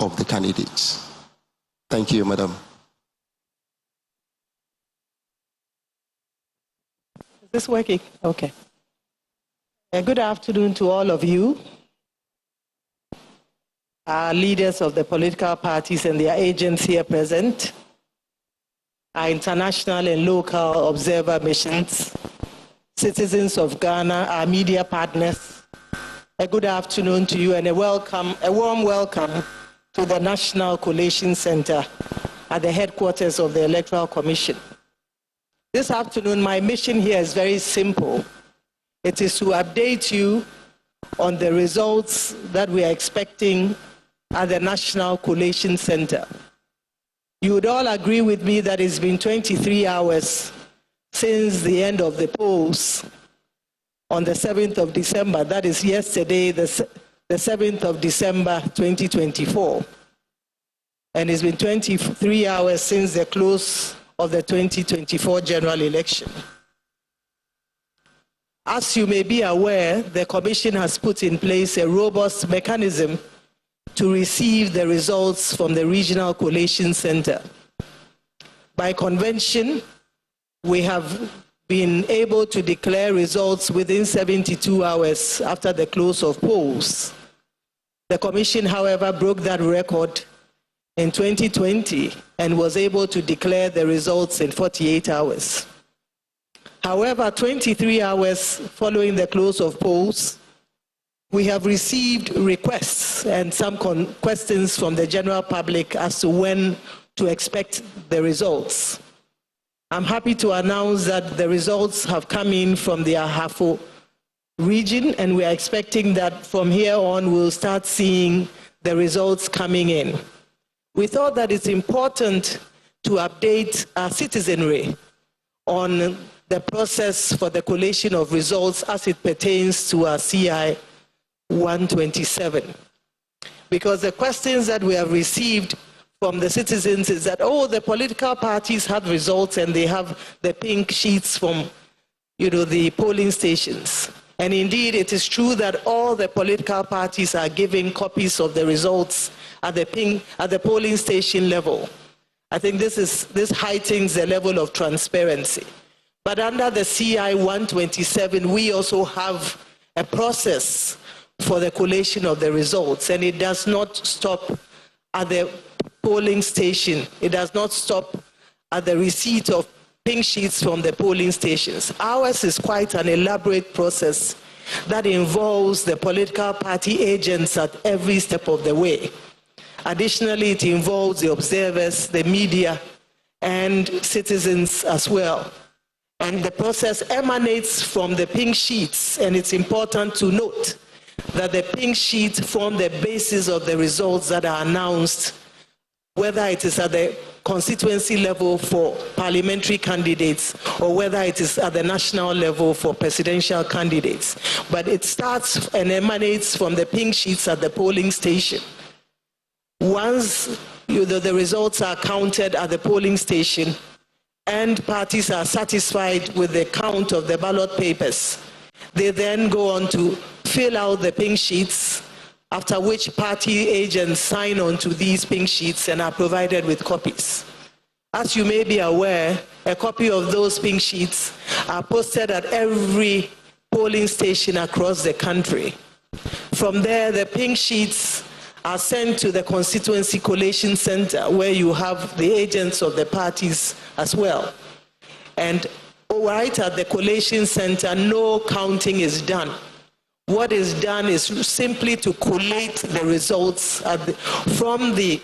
of the candidates. Thank you, Madam. Is this working? Okay. Good afternoon to all of you, our leaders of the political parties and their agents here present, our international and local observer missions, citizens of Ghana, our media partners. A good afternoon to you and a warm welcome to the National Collation Center at the headquarters of the Electoral Commission. This afternoon, my mission here is very simple. It is to update you on the results that we are expecting at the National Collation Center. You would all agree with me that it's been 23 hours since the end of the polls on the 7th of December. That is yesterday, the 7th of December, 2024. And it's been 23 hours since the close of the 2024 general election. As you may be aware, the Commission has put in place a robust mechanism to receive the results from the Regional Collation Center. By convention, we have been able to declare results within 72 hours after the close of polls. The Commission, however, broke that record in 2020 and was able to declare the results in 48 hours. However, 23 hours following the close of polls, we have received requests and some questions from the general public as to when to expect the results. I'm happy to announce that the results have come in from the Ahafo region, and we are expecting that from here on we'll start seeing the results coming in. We thought that it's important to update our citizenry on the process for the collation of results as it pertains to our CI 127. Because the questions that we have received from the citizens is that, oh, the political parties have results and they have the pink sheets from, the polling stations. And indeed, it is true that all the political parties are giving copies of the results at the polling station level. I think this heightens the level of transparency. But under the CI 127, we also have a process for the collation of the results, and it does not stop at the polling station. It does not stop at the receipt of pink sheets from the polling stations. Ours is quite an elaborate process that involves the political party agents at every step of the way. Additionally, it involves the observers, the media, and citizens as well. And the process emanates from the pink sheets, and it's important to note that the pink sheets form the basis of the results that are announced, whether it is at the constituency level for parliamentary candidates or whether it is at the national level for presidential candidates. But it starts and emanates from the pink sheets at the polling station. Once the results are counted at the polling station and parties are satisfied with the count of the ballot papers, they then go on to fill out the pink sheets, after which party agents sign on to these pink sheets and are provided with copies. As you may be aware, a copy of those pink sheets are posted at every polling station across the country. From there, the pink sheets are sent to the Constituency Collation Center, where you have the agents of the parties as well. And right at the Collation Center, no counting is done. What is done is simply to collate the results from the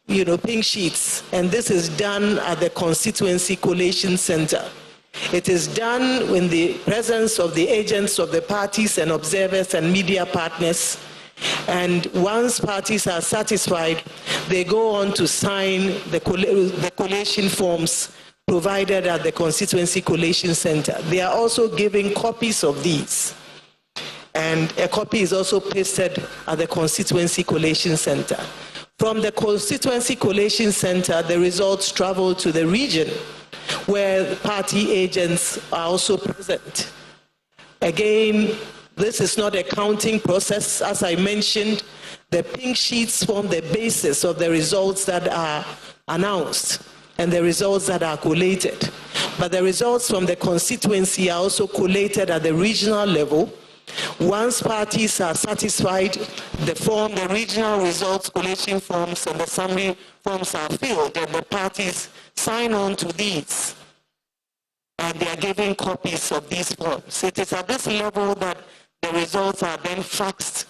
pink sheets, and this is done at the Constituency Collation Center. It is done in the presence of the agents of the parties and observers and media partners. And once parties are satisfied, they go on to sign the collation forms provided at the Constituency Collation Center. They are also giving copies of these. And a copy is also pasted at the Constituency Collation Center. From the Constituency Collation Center, the results travel to the region, where party agents are also present. Again, This is not a counting process. As I mentioned, the pink sheets form the basis of the results that are announced and the results that are collated. But the results from the constituency are also collated at the regional level. Once parties are satisfied, the regional results collation forms and the summary forms are filled, and the parties sign on to these. And they are given copies of these forms. It is at this level that the results are then faxed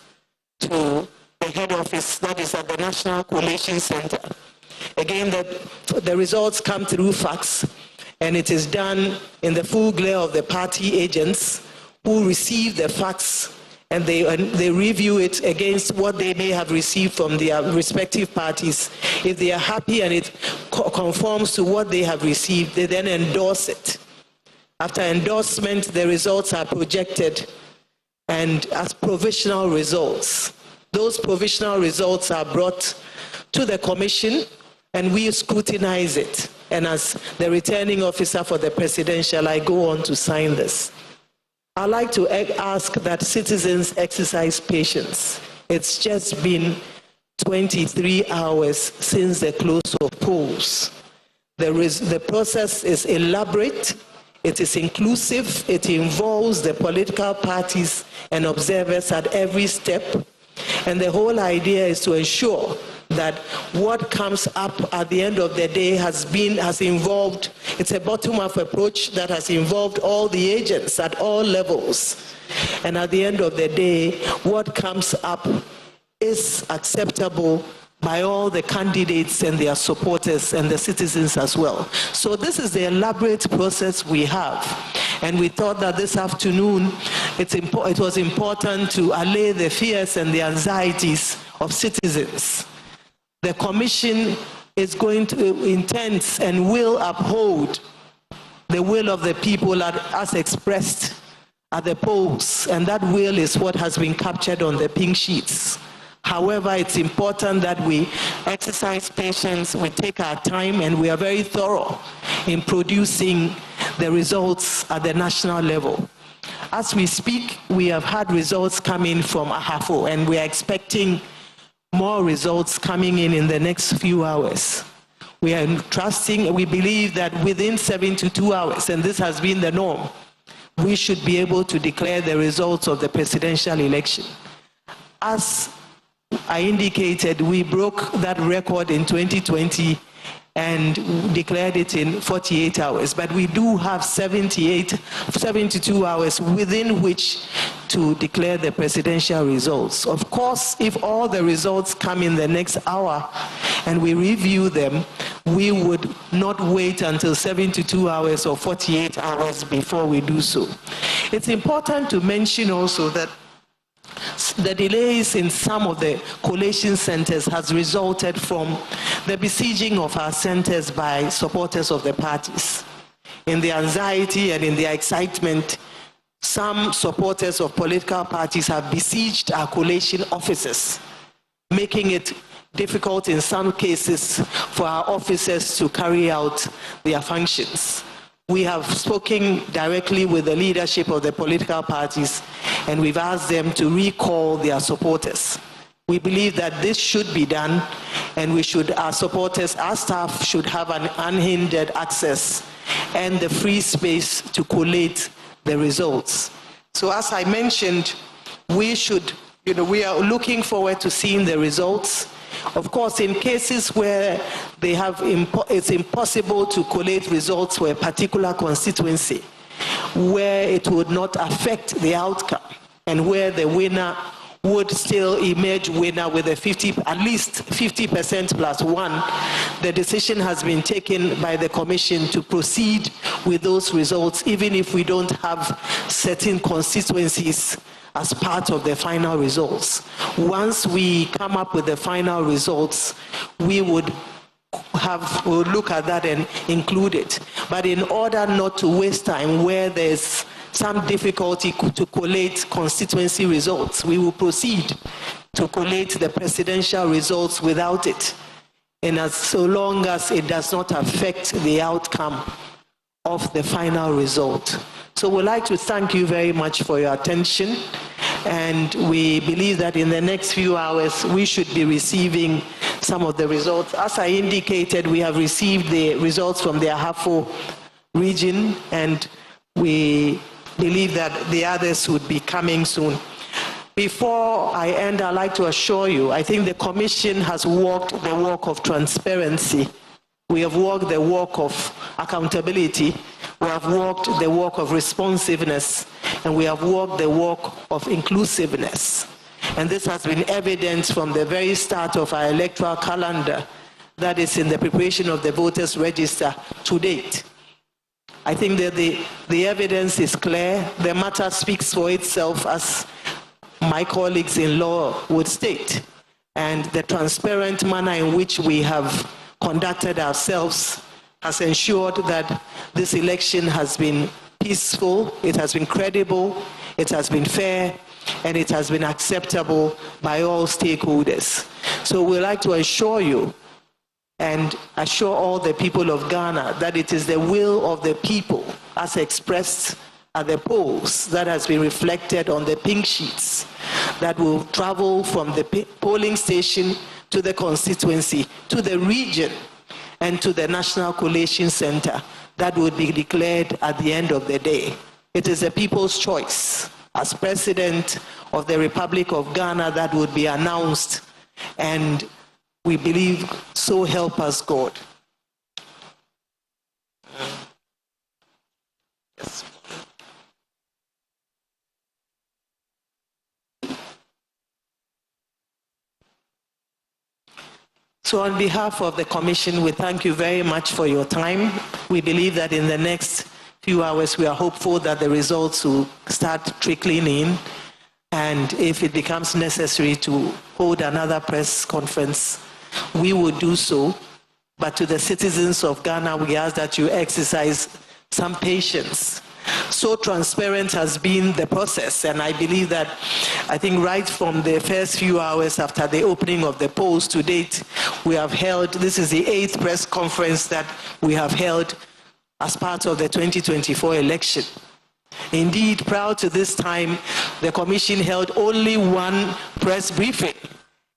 to the head office, that is at the National Collation Center. Again, the results come through fax, and it is done in the full glare of the party agents who receive the fax, and they review it against what they may have received from their respective parties. If they are happy and it conforms to what they have received, they then endorse it. After endorsement, the results are projected and as provisional results. Those provisional results are brought to the commission and we scrutinize it. And as the returning officer for the presidential, I go on to sign this. I'd like to ask that citizens exercise patience. It's just been 23 hours since the close of polls. The process is elaborate, it is inclusive, it involves the political parties and observers at every step, and the whole idea is to ensure that what comes up at the end of the day has involved, it's a bottom-up approach that has involved all the agents at all levels. And at the end of the day, what comes up is acceptable by all the candidates and their supporters and the citizens as well. So this is the elaborate process we have. And we thought that this afternoon, it was important to allay the fears and the anxieties of citizens. The commission is going to intend and will uphold the will of the people as expressed at the polls, and that will is what has been captured on the pink sheets. However, it's important that we exercise patience, we take our time, and we are very thorough in producing the results at the national level. As we speak, we have had results coming from Ahafo, and we are expecting more results coming in the next few hours. We are trusting, we believe that within 72 hours, and this has been the norm, we should be able to declare the results of the presidential election. As I indicated, we broke that record in 2020 and declared it in 48 hours, but we do have 72 hours within which to declare the presidential results. Of course, if all the results come in the next hour and we review them, we would not wait until 72 hours or 48 hours before we do so. It's important to mention also that the delays in some of the collation centers has resulted from the besieging of our centers by supporters of the parties. In the anxiety and in the excitement, some supporters of political parties have besieged our collation offices, making it difficult in some cases for our officers to carry out their functions. We have spoken directly with the leadership of the political parties, and we've asked them to recall their supporters. We believe that this should be done, and our supporters, our staff should have an unhindered access and the free space to collate the results. So as I mentioned, we are looking forward to seeing the results. Of course, in cases where it's impossible to collate results for a particular constituency, where it would not affect the outcome, and where the winner would still emerge winner with at least 50% plus one, the decision has been taken by the commission to proceed with those results, even if we don't have certain constituencies as part of the final results. Once we come up with the final results, we would look at that and include it. But in order not to waste time where there's some difficulty to collate constituency results, we will proceed to collate the presidential results without it, and so long as it does not affect the outcome of the final result. So we'd like to thank you very much for your attention, And we believe that in the next few hours, we should be receiving some of the results. As I indicated, we have received the results from the Ahafo region, and we believe that the others would be coming soon. Before I end, I'd like to assure you, I think the Commission has walked the walk of transparency. We have walked the walk of accountability. We have walked the walk of responsiveness, and we have walked the walk of inclusiveness. And this has been evident from the very start of our electoral calendar, that is in the preparation of the voters' register to date. I think that the evidence is clear. The matter speaks for itself, as my colleagues in law would state. And the transparent manner in which we have conducted ourselves has ensured that this election has been peaceful, it has been credible, it has been fair, and it has been acceptable by all stakeholders. So we'd like to assure you and assure all the people of Ghana that it is the will of the people as expressed at the polls that has been reflected on the pink sheets that will travel from the polling station to the constituency, to the region, and to the National Collation Center that would be declared at the end of the day. It is the people's choice as President of the Republic of Ghana that would be announced, and we believe, so help us God. Yes. So on behalf of the Commission, we thank you very much for your time. We believe that in the next few hours, we are hopeful that the results will start trickling in. And if it becomes necessary to hold another press conference, we will do so. But to the citizens of Ghana, we ask that you exercise some patience. So transparent has been the process, and I believe that, I think right from the first few hours after the opening of the polls to date, we have held, this is the 8th press conference that we have held as part of the 2024 election. Indeed, prior to this time, the Commission held only one press briefing,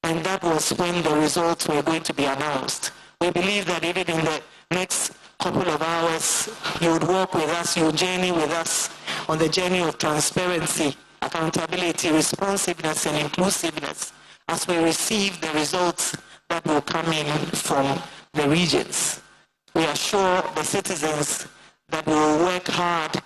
and that was when the results were going to be announced. We believe that even in the next couple of hours, you would walk with us, you would journey with us on the journey of transparency, accountability, responsiveness, and inclusiveness as we receive the results that will come in from the regions. We assure the citizens that we will work hard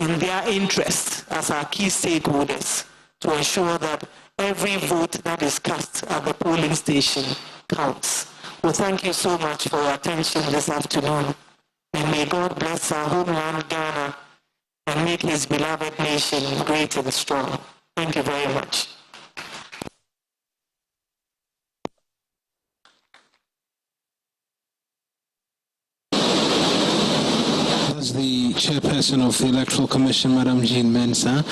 in their interest as our key stakeholders to ensure that every vote that is cast at the polling station counts. Well, thank you so much for your attention this afternoon. And may God bless our homeland, Ghana, and make his beloved nation great and strong. Thank you very much. As the chairperson of the Electoral Commission, Madam Jean Mensah,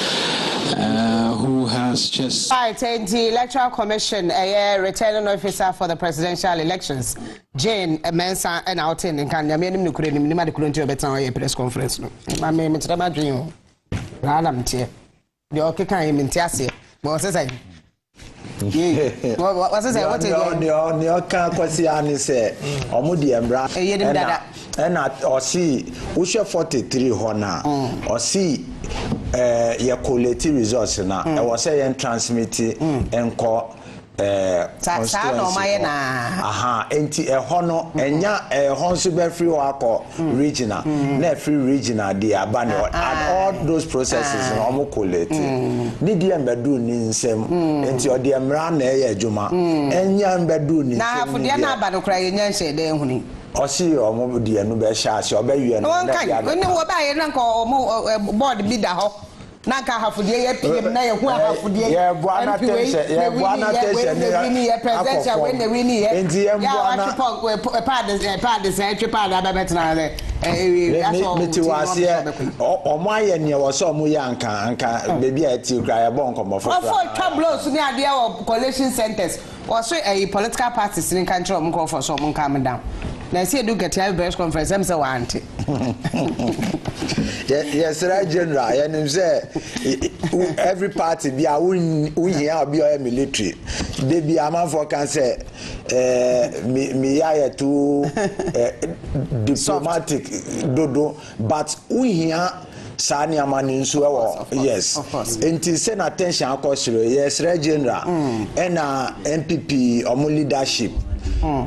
who has just... Right, the Electoral Commission, a returning officer for the presidential elections, Jane Mensah, and out in Kenya, the press conference. I mean, it's about you. Radam Tia. The Okikan in Tiasi. What was I? What is it? What is it? The Oka Kwasiani said, Omudi Embra. And or see, we share 43 hona, or see your quality results now. I was saying transmitting and call aha, enti honor and ya honsuber free wako regional, net free regional, the abandon, and all those processes in almost quality. Nidia Bedu Ninsem, and your dear Mran Juma, and Yan Bedu Ninsem. Now, for the Anabano crying, said they or see your mobile dear Nubesha, or baby, and one kind. When you were by an uncle or board bid a hop. Naka hafu die PM na yehu hafu die ya bwana tense ya bwana tense ni presidential when the win here ya bwana pad say pad abetna le meti wase omo aye ne wo so mu yanka anka bebi a ti kra ya bon komo for Jahbless ni ade o collation centers or so a political parties in country o mo for so mo calm down na see do get press conference am say want Yes, right, General. And say every party be a win here be a military. They be a man for can say me I too diplomatic dodo, but we here Sani Amani nso yes. Enti send attention akosiro. Yes, right, General. And MPP or leadership.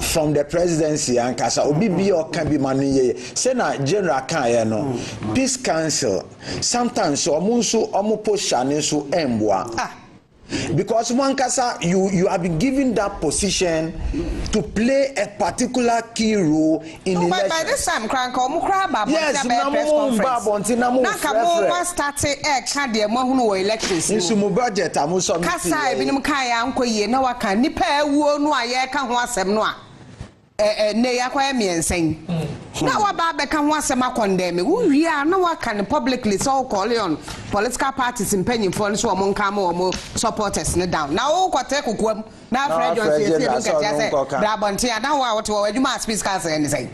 From the presidency and kasa obi bi o kan bi manu ye say na general kan ye no peace council sometimes omo position so emboa because one kasa you have been given that position to play a particular key role in the election. By this time crank omukra babo yes na mo start can dey mo hunu elections nso mo budget amu so kasa ebinim kan ya nkoyie na waka nipa ewuo no aye ka ho asem no a ne yakwa miensen na waba be ka ho asem akondem wo wi a na waka ne publicly so call on political parties impanyim for so mo nka mo supporters ne down na wo kwate kokwam na Fred Johnson say no get say brabonte na wo what wo adwuma speech council any say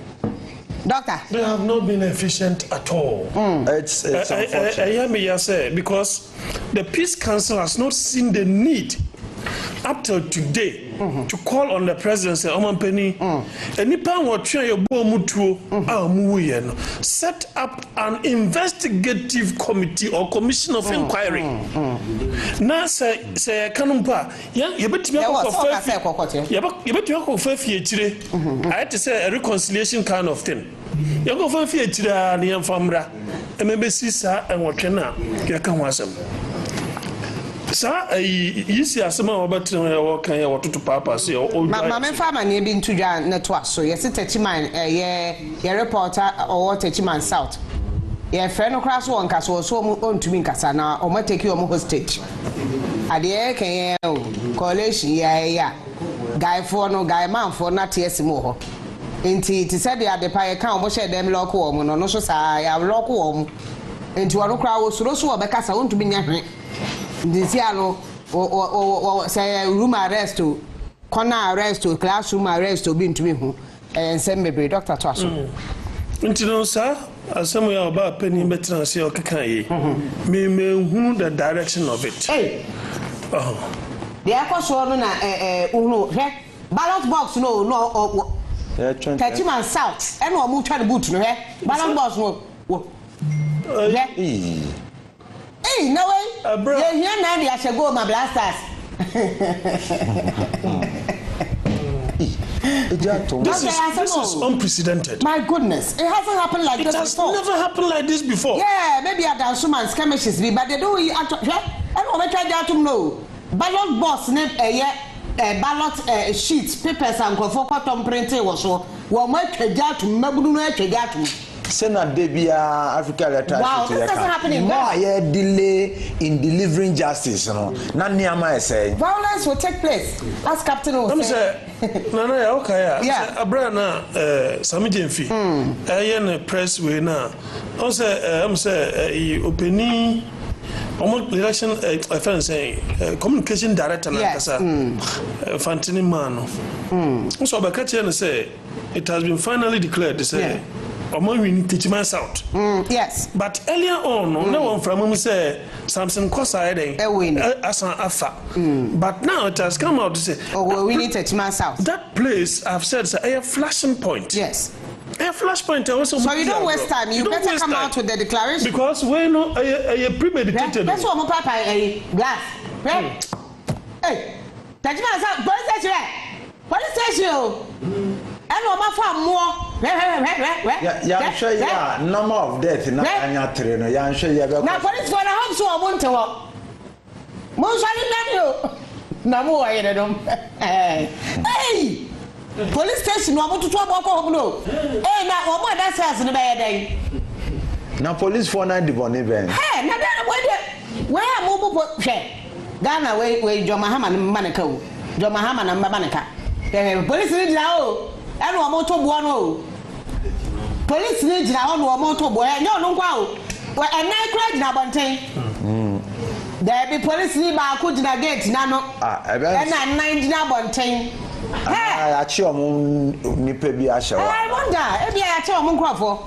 doctor they have not been efficient at all. It's unfortunate. I hear me say because the peace council has not seen the need up till today to call on the presidency Omanpeni enipa wotwe ye bo mutuo amuye no set up an investigative committee or commission of inquiry na say kanumpa ye betimi akofa fie chire I had to say a reconciliation kind of thing ye go fa fie chire na yemfamra emebesi sa enwotwe na ye ka ho asem sa yisi asema obetre wo kan ya wototo papa se o mama fama ne bi ntudwa na to aso ye sitachiman ye reporter o tachiman south ye friend no crash won kaso so ontumi nkasa na o mateki o mo hostage ade kan coalition ya guy for no guy man for na ts mo ho enti ti said ya de pa ye kan o mo share dem lock wo mo no so sa ya lock wo mo enti wo no kra wo suro so obekasa ontumi nya hwe Disiano say room arrest to corner arrest to classroom arrest to be into me and send me doctor to us. Intino sir, as some of about penny better say o kakan me who the direction of it. Hey. The akosho no na ballot box no 30 man south and no mu try the boot no ballot box no. Hey, no way. You're here now, I shall go my blasters. This is unprecedented. My goodness, it hasn't happened like this before. It has never happened like this before. Yeah, maybe I done some skirmishes, but they don't actually. I don't try to know. Ballot box name ballot sheets, papers, and cotton printing was so. Well, my to Mabuno. Senate Debia Africa electoral. Wow, this doesn't happen in more delay in delivering justice, you know. Nanyama say violence will take place. As Captain will say. Nana okay. Yeah. Abrana Sami Jenfi. Ayen press we na. I'm say opening election communication director na kasa Fantini Mano. So Bakachi say it has been finally declared say we need to teach out. Yes. But earlier on, no one from me say something Kosa as an afa. But now it has come out to say, we need to teach out. That place I've said is a flashing point. Yes. A flashpoint also. So you don't waste time. You better come out with the declaration. Because we know a premeditated. That's what my papa a glass. Hey, teach out. Police station. And what more? Yeah, sure, yeah. Number of death in Anya yeah, sure, yeah. Now, police for the house, so I want to walk. Most I no more, I don't. Hey, police station, I want to talk about no. Hey, now, what that's us in the bad day. Now, police for 90 event. Hey, now, where are mobile? Ghana, where John Mahama and Manako, John Mahama and Mabanaka. Police need now. And one motor buono. Police need now one motor boy. No, wow. Well, and I cried now, Bontain. There be police need my could gate, Nano. And I'm 90 now, Bontain. I achieve nipa bi ahye wa. I wonder, ebi I achieve omo nkrofo.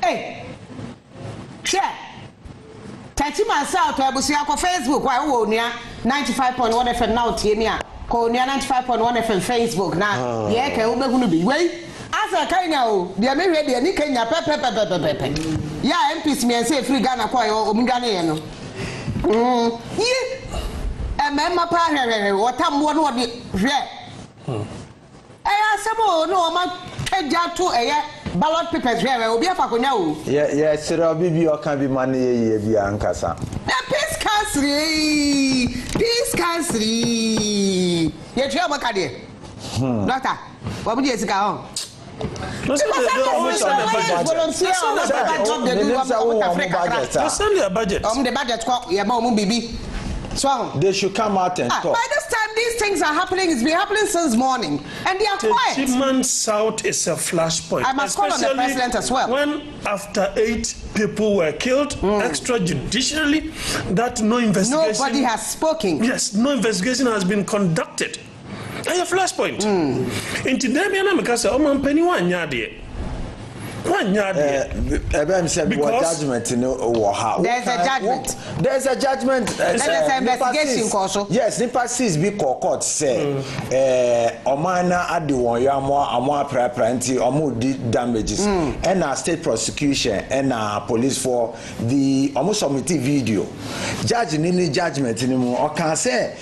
Hey. Check. Tachi myself to abusia ko Facebook wa wo nua 95.1 FM now tie ni a. Ko nua 95.1 FM Facebook na ye ka wo behunu bi. Wei. Asa Kenya o, dia me hwe dia ni Kenya pepe. Ya MPs me say free Ghana kwa o mu Ghana ye no. Ye. Emma pa hwe wotambo no de hwe. Asemo no ma keja to ballot papers hwe obi afa konya o. Yeah, sira bibi o kan bi man ye bi ankasa. Peace country. Ye twa maka de. Doctor, what would you say ka They should come out and talk. By this time, these things are happening. It's been happening since morning, and they are quiet. Techiman South is a flashpoint. I must call on the president as well. When after 8 people were killed extrajudicially, that no investigation. Nobody has spoken. Yes, no investigation has been conducted. I have flashpoint. In today, me na meka say, "O man penny one yard." Because there's a judgment. There's a judgment. There's an investigation also. Yes, Nipa sees be court say Omana adi won yamo prepranti omo di damages and our state prosecution and our police for the almost submitted video. Judge nini judgment ni mu o can say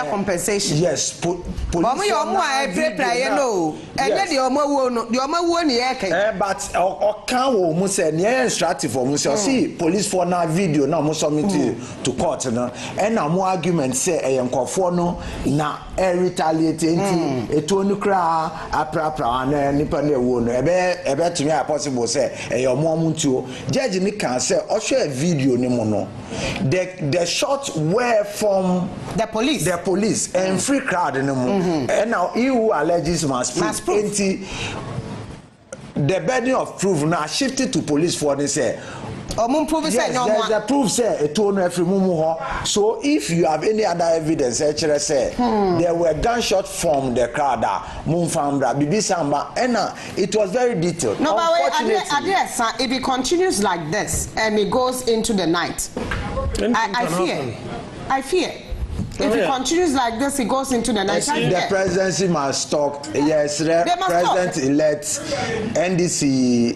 compensation. Yes, police. Omo no. And the omo wo ni eke. But can wo mu say near instructive for mu say see police for na video na mo submit to court na and na mo argument say eyenkofo no na retaliate enti eto nu kra aprapra na nipa na ewo no ebe tumi a possible say eyomo ntuo judge ni can say o share video ni mo no the shots were from the police and free crowd ni mo and now he who alleges must prove enti the burden of proof now shifted to police for they say yes, there's a proof say it told every mumu. So if you have any other evidence actually say there were gunshots from the crowd Mumfambra Bibi Samba and it was very detailed. No, but if it continues like this and it goes into the night, I fear if it continues like this, it goes into the night. The presidency must talk. Yes, President-elect NDC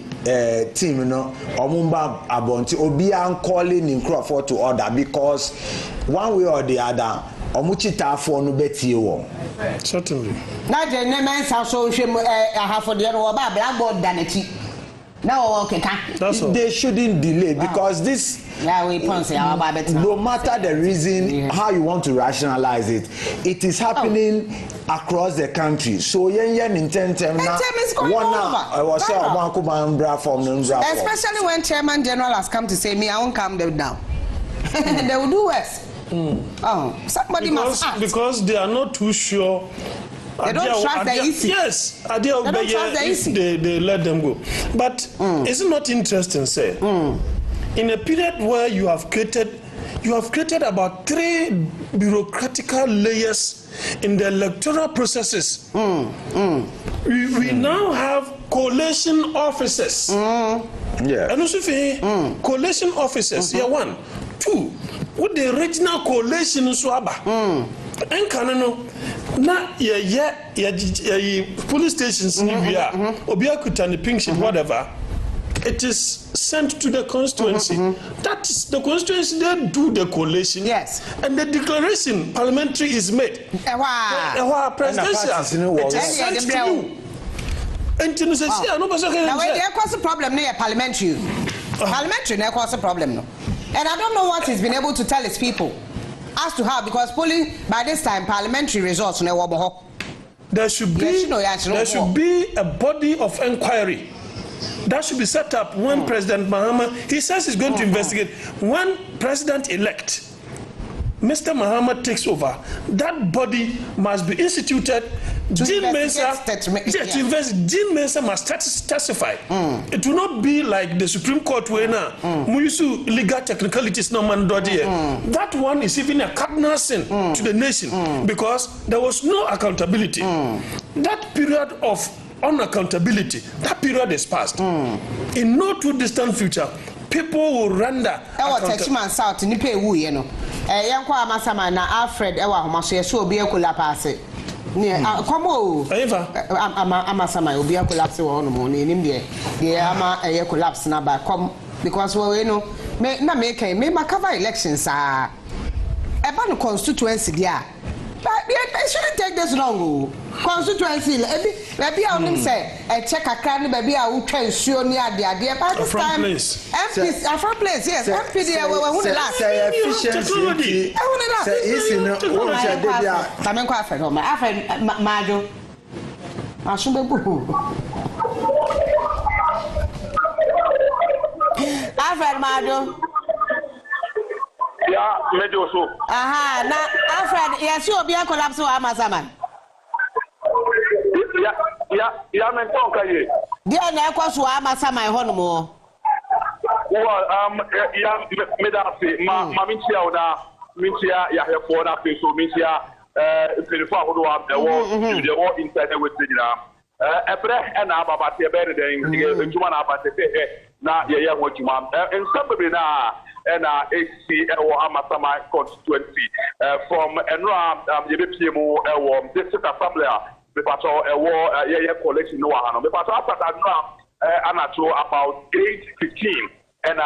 team, you know, Omumba Abonti, Obian calling in Crawford to order because one way or the other, Omuchita for no betiwo. Certainly. Now the name so have for the blackboard than it. Now okay, they shouldn't delay because this. No matter the reason how you want to rationalize it, it is happening across the country. So yen intent especially when Chairman General has come to say me, I won't calm them down. They will do worse. Somebody must act. Because they are not too sure. They don't trust the EC. Yes, they don't trust the EC. They let them go. But is it not interesting, say? In a period where you have created about 3 bureaucratical layers in the electoral processes. We now have coalition officers. And also coalition officers. Here 1, 2. With the regional coalition swaba. And canano na police stations Obia Kutani pink sheet whatever. It is sent to the constituency. That is the constituency. They do the collation. Yes. And the declaration parliamentary is made. Presidential. It is sent to you. And now there cause a problem near parliamentary. Parliamentary there cause a problem. No. And I don't know what he's been able to tell his people as to how, because polling by this time parliamentary results there should be a body of inquiry that should be set up when President Mahama, he says he's going to investigate. When President-elect Mr. Mahama takes over, that body must be instituted Dean Mensah must testify. It will not be like the Supreme Court where now legal technicalities no man do there. That one is even a cardinal sin to the nation because there was no accountability. That period of unaccountability, that period is past. In no too distant future, people will render. South ni pay wu ye no. Yanko amasama na Alfred ewa homaso ye so obi ekola paase. Komo amasama obi collapse wo no mo nim de ama collapse na ba come because we know me na me can me cover elections eba no constituency dia but it shouldn't take this long constituency ebi a onim say check akra ne baby a wo twa nsuo ni ade but this time MPs are from place yes MP there we who the last say efficiency say easy no wo say dey dia tamen kwa afred o ma afred majo asumbe bu afred majo ya mejo so aha na afred yes obi a collapse wa amasaman ya men ton kaye dia na ekoso wa amasaman ho no mo ya me da se ma mintia oda mintia ya hefo na fe so mintia telefo ahodo wa de wo inside with nyina ebre na ababa te be den ntuma na abate te na ye ho adwuma nsabebe na na AC ewo amasama constituency from enra yebepie mu ewo district assembly me pato ewo ye collection no ha no me pato after that no anato about 8:15 and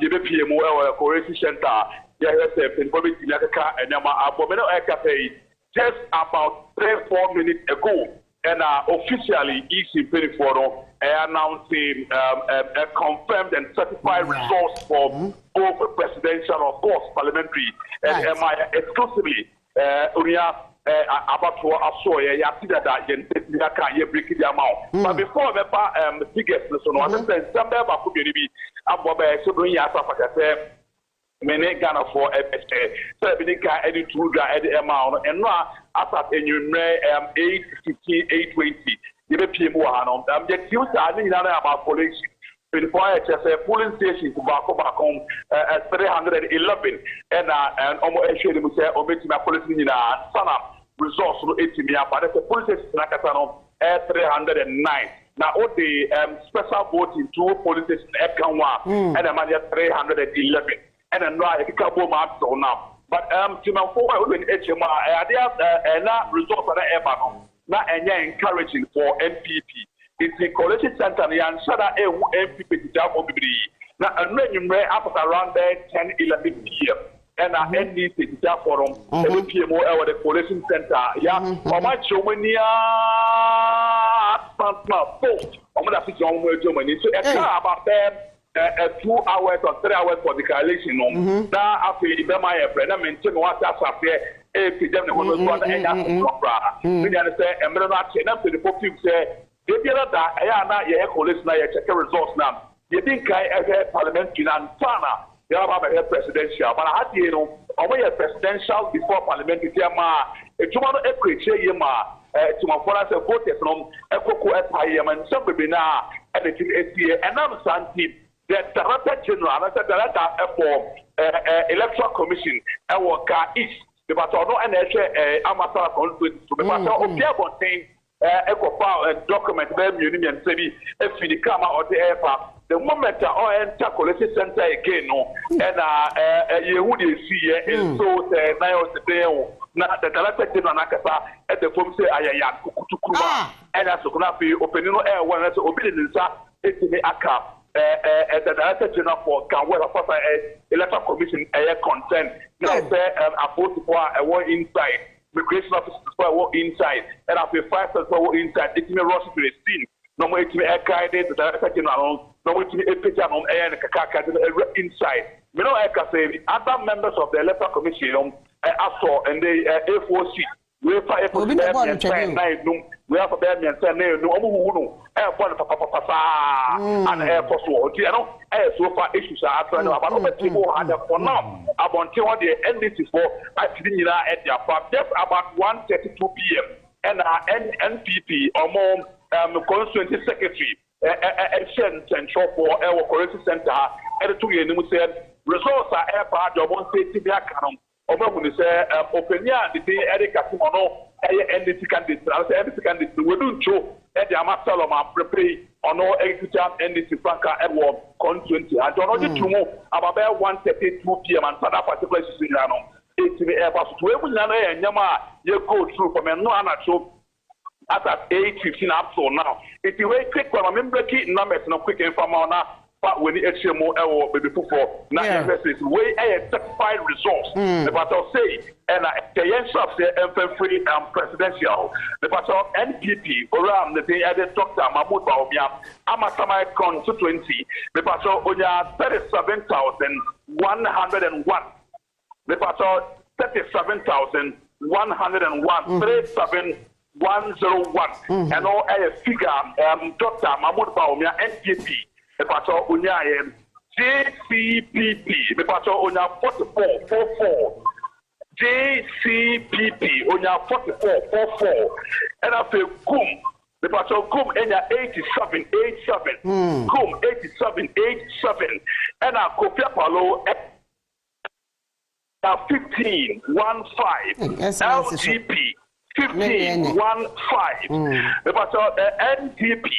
yebepie mu ewo correction center ye say people be nyaka enyama abomeno ekape just about 3-4 minutes ago and officially EC 24 announcing a confirmed and certified results for both presidential, of course, parliamentary, and exclusively Unia Abatua Asoya, Yasida, Yaka, break the amount. But before the figures, so no, I said, some member could be Ababe, so bring Yasa many Ghana for FSA, so we can edit to the amount, and now after enumerate 8:50, 8:20. The PM Wahano, the accused are about police. Before HSA polling stations back home at 311 and almost actually we say Obetima police in Sana results to 80 million, but the police station at 309. Now all the special voting to police station at Kanwa and a man at 311 and then right Kabo Mark so now. But Timon forward with HMR and that results are ever not encouraging for NPP. It's the collection center and Shada NPP to Jahbless. Now, and when you may up around there 10-11 p.m. and NDC to Jahbless forum, the PMO or the collection center, yeah, or my Germany, I'm going to see Germany. So, about them. 2 hours or 3 hours for the coalition. Now, after the Bema friend, I maintain what that's up there. If you don't know what and that's we understand, and we're not saying up to the folk say, they did that. I am not yet coalition. I check the results now. You think I have parliamentary and Sana, you have a presidential, but I had you know, only a presidential before parliamentary. If you want to appreciate Yama. To my father's voters, a cocoa and some baby now, and the SPA, and I'm Santi. The Director General, the Director for Electoral Commission, and work East, the Batono and Amasa constituency, the Bato of Piabontain, Eco Power and document them Union City, if the Kama or the airport. The moment I enter collection center again, and you would see, and so the now the Director General Nakasa at the form say Ayaya Kukutukuma, and as Okunapi, opening air one as obedience, it's in the ACAP. The Director General for Electoral Commission consent. Now, a vote for a war inside, migration officers for a war inside, and after 5 for a war inside, it may rush to the scene. No more to be a guided, the Director General, no more to be a picture on air and Kakaka inside. You know, I can say other members of the Electoral Commission, ASO and the A4C. We have a we have a baby and say no, airport and airport. You know, so far issues are trying about people had for now. About what the NDC for at the just about 1:32 p.m. and NPP or constituency secretary central for our correction center and to you said results are air part of one safety account over when say opinion the Eric Casimono NDC candidate we don't show at the Amasaloma prepare on all executive NDC Franca Edward constituency. I don't know to move about 1:32 p.m. and for that particular season. It's the air pass to every and Yama you go through from a no show at 8:15 up to now. It's a way quick when I remember key numbers no quick information. But when the HMO or baby before now is way a certified resource. The battle say and the answer of the free presidential. The battle NPP around the day added Dr. Mahmoud Baumia Amasama constituency. The battle onya 37,101. The battle 37,101 37,101 and all a figure Dr. Mahmoud Baumia NPP. The patrol unya JCPP. The patrol unya 4444. JCPP unya 4444. And after Gum, the patrol Gum enya 8787. Gum 8787. And a Kofia Palo 1515. LGP 1515. The patrol NTP.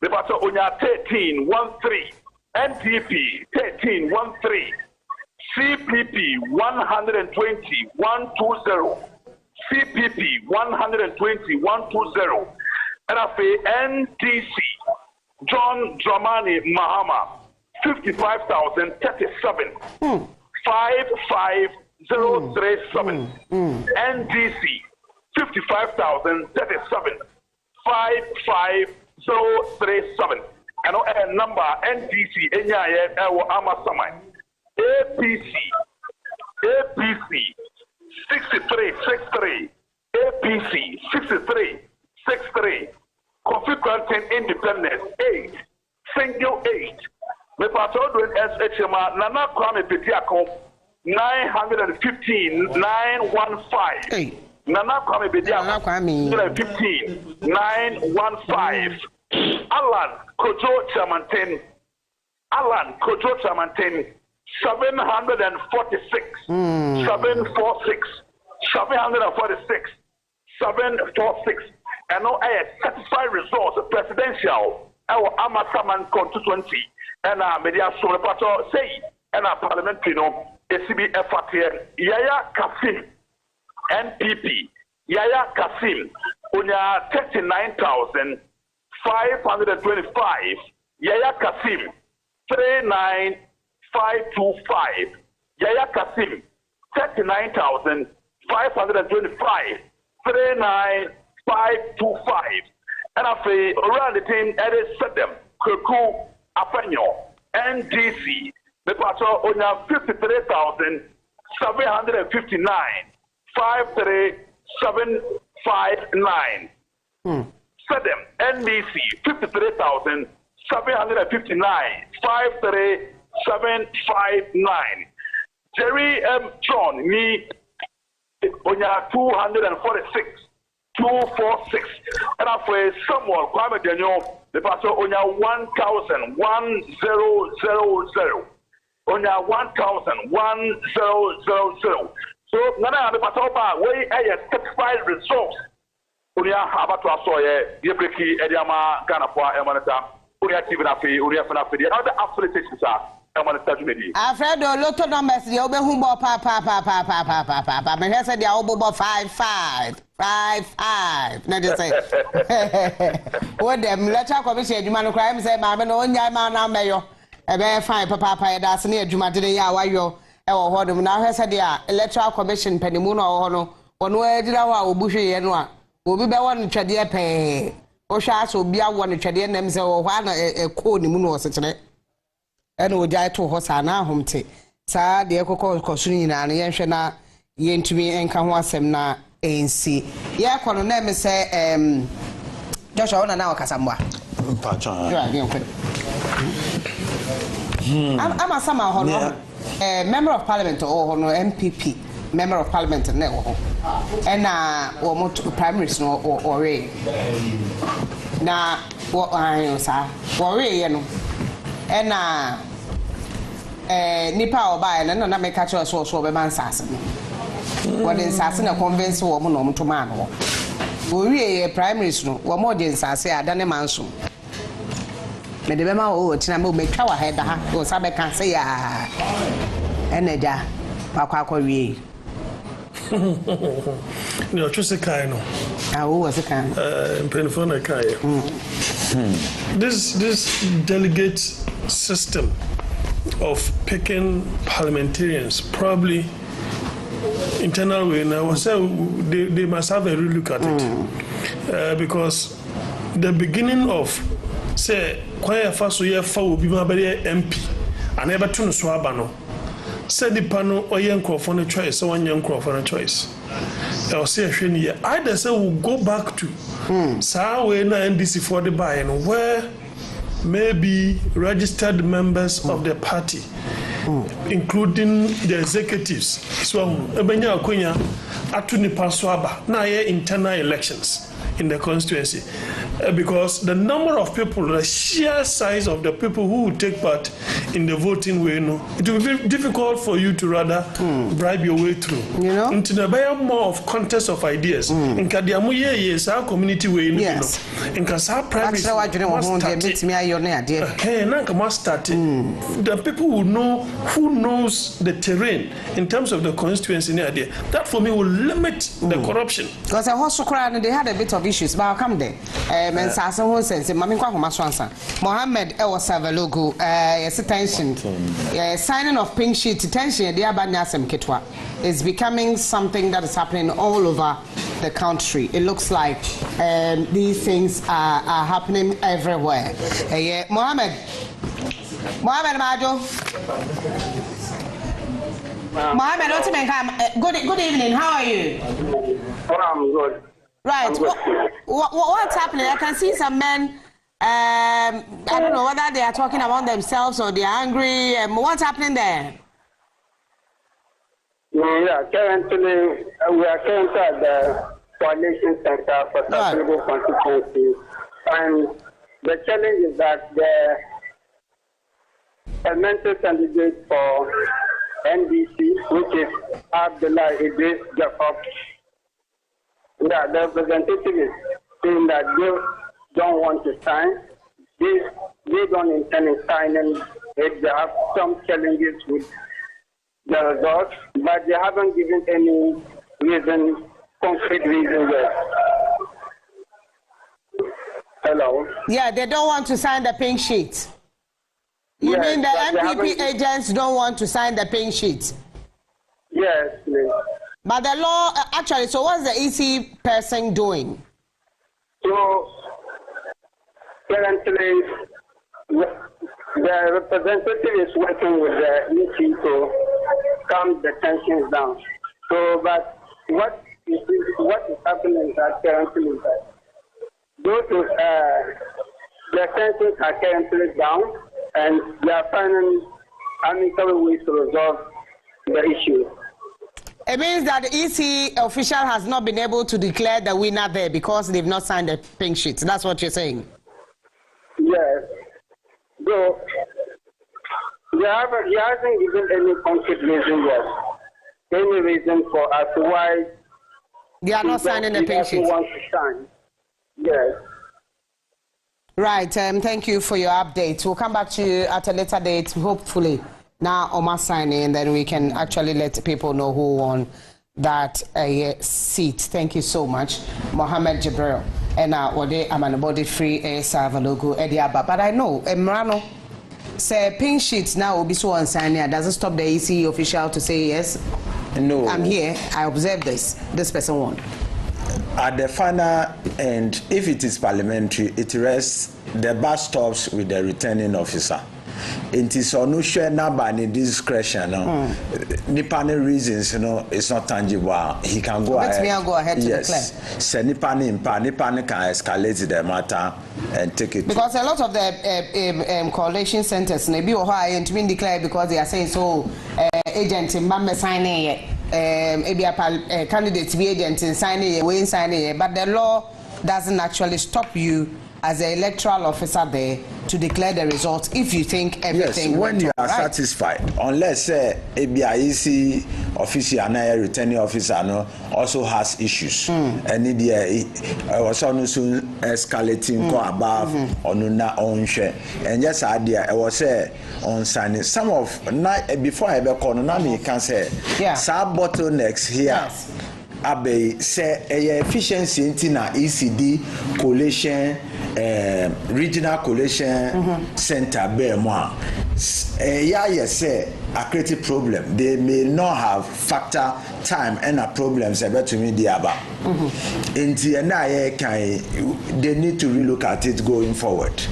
The battle unya 1313, NTP 1313, CPP 120 120, CPP 120 120, and after NTC John Dramani Mahama 55,037, 55037, NTC 55,037, 55037 and a number NDC NIA Amasamai APC 6363 APC 6363 Configuration Independence 8 single 8 me patrol doing SHMA Nana Kwame Petiako 915 915 Nana Kwame Petiako 915 915 Alan Kojo Chamanten 746 746 and no certified resource presidential our Amasaman constituency and media so patrol say and parliamentary no ACB FATN Yaya Kasim NPP Yaya Kasim unya 39,525 Yaya Kasim 39525 Yaya Kasim 39,525 39525 and after around the team Eddie Sedem Kuku Apanyo NDC the patrol unya 53,759 53759 Sedem NDC 53,759 53759 Jerry M. John me onya 246 246 and after Samuel Kwame Daniel the pastor onya 1,000 1000 onya 1,000 so nana the pastor ba we a certified resource onya about to asoye yebreki ediama Ghana for emanata onya TV na fe onya fa na fe the other affiliations are emanata jumedi Alfredo lotto numbers dey obehu bo pa me hear say dey obobo 55 na dey say what them electoral commission adwuma no crime say ma me no onya ma na meyo e be fine papa da se na adwuma de ya wayo e wo ho dem na hear say dey electoral commission panimu no ho no wono adira ho a obuhwe ye no a obi be won twede pe o hwa so obi awo no twede nam se wo hwa na ko ni mu no osekere ena ojai to ho sa na ahomte sa de kokosunu nyina na yenhwe na yentumi enka ho asem na ensi ye kono na me se Joshua ona na wakasambwa mpacha ama sama ho no member of parliament or no MPP member of parliament na wo and wo primaries no or na wo ayo sa wo ye no and nipa oba na make catch us so be man sase no what in sase na convince wo mo no to man wo we primaries no wo mo de sase adane manso me de be ma wo tina me twa wa head ha wo sa be kan say ya eneja akwa wie no chose kai no wo was kan penfona kai this delegate system of picking parliamentarians probably internal way now so they must have a real look at it because the beginning of say kwaya faso ye fa obi ma be MP and ever to no so aba no said the panel oye nkrofo no choice so one nkrofo no choice I say hwe either say we'll go back to sa we na NDC for the buy and where maybe registered members of the party including the executives so ebenya akonya atu nipa so aba na ye internal elections in the constituency because the number of people, the sheer size of the people who will take part in the voting way, no, it will be very difficult for you to rather bribe your way through. You know, into the more of contest of ideas. In Kadiamu yes, our community way, yes. In Kasa private, the people will know who knows the terrain in terms of the constituency idea. That for me will limit the corruption. Because I also cried they had a bit of issues, but I'll come there. Men Sasa who says, Mammy Kwamaswansa, Mohammed Savalugu, yes, attention, signing of pink sheet, attention, the Abanyasem Kitwa is becoming something that is happening all over the country. It looks like these things are happening everywhere. Mohammed Majo. Mohammed, good evening, how are you? I'm good. Right. What's happening? I can see some men. I don't know whether they are talking about themselves or they are angry. What's happening there? Yeah, currently we are currently at the coalition center for sustainable constituency, and the challenge is that the parliamentary candidate for NDC, which is Abdullah Idris Jacob. Yeah, the representative is saying that they don't want to sign. They don't intend in signing it. They have some challenges with the results, but they haven't given any reason, concrete reason yet. Hello? Yeah, they don't want to sign the pink sheet. You mean the MPP agents don't want to sign the pink sheet? Yes, please. But the law, actually, so what's the EC person doing? So, currently, the representative is working with the EC to calm the tensions down. So, but what is happening is that currently is that those the tensions are currently down, and they are finding amicable ways to resolve the issue. It means that the EC official has not been able to declare the winner there because they've not signed the pink sheet. That's what you're saying? Yes. So, he hasn't given any concrete reason yet. Any reason for us why they are not signing the pink sheet? Want to sign. Yes. Right. Thank you for your update. We'll come back to you at a later date, hopefully. Now, Omar signing, and then we can actually let people know who won that seat. Thank you so much, Mohammed Jibril. And Wode Amanabody Free Savalogo Ediaba. But I know, Emrano, say pink sheets now will be so unsigning. Doesn't stop the EC official to say yes. No. I'm here. I observe this. This person won. At the final end, if it is parliamentary, it rests, the bus stops with the returning officer. It is on no share number discretion. Nipa reasons, it's not tangible. He can go ahead. Let me go ahead to declare. Say Nipa can escalate the matter and take it. Because a lot of the coalition centers maybe or high and to be declared because they are saying so agent in Mamba signing candidate be agent in signing we signing, but the law doesn't actually stop you as an electoral officer there to declare the results if you think everything. Yes, when you are right? satisfied, unless ABIEC officer and a returning officer no also has issues, and it was also escalating above on share. And yes, idea I was on signing some of night before I ever call Nami can say, some bottlenecks here. Yes. Abe say efficiency intina ECD coalition regional coalition center be mo say a creative problem. They may not have factor time and problems about to me diaba inti na they need to relook at it going forward.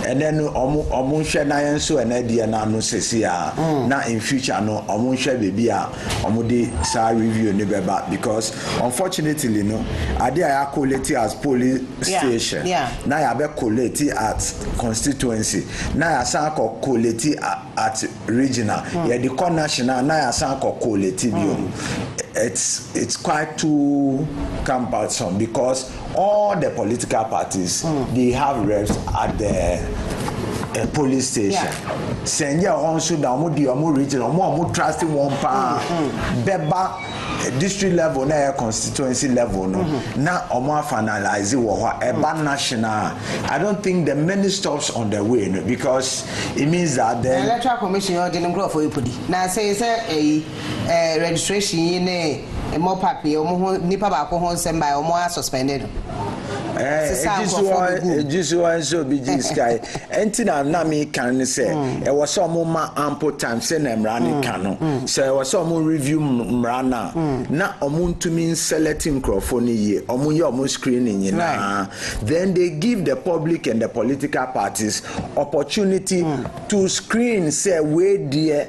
And then omunhwe na yenso enadie na no sesia na in future no omunhwe bebia omudi sa review ne beba because unfortunately no ade ya collect as police station na ya be collect at constituency na ya san collect at regional ya the national na ya san collect bio. It's quite too cumbersome because all the political parties they have reps at the police station. Send your own so down with the regional more trusting one pound beba district level na constituency level no na omo finalize eba national. I don't think the many stops on the way no, because it means that the electoral commission or the number for you na say a registration in more papi omo nipa ba ko ho nsem ba omo suspended. Just one so be sky. Entina na me can say e was some more ample time say na mrani kano. So e was some review mrana na omuntu mean selecting microphone ye omu ye omu screening ye na. Then they give the public and the political parties opportunity to screen say where dear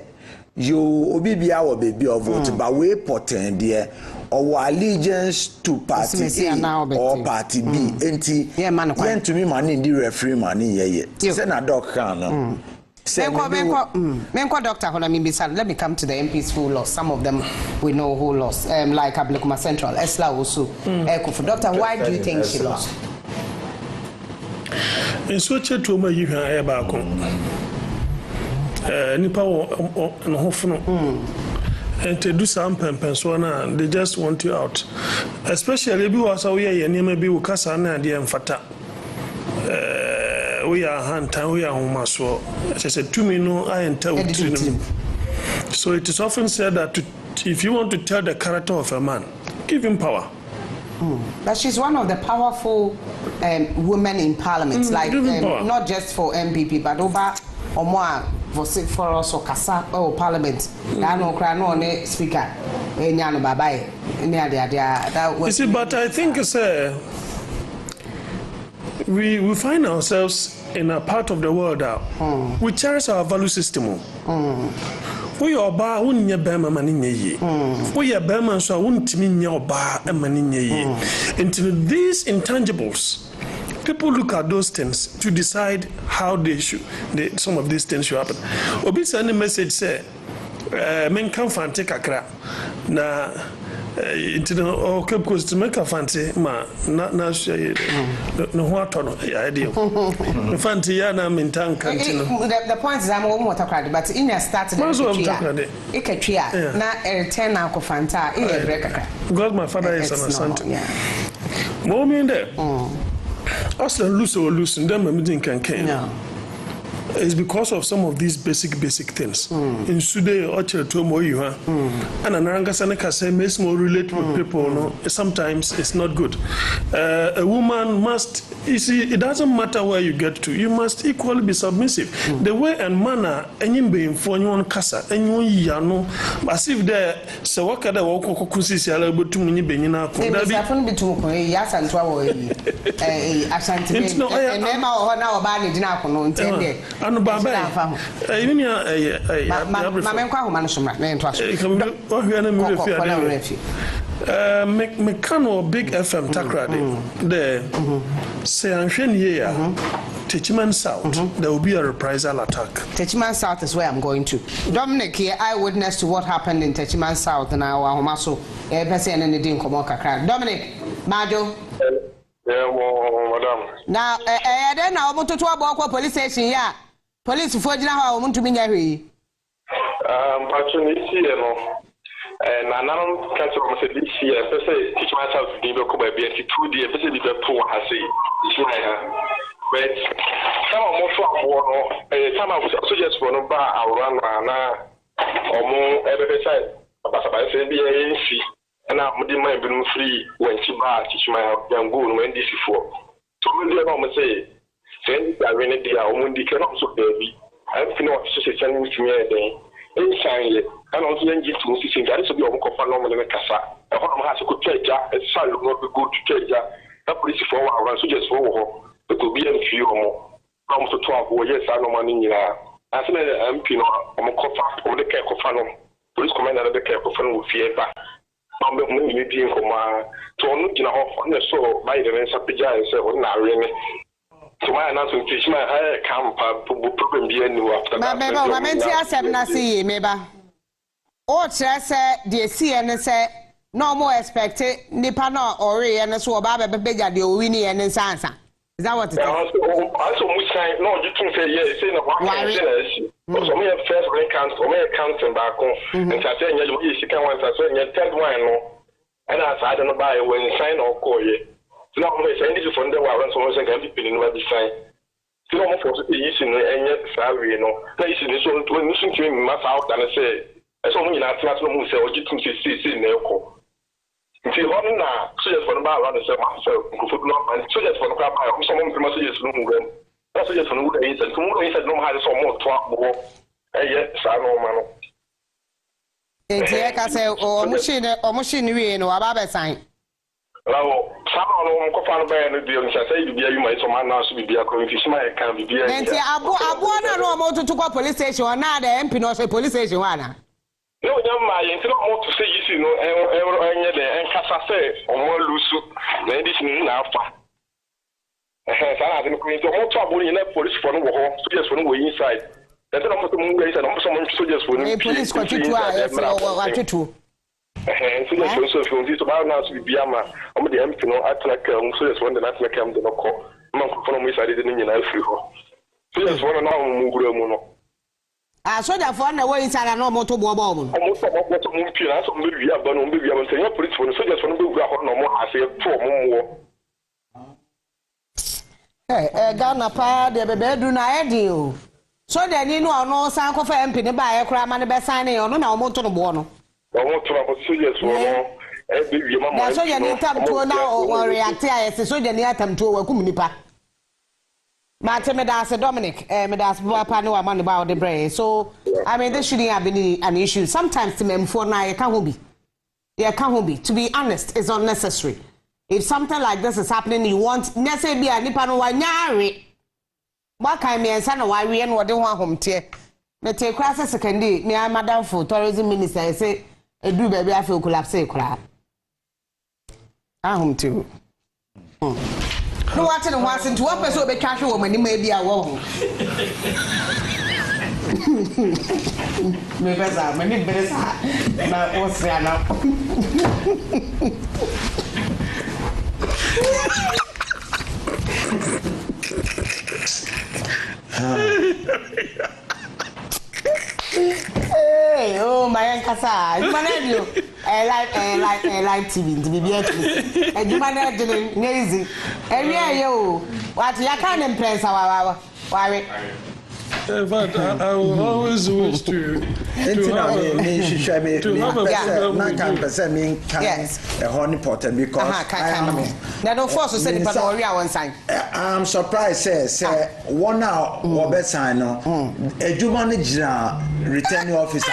you obibia or baby or vote but we potent there or allegiance to party A or party B. Enti yen to me money in the referee money ye. Say na doc can Menko Doctor let me come to the MPs who lost. Some of them we know who lost. Like Ablekuma Central, Esla also. Doctor, why do you think she lost? In switch to my you have back nipa no hofono and to do some pensona they just want you out, especially bi was we nyema bi ukasa na de mfata we are hantan we are homaso say to me no I enter with. So it is often said that if you want to tell the character of a man, give him power. But she's one of the powerful women in parliament, like not just for MPP but over or more for us or Kasa or Parliament. No crano ne speaker. Nyano babae. You see, but I think we find ourselves in a part of the world that we cherish our value system. We are ba unya bema maninye. We are bema so untimi nya oba maninye. Into these intangibles, people look at those things to decide how some of these things should happen. Obi send a message say, men come fancy kakra na into the okay because to make a fancy ma na no what on idea. Fancy ya na mintan kantino. The point is I'm more talking but in your start na return na ko fanta e break kakra. God my father is an asante. Mommy there. Also loose and then I'm can. It's because of some of these basic things. In Sudan, and Anangasana say makes more relate with people. No, sometimes it's not good. A woman must, you see, it doesn't matter where you get to, you must equally be submissive. The way and manner, any being for anyone casa, anyone yano, as if there, so what can I walk to able to many benina. Yes, and and Baba, even Mekano big FM takrade there say anhwen ye Techiman South, there will be a reprisal attack. Techiman South is where I'm going to. Dominic, here, eyewitness to what happened in Techiman South and our Homaso, person and the Dinko. Dominic, Majo. Madam. Now, then I want to talk about police station. Yeah, police for how I want to be here. Actually, you know, and I now can't say this year, especially teach myself to give a couple of 2 days, especially the poor, I say, but some of most of time I was also just for no bar, I run or more every side, but I say, be a and I'm being free when she bar teach my young girl when this before. So, when the mama say, send I really dear, when they can also baby, I don't know what to say, send me to me a day. Inside, and also then get to see that is a bit of a phenomenon in Casa. A home has a good treasure, a son will not be good treasure. A police for our so just for the could be a few more. Almost 12 years, I know money. As an MP, I'm a coffer or the care of Fano. Police commander of the care of Fano with fear back. I'm the money being from to looking off on the soul by the Sapija and say, well, now really. So my announcement is my camp problem be new after that. My mentia 7 see meba. Or say the CN say no more expected Nipano or and so Baba Bega the Winnie and Sansa. Is that what it is? Also, no, you can say yes, in a one. So me first when counts or me accounts and back on and I say you can want to say you tell one and I don't know by when sign or call you. So now I'm saying this is from the war and someone saying can be in the design. So I'm forced to use in any salary, you know. Place in this one to listen to him mass out and say, as only in our class, no more say, or you can see in the echo. If you want now, so just for the bar around the same myself, and so just for the car, someone messages no more. That's just for the days and tomorrow he said no had some more talk more. And yet, Sano I say, or machinery, no, about sign. Now, someone go find a band and say, you might some man now to be a coefficient, I can't be here. And I want to talk police station or not, the MP no say police station. No, young man, you don't want to say, you know, and Casa say, or more loose, then this is after. I didn't go into more trouble in that police for no home, so just when we're inside. That's almost the moon days and almost someone soldiers for the police continue to. And so that's also from this about now to be Yama. I'm the MP, no, I like so that's when the national camp did not call. I'm from me, I didn't know. So that's one and now move. So that for the way inside, I know more to bomb. Almost about what to move, I saw maybe I've done on maybe I'm saying police for the soldiers for the no more. I say 4 more. Hey, Ghana pa, the baby do not deal. So then you know, no sanko for MP by a crime and the best signing or no more to the bono. I want to have soldiers for that's so you need time to now or react. So you need time to work. But me Dominic, me das papa no man about the brain. So I mean this shouldn't have been an issue. Sometimes to me for now you can't be. You can't be. To be honest, it's unnecessary. If something like this is happening, you want necessarily be a nipa no wanyari. What kind me and son why we and what they want home tie. Me take class second day. Me and Madam for tourism minister I say e do baby I feel collapse kra. Home too. No what in once into one person be catch woman maybe a wo. Me beza, me beza. Na what's now? Hey, oh my Casa, you manage like TV to be beautiful. And you manage lazy. And you, what you can't impress our worry. But I will always wish to have a honey potter because I'm surprised says one now what sign a Juman returning officer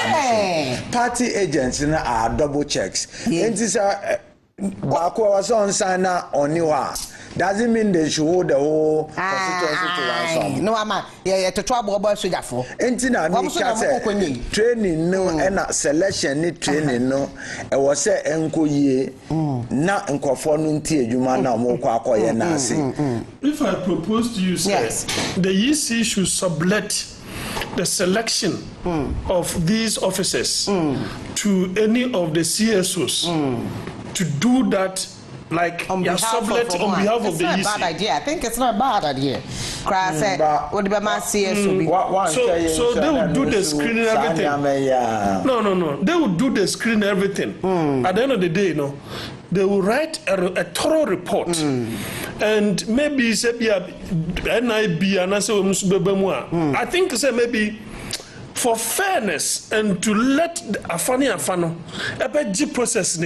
party agents are double checks. And this Bako was on sign on you are. doesn't mean they should hold the whole constituency to ransom. No, ama to trouble about soldier for. Entina me say training no and selection ni training no e was say enko yie na nkofo no ntie adwuma na mo kwa akoye na ase. If I propose to you, sir, yes, the EC should sublet the selection of these officers to any of the CSOs to do that, like on behalf of the EC. It's not a bad idea. I think it's not a bad idea. So they would do the screening and everything. No. They would do the screening and everything. At the end of the day, they will write a thorough report. And maybe say NIB and I think say maybe for fairness and to let Afano process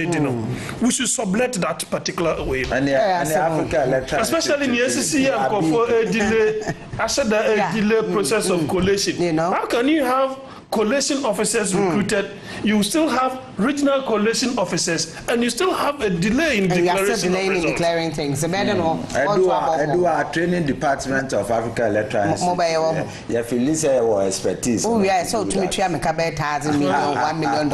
we should sublet that particular way. And the Africa electoral, especially in the SCC and for a delay process of collation. How can you have coalition officers recruited, you still have regional coalition officers, and you still have a delay in declaration of results. Declaring things. The our training department of Africa Electoral yeah, Felicia was expertise. Oh yeah, so to me, I'm a $1 million.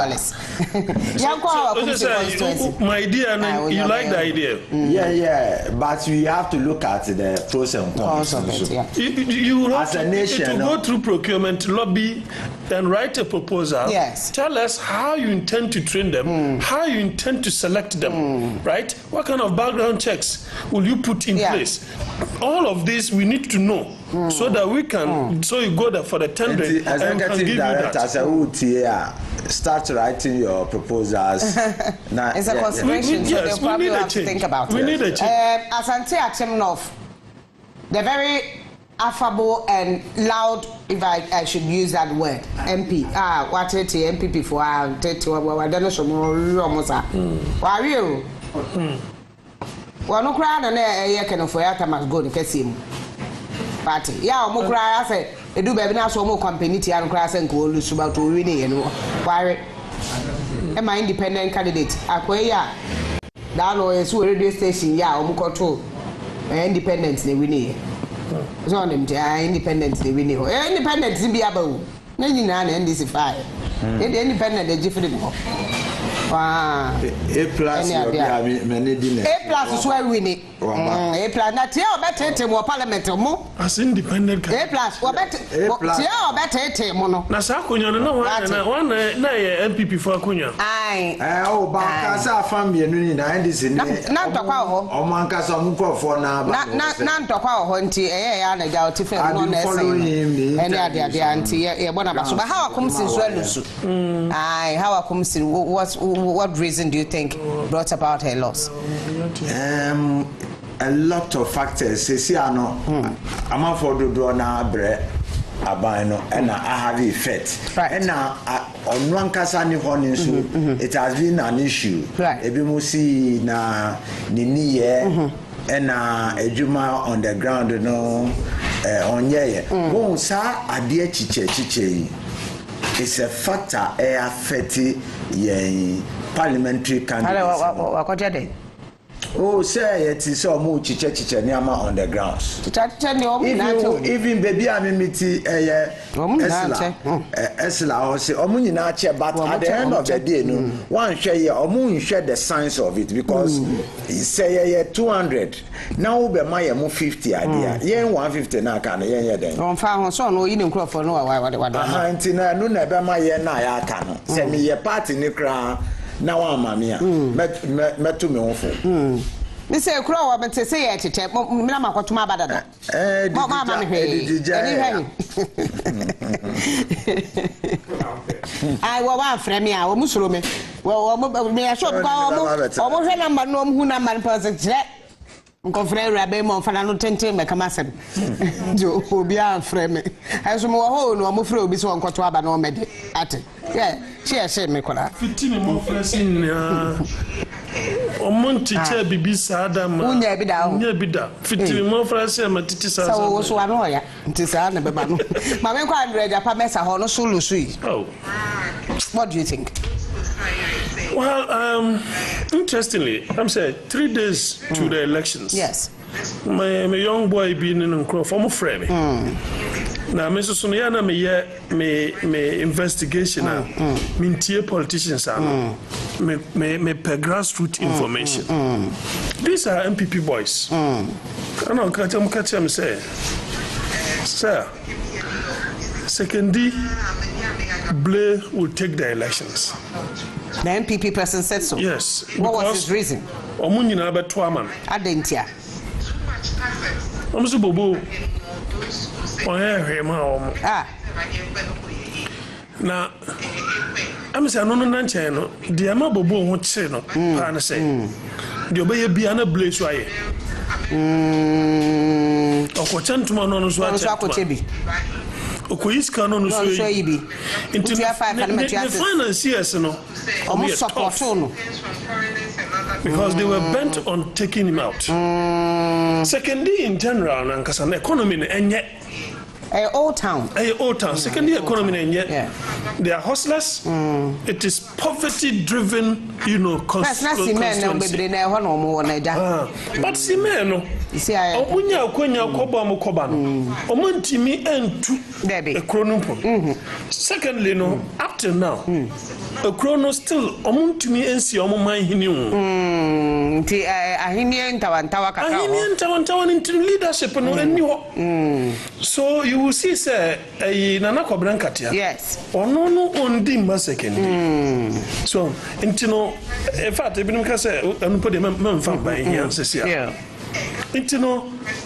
My dear, you like the idea? Yeah, but we have to look at the pros and cons. You as a nation, to go through procurement, lobby, then write a proposal. Yes. Tell us how you intend to train them, how you intend to select them, right? What kind of background checks will you put in place? All of this we need to know so that we can, so you go there for the tendering and we can give you that. Start writing your proposals. It's a consideration, so they'll probably have to think about it. We need a change. Asante Achimnov, the very affable and loud, if I should use that word, MP. What it MPP for? I don't know some more. Why you? Well, no crowd and a can for ya must go to Kessim party. Yeah, more cry. I say, they do baby now so more company and class and go lose about to win, you know. Why am I independent candidate? Akwaya. Down is radio station, yeah, control. Independence, they win. So them independence they win. Independence be able. Nani na this fire. Independent they different. Wow. A+ is where we need. A+ not here better more parliament more. As independent. A+ or better mono. Na sa kunya no one na MPP for kunya. Ai. Bankasa family no ni na this ni. Na ntokwa ho. O mankasa mu krofo na ba. Na ntokwa ho nti ya na ga otife no na ese. Ene ade anti ye bona ba so ba how akom sin so alusu. Ai how akom sin what reason do you think brought about her loss? A lot of factors. See, I know. I'm for the draw now, bre. Abano and I have effect. Right. And now on one casani honey, it has been an issue. Right. Ebimusi na nini and ejuma on the ground, you know, on ye. Won sa adie chiche. It's a factor affecting ye parliamentary candidates. Oh, say it is so much chiche niama on the grounds. Even baby I meet Esla or say Omunina chair, but at the end of the day, no one share Omun share the science of it because he say 200 now be my 50 idea. Yeah, 150 now can then. On found so no in for no what Antina no never my na ya can send me a party in the crown. Now I'm mamia. Met to me awful. They say, Crow, but say it, Mamma, what to my bad. I will want from me, I will Muslim. Well, me a short almost number no who number person. Confrere Rabbe Monfano Tente, Macamassam. You will be our friend. As more whole, no more fruit, be so on Cotuaba no med at it. Yeah, she said, Nicola. 15 more friends in Monte Bibisa Adam, Unya Bida, 15 more friends, and Matissa. So was one lawyer, Tissana Babano. Mamma Quadra, Pamesa, Hono Sulu Sui. Oh, what do you think? Well, interestingly, I'm saying 3 days to the elections. Yes. My young boy being in from frame. Now, Mr. Suniana, me investigation, me tier politicians, me per grassroots information. These are MPP boys. I know, catch them say, sir, secondly, Blair will take the elections. The MPP person said so. Yes. What was his reason? Omunyina be toaman. Adentia. Omso bobo. Oye hwema Ah. Na am say no nche no de ama bobo ho kire no pa na say. De obeye bia na Blair so aye. Okochantuma no so ache. Okoyiska no so yibi. Into the financiers no. Almost support no. Because they were bent on taking him out. Secondly, in general, the economy enye. Old town. Old town. Secondly, economy enye. They are hustlers. It is poverty-driven, constituency. But Simeno. Omunya kwenya koba mu koba no. Omantimi entu e kronumpo. Secondly no, up till now, a chrono still omuntumi ensi omuman hini hu. Nti ahini ntawantawa kaka. Ahini ntawantawa into leadership no eni ho. So you will see say Nana Kobrankatia. Yes. Ono no ondi ma second. So intino in fact ebinum ka say anu pode memfa ban here sesia. Yeah.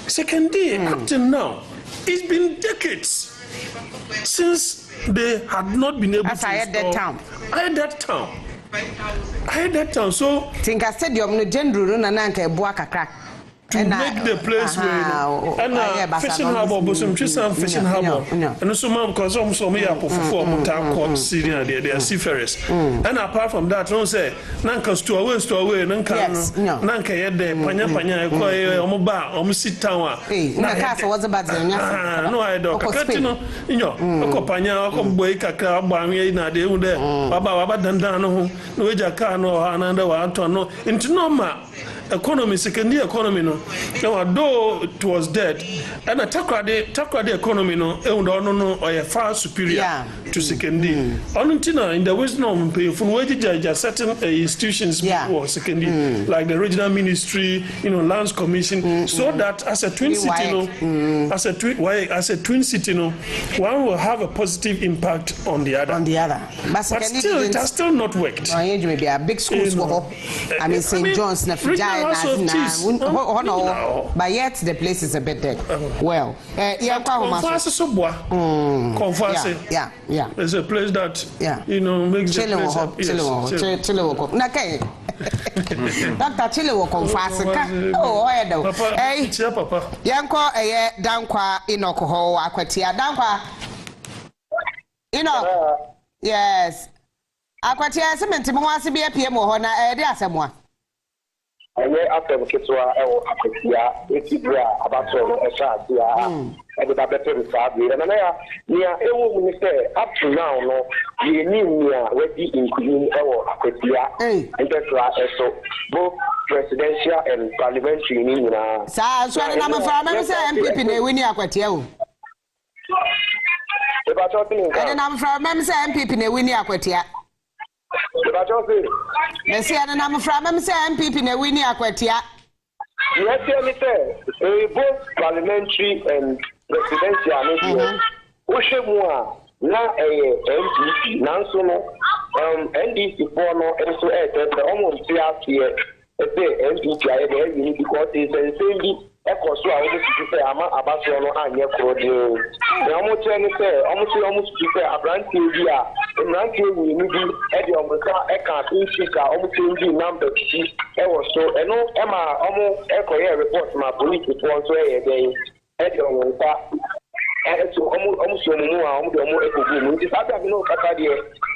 Second day, up till now, it's been decades since they had not been able to. I had that town. I had that town. So, think I said you're no general na nanka ebua kakra. To make the place where fishing harbor, Bosom Tristan fishing harbor, and so man because so me up for court Syria, they are seafarers. And apart from that, don't say Nanka store away, Nanka yet the Panya, Omoba, Omusi Tower. Castle was about no, I don't. Panya, Boy Kaka, Bami, Nade, Baba Dandano, Noja Kano, Ananda, Antono, into Noma. Economy, secondary economy, no. Though it was dead, and a takrade economy, no, or far superior to secondary. Only in the wisdom, from where there certain institutions before secondary, like the regional ministry, lands commission, so that as a twin city, as a twin city, one will have a positive impact on the other. But still, it has still not worked. Maybe a big schools I mean, St. John's, but yet the place is a bit dead. Well, it's a place that makes the place okay. Dr. Chile will confess. Oh, Papa. Yanko, Dankwa, Inoko, Aquatia, Dankwa. Yes. Aquatia, cement, wants to be a PM or Hona, someone. After the kids were Aquatia, it's about a shot. And the better recovery. And I say up to now, no, you need me already including our Aquatia and that's right. So both presidential and parliamentary. So I'm a farmer, MPP, Winnie Aquatia. And I'm from MPP, Winnie Aquatia. Yes, and I'm from MPP, Winnie Aquatia. Yes, both parliamentary and presidential. Ushemua na NDC nansono NDC fono enso the almost here NDC aye because it's the same ekoso a wo si say ama abaso no anye krode na mo tell say almost say abranti bi a abranti wi ni bi e de omo ka e ka tin shika almost change number ti e wo so eno e ma omo ekoye report ma police report so e dey e de omo ka e so omo so mu a omo de omo ekogu mu ti sabi abi no kata de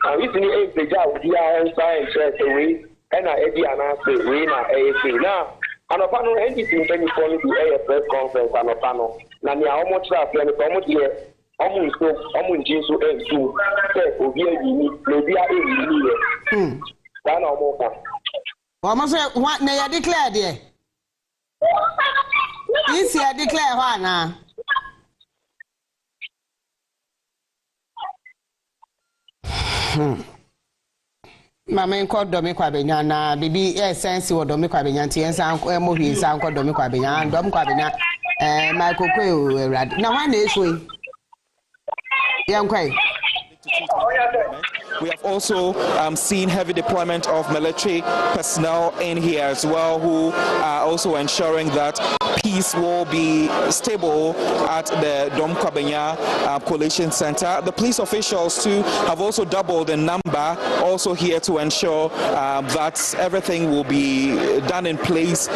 and we see e beja odi a science say we na e di ana say we na e say na anopano NDC intend for the press conference anopano na ni awomo tra fe ni omo de omo njin so entu se obi ayi ni obi a eyi ni ye saa na ɔmo ka. Ɔmo so na yɛ declare deɛ. Isi yɛ declare hɔ ana. Mama nko domi kwa benya na bibi sense wo domi kwa benya nti ensa mo hwi nsa nko domi kwa benya dom kwa benya my kokwe ewrade na wan na eso yi yankwai. We have also seen heavy deployment of military personnel in here as well, who are also ensuring that peace will be stable at the Dom Kwabenya Coalition Center. The police officials too have also doubled in number, also here to ensure that everything will be done in place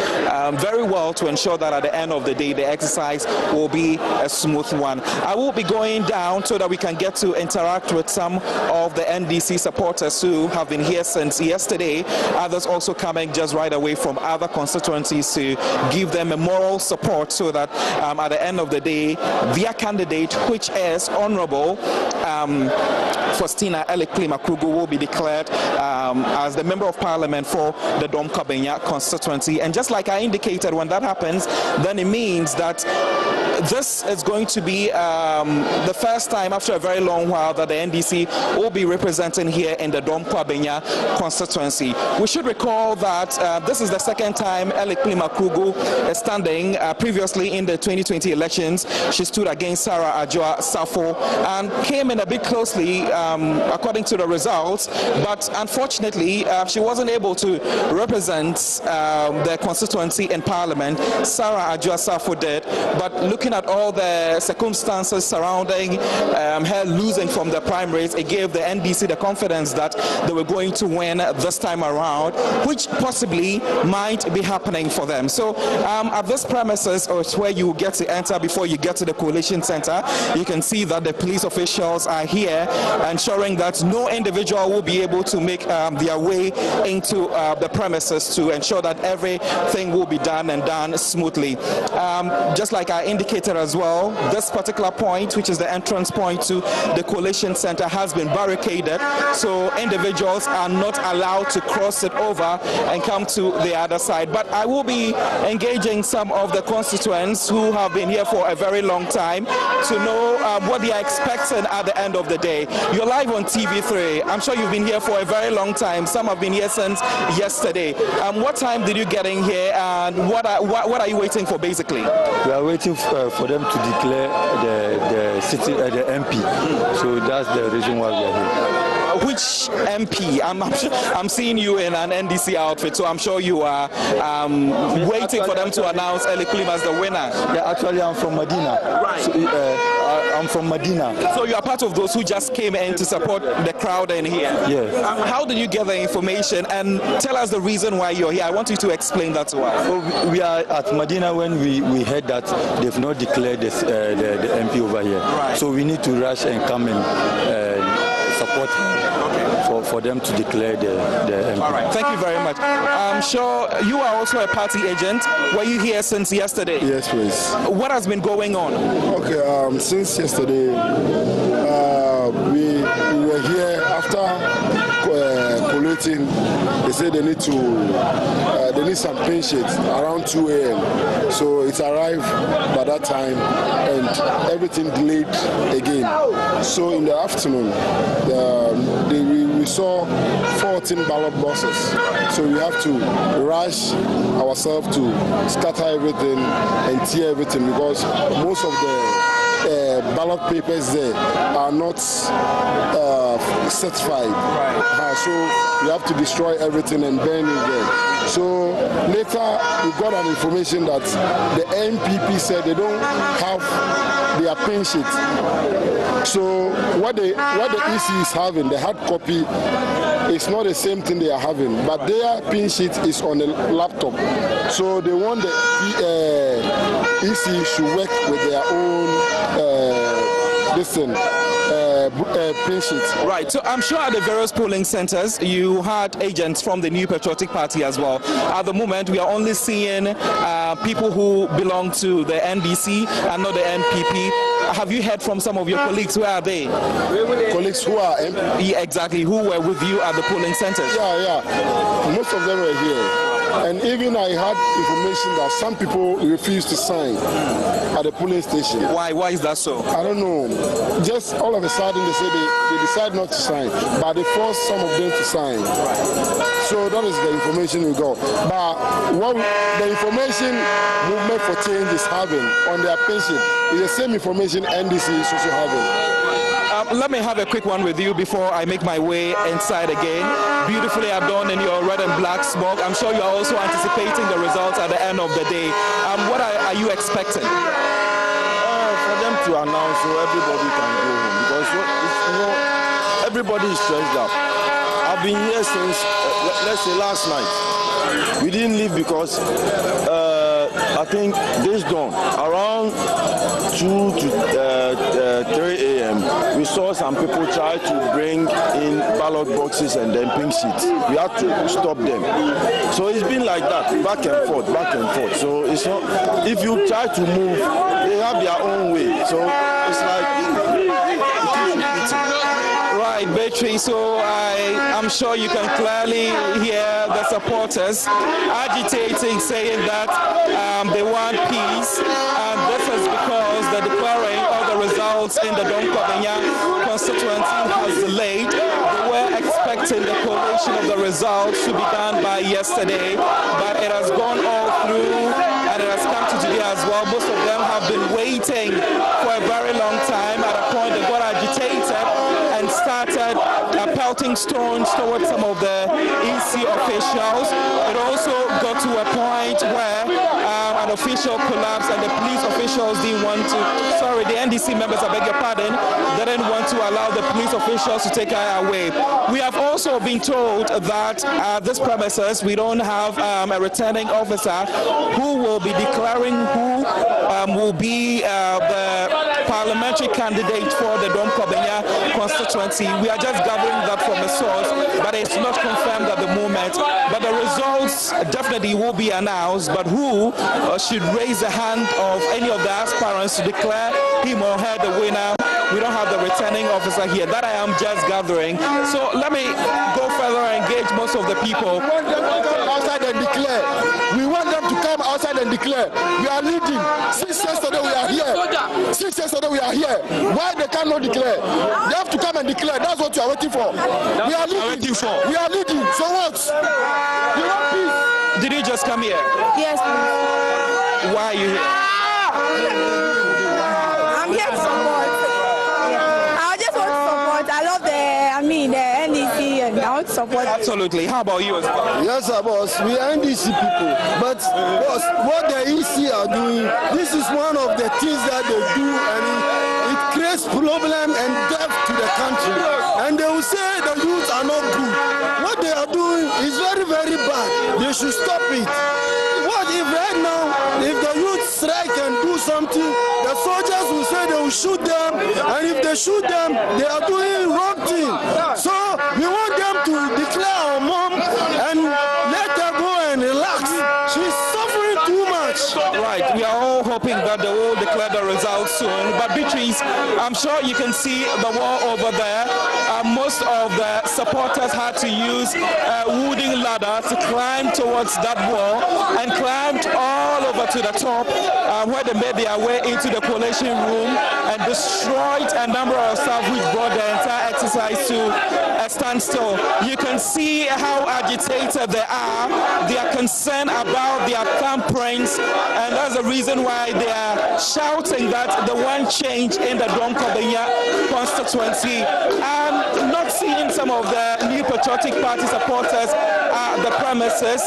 very well to ensure that at the end of the day the exercise will be a smooth one. I will be going down so that we can get to interact with some of the NDC supporters who have been here since yesterday, others also coming just right away from other constituencies to give them a moral support so that at the end of the day their candidate, which is Honorable Faustina Elekli-Makrugu, will be declared as the Member of Parliament for the Dom Kwabenya constituency. And just like I indicated, when that happens, then it means that this is going to be the first time after a very long while that the NDC will be representing here in the Dom Kwabenya constituency. We should recall that this is the second time Elekli-Makrugu is standing. Previously in the 2020 elections, she stood against Sarah Adjoa Safo and came in a bit closely according to the results, but unfortunately she wasn't able to represent the constituency in Parliament. Sarah Adjoa Safo did, but looking at all the circumstances surrounding her losing from the primaries, it gave the NDC the confidence that they were going to win this time around, which possibly might be happening for them. So at this premises, or where you get to enter before you get to the coalition center, you can see that the police officials are here ensuring that no individual will be able to make their way into the premises, to ensure that everything will be done and done smoothly. Just like I indicated as well, this particular point, which is the entrance point to the coalition center, has been barricaded, so individuals are not allowed to cross it over and come to the other side. But I will be engaging some of the constituents who have been here for a very long time to know what they are expecting at the end of the day. You're live on TV3. I'm sure you've been here for a very long time. Some have been here since yesterday. What time did you get in here, and what are you waiting for basically? We are waiting for them to declare the city, the MP. So that's the reason why we are here. Which MP? I'm seeing you in an NDC outfit, so I'm sure you are waiting for them to announce Elekli as the winner. Yeah, actually I'm from Medina. Right. So, I'm from Medina. So you are part of those who just came in to support the crowd in here? Yes. How did you get the information, and tell us the reason why you're here? I want you to explain that to us. So we are at Medina when we heard that they've not declared this, the MP over here. Right. So we need to rush and come and support for them to declare the MP. All right, thank you very much. I'm sure you are also a party agent. Were you here since yesterday? Yes, please. What has been going on? Okay, since yesterday, we were here after collating. They said they need some paint sheets around 2 a.m. So it arrived by that time, and everything delayed again. So in the afternoon, we saw 14 ballot boxes. So we have to rush ourselves to scatter everything and tear everything, because most of the ballot papers there are not certified. So we have to destroy everything and burn it there. So later we got an information that the NPP said they don't have their pin sheet. So what the EC is having, the hard copy, is not the same thing they are having, but their pin sheet is on the laptop. So they want the EC should work with their own pin sheet. Right, so I'm sure at the various polling centers you had agents from the New Patriotic Party as well. At the moment, we are only seeing people who belong to the NDC and not the NPP. Have you heard from some of your colleagues? Where are they? Colleagues who are NPP? Yeah, exactly. Who were with you at the polling centers? Yeah. Most of them were here. And even I had information that some people refused to sign at the polling station. Why is that so? I don't know. Just all of a sudden they say they decide not to sign, but they force some of them to sign. So that is the information we got. But what the information Movement for Change is having on their pension is the same information NDC is also having. Let me have a quick one with you before I make my way inside again. Beautifully adorned in your red and black smoke. I'm sure you're also anticipating the results at the end of the day. What are you expecting? For them to announce so everybody can go home, because everybody is stressed out. I've been here since, let's say, last night. We didn't leave because I think this dawn, around 2 to 3 a.m., we saw some people try to bring in ballot boxes and then pink sheets. We had to stop them. So it's been like that, back and forth. So it's not, if you try to move, they have their own way. So it's like, right, Beatrice, so I'm sure you can clearly hear the supporters agitating, saying that they want peace, and this is because the declaring of the results in the Dom Kabenya constituency has delayed. They were expecting the collation of the results to be done by yesterday, but it has gone all through and it has come to today as well. Most of them have been waiting for a very long time. At a point they got agitated and started pelting stones towards some of the EC officials. It also got to a point where an official collapsed and the police officials didn't want to, the NDC members, I beg your pardon, didn't want to allow the police officials to take her away. We have also been told that at this premises we don't have a returning officer who will be declaring who will be the parliamentary candidate for the Dom Kabenya constituency. We are just gathering that from a source, but it's not confirmed at the moment. But the results definitely will be announced, but who should raise the hand of any of the aspirants to declare him or her the winner? We don't have the returning officer here. That I am just gathering. So let me go further and engage most of the people. We want them to come outside and declare. We want them to come outside and declare. We are leading. 6 yesterday we are here. 6 yesterday we are here. Why they cannot declare? They have to come and declare. That's what you are waiting for. We are leading. We are leading. So what? You want peace? Did you just come here? Yes, please. Why are you here? I'm here to support. I just want to support. I love the NDC, and I want to support. Absolutely. How about you as well? yes, boss, we are NDC people, but boss, what the EC are doing, this is one of the things that they do, and it creates problem and death to the country. And they will say the youth are not good. What they are doing is very, very bad. They should stop it. What if right now, if the youth strike and do something, the soldiers will say they will shoot them, and if they shoot them, they are doing wrong thing. So we want them to declare our mom and let her go and relax. She's suffering too much. Right, we are all hoping that they will declare the results soon. But Beatrice, I'm sure you can see the wall over there. Most of the supporters had to use a wooden ladder to climb towards that wall and climbed all over to the top where they made their way into the collation room and destroyed a number of stuff which brought the entire exercise to a standstill. You can see how agitated they are. They are concerned about their thumbprints, and that's the reason why they are shouting that they want change in the Dom Kabenya constituency. And not seeing some of the New Patriotic Party supporters at the premises,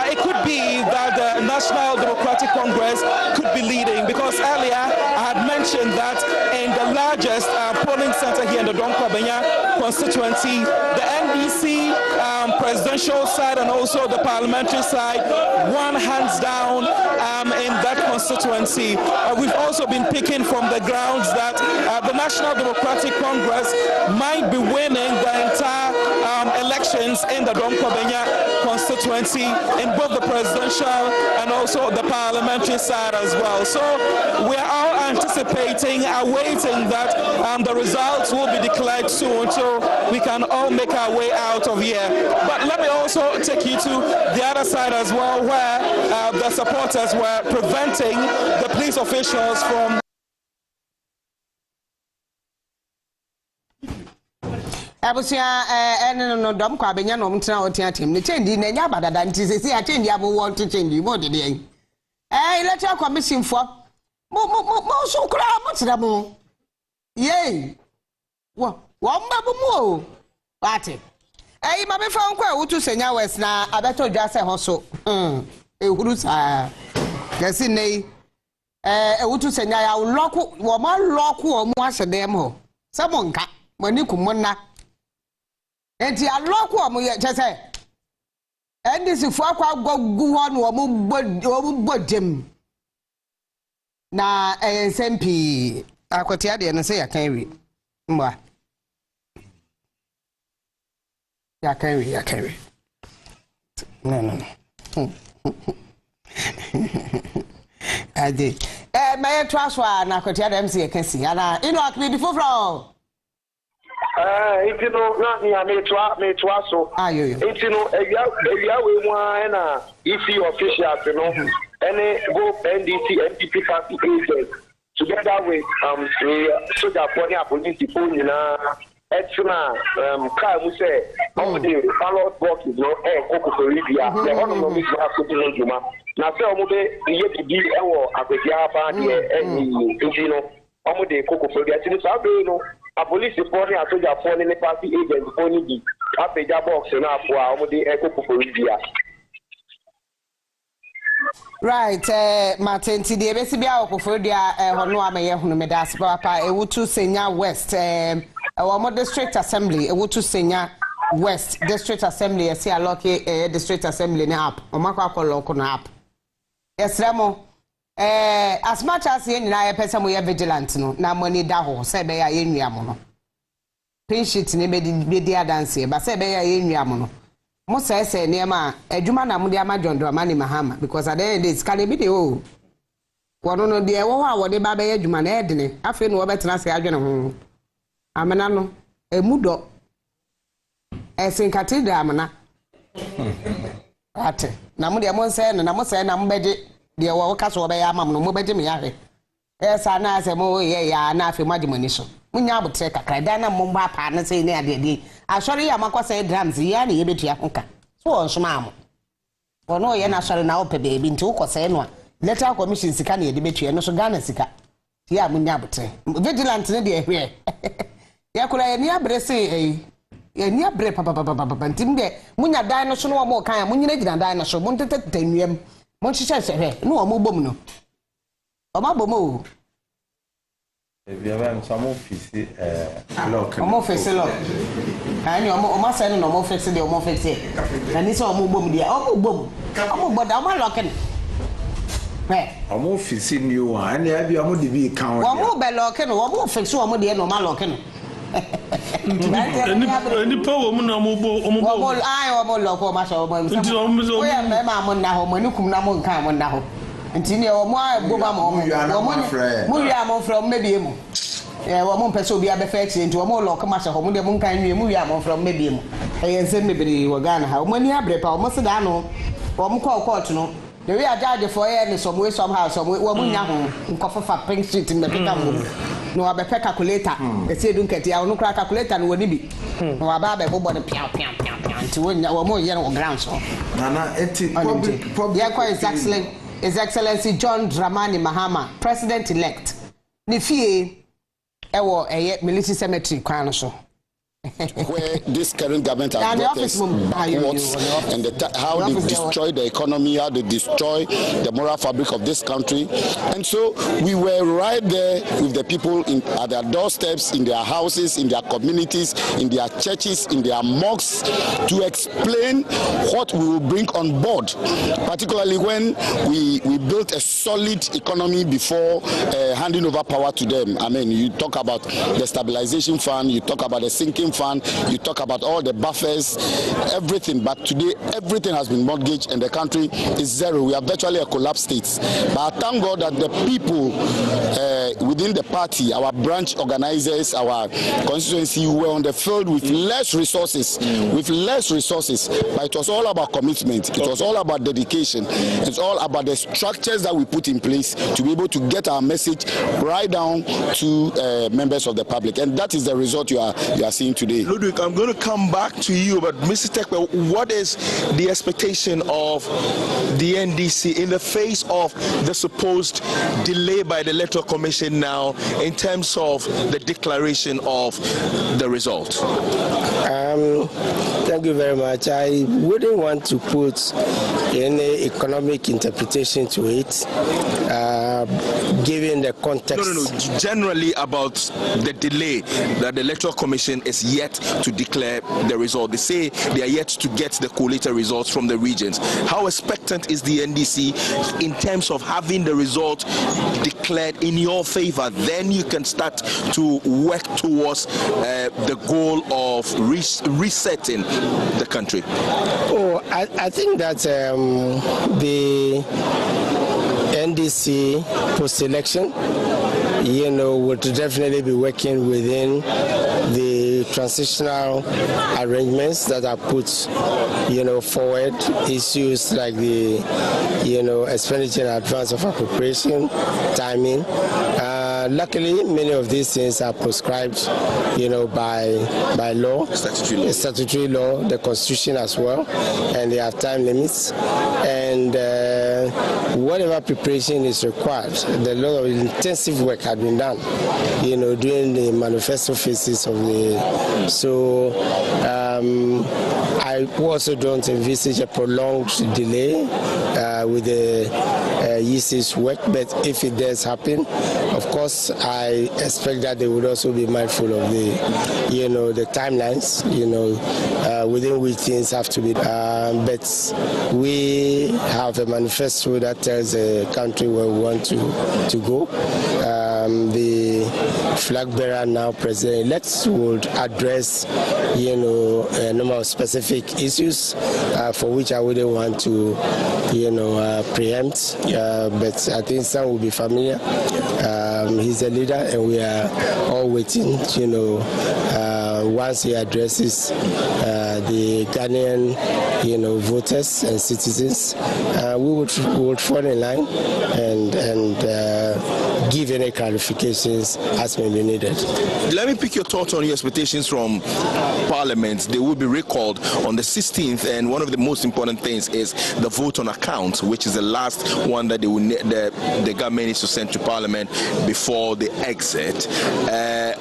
it could be that the National Democratic Congress could be leading, because earlier I had mentioned that in the largest polling center here in the Dom Kabenya constituency, the NDC presidential side and also the parliamentary side won hands down in that constituency. We've also been picking from the grounds that the National Democratic Congress might be winning the entire elections in the Dom Kwabenya constituency in both the presidential and also the parliamentary side as well. So we are all anticipating, awaiting that the results will be declared soon so we can all make our way out of here. But let me also take you to the other side as well, where the supporters were preventing the police officials from Abusia no dom kwa benya no mtena otiatem ne change na nya badada nti se ya change abo want to change mo de den electoral commission for mo so kura mo tira mo ye wo mbabu mo ate ma be fa nkwa wutu senya west na abeto dwa se ho so ehuru sa gasi nei wutu senya ya loku wo ma loku o mo asedem ho se mo nka mani kumonna enti aloku omo ye chese ndc fu akwa gogu ho no omo bodem na SMP akotia de no se ya kan wi mba ya kan wi no ade my transfer na akotia de MC kan si ana ino akbi before Intino na ni me twa so. Intino ewia we mu na EC officials no any go NDC MPP party agents together with soldier for the police people na extra car mu say of the ballot box no koko for Libya the one no be so to juma na say omo be ye bibi ewo akwtia pa de intino omo de koko for the tini sa be no a police report and soldier for the party agents for the apeja box na afo a omo de koko for Libya. Right, Martin, today, basically, our Kofodia, Hono Amaya, Hunumedas, Papa, Ewutu Senya West, our district assembly, Ewutu Senya West district assembly, see a lucky district assembly app, or Macako local app. Yes, Ramo, as much as in I person we are vigilant, no, now money daho, say by a in Yamono. Pin sheet, maybe dear dance, but say by a in Yamono. Mo say near edwuma na mo de ama John Dramani Mahama because at the end it's can be the o wono no de wo de ba be edwuma na edene afi no wo betena se adwene ho amena no emudo esen cathedral amena ate na mo de mo say na mo beje de wo ka so be ya amam no mo beje me ya hwe esa na ase mo ye ya na afi magimani so munya abotre kakra da na mo ba pa na sei na ade asori ya makwasa drums ya na yebetua hoka so on so maamo wono ye na asori na ope baby nti ukose no a letter commission sika na yede betua no so Ghana sika ya munya abotre vigilant ne de ehwe ya kula ye ni abre sei ye ni abre papa nti mde munya dan no so no mo kan munyina gina dan no so mo ntete nuam mo hyehyɛ hwe no mo bom no o ma bom o Eviamen samo ofisi lock. Omo ofisi lock. Ani omo say no omo ofisi de omo ofisi. Na ni say omo bom de omo bom. Omo boda omo lock ni. Omo ofisi ni o ani abi omo de bi kan o. Omo be lock ni omo ofisi omo de no ma lock ni. Ni power mu na omo bo. Omo ai omo lock o ma so omo. O ya me ma mo na ho mo ni kum na mo nkan mo na ho. Nti ne omo agboba ma omo mu wi am from mebie mu omo pese obi abefa chi nti omo lock ma se ho mu de mu nkan nwie mu wi am from mebie mu ensem mebiri wo Ghana ha omo ni abre pa omo se da no omo call court no the way judge for here ni some way somehow some way omo nya ho nkofafa pink sheet me peka mu no abefa calculator e se du nkete ya no kra calculator no woni bi no aba be bobo ne pia nti wonya omo ye no ground so nana eti public ya kwa His Excellency John Dramani Mahama, President-elect. Ni fie ewo military cemetery kwan so. where this current government has brought us backwards, and how they destroy the economy, how they destroy the moral fabric of this country. And so we were right there with the people at their doorsteps, in their houses, in their communities, in their churches, in their mosques, to explain what we will bring on board, particularly when we built a solid economy before handing over power to them. I mean, you talk about the stabilization fund, you talk about the sinking fund, you talk about all the buffers, everything, but today everything has been mortgaged and the country is zero. We are virtually a collapsed state. But I thank God that the people within the party, our branch organizers, our constituency, were on the field with less resources, but it was all about commitment, it was all about dedication, it's all about the structures that we put in place to be able to get our message right down to members of the public, and that is the result you are seeing today. Ludwig, I'm going to come back to you, but Mr. Tekwe, what is the expectation of the NDC in the face of the supposed delay by the Electoral Commission now in terms of the declaration of the result? Thank you very much. I wouldn't want to put any economic interpretation to it, given the context. No. Generally about the delay that the Electoral Commission is yet to declare the result. They say they are yet to get the collated results from the regions. How expectant is the NDC in terms of having the result declared in your favor? Then you can start to work towards the goal of resetting the country. Oh, I think that the NDC post-election, would definitely be working within the transitional arrangements that are put, forward. Issues like the, expenditure in advance of appropriation, timing. Luckily, many of these things are prescribed, by law, statutory law, the Constitution as well, and they have time limits. And whatever preparation is required, a lot of intensive work had been done, during the manifesto phases of the. So I also don't envisage a prolonged delay with the EC's work, but if it does happen, of course, I expect that they would also be mindful of the, the timelines, within which things have to be. But we have a manifesto that tells the country where we want to go. The flag bearer now, President-elect, would address, a number of specific issues for which I wouldn't want to, preempt. But I think some will be familiar. He's a leader, and we are all waiting, once he addresses the Ghanaian, voters and citizens, we would fall in line and give any clarifications as may be needed. Let me pick your thoughts on your expectations from Parliament. They will be recalled on the 16th, and one of the most important things is the vote on account, which is the last one that the government needs to send to Parliament before they exit.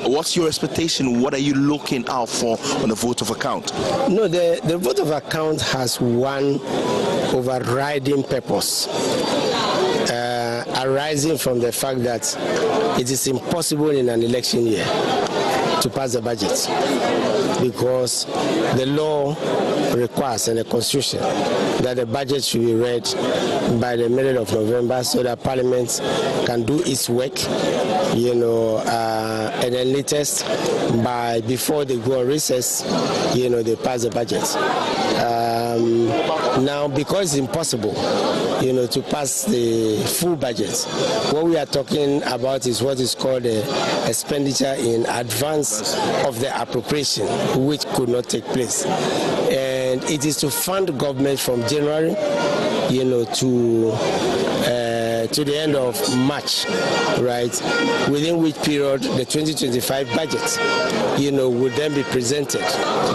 What's your expectation? What are you looking out for on the vote of account? No, the vote of account has one overriding purpose, arising from the fact that it is impossible in an election year to pass the budget, because the law requires, and the Constitution, that the budget should be read by the middle of November so that Parliament can do its work, and then latest before they go on recess, they pass the budget. Now, because it's impossible, to pass the full budget, what we are talking about is what is called the expenditure in advance of the appropriation, which could not take place. And it is to fund government from January, to the end of March, right? Within which period the 2025 budget, would then be presented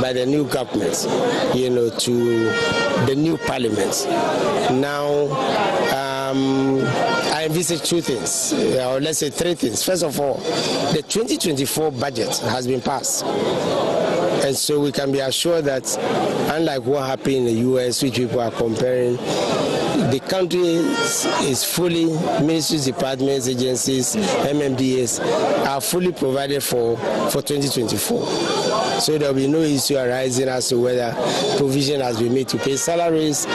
by the new government, to the new parliament. Now, I envisage two things, or let's say three things. First of all, the 2024 budget has been passed. And so we can be assured that, unlike what happened in the US, which people are comparing, the country is fully, ministries, departments, agencies, MMDAs are fully provided for 2024. So there will be no issue arising as to whether provision has been made to pay salaries,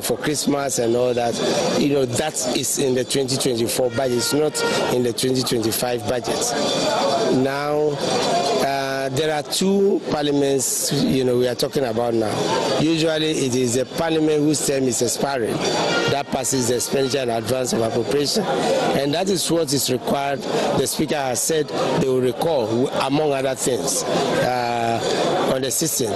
for Christmas and all that. That is in the 2024 budget, it's not in the 2025 budget. Now, there are two parliaments, we are talking about now. Usually it is a parliament whose term is expiring that passes the expenditure in advance of appropriation. And that is what is required. The Speaker has said they will recall, among other things, on the system.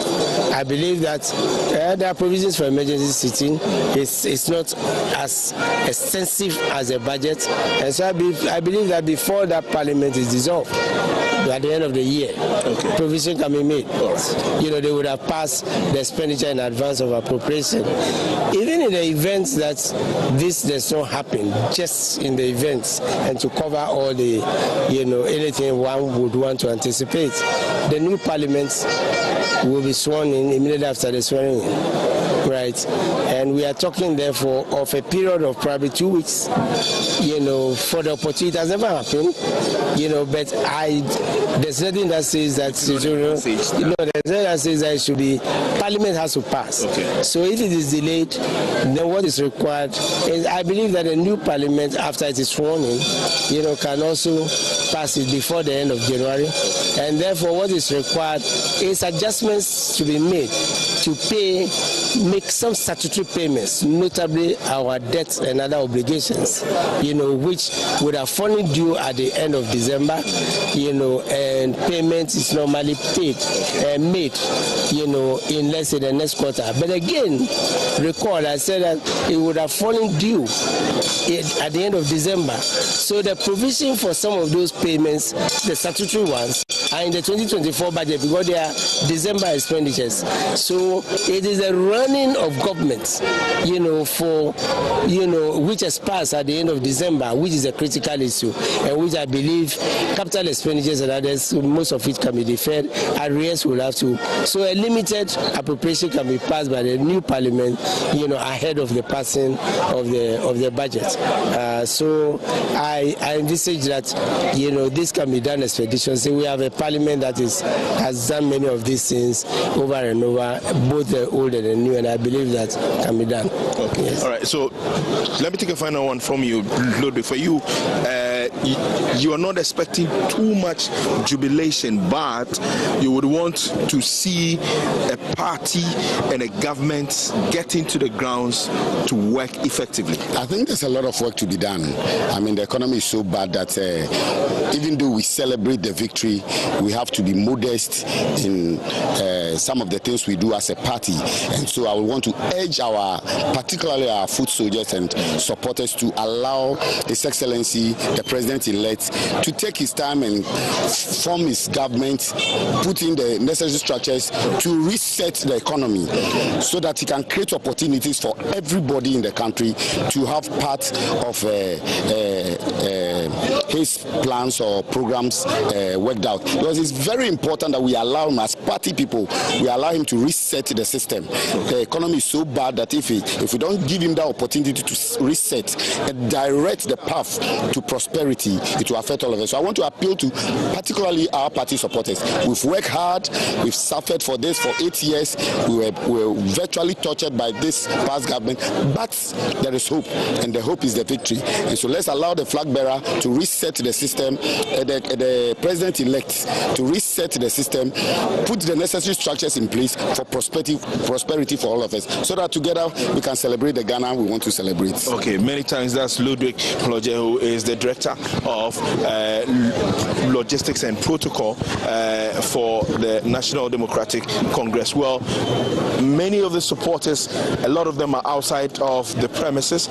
I believe that there are provisions for emergency sitting. It's not as extensive as a budget. And so I believe that before that parliament is dissolved, at the end of the year, provision can be made. They would have passed the expenditure in advance of appropriation. Even in the events that this does not happen, just in the events, and to cover all the, anything one would want to anticipate, the new parliament will be sworn in immediately after the swearing in. Right, and we are talking therefore of a period of probably 2 weeks, for the opportunity. It has never happened, but there's nothing that says that, there's nothing that says that it should be, Parliament has to pass. So if it is delayed, then what is required is, I believe that a new Parliament, after it is sworn in, can also pass it before the end of January, and therefore what is required is adjustments to be made to make some statutory payments, notably our debts and other obligations, which would have fallen due at the end of December, and payment is normally made, in let's say the next quarter. But again, recall I said that it would have fallen due at the end of December. So the provision for some of those payments, the statutory ones, are in the 2024 budget because they are December expenditures. So it is a running of government, for, which expires at the end of December, which is a critical issue, and which I believe capital expenditures and others, most of it can be deferred. Arrears will have to. So a limited appropriation can be passed by the new parliament, ahead of the passing of the budget. So I envisage that, this can be done expeditiously. We have a parliament that has done many of these things over and over, both the old and the new, and I believe that can be done. Okay. Yes. All right. So let me take a final one from you, Ludwig. For you, you are not expecting too much jubilation, but you would want to see a party and a government get into the grounds to work effectively. I think there's a lot of work to be done. I mean, the economy is so bad that even though we celebrate the victory, we have to be modest in some of the things we do as a party. And so I would want to urge particularly our foot soldiers and supporters, to allow His Excellency, the President-elect, to take his time and form his government, put in the necessary structures to reset the economy so that he can create opportunities for everybody in the country to have part of his plans or programs worked out. Because it's very important that we allow him, as party people, we allow him to reset the system. The economy is so bad that if we don't give him that opportunity to reset and direct the path to prosperity, it will affect all of us. So I want to appeal to particularly our party supporters. We've worked hard, we've suffered for this for 8 years, we were virtually tortured by this past government, but there is hope, and the hope is the victory. And so let's allow the flag bearer to reset the system, the President-elect to reset the system, put the necessary structures in place for prosperity for all of us, so that together we can celebrate the Ghana we want to celebrate. Okay, many thanks. That's Ludwig Ploje, who is the Director of Logistics and Protocol for the National Democratic Congress. Well, many of the supporters, a lot of them are outside of the premises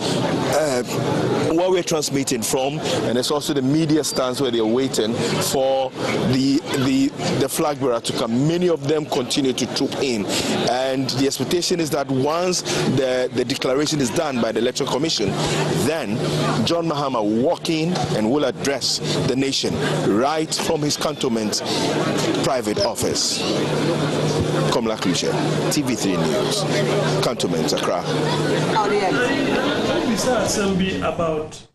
where we're transmitting from, and there's also the the media stands where they're waiting for the flag bearer to come. Many of them continue to troop in, and the expectation is that once the declaration is done by the Electoral Commission, then John Mahama will walk in and will address the nation right from his cantonment private office. Komla Kluche, TV3 News, Cantonment, Accra. Mr. Assembly about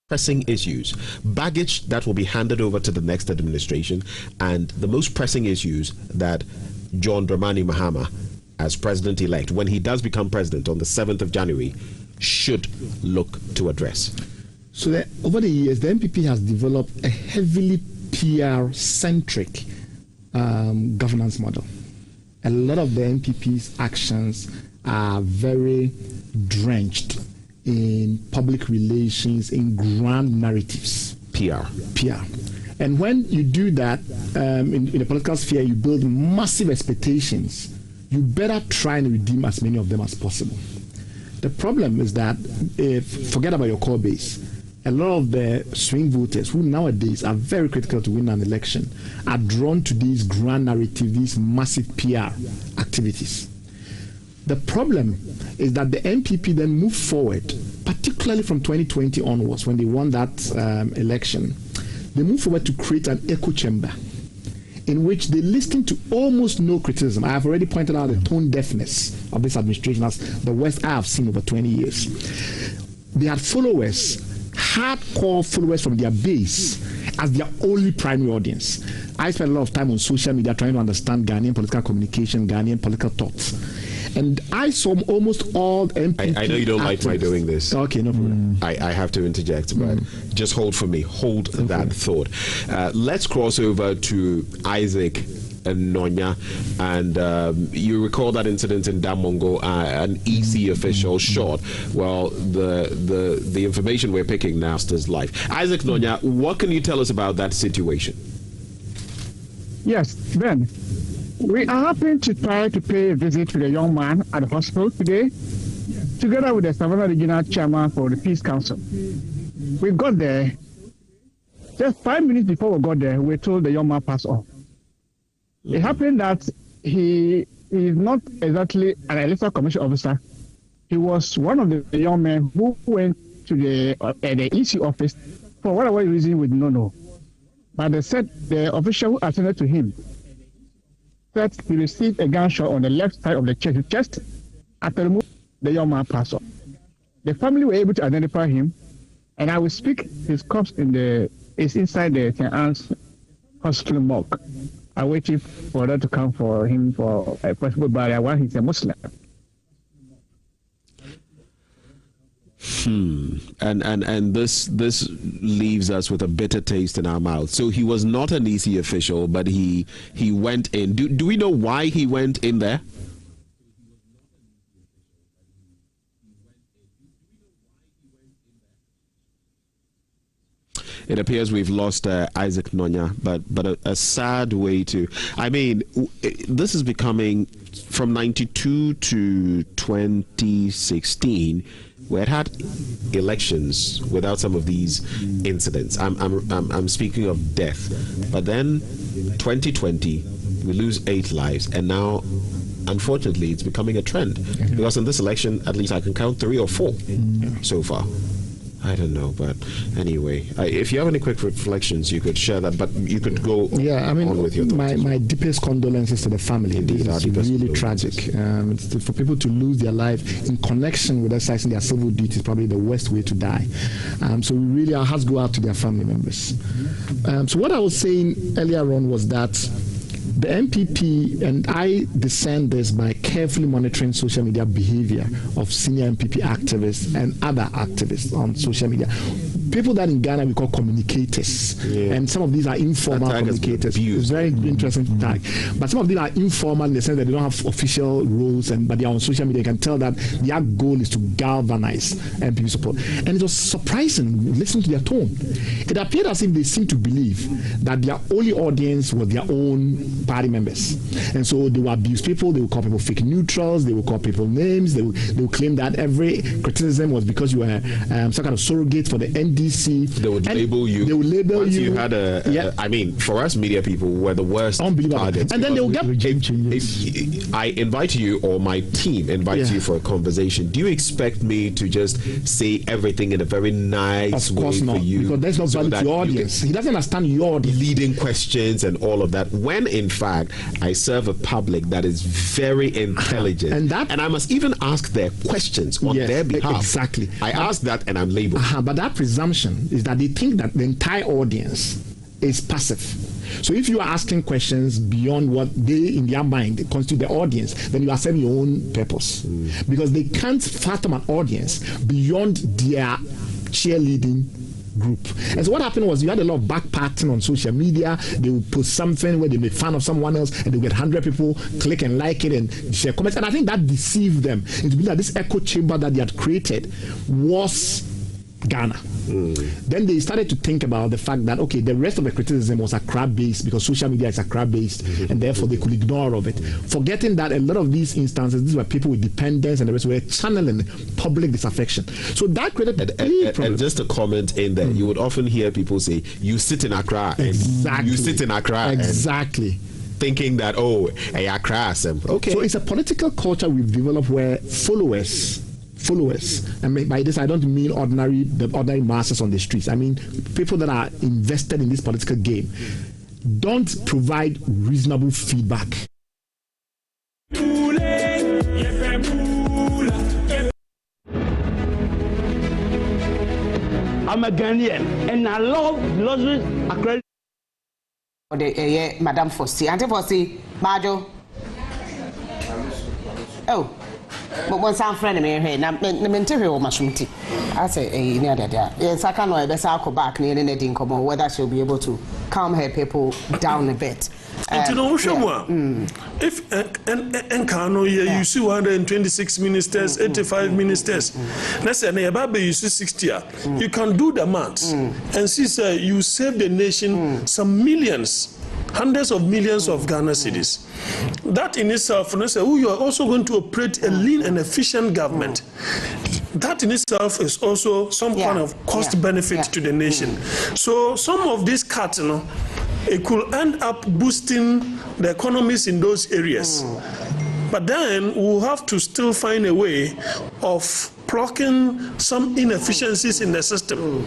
pressing issues, baggage that will be handed over to the next administration, and the most pressing issues that John Dramani Mahama, as president-elect, when he does become president on the 7th of January, should look to address. So over the years, the MPP has developed a heavily PR-centric governance model. A lot of the MPP's actions are very drenched in public relations, in grand narratives. PR. And when you do that in the political sphere, you build massive expectations. You better try and redeem as many of them as possible. The problem is that, forget about your core base, a lot of the swing voters who nowadays are very critical to win an election are drawn to these grand narratives, these massive PR activities. The problem is that the MPP then moved forward, particularly from 2020 onwards, when they won that election. They moved forward to create an echo chamber in which they listened to almost no criticism. I have already pointed out the tone deafness of this administration as the worst I have seen over 20 years. They had followers, hardcore followers from their base as their only primary audience. I spent a lot of time on social media trying to understand Ghanaian political communication, Ghanaian political thoughts. And I saw almost all MPP. I know you don't like my doing this. Okay, no problem. I have to interject, but just hold for me. Hold that thought. Let's cross over to Isaac Nonya, and you recall that incident in Damongo, an EC official shot. Well, the information we're picking now is his life. Isaac Nonya, what can you tell us about that situation? Yes, Ben. We are happy to try to pay a visit to the young man at the hospital today, together with the Savannah Regional Chairman for the Peace Council. We got there. Just 5 minutes before we got there, we were told the young man passed on. It happened that he is not exactly an electoral commission officer. He was one of the young men who went to the EC office for whatever reason we don't know. But they said the official who attended to him said he received a gunshot on the left side of the chest. After the move, the young man passed on. The family were able to identify him, and I will speak his corpse is inside the St. Anne's Hospital morgue. I'm waiting for that to come for him for a possible burial while he's a Muslim. And this leaves us with a bitter taste in our mouth. So he was not an EC official, but he went in. Do we know why he went in there? It appears we've lost Isaac Nonya, but a sad way to. I mean, this is becoming from 92 to 2016. We had elections without some of these incidents. I'm speaking of death, but then 2020 we lose 8 lives, and now, unfortunately, it's becoming a trend. Because in this election, at least I can count 3 or 4 so far. I don't know, but anyway, if you have any quick reflections, you could share that, but you could go on with your thoughts. My deepest condolences to the family. Indeed, it's really tragic. For people to lose their life in connection with exercising their civil duty is probably the worst way to die. So we really, our hearts go out to their family members. So what I was saying earlier on was that the MPP, and I discern this by carefully monitoring social media behavior of senior MPP activists and other activists on social media. people that in Ghana we call communicators, and some of these are informal communicators. It's very interesting to tag. But some of these are informal in the sense that they don't have official roles, but they are on social media. You can tell that their goal is to galvanize MPP support. And it was surprising, listen to their tone. It appeared as if they seemed to believe that their only audience was their own party members. And so they will abuse people, they will call people fake neutrals, they will call people names, they will claim that every criticism was because you were some kind of surrogate for the NDC. They would label you. They would label Once you. You had I mean, for us media people, were the worst targets. And then they will get regime changes. If I invite you or my team invites you for a conversation, do you expect me to just say everything in a very nice way for you? Because there's no value to your audience. He doesn't understand your audience. Leading questions and all of that. When in fact I serve a public that is very intelligent, and I must even ask their questions on their behalf. Exactly. I ask that and I'm labeled. But that presumption is that they think that the entire audience is passive. So if you are asking questions beyond what they in their mind constitute the audience, then you are serving your own purpose. Because they can't fathom an audience beyond their cheerleading group. And so what happened was you had a lot of backpatting on social media. They would post something where they make fun of someone else and they get 100 people click and like it and share comments. And I think that deceived them into believing that this echo chamber that they had created was Ghana. Then they started to think about the fact that, okay, the rest of the criticism was Accra-based because social media is Accra-based, and therefore they could ignore all of it. Forgetting that a lot of these instances, these were people with dependence and the rest were channeling public disaffection. So that created a big problem. And just a comment in there, you would often hear people say, you sit in Accra. Exactly. You sit in Accra. Exactly. Thinking that, Accra. Okay. So it's a political culture we've developed where followers, and by this I don't mean the ordinary masses on the streets. I mean people that are invested in this political game don't provide reasonable feedback. I'm a Ghanaian and I love luxury accreditation. Madam Fossey. Auntie Fossey, Majo. Oh. But one sound friend of me here, now material mushroom tea. I say, near that. Yes, I can't know if I go back near anything come on whether she'll be able to calm her people down a bit. If Nkano you see 126 ministers, 85 ministers, let's say Nebabe you see 60, you can do the maths and see sir, you save the nation some millions. Hundreds of millions of Ghana cedis. That in itself, you are also going to operate a lean and efficient government. That in itself is also some kind of cost benefit to the nation. So some of these cuts, it could end up boosting the economies in those areas. But then we'll have to still find a way of plucking some inefficiencies in the system.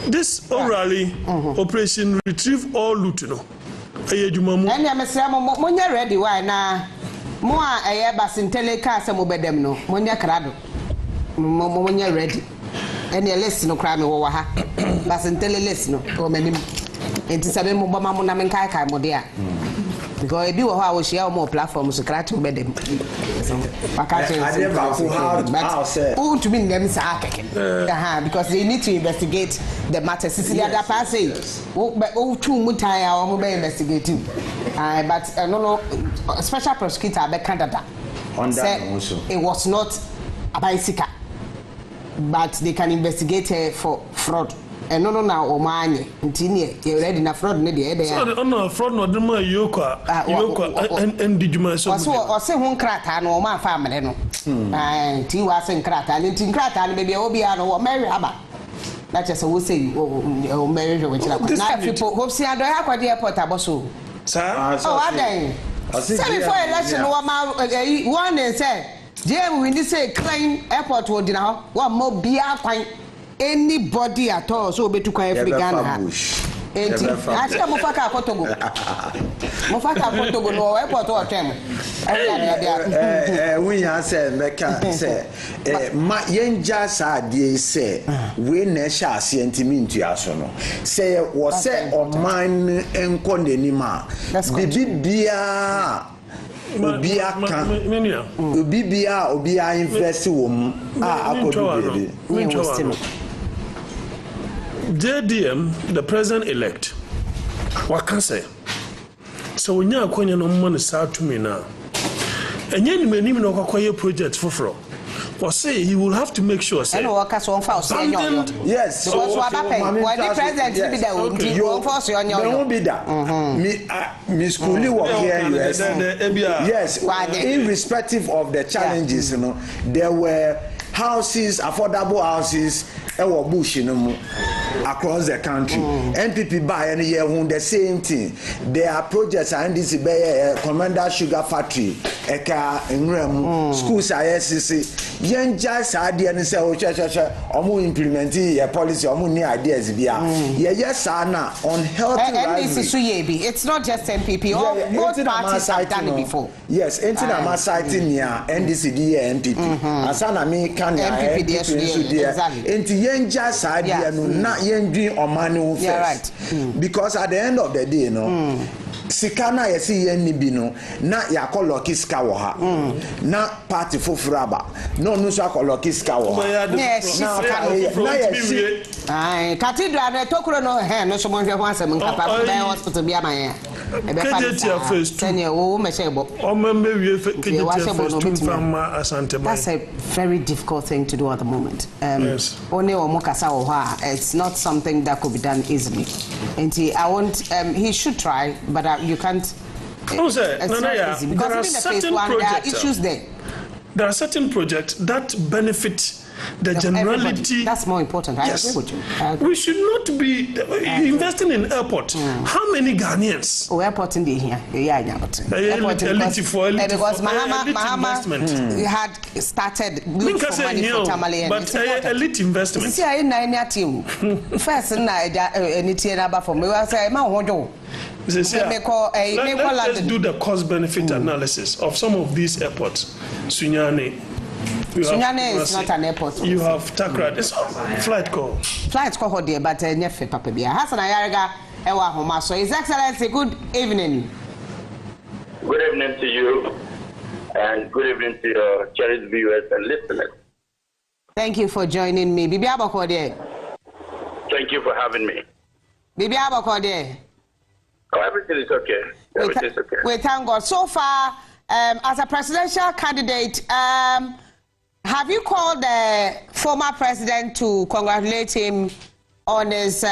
This orally operation retrieve all loot, And I'm ready. Why now? More a basintele cast and mobedem no. Monya crado. Monya ready. And your list no crime over her. Basintele list no. Or many. And to Sabe Mobama Munamenkai Modia. Because I do how we share more platforms to crack to bed. I never to mean them because they need to investigate the matter. Cecilia da Passay, oh, 2 Mutaya or mobile investigating. But no, special prosecutor by Canada said it was not a bicycle, but they can investigate her for fraud. And no now o manye ntini you ready na fraud ne de ebe ya so no fraud no de ma yoko and dijuma so o se ho nkrata no o ma family no ti wa se nkrata ni ti nkrata ni be obi a no o marry aba that just we say o marry we chira na people hope see ado ya kwade airport aboso sir oh adan say before election no ma one say jam we ni say clean airport wo dina ho wa mo bia kwan anybody at all so be to cry every Ghana. Enti acha mufaka akotogo. Mufaka akotogo no airport or tem. We say meka say ma yenja sa die say we na sha asentimi ntuaso no. Say wo say oman enko nenima. Bibia obi aka obi invest wo mu akodo JDM, the president-elect, what can say? So when you are going to money start to me now, and you may even know what project for. Or say he will have to make sure. Say, yes. Because what happened when the president will be there, won't force you on your. There won't be that. Me schoolie work here in US. Yes. Irrespective of the challenges, you know, there were houses, affordable houses, bush, you know, across the country. NPP buy any year the same thing. There are projects and this Commander Sugar Factory, Eka Nrem, schools ISCC. Yen just idea and say, oh, omu implementing a policy, omu new ideas via. Yes, Anna, on health. It's not just NPP, both parties have done it before. Yes, Entina citing near NDCD and NPP. Asana me can NPP, exactly. Yen just idea, not yen dream or manual first. Because at the end of the day, you know, Sikana yesi yen nibino na ya koloki skawa na party fofuraba no nusa koloki skawa yes na yesi cathedral na tokuro no he no so mo hwe ho asem nkapa by hospital bia man that's a very difficult thing to do at the moment. Only it's not something that could be done easily. And he should try, but you can't. It's not easy because even the phase one, there are issues there. There are certain projects that benefit the generality. Everybody. That's more important. I agree with you. We should not be investing in airport. How many Ghanaians? Oh, airport in the here. Because Mahama had started looking for money for Tamale. But elite investment. See, I in team. First, for me, I say, let's do the cost-benefit analysis of some of these airports. Sunyani. Sunyane is not an airport. You have Takrad. It's a flight call. Flight call there, but nefe papa bia. Hassan Ayariga ewa homa. So His Excellency, good evening. Good evening to you, and good evening to your cherished viewers and listeners. Thank you for joining me. Bibi abako there. Thank you for having me. Bibi abako there. Oh, everything is okay. Everything is okay. We thank God. So far, as a presidential candidate, have you called the former president to congratulate him on his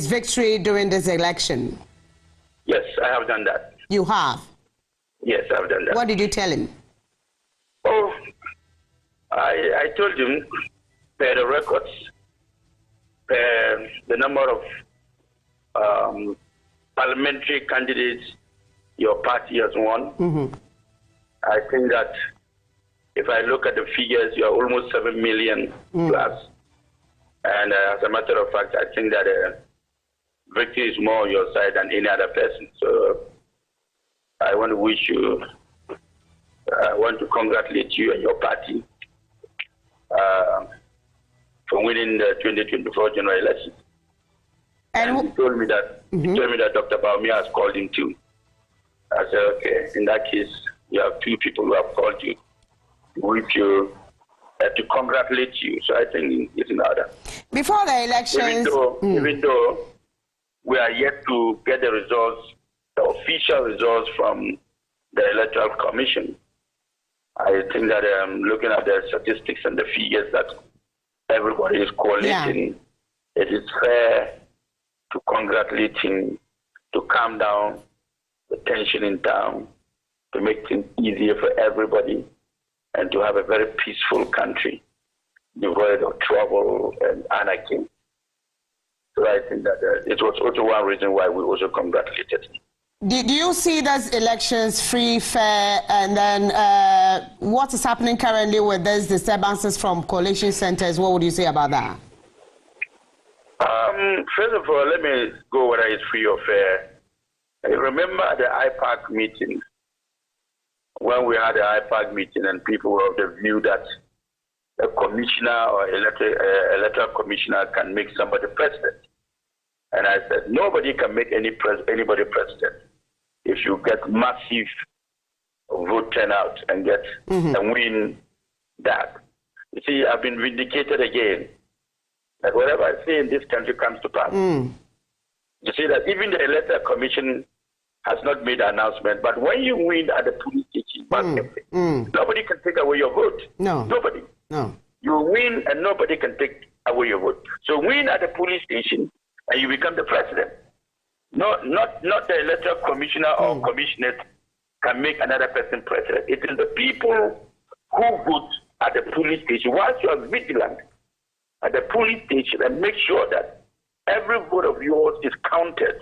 victory during this election? Yes, I have done that. You have? Yes, I have done that. What did you tell him? Oh, I told him per the records, per the number of parliamentary candidates your party has won. I think that if I look at the figures, you are almost 7 million plus. And as a matter of fact, I think that victory is more on your side than any other person. So I want to wish you, I want to congratulate you and your party for winning the 2024 general election. And he told me that Dr. Baumia has called him too. I said, okay, in that case, you have two people who have called you to congratulate you. So I think it's in order. Before the elections, even though we are yet to get the results, the official results from the Electoral Commission, I think that looking at the statistics and the figures that everybody is collating, it is fair to congratulate him, to calm down the tension in town, to make things easier for everybody, and to have a very peaceful country, devoid of trouble and anarchy. So I think that it was also one reason why we also congratulated him. Did you see those elections free, fair, and then what is happening currently with these disturbances from coalition centers? What would you say about that? First of all, let me go whether it's free or fair. I remember the IPAC meeting, when we had the IPAC meeting and people were of the view that a commissioner or electoral commissioner can make somebody president. And I said, nobody can make anybody president if you get massive vote turnout and get and win that. You see, I've been vindicated again. that whatever I say in this country comes to pass. You see that even the Electoral Commission has not made an announcement, but when you win at the police station, nobody can take away your vote. No. Nobody. No. You win and nobody can take away your vote. So win at the police station and you become the president. Not the Electoral Commissioner or commissioner can make another person president. It is the people who vote at the police station. Once you are vigilant at the police station and make sure that every vote of yours is counted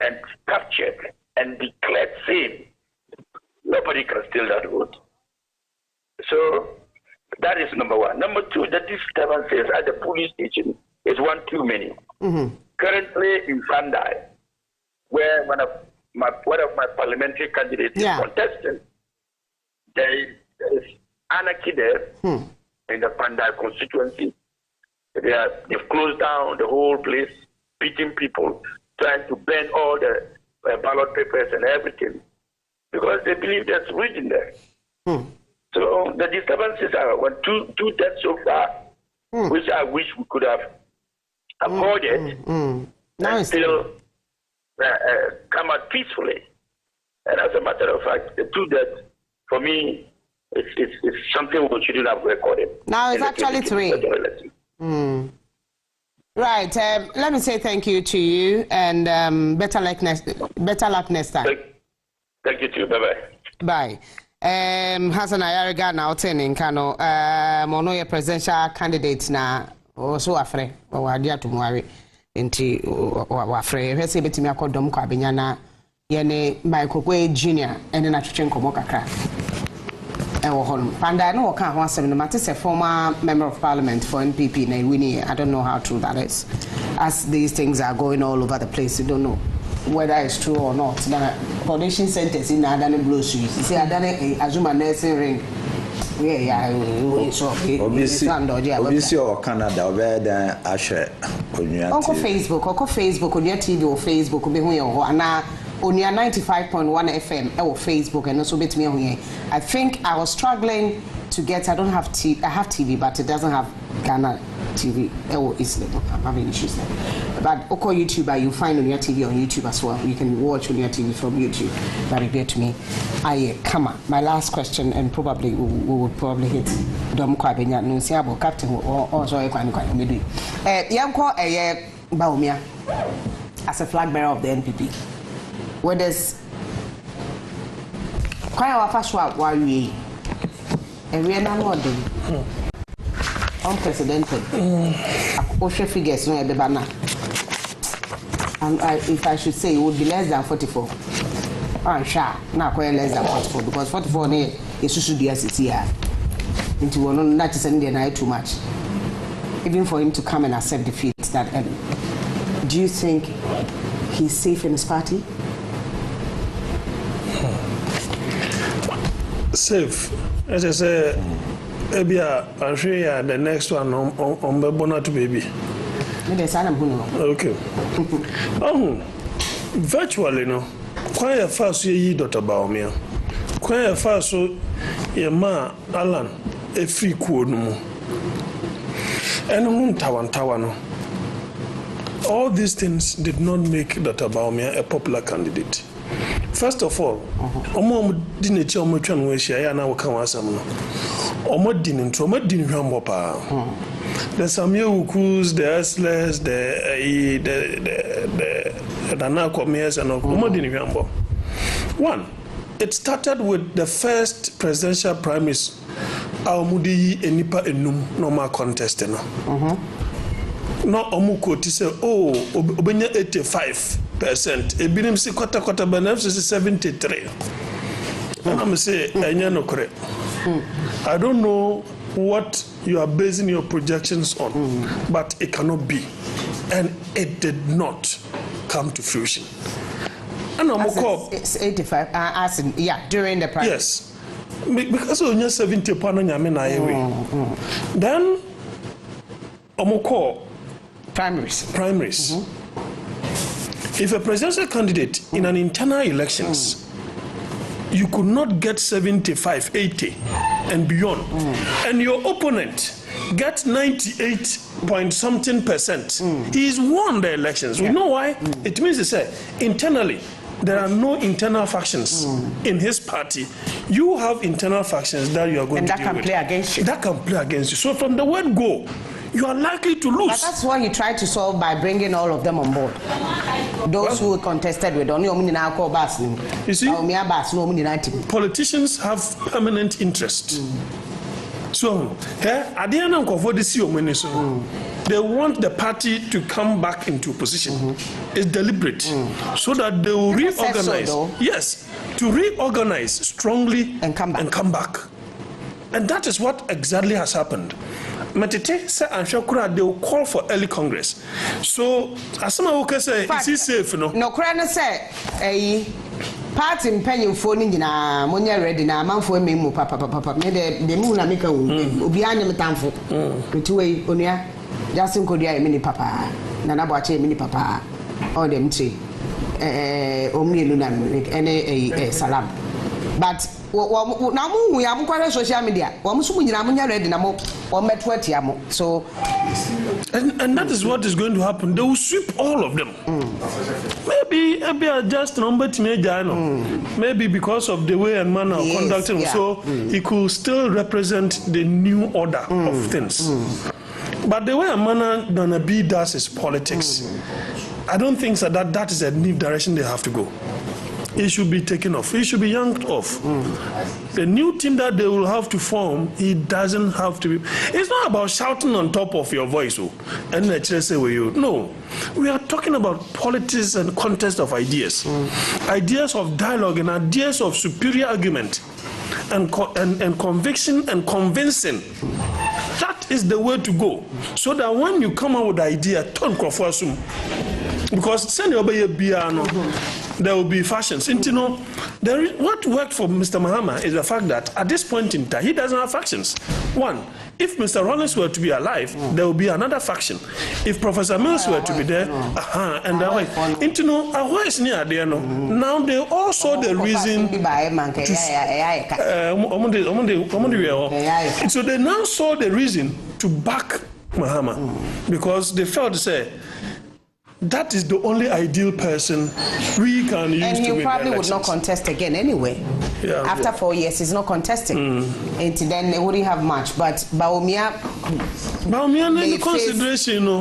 and captured and declared safe, nobody can steal that vote. So that is number one. Number two, the disturbances at the police station is one too many. Currently in Sandai, where one of my parliamentary candidates is contesting, there is anarchy there in the Pandai constituency. They've closed down the whole place, beating people, trying to burn all the ballot papers and everything, because they believe there's reason there. So the disturbances are two deaths so far, which I wish we could have avoided and still come out peacefully. And as a matter of fact, the two deaths, for me, it's something we shouldn't have recorded. Now it's actually 3. Right. Let me say thank you to you and better luck next time. Thank you too. Bye-bye. Bye. Hassan Ayariga na otening kano mono ye presidential candidate na also afre o adia to muare nti wa afre hwese betimi akodom kwa benya na ye ne Michael Kwe Junior ene na twetwe nkomo kakra ewo hon panda no ka ho asem no mate se former member of parliament for NPP na Winnie. I don't know how true that is, as these things are going all over the place. You don't know whether it's true or not. The foundation centers in Adana Blue Street. See, Adana Azuma nursing ring. It's okay. Obviously, or Canada, where the Asher on your Facebook, on your TV or Facebook, on your 95.1 FM or Facebook, and also bet me on here. I think I was struggling to get. I don't have TV. I have TV, but it doesn't have Ghana TV. Oh, I'm having issues there. But Oko YouTuber, you find on your TV on YouTube as well. You can watch on your TV from YouTube. Very good to me. Come on. My last question, and probably we will probably hit Dom Kwabenya Nunciabo Captain or so I can maybe. Yanko Baumia as a flag bearer of the NPP. Where there's quite a first one we and we are not doing unprecedented. Osha figures no ebana. And if I should say it would be less than 44. Sure, now quite less than 44 because 44 is should be here. Into one not to send the night too much. Even for him to come and accept defeat that early. Do you think he's safe in his party? Safe. As I say, maybe I'm sure the next one on Babona to baby. Okay. Virtually, no. Quite a fast ye Dr. Baumia. Quite a fast so your ma Alan a free code no. And Tawano. All these things did not make Dr. Baumia a popular candidate. First of all, Omo didn't tell me where she I now come as some. Omo didn't rambo pa. The Samuel Ukus, the Asles, the Nanakomias, and Omo didn't rambo. One, it started with the first presidential primaries. Aumudi enipa enum normal contest no. No omuko ti say obenya 85%. Ebinim si kwata benef si 73. And I'm say enya no correct. I don't know what you are basing your projections on, but it cannot be, and it did not come to fruition. And it's 85. As in, during the primary. Yes, because only 70 pound Then omoko primaries. If a presidential candidate in an internal elections, you could not get 75, 80 and beyond, and your opponent get 98-point-something%, he's won the elections. You know why? It means to say, internally, there are no internal factions in his party. You have internal factions that you are going to deal with. And that can play against you. That can play against you. So from the word go, you are likely to lose. But that's what he tried to solve by bringing all of them on board. Those who contested with only you see, politicians have permanent interest. So, at the end of they want the party to come back into position. It's deliberate, so that they will reorganize. Yes, to reorganize strongly and come back. And that is what exactly has happened. Matete said, I'm sure they will call for early Congress. So, as someone who say, is he safe? No, Krana said, party in penny phone in Monia ready now, man for me, papa, made the moon America behind them tamfo. Kutuwe, Unia, Justin Kodia, mini papa, Nanabache, mini papa, all them three, Omni Luna, any salam. But now we are quite social media. So, and that is what is going to happen. They will sweep all of them. Maybe just number maybe because of the way and manner of conducting, so he could still represent the new order of things. But the way and manner Nana B does is politics. I don't think that is a new direction they have to go. He should be taken off. He should be yanked off. The new team that they will have to form, he doesn't have to be. It's not about shouting on top of your voice. And say with you. No. We are talking about politics and contest of ideas. Ideas of dialogue and ideas of superior argument and conviction and convincing. That is the way to go. So that when you come out with the idea, turn Krofasum. Because send your piano. There will be factions. And you know, what worked for Mr. Mahama is the fact that at this point in time, he doesn't have factions. One, if Mr. Rollins were to be alive, there will be another faction. If Professor Mills were to be there, and that way. And you know, why is near there? Now they all saw the reason. So they now saw the reason to back Mahama because they felt to say, that is the only ideal person we can use to win the elections. And he probably would not contest again anyway. After 4 years, he's not contesting. And then they wouldn't have much. But Baumia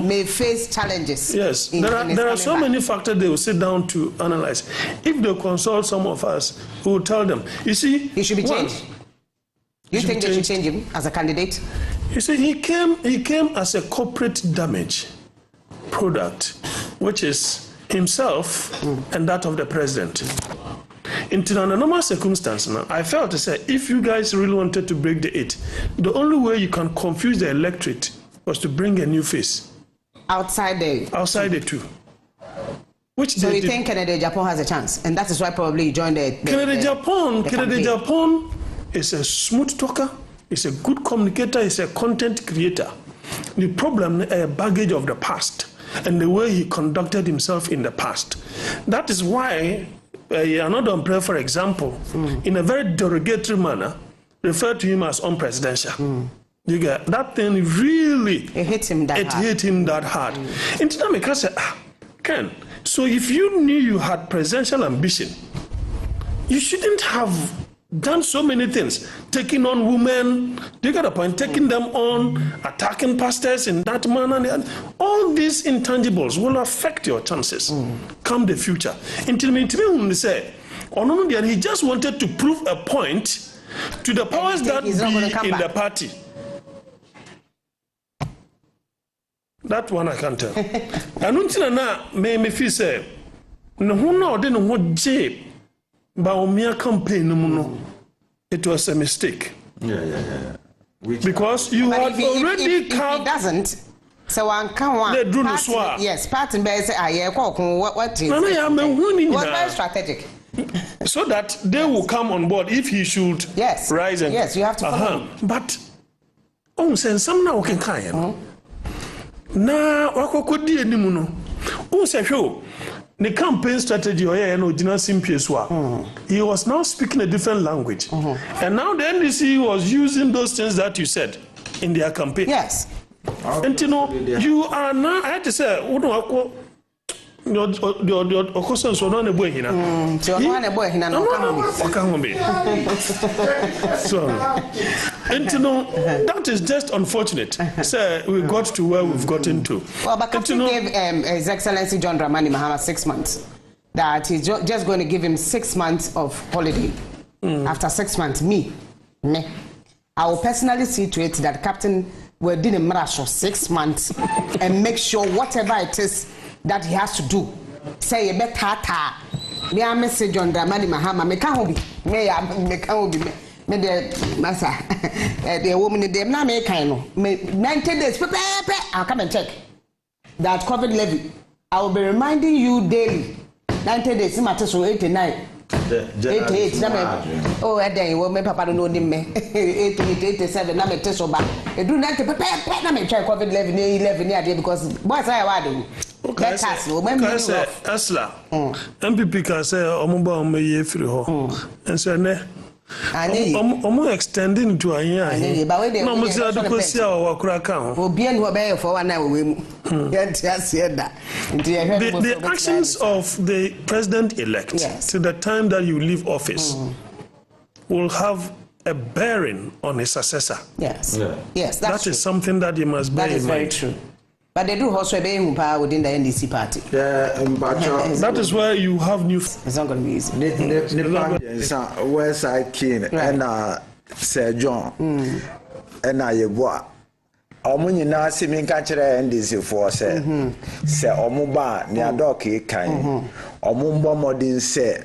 may face challenges. Yes, there are so many factors they will sit down to analyze. If they consult some of us, who will tell them, you see, he should be changed. You think they should change him as a candidate? You see, he came as a corporate damage product, which is himself and that of the president. In a normal circumstance now, I felt to say, if you guys really wanted to break the 8, the only way you can confuse the electorate was to bring a new face. Outside the 2. So you think Kennedy Japan has a chance? And that is why probably you joined the Kennedy Japan is a smooth talker, is a good communicator, is a content creator. The problem is a baggage of the past and the way he conducted himself in the past. That is why another umbrella, for example, in a very derogatory manner, referred to him as unpresidential. You get that thing really hit him that hard. In time, I said, Ken, so if you knew you had presidential ambition, you shouldn't have done so many things, taking on women, you got a point, taking them on, attacking pastors in that manner. All these intangibles will affect your chances come the future. Until me say, he just wanted to prove a point to the powers that be in the party. That one I can't tell. And until now, me feel say, no, didn't want J. Baumia campaign, it was a mistake. Because you had already come. It doesn't. So one can one. Yes, party bears what is very strategic. So that they will come on board if he should rise and you have to follow. But send some now can now what could you say? The campaign strategy, he was now speaking a different language. And now the NDC was using those things that you said in their campaign. Yes. And you know, you are now, I had to say, your questions are not a boy here. So, and you know, that is just unfortunate. So, we got to where we've gotten to. Well, but Captain gave His Excellency John Dramani Mahama 6 months. That he's just going to give him 6 months of holiday. After 6 months, me, I will personally see to it that Captain will do the march for 6 months and make sure whatever it is that he has to do. Say a better me a message John Dramani Mahama. Me can't be. Me can't be. Me the massa. The woman in them na me kind. Me 90 days. I'll come and check that COVID levy. I will be reminding you daily. 90 days. Matter so 89. 88. Oh, and then you will make Papa don't know me. 88, 87. Na me test so bad. Do 90. Na me check COVID levy 11 year because boys I want. Okay, Asla. MPP can say Omuba Omeye free ho. And say ne. Omu extending to a year. No mo say do kosi a wa kura kan ho. Obi en ho be for one na we mu. The actions of the president-elect to the time that you leave office will have a bearing on his successor. Yes. Yes, that is something that you must bear in mind. That is very true. But they do also be power within the NDC party. That is where you have new. It's not going to be easy. West Side King and Sir John and Ayeboa. Omuni na simi nka kire NDC for say omuba ne adoke kan omumbo modin say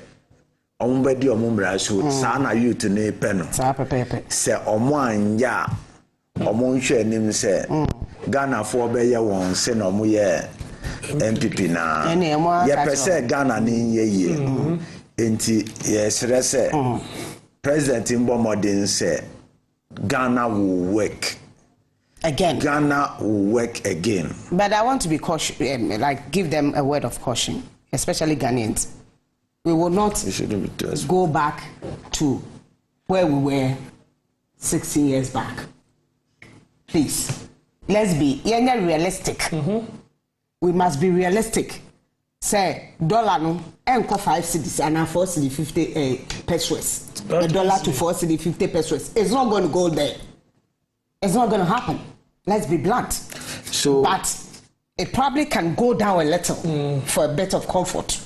omumbedi omumbra so sa na youth ne pe no sa pepepe say omu anja omunhwe nim say Ghana for be ye won say no mu ye MPP na ye pese Ghana ni ye enti yesre say President Mbomodin say Ghana will work again. Ghana will work again. But I want to be cautious, like give them a word of caution, especially Ghanaians. We will not go back to where we were 16 years back. Please, let's be realistic. We must be realistic. Say, dollar no, enko 5 cedis and 4 cedi 50 pesos. The dollar to 4 cedi 50 pesos. It's not going to go there. It's not going to happen. Let's be blunt. But it probably can go down a little for a bit of comfort.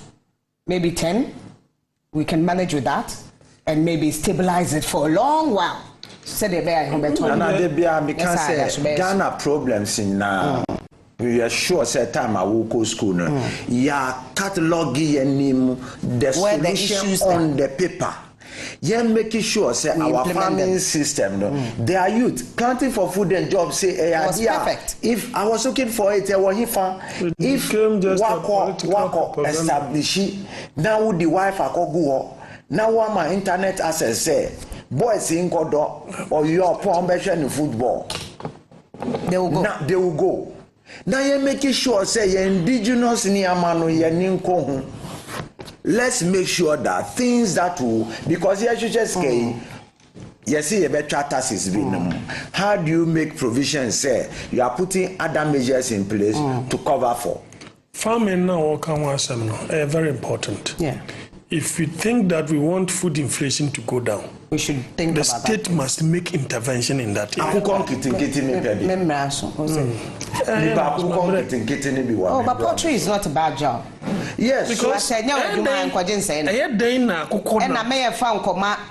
Maybe 10. We can manage with that. And maybe stabilize it for a long while. Ghana problems in now. We are sure say time I will go school. Yeah, cataloging the solution on the paper. Yeah, making sure say our farming system, they are youth planting for food and jobs. Say, perfect. If I was looking for it, if wako establish now the wife I go now my internet access say boys in Kodo or your poor in football. They will go. Now they will go. Now you're making sure say you're indigenous in Yamano Yaninko. Let's make sure that things that will, because you should just say, you see a better taxes being how do you make provisions say you are putting other measures in place to cover for farming now very important. Yeah. If we think that we want food inflation to go down, we should think the about state must make intervention in that area. But poultry is not a bad job. Yes, because and I may have found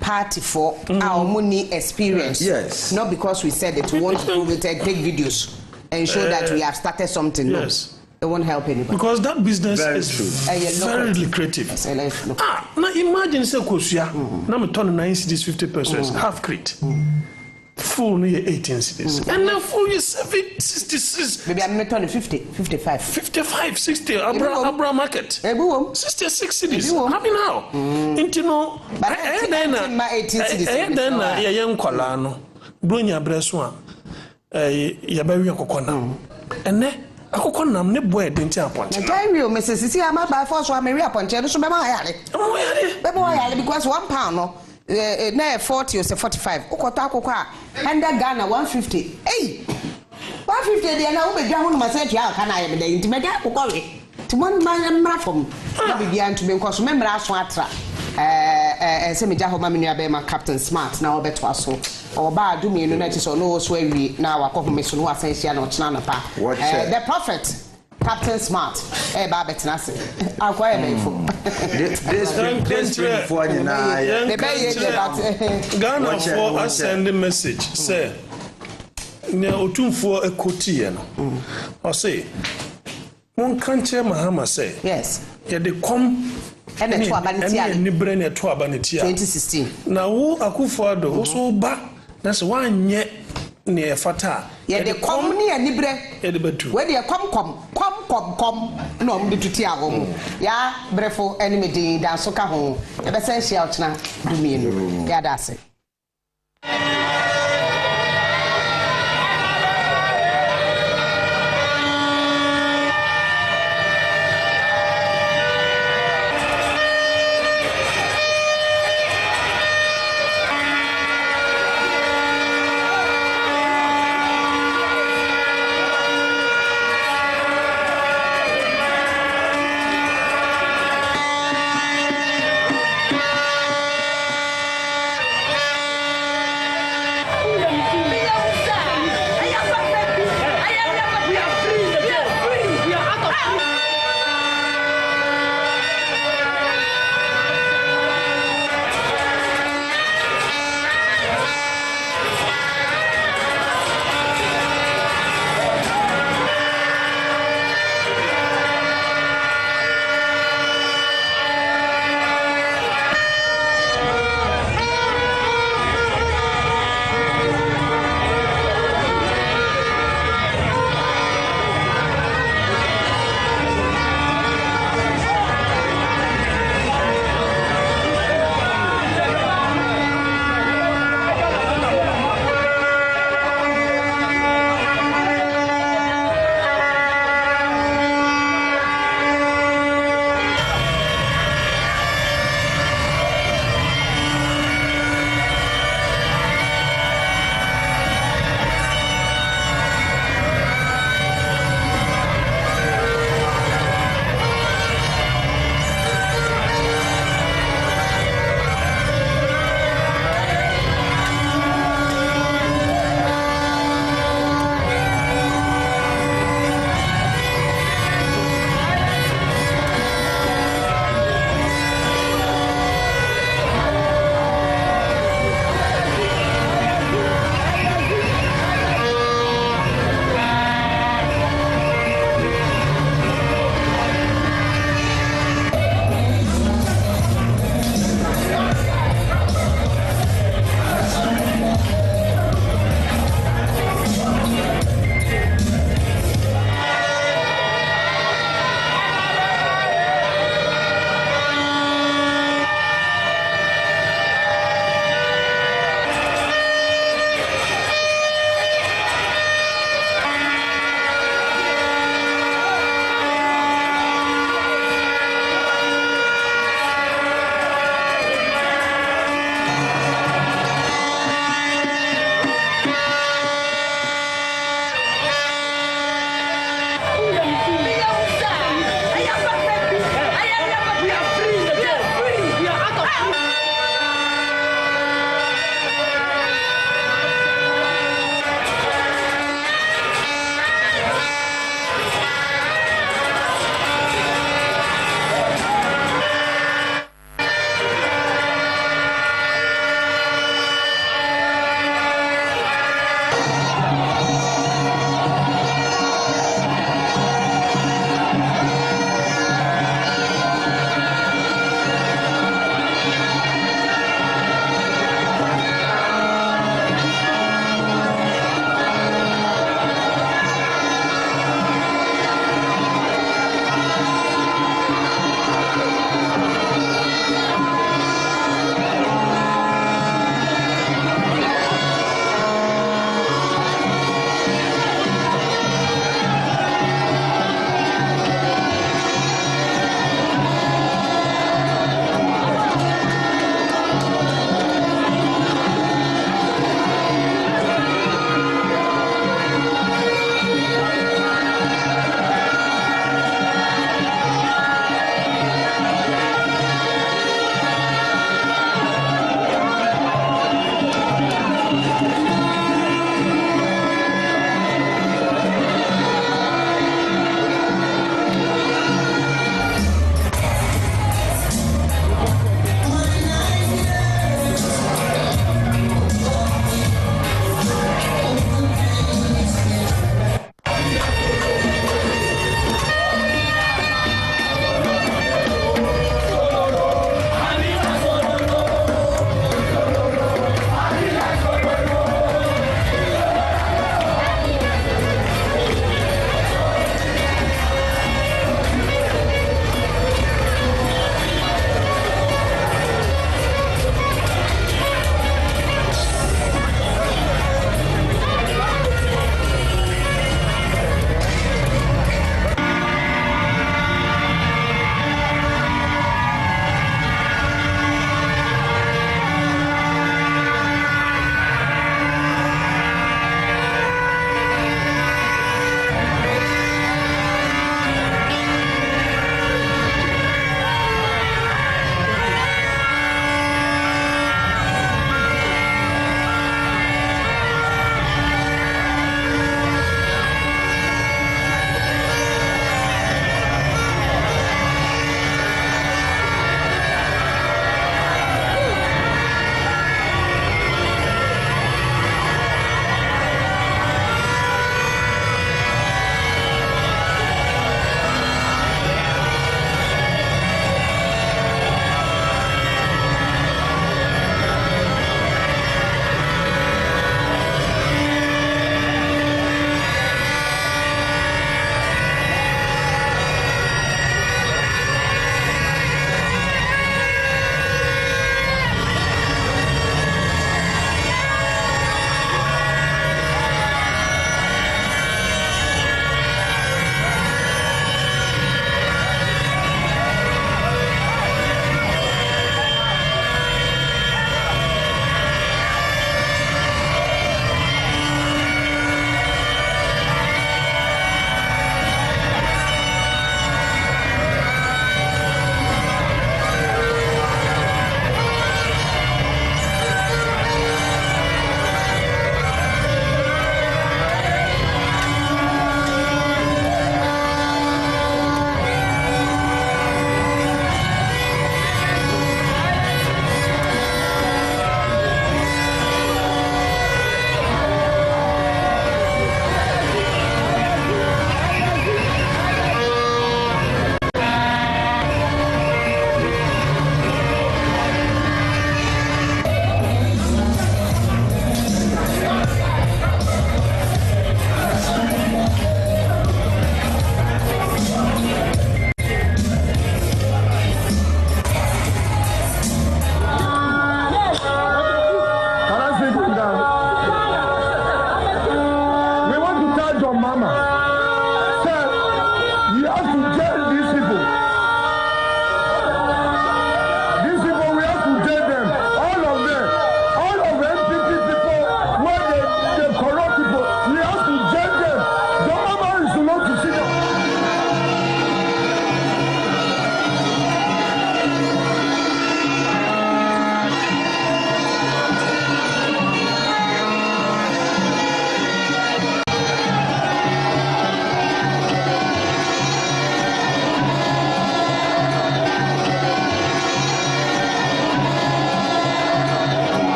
party for our money experience. Yes, not because we said that we want to take videos and show that we have started something. Yes. It won't help anybody. Because that business is very lucrative. Now imagine say Kosia, now me turn 9 cities 50 pesos, half crate. Full near 18 cities. And now full is 66. Maybe I'm turn 50, 55. 55, 60, Abra market. 66 cities. Happy now. Into no, I then a young colano, Brunia Breswan, Yabaria Cocona. And then Akokonam ne boy didn't appoint. I tell you, Mrs. Sisi, I'm by force, I'm a reappointed, so be my alley. Because £1 no, na 40 or 45 ukoto akoko a enda Ghana 150 hey 150 dey na wo be dwa ho no message ya ka na ye dey intimate akoko we timon mra from na bibia ntube nkoso memra aso atra se me ja ho ma me nua be ma Captain Smart na obeto aso oba adumi no na ti so no so awi na wakọ me so no asan hia na ochina na pa the prophet Captain Smart ba betina se akwa e be fo this for na the be Ghana for send message say ne otumfo ekotie no o say mon kanche mahama say yes ye de kom ene to abantia ni brene to abantia 2016 na wo Akufo-Addo wo so ba na se wanye ne efata ye de kom ni ani bre ye de betu we de kom na om de tuti a wo ya brefo ene me din dan so ka ho e be sen hia ochna dumie no ya da se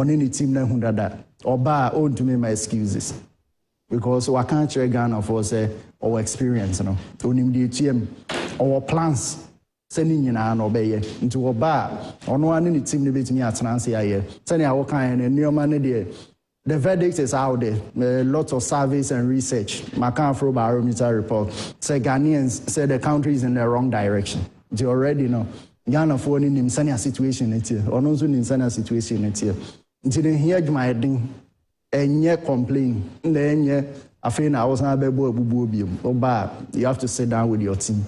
on any team na hundada oba on to me my excuses because we can't share Ghana for say our experience no onim the team our plans sending nyina na obeye into oba ono ani ni team ne betimi atena ase aye send ya wo kan na nneoma ne de the verdict is out there. Lots of surveys and research. Macan Barometer report say Ghanaians say the country is in the wrong direction. You already know. Ghana for in insane situation it here. Or no insane situation it here. Until they hear my thing and yet complain. Then I feel I was not able to you have to sit down with your team.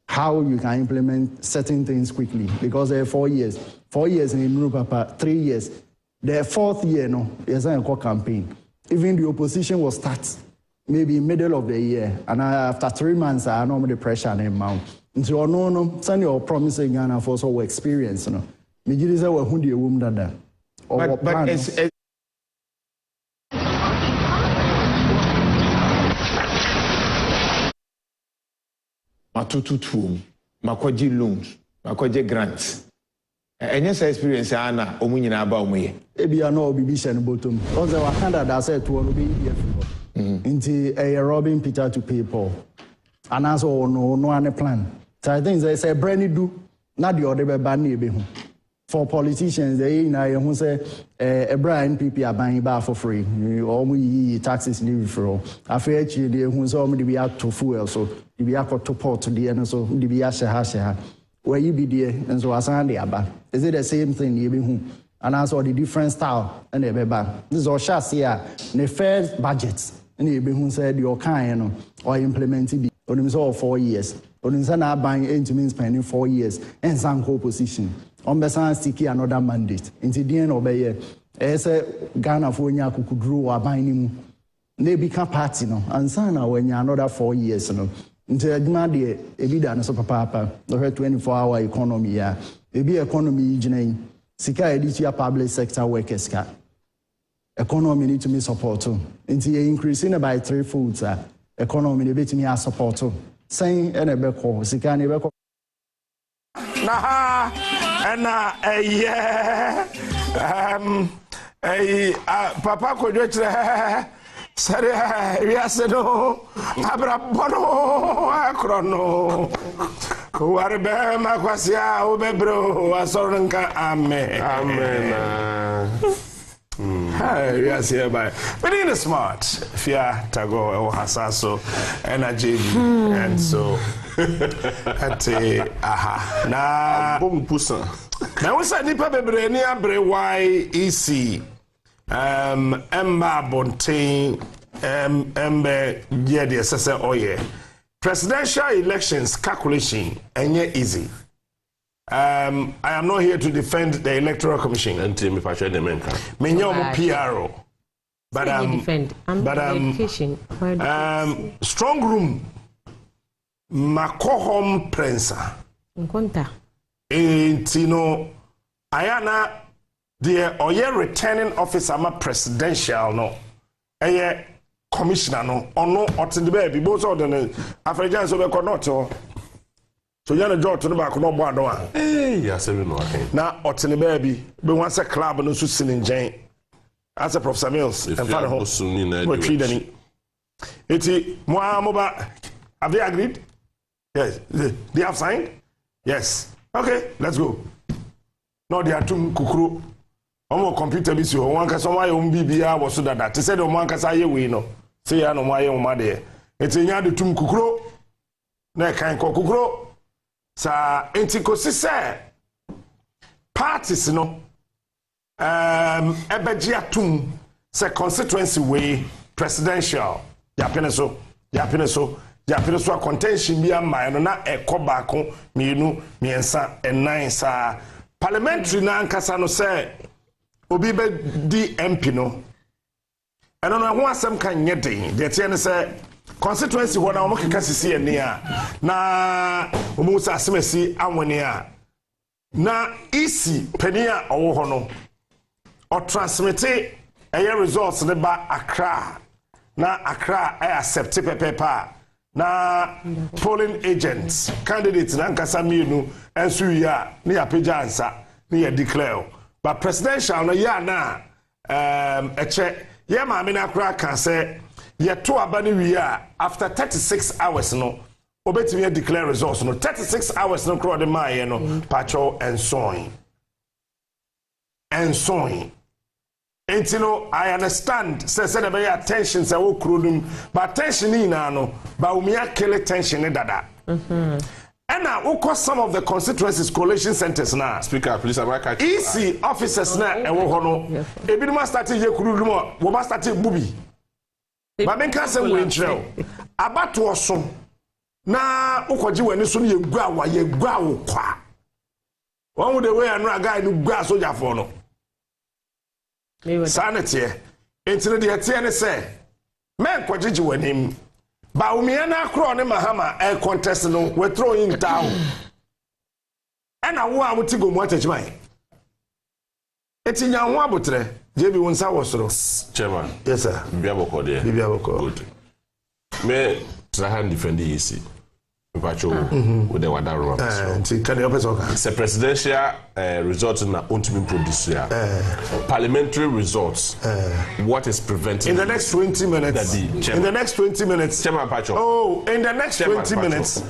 How you can implement certain things quickly because there are 4 years. 4 years in Europa, 3 years. The 4th year, no, there's a campaign. Even the opposition will start maybe middle of the year, and after 3 months, I know the pressure and amount. So no, send your promising Ghana for so experience, no. Me just say we who the woman that. But it's matututum, makoji loans, makoji grants. Any experience ana omu nyina aba omu ye ebia na obibi hye no bottom on the wakanda that said to obi EDF into a robbing Peter to pay Paul and as no any plan so I think they say brandy do not the other ban be for politicians they na who say a brand NPP are buying bar for free or we taxes new for after they who so me be out to fuel so be out to port to the end so be ha where you be there and so as and aba is it the same thing you be who and also the different style and the beba this is all shas here the first budget and you be who said your kind or implementing be on so 4 years on na buying into means spending 4 years and some co-position on besan sticky another mandate into the end of ye say Ghana for nya kukudru or buying him they become party no and sana when you another 4 years no nti adwuma de ebi da no so papa no 24-hour economy ya ebi economy gina sika editia public sector workers ka economy need to me support nti increasing by 3 folds economy dey bet me support saying ene be ko sika ne be ko na ena papa ko dwetre Sare no abra bono akrono kuarbe makwasia obebro asoronka amen Hi, yes, here by. But in the smart, Fia Tago or Hasaso, energy, and so at aha. Na boom pusa. Now we said Nipa Bebrenia Bre YEC. Emma Bontain, Embe Yedi Sese Oye. Presidential elections calculation ain't easy. I am not here to defend the Electoral Commission. Until me passion the men. Me nyomo PRO. But strong room. Makohom prensa. Nkonta. Intino ayana the oye returning officer ma presidential no. Eye commissioner no ono otinde baby both of them African so be konoto. So yana draw to the back no board one. Eh, yes, we know. Now, otene baby, be once a club no so sin in as a Professor Mills and father house. We treat any. Eti moba have they agreed? Yes. They have signed? Yes. Okay, let's go. No, they are two kukuru. Omo computer bisi o wan kasa wa yom bibia wo so dada. Te say the wan kasa ye we no. Say ya no wa ye ma de. Eti nya de tum kukuru. Na kan ko kukuru. Sa entikosi se parties no ebeji atum se constituency way presidential yapene so a contention bi am no na ekoba ko mienu miensa enan sa parliamentary na ankasa no se obi be di MP no eno no ho asem kan nyeden de tie ne se constituency ho na omo keka sisi ene a na omo sa asemasi anwene a na isi penia owo ho no o transmit results ne ba Accra na Accra accept paper na polling agents candidates na nkasa mienu ensu ya ne ya page answer ne ya declare but presidential no ya na eche ye ma me na kra kan say ye to aba ni wi a after 36 hours no obetimi declare results no 36 hours no kro de ma ye no pacho and soin and you know I understand say there be attention say wo kro dum but tension ni na no ba umia kele tension ni dada and now some of the constituencies coalition centers now speaker please America easy officers na e wo ho no ebi no start ye kru dum wo ma start bubi ba men ka say we ntrel abato so na ukoji wani so ye gu awa ye gu awo kwa one the way anu guy no gu soldier for no sanity entire de tie ne say men kwagigi wanim ba umia na akro ne mahama e contest no we throw in town and wo a mutigo mu atachimai etinya ho abotre je bi wonsa wosoro chairman yes sir biaboko there biaboko good me trahan defend easy pacho with the wadaro can you person the presidential results na ultimate produce parliamentary results what is preventing in the next 20 minutes in the next 20 minutes chairman pacho in the next 20 minutes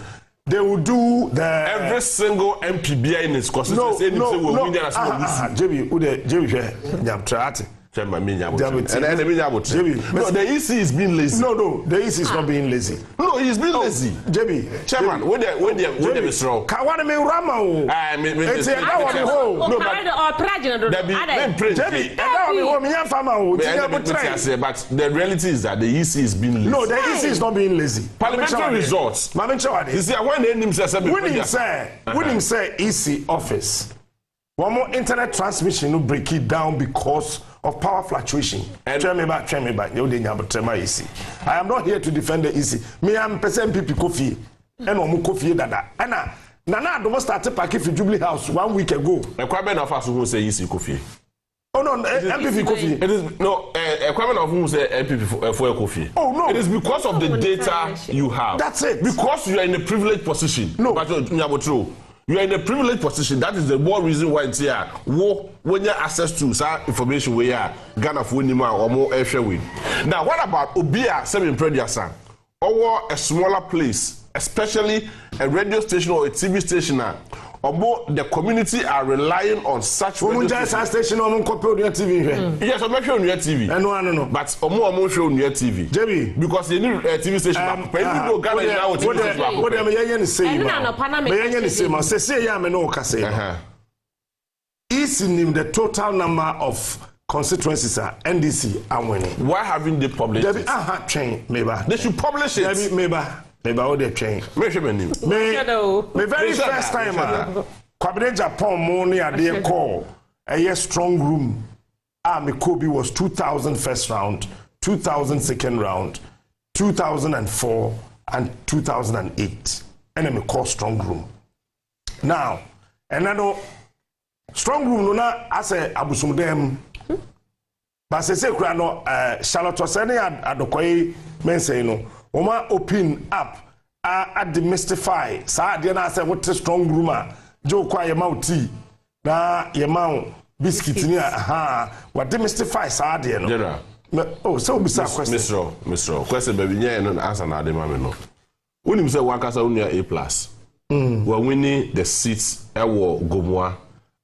they will do the every single MPBI in its constituency JB and the EC is being lazy. No, the EC is not being lazy. No, he's being lazy. JB, Chairman, when they withdraw. Kawana me rama. It's a but the reality is that the EC is being lazy. No, the EC is not being lazy. Parliamentary results. You see, when him say EC office, one more internet transmission will break it down because of power fluctuation. Tell me back. I am not here to defend the EC. Me, I'm person people coffee. And I'm coffee dada. And Nana don't start to pack if you Jubilee House 1 week ago. A quamen of us who say EC coffee. Oh no, MPP coffee. It is no a quamen of who say MPP for coffee. Oh no, it is because of the data you have. That's it. Because you are in a privileged position. No, but you are in a privileged position. That is the more reason why it's here. When you have access to some information where you are Ghana for or more air with. Now, what about Obia Semi-Prediasan? Or a smaller place, especially a radio station or a TV station, or more the community are relying on such radio station or TV. Yes, I'm sure on your TV. No. But more show on your TV. JB, because you need a TV station. Isn't the total number of constituencies are NDC are winning. Why haven't they published it? They should publish it. Maybe all they train. My very first time, Kwabene Japan money at their call. A year strong room. Kobe was 2000 first round, 2000 second round, 2004 and 2008. And I'm call strong room. Now, and I know strong room no na ase abusum dem. But say no Charlotte Osene adokoy men say no. Oma open up demystify sa de na say what strong room jo kwa ye mouth na ye mouth biscuit ni what demystify sa de no. General. Oh, so be sa question. Mr. Question baby nya no answer na de ma me no. Unim say wakasa unia A+. We're winning the seats ewo Gomwa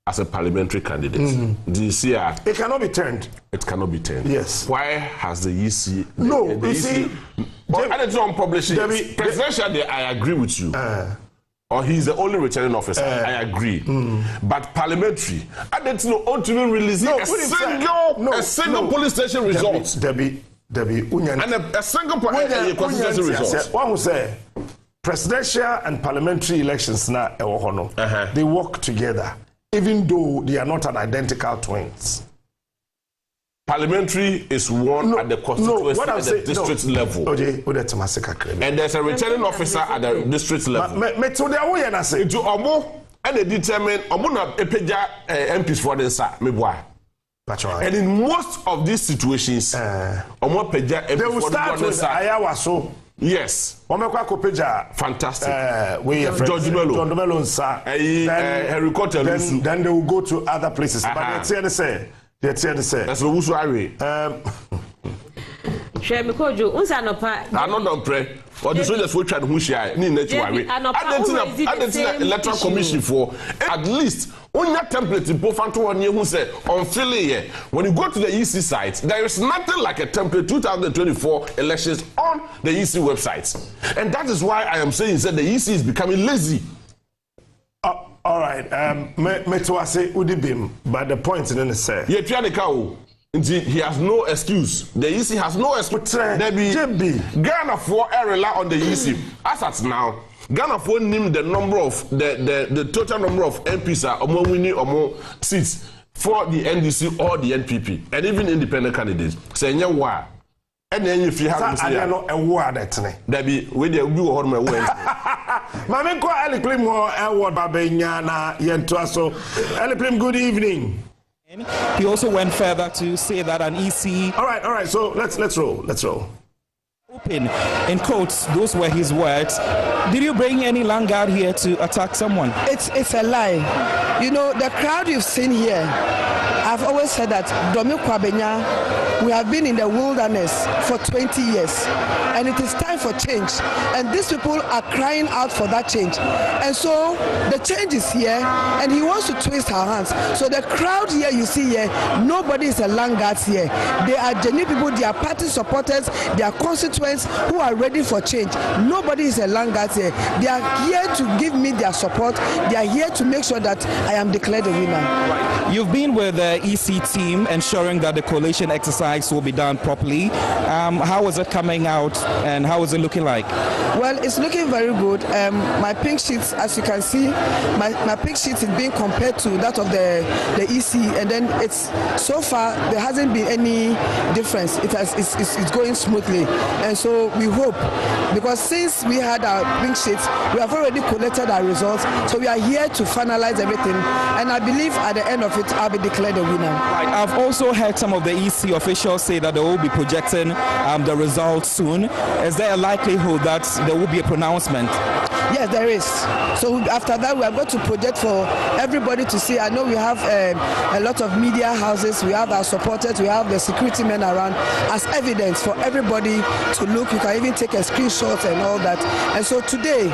as a parliamentary candidate. This year it cannot be turned. It cannot be turned. Yes. Why has the EC no the EC and it's on publishing presidential day, I agree with you. Or he's the only returning officer. I agree. But parliamentary, I didn't know ultimately releasing a single police station result. Debbie, and a single constituency result. One who say presidential and parliamentary elections now they work together, even though they are not an identical twins. Parliamentary is won at the constituency at the district level. And there's a returning officer at the district level. To Omo and they determine Omo na epeja MPs for the sa meboa. And in most of these situations, Omo peja MPs they will start with Ayawaso. Yes. Fantastic. George Melo. John Melo, sir. Harry Cotter. Then they will go to other places. But they say. That's what we Share me call you. I'm not pray. Or the soldiers will try to push you. Need to worry. I didn't electoral commission for at least on your template in Pofanto one year who said on Philly. When you go to the EC site, there is nothing like a template 2024 elections on the EC website. And that is why I am saying that the EC is becoming lazy. All right. Metwase Udibim, but the point is say. Yeah, Pianikao. He has no excuse. The EC has no excuse. Ghana for rely on the EC. As at now, Ghana for name the number of the total number of MPs are more winning or more seats for the NDC or the NPP and even independent candidates. Say why? And then if you have a word that be with the view of my way. Mamiko Eliklim or Elwood Babenyana Yentuaso. Eliklim, good evening. He also went further to say that an EC. All right. So let's roll. Open, in quotes, those were his words. Did you bring any Langard here to attack someone? It's a lie. You know, the crowd you've seen here, I've always said that Domi Kwabenya, we have been in the wilderness for 20 years. And it is time for change. And these people are crying out for that change. And so the change is here, and he wants to twist our hands. So the crowd here you see here, nobody is a Langard here. They are genuine people, they are party supporters, they are constituents who are ready for change. Nobody is a Langard here. They are here to give me their support. They are here to make sure that I am declared a winner. Right. You've been with the EC team ensuring that the coalition exercise will be done properly. How is it coming out and how is it looking like? Well, it's looking very good. My pink sheets, as you can see, my pink sheet is being compared to that of the EC, and then it's so far there hasn't been any difference. It's going smoothly, and so we hope, because since we had our pink sheets, we have already collected our results, so we are here to finalize everything, and I believe at the end of it I'll be declared a winner. Right. I've also heard some of the EC officials say that they will be projecting the results soon. Is there a likelihood that there will be a pronouncement? Yes, there is. So after that, we are going to project for everybody to see. I know we have a lot of media houses, we have our supporters, we have the security men around as evidence for everybody to look. You can even take a screenshot and all that. And so today,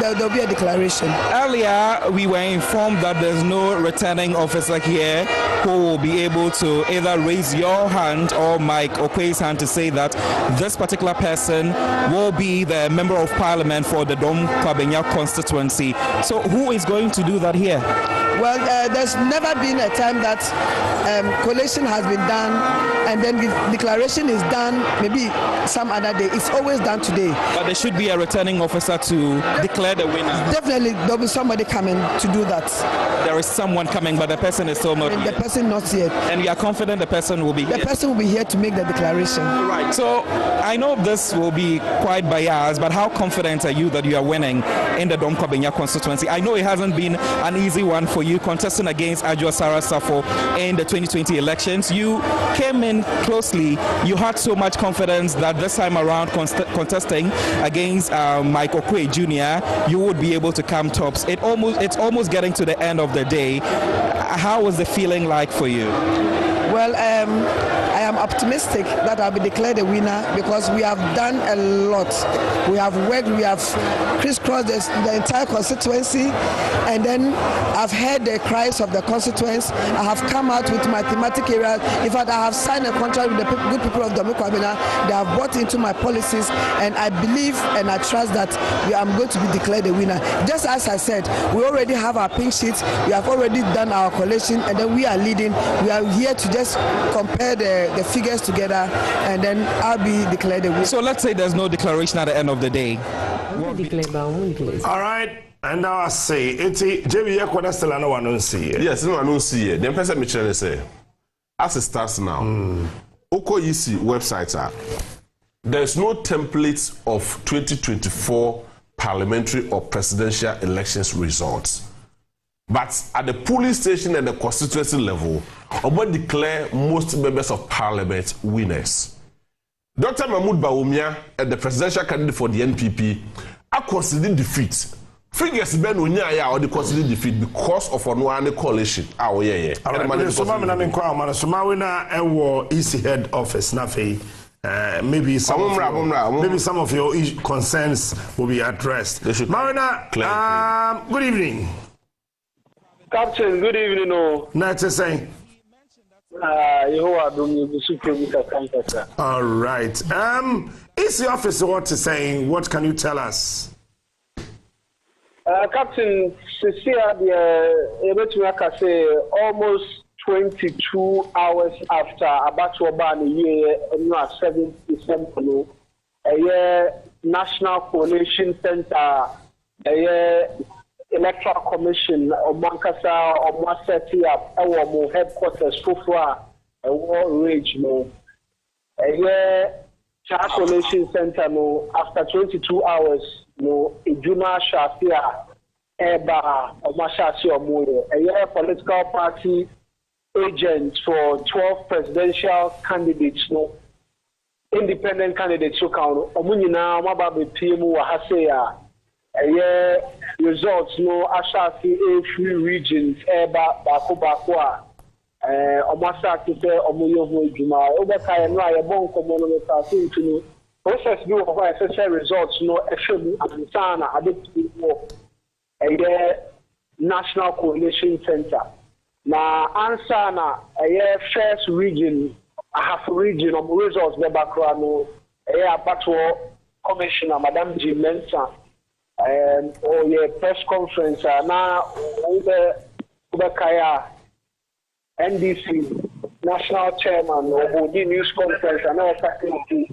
there'll be a declaration. Earlier, we were informed that there's no returning officer here who will be able to either raise your hand or Mike Okwe's hand to say that this particular person will be the member of parliament for the Dom Kwabenya constituency. So who is going to do that here? Well, there's never been a time that collation has been done and then the declaration is done maybe some other day. It's always done today. But there should be a returning officer to declare the winner. Definitely, there'll be somebody coming to do that. There is someone coming, but the person is still not here. The person not yet. And you are confident the person will be here? The person will be here to make the declaration. Right. So I know this will be quite biased, but how confident are you that you are winning in the Dom Kwabenya constituency? I know it hasn't been an easy one for you contesting against Adjo Sarah Safo in the 2020 elections. You came in closely. You had so much confidence that this time around contesting against Mike Okwe Jr., you would be able to come tops. It's almost getting to the end of the day. How was the feeling like for you? Well, I am optimistic that I'll be declared a winner because we have done a lot. We have worked, we have crisscrossed the entire constituency, and then I've heard the cries of the constituents. I have come out with my thematic areas. In fact, I have signed a contract with the good people of Domi Kwabenya. They have bought into my policies, and I believe and I trust that I'm going to be declared a winner. Just as I said, we already have our pink sheets, we have already done our collation, and then we are leading. We are here to just compare the figures together, and then I'll be declared a winner. So let's say there's no declaration at the end of the day. All right. And now I say, it's JB Yakwana still I don't see it. Yes, no, I don't see it. The person Michelle say, as it starts now, Oko EC websites there's no templates of 2024 parliamentary or presidential elections results. But at the polling station and the constituency level, Omo declare most members of parliament winners. Dr. Mahmoud Bawumia, the presidential candidate for the NPP, are considering defeat. Figures Ben Unya or the considered defeat because of one coalition. Oh, yeah. So, Mawina, EC head office, Nafe. Maybe some of your concerns will be addressed. Mawina, good evening. Captain, good evening. Nice to say. All right. EC office, what is saying? What can you tell us? Captain, almost 22 hours after Abatuobani year, 7th December, a National Coalition Center, a Electoral Commission, or Mankasa, or Maseti up, our headquarters, Fufua, a war rage, a Coalition Center, after 22 hours. No, Ijuma Shafia, Eba, Omashasi Omoye, a political party agent for 12 presidential candidates, no, independent candidates who count, Omunina, Mababi Pimu, Haseya, a results, no, Ashasi, A3 regions, Eba, Bakubakwa, Omashaki, Omoyo, Juma, Obaka, and Raya Bonko, Monomata, to process do of SSL results no actually and sana adopted a National Coalition Center. Na answer na a first region, a half region of results the background a Batwa Commissioner Madame G. Mensa or a press conference na Ubekaya NDC National Chairman or the news conference and all faculty.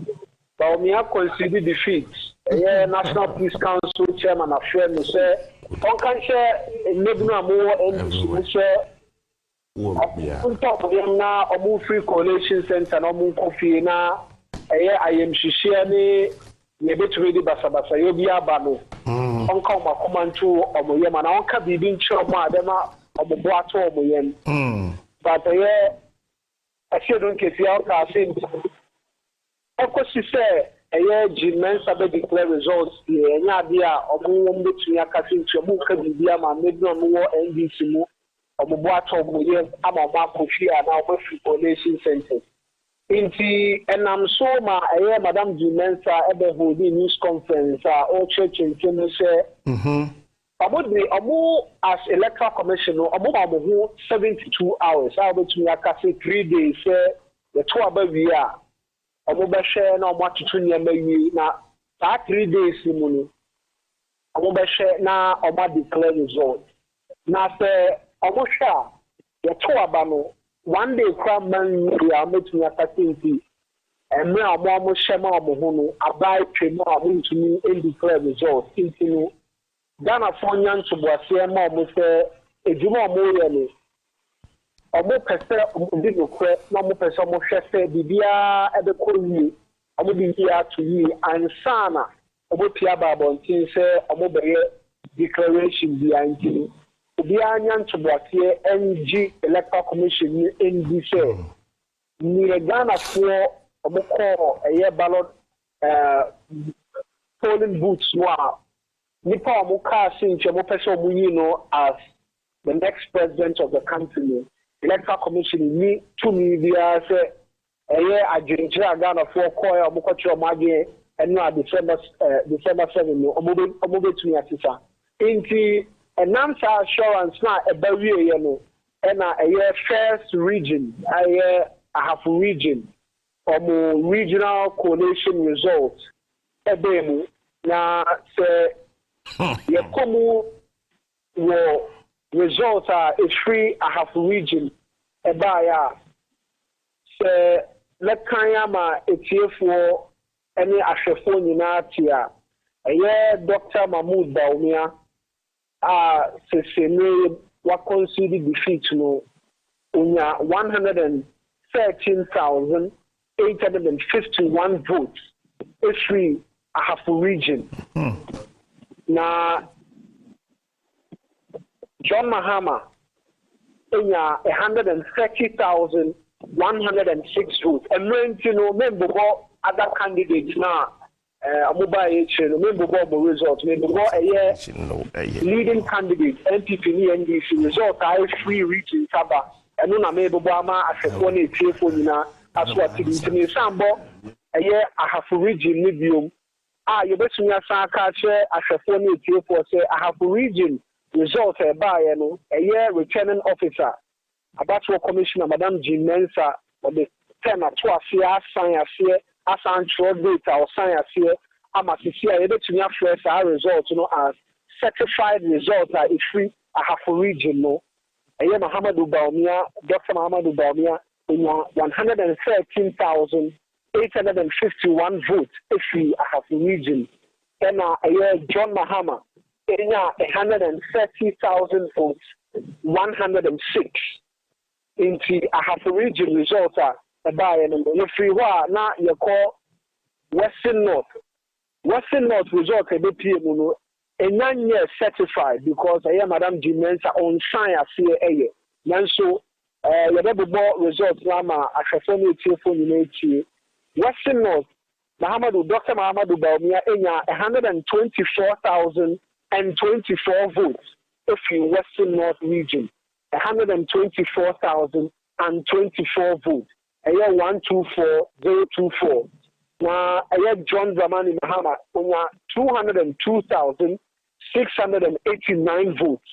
But we have considered defeat. National Peace Council Chairman of Shemu said, "On can share Nebuna more and share." On top of them now, a move free coalition center, no more coffee now. I am Shishiani, Nebetri Basabasa, Yobia Bano. On come a command to Omoyam and on can be being choma, them of the Blato Omoyam. But I shouldn't get the outcast. Of course, you say a year Mensa declare results here. And idea of whom between a casting to a book of the Diama, maybe on war NDC, or Mubato, I'm a Makofi, and our coalition center. And I'm so my Madame G. Mensa ever holding news conference, all church in Tennessee. Amu as electoral commissioner, Amu 72 hours. I'll between a casting 3 days, the 2 above year. Omobeshe na omatutu nyamayi na 3 days ni omobeshe na oma declare result na se omosha ye to aba no 1 day kwa man ya metumi akatinti emre omoshe ma omohu no abai twemu amuntumi declare result intinu Ghana for nyantoboase ma omose ejuma omoye ni omo pese omo no kwe na omo pese omo hwese bibia ebekoyi omo bibia to yi ansana omo pia babontin se omo beye declaration behind obi anya ntoboase NG Electoral Commission ni NDC ni Ghana for omo ko eye ballot polling booths no nipa omo ka sinche omo pese omo yi no as the next president of the country. Electoral Commission ni to me via say Argentina Ghana for Koya Mokocho Magi and no December 7 no omobe to me asisa. Inti enamsa assurance na a barrier no and a first region a half region or regional coalition results ebemu na say yekomu wo results are a free a half region ebaya se lekanyama etiefo any ahwefo nyina tia Dr. Mahmoud Bawumia se wa concede defeat no unya 113,851 votes a free a half region na John Mahama in 130,106 votes. And when you know, member other candidates now. Mobile remember result, maybe more a leading candidate, NPP, NDC result, I free region Saba, and no maybe Bama as a phone telephone as what it is in Sambo, a year I have a region medium. You bet me as a phone telephone say I have a region result by a year returning officer, about what Commissioner Madame Jean Mensa or the 10 at 12 years, science here. As control data or science here, I'm a able to have first our results, as certified results are free. I have a region, no. I am Muhammadu Baumia, Dr. Muhammadu Baumia, 113,851 votes. If we have a region, and John Mahama, 130,000 votes, 106. Into I have a region results are. If we were now you call Western North result a bit and 9 years certified because I am Madame Jimensa on science here. And so you have more results Lama as a phone telephone. Western North Dr. Muhammadu Baumia 124,024 votes if you Western North region 124,024 votes. 124024. Now, John Dramani Mahama, 202,689 votes.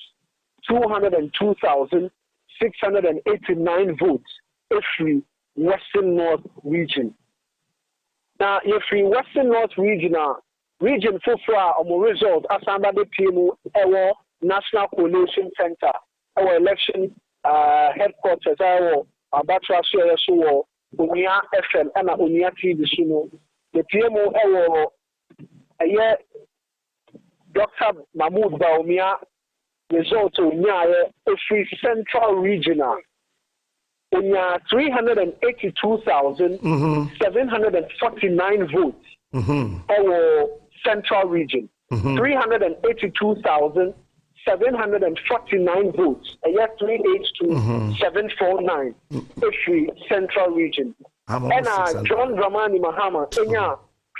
202,689 votes. If we Western North region. Now, if we Western North region, region Fufra or result as under the PMO, our National Coalition Center, our election headquarters, our Abatra so Unia FM and Unia TV Suno. The PMO a year Dr. Mahmoud Baumia result Unia free central regional. Unia 382,749 votes. Our central region. 382,749 votes. A year 382,749. Every central region. And John Dramani Mahama, Kenya,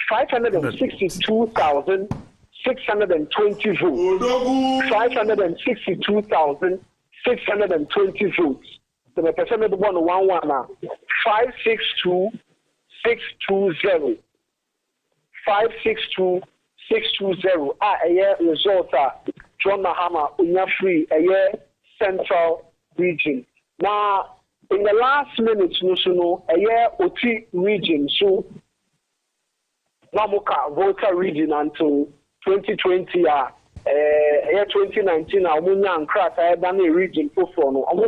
562,620 votes. 562,620 votes. So the person of the 562,620. 562,620. A year result. John Mahama, Unya Free, a year central region. Now, in the last minute, a year OT region, so Namuka voter region until 2020, year 2019, Amunya and Krat, I had done a region for Fono. I'm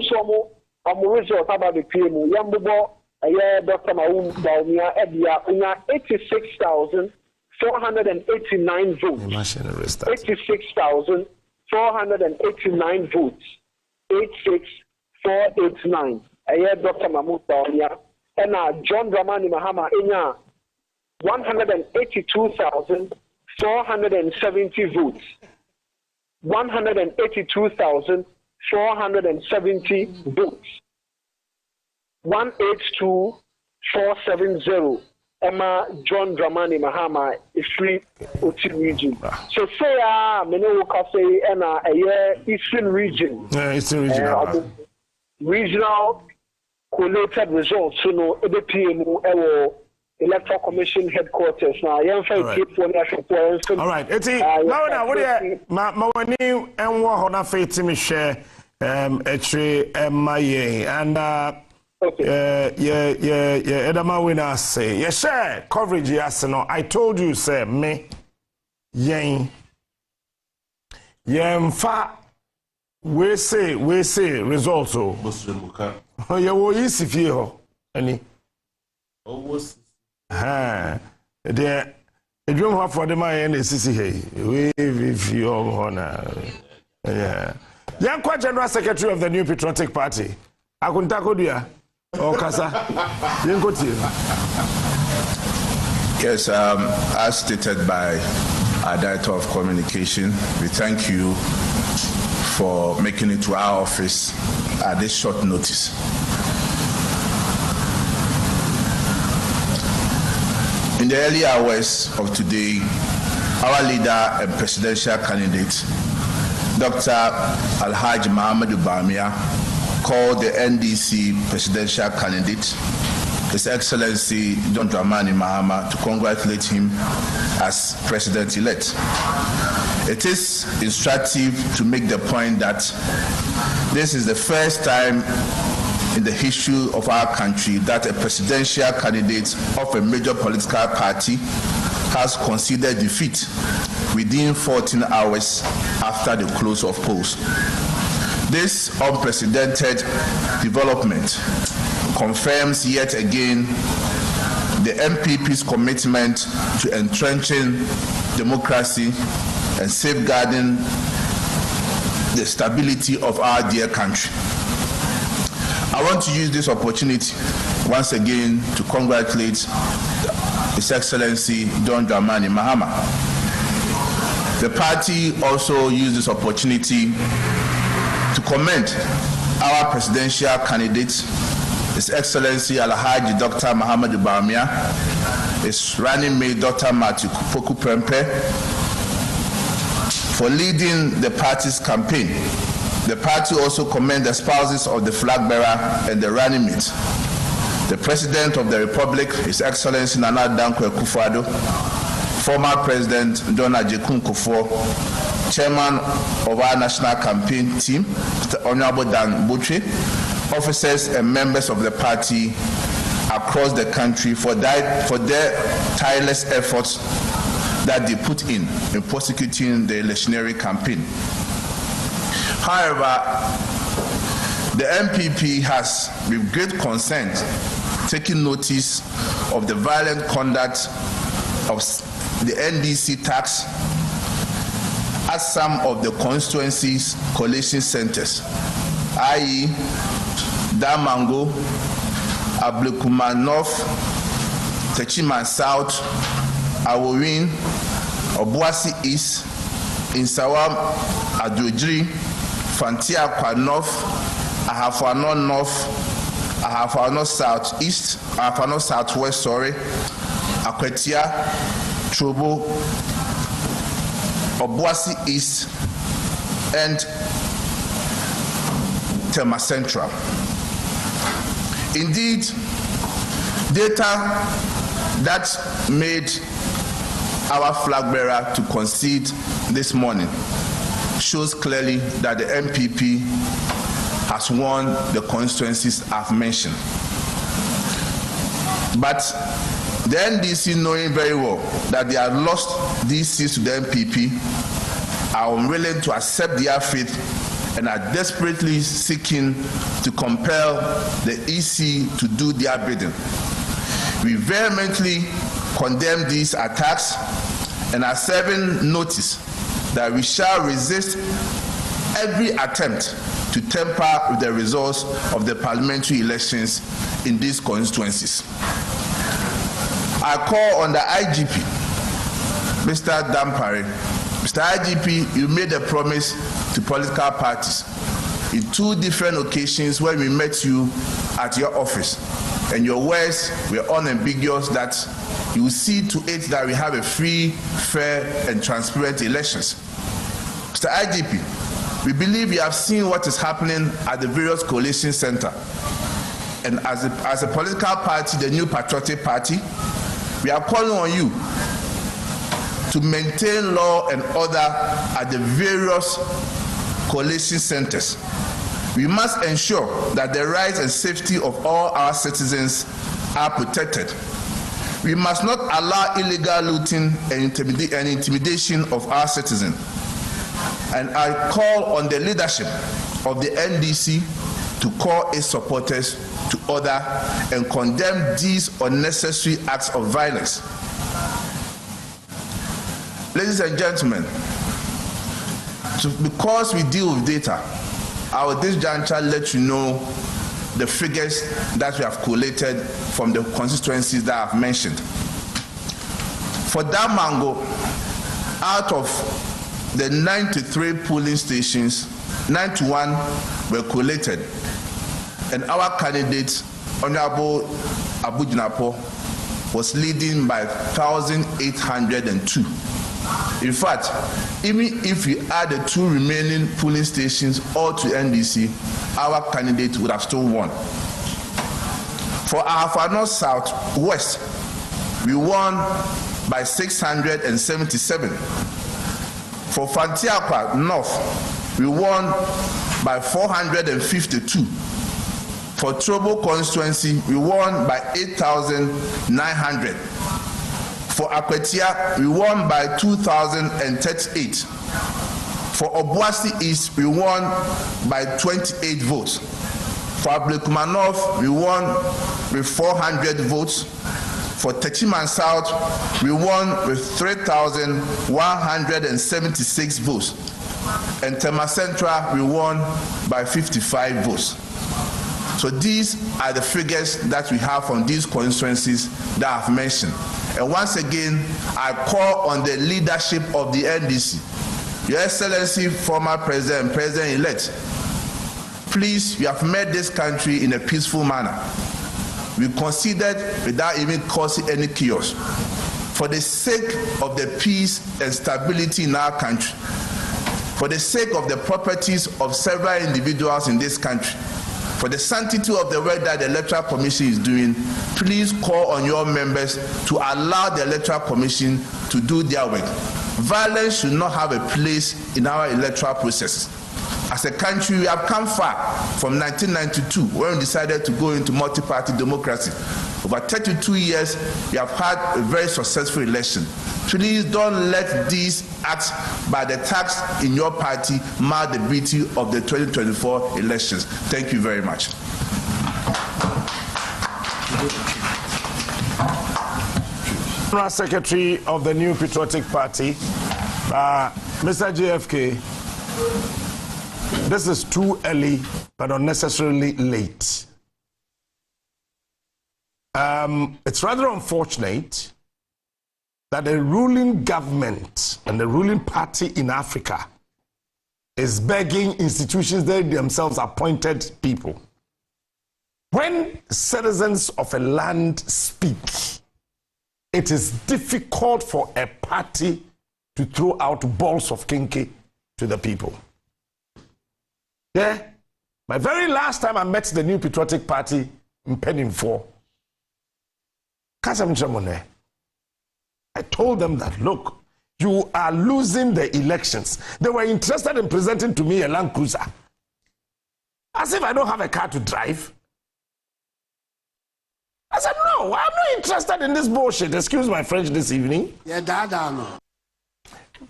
result about the PMO, Yambo, a year Dr. Maum Baumia, Edia, Unya 86,489 votes. 86,489 votes. 86489. I hear Dr. Mahmoud Baumia. And John Dramani Mahama in 182,470 votes. 182,470 votes. 182,470. Emma John Dramani Mahama is free OT region. So say Menowaka and a year Eastern region. Eastern region. Regional collated results, so no PMO Electoral Commission headquarters. Now I am all right, Eti now what Mawani and Wahona Faith me share and Edama winner say, yes, sir, coverage, yes, no. I told you, sir, me, yen, fa, we say, results, oh, you will easy feel, any, ha, there, a drum half for the my NCC, if you honor, yeah, young General Secretary of the New Patriotic Party, Akuntakodia. Yes, as stated by our Director of Communication, we thank you for making it to our office at this short notice. In the early hours of today, our leader and presidential candidate, Dr. Alhaji Muhammadu Bawumia, called the NDC presidential candidate, His Excellency John Dramani Mahama, to congratulate him as president-elect. It is instructive to make the point that this is the first time in the history of our country that a presidential candidate of a major political party has conceded defeat within 14 hours after the close of polls. This unprecedented development confirms yet again the MPP's commitment to entrenching democracy and safeguarding the stability of our dear country. I want to use this opportunity once again to congratulate His Excellency John Dramani Mahama. The party also used this opportunity to commend our presidential candidate, His Excellency Alhaji Dr. Muhammadu Bawumia, his running mate Dr. Matthew Poku Prempeh, for leading the party's campaign. The party also commends the spouses of the flag bearer and the running mate. The President of the Republic, His Excellency Nana Dankwa Akufo-Addo, former President John Ajekun Kufuor, Chairman of our national campaign team, Mr. Honorable Dan Butchie, officers and members of the party across the country for their tireless efforts that they put in prosecuting the electioneering campaign. However, the MPP has, with great concern, taken notice of the violent conduct of the NDC tax at some of the constituencies' coalition centers, i.e., Damango, Ablekuma North, Techiman South, Awowin, Obuasi East, Insawam, Adojiri, Fantiakwa North, Ahafano North, Ahafano South East, Ahafano Southwest, Akwetia, Trobo, Obuasi East, and Tema Central. Indeed, data that made our flag bearer to concede this morning shows clearly that the MPP has won the constituencies I've mentioned. But the NDC, knowing very well that they have lost these seats to the MPP, are unwilling to accept their fate and are desperately seeking to compel the EC to do their bidding. We vehemently condemn these attacks and are serving notice that we shall resist every attempt to tamper with the results of the parliamentary elections in these constituencies. I call on the IGP, Mr. Dampare. Mr. IGP, you made a promise to political parties in 2 different occasions when we met you at your office, and your words were unambiguous that you will see to it that we have a free, fair, and transparent elections. Mr. IGP, we believe you have seen what is happening at the various coalition centers. And as a political party, the New Patriotic Party, we are calling on you to maintain law and order at the various coalition centers. We must ensure that the rights and safety of all our citizens are protected. We must not allow illegal looting and intimidation of our citizens. And I call on the leadership of the NDC to call its supporters to order and condemn these unnecessary acts of violence. Ladies and gentlemen, because we deal with data, I will this juncture let you know the figures that we have collated from the constituencies that I've mentioned. For Damango, out of the 93 polling stations, 91 were collated, and our candidate, Honorable Abu Jinapo, was leading by 1,802. In fact, even if we add the 2 remaining polling stations all to NDC, our candidate would have still won. For our North South West, we won by 677. For Fantiakwa North, we won by 452. For Trobo constituency, we won by 8,900. For Akwetia, we won by 2,038. For Obuasi East, we won by 28 votes. For Ablekuma North, we won with 400 votes. For Techiman South, we won with 3,176 votes. And Tema Central, we won by 55 votes. So these are the figures that we have from these constituencies that I've mentioned. And once again, I call on the leadership of the NDC, Your Excellency, former President and President-elect, please, you have made this country in a peaceful manner. We conceded without even causing any chaos. For the sake of the peace and stability in our country, for the sake of the properties of several individuals in this country, for the sanctity of the work that the Electoral Commission is doing, please call on your members to allow the Electoral Commission to do their work. Violence should not have a place in our electoral process. As a country, we have come far from 1992 when we decided to go into multi-party democracy. Over 32 years, we have had a very successful election. Please don't let these acts by the tax in your party mar the beauty of the 2024 elections. Thank you very much. General Secretary of the New Patriotic Party, Mr. JFK, this is too early but unnecessarily late. It's rather unfortunate that the ruling government and the ruling party in Africa is begging institutions that themselves appointed people. When citizens of a land speak, it is difficult for a party to throw out balls of kinky to the people. Yeah, my very last time I met the New Patriotic Party in Penning 4, I told them that, look, you are losing the elections. They were interested in presenting to me a Land Cruiser. As if I don't have a car to drive. I said, no, I'm not interested in this bullshit. Excuse my French this evening. Yeah, no.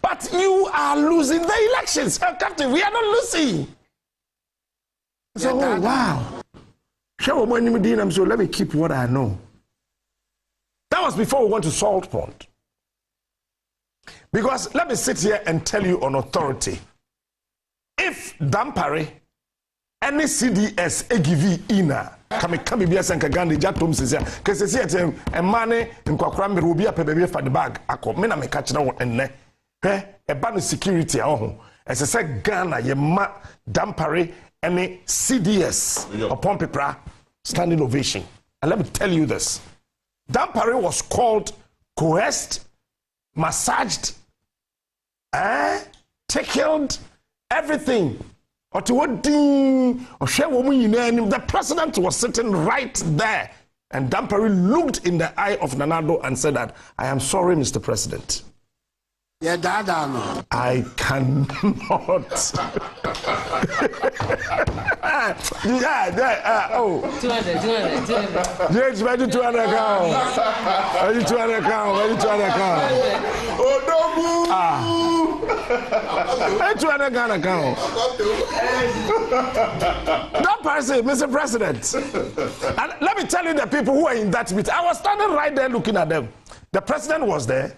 But you are losing the elections. Captain, we are not losing. So, oh, wow. So let me keep what I know. That was before we went to Salt Pond. Because let me sit here and tell you on authority. If Dampare, any CDS, AGV, INA, kami biasa nkagande jatom sisi ke sisi etem emane nkwakra mere obi apebebe fa the bag akọ me na me ka kire won enne eba no security ho esese Ghana ye ma Dampare any CDS upon paper standing ovation. And let me tell you this, Dampare was called, coerced, massaged, tickled, everything. The president was sitting right there, and Dampare looked in the eye of Nanado and said that, I am sorry, Mr. President. Yeah, no. I cannot. Oh. 200. Yes, ready 200 count. Ready 200 count. Ready 200 count. Oh, no. Ready 200 count. That person, Mr. President. And let me tell you the people who are in that meeting. I was standing right there looking at them. The president was there.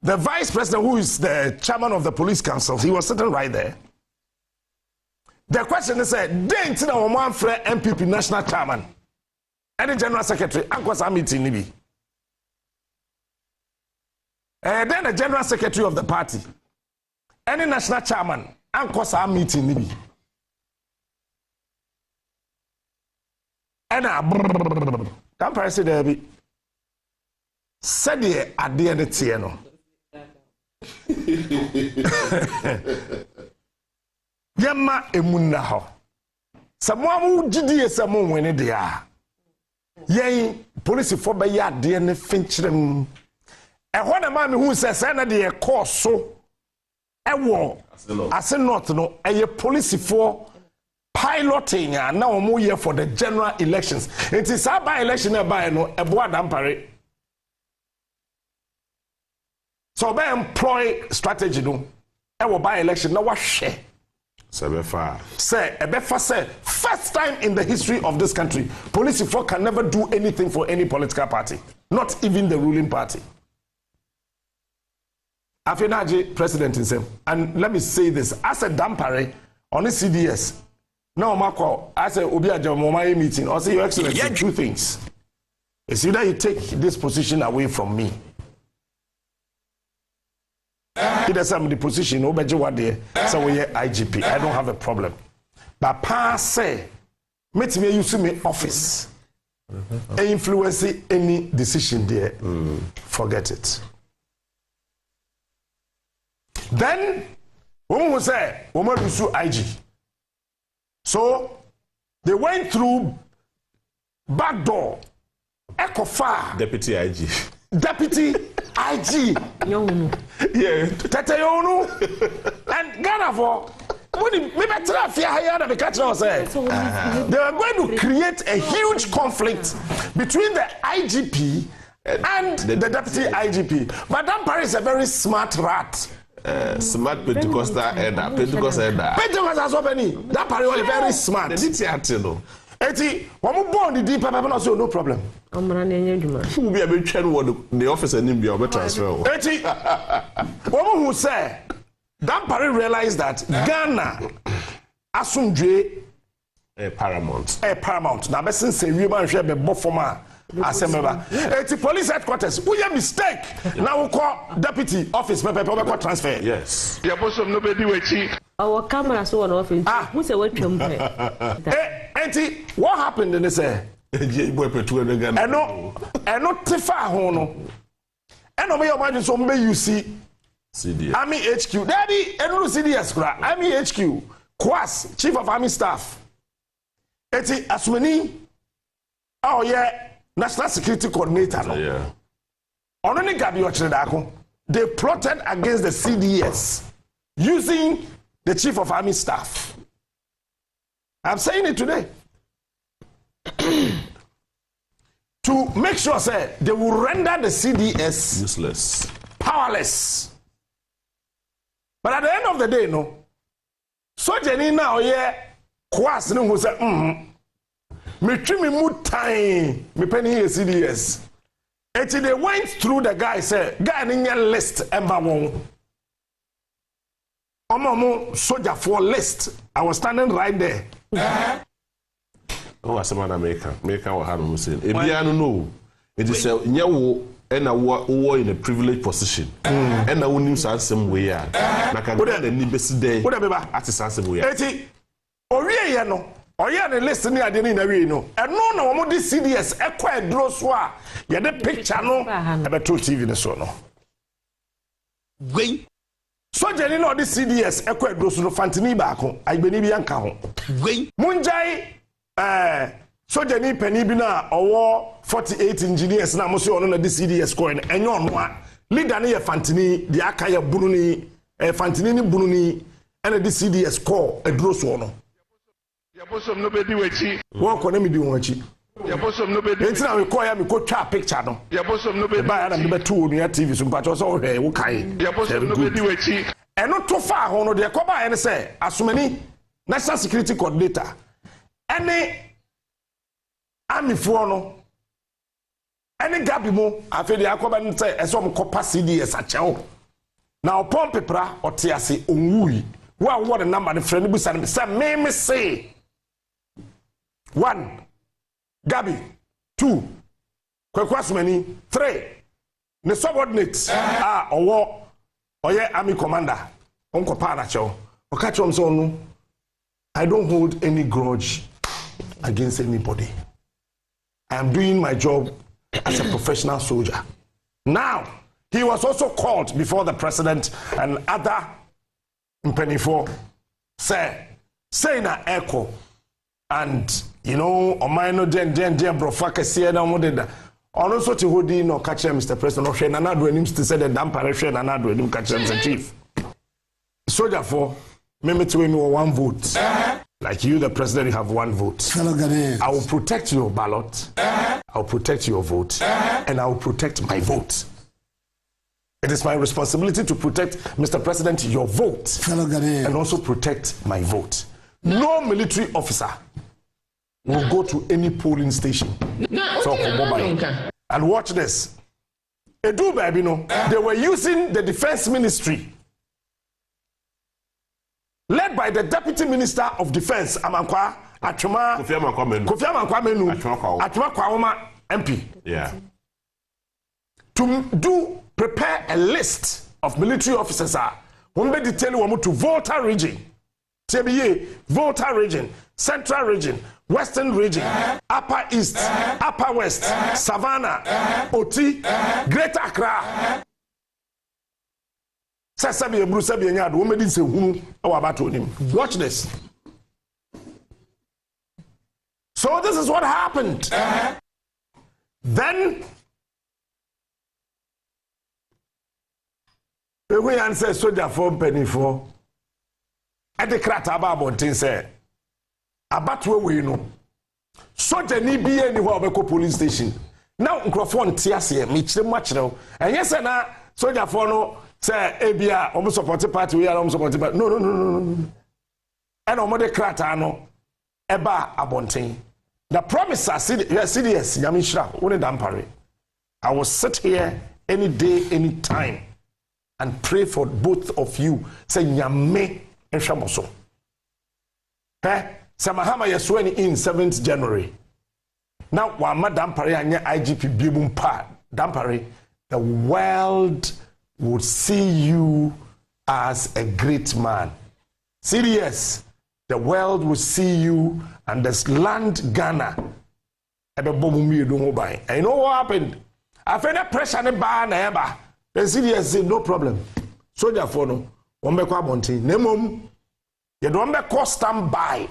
The vice president, who is the chairman of the police council, he was sitting right there. The question is, didn't one friend MPP national chairman and the general secretary, Ankwasa meeting nibi. Then the general secretary of the party, any national chairman, Ankwasa meeting nibi. And Dampare said, said the idea the tieno. Yama emunna ho. Samoamu gidi samu wene dia. Yen police for be ya de ne finchirem. Ehɔ na ma me hu se na de course so. Ewo ase not no eye police for piloting na omo ye for the general elections. It is by election e by no ebo adampare. So by employ strategy no ewo by election na wa hwe. Sebefa. Say ebefa say first time in the history of this country police for can never do anything for any political party, not even the ruling party. Afenaji president himself, and let me say this, as a dampare on the CDS. Now, Marco, I say, Obi Ajamomai meeting, or say, Your Excellency, two things. It's either you take this position away from me. Either some the position, so we IGP. I don't have a problem. But pass say, meet me, you see me office. Influence any decision there. Forget it. Then, when we say, Woman will sue IG. So, they went through back door, Echo Far. Deputy IG. Deputy IG. Yeah. Tete and Ghana for. They are going to create a huge conflict between the IGP and the deputy IGP. Madame Paris is a very smart rat. Smart Pentecostal elder. Pentecostal so many. That Paris is very smart. Eti, wamu born the deep papa no no problem. Who be a bit the office and him be a transfer. Eti, wamu who say that Paris realized that Ghana asumdwe paramount. Paramount. Na besin say we man share be bofoma assemble. Eti police headquarters. We a mistake. Now we call deputy office pepe transfer. Yes. Your boss nobody wechi. Our camera so on office. Who say what you Eti, what happened in this? I know Tifa Hono. And over your mind, so may you see CDS. Army HQ. Daddy, and no CDS, Army HQ, Kwas, Chief of Army Staff. Eti, Asmani, oh yeah, National Security Coordinator. No? Yeah. Only Gabi Ochredako, they plotted against the CDS using the Chief of Army Staff. I'm saying it today. To make sure, say, they will render the CDS useless, powerless. But at the end of the day, no. So Jenny now, yeah, Kwas no say, me treat me mood time, me penny here CDS. Eti they went through the guy, say, guy in your list, Emma Wong. Omo soldier for list. I was standing right there. Oh, as a man American will have Muslim. Ebiano no. It is a nyawo and a war in a privileged position. And a woman some way. Naka go the nibes day. What about at the Sansa way? Eti Orie no. Oya the list ni ade ni na we no. And no omo this CDS ekwa edro so a ye the picture no ebe to TV ne so no. Gwen so Jenny no the CDS ekwa edro so no fantini baako agbeni bi anka ho. Gwen munjai so Jenny penny bi na owo 48 engineers na mo so ono na the CDS coin enyo ono a leader ne ye fantini di aka ye bunu ni fantini ni bunu ni ene the CDS call edro so no. Yabosom no bedi wechi. Won ko na mi di won achi. Yabosom no bedi. Enti na we call ya me ko twa picture no. Yabosom no bedi. Ba ya na me betu onu ya TV so mpacho so hwe wo kai. Yabosom no bedi wechi. Eno to fa ho no de ko ba ya ne say Asomani National Security Coordinator. Ene army fo no. Ene gabi mo afedi akoba ne say eso mo kopa CDS achewo. Na opon pepra otiase onwui. What the number the friend be say me say 1 Gabi 2 Kwakwasmani 3 the subordinates owo oye army commander onko pa na chew okacho am so no I don't hold any grudge against anybody. I am doing my job as a professional soldier. Now, he was also called before the president and other Mpenifo say na echo. And, you know, Omaino Jen Brofaka Siena Modeda. Also to Hodi no catch Mr. President of Shane Anadu and him to say the Damparation and Anadu and him catch him the chief. Soldier for me to him one vote. Like you, the president, you have one vote. I will protect your ballot. I will protect your vote. And I will protect my vote. It is my responsibility to protect, Mr. President, your vote. And also protect my vote. No military officer will go to any polling station. So, and watch this. Edu baby, no, they were using the defense ministry led by the deputy minister of defense, Amankwa Atwoma Kofi Amankwa Menu Atwoma Kwawoma MP. Yeah. To prepare a list of military officers when they detail them to Volta region, TVGH, Volta region, Central region, Western region, Upper East, Upper West, Savannah, Oti, Greater Accra. Watch this. So this is what happened. Then we answer soldier for penny for at the crater about say about where we know. Soldier need be anywhere about police station. Now microphone tears here, much now. And yes, and soldier for no. Say, Abia, almost supported party, we are almost supported party. No. And almost crater no, Eba Abontin. The promise are CDS, Yamishra, only Dampare. I will sit here any day, any time, and pray for both of you. Say, Yame and Shamoso. Samahama Yasweni in 7th January. Now, while Madame Dampare and IGP Bibum Pa, Dampare, the world would see you as a great man. Serious, the world will see you and this land Ghana. And you know what happened? I felt that pressure in the the serious said no problem. So therefore, no, one be kwa monte. Nemom, you don't be call stand by.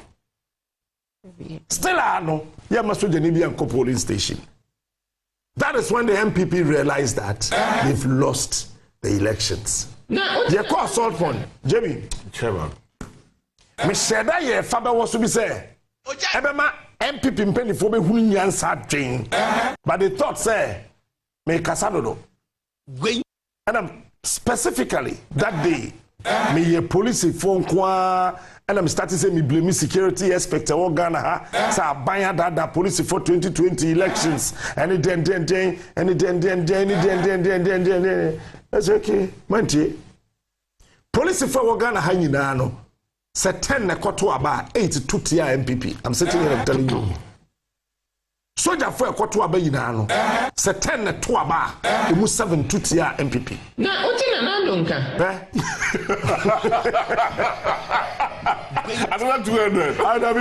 Still, I know you must be the polling station. That is when the MPP realized that they've lost the elections. They call assault fund. Jamie. Chairman. Me said that ye Faber was to be said. Ebema MPP Mpenifo be hunu nyansa dwen. But they thought say me kasanodo. And specifically that day me ye police phone kwa and I'm starting say me blame security aspect of Ghana ha sa banya that police for 2020 elections and then that's okay mantie police for Ghana ha nyina no se 10 na koto aba 8 to tia MPP. I'm sitting here and telling you soldier for koto aba nyina no se 10 na to aba emu 7 to tia MPP na otina na ndonka I don't do it. I don't be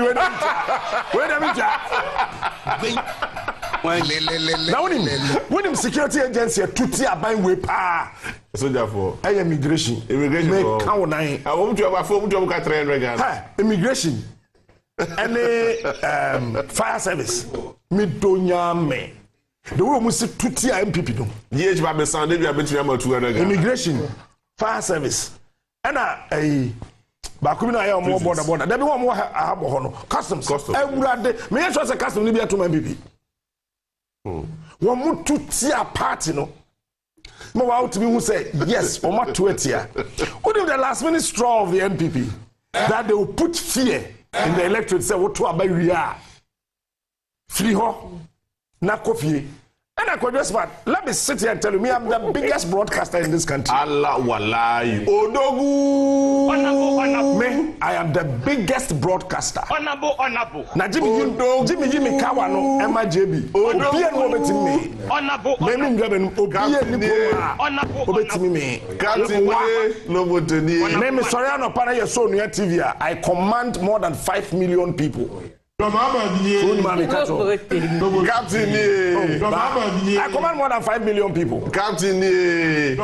when him security agency tuti aban we pa so therefore immigration make count 9 I want to have 300 Ghana immigration and fire service me donya me the way we see tuti MPP no DH ba be sound dey be about 200 Ghana immigration fire service and Bakumi na ya mo border there be one more abo ho no customs ewurade me ya say customs ni be ato MPP one mo tuti a party no mo wa out me who say yes o ma to it here what if the last minute straw of the MPP that they will put fear in the electorate say what to abawia free ho na kofie. And I could just let me sit here and tell you, me, I'm the biggest broadcaster in this country. Allah wallahi. Odogu. Me, I am the biggest broadcaster. Honorable. Now, Jimmy Kawano, MIJB. Obian Obeti me. Honorable. Me, Soriano Pana, your son, your TV. I command more than 5 million people. Captain, I command more than 5 million people. Captain, the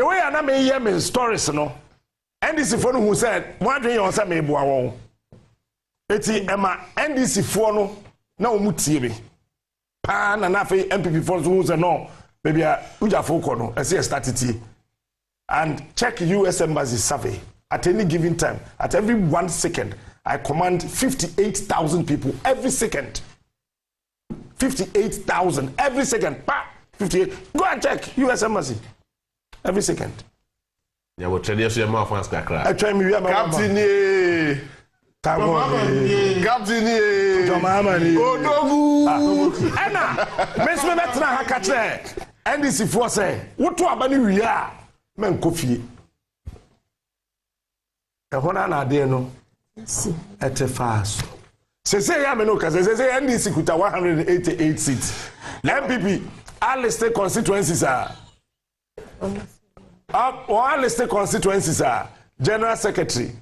way I may hear me stories, no. NDC for who said, "One day on some maybe Eti Emma NDC for no mutibi." Pan and Afe MPP for who said no, maybe a Uja Fokono, I see a statity. And check US Embassy survey at any given time, at every 1 second. I command 58,000 people every second. 58,000 every second. 58. Go and check US Embassy every second. Yeah, what tradition your mouth wants to cry. I try me. Captain, Captain, Anna, Miss Memetra Hakatre, and this if was say, what to abani we are, men coffee. A honor, dear no. At a fast. Say, I mean, because say NDC could 188 seats. MPP, all the state constituencies are. All the state constituencies are. General Secretary,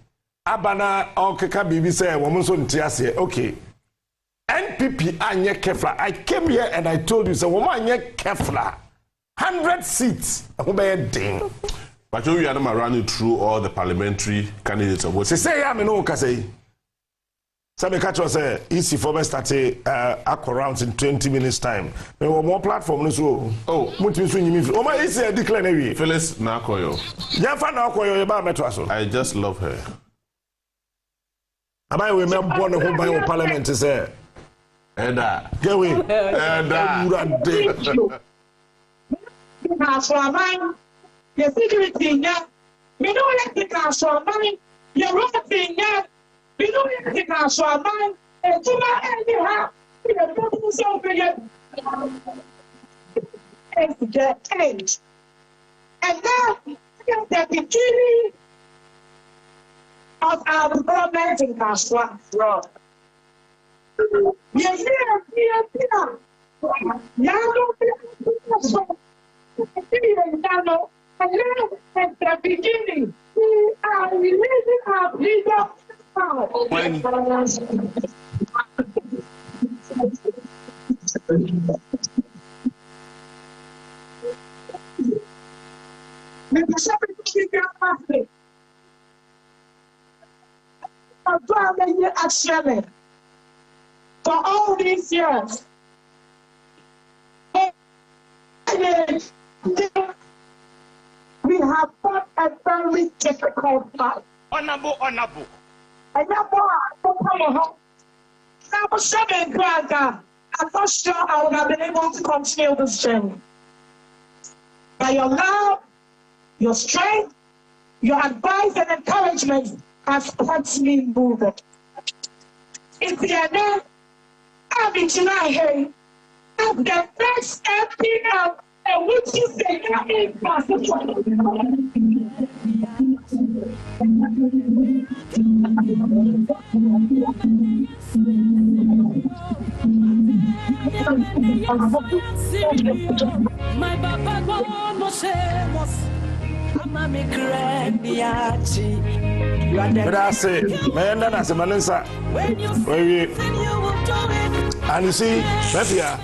Abana, Okeka Bibi say, Womanso Ntiase, okay. NPP, Anye Kefla. I came here and I told you, so Woman Kefla. 100 seats. Ding. But you are not running through all the parliamentary candidates of what? Say, I mean, no, Casey. Some catch us easy for me start around in 20 minutes time. There were more platforms. So, oh my easy Declear. Phyllis Nakoyo. I just love her. Am I remember born a whole by parliament to say? Eda. Get away. Eda. Your security, yeah. We don't let the cash on money. Your royalty, yeah. We don't let the cash on money. And to my anyhow, we are going so big. And the end. And now, the beginning of our development in Kashwa. Yes, and now, at the beginning, we are releasing our freedom power. For all these years, we have fought a very difficult fight. Honorable. And I'm not sure I would have been able to continue this journey. But your love, your strength, your advice and encouragement has kept me moving. It's the end. I'll be tonight. I'm the next FPL. And what you say that is possible. My papa conocemos. But I say, man, that's a manisa. And you see, Mafia,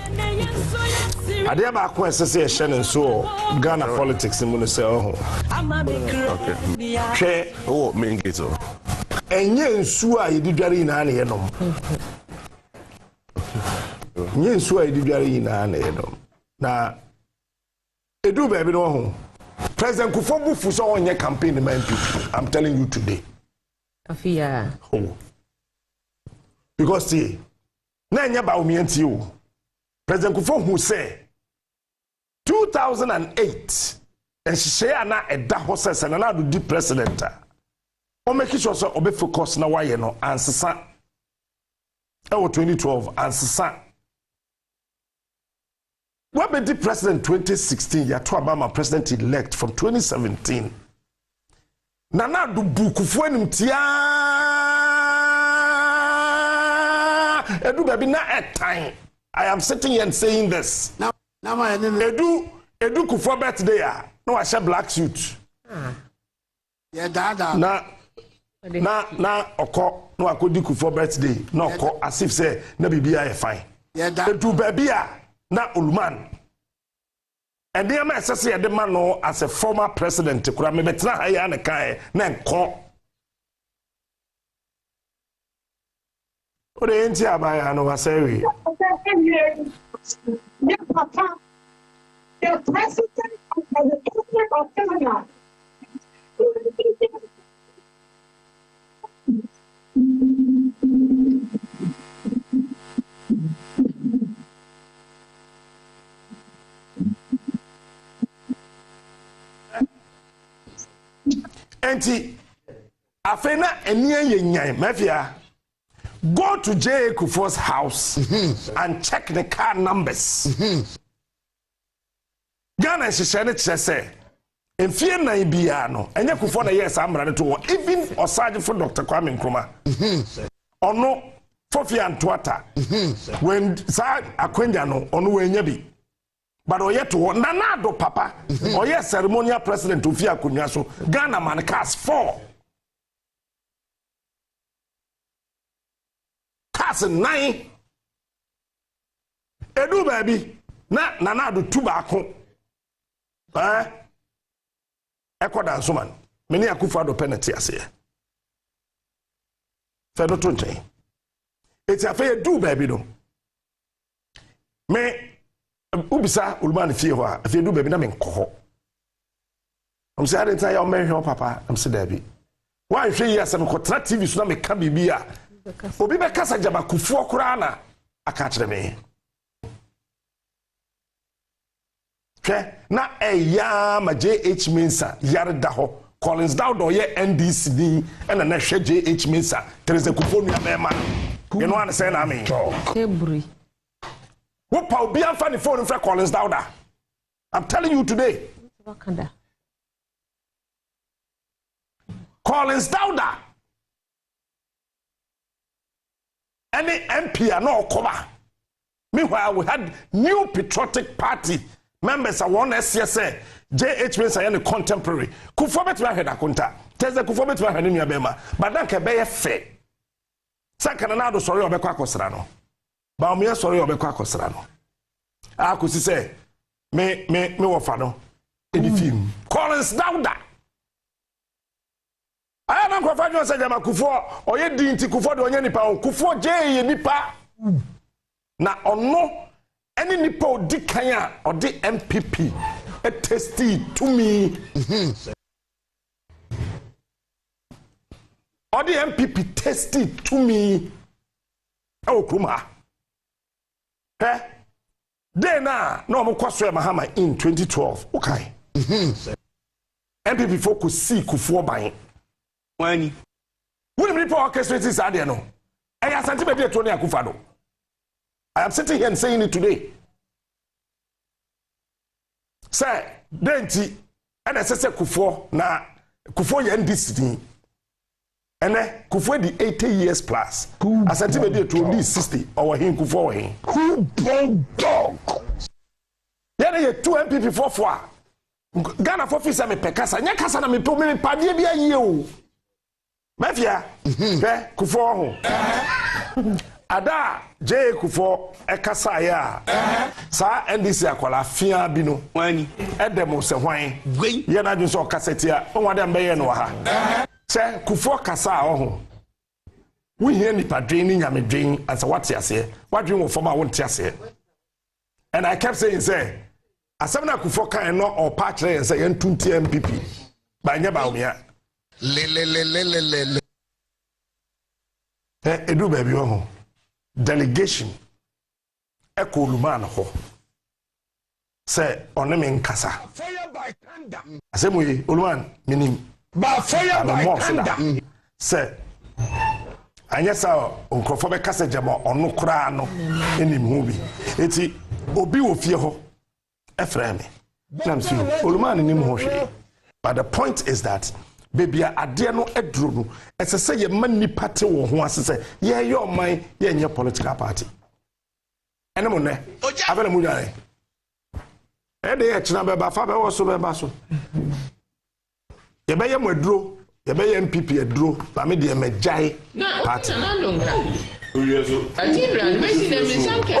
I dare my question say Shannon so Ghana politics in Munisel. Okay. Oh, main gate. And yen sua you did very in an enum. Yen sua you did very in an enum. Now, a do baby no home. President Kufuor Fuso on your campaign in my MPP. I'm telling you today. Yeah. Oh. Because see, Nanya Baumi you. President Kufuor who say 2008 and she say na a da horses and na do the president. O make sure so obe focus na why no ansesa. E 2012 ansesa. What be the president 2016? Ya to Obama president elect from 2017. Nana do buku fuenim tia. Edu baby na a time. I am sitting here and saying this. Now my Edu Kufuor birthday no I share black suit. Yeah, dada. Na na oko no akodi Kufuor birthday na oko as if say na bibia e fine edu babia na Oluman and the man says the man no as a former president kura me betra ha ya ne kan na nko o de enti abaya no wasewi the president of Canada. Enti afena enia yenyan mafia go to J. Kufuor's house and check the car numbers. Ghana is sharing it say in fear na ibia no enye Kufuor na yes amra to even Osaje for Dr. Kwame Nkrumah ono Fofi Antoata when sa akwenda no ono wenye bi but oye to nanado papa oye ceremonial president Ofi Akonwa so Ghana man cast 4 cast 9 edu baby na nanado 2 baako ekoda nsoman meni Akufo-Addo penalty ase fe do to nchen eti afa do baby no me ubisa Oluman fie ho a afa do baby na me nko am say adenta ya o menhwe papa am say dabi wan hwe yi asem ko tra TV so na me ka bibia obi be kasa jaba Kufuor kura na aka kire me na eya ma JH Mensa yarda ho Collins Dowd ye NDC ni na na hwe JH Mensa Teresa Kufuor nua mema you know what say na me ebri wo pa obi amfa ni phone fra Collins Dowd I'm telling you today Collins Dowd any MP no okoba meanwhile we had new patriotic party members are one SCSA JH Mensa and contemporary Kufuor betima hweda konta teze Kufuor betima hwene nua bema but dan ke be ye fe sakana na do sori obekwa akosra no ba o me sori obekwa akosra no akosi se me wo fa no edifim Collins Dowd aya na nkwafa nyo se jama Kufuor oye di nti Kufuor de onye nipa on Kufuor je ye nipa na ono any nipa odi kan a odi MPP a testy to me odi MPP testy to me o kuma then na mo kwaso Mahama in 2012 okay MPP focus see Kufuor ban wani woni mi nipa orchestrate is ade no e ya santi be de to ne Akufo-Addo I am sitting here and saying it today. Say, denti, and I say Kufuor na Kufuor ye NDC. And Kufuor the 80 years plus. As I tell you to 60 or him Kufuor him. Who big dog? Yeah, you 2 MPP for Ghana for fisa me pekasa. Nya kasa na me po me padie bia ye o. Mafia. Kufuor ho. Ada J. Kufuor ekasa ya sa NDC akwala fia bi no wani edemo se hwan ye na dun so kasetia onwa de mbeye no ha se Kufuor kasa ho wo hie nipa dwen ni nyame dwen ansa wate ase wadwen wo fama wo nte ase and I kept saying say asem na Kufuor kan no or patch re say yen 20 MPP ba nya ba umia le edu baby ho delegation eko Oluman ho say oneme nkasa asemu yi Oluman minim ba fire by thunder say anya sa onkrofo be kasa jama onu kura no enim hu bi eti obi wo fie ho efreme nam si Oluman nim ho hwe but the point is that baby ade no edro no esese ye mani party wo ho asese ye your man ye nye political party ene mo ne abele mu yare e de ye china be ba fa be wo so be ba so ye be ye mo edro You be MPP adro, but me dey mejai party. Oh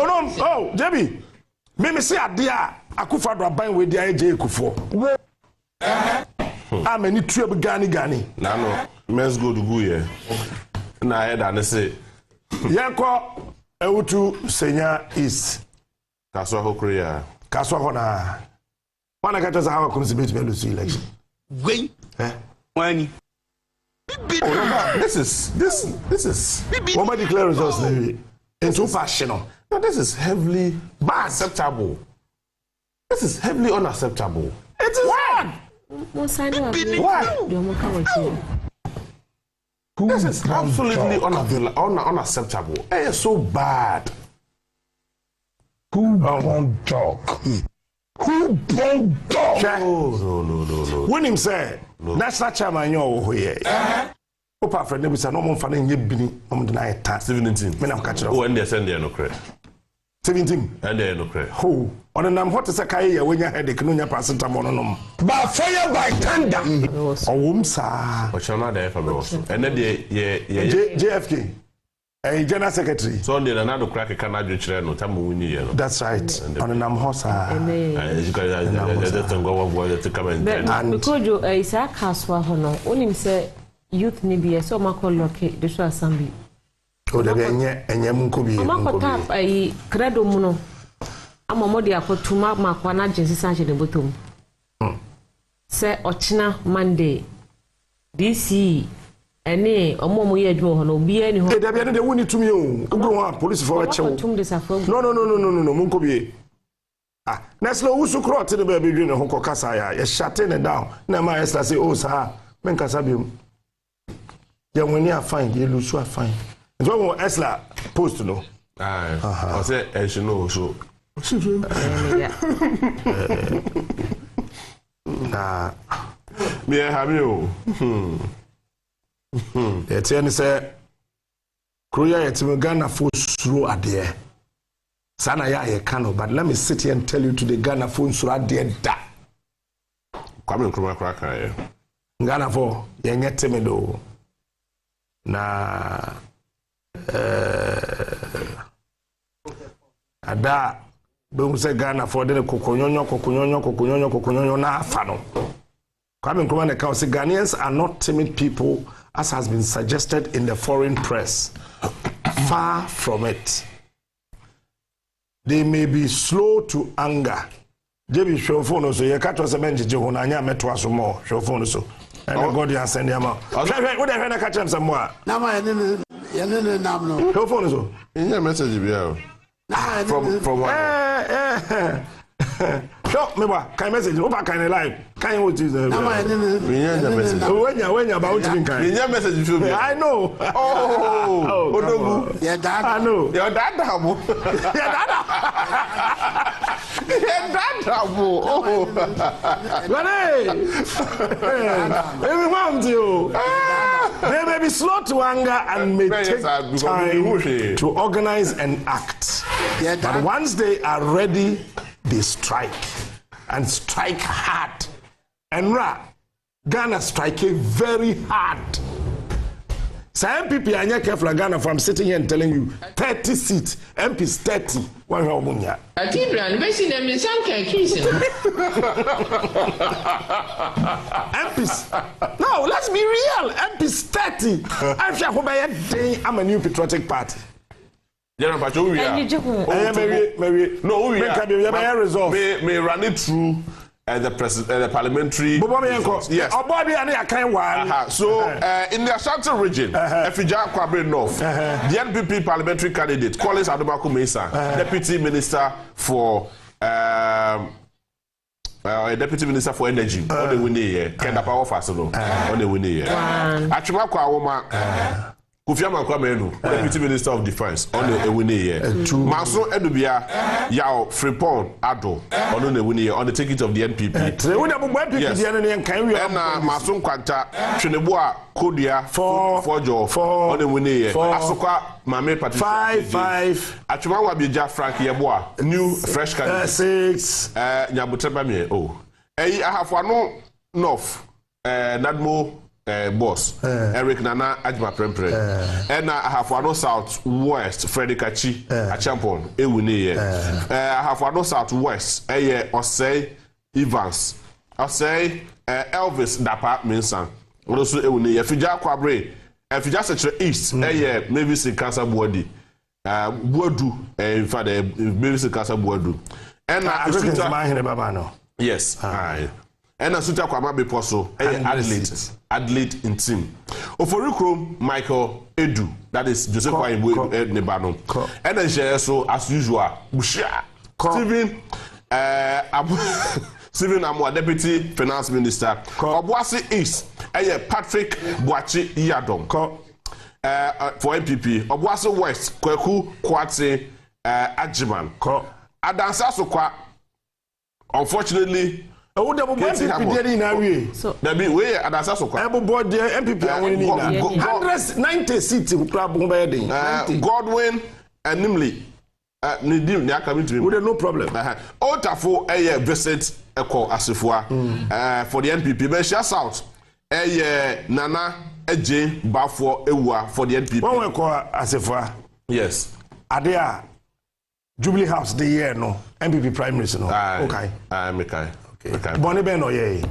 no, oh, Debbie. Me say adia Akufo-Addo aban we dey AJ Akufo. I'm any trip Gani. Na no, men's go to go here. Na head and say Yanko Ewutu Senya East. Kaswa Hokria. Kaswa Hona. One I just how come to meet me to election. Wait. When this is what declare results into fashion. No, this is heavily unacceptable. This is heavily unacceptable. It is why? This is absolutely unacceptable. It is so bad. Who won't talk? Who won't talk? No. When him say, national chairman, you're here. Opa friend, we say no more funny. You be no deny it. 17. Me nam catch it. Oh, and they send there no credit. 17. And there no credit. Who? On an hot as a kaya when you had the canonia paracetamol. By fire by thunder. Oh, umsa. But you're not there for me. And then JFK. A general secretary. So on the another crack can I do children time we need. That's right. On an hosa. And you guys go to come and because you is a caswa hono. Only say youth ni be so mako loke the so assembly. Oh, the enye munkobi. Mako tap ai credo muno. Ama modi akotuma mako na jinsi sanche de bottom. Say ochina Monday. DC any omo ye adwo hono obi ani ho. Da bia no de woni tumi o. Ugro ha police for chew. No munkobi. Ah, Neslo usu krot de ba bedwe ne ho kokasa ya. Ye shut it down. Na ma Esther say oh sir, men kasa biom. Ye woni afine, ye lusu afine. Nso mo Esther post no. I say e should know so. Nah. Me have you. Etienne say Kroya yetime Ghana for suro ade. Sana ya ye kano, but let me sit here and tell you to the Ghana for suro ade da. Kwame Nkrumah kraka ye. Ghana for ye nyetime do. Na ada be say Ghana for the kokonyonyo na afa no. Kwame Nkrumah na say Ghanaians are not timid people as has been suggested in the foreign press. Far from it. They may be slow to anger. Jebi shofone so ye catch us menje ho na anya meto aso mo shofone so. And God you send them out. What the na catch them some more. Na ma ye ne nam no. Shofone so. In message be from what? Show me what kind message? Opa kind live. Kind what is the message? When you about to kind. Your message should be. I know. Oh, Odogu. Yeah, dad. I know. Your dad dabo. Yeah, dad. Yeah, dad dabo. Oh. But hey, everyone do. They may be slow to anger and may take time to organize and act. But once they are ready, they strike and strike hard. And Ghana striking very hard. So MPP are careful Ghana from sitting here and telling you 30 seats, MPs 30. One Romunia. MPs. No, let's be real. MPs 30. I'm a new patriotic party. Yeah, but we are. No, we are. Resolve. May run it through the parliamentary. Yes. So in the Ashanti region, Efija Kwabre North, the NPP parliamentary candidate, Collins Adobako Mensah, Deputy Minister for Deputy Minister for Energy, on the winning year, Kenda Power Fasano, on the winning year. Achimako Awoma. Kufiama Kwamenu, Deputy Minister of Defense, on the winning year. Manso Edubia, Yao Fripon Ado, on the winning year, on the ticket of the NPP. Yes. And Masun Kwanta, Chinebua, Kodia, 4 on the winning year. Asuka, Mame Patricia. 5. Achumawa Bija Frank Yeboa, new fresh candidate. 6. Nyabuteba me. Oh. I have one North, Nadmo. boss Eric Nana Ajma Prempre and I have one South West Freddy Kachi a champion ewuni I have one South West Osei Evans Osei Elvis Dapa Minsan also ewuni Fija Kwabre Fija Secretary East Mavis Kasa Buadi Buadu in fact Mavis Kasa Buadu and I yes and Asuta Kwama Beposo Adelaide in team. Oforikro Michael Edu, that is Joseph Kwaibu Nebano. And then so as usual, Bushia Stephen Amwa, Deputy Finance Minister. Obuasi East, Patrick Boachi Yadom. For MPP. Obuasi West, Kweku Kwate Ajiman. Adansa Sokwa, unfortunately, oh, the MPP in Ari. So, there be way and as also. Board the MPP 190 seats in Club Godwin and Nimley. Nidim, they are coming to me. With no problem. Otafo a visit a call as if for the MPP. But shouts out a Nana a J Bafo Ewa for the MPP. One will call as if yes. Are Jubilee House the year no MPP Prime Minister no. Okay. Okay. Bonnie Ben or ye?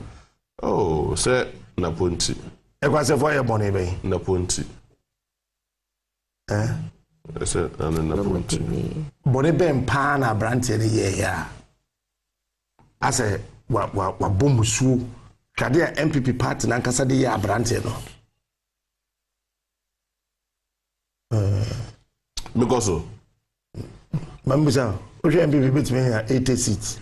Oh, sir, Napunti. A was a fire Bonnie Bay. Napunti. Eh? I said, Napunti. Bonnie Ben Pana Branty the year. I say, what boom su. Kadia MPP party Nankasa the year Branty no. Because so. Mambusa, which MPP between 80 seats.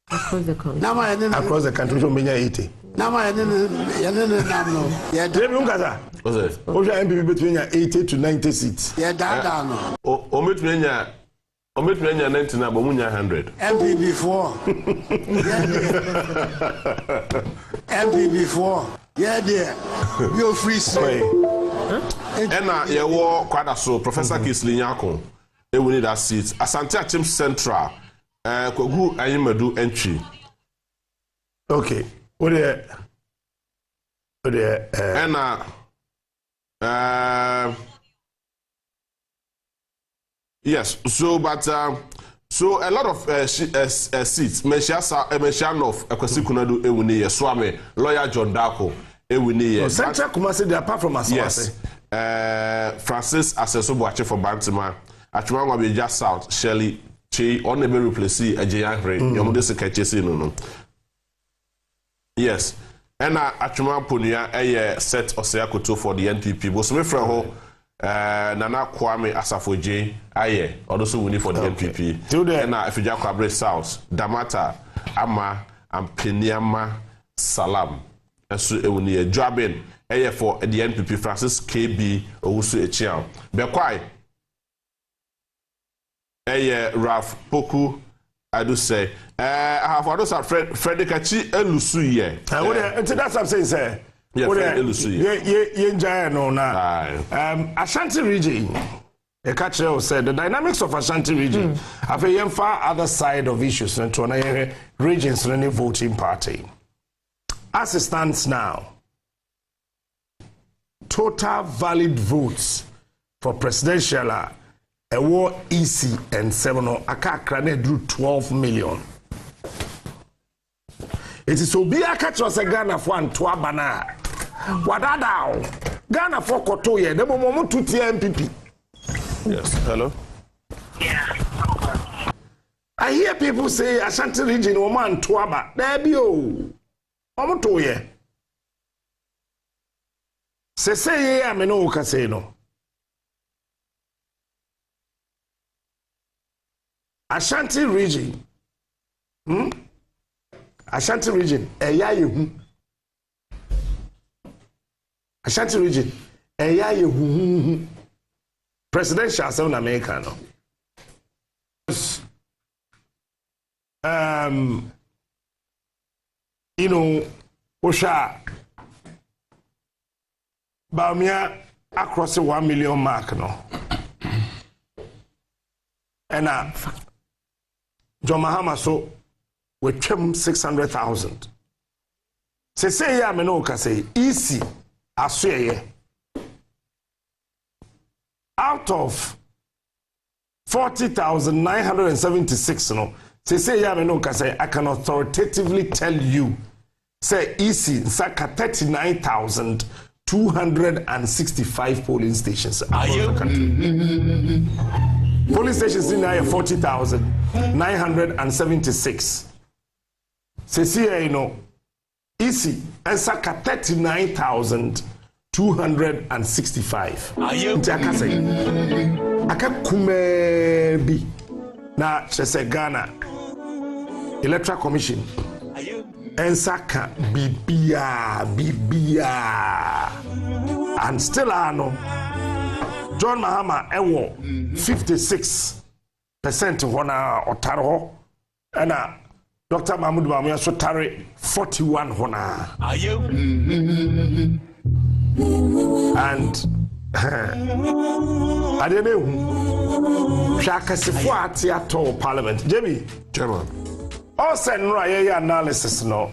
Across the country. Across the country, so many 80. Nama what's it? What's MPP between 80 to 90 seats? Yeah, that no. Omit 90 na bomunya 100. MPP 4. MPP 4. Yeah, there. You free sway. Ena ye wo kwada so Professor Kisley Nyako. E we need that seat. Asante Achim Central. Kogu Ayimadu entry. Okay. What yes. So, but so a lot of seats. Meshanov Ekwesi Kunadu ewuni ye Swame lawyer John Dako ewuni ye. Central Kumasi they apart from us. Yes. Francis Aseso Boache for Bantima. Achuma Wabeja South Shelley. She only be replace a giant ray. Yomude se catches no. Yes. And Achuma Punia a set of Seakoto for the NPP. But some friend ho Nana Kwame Asafoje aye also winning for the NPP. And if you just Kwabre South, Damata, Ama, and Peniama Salam. And so it will need a job in for the NPP Francis KB also a child. Be quiet. Ralph Poku, I do say. I have also Freddy Kachi Elusu ye. That's what I'm saying, sir. Yeah, Elusu ye. Ashanti region. The catcher said the dynamics of Ashanti region have a far other side of issues and to an region's voting party. As it stands now, total valid votes for presidential a war EC and 7 Akakra drew 12 million. It is Obia catch was a Ghana for and Twabana. Wadadao Ghana for Kotoye, the moment to MPP. Yes, hello. Yeah. I hear people say Ashanti region Oman Twaba. There be oh. Omotoye. Say I mean no say no. Ashanti region. Ashanti region. Eya yehu. Ashanti region. Eya yehu. Presidential South America no. You know, Osha Baumia across the 1 million mark no. And John Mahama so with 600,000. say ya me no ka say easy asoye out of 40,976 no say ya me no ka say I can authoritatively tell you say easy saka 39,265 polling stations across the country. Polling stations in there 40,976. Say you know easy and saka 39,265. Aka say aka kumebi na chese Ghana Electoral Commission and saka bibia and still ano John Mahama ewo 56% hona otaro and Dr. Mahmoud Bawumia so tare 41 hona and I don't know Shakasifo ati ato parliament Jimmy Chairman also no analysis no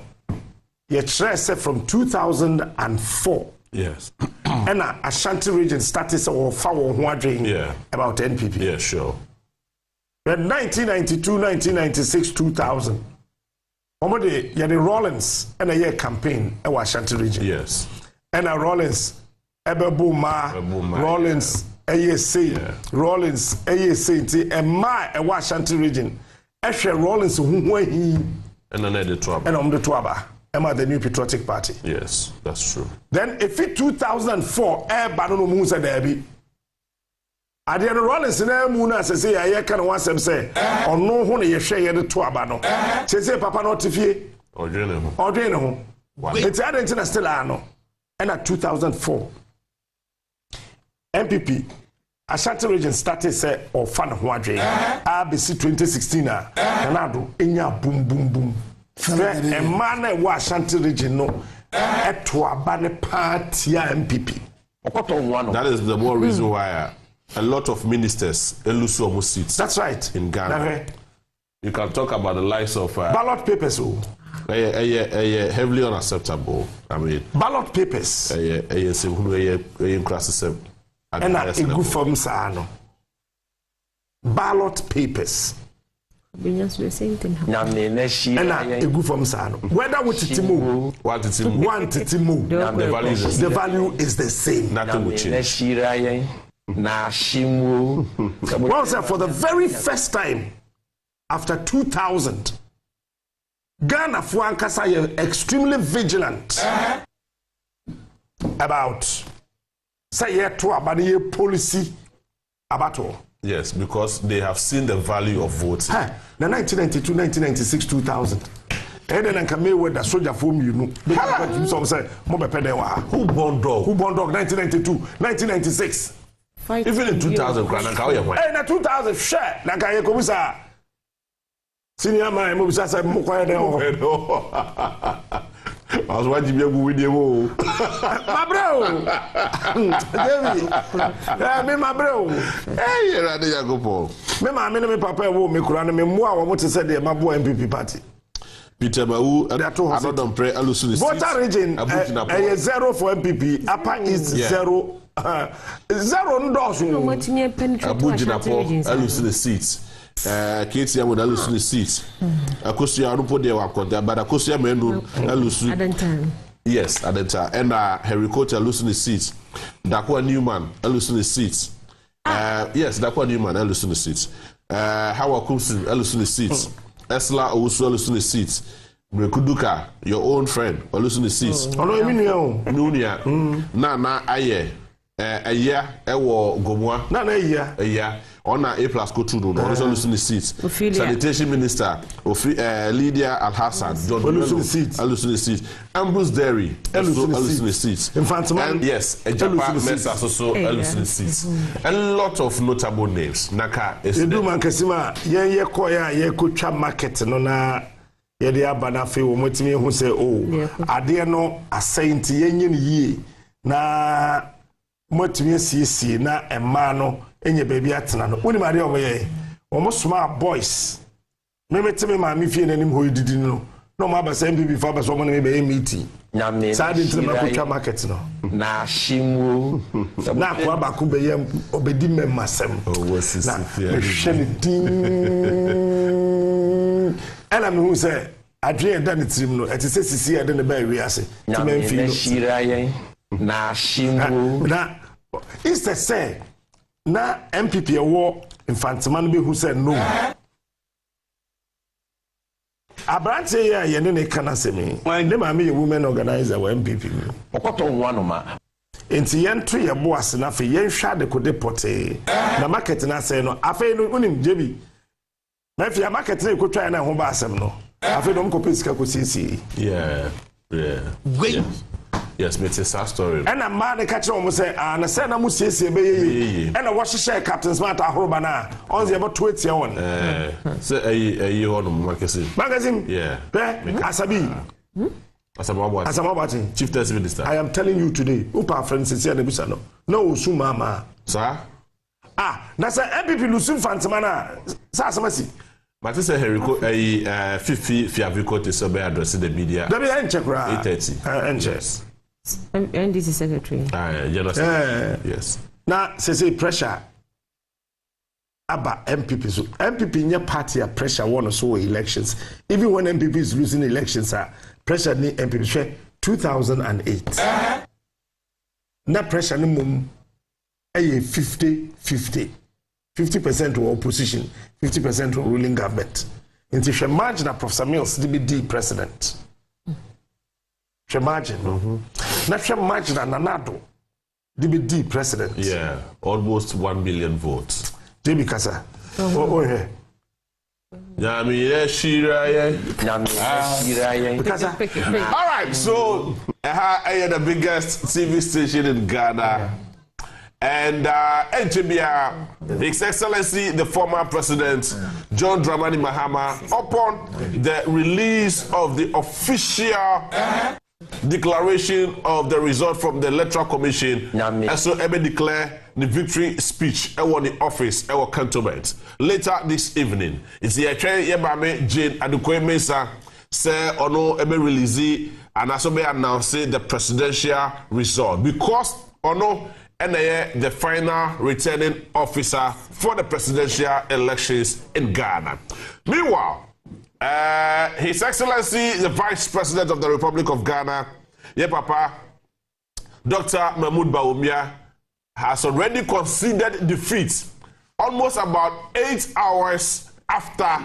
ye trace from 2004 yes and Ashanti region status of about NPP yeah sure then 1992 1996 2000 omode ye the Rollins and a year campaign e Ashanti region yes and Rollins Ebebuma Rollins ASC Rollins ASC and my e Ashanti region Eshe Rollins who he and the trouble and the Twaba Emma the New Patriotic Party. Yes, that's true. Then if it 2004 Banono Musa Derby Adiana Rollins in Muna say I can once say or no one ye share the Twabano. Say Papa not Tiffy or Jane it's Argentina still ano and at 2004 MPP Ashanti region started say or fan Huadre ABC 2016 Nanado enya boom a man in Ashanti region no to abane party MPP. That is the more reason why a lot of ministers lose almost seats. That's right in Ghana. You can talk about the likes of ballot papers. Heavily unacceptable. I mean ballot papers. And a good form sano. Ballot papers. The same thing. And a good from Sano. Whether with Titimu, the value is the same. Nothing will change. Well, sir, for the very first time after 2000, Ghana Fuankasa are extremely vigilant about say to policy about all. Yes, because they have seen the value of voting. Now 1992, 1996, 2000. And then I can make with the soldier form you know. Some say who born dog? 1992, 1996. Even in 2000, and 2000 share. Naka Yakobusa. Senior man, Mobisa said I was watching you with you. My bro. My bro. Hey, Radi Yagopo. Me papa wo me kura me mo a wo say dey mabo MPP party. Peter Bawu another pray alusu voter region 0 for MPP upper is 0 0 ndosu. Abujinapo alusu seats. KTM would lose the seats. Akosia Rupo de Wakonda, but Akosia Menu lose at that time. Yes, at that time. And Harry Cotter losing the seats. Dakwa Newman losing the seats. Yes, Dakwa Newman losing the seats. Howard Coulson losing the seats. Esla also losing the seats. Mekuduka, your own friend, losing the seats. Oh no, Nunia. Na aye. A year, Ewo Gomwa. Na a year. On a plus go to do also losing the seats. Sanitation Minister Lydia Al-Hassan, John losing the seats. Ambrose Derry losing the seats. And yes, a Japan Mesa also losing the seats. A lot of notable names. Naka is the man Kasima ye koya ye kucha market no na ye de abana fe wo motimi hu say oh ade no asenti ye nyi ye na motimi siesie na emma no enye baby atena no woni mari omoye omo smart boys me metime ma me fie nanim ho didi no no ma ba say MPP fa ba so mo ne be meeting sa de ntina ma ko twa market no na shimu na ko ba ko be yam obedi memmasem wasisi na hwene din ana me hu say adwe da ne tirim no eti se sisi ade ne ba wi ase ti men fi no shirayen na shimu na is the say na MPP wo infantima no be hu say no Abrante ya yene ne kana semi. Wande ma me women organizer wa MPP. Okoto nwanoma. Enti yentu ye boase na fe yen hwa de kode pote. Na market na say no afa no unim jebi. Na fe market na ekotwa na ho ba asem no. Afa no mko pesika ko sisi. Yeah. Wait. Yes, it's a sad story. And a man the catcher almost say, and a son of Musisi, and a wash share Captain Smart Horobana, on the about 20 on. Say a year on magazine. Yeah. Asabi. Asamabati, Chief Test Minister. I am telling you today, Upa Francis here, Nebusano. No, Sumama. Sir? That's an MPP Lucin Fantamana. Sassamasi. But it's a Herico, a 50 Fiavico to survey addressing the media. 8:30. Yes. NDC secretary. Yes. Now, say pressure about MPP. So MPP in your party are pressure one or so elections. Even when MPP is losing elections, pressure ni MPP 2008. Na pressure ni mum 50-50. 50% to opposition, 50% to ruling government. Into she margin of Professor Mills DBD president. She margin. Not she margin and Nanado DBD president. Yeah, almost 1 million votes. JB Kasa. Yeah. All right, so I had the biggest TV station in Ghana. And His Excellency, the former President John Dramani Mahama, upon the release of the official declaration of the result from the Electoral Commission, and so Ebe declare the victory speech at the office at cantonment. Later this evening, it's the Yebame Jane Adukoye Mensah say ono Ebe release and also be announce the presidential result because ono and the final returning officer for the presidential elections in Ghana. Meanwhile, His Excellency, the Vice President of the Republic of Ghana, Papa, Dr. Mahmoud Bawumia, has already conceded defeat almost about 8 hours after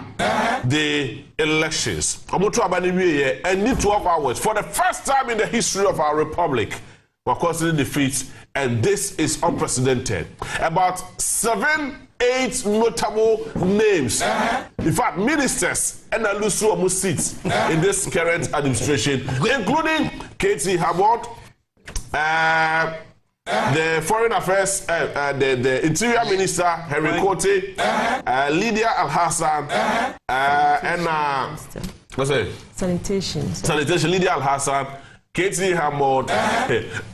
the elections. And in 12 hours, for the first time in the history of our republic, we're conceding defeat, and this is unprecedented. About 7-8 notable names, in fact, ministers and Alusu Omu seats in this current administration, including Katie Hammond, the Foreign Affairs, the Interior Minister, Henry Kote, Lydia Al-Hassan, and what's it? Sanitation, Lydia Al-Hassan, Katie Hammond,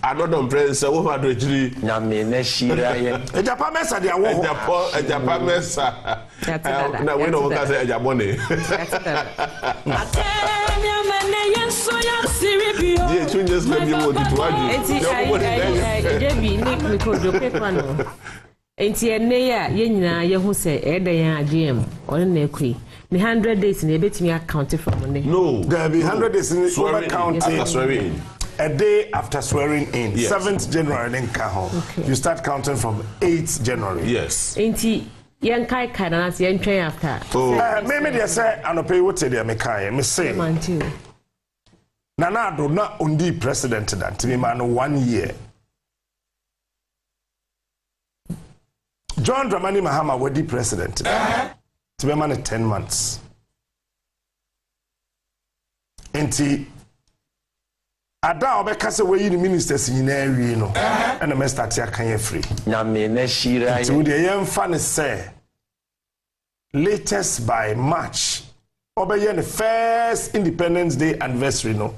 another prince, over the jury. A Japan Mesa, they are a Japan Mesa. Now we know what I say, a Japone. Enti ene ya ye nyina ye hu se e da yan agem on na ekui ni 100 days na ebetimi account from ne. No, there be 100 days in over counting swearing. A day after swearing in, yes. 7th January in Kaho. Okay. You start counting from 8th January. Yes. Enti yen kai kai na se yen twen after. Me dey say anope what dey me kai me say. Nana do na undi president that me man 1 year. John Dramani Mahama was the president. To be man 10 months. Enti ada obeka se we yi ministers in area no and the start here kan free. Na me na shira. To the yam fan say latest by March. Obey the first Independence Day anniversary no.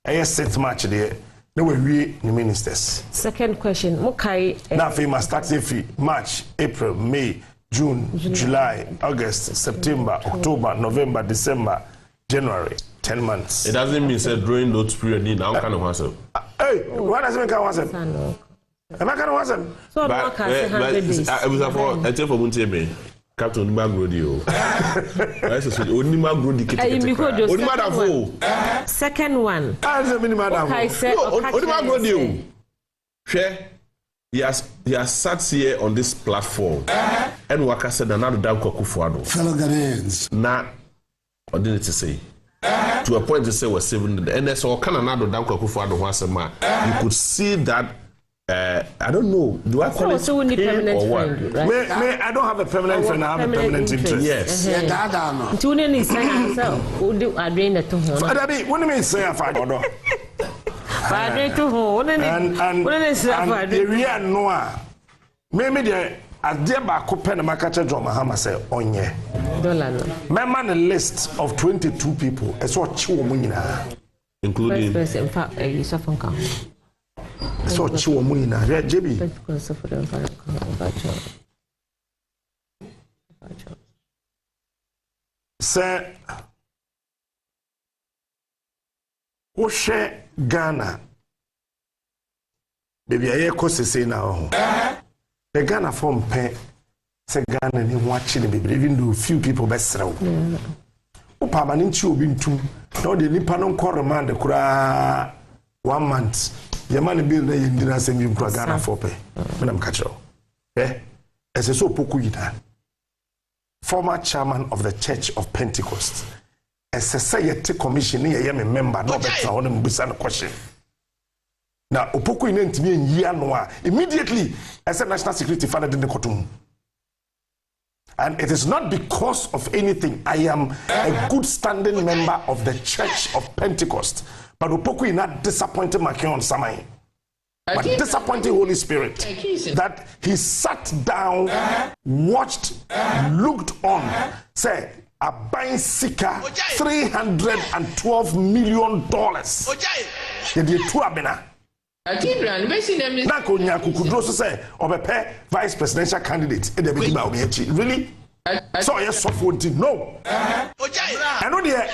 A set March there. No we the ministers. Second question, Mokai. Now we must start free March, April, May, June, July, August, September, October, November, December, January. 10 months. It doesn't mean say during those period need now kind of answer. Hey, what does it mean? Am I kind of answer? So I can't 100 days. I was for I tell for Munteme. Captain Magrodi. Only Magrodi. Second one. I said only Magrodi. Share. He has sat here on this platform and Waka said another damn Kufuado. Fellow Ghanaians. Now, what did it say? To a point to say we're saving and there's all kind of another damn Kufuado once a man. You could see that. I don't know. Do I call it pain or what? Right? I don't have a permanent friend. I have a permanent interest. Yes. Tuning is saying himself. Who do I drain the two? What do you mean say I find? And the real Noah. Maybe the idea about Copen and Makacha Mahama say onye. Remember the list of 22 people. It's what Chiwomuna, including. In fact, you suffer. So Chiwomuna, JB. Sir, Oshe Ghana. Baby, I hear say now. The Ghana form pen. Say Ghana ni watching the baby. Even though few people best row. O permanent you been to. Now the Nippon Coromand the Kura 1 month. Your money bill na yindina send you to Ghana for pay. When I'm catch as a so Pokuyita, former chairman of the Church of Pentecost, a society commission here, a member, no better on him with a question. Now, Opoku in to me in year noir immediately as a national security funded in the Kotum. And it is not because of anything. I am a good standing member of the Church of Pentecost. But Opoku not disappointed Makion Samai. But disappointing Holy Spirit. That he sat down, watched, looked on, said, a buying seeker $312 million. The two abena. Nako Nyakukudro say Obepe vice presidential candidate in the really? So yes, software no. I know the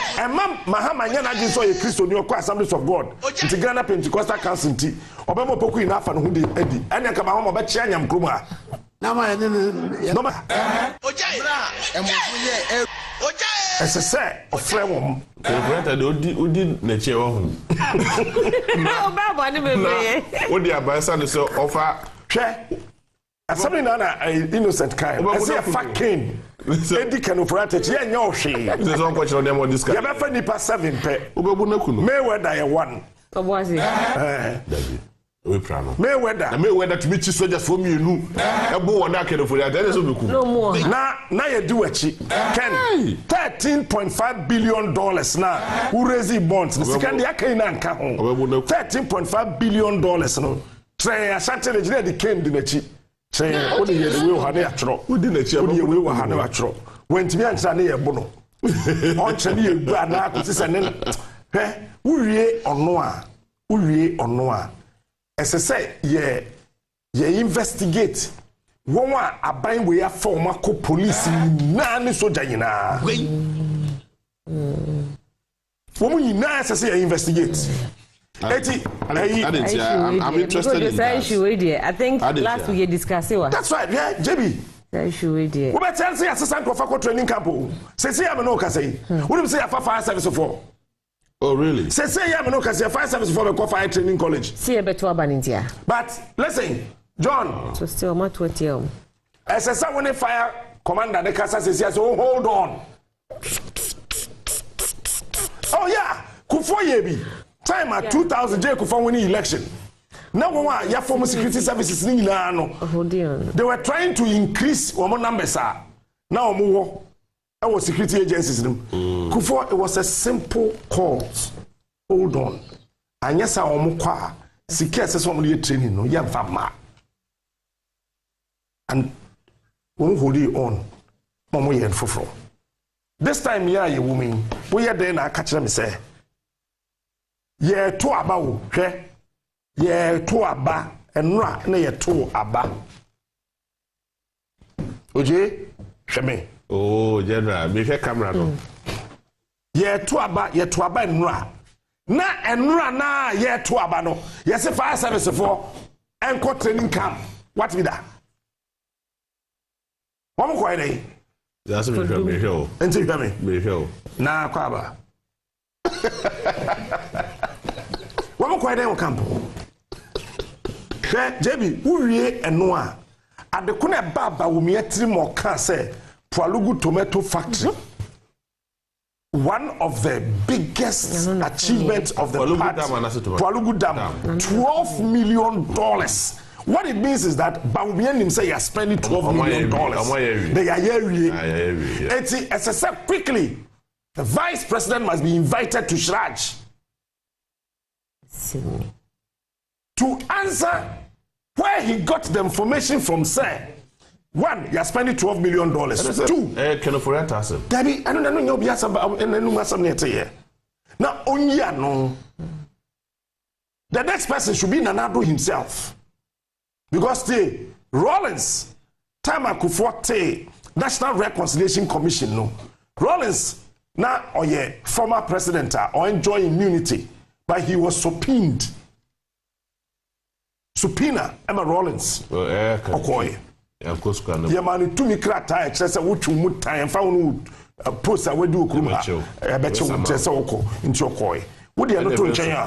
Mahama Yana saw a Christian New York Assemblies of God. It's Ghana Pentecostal Council. Obama Poku enough and who did Eddie. And Yakama Bachanyam Kuma. Now I didn't. As I say, a friend woman. Who did nature home? No, Baba, what the ambassador so offer? Share. As something an innocent kind. I say a fat king. Eddie can operate it. Yeah, no, she. There's one question on them on this guy. You're friendly past 7 pay. Mayweather, 1. What was it? Mayweather to meet you soldiers for me, you know. A boy and I can for that. No more. Now you do it. Ken $13.5 billion now. Who raise bonds? The second year came and come home. $13.5 billion. No. Try a Santa the Ken Dinechi. Tray, only the will have a trot. Who didn't cheer? We will have a trot. When to be answered near Bono. On Chani, Bad and then, Uri or Noah. Uri or Noah. As I say, yeah, investigate. One a buying way of former police none so Jayina. Woman, you now say investigate. I'm interested in that. I think last week you discussed it. That's right, yeah, JB. What about say assistant of training camp? Say I'm no say. What do you say a fire service for? Oh, really? Say I'm no say fire service for a fire training college. See a better India. But listen, John. So still more 20. As a someone fire commander, the Casa says, oh, hold on. Oh, yeah, Kufo Yebi. Time at 2000 J Kufa winning election. Now ya former security services they were trying to increase our numbers. Now more our security agencies. Kufo, it was a simple call. Hold on. And yes, our mukwa secure somebody training no ya fama. And we hold it on. Momo yen fofro. This time yeah, you woman, we are there na catch them say. Yeah, to aba hwe. Yeah, to aba enra na ye to aba. Oje, hwe me. Oh, general, me hwe camera no. ye to aba enura na enura na ye to aba no ye se fire service for enko training camp what be that One ko dey that's me show enti hwa me show na kwa aba One ko dey o camp JB uwie eno a adeko na baba wo me atiri mo ka say Pualugu tomato factory one of the biggest achievements of the party Pualugu Dam $12 million. What it means is that Baumianim say you are spending $12 million. They are here. As I said quickly, the vice president must be invited to Shraj to answer where he got the information from, sir. One, you are spending $12 million. Two, can afford that. Debbie, I don't know you'll be some here. Now, only no. The next person should be Nanado himself. Because the Rollins, time I could forte National Reconciliation Commission, no. Rollins, now, or former president, or enjoy immunity, but he was subpoenaed. Subpoena, Emma Rollins. Okay. Yeah, man, to me, crata, excess of what you would time found post I would do. I bet you would just into your coy. Would you not to China?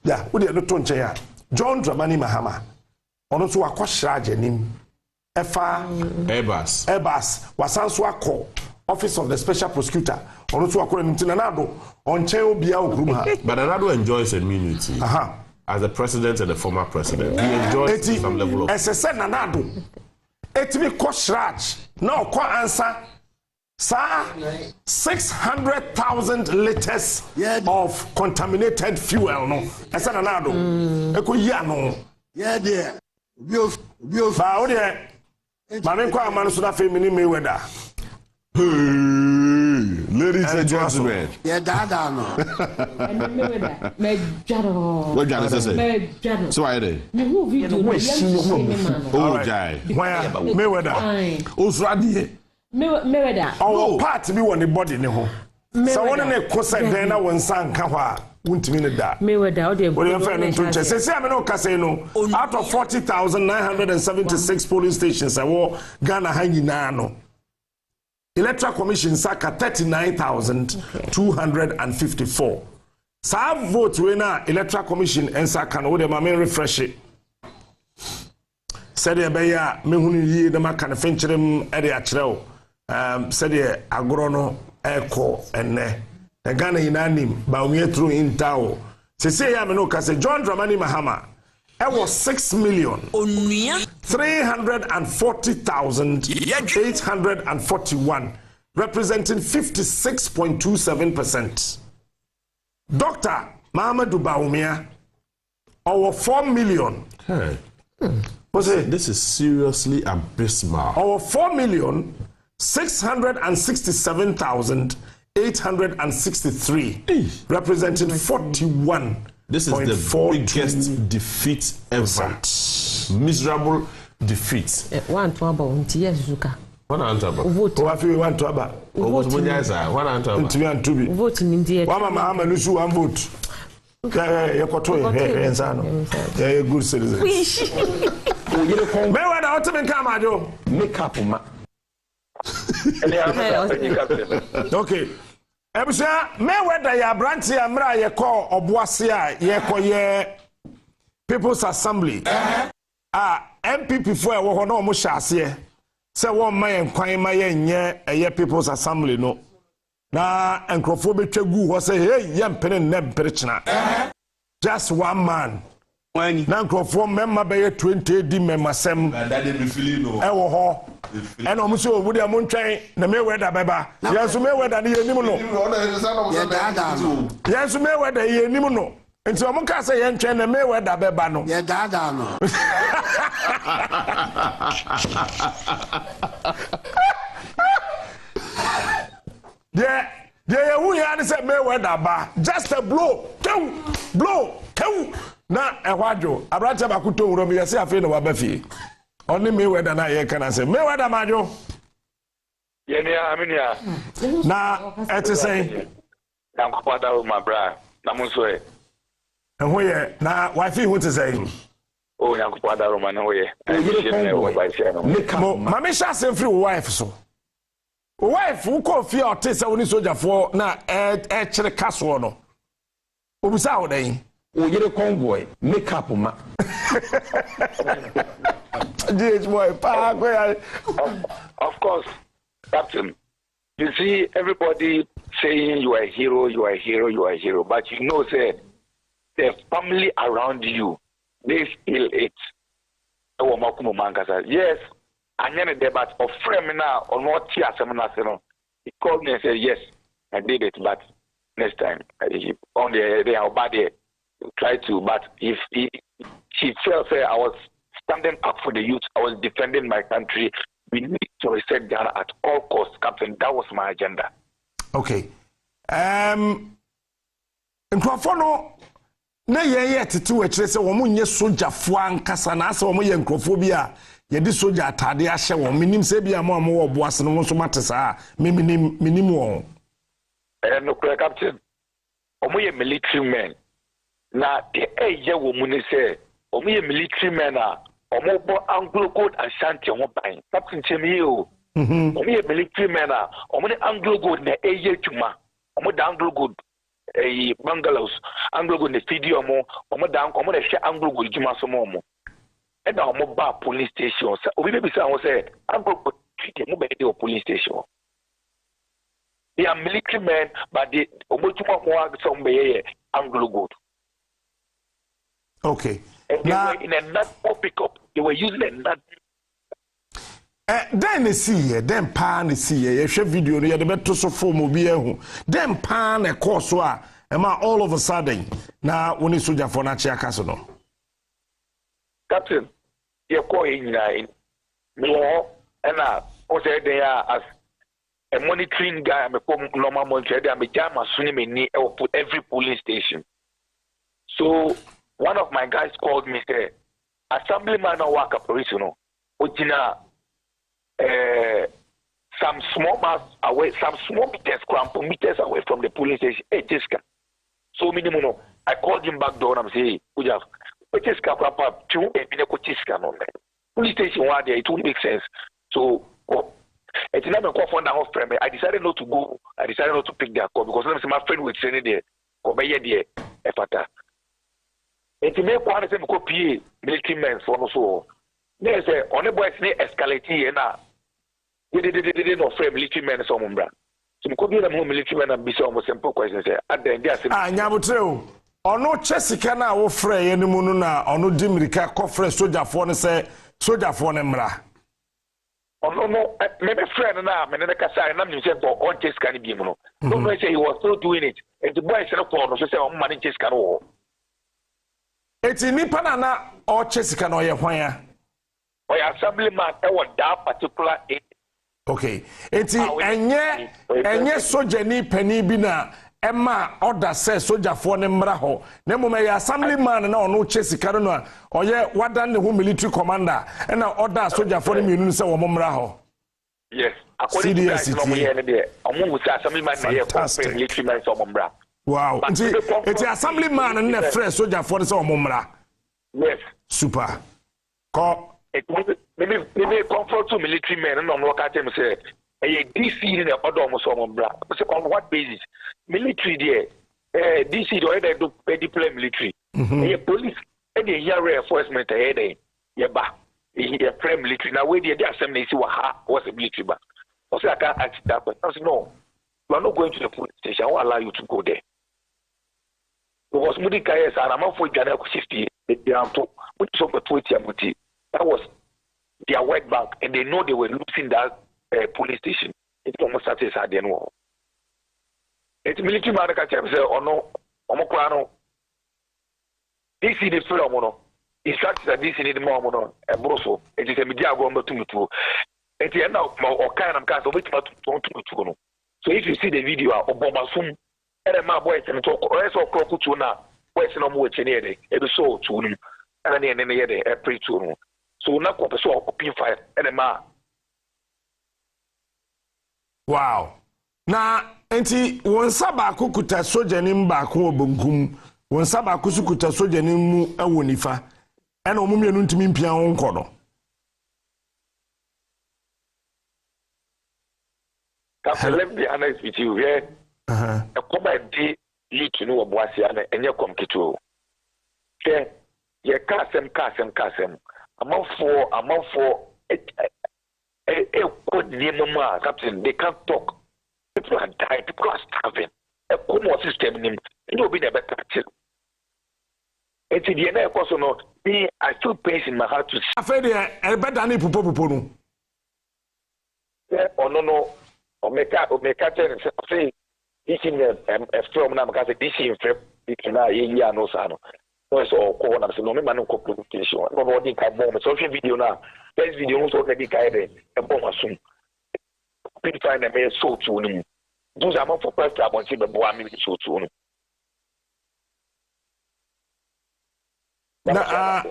Yeah, would you not to China? John Dramani Mahama. On to a quashraj name. Airbus was also a call. Office of the Special Prosecutor. On to a call in Tinanado on Cheo Biao Gruma. But Anado enjoys immunity. As the president and the former president. He enjoys some level of. As I said, Nanado. Etimi Koshraj now ko answer sir 600,000 liters of contaminated fuel no esa nanado eko ya no there bio ba o de ma me kwa amanu so da fe mini me weda ladies and gentlemen dada no me jaro what jaro say so I dey me who video no oh jai where me weda o so adie me weda oh part bi won the body ne ho so won ne ko se den na won san ka ho a wuntimi ne da me weda o de what you find in to say me no ka say no out of 40,976 polling stations I wo Ghana ha nyina no Electoral Commission saka 39,254. Sa vote we na Electoral Commission en saka no de ma me refresh it. Said e be ya me hunu yi de ma kan fencherem e de a kyerɛw. Said e agoro no eko enne. E Ghana yinanim ba onye through intao. Se say ya me no ka say John Dramani Mahama it was 6,340,841, representing 56.27%. Dr. Mahamadou Bawumia, our 4 million. Hey. This is seriously abysmal. Our 4,667,863, representing 41. This is the biggest defeat ever. Miserable defeat. One to about yes, Zuka. One answer. Vote. What you want to about? One answer. Vote in India. One Mama Lusu one vote. You got to a good citizen. Where the ultimate camera? Make up, okay. Ebusia me weda ya branch ya mra ye call oboase a ye koye People's Assembly MPP for e wo ho na o mo hyase se wo ma ye kwan ma ye nye eye People's Assembly no na enkrofo betwa gu ho se hey ye mpene ne mpere just one man na enkrofo memma be ye 20 di memma sem e wo ho and almost would have montray the Mayweather Baba. Yes, Mayweather, the Nimuno. Yes, Mayweather, the Nimuno. And so I'm going to say, and the Mayweather Babano. Yeah, Dada. Yeah, we had said Mayweather Ba. Just a blow. Blow. Now, a wajo. I brought up a kuto from your self in the Wabafi. Only Mayweather na ye can say Mayweather majo. Yeah, I mean, now, at the same, Yankupada my bra. Namuswe. And where now wife what to say? Oh, Yankupada Roman way. Mammy shall free wife so. Wife who call fear or taste only soldier for na actually castle no. Who's out there? We get a convoy, make up ma. Of course, Captain. You see everybody saying you are a hero, you are a hero, you are a hero, but you know, say the family around you, they feel it. Yes, I never did, but of friend now or not here, he called me and said, yes, I did it, but next time on the day how bad it try to, but if she felt say I was standing up for the youth, I was defending my country. We need to reset Ghana at all costs, Captain. That was my agenda. Okay. Nkrofo na ye tete we kire se wo munye soja fo ankasa na ase wo ye nkrofo bi a ye di soja atade a hye wo minim se bi a mo wo boase no so matesa minim wo. No, Captain. Omo military men. Na the eye wo mu ni say omo military men a omo bo Anglo Gold Ashanti omo ban. Captain Chemi o. Omo military men a omo ni Anglo Gold na eye tuma. Omo da Anglo Gold bungalows Anglo Gold na fidi omo da omo na hwe Anglo Gold tuma so mo. E da omo ba police station. Obi be say won say Anglo Gold fidi mo be the police station. They are military men, but they are Anglo Gold. Okay. And they were in a nut pickup. They were using a nut. Then they see then pan see you share video the better so form obi ehu. Then pan a course wa all of a sudden now when is soldier for na chiaka so no. Captain, you call in no and say they are as a monitoring guy, I'm a normal monitor, I'm a jam as soon as I will put every polling station. So one of my guys called me, said, Assemblyman or work operational, Ojina, some small miles away, some small meters away from the polling station. Hey, Jessica. So minimum, I called him back door and I'm saying, Ujaf, Jessica, Papa, 2 Jessica, no, police station one day, it won't make sense. So, it's not a call for that frame. I decided not to go. I decided not to pick their call because my friend was saying there. Come here, efata. It's me one of them copy military men for no so. There's a on the boys ne escalate here now. We did not frame military men so mumbra. So could be the military men and be so almost simple questions there. At the end, Nyabutreo. Ono Chesica na wo frey any munu na ono dimirika kofre soldier for ne say soldier for ne mra. Oh no, maybe friend now, and then I say, I'm just for on chess can be no. Don't say he was still doing it. And the boy said, "Oh, so say on money chess can all." It's in Nipanana or Chessica or Yahweh. Or assemblyman, that particular. Okay, it's and yet, so Jenny Penny Bina. Emma order says soldier for Nembraho. Nemo may assemblyman and no Chessica or yet what done the military commander and now order soldier for the Munisa or Momraho. Yes, according to the assemblyman, military men or Mombra. Wow, it's the assemblyman and the fresh soldier for the Momra. Yes, super. Call it maybe comfort to military men and non work at them say. A DC in the order almost on what basis? Military there. DC already do deploy military. A police and the year enforcement ahead. Yeah, frame military. Now where the assembly see what was a military back. Also, I can't ask that, but I said, no, you are not going to the police station. I will allow you to go there. Because Moody Kayes and I'm for Ghana 60, they are to put some 20 Amuti. That was their work bank, and they know they were losing that. Police station. It's almost satisfied the war. It's military man can say, oh no, Omokrano. This is the phenomenon. Instructions that this need more mono and broso. It is a media going to me. At the end of or kind of cast of which not to go. So if you see the video of Bombasum and my boys and talk or else of Crocutuna, where's no more chenere, it is so to him, and then a pre to so not what so P5 and a ma. Wow. Na enti won saba kukuta soja nim ba ko obunkum won saba kusukuta soja nim mu ewo nifa ena omumienu ntimi mpia won kodo let me be honest with you here a comedy lead to know boasi ana enye komkito ke ye kasem amafo good name captain they can't talk. People are dying, people are starving. A common system will be the better. It's the end of course no me I feel pain in my heart to afraid e better than pupo no. No o make say this in a from na because this in frame na ye no sa no. So ko na se no me man ko publication. No no dey kai bomb so video na first video so dey kai dey e bomb asun. People find them so to him. Those are for first about the boy me so to him. Na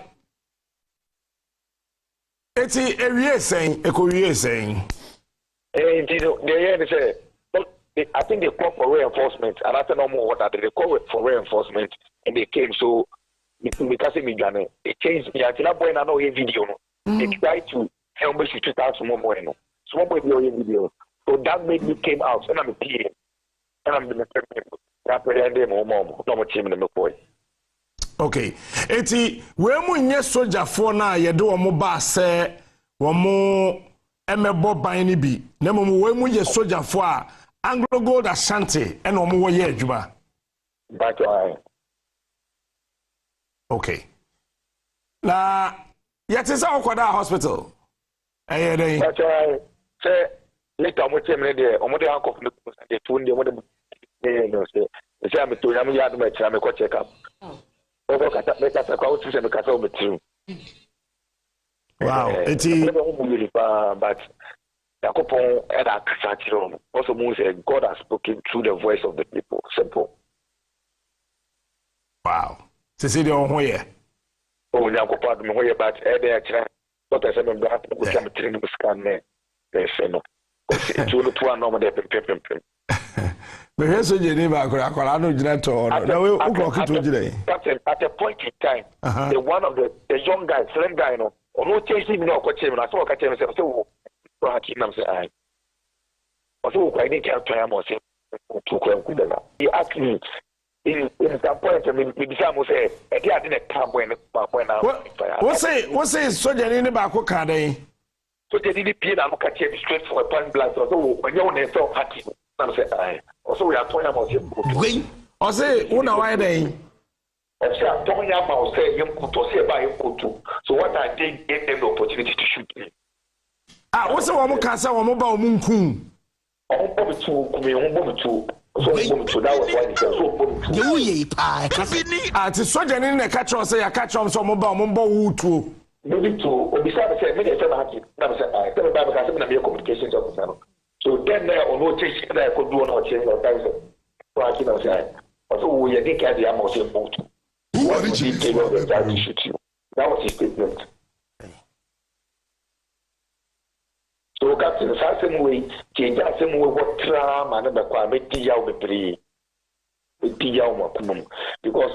eti ewie saying ekowie saying they say I think they call for reinforcement and I don't know more what they call for reinforcement and they came so because they changed me until that boy na no video no. They tried to help me to 2000 more no. So one boy do video. So that made me came out and I'm a PA. And I'm the okay. Eti we mu nye soldier for na ye do omo ba se wo mo emebo ban ni bi. Na mo we mu ye soldier for a Anglo Gold Ashanti and omo wo ye adwuma. But okay. Na yet is akoda hospital. Eh dey. But say later mo tell me there omo dey handcuff me dey phone dey mo dey no say am to am yard me try me go check up. Over kata me kata kwa uti se me kata o betru. Wow, eti but Yakopon had a kasa also means God has spoken through the voice of the people. Simple. Wow. Se de on here. Oh, Yakopon me hoye but e dey akira. What I said me have to go to training scan me. No. To no dey pem. Me heso je ni ba akora no gina to no. Na we ukro to gina. At a point in time, the one of the young guy, slim guy no, no chasing me no ko chase me. I saw ka chase me say so Hakim nam say I. Also I didn't care to him or say to kwem. He asked me in some point me bisa mo say e dey ade na tam boy na. What say soldier ni ba ko kan den. So they didn't pay na look at him straight for a point blank. So when you want to Hakim nam say I. Also we are talking about him. When o say una why den. I say I'm talking about say him to say by him to. So what I did gave them the opportunity to shoot me. Ah, what's the one can say one about Munkun? Oh, so that was why he said so. You pie. Ah, to soldier in the catch or say a catch on some mobile wood too. Maybe to besides say many of them happy. Now say I tell me because I'm not communication job now. So then there on no change that I could do on change or time. So I can say also we didn't get the amount of vote. What did he take over to shoot you? That was his statement. So Captain, the same way, change that same way what tram and the quality yaw be because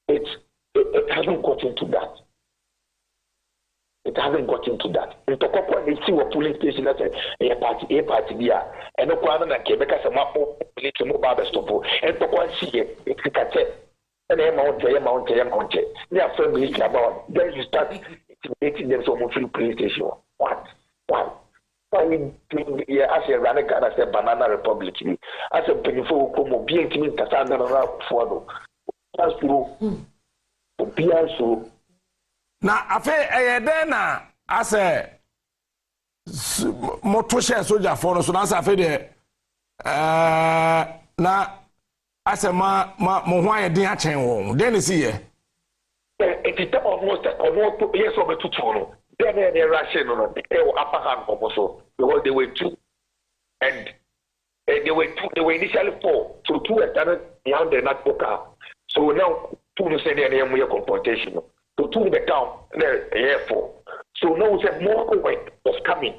it hasn't got into that. It hasn't got into that. In Tokopo, they see what polling station that's a party there. And the Kwana and Quebec as a map to move out the stop. And Tokwan see it's a cat. And a mount. They are firmly about. Then you start intimidating them so much in police station. What? As a Ranagan, as a banana republic, as a painful como being to me, Cassandra Ford. That's true. Piasso. Now, I feel then as a motor soldier for us, so that's a fede. Now, as a Mohawk dinner chain, then is here. It's almost yes over to tomorrow. Then they Russian on the upper hand also because they were two, and they were initially 4, so 2 are standing behind the not poker. So now 2 to say they are confrontation. So 2 in the town, there 4. So now we said more weight was coming.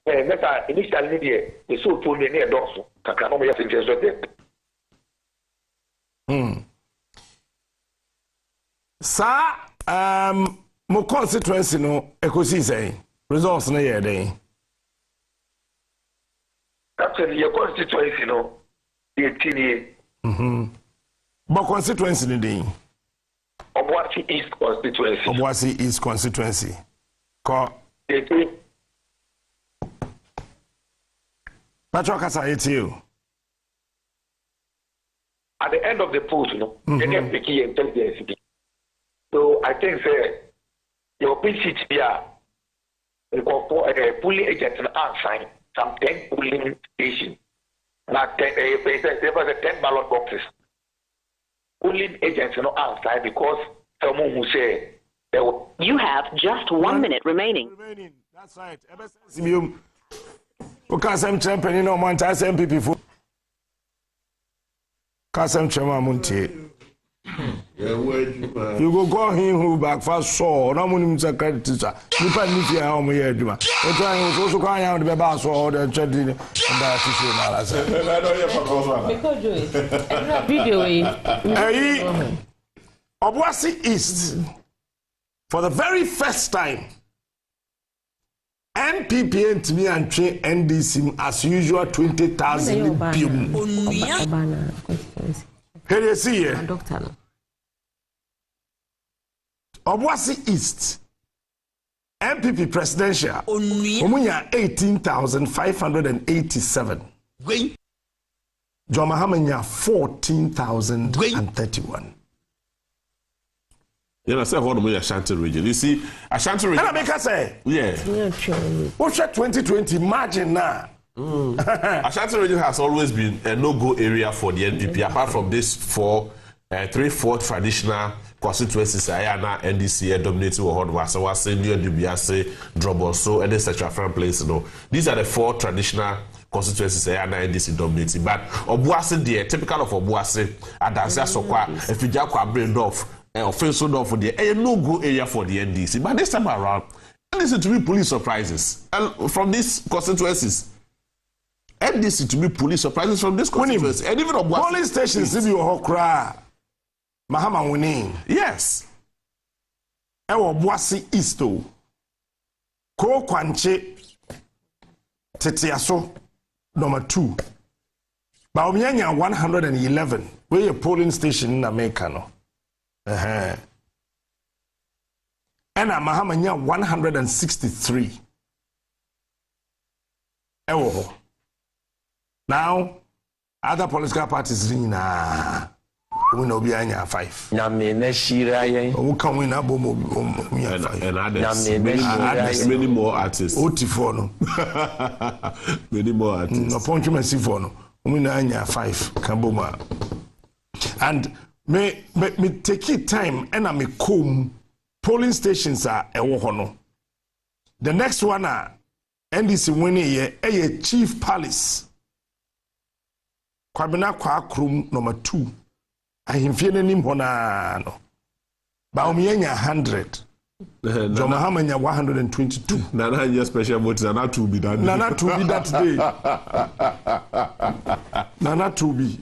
Meta initially there, the so to me near Dawson, Kakano, yes, interested. Sir, mo constituency no ekosi say results na ye dey. Actually, your constituency no, the 18 years. But constituency ni dey. Obuasi East constituency. Obuasi East constituency. Ko. Patrick Kasa you. At the end of the poll, you know, they get picky intelligence. So I think your PCT here, polling agents are signed some 10 polling stations. Not 10, there was 10 ballot boxes. Polling agents are signed because someone who say you have just 1 minute remaining. That's right. Because I'm champion, no man, I say MPP for. Because I'm chairman, you go him who back fast saw no money to credit teacher. You can meet here how me here do. But I also crying out the bass or the chatting and that is video. Obuasi East for the very first time. NPP and me and NDC as usual 20,000 billion. Here you see here. Obuasi East MPP presidential Omunya 18,587. John Mahamanya 14,031. You know, say what the Ashanti region. You see, Ashanti region. And I make her say, yeah. What's your 2020 margin now? Ashanti region has always been a no-go area for the NPP. Apart from this 3-4 traditional constituencies, Ayana, NDC, dominating or Hordwasa, New Dubiase, Droboso, and etc. From place, you know. These are the 4 traditional constituencies Ayana, NDC dominating. But Obuasi, the typical of Obuasi, Adansia Sokwa, Efijakwa Braindoff. Offensive for the no-go area for the NDC. But this time around, NDC to be police surprises. And from these constituencies, NDC to be police surprises from this constituency. And even polling stations, if you Hokra, Mahama winning. Yes. Obuasi Easto, Ko Kwanche, Tetiaso, number 2. Baumyanya 111, where a polling station in America. And Mahamanya 163. Now, other political parties we no be 5. Who can win a and others, many more artists. Otifono. Many more artists. No point you see for no. We 5 Kamboma. And me take it time and I me comb polling stations are a wohono. The next one are NDC winning a Chief Palace. Kwabena kwa krum number 2. I him feeling him no. Baumyenya 100. John Mahamanya 122. Nana your special votes are not to be done. Nana to be that day. Nana to be.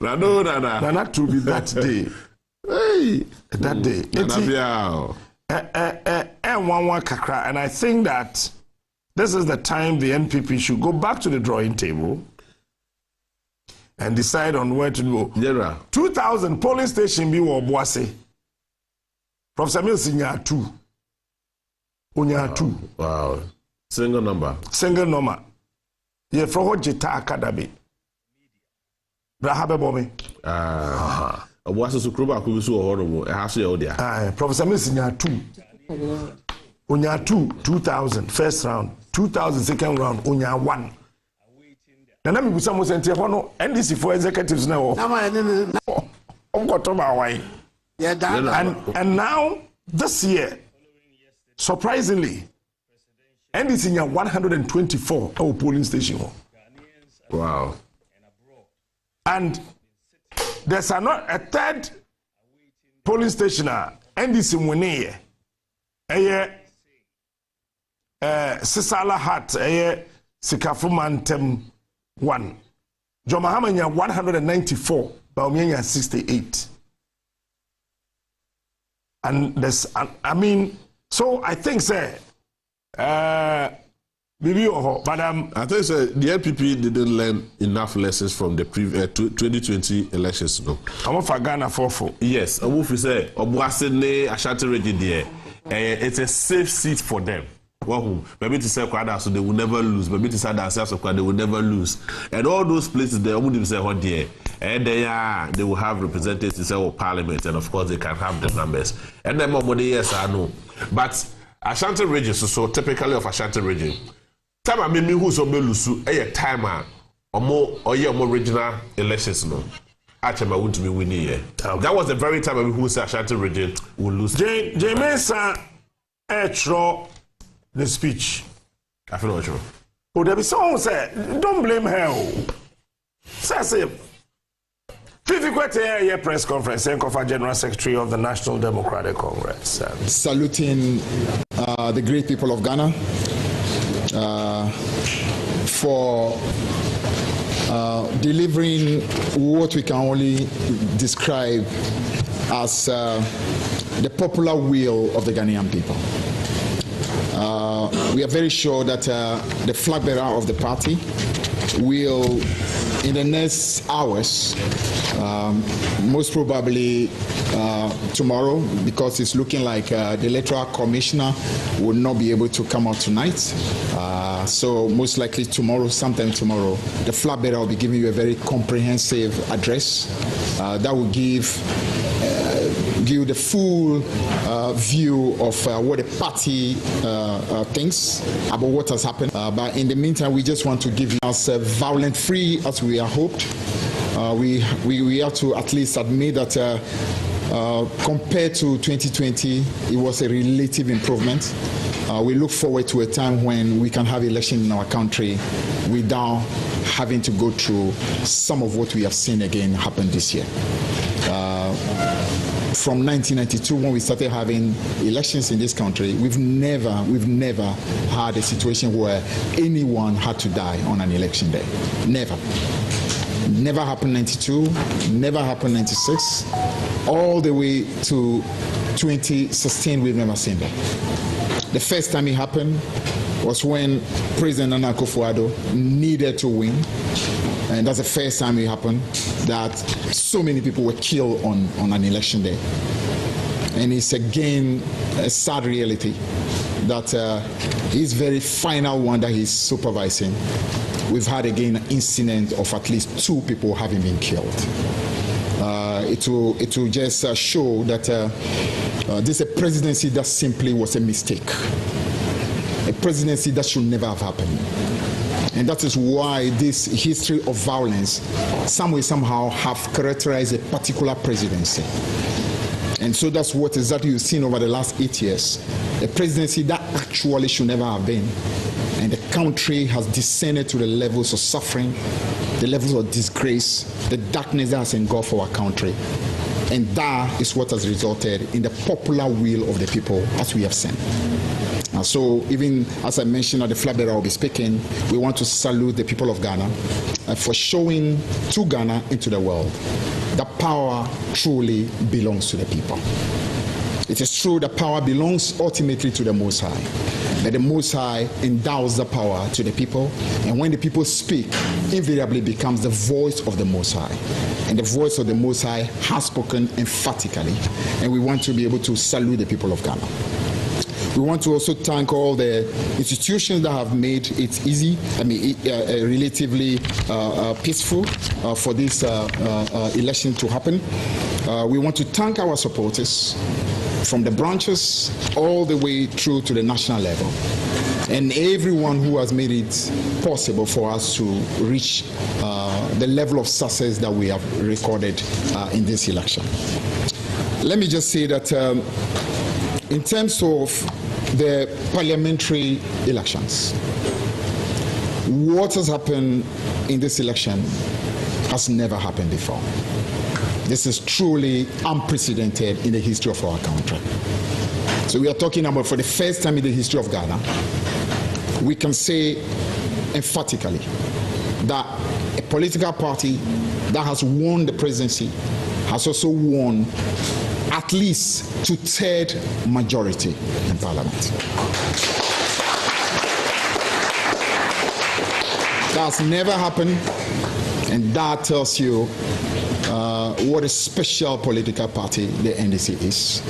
Nana to be that day. Hey, that day. One kakra, and I think that this is the time the NPP should go back to the drawing table and decide on where to go. 2,000 polling station be Obuasi. Professor Milsinya 2. Unya 2. Wow. Single number. Single number. Ye from Jita Academy. Brahabe Bomi. Obuasi Sukruba Kubisu or Horrible. I have to say, Professor Milsinya 2. Unya 2, 2,000. First round. 2,000 second round. Unya 1. And let me put some sense here. NDC for executives now. And now, this year, surprisingly, NDC has 124 our polling station. Wow. And there's a third polling station, NDC winning. Sisala Hat, Sikafumantem 1. John Mahamanya 194, Baumia 68. And there's, I mean, so I think, sir, but I think the LPP didn't learn enough lessons from the 2020 elections. No, I'm for Ghana 4-4. Yes, I'm for say Obuasene Ashanti region there. It's a safe seat for them. Well, maybe to say Kwada, so they will never lose. Maybe to say that they will never lose. And all those places they wouldn't say what there. And they will have representatives in our parliament, and of course they can have the numbers. And then more money, yes, I know. But Ashanti region, so typically of Ashanti region. Time I mean who's on Belusu, a timer or more regional elections. No, actually, I want to be winning here. That was the very time I mean who said Ashanti region will lose. Mesa the speech. I feel not true. Oh, there be someone say, don't blame her. Say, a press conference, General Secretary of the National Democratic Congress. Saluting the great people of Ghana. For delivering what we can only describe as the popular will of the Ghanaian people. We are very sure that the flag bearer of the party will, in the next hours, most probably tomorrow, because it's looking like the electoral commissioner will not be able to come out tonight. So most likely tomorrow, sometime tomorrow, the flag bearer will be giving you a very comprehensive address that will give you the full view of what the party thinks about what has happened. But in the meantime, we just want to give us violent-free as we are hoped. We have to at least admit that compared to 2020, it was a relative improvement. We look forward to a time when we can have election in our country without having to go through some of what we have seen again happen this year. From 1992, when we started having elections in this country, we've never had a situation where anyone had to die on an election day. Never. Never happened 92, never happened 96, all the way to 2016, we've never seen that. The first time it happened was when President Nana Akufo-Addo needed to win. And that's the first time it happened that so many people were killed on an election day. And it's again a sad reality that his very final one that he's supervising, we've had again an incident of at least 2 people having been killed. It will just show that this is a presidency that simply was a mistake. A presidency that should never have happened. And that is why this history of violence somehow have characterized a particular presidency. And so that's what exactly you've seen over the last 8 years. A presidency that actually should never have been. And the country has descended to the levels of suffering, the levels of disgrace, the darkness that has engulfed our country. And that is what has resulted in the popular will of the people, as we have seen. So even as I mentioned at the flag bearer will be speaking, we want to salute the people of Ghana for showing to Ghana into the world that power truly belongs to the people. It is true that power belongs ultimately to the Most High, but the Most High endows the power to the people, and when the people speak, invariably becomes the voice of the Most High. And the voice of the Most High has spoken emphatically, and we want to be able to salute the people of Ghana. We want to also thank all the institutions that have made it easy, relatively peaceful for this election to happen. We want to thank our supporters from the branches all the way through to the national level, and everyone who has made it possible for us to reach the level of success that we have recorded in this election. Let me just say that in terms of the parliamentary elections, what has happened in this election has never happened before. This is truly unprecedented in the history of our country. So we are talking about, for the first time in the history of Ghana, we can say emphatically that a political party that has won the presidency has also won at least 2/3 majority in parliament. That's never happened, and that tells you what a special political party the NDC is.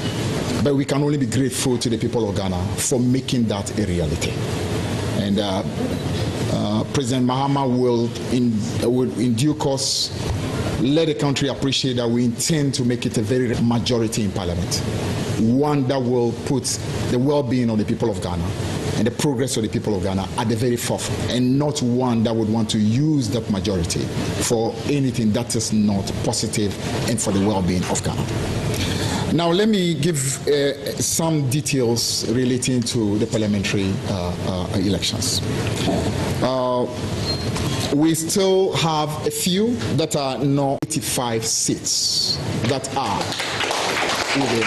But we can only be grateful to the people of Ghana for making that a reality. And President Mahama will, in due course, let the country appreciate that we intend to make it a very majority in parliament, one that will put the well-being of the people of Ghana and the progress of the people of Ghana at the very forefront, and not one that would want to use that majority for anything that is not positive and for the well-being of Ghana. Now, let me give some details relating to the parliamentary elections. We still have a few that are not 85 seats that are within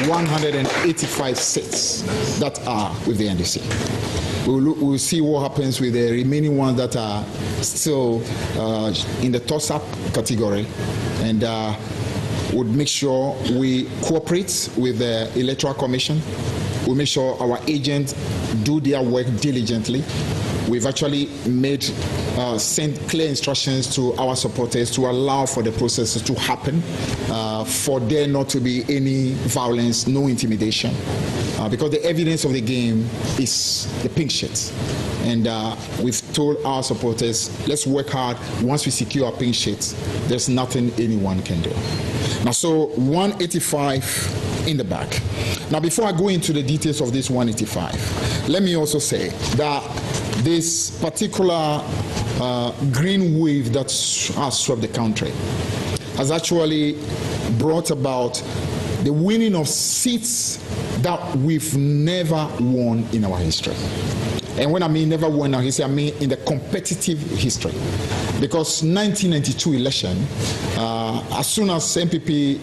185 seats that are with the NDC. We'll see what happens with the remaining ones that are still in the toss-up category, and would make sure we cooperate with the Electoral Commission. We'll make sure our agents do their work diligently. We've actually sent clear instructions to our supporters to allow for the processes to happen, for there not to be any violence, no intimidation, because the evidence of the game is the pink sheet. And we've told our supporters, let's work hard. Once we secure our pink sheets, there's nothing anyone can do. Now, so 185 in the back. Now, before I go into the details of this 185, let me also say that this particular green wave that has swept the country has actually brought about the winning of seats that we've never won in our history. And when I mean never won in our history, I mean in the competitive history. Because 1992 election, as soon as MPP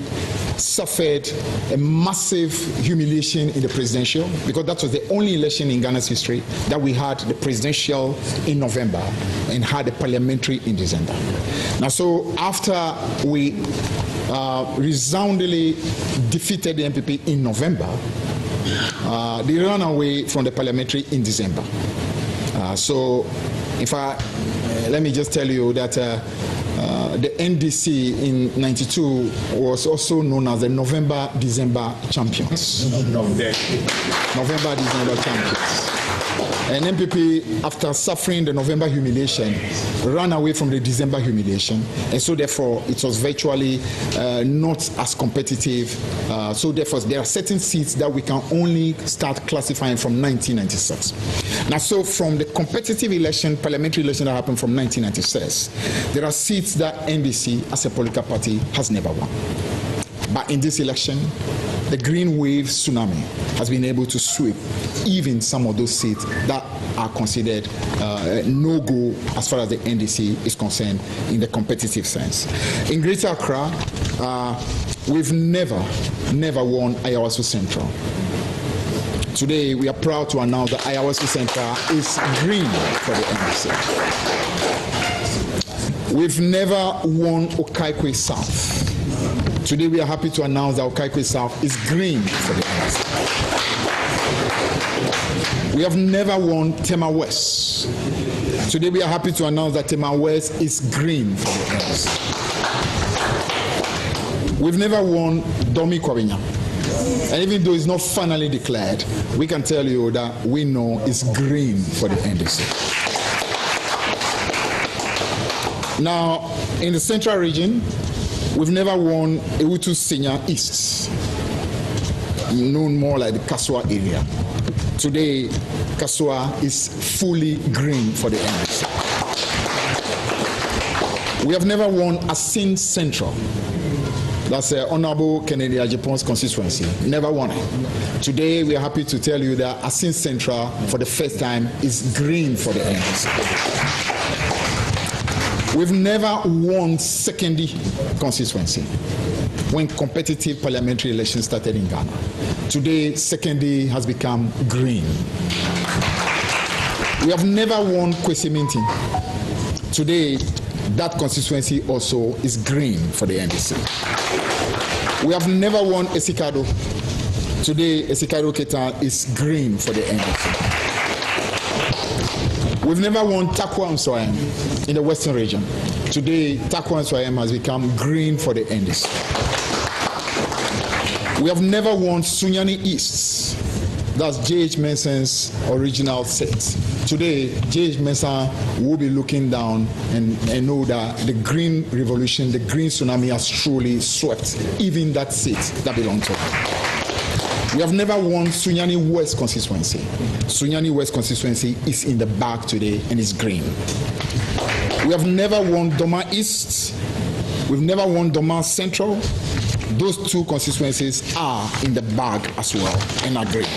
suffered a massive humiliation in the presidential, because that was the only election in Ghana's history that we had the presidential in November and had the parliamentary in December. Now, so after we resoundingly defeated the MPP in November, they ran away from the parliamentary in December. So, let me just tell you that the NDC in '92 was also known as the November-December champions. November-December champions. And MPP, after suffering the November humiliation, ran away from the December humiliation, and so therefore it was virtually not as competitive. So therefore there are certain seats that we can only start classifying from 1996. Now, so from the competitive election, parliamentary election that happened from 1996, there are seats that NDC as a political party has never won. But in this election, the green wave tsunami has been able to sweep even some of those seats that are considered no-go as far as the NDC is concerned in the competitive sense. In Greater Accra, we've never won Ayawaso Central. Today, we are proud to announce that Ayawaso Central is green for the NDC. We've never won Okaikwe South. Today we are happy to announce that Okaikwe South is green for the NDC. We have never won Tema West. Today we are happy to announce that Tema West is green for the NDC. We've never won Domi Kwabinya. And even though it's not finally declared, we can tell you that we know it's green for the NDC. Now, in the central region, we've never won Ewutu Senior East, known more like the Kasua area. Today, Kasua is fully green for the NDC. We have never won Asin Central. That's Honorable Kennedy Ajipon's constituency. Never won it. Today, we are happy to tell you that Asin Central, for the first time, is green for the NDC. We've never won Sekondi constituency when competitive parliamentary elections started in Ghana. Today, Sekondi has become green. We have never won Kwesi Minton. Today, that constituency also is green for the NDC. We have never won Esikado. Today, Esikado Ketan is green for the NDC. We've never won Takwa Nswayam in the Western region. Today, Takwa Nswayam has become green for the NDC. We have never won Sunyani East. That's J.H. Mensah's original seat. Today, J.H. Mensah will be looking down and know that the green revolution, the green tsunami has truly swept even that seat that belonged to him. We have never won Sunyani West constituency. Sunyani West constituency is in the bag today and is green. We have never won Doma East. We've never won Doma Central. Those two constituencies are in the bag as well and are green.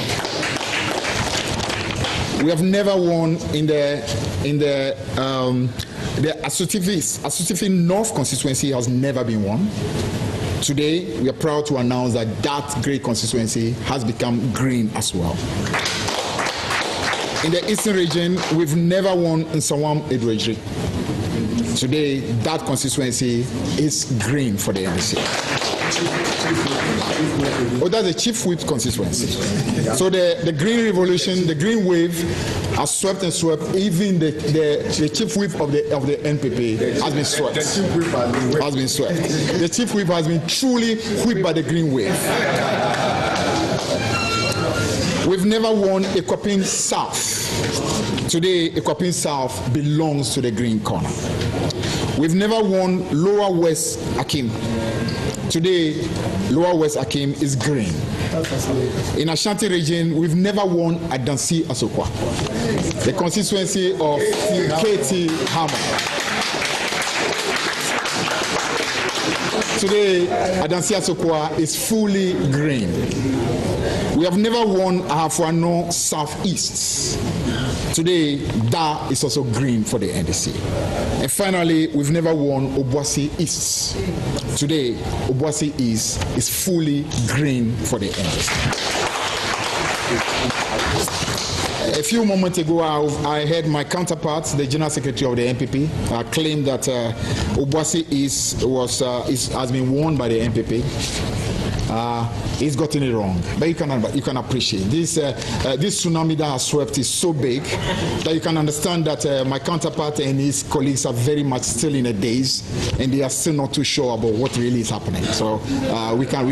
We have never won in the Asutifi North constituency has never been won. Today, we are proud to announce that that great constituency has become green as well. In the Eastern region, we've never won in Nsawam Edwejri. Today, that constituency is green for the NDC. Oh, that's the Chief Whip constituency. So the green revolution, the green wave has swept and swept. Even the Chief Whip of the NPP has been swept. The Chief Whip has been truly whipped by the green wave. We've never won Ekwapin South. Today, Ekwapin South belongs to the green corner. We've never won Lower West Akim. Today, Lower West Akim is green. In Ashanti region, we've never won Adansi Asokwa, the constituency of Katie Hammer. Today, Adansi Asokwa is fully green. We have never won Ahafuano Southeast. Today, that is also green for the NDC. And finally, we've never won Obuasi East. Today, Obuasi East is fully green for the NDC. A few moments ago, I heard my counterpart, the General Secretary of the NPP, claim that Obuasi East has been won by the NPP. He's gotten it wrong, but you can appreciate this. This tsunami that has swept is so big that you can understand that my counterpart and his colleagues are very much still in a daze, and they are still not too sure about what really is happening. So we can.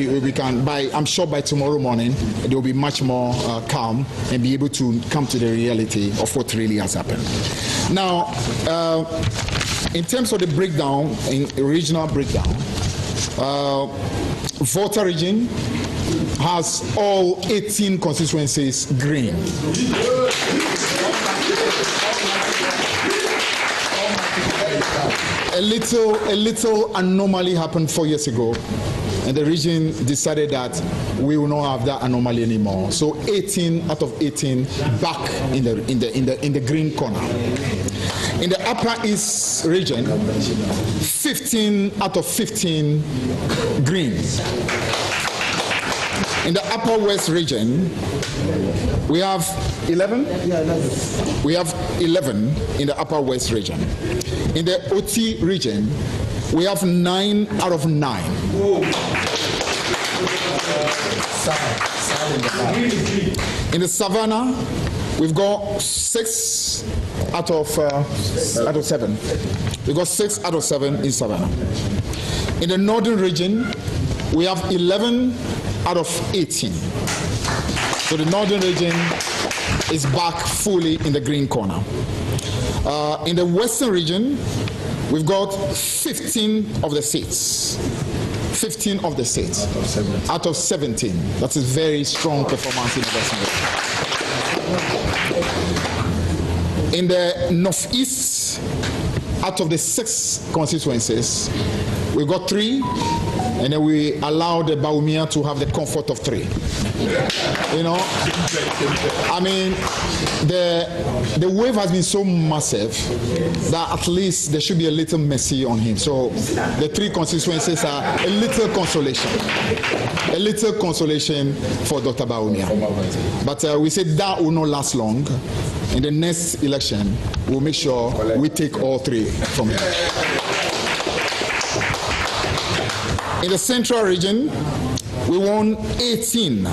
I'm sure by tomorrow morning they will be much more calm and be able to come to the reality of what really has happened. Now, in terms of the breakdown, in regional breakdown. Volta region has all 18 constituencies green. A little anomaly happened 4 years ago, and the region decided that we will not have that anomaly anymore. So 18 out of 18 back in the green corner. In the Upper East region, 15 out of 15 green. In the Upper West region, we have 11? We have 11 in the Upper West region. In the OT region, we have 9 out of 9. In the Savannah, we've got 6 out of 7. We've got 6 out of 7 in Savannah. In the Northern region, we have 11 out of 18. So the Northern region is back fully in the green corner. In the Western region, we've got 15 of the seats. 15 of the seats out of 17. That's a very strong performance in the Western region. In the Northeast, out of the 6 constituencies, we've got 3 and then we allow the Bawumia to have the comfort of 3. You know, I mean, the wave has been so massive that at least there should be a little mercy on him. So the 3 constituencies are a little consolation for Dr. Bawumia. But we said that will not last long. In the next election, we'll make sure we take all 3 from him. In the central region, we won 18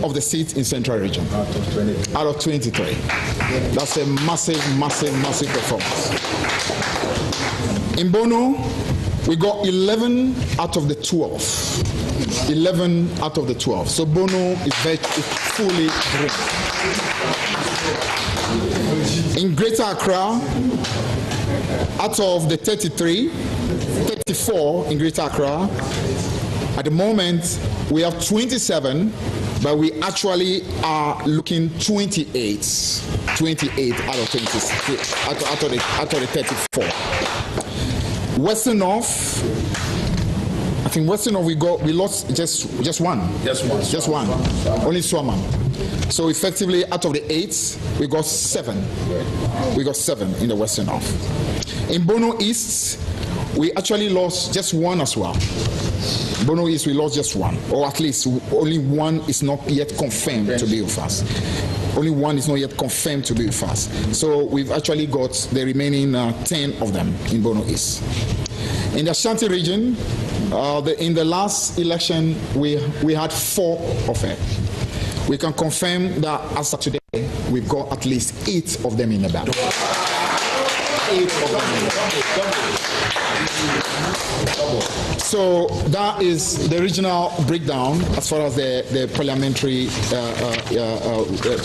of the seats in central region out of 23. That's a massive performance. In Bono, we got 11 out of the 12. 11 out of the 12. So Bono is fully green. In Greater Accra, out of the 34 in Greater Accra, at the moment we have 27, but we actually are looking 28 out of 26, out of the 34. Western North, I think Western North we lost just one. Only Swaman. So effectively, out of the 8, we got 7. We got 7 in the Western North. In Bono East, we actually lost just 1 as well. Bono East, we lost just 1, or at least only 1 is not yet confirmed to be with us. Only 1 is not yet confirmed to be with us. So we've actually got the remaining 10 of them in Bono East. In the Ashanti region, in the last election, we had 4 of it. We can confirm that as of today, we've got at least 8 of them in the bag. 8 of them in the bag. So that is the regional breakdown as far as the parliamentary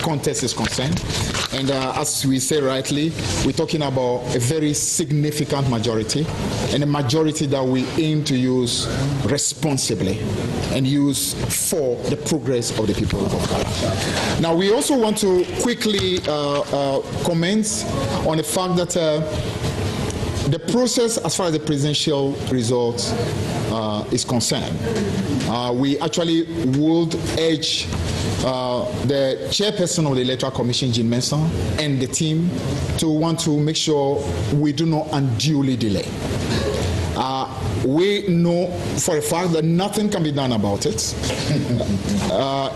contest is concerned. And as we say rightly, we're talking about a very significant majority, and a majority that we aim to use responsibly and use for the progress of the people of Ghana. Now, we also want to quickly comment on the fact that the process as far as the presidential results is concerned, we actually would urge the chairperson of the Electoral Commission, Jean Mensah, and the team to want to make sure we do not unduly delay. We know for a fact that nothing can be done about it.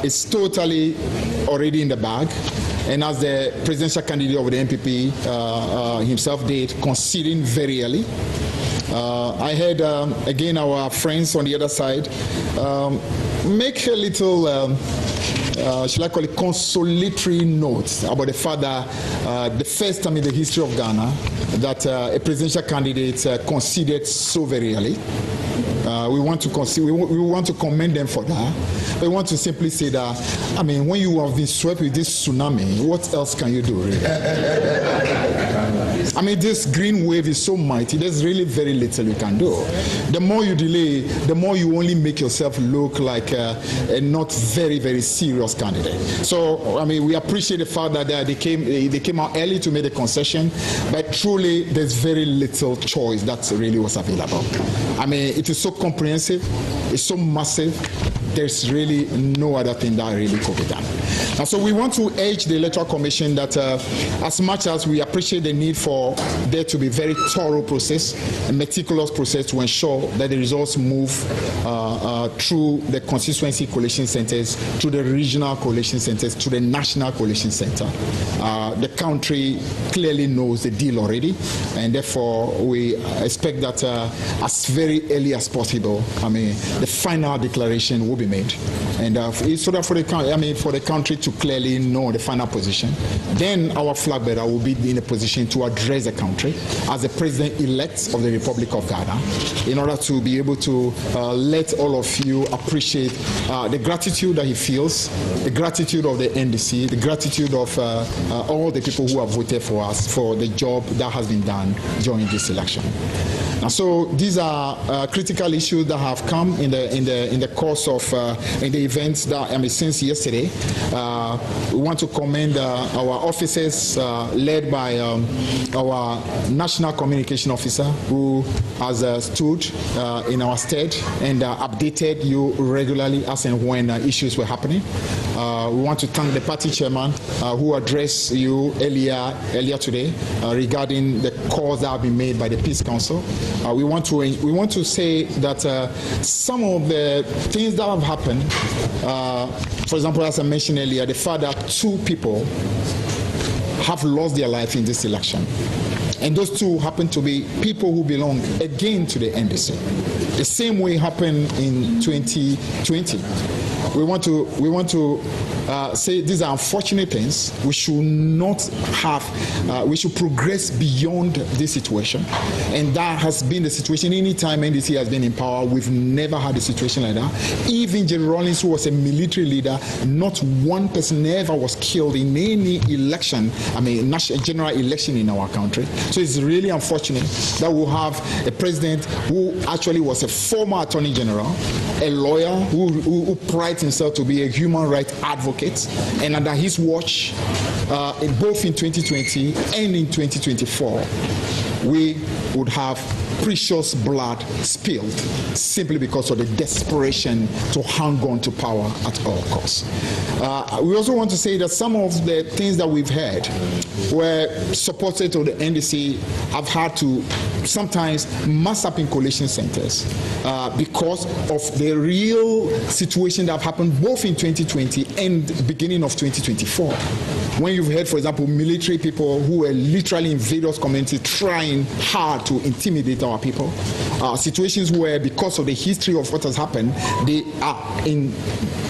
It's totally already in the bag. And as the presidential candidate of the NPP himself did, conceding very early. I heard, again, our friends on the other side make a little, shall I call it, consolatory note about the fact that the first time in the history of Ghana that a presidential candidate conceded so very early. We want to commend them for that. We want to simply say that, I mean, when you have been swept with this tsunami, what else can you do, really? I mean, this green wave is so mighty, there's really very little you can do. The more you delay, the more you only make yourself look like a not very, very serious candidate. So, I mean, we appreciate the fact that they came out early to make the concession, but truly, there's very little choice that really was available. I mean, it is so comprehensive, it's so massive, there's really no other thing that really could be done. And so we want to urge the Electoral Commission that as much as we appreciate the need for there to be very thorough process, a meticulous process to ensure that the results move through the constituency coalition centers, to the regional coalition centers, to the national coalition center. The country clearly knows the deal already, and therefore we expect that as very early as possible, I mean, the final declaration will be made, and so that for the country to clearly know the final position, then our flag bearer will be in a position to address the country as the president-elect of the Republic of Ghana, in order to be able to let all of you appreciate the gratitude that he feels, the gratitude of the NDC, the gratitude of all the people who have voted for us for the job that has been done during this election. And so these are critical issues that have come in the course of in the events that since yesterday. We want to commend our officers led by our National Communication Officer, who has stood in our stead and updated you regularly as and when issues were happening. We want to thank the party chairman who addressed you earlier today regarding the calls that have been made by the Peace Council. We want to say that some of the things that have happened, for example, as I mentioned earlier, the fact that 2 people have lost their life in this election. And those 2 happen to be people who belong again to the NDC. The same way happened in 2020. We want to say these are unfortunate things. We should not have, we should progress beyond this situation. And that has been the situation. Anytime NDC has been in power, we've never had a situation like that. Even Jerry Rawlings, who was a military leader, not one person ever was killed in any election, national general election in our country. So it's really unfortunate that we'll have a president who actually was a former attorney general, a lawyer who prides himself to be a human rights advocate, and under his watch, both in 2020 and in 2024, we would have precious blood spilled simply because of the desperation to hang on to power at all costs. We also want to say that some of the things that we've heard where supporters of the NDC have had to sometimes mass up in collation centers because of the real situation that have happened both in 2020 and beginning of 2024. When you've heard, for example, military people who were literally in various communities trying hard to intimidate our people, situations where because of the history of what has happened, they are in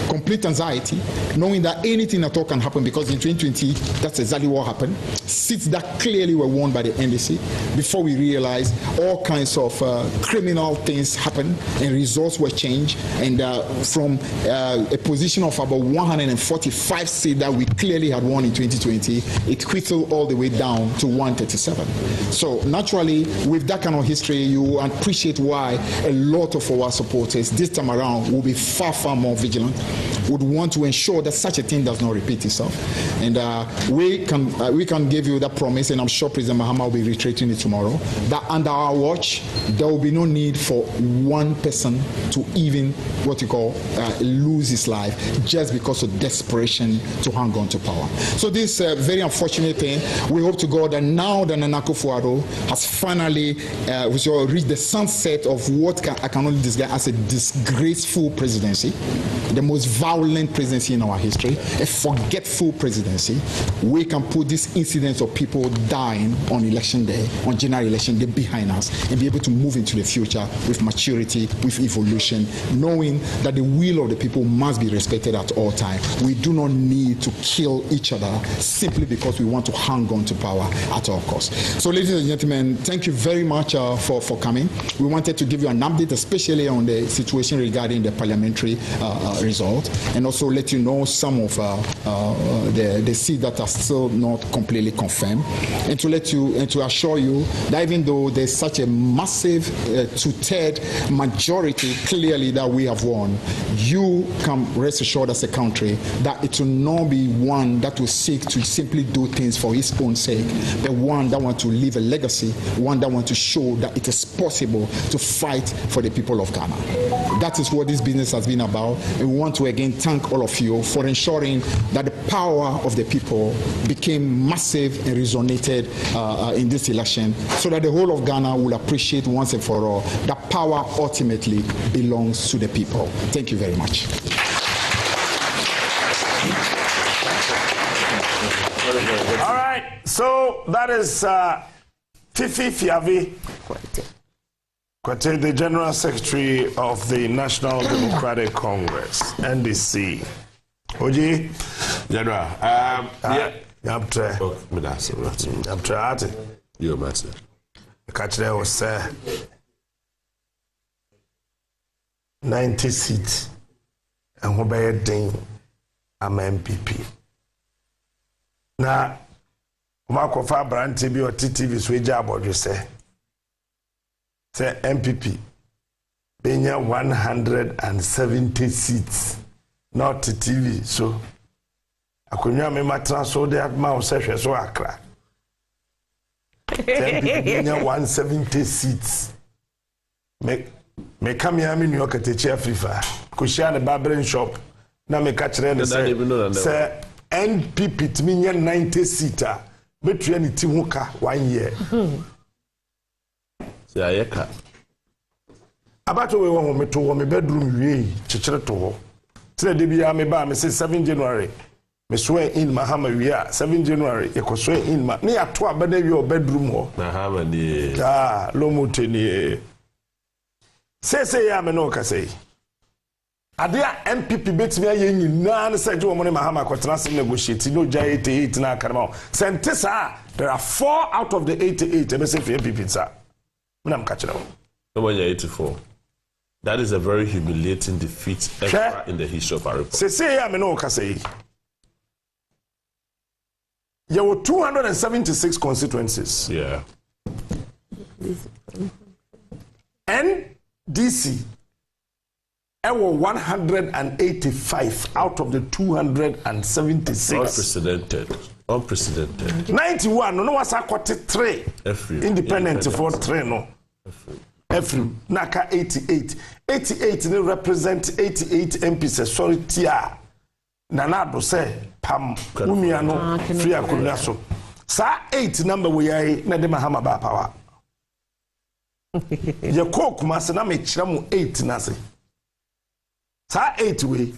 complete anxiety, knowing that anything at all can happen, because in 2020, that's exactly what happened. Seats that clearly were won by the NDC, before we realized all kinds of criminal things happened and results were changed, and from a position of about 145 seats that we clearly had won in 2020, it whittled all the way down to 137. So naturally, with that kind of history, you appreciate why a lot of our supporters this time around will be far, far more vigilant, would want to ensure that such a thing does not repeat itself. And we can give you that promise, and I'm sure President Mahama will be reiterating it tomorrow, that under our watch, there will be no need for one person to even, what you call, lose his life just because of desperation to hang on to power. So this very unfortunate thing, we hope to God that now that Nana Akufo-Addo has finally reached the sunset of what I can only describe as a disgraceful presidency, the most violent presidency in our history, a forgetful presidency, we can put this incidents of people dying on election day, on general election day behind us, and be able to move into the future with maturity, with evolution, knowing that the will of the people must be respected at all times. We do not need to kill each other simply because we want to hang on to power at all costs. So ladies and gentlemen, thank you very much for coming. We wanted to give you an update, especially on the situation regarding the parliamentary result, and also let you know some of the seats that are still not completely confirmed, and to let you and to assure you that even though there's such a massive two-third majority clearly that we have won, you can rest assured as a country that it will not be one that will seek to simply do things for his own sake, but one that wants to leave a legacy, one that wants to show that it is possible to fight for the people of Ghana. That is what this business has been about, and we want to again thank all of you for ensuring that the power of the people became massive and resonated in this election, so that the whole of Ghana will appreciate once and for all that power ultimately belongs to the people. Thank you very much. All right, so that is Fifi Fiavi Kwate, the General Secretary of the National Democratic Congress, NDC. Oji, General, you master. Kachre was 90 seats, and who by a ding, I'm MPP. Now, Marco Fabranti be or TTV switch about you say. say MPP benya 170 seats not TV so akonya me matra so that ma say hwe so akra MPP benya 170 seats me come here me New York teacher Afrifa ko share the barbering shop na me ka kire ne say NPP timinya 90 seater betua ni ti ho ka 1 year say ayeka abato we won me to wo me bedroom wie chichire to ho tire de bia me ba me say 7 January me swear in Mahama wia 7 January e ko swear in ma ne ato abada wi o bedroom ho Mahama ni lomo teni say ya me no ka say ade a MPP betimi aye nyina ne say je wo ne Mahama kwetena se negotiate no ja 88 na karma sentesa there are 4 out of the 88 e be say for MPP sa me ka kire wo no 84. That is a very humiliating defeat ever in the history of our republic. Say ya me no ka say there were 276 constituencies. Yeah. NDC there were 185 out of the 276. Unprecedented. 91 no was a 3 independent for 3 no. Every naka 88 they represent 88 MPs sorry tia nanado say pam umia no free akonya so sa 8 number we ai na de Mahama ba power ye coke mas na me kira mu 8 na se sa 8 we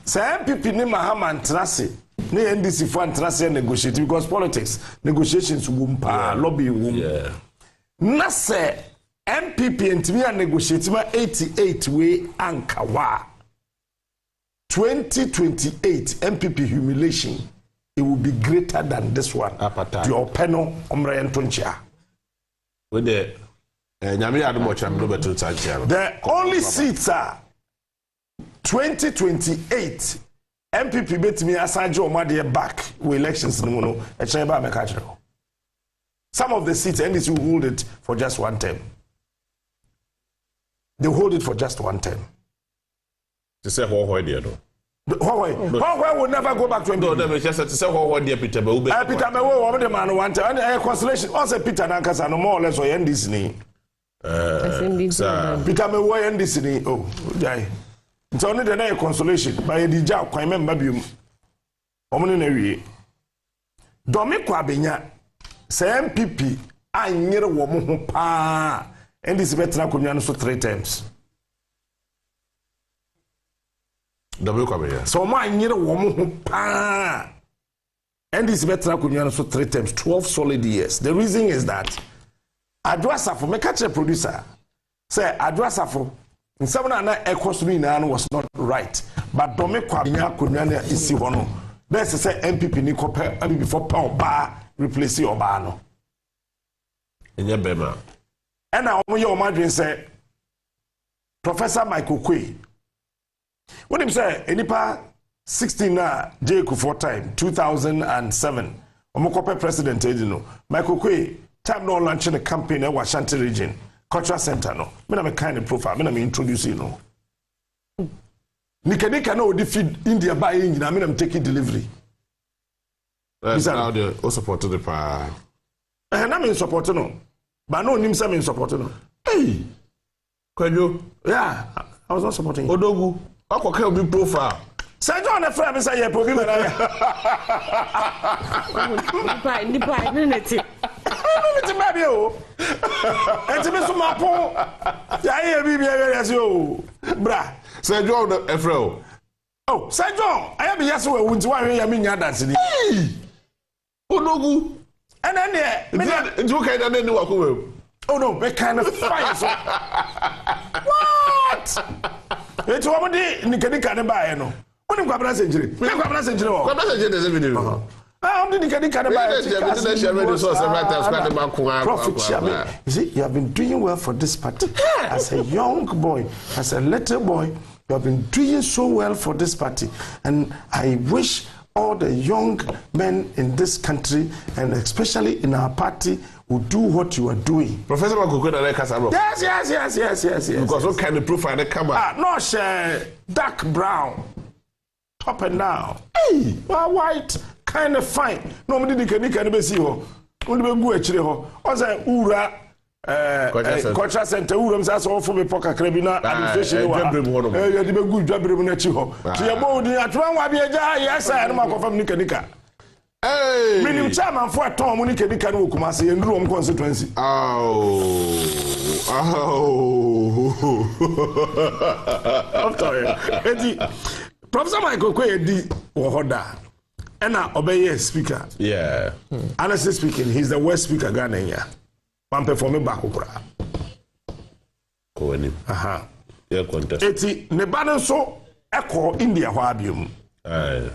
sa MPP ni Mahama ntrase ni NDC for ntrase negotiate because politics negotiations wumpa lobby wum na se MPP ntimi a negotiate ma 88 we ankawa 2028 MPP humiliation it will be greater than this one. The openo omre entonchia. With the the only seats are 2028 MPP betimi asaje omade back with elections no no e chen ba me ka kire. Some of the seats NDC will hold it for just 1 term. They hold it for just 1 term. To say who there though. Why will never go back to MPP? No, they just to say who there Peter Mewu. Peter Mewu over the man 1 term. And consolation also Peter Nankasa no more or less or NDC ni. Peter Mewu NDC ni. Oh, jai. It's only the consolation by the job kwa member bium. Omuni na wie. Domi kwa benya say MPP anyere wo mo ho pa. NDC betra konwa no so 3 times. Domi kwa benya. So mo anyere wo mo ho pa. NDC betra konwa no so 3 times 12 solid years. The reason is that Adwasafo me catch a producer say Adwasafo nsem na ekosumi na no was not right but Domi kwa benya konwa na isi ho no. Let's say MPP ni kope abi before pa oba replace oba no. Enye bema. And I want your madrin say Professor Michael Kwe. What him say enipa 16 na J.K. 4 time 2007. Omokope president edino. Michael Kwe time no launching a campaign in Washanti region, cultural center no. Me na me kind of profile, me na me introduce you no. Nika no defeat India by in na me na me take delivery. Now they all support the pa. Na me support no. But no him say me support no. Hey. Kwanyo. Yeah, I was not supporting. Odogu. Akoke obi profile. Say John the friend say yeah probi na. Nipa neti. Neti baby o. Enti me so mapo. Ya ye bi yes o. Bra. Say John the Efrel. Oh, say John, I am yes we wunti wa ya me nya dance ni. Odogu. And then there, you can't any walk away. Oh no, we kind of fire. What? It's what we did. Can buy no. What you got century? We got century. What century does it video? I'm the can buy. Profit share. You see, you have been doing well for this party. As a young boy, as a little boy, you have been doing so well for this party, and I wish all the young men in this country and especially in our party will do what you are doing. Professor Makoko na Kasaro. Yes. Because what kind of profile they come out? No, dark brown, top and down. Hey, white, kind of fine. No, me did the be see ho. Only be go actually ho. Oza ura culture center ura msa so for me poka krabina administration wa. You dey be good Jahbless na chi ho. Ti ya bo di atwan wa bi eja yes I no makofam nika. Hey! Minim chairman for a Tom Monica Dican Kumasi and Rome constituency. Oh. Professor Michael Quay di Wahoda. And I obey speaker. Yeah. Honestly speaking, he's the worst speaker Ghana here. One performing back opera. Aha. Yeah, contest. Eti Nebanon so echo India Wabium. Aye.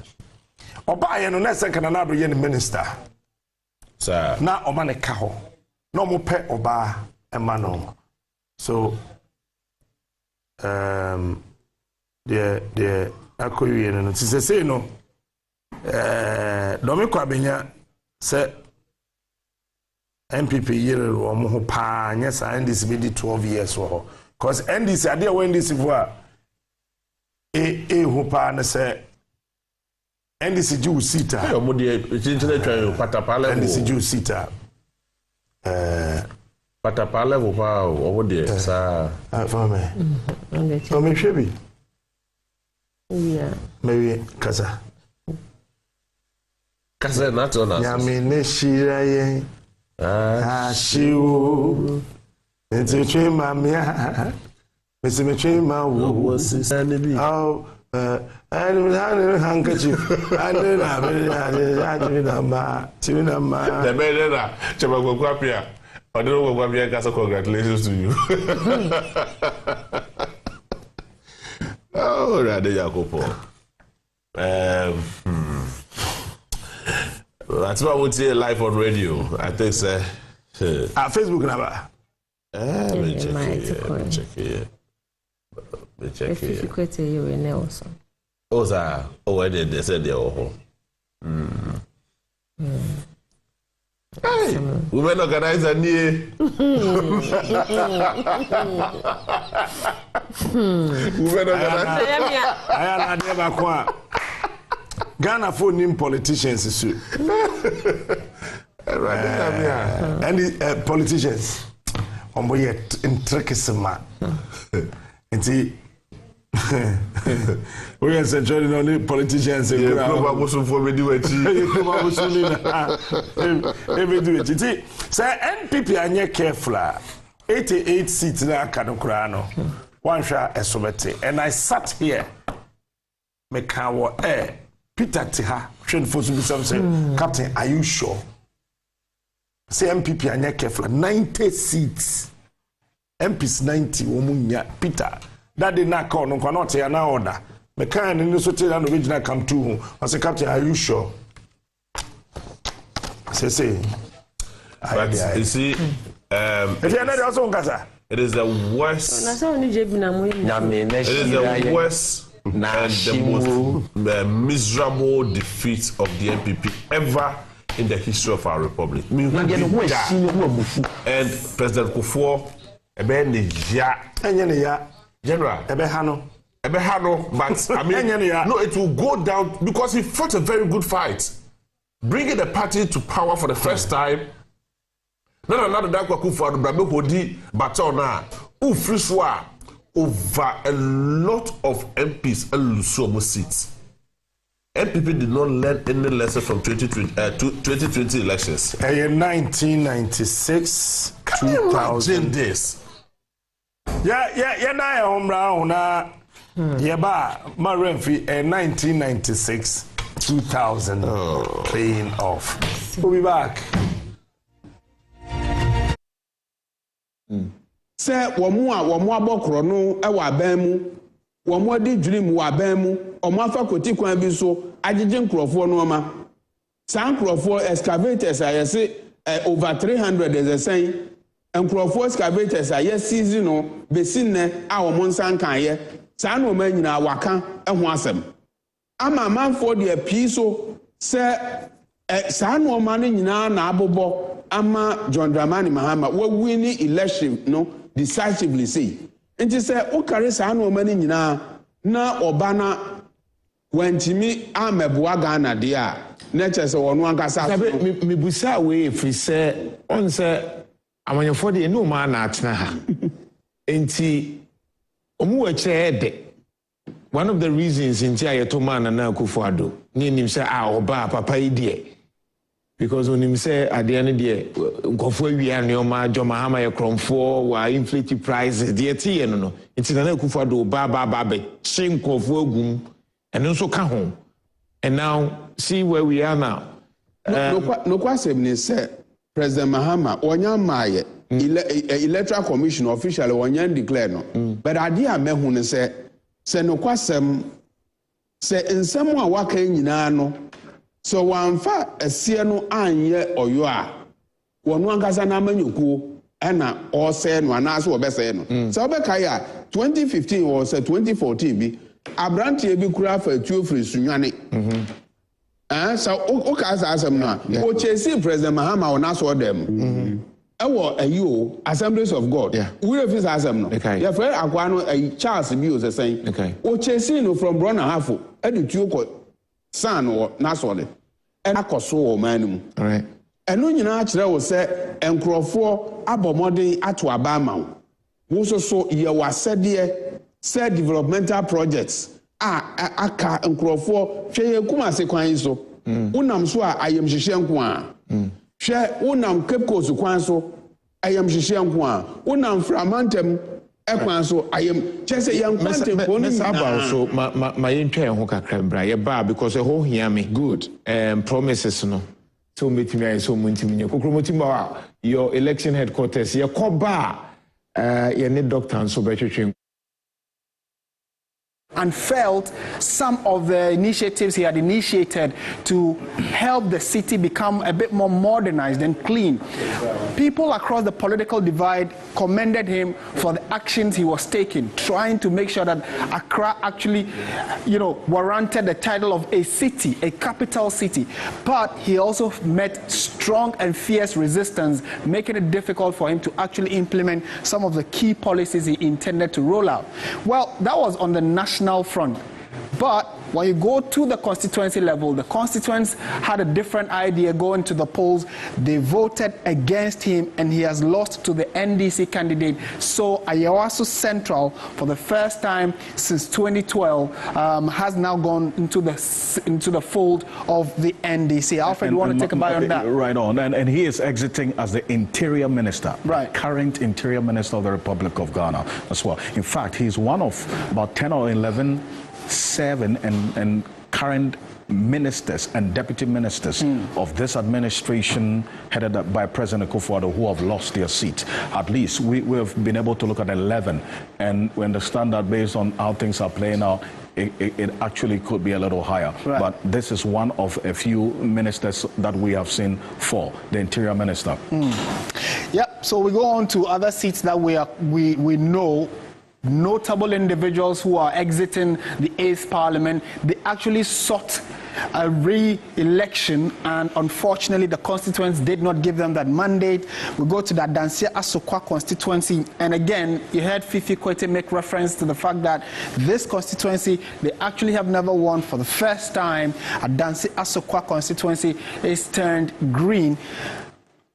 Oba ye no na second na do ye minister. Sir. Na oba ne ka ho. Na mo pe oba e ma no. So the akoyi no ti say no do me kwa benya se MPP yere ro mo ho pa nya sa NDC be 12 years ho. Cause NDC ade we NDC vo a ho pa na se NDC Jew sita. Hey, omudi chinchile twa patapale. NDC Jew sita. Patapale vo pa omudi sa. For me. For me shebi. Yeah. Maybe kaza. Kaza not on us. Yami ne shira ye. Shiwo. Enti twe mamia. Mesi me twe ma wo. Oh. Handkerchief. The better Chabakwapia. I don't know what congratulations to you. Oh, Rade Jacopo. That's what I would say live on radio. I think, sir. Facebook number. Check it. If you quit a year in also. Oh, sir. Oh, I did. They said they're all. Hey, women organize a near. Women organize. I never Ghana for new politicians. And politicians. On boy, intricacy man. And see. We are centrally only politicians. Say say NPP anye careful. 88 seats na Kanokrano. One shot esobete. And I sat here. Me can Peter Tiha. Should for some say, Captain, are you sure? Say MPP anye careful. 90 seats. MPs 90 womunya Peter. That did not call no cannot hear now order. Me can in so tell an original come to. I say, Captain, are you sure? Say. But you see, if you're not also it is the worst. It is the worst and the most miserable defeat of the NPP ever in the history of our republic. And President Kufuor, General, but I mean, no, it will go down because he fought a very good fight, bringing the party to power for the first time. No, that Kufuor, Brabe Hodi, Batona, Ufriswa, over a lot of MPs and Lusomo seats. MPP did not learn any lesson from 2020 elections. 1996, 2000 this. Yeah, na home round na ba Marenfi 1996 2000 playing off. We'll be back. Say womu abokro no e wa ban mu womu adi dream wa ban mu omo afa koti kwan bi so agege nkrofo no ma san nkrofo excavators ayese over 300 is a saying nkrofo excavators ayese no besinne a womu nsan kan ye san no ma nyina waka ho asem ama manfo de api so say san no ma no nyina na abobo ama John Dramani Mahama we win election no decisively say nti say o carry sa no mani nyina na obana wantimi ameboa Ghana de a na chese wono ankasa me busa we free say on say amanyefo de no ma na atena ha nti omu wa chede one of the reasons nti ayeto man na Akufo-Addo ni nim say oba papa idie because when him say at the end of the year, nkofo awia ne oma John Mahama ye kromfo wa inflate prices the tie no nti na Akufo-Addo ba be shin nkofo agum and also ka ho and now see where we are now. No kwasem ni say President Mahama onya maye electoral commission officially onya declare no but idea mehu ne say no kwasem say nsem a waka nyina no so wanfa esie no anye oyo a wono ankasa na amanyokuo na o say no anaso obese no so obeka ya 2015 or say 2014 bi abrantie bi kura fa tuofri sunwane so o ka sa asem no o chesi President Mahama ona so dem ewo ayo Assemblies of God we refuse asem no ya fa akwa no Charles bi o say o chesi no from Brona Hafo edutuo ko san o na so de akoso o manum right eno nyina kire wo se enkrofo abomode ato abama wo so ye wasede say developmental projects aka enkrofo hwe kumase kwan so unam so a ayem hihye nko a hwe unam Cape Coast kwan so ayem hihye nko a unam Framantem ekwan so ayem chese yan kwantem ko ni about so ma yentwa ho kakra bra ye ba because ho hia me good promises no so metimi ay so muntimi nye kokromoti ba your election headquarters ye koba ye ne doctor so betwetwe and felt some of the initiatives he had initiated to help the city become a bit more modernized and clean. People across the political divide commended him for the actions he was taking, trying to make sure that Accra actually, warranted the title of a city, a capital city. But he also met strong and fierce resistance, making it difficult for him to actually implement some of the key policies he intended to roll out. Well, that was on the national front. But when you go to the constituency level, the constituents had a different idea going to the polls. They voted against him, and he has lost to the NDC candidate. So Ayawaso Central, for the first time since 2012, has now gone into the fold of the NDC. Alfred, you want to take a bite on that? Right on. And he is exiting as the Interior Minister, right? Current Interior Minister of the Republic of Ghana as well. In fact, he's one of about 10 or 11 and current ministers and deputy ministers of this administration headed up by President Akufo-Addo who have lost their seat. At least we have been able to look at 11, and we understand that based on how things are playing out, it actually could be a little higher. Right. But this is one of a few ministers that we have seen for the Interior Minister. Yep. So we go on to other seats that we know. Notable individuals who are exiting the 8th Parliament. They actually sought a re-election, and unfortunately the constituents did not give them that mandate. We go to that Dansia Asokwa constituency, and again you heard Fifi Kwete make reference to the fact that this constituency, they actually have never won. For the first time, a Dansia Asokwa constituency is turned green.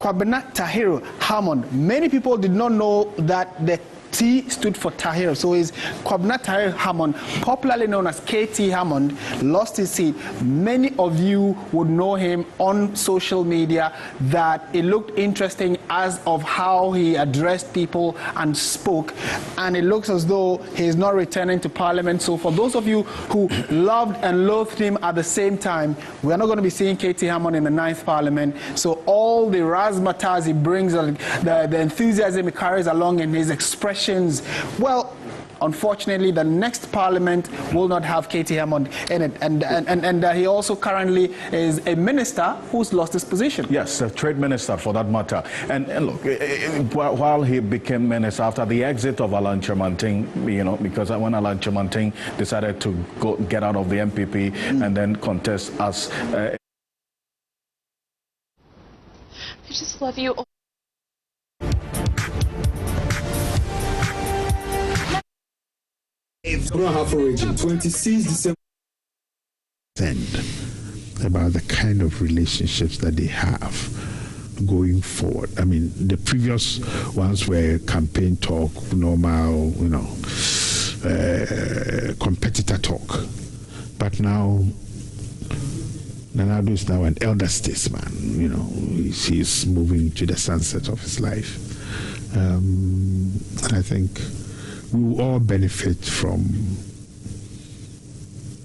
Kwabena Tahiru Hammond, many people did not know that the T stood for Tahir, so is Kwabena Tahir Hammond, popularly known as KT Hammond, lost his seat. Many of you would know him on social media, that it looked interesting as of how he addressed people and spoke, and it looks as though he is not returning to Parliament. So for those of you who loved and loathed him at the same time, we are not going to be seeing KT Hammond in the 9th Parliament. So all the razzmatazz he brings, the enthusiasm he carries along in his expression, well, unfortunately, the next Parliament will not have KT Hammond in it, and he also currently is a minister who's lost his position. Yes, a trade minister for that matter. And look, while he became minister after the exit of Alan Chemanting, because when Alan Chemanting decided to get out of the MPP and then contest as I just love you. Region, 26 December. About the kind of relationships that they have going forward. I mean, the previous ones were campaign talk, normal, competitor talk. But now, Nana Addo is now an elder statesman. He's moving to the sunset of his life. And I think we will all benefit from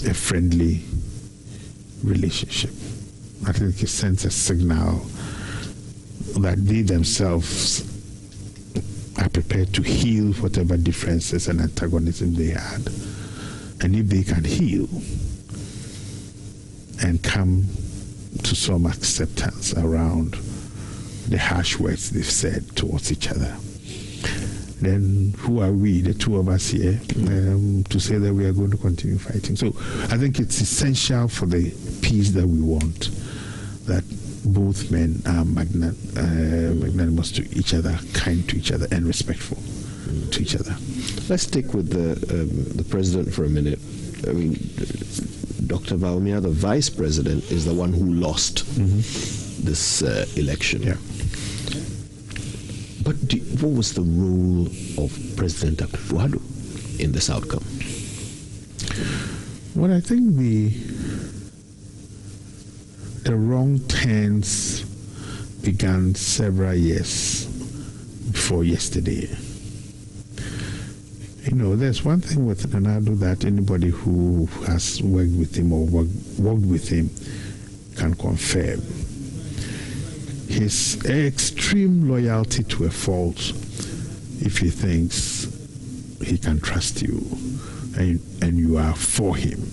a friendly relationship. I think it sends a signal that they themselves are prepared to heal whatever differences and antagonism they had. And if they can heal and come to some acceptance around the harsh words they've said towards each other, then who are we, the two of us here, to say that we are going to continue fighting? So I think it's essential for the peace that we want that both men are magnanimous to each other, kind to each other, and respectful to each other. Let's stick with the president for a minute. I mean, Dr. Bawumia, the vice president, is the one who lost this election. Yeah. But what was the role of President Akufo-Addo in this outcome? Well, I think the wrong turns began several years before yesterday. There's one thing with Nana Addo that anybody who has worked with him or worked with him can confirm. His extreme loyalty to a fault if he thinks he can trust you and you are for him.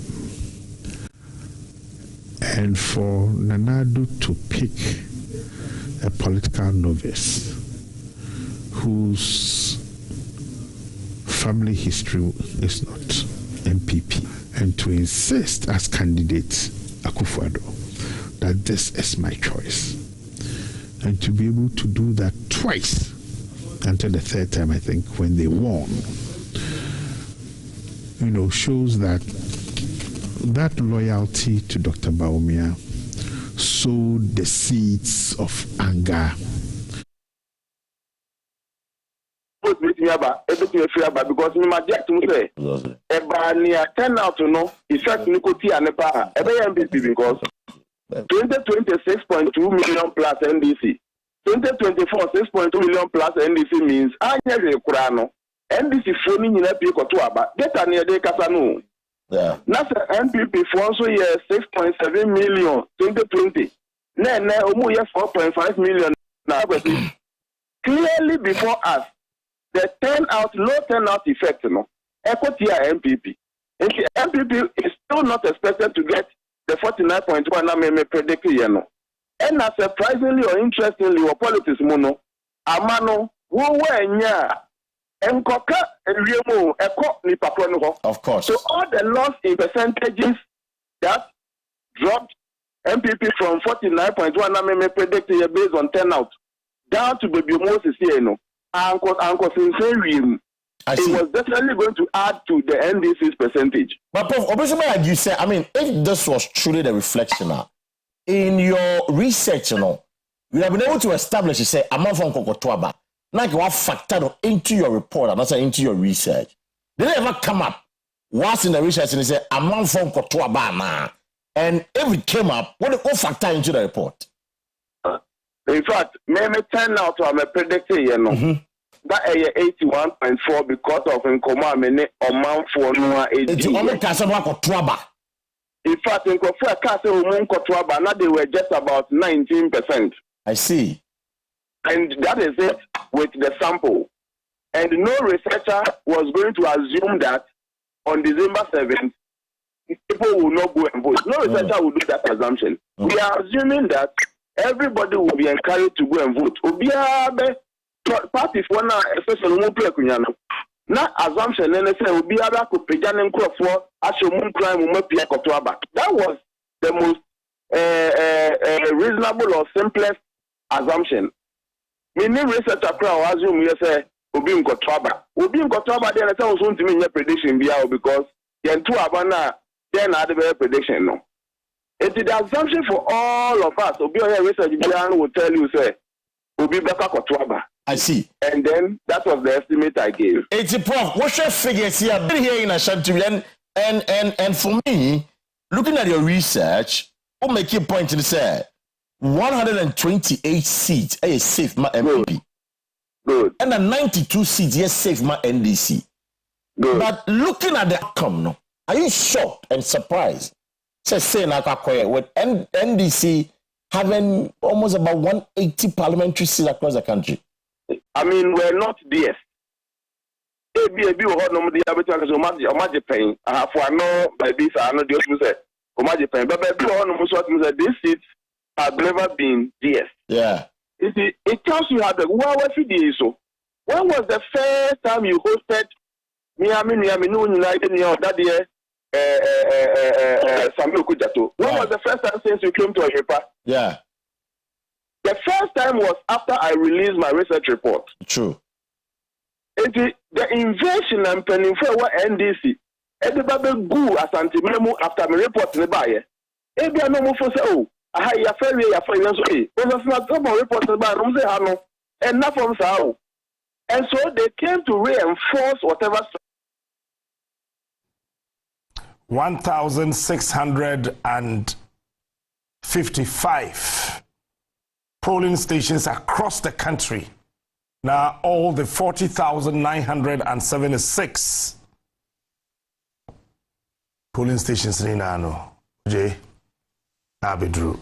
And for Nana Addo to pick a political novice whose family history is not MPP and to insist as candidate Akufo-Addo that this is my choice. And to be able to do that twice, until the third time, I think, when they won, shows that loyalty to Dr. Bawumia sowed the seeds of anger. Because my dear to say, near 10 out to know, effect Nikoti and Nepa, every MPP because 2026.2 million plus NDC. 2024, 6.2 million plus NDC means Anya Kurano. NDC phoning in a peak or two about data near the Casano. Nasa MPP for also year 6.7 million 2020. Then Omu 4.5 million now. Clearly before us, the low turnout effect, equity MPP. And the MPP is still not expected to get the 49.1 I predict, And surprisingly or interestingly, or politics mono, Amano, who were of course. So all the loss in percentages that dropped MPP from 49.1 I predict based on turnout down to baby Moses here, it was definitely going to add to the NDC's percentage. But Prof, obviously, like you said, I mean, if this was truly the reflection in your research, you have been able to establish, you say, amount from Kokotwaba, like you have factored into your report and also into your research. Did it ever come up once in the research and you say, amount from Kokotwaba, and if it came up, what factor into the report? In fact, maybe 10 out of my prediction, that 81.4 because of Nkoma amount for no age. In fact, in Nkoma now they were just about 19%. I see. And that is it with the sample. And no researcher was going to assume that on December 7th, people will not go and vote. No researcher will do that assumption. We are assuming that everybody will be encouraged to go and vote. Party for now, especially Muplekunyano. Not assumption, and say, will be able to present and crop for actual crime will be a That was the most reasonable or simplest assumption. Many research across assume you say Obi Nkotoaba. Obi Nkotoaba then I say also to me prediction because then two abana then I the prediction no. It is the assumption for all of us. Obi research will tell you say Obi Baka Kotoaba. I see. And then that was the estimate I gave. It's a prof. What's your figures here? I've been here in Ashanti, and for me, looking at your research, what make you point to say 128 seats is safe my MP. Good. And a 92 seats yes safe my NDC. Good. But looking at the outcome, no, are you shocked and surprised? Say with NDC having almost about 180 parliamentary seats across the country. I mean, we're not DS. Ebi ho no mo dia betu akaso omaje pen. For I know by this I know the say omaje pen. But ebi ho no mo so say these seats have never been DS. Yeah. It tells you how the so. When was the first time you hosted Miami no United near that year Samuel Kujato? When was the first time since you came to Arepa? Yeah. The first time was after I released my research report. True. The invasion and penning for NDC. Everybody go as anti-memo after my report in the buyer. Ebi no more for say, oh, I have a fairly affair. Because not some report in the buyer, and not from Sao. And so they came to reinforce whatever. 1,655 polling stations across the country. Now, all the 40,976 polling stations in Nano. Jay, Abidru.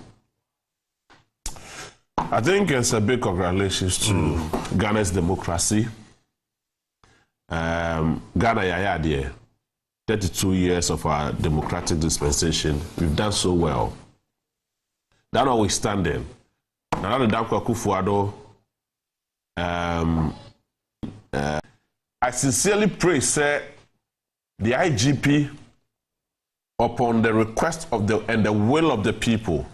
I think it's a big congratulations to Ghana's democracy. Ghana yaya dear, 32 years of our democratic dispensation. We've done so well. That notwithstanding, Nana Dankwa Akufo-Addo, I sincerely pray, sir, the IGP, upon the request of the and the will of the people,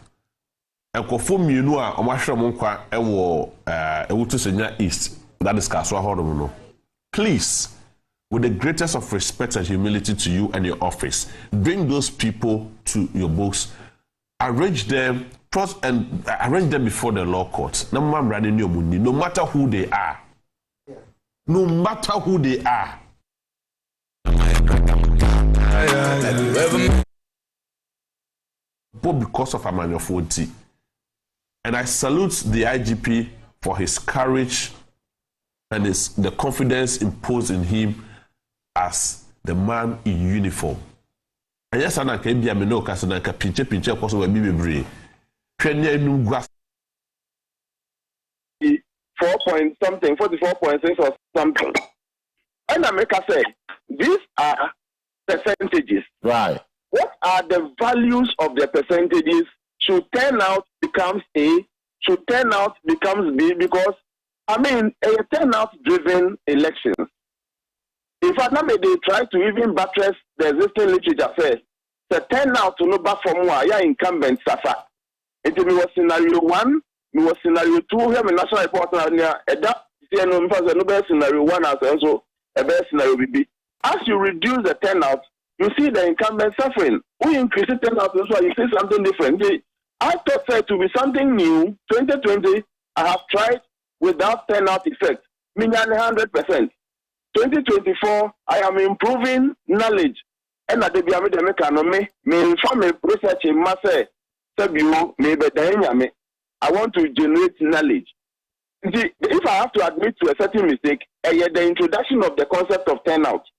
Ekofo mienu a omahwe mo nkwa ewo ewutu senya east, that is Kaswa Hodomo no. Please, with the greatest of respect and humility to you and your office, bring those people to your books, arrange them, and arrange them before the law courts. No matter who they are. No matter who they are. But because of Amanyofonti. And I salute the IGP for his courage and the confidence imposed in him as the man in uniform. And yes, I can be a menoka, so I can pinch across over Bibi. 4 point something, 44.6 or something. And America say, these are percentages. Right. What are the values of the percentages? Should turnout becomes A, should turnout becomes B, because, I mean, a turnout-driven elections. In fact, now they try to even buttress the existing literature first. The turnout to no back from where ya incumbent suffer. It was scenario 1, it was scenario 2, we have a national report near a scenario 1 as also a best scenario B. As you reduce the turnout, you see the incumbent suffering. We increase the turnout, so you see something different. I thought that to be something new, 2020, I have tried without turnout effect, meaning 100%. 2024, I am improving knowledge. And at the economy, me inform research in Marseille. I want to generate knowledge. See, if I have to admit to a certain mistake, the introduction of the concept of turnout.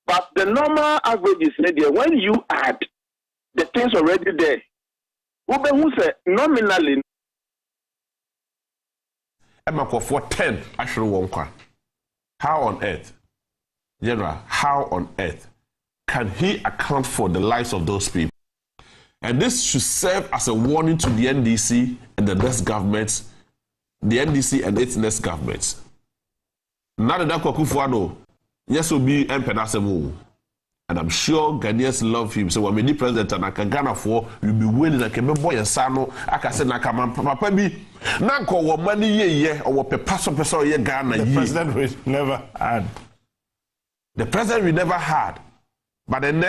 But the normal average is there. When you add the things already there, who say nominally. For 10, actually, 1 How on earth, General, how on earth can he account for the lives of those people? And this should serve as a warning to the NDC and the next governments, the NDC and its next governments. Now that Akufo-Addo, yes, will be empenasable. And I'm sure Ghanaians love him. So when we need president and Ghana for, we'll be willing to keep boy and sano. I can say Nakaman Papa be Nanko or money ye or person ye Ghana. The president we never had. The president we never had. But then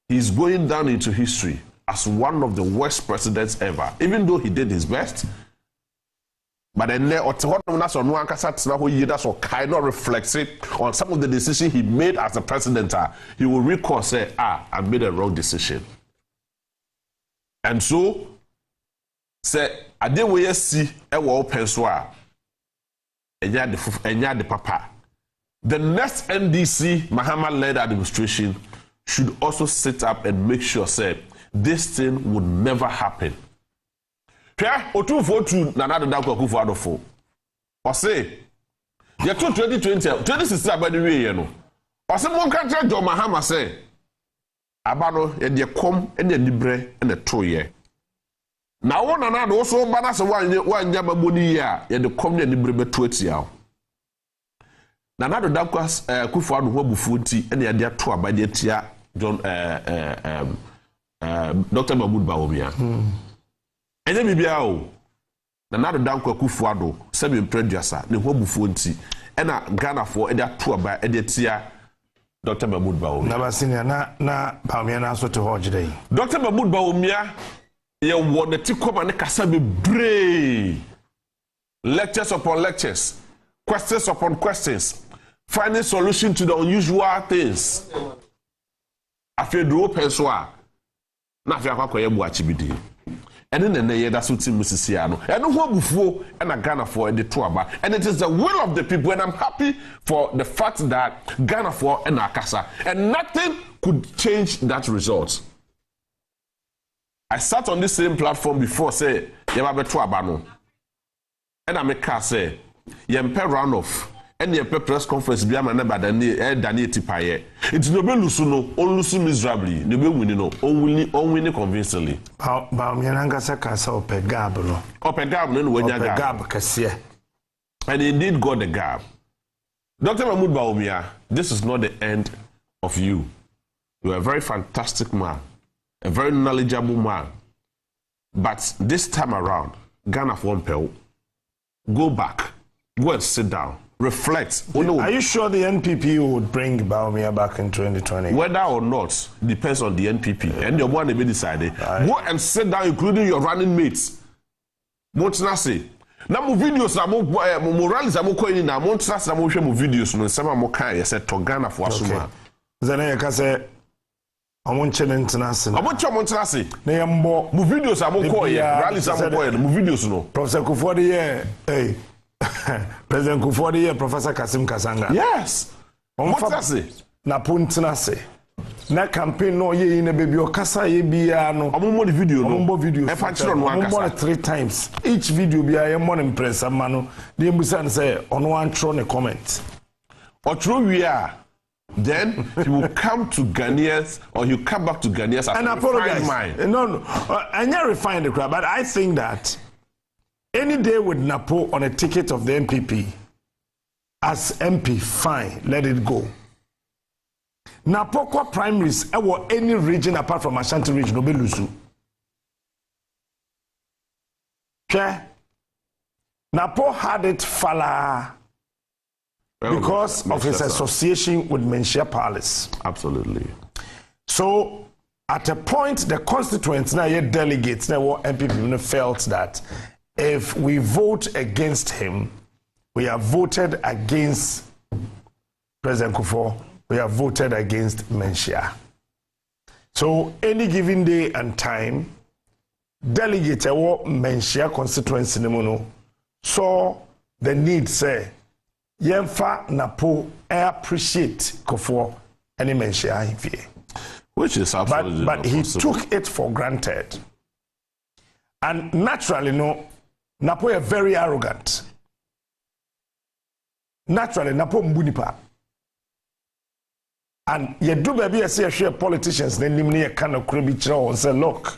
he's going down into history as one of the worst presidents ever. Even though he did his best. But then that's what kind of reflects it on some of the decisions he made as a president. He will recall, say, I made a wrong decision. And so, say, I did we see a wall penswa, and the papa. The next NDC Mahama-led administration should also sit up and make sure, say, this thing would never happen. Pia otu na nadu da kwaku fo adofo. O say ye to 2020 2016 abadi we ye no. O say mon kan tra John Mahama say aba no ye de kom e na nibre e na to ye. Na wo na nadu so ba na se wanya baboni ye a ye de kom na nibre beto atia. Na nadu da kwaku ado ho bufu nti e na ye de to abadi atia John Dr. Mahmoud Bawumia. Enye bibia o na nado danko akufuado semi producer ne ho bufuo nti e na Ghana for e da to aba e de tia Dr. Mahmoud Bawumia na basinia na Bawumia na so to hojide Dr. Mahmoud Bawumia ye wo ne tikoma ne kasa bebre lectures upon lectures, questions upon questions, finding solution to the unusual things afedro pensoa na afia kwakoye bu achibidi. And then that's what Mississippi. And who before and Ghana for the Tuaba. And it is the will of the people. And I'm happy for the fact that Ghana for and Akasa. And nothing could change that result. I sat on this same platform before, say, Yamabe Tuabano. And I make her say, Yampe runoff. And the press conference be a man about Daniel Tipaye. It's no be lusuno, on lusu miserably, no be winning, only convincingly. Bawumia kasa ope gab no. Ope gab no when you gab kasiye. And he indeed got the gab. Dr. Mahmoud Bawumia, this is not the end of you. You are a very fantastic man, a very knowledgeable man. But this time around, Ghana for Mpel, go back, go and sit down. Reflect. Are you sure the NPP would bring Bawumia back in 2020? Whether or not depends on the NPP. And the one they decided. Go and sit down, including your running mates. Montanasi. Now, my videos are more rallies. I'm going now. Montanasi, I'm share my videos. No, some more kind. I said to Ghana for Asuma. Then I can say, I'm on channel international. I'm on channel international. They are more. My videos are more going. Rallies are more going. My videos no. Professor Kufuor, hey. President Kufuor, Professor Kasim Kasanga. Yes. What does it? Na puntinase. Na campaign no ye in a baby or kasa ye bia no. Amumbo the video no. Amumbo videos. Amumbo 3 times. Each video be a more impress a mano. The embusan say on one throne a comment. Or true we are. Then he will come to Ghanaians or he'll come back to Ghanaians and apologize. No. And you refine the crowd, but I think that any day with Napo on a ticket of the MPP, as MP, fine, let it go. Napo kwa primaries, or any region apart from Ashanti region, no be lusu. Okay? Napo had it fala because of his association with Menchia Palace. Absolutely. So, at a point, the constituents, now your delegates, now what MPP felt that if we vote against him, we have voted against President Kufuor, we have voted against Menchia. So any given day and time, delegates or Menchia constituency saw the need, say, Yemfa Napo appreciate Kufuor and Menchia. Which is absolutely but he took it for granted. And naturally, Napo is very arrogant. Naturally, Napo mbunipa. And you do baby say share politicians, then you kind of and say, look,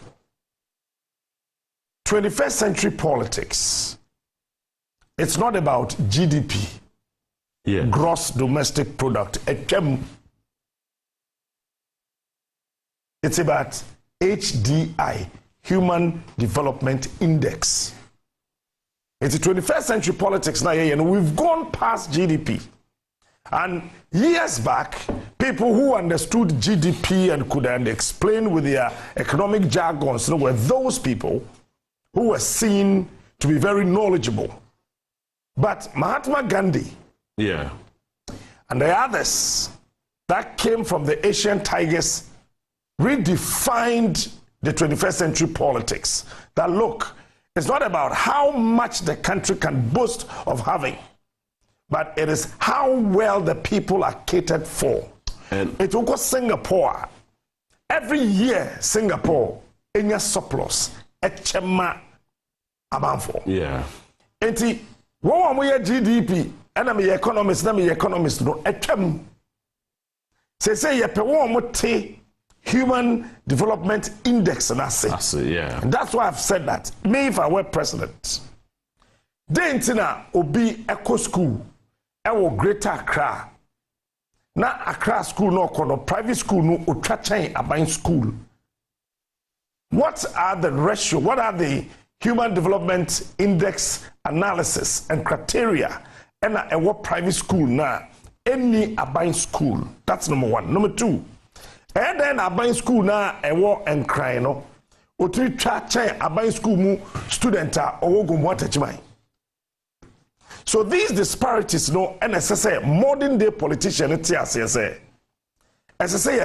21st century politics, it's not about GDP, gross domestic product. It's about HDI, Human Development Index. It's the 21st century politics now, and we've gone past GDP. And years back, people who understood GDP and could explain with their economic jargons, were those people who were seen to be very knowledgeable. But Mahatma Gandhi, and the others that came from the Asian tigers redefined the 21st century politics. That look, it's not about how much the country can boast of having, but it is how well the people are catered for. And it will go Singapore. Every year, Singapore, in your surplus, echema amanfo. Yeah. Enti, what we GDP, and I'm economist, no, echem. Say, ye pe one Human Development Index, and I say, and that's why I've said that. Me, if I were president, Dentina obi eco school, ewo Greater Accra. Na Accra school no kono private school no utrachen aban school. What are the ratio? What are the Human Development Index analysis and criteria? And what private school na any aban school? That's number one. Number two. And then aban school na ewo enkran no otri twa chen aban school mu student a owogo mu atachimai. So these disparities no NSSA modern day politician say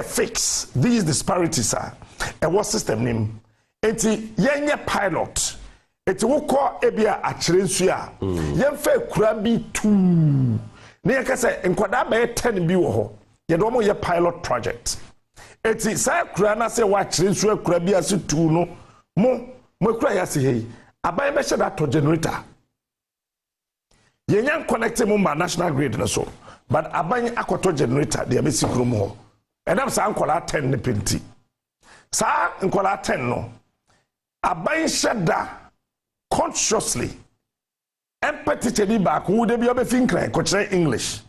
fix these disparities are and what system name enti yenye pilot eti wo ko ebia akyerensu a yemfa kura bi tu ne yakase enkwada ba 10 bi wo ho ye do mo ye pilot project. Eti sa kura na se wa akyerensu akura bi ase tu no mo kura ya se hei aban be hye that generator yenyan connect mo ma national grid na so but aban akoto generator de abesi krom ho enam sa ankola 10 ne penti sa ankola 10 no aban sheda consciously empathy tedi back who de bi obefin kran ko kire English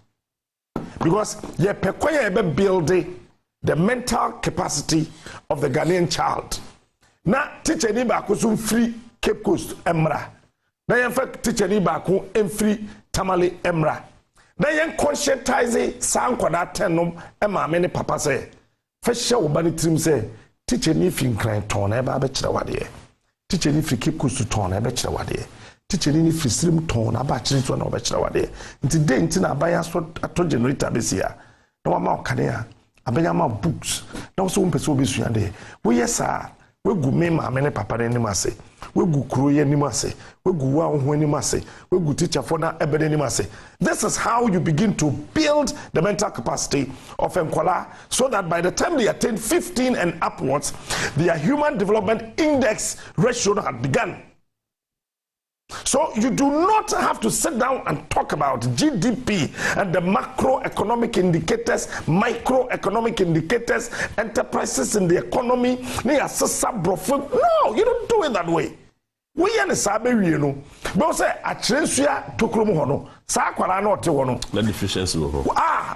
because ye pekoya be build the mental capacity of the Ghanaian child. Na teacher ni ba ko so free Cape Coast emra. Na yen fa teacher ni ba ko free Tamale emra. Na yen conscientize sankwada 10 nom e ma me ne papa say fa hye wo ba ne trim say teacher ni fin kran ton na e ba be kire wade. Teacher ni free Cape Coast ton na e be kire wade. Teacher ni free stream ton na ba kire to na be kire wade. Nti dey nti na ba ya so ato generator be sia. Na wa ma okane abanyama books na so mpese obesu ande we yesa we gu me ma me ne papa ne nim ase we gu kuro ye nim ase we gu wa ho nim ase we gu teacher for na ebede nim ase. This is how you begin to build the mental capacity of Nkola so that by the time they attain 15 and upwards their Human Development Index ratio had begun. So you do not have to sit down and talk about GDP and the macroeconomic indicators, microeconomic indicators, enterprises in the economy. No, you don't do it that way. We are the sabe you know. But say a trensuya tokromu hono. Sa kwara na ote wono. The deficiency wo.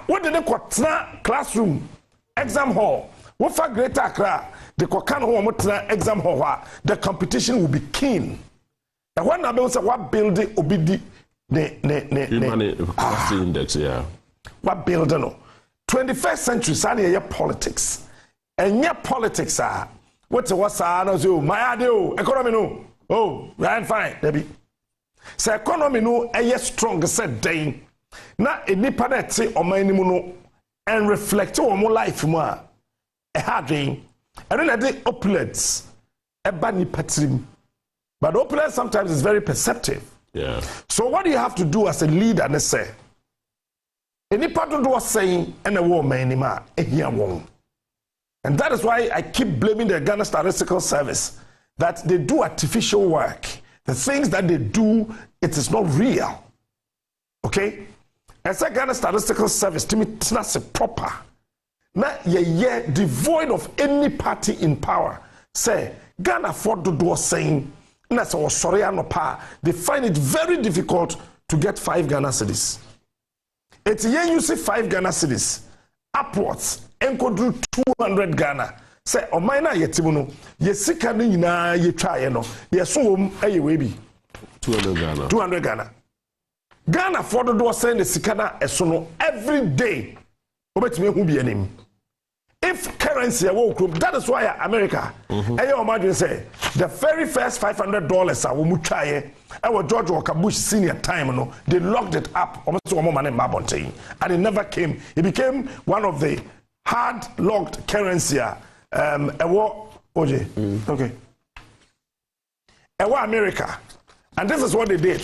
What did they kwatna classroom, exam hall. What for Greater Accra, the kokan ho motna exam hall. The competition will be keen. And when I say what building obidi Human Capacity Index, yeah. What building no 21st century sani politics. And your politics are what's no my idea economy no. Oh, right fine, Debbie. So economy no strong said day. Na enipa na te o man mu no and reflect on more life mu a hard day. And then the opulence eba ni patrim. But opulence sometimes is very perceptive. Yeah. So what do you have to do as a leader? And say, any part of what saying and a woman anymore, and that is why I keep blaming the Ghana Statistical Service that they do artificial work. The things that they do, it is not real. Okay? As a Ghana Statistical Service, to me, it's not proper. Now, yeah, devoid of any party in power. Say, Ghana for the door saying. They find it very difficult to get 5 Ghana cedis. It's here you see 5 Ghana cedis upwards and could do 200 Ghana. say oman na yetimu no ye sika no nyina ye twaye no ye so wom aye we bi 200 Ghana Ghana for do send the sika na eso no every day obetime hu bi anim. If currency that is why America imagine say the very first $500 our George Walker Bush senior time no they locked it up and it never came. It became one of the hard locked currency okay America, and this is what they did.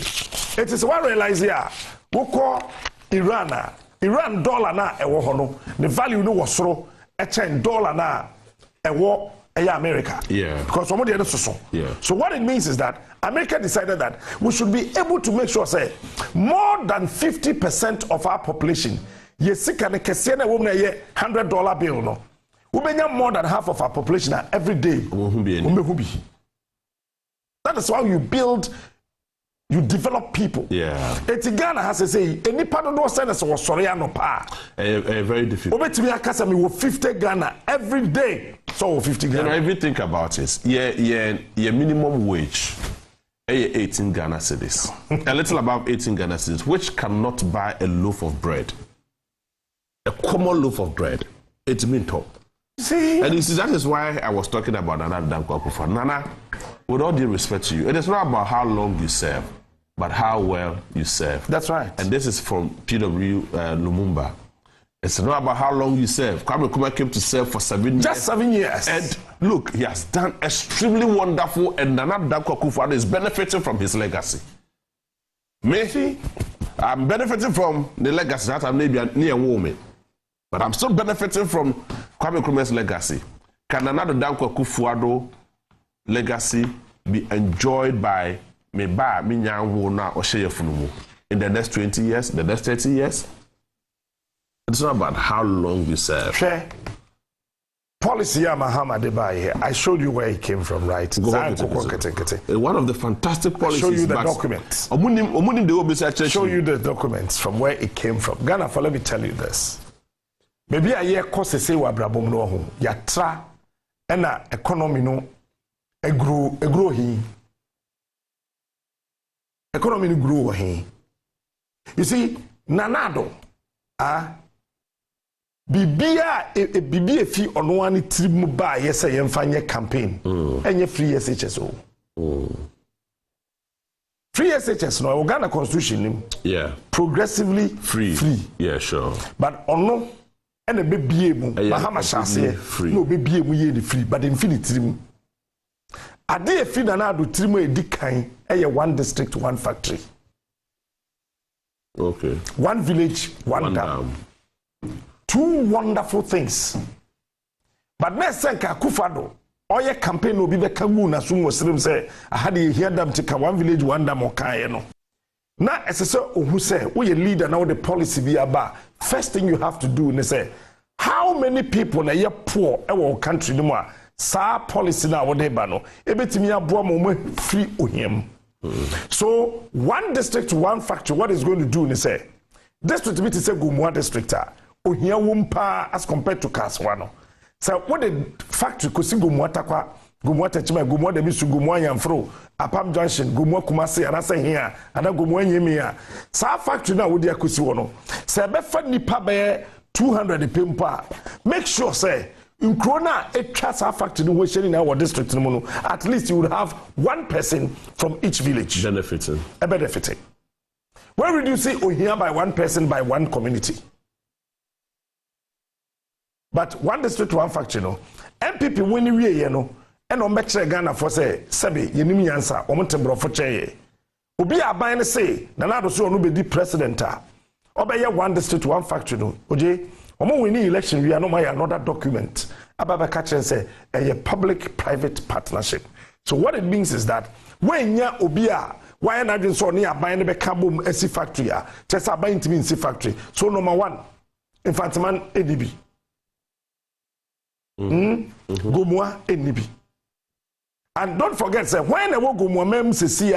It is what realize here we call Iran dollar na the value no was so $10 na America. Yeah. Because somebody else so. Yeah. So what it means is that America decided that we should be able to make sure say more than 50% of our population yesika ne kese na wo na ye $100 bill no. We benya more than half of our population every day. That is how you develop people. Yeah. Ghana has to say any part of those senators was sorry no pa. Very difficult. Over to me, I me with 50 Ghana every day. So 50 Ghana. You know, if you think about it, yeah, minimum wage, 18 Ghana cedis, a little above 18 Ghana cedis, which cannot buy a loaf of bread. A common loaf of bread. It's mean top. See, and you see, that is why I was talking about Nana Dankwa Akufo. Nana, with all due respect to you, it is not about how long you serve, but how well you serve. That's right. And this is from PW Lumumba. It's not about how long you serve. Kwame Nkrumah came to serve for 7 years. Just 7 years. And look, he has done extremely wonderful, and Nana Dankwa Akufo is benefiting from his legacy. Maybe I'm benefiting from the legacy that I may be near woman, but I'm still benefiting from Kwame Nkrumah's legacy. Can Nana Dankwa Akufo legacy be enjoyed by me ba me nyanwo na osheyefunumu in the next 20 years, the next 30 years? It's not about how long you serve. Sure. Policy Mahama Deba here. I showed you where he came from, right? One of the fantastic policies. Show you the documents. Show you the documents from where it came from. Ghana, for let me tell you this. Maybe a year cost say wa brabom no ho. Yatra ena economy no egro hi. Economy no grow hi. You see, Nanado bibia fi ono ani trimu ba yesa yemfanye campaign enye free SHS free SHS no Uganda constitution yeah progressively free yeah sure but ono ene bebie mu mahama shase no bebie mu ye the free but infinity trimu ade fi na na do trimu edikan eye one district one factory okay one village one dam. Two wonderful things. But next time Kufado, all your campaign will be the Kamuna Sumo Slim say, I had to hear them take one village, one dam or Kayano. Now, as I say, who say, we a leader now the policy be about. First thing you have to do is say, how many people are poor our country no more? Sa policy now what they bano. Ebetimi abua mo free ohim. So one district, one factory, what is going to do is say, district to say Gumwa district. Ohia wumpa as compared to Kaswano. So what the factory could see Gumuata Chima, Gumwa de Misu Gumwa Yamfro, Apam Junction, Gumwa Kumasi, and I say here, and I Gumwa Yemia. Sa factory now with the Akusiwano. Sabefa Nipa be 200 pimpa. Make sure say in Krona a trust our factory in our district at least you would have one person from each village benefiting. Where would you say Ohia by one person by one community? But one district, one factory, no. MPP winning we you know, and on Metro Ghana for say, Sabi, Yenimi answer, Omotembro for Che. Obi Abine say, Nanado so no be president. Obey one district, one factory, no. Oje, Omo winning election, we are no my another document. Ababa catch and say, a public-private partnership. So what it means is that when ya Obia, why not just so near buying the Kabum SC factory, just a buying to me in C factory. So number one, Infantiman ADB. Gomwa enibi. And don't forget, say when a Gomwa mem se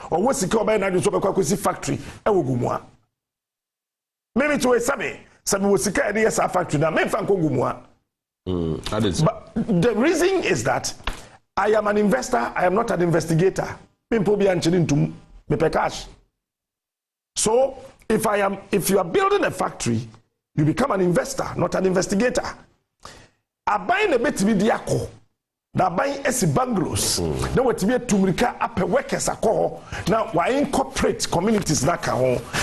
or what secure by na so be factory, e wo Gomwa. Maybe to a sabi was secure the factory na me fan ko Gomwa. But the reason is that I am an investor, I am not an investigator. People be answering to me pay cash. So if you are building a factory, you become an investor, not an investigator. I buy a bit with the now buying esi bungalows. Now what be tumrika up workers ako. Now why incorporate communities na ka.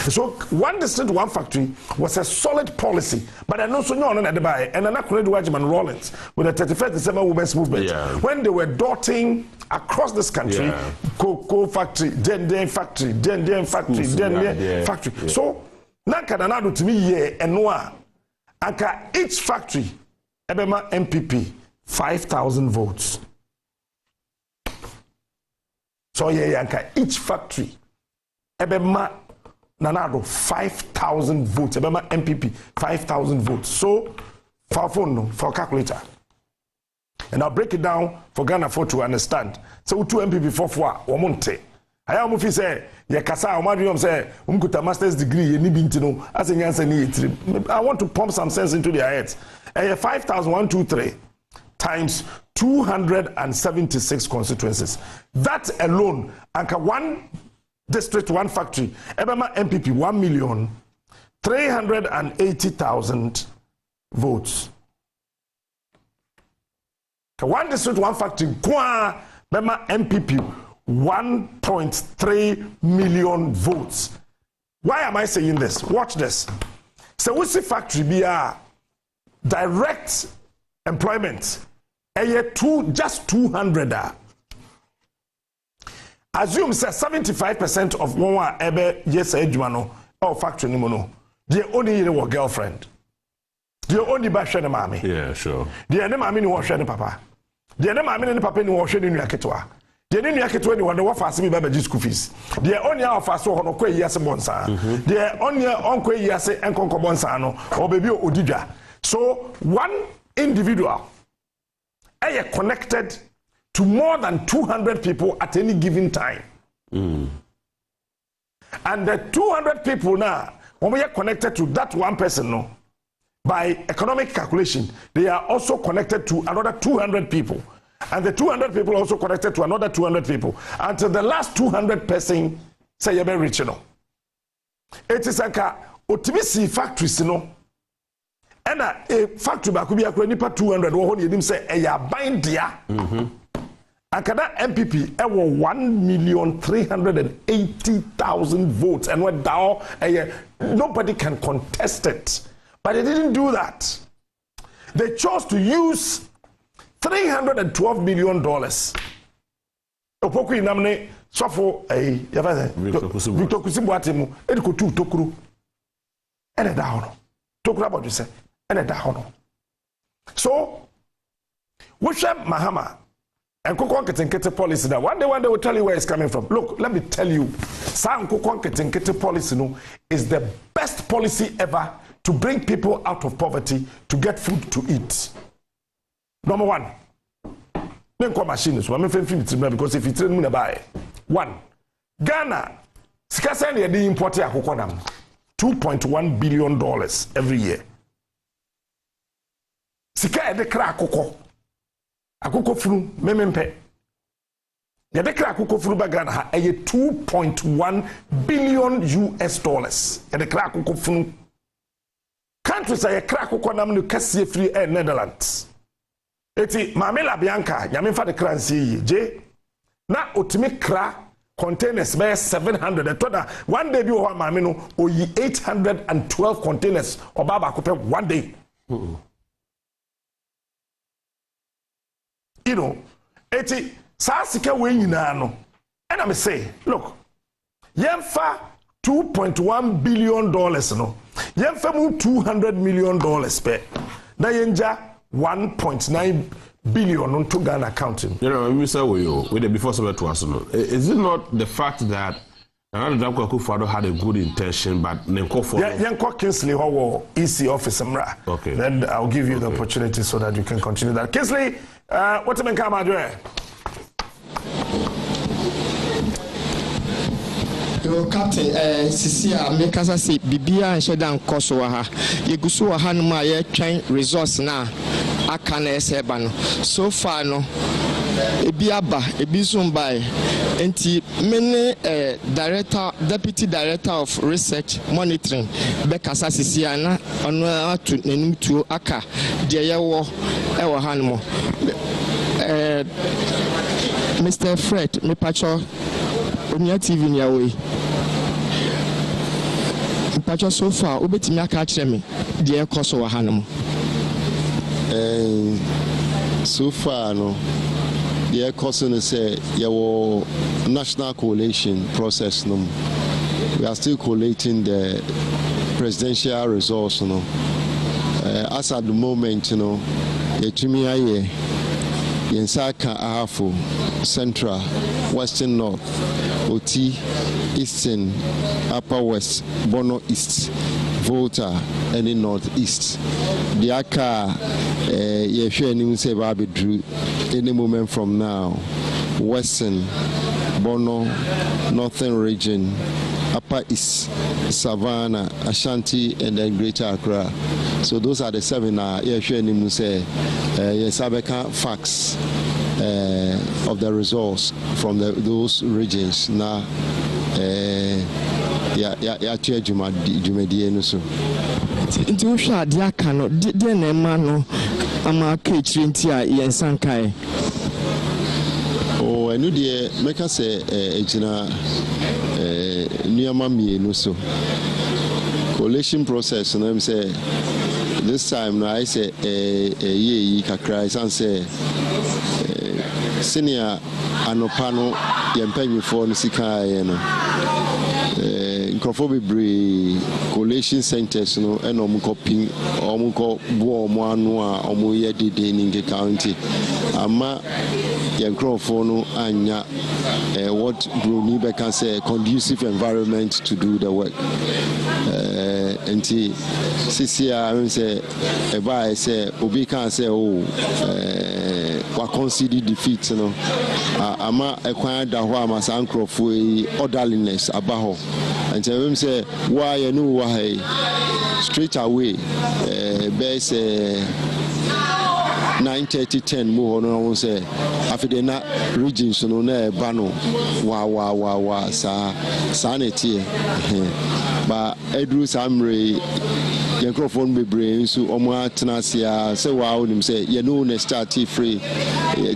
So one district, one factory was a solid policy. But I know so no na buy and an accurate Wajman Rollins with the 31st December Women's Movement. When they were dotting across this country, cocoa factory, then factory, then factory, then factory. So na kana do to me ye enwa anka each factory ebema MPP 5,000 votes. So yanka each factory ebema nanado 5,000 votes. Ebema MPP 5,000 votes. So for phone for calculator. And I'll break it down for Ghana for to understand. So 2 MPP 4 omonte. I am if say ye kasa omadrium say umkuta master's degree ye ni bintino as a answer ni. I want to pump some sense into their heads. 5,123 times 276 constituencies. That alone, anka one district, one factory, Ebema MPP 1,380,000 votes. One district, one factory, Bema MPP 1.3 million votes. Why am I saying this? Watch this. So we see factory be a direct employment. Just 200. Assume say 75% of one ebe yes ejumano or factory ni mono. They only your girlfriend. They only ba share mommy. Yeah, sure. They ne mommy ni wo share papa. They ne mommy ni papa ni wo share ni aketwa. They ni aketwa ni wonder what fast me ba school fees. They only our fast so hono kwa yase bonsa. They only onko yase enkonko bonsa no or baby odidwa. So one individual are connected to more than 200 people at any given time. And the 200 people now, when we are connected to that one person, no, by economic calculation, they are also connected to another 200 people. And the 200 people also connected to another 200 people. Until the last 200 person say you're very rich, you know. It is like a optimistic factories, you know. And a factory back could be a 200 or you say a bind dia. And kada MPP 1,380,000 votes and went down. Nobody can contest it. But they didn't do that. They chose to use $312 million. Opoku inamne sofo Victor Kusibuatemu ediko tu tokuru. Ene da hono. Tokuru about you say. So, Wisha Mahama and Kukonketenkete policy now. One day will tell you where it's coming from. Look, let me tell you, Sam Kukonketenkete policy no, is the best policy ever to bring people out of poverty to get food to eat. Number one, machines. Because if you train me buy one, Ghana, Skasani the importer Kukonam, $2.1 billion every year. Sika de kra akoko funu memempe ya de kra akoko funu bagana ha 2.1 billion US dollars ya de kra akoko funu countries ya kra akoko nam no kase free Netherlands eti mamela bianca ya memfa de kra nsie je na otimi kra containers by 700 toda one day bi o mame no oyi 812 containers obaba kope one day. You know, eti sasika we nyina no. And I'm say, look, yemfa $2.1 billion no. Yemfa mu $200 million pe. Na yenja 1.9 billion on to Ghana accounting. You know, we say with the before somebody to us no. Is it not the fact that Nana Dankwa Akufo-Addo had a good intention, but Nenko for Yanko Kingsley, how EC office Mra. Okay. Then I'll give you the opportunity so that you can continue that. Kingsley, what's the come out? Captain, Sisia, make us say, Bibia and Shedan Kosoa, Yegusu Hanuma, train resource now. aka na ese ba no so far no ebi aba ebi so mbai enti mene deputy director of research monitoring be kasa sisia na ono atu nanim tuo aka de yewo e wo hanmo Mr. Fred me pacho onia TV ni awe pacho so far obetimi aka kire me de ekoso wo hanmo so far no the question say your national coalition process no we are still collating the presidential results no as at the moment you know yetumi aye yensaka ahafo central western north oti eastern upper west bono east Volta and in northeast. The aka yehwe anim say ba bedru any moment from now. Western, Bono, Northern region, Upper East, Savannah, Ashanti, and then Greater Accra. So those are the 7 yehwe anim say yesabeka facts of the results from those regions. Now ya tia jumadi no so nti wo hwa ade aka no de na ema no ama ka echiri nti a yensankai o enu de meka se ejina nuama mienu so coalition process no am say this time no I say ye kakra isan say senior anopa no yempanyifo no sika ye no Incrophobia coalition centers no and omukoping omuko bo mo anu a omoye dede in the county ama yankrofono anya what Bruni can say conducive environment to do the work enti sisia I say eba say obi can say oh wa concede defeat no ama ekwan da ho ama sankrofo orderliness abaho and tell him say why you know why straight away base 9:30-10 more no say after na regions no na bano wa sanity but edru samre microphone be brain so omo atena sia say wow him say you know na start free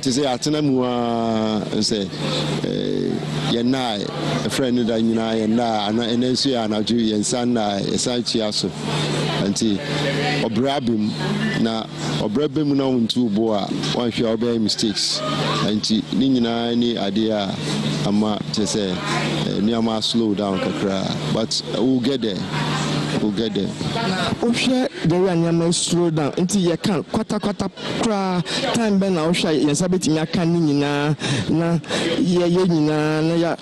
to say atena mu say yenna a friend that nyina yenna ana enensu ya na ju yensan na esan chiaso anti obrabim na obrabim na untu bo a wan hwe obey mistakes anti ni nyina ni ade a ama to say ni ama slow down kakra but we'll get there. Osha the one slow down until you can kwata kra time ben na osha yensabeti nyaka ni nyina na ye nyina na ya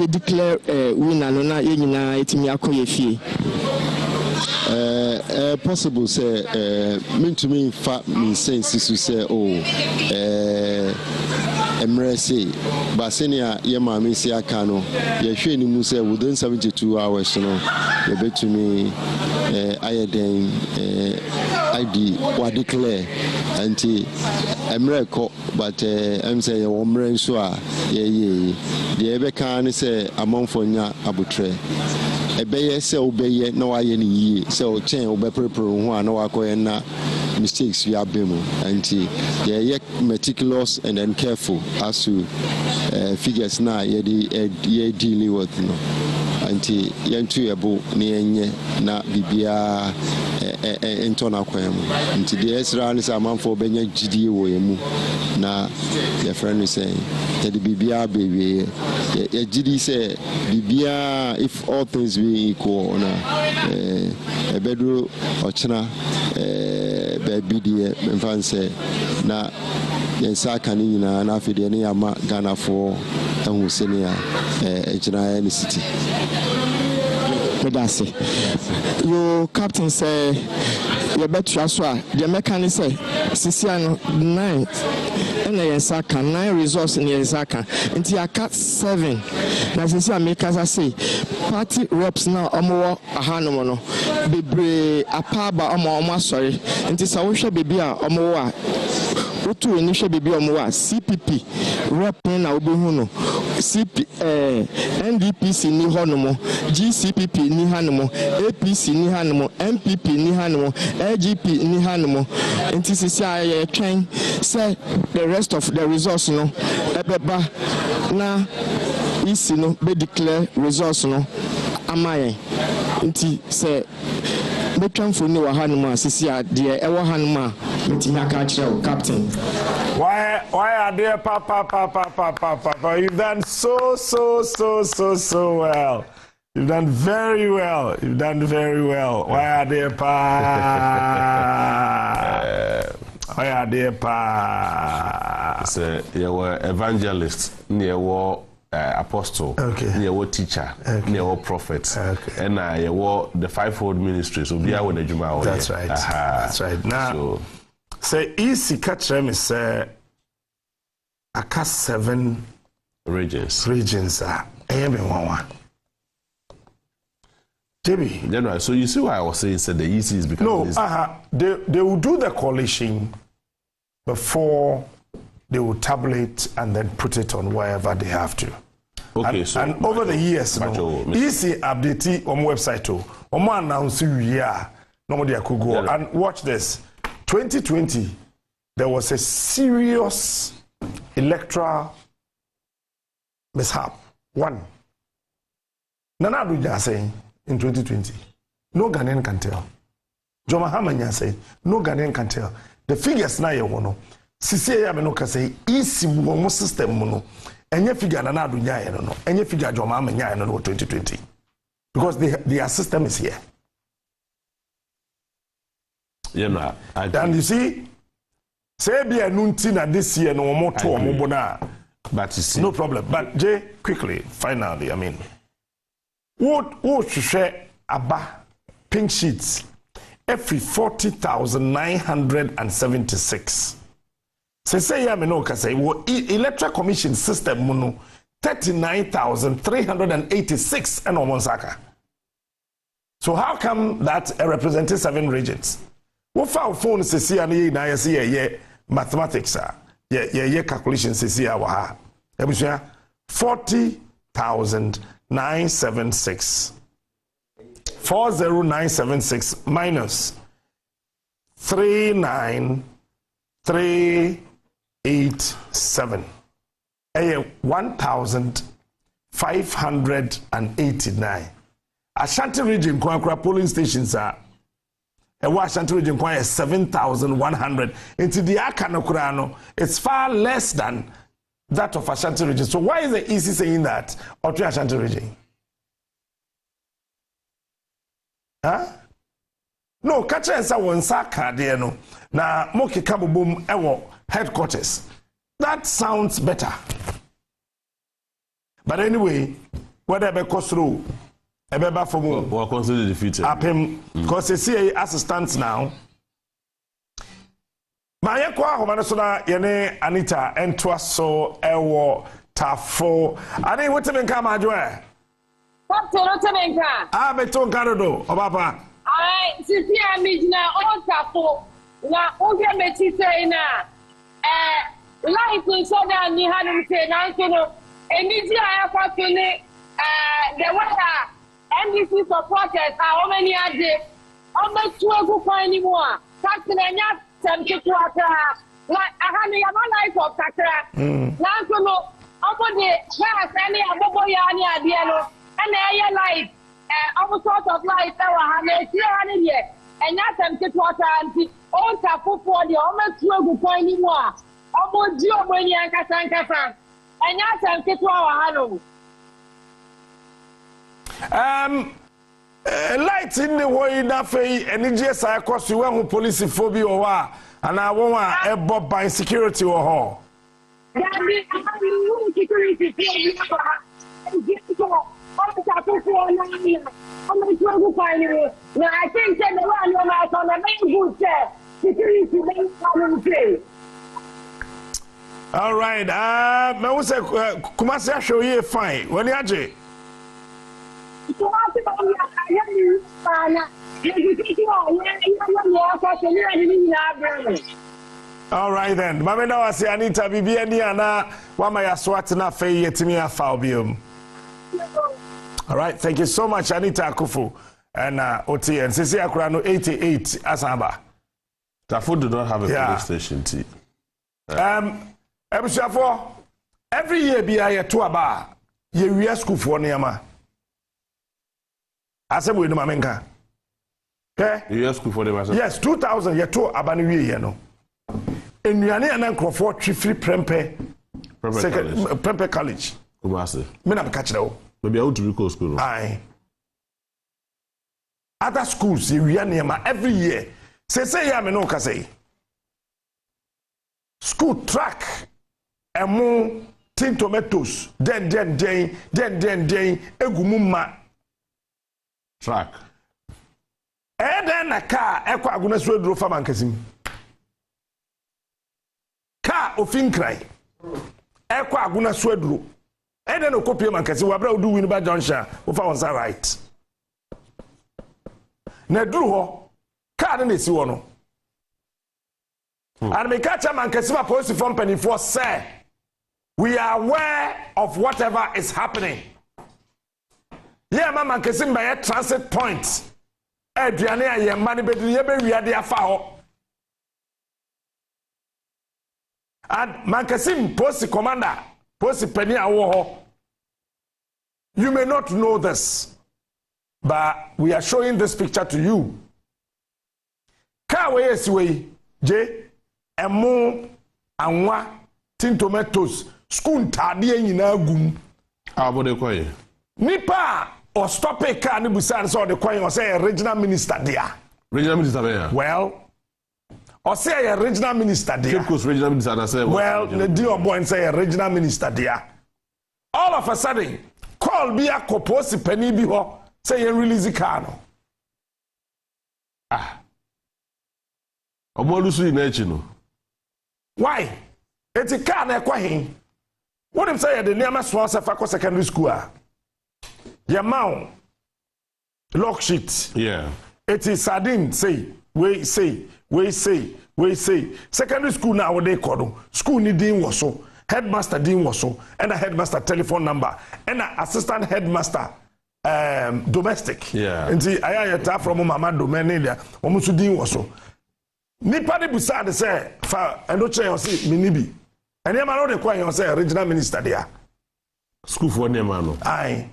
declare winner no na ye nyina etimi akoye fie possible say mean to me fa me sense to say emrese basenia ye maame si aka no ye hwe ni mu say within 72 hours no ye betumi ayeden ID wa declare anti emreko but em say ye wo mre nso a ye de ebe kan ni say amonfo nya abutre ebeye say obeye na wa ye ni yi say o chen obeprepro ho a na wa koye na mistakes we have been anti they are meticulous and then careful as to figures now ye dealing with no anti yentu ebo ni enye na bibia entona kwam anti the Israel is amanfo benya gidie wo yemu na your friend is saying that the bibia baby ye gidi say bibia if all things be equal na ebedu ochina baby die mfanse na yensa kani nyina na afide ne yama Ghana for ehu senia ejina ni city medase your captain say you better so the mechanic say sisiano 9 na yensa kan 9 results in yensa kan nti aka 7 na sisia make us say party reps now omo ahanom no bebre apaba omo asori nti sa wo hwe bebi a omo wa otu eni hwe bebi omo wa CPP rep na obehu no NDPC ni honomo GCPP ni hanomo APC ni hanomo MPP ni hanomo LGP ni hanomo nti sisi aye twen say the rest of the results no ebeba na isi no be declare results no amaye nti say betwan for ni wa hanuma sisi a de e wa hanuma nti haka kire captain why are there papa you've done so well. You've done very well. Why are there why are there so you were evangelist near war apostle, near war teacher, near war prophet, and you were the fivefold ministry. So we are with the Juma. That's right. That's right. Now, say easy catch them is I cast 7 regions. I am in one. JB. General, so you see why I was saying that the EC is becoming they will do the coalition before they will tabulate and then put it on wherever they have to. Okay, and over the years, EC update on website too. Announce nobody could go. And watch this. 2020, there was a serious electoral mishap. One. Nana Aduja saying in 2020, no Ghanaian can tell. Joma Hamanya say no Ghanaian can tell. The figures na ye wono. Sisi ya me no ka say isi wo system no. Enye figure Nana Aduja ye no. Enye figure Joma Hamanya ye no 2020. Because their system is here. Yeah, and you see, say be a nuntina this year no more to bona. But you see, no problem. But Jay, quickly, finally, I mean, what share aba pink sheets every 40,976. Say ya me no ka say electoral commission system muno 39,386 and Omonsaka. So how come that represented 7 regions? What for phone says here na ya see ye mathematics ye calculations says here wa 40,976 40976 minus 39387 1,589. Ashanti region kwa polling stations are Ashanti region kwa 7,100. Into the Akanokrano, it's far less than that of Ashanti region. So why is the EC saying that or to Ashanti region? Huh? No, catcher and someone saka there no. Na moki kabubum ewo headquarters. That sounds better. But anyway, whatever goes through, ebeba for more. We're considered defeated. Because they see as it stands now. Maya kwa homana sona yene Anita entwaso ewo tafo. Ani wotemen ka majwe. Captain Otemenka. Beton Carodo, Obapa. Sisi amijina o tafo. Na oge mechi say na life in soda ni hanum say na nso eniji ayakwa tuni the weather NDC supporters how many are there? Almost 12 for anymore. Captain Enya temkitu ata. Like ahani yama life of Kakra. Na nso no omode class any abobo ya ni ade no. And I life, almost sort of life that was a year, and not them to water and all tapu for the almost 12 point anymore. Almost Gio when you and Casan, and not them to our light in the way that and it just I cost you one police phobia or and I want a bob by security or hall. I think that the one on the main good security. All right. I was Kumasi show you fine. When you All right then. Mama now I say Anita bibi ani ana wama ya swat na fe yetimi afa obiom. All right, thank you so much Anita Akufu and OT and Sisi Akura no 88 Asamba. Tafo do not have a police station T. Ebusafo every year bi aye to aba ye wi school for niama. Asem we no mamenka. Okay? You school for them. Yes, 2000 ye to aba no wi ye no. Enuane anan krofo twi free prempe college. Kumase. Me na ka kire wo. Maybe I want to recall school. Aye. Other schools you niama every year. Say ya me no ka say. School track emu tin tomatoes den egumuma track. Den na car ekwa aguna so duro fa mankasim. Car ofin cry. Ekwa aguna so duro. Den okopie mankasim wabra udu Winneba Junction wo fa on right. Na duro ho car na esi wo no. And me catch a man Kasiba police company for say we are aware of whatever is happening. Yeah, man Kasim by a transit point. Adriane aye mani be ye be wi ade afa ho. And man Kasim post commander, post penny awo ho. You may not know this, but we are showing this picture to you. Car way esiwe J emu anwa tin tomatoes school ntade nyina gum abode koye nipa or stop a car ni busan so the koye or say regional minister there there well or say a regional minister there Cape Coast regional minister na say well the deal boy say a regional minister there all of a sudden call be a koposi penny bi ho say you release the car no omolusu na echi no. Why? It's a car na kwa hin. What if say the near sponsor for secondary school? Your mount lock sheet. Yeah. It is sardine say. Secondary school now what they call school need din was so. Headmaster din was so. And a headmaster telephone number. And a assistant headmaster domestic. Yeah. And see I from mama domain there. Omusu din was so. Nipa de busa de say fa endo che yo say minibi ene ma no de kwa yo say regional minister there school for ne ma no ai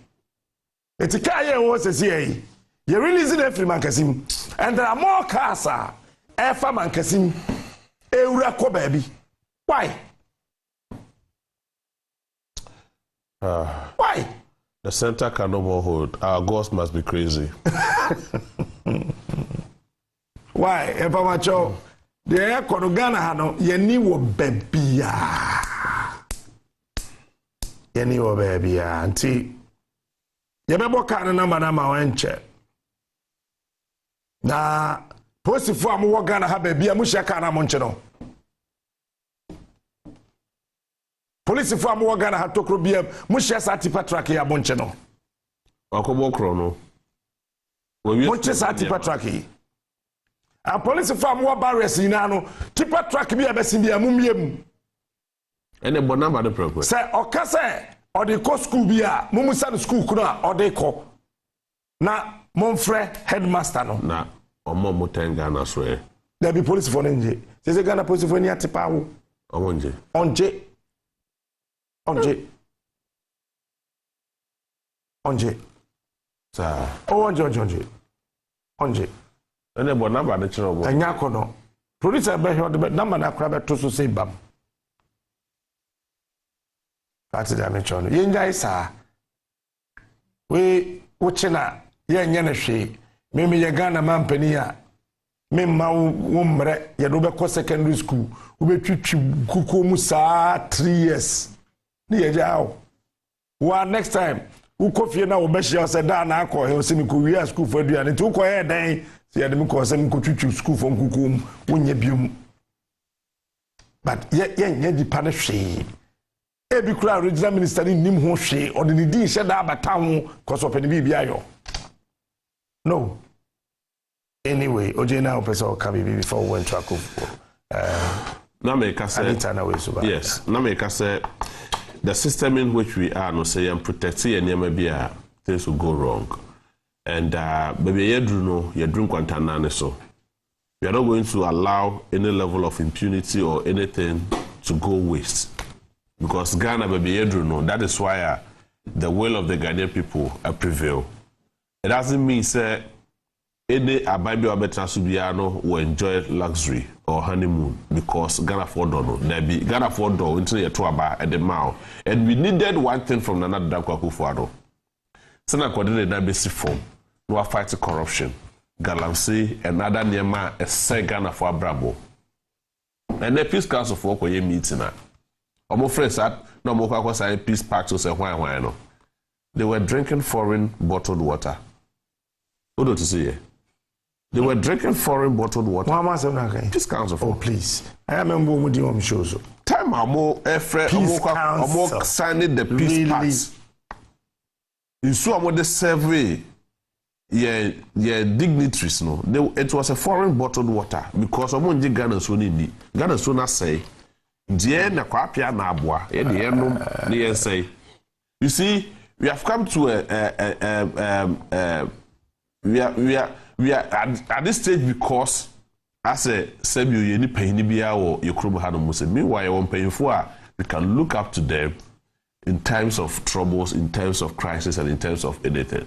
etika ye wo say say you releasing every mankasim and there are more cars e fa mankasim ewura ko baby why why the center can no more hold our gods must be crazy. Why? If I'm a child, the air Konogana hano, yeni wo baby. Yeni wo baby. Auntie, yabebo kana na ma wenche. Na posi fo amu wo Ghana ha baby amu shaka na monche no. Police fo amu wo Ghana ha tokro bia mu share sa tipa track ya monche no. Akobo kro no. Monche sa tipa track yi. A police farm wa barriers ina no tipa track bi abesin bi amumiem ene bona ba de preko say okase o de ko school bi a mumusa no school kuno a o de ko na monfre headmaster no na omo motenga na so e there be police for nje say Ghana police for ni atipa wo onje sa onje ene bo number de chiro bo anya kono producer be he de number na kra be to so say bam ati da me chono ye njai sa we uchina ye nya na hwe me ye Ghana mampani a me ma wo mre ye do be ko secondary school wo be twitwi kuko mu sa 3 years ni ye jawo wa next time wo kofie na wo be hia se da na akọ he o se mi ko wi school for aduane ti wo ko ye dan see them cause them go to school from kukum wonye biom but ye di punish ebi kura regional minister ni nim ho hwe or the din hye da abata ho cause of any bibia yo no anyway oje na opesa o ka bibi before we went to akufo na make us yes na make us the system in which we are no say and protect and bia things will go wrong and baby yedru no yedru kwantana so we are not going to allow any level of impunity or anything to go waste. Because Ghana baby yedru no, that is why the will of the Ghanaian people prevail. It doesn't mean say any ababi or betrasubiano will enjoy luxury or honeymoon because Ghana for no. There be Ghana for do into the tuaba at the mouth. And we needed one thing from Nana Dankwa. Sena coordinate that basic form. No fight corruption. Galamsey and other Niema a Ghana for Brabo. And the Peace Council for Okoye meeting. Omo friends at no more sign peace pact to say why no. They were drinking foreign bottled water. What do you see? They were drinking foreign bottled water. Peace Council for please. I remember when we did shows. Time amo Omo signing the peace pact. You saw amo the survey. Yeah, dignitaries no. It was a foreign bottled water because someone did Ghana so need. Ghana so na say, "Dear na kwapia na aboa." They say, you see, we have come to we are at this stage because as a sebi you ni pay ni bia or your krum had no say. Meanwhile, you want paying for we can look up to them in times of troubles, in times of crisis, and in terms of anything.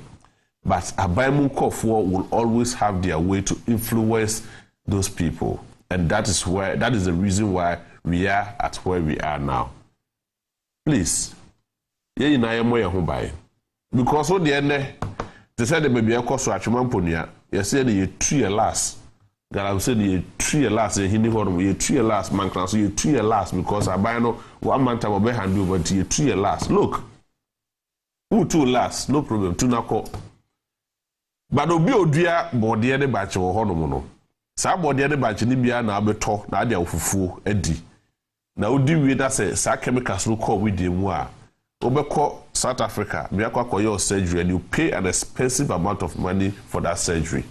But Abaimu Kofo will always have their way to influence those people. And that is the reason why we are at where we are now. Please. Because what the end they said they may be a cost to Achumamponia, you said you 3 years last. God said you 3 years last, and he knew you 3 years last, man class, you 3 years last because Abaino 1 month of a hand over to you 3 years last. Look. Who 2 last? No problem. 2 na call. But obi odua body de batch wo ho no no sa body de batch ni bia na abeto na ade ofufuo adi na odi wi da say sa chemicals no call with dem a obekọ South Africa bia kwa your surgery and you pay an expensive amount of money for that surgery.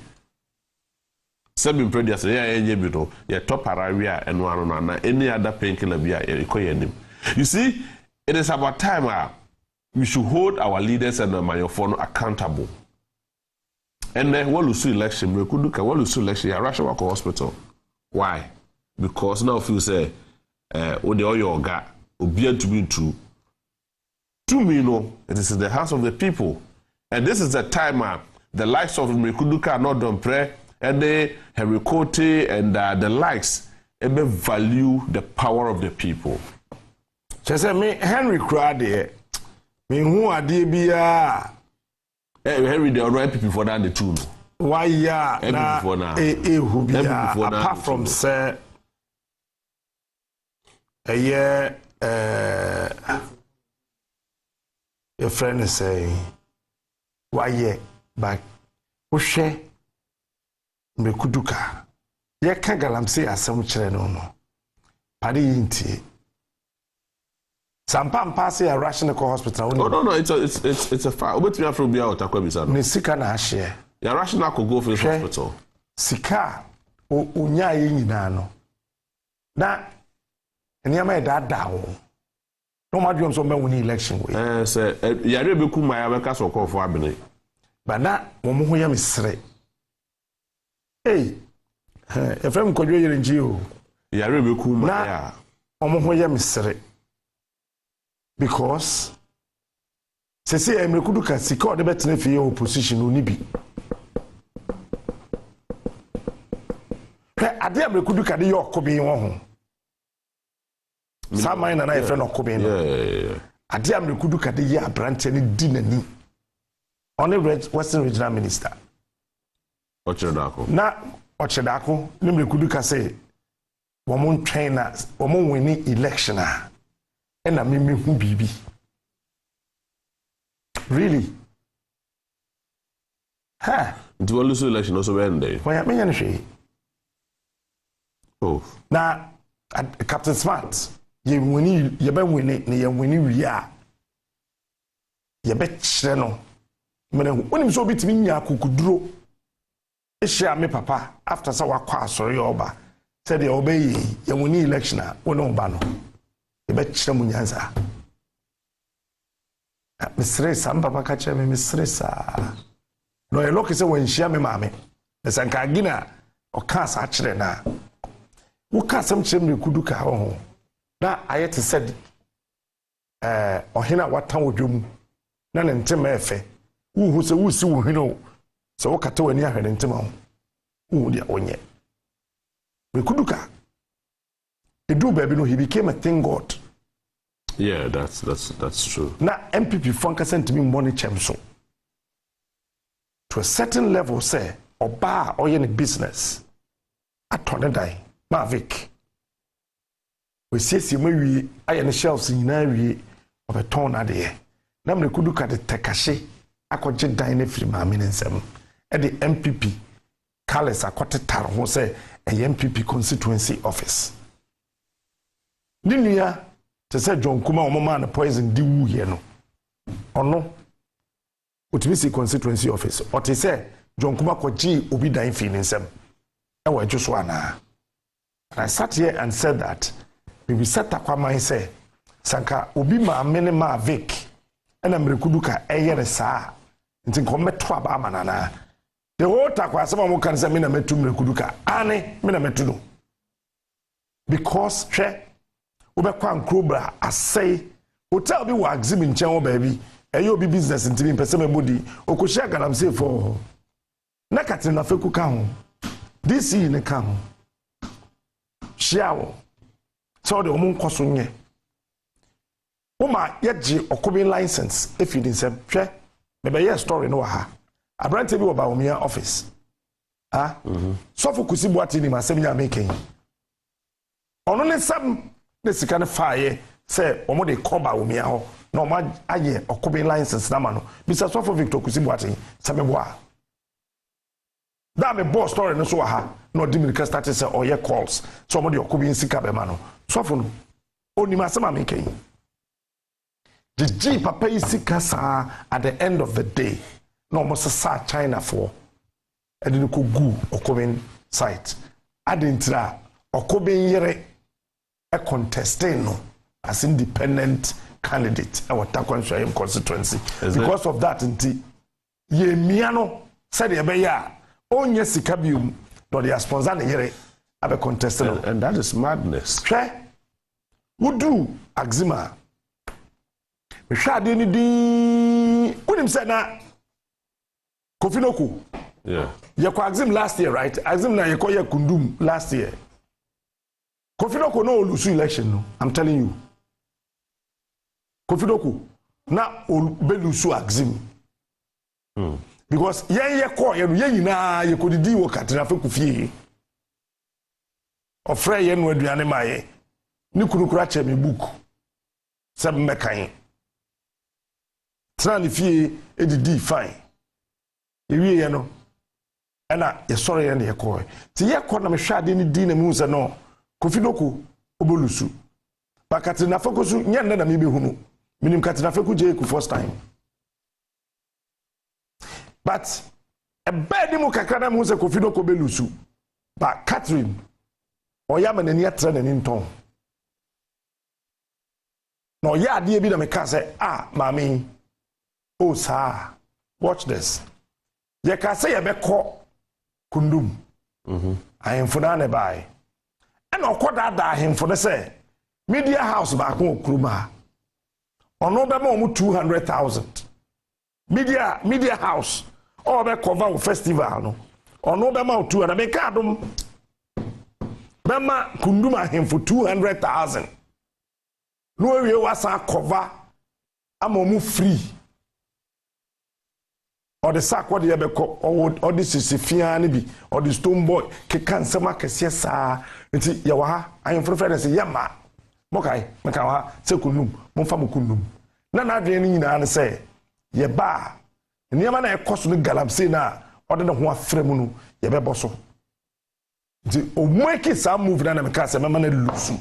Seven predia say yeah bi to ye top area eno ano na any other painkiller bia e koye nim. You see, it is about time we should hold our leaders and the manyophone accountable. And then what lose election, we could look at what lose election, a Russia Wako Hospital. Why? Because now if you say what the oil got obedient to be true. To me, no, it is in the hands of the people. And this is the time the likes of Mekuduka are not done prayer, and the Henry Cote and the likes value the power of the people. She said, me Henry Crowder, me who are dear. Henry, the right people for that the two. Why ya apart from say a year your friend is saying why ye but ushe mekuduka ye ka galamse asem kire no no pare yinti Sampam pass a rational hospital. Oh no, it's a fact. Obet me afro bia otakwa bisa no. Ni sika na ahye. Ya rational could go for hospital. Sika onya ye nyina no. Na eniyama e da wo. No madwom so mawuni election we. Say yare beku ma ya beka so call for abene. Ba na wo mo ho ya mesre. Efrem kodwe yere nji o. Yare beku ma ya. Wo mo ho ya mesre. Because say Emrekudu ka sika o de betene fie opposition oni bi. Ade Emrekudu ka de ye okobe won ho. Samai na e friend okobe no. Ade Emrekudu ka de ye abrante ni di nani. On Western Regional Minister. Ochedako. Na Ochedako ni Emrekudu ka say womon trainer womon win election and I mean who bibi. Really? Ha. Do you lose election also end day? Why am I? Oh. Now, Captain Smart, ye wini ye be wini ne ye wini wi a ye be kyerɛ no mene wonim so bitimi nya kokuduro ehia me papa after sa wakɔ asɔre oba said the obey ye wini election a wo no ba no ye be kyerɛ mu nyansa mesre sa papa ka kyerɛ me mesre sa no ye loke se wo nhia me maame esanka gina o ka sa kyerɛ na wo ka sam kyerɛ me kudu ka ho na ayete said ohina watan odwom na ne ntema efe wo se wo si wo hino se wo kata wani ahwere ntema ho wo dia onye me kudu ka edu baby no he became a thing god. Yeah, that's true. Na MPP funka sentimi money chemso to a certain level say oba or any business atone dai Mavic we see we aye ne shelves nyina wie obeton ade na me kudu ka de tekahye akogye dan ne firi maame ne nsem e de MPP Carlos akotetar ho say a MPP constituency office ninuya te say John Kuma omoma na poison di wu ye no ono otimisi constituency office o te say John Kuma kogye obi dan fi ne nsem e wa dwoso ana. I sat here and said that we set akwaman say sanka obi ma mene ma Vic ena mrekudu ka eyere saa nti nkometo aba manana the whole takwa asema mo kan say me na metu mrekudu ka ane me na metu no because hwe obekwa nkrobra asay hotel bi wa exhibit nchen wo baby eyo bi business nti bi pese mebodi okohia galamsey for na katina feku ka ho this ne ka ho shiawo so de omun koso nye uma yeji okobin license efi din sem hwe me be story no ha abrante bi wo ba omia office so for kusibu ati ni masem nya meken ono ne sam ne sika ne faaye say omo de cover omia ho na omo aye okobin license na ma no bisa so for Victor kusibu ati samebo a da me boss story no so ha no dimika started say oye calls so mo de okobin sika be ma no so for no oni masema meken the G papa sika sa at the end of the day no mo sa China for and then ko gu okobin site adintra okobin yere a contesting no as independent candidate our Takwansha constituency because of that nti ye miano said e be ya onye sika bium no the sponsor na yere abe contesting and that is madness. Wudu Axima we shade ni di unim say na Kofinoku ye ko Axim last year right Axim na ye ko ye Kundum last year Kofinoku no lose election no I'm telling you Kofinoku na be lose Axim because ye ko ye nyina ye ko didi wo katra fe kufie ofre ye no aduane maye ni kurukura che me book sab mekan tran fie edidi fine ewie ye no ena ye sore ye na ye ko ti ye ko na me hwade ni di na mu se no Kofinoku obolusu bakati na fokusu nya na me behunu minim katina feku je ku first time but a bed mu kakra na mu se Kofinoku belusu ba Catherine oyama na ni atra na ni nton no ya de bi na me ka say mami oh sir watch this ye ka say ye be ko Kundum ahemfo na ne bai and okoda da ahemfo ne say media house ba ko okruma ono be ma 200,000 media house or be cover festival no ono be ma 200 me ka dum be ma Kundum ahemfo 200,000 no we wasa cover amomu free or the sack what you be or this is fia ni bi or the stone boy ke kan sama kese sa nti ya wa ayen for friend say yama mokai meka wa se Kundum mo fa mo Kundum na adwe ni nyina ne say ye ba niam na ekoso no galamsey na ode ne ho afre mu no ye be boso nti o make some move na meka say mama na lusu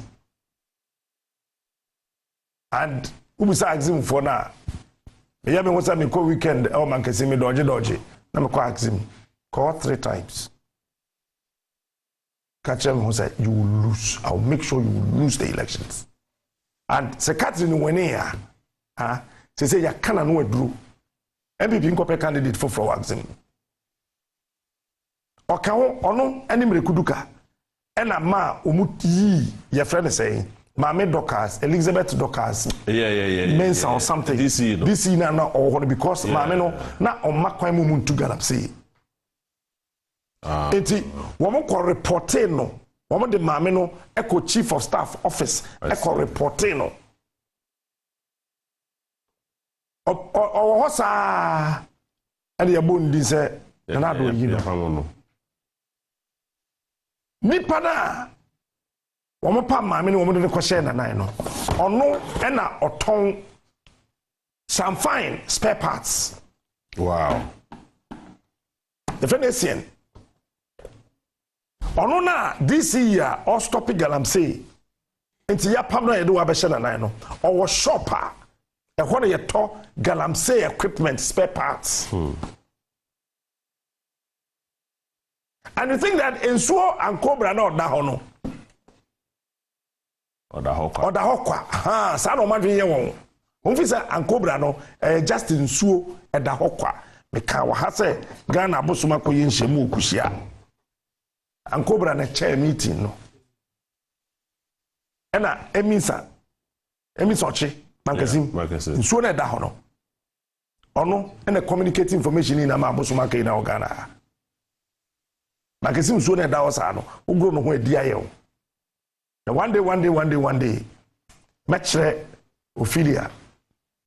and ubisa Axim for na me ya me ho say me ko weekend e o man kese me dodge na me ko Axim call 3 times catch him who say you will lose. I'll make sure you will lose the elections. And se Catherine Wenia, say ya kana no edru. MPP nkope candidate for Axim. Oka ho ono anim rekuduka. Ena ma omuti ye friend say Mame Dockers, Elizabeth Dockers. Yeah. Mensa or something. This na or because Mame no na on makwan mu muntu galapsi. Eti womo ko reporting no womo de Mame no eco chief of staff office eco reporting no o hosa and ya bondi say na do yi no nipa na womo pa Mame no womo de ko share na nine no ono e na oton some fine spare parts. Wow. The Venetian ono na this year all stop galamsey enti ya pam na ye do abehye na nan no owo shopper e ho na ye to galamsey equipment spare parts. And you think that ensuo and cobra na oda ho no oda hokwa ha sa no madwe ye won onfisa and cobra no just ensuo eda hokwa me ka wa ha se Ghana bosoma koye nhemu okuhia and cobra na chair meeting no ena emisa ochi magazine nsuo na da ho no ono ena communicate information na ma bosoma kai na Ghana magazine nsuo na da ho sa no ogro no ho edi aye o na one day matchere Ophelia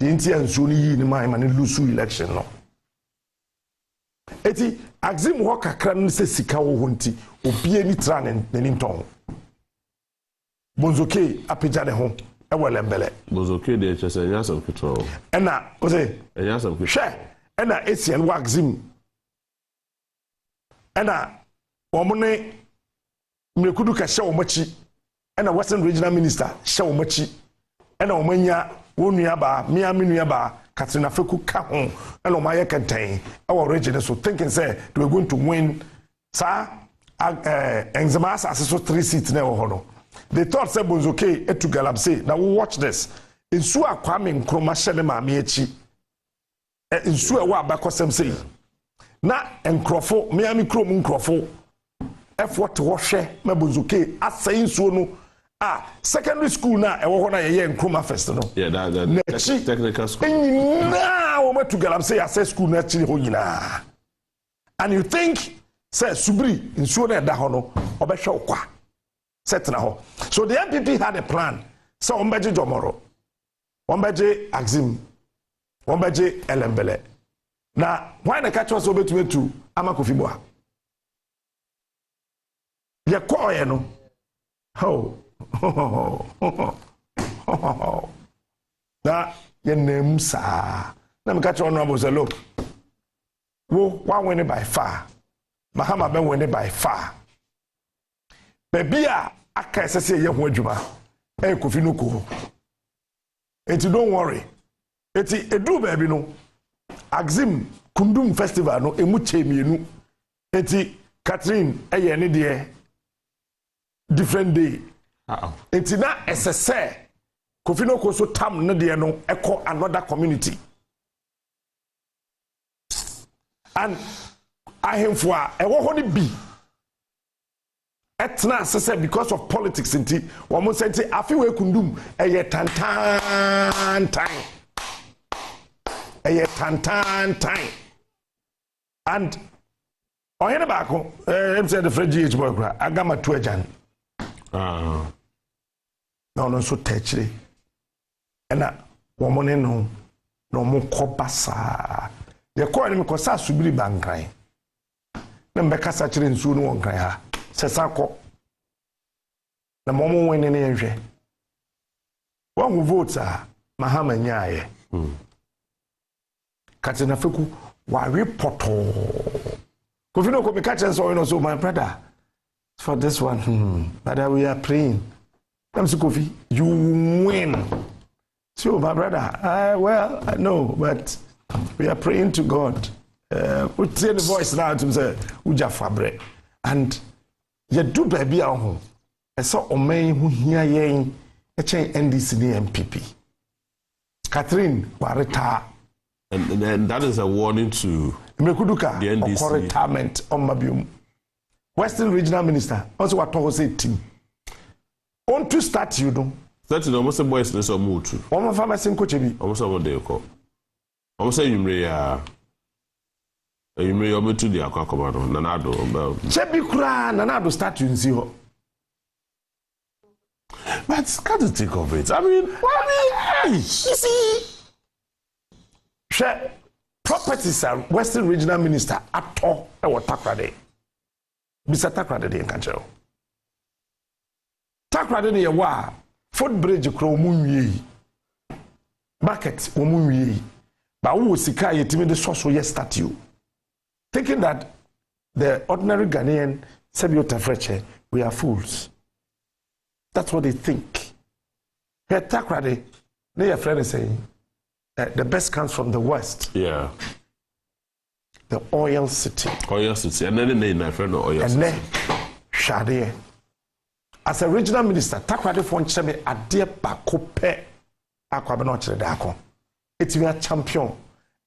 the intia nsuo ni yi ni ma ne lose election no eti Axim ho kakra no se sika wo ho nti obie ni tra ne nton bonzoke apija ne ho e welembele bonzoke de chese nya sam kitro ena o se nya sam kitro she ena esien wa Axim ena omune mrekudu ka she omachi ena Western Regional Minister she omachi ena omanya wonua ba miaminu ba Katrina Feku ka ho ena omaye kenten our region so thinking say they were going to win sa enzema asase so 3 seats na ho no they thought say bonzoke etu galamsey now watch this insu akwame nkroma hyele maame achi insu e wa abakosem sei na enkrofo miami krom nkrofo effort wo hwe ma bonzoke asai insu no secondary school na e wo ho na ye nkroma first no that technical school na wo ma tu galamsey asai school na chi ho nyina and you think say subri insu na da ho no obehwe okwa set na ho so the MPP had a plan so ombeje jomoro ombeje Axim ombeje elembele na why na catch us obetumetu amakofiboa ye ko ye no ho na ye nem sa na me catch on no say look wo one win by far Mahama ben win by far baby aka esese ye ho adwuma Kofi no ko enti don't worry enti edu baby no Axim Kundum festival no emu chemienu enti Catherine eye ne de different day enti na esese Kofi no ko so tam ne de no eko another community and ahemfo a ewo ho ne bi etna sese because of politics inti womo senti afiwe Kundum eye tantan time and oyene baako said the TVGH boy kra agama to ajan no so techre ena womo ne no mo kobasa ye ko ni ko sa subiri bankran na mbeka sa kire nsu no wonkran ha sesako na momo wene ne nhwe won vote Mahama nyaaye Katina Feku wa reporto Kofi no ko me catch and so so my brother for this one but we are praying I'm so Kofi you win So, my brother, well, I know, but we are praying to God. We hear the voice now to say, Uja Fabre. And you do baby at home. I saw a man who hear yen, a chain NDC MPP. Catherine Wareta. And that is a warning to Mekuduka, the NDC. Or retirement on Mabium. Western Regional Minister, also what was a team. On to start, you know. That's almost a boy's name or mood. One of them, I think, could be almost one day. Almost say you may open to the Aquacomado, Nanado. Chebi Kura, Nanado start in zero. But can't you think of it? I mean, you see, properties are Western Regional Minister at all. I will Takrade. Mr. Takrade in Kancho. Takrade near wa. Fort Bridge crow moon market or moon but who was Sika yet the source of your statue. Thinking that the ordinary Ghanaian Sebiota Freche, we are fools. That's what they think. Here, Takrade, their friend is saying the best comes from the west. Yeah. The oil city. Oil city. And then the name, my friend, oil city. And then, Shade. As a regional minister, Takrade for Ncheme Adia Bakope Aquabanoche Dako. It's a champion.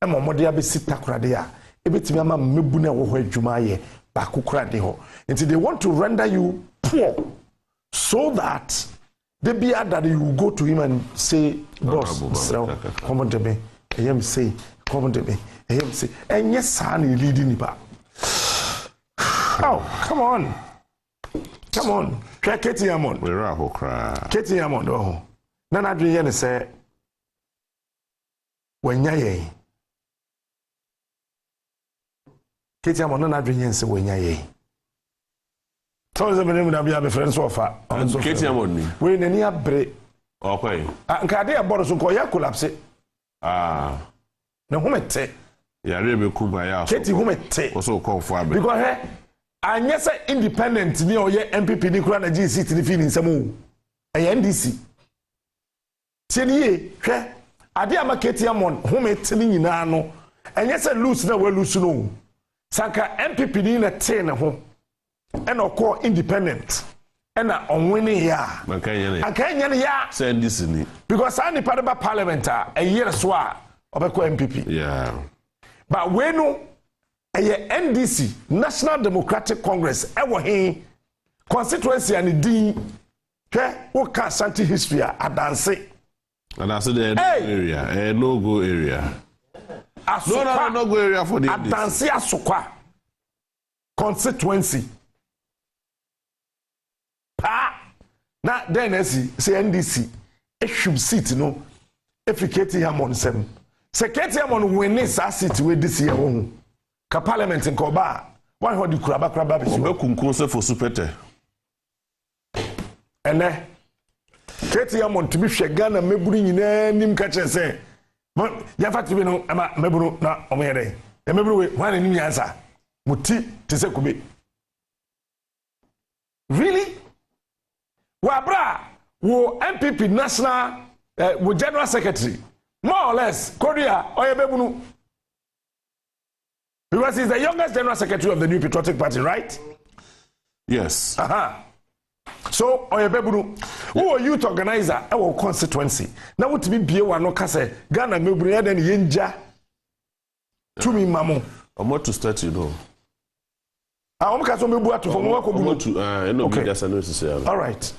And Momodia be sit Takrade. It's a mamma Mibuna or Jumaye Bakukrade ho. Until they want to render you poor so that they be that you go to him and say, boss, come on to me. I am say, come on to me. I am say, and yes, son, leading me back. Oh, come on. Come on. Katie Amon. We're a whole cry. Katie Amon. Oh. Nana Adrian say, when yaye. Katie Amon, Nana Adrian say, when yaye. So is the name of the friends so far. Katie Amon. We need a break. Okay. And Kadia Boros will ya collapse. Ah. No, whom it take. Yeah, really cool by us. Katie, whom it take. Also call for me. Because and yes, independent ni oye MPP ni kura na GC ti fi ni nsemu e NDC tienie hwe ade amaketi amon home tini nyina no enye se loose na we loose no sanka MPP ni na te ne ho e na ko independent e na onwini ya akanya ne ya se NDC ni because any part of parliament a year so a obekọ MPP yeah but we no a NDC National Democratic Congress ewo he constituency and din hwe wo ka Ashanti history adanse the area no go area no go area for the adanse asokwa constituency na then say NDC issue seat no efficate him on sem secretary am win this seat we this year wo ka parliament in Koba, one hold the kraba be so kunkun se for supete ene keti ya mon to be hwe Ghana meburu nyina nim ka kire se ya fati bi no ama meburu na omere ya meburu we wan nim yansa muti te se kube really wa bra wo MPP national wo general secretary more or less Korea oyebebunu. Because he's the youngest general secretary of the New Patriotic Party, right? Yes. So, Oyebebunu, who are youth organizer, our constituency. Now, what to be BA1 no kase, Ghana Mebruya, then Yenja, to me, Mamu. I'm about to start, you know. I'm going to all right.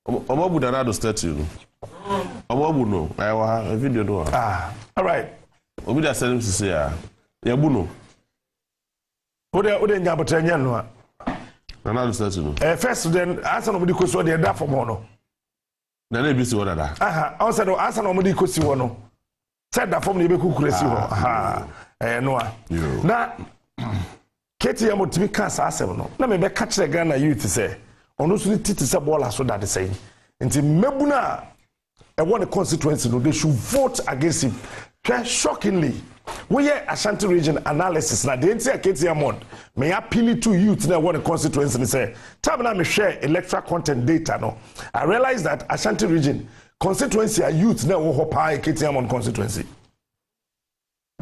I'm about to start, you know. I'm about to know. I have a video. All right. I'm going to say, Yabuno. Ode nyabotranya no na na start no first then answer no mudi kosi ode da for no na na ebisi wona da answer no mudi kosi wo no said da form na ebe kukuresi ho no na keti ya motimi ka sa asem no na me be ka kire Ghana youth say ono so titi se bola so da de say nti mebuna e won the constituency no they should vote against him. Shockingly, we hear Ashanti region analysis now. The entire KTM may appeal to youth now. What the constituency and say, time now me share electoral content data. No, I realize that Ashanti region constituency are youth now occupy KTM constituency.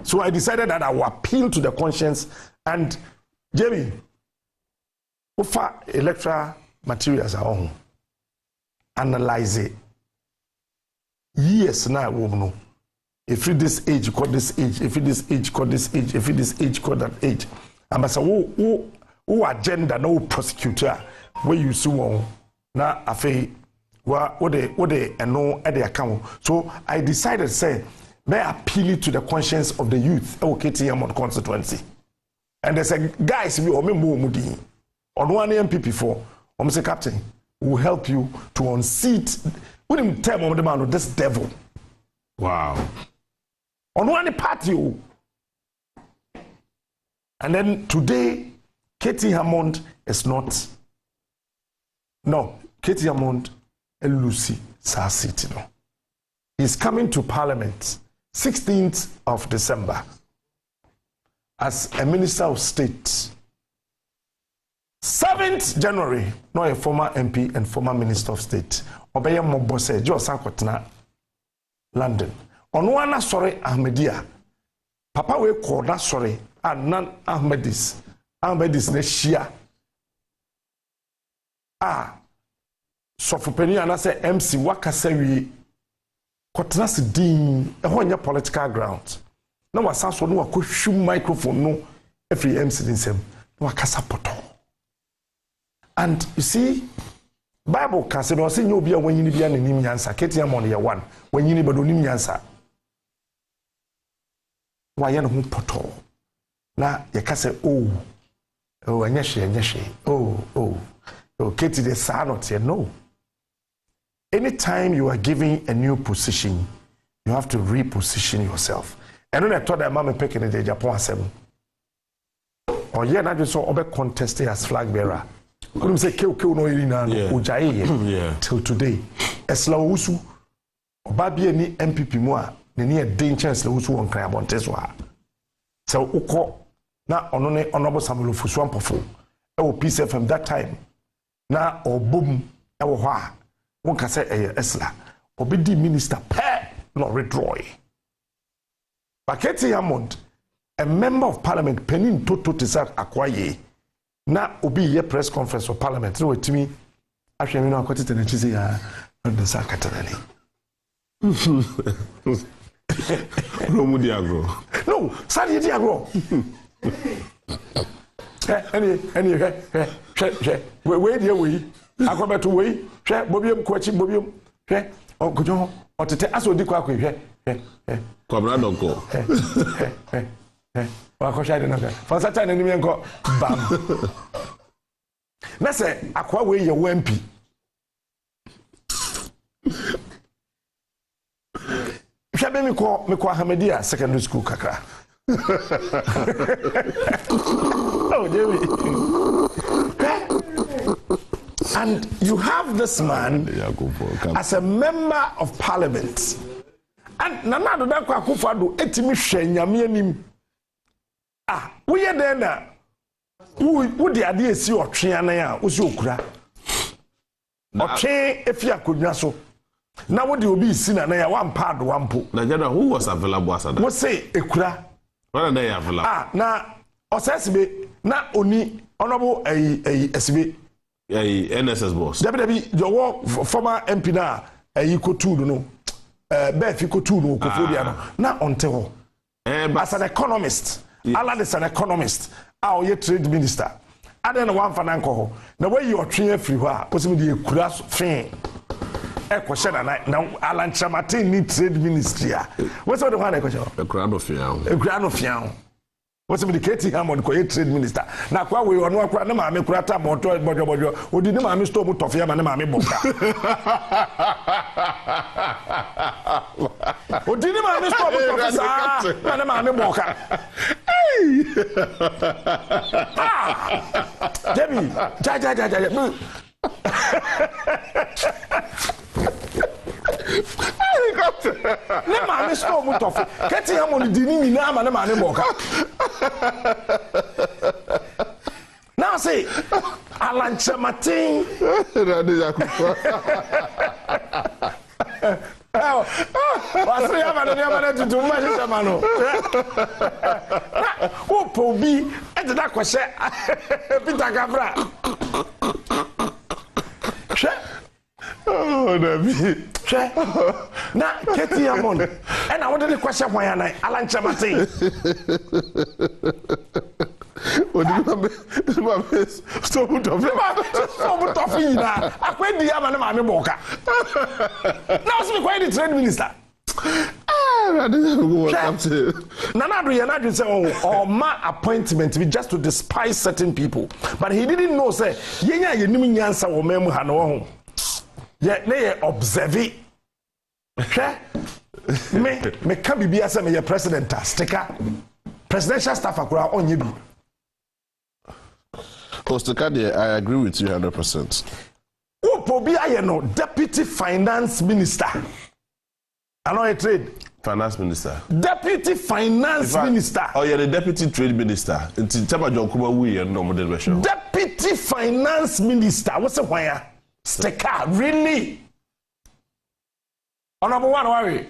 So I decided that I will appeal to the conscience and Jamie, offer electoral materials are on. Analyze it. Years now, we know. If it this age, call this age. If it this age, call this age. If it this age, call that age. And I say, who agenda no prosecutor where you see one na afe what they no at the account. So I decided say may appeal to the conscience of the youth KTM constituency. And they say, guys, we ome mudi on one MPP for say captain will help you to unseat with him tell the man of this devil. Wow. On one party. And then today, Katie Hammond is not. No, Katie Hammond and Lucy Sarsiti. No. He's coming to Parliament 16th of December as a Minister of State. 7th January, no a former MP and former Minister of State. Obeye Mobose, Jo Sankotna, London. On one sorry Ahmedia. Papa we call that sorry and non Ahmedis. Ahmedis ne Shia. Sofopeni and I say MC Wakasewi Kotnas Dean a whole political ground. No was so no could shoot microphone no every MC in sem. No Wakasapoto. And you see, Bible can say no say you be when you be an enemy answer. Ketia money one when you need but only answer. Why you no poto? Na you can say oh anyeshe oh Katie the son not here no. Anytime you are giving a new position, you have to reposition yourself. And when I told that mama picking in the Japan 7. Or yeah, not just so over contested as flag bearer. Couldn't say kill no irina ujaye till today. Eslawusu Obabi any MPP moa near danger Slawusu on Crabontes. So uko na onone honorable Samuel Fuswampofo. Peace FM that time. Na or boom ewa one can say Esla obedi minister pe no withdraw. Baketi Hammond, a member of parliament penin toto tisak akwaye na obi ye press conference for parliament no wetimi ahwe me no akwati tena chise ya no sakatanani. No diagro. No, sadi diagro. Any we dey we akobeto we hwe bobiam kwachi bobiam hwe okojo otete asodi kwa hwe Kwabra donko. Wa ko shade na fa sa tan ni menko bam. Na se akwa we ye wampi. Hwe me ko Ahmedia secondary school kakra. Oh, and you have this man as a member of parliament. And Nana do that Kwakufado etimi hwe nyame anim. We ye there na wo de ade esi otwe anan a wo si okura. Otwe efi akodwa so. Na wo de obi isi na nan ya wampa do wampo. Na jada who was available as that? Wo say ekura. What are they available? Na osesibe na oni honorable esibe NSS boss. Debi your former MP na kotu no. Befi kotu no kofodia no. Na onte ho. As an economist, Alan is an economist. Ye trade minister. Aden one fanan ko ho. Na where you are train free ho a, possibly the ekura fin. Question na Alan Chamatin ni trade ministry a. What's the one question? Ekura no fian. Ekura no fian. What's the Katie Hammond ko trade minister? Na kwa we ono akura na maame kura ta moto bojo. Odi ni maame store mu tofia ma na maame boka. Odi ni maame store mu tofia ma na maame boka. Debbie, ja. Ne maame store mu tofia. Katie Hammond di ni na ma na maame boka. Now say, Alan Chamatin. Wasre ya ma na tutu ma hye ma no. O po bi e de da kwhye Peter Gabra. Hwe. Oh, David. Hwe. Na Keti Amon. E na wo de kwhye hwan ya na Alancha Mate. Stop ina. Akwendi ya ma na me boka. Now see quite the trade minister. Nanado Yanadu said, oh, my appointment be just to despise certain people. But he didn't know, say, Yenya, you knew answer or memo hano. Yet they observe it. Me can be as a president, sticker, presidential staff on you. Ostakade, I agree with you 100%. Upobi ayeno deputy finance minister. I know a trade. Finance minister. Deputy finance minister. Oh, you're the deputy trade minister. It's Tama Jokuba we and no model version. Deputy finance minister. What's the wire? Sticker, really? On number one, worry.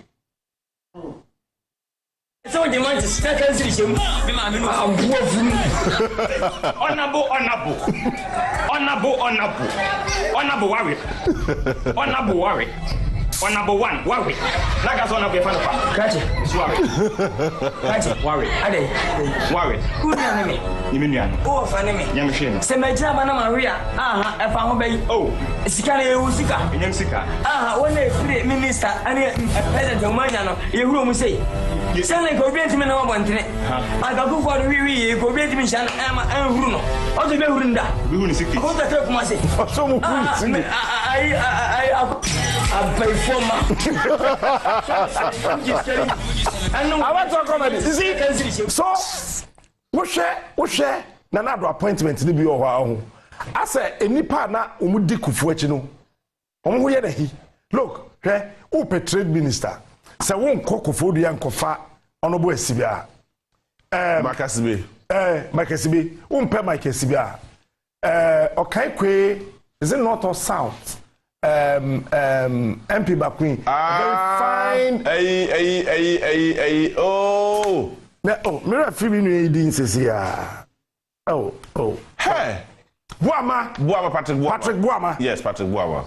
So the man is second citizen. Honorable worry. Honorable worry. On number one, worry. Like us on a fan of catch it. Worry. Catch it. Worry. Ade. Worry. Who's your enemy? Iminian. Oh, for enemy. Young machine. Semeja Maria. Aha, if I'm obey. Oh, Sikane Usika. Young Sika. Aha, when they free minister and a president of Manano, you room say. You sound like a great man of one thing. I got go for the wee, go great mission, and Bruno. Or the Berunda. Bruno is 60. Hold the cup, Massey. So, I pay for my. I want to comment. See, so, what share, Nanado appointment to be over. I say, any partner, Umudi Kufuachino. Look, who trade minister? Say, won't cook for the uncle fat on a boy Sibia. Makasibe. Makasibe, umpe Makasibia. Okay, is it not or south? MP Bakwin. Very fine. Oh. Mira Fibini didn't say, oh. Hey. Buama, Patrick Buama. Yes, Patrick Buama.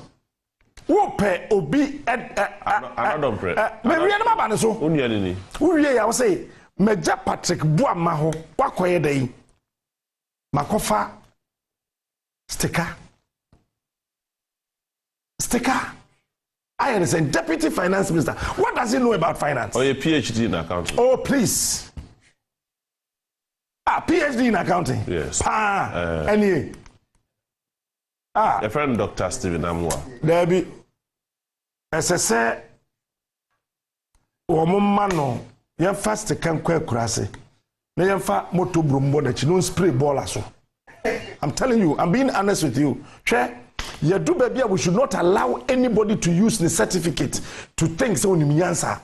Wope obi I don't pray. Me read my banner so. Unyanini. Who I will say, Meja Patrick Buama ho, wakoye day. Makofa sticker. I understand. Deputy Finance Minister. What does he know about finance? Oh, a PhD in accounting. Oh, please. PhD in accounting. Yes. Any. A friend, Dr. Stephen Amwa. There be. As I say, Omumano, you fast can quite crassy. You fat moto brumbo that you don't spray ball so. I'm telling you, I'm being honest with you. You do baby, we should not allow anybody to use the certificate to think so in answer.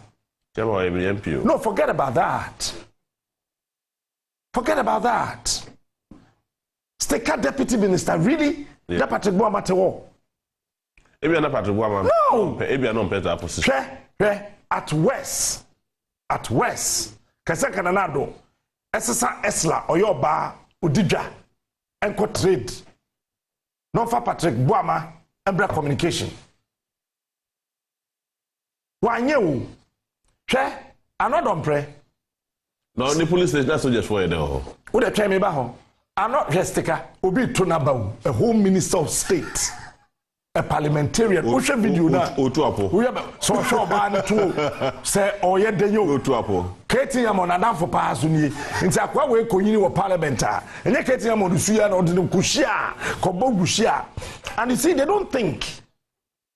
No, forget about that. Forget about that. Sticker deputy minister, really? Yeah. Patrick Boama Tewo. Maybe not Patrick Boama. No. Maybe not better position. At West. Kaseka Nanado. SSA Esla Oyoba Udija. Enko trade. Non for Patrick Boama and black communication. Wanyewu. Another pray. No, the police station that's just for you there. Who they try me back? I'm not just Obi Tunabau, a home minister of state, a parliamentarian. Who should video now? We have so sure ban to say oh yeah then you Katie am on Adam for Pasuni. In Sakwa we konyi parliament. And you Katie am on the Suya or the Kushia, Kobo Bushia. And you see they don't think.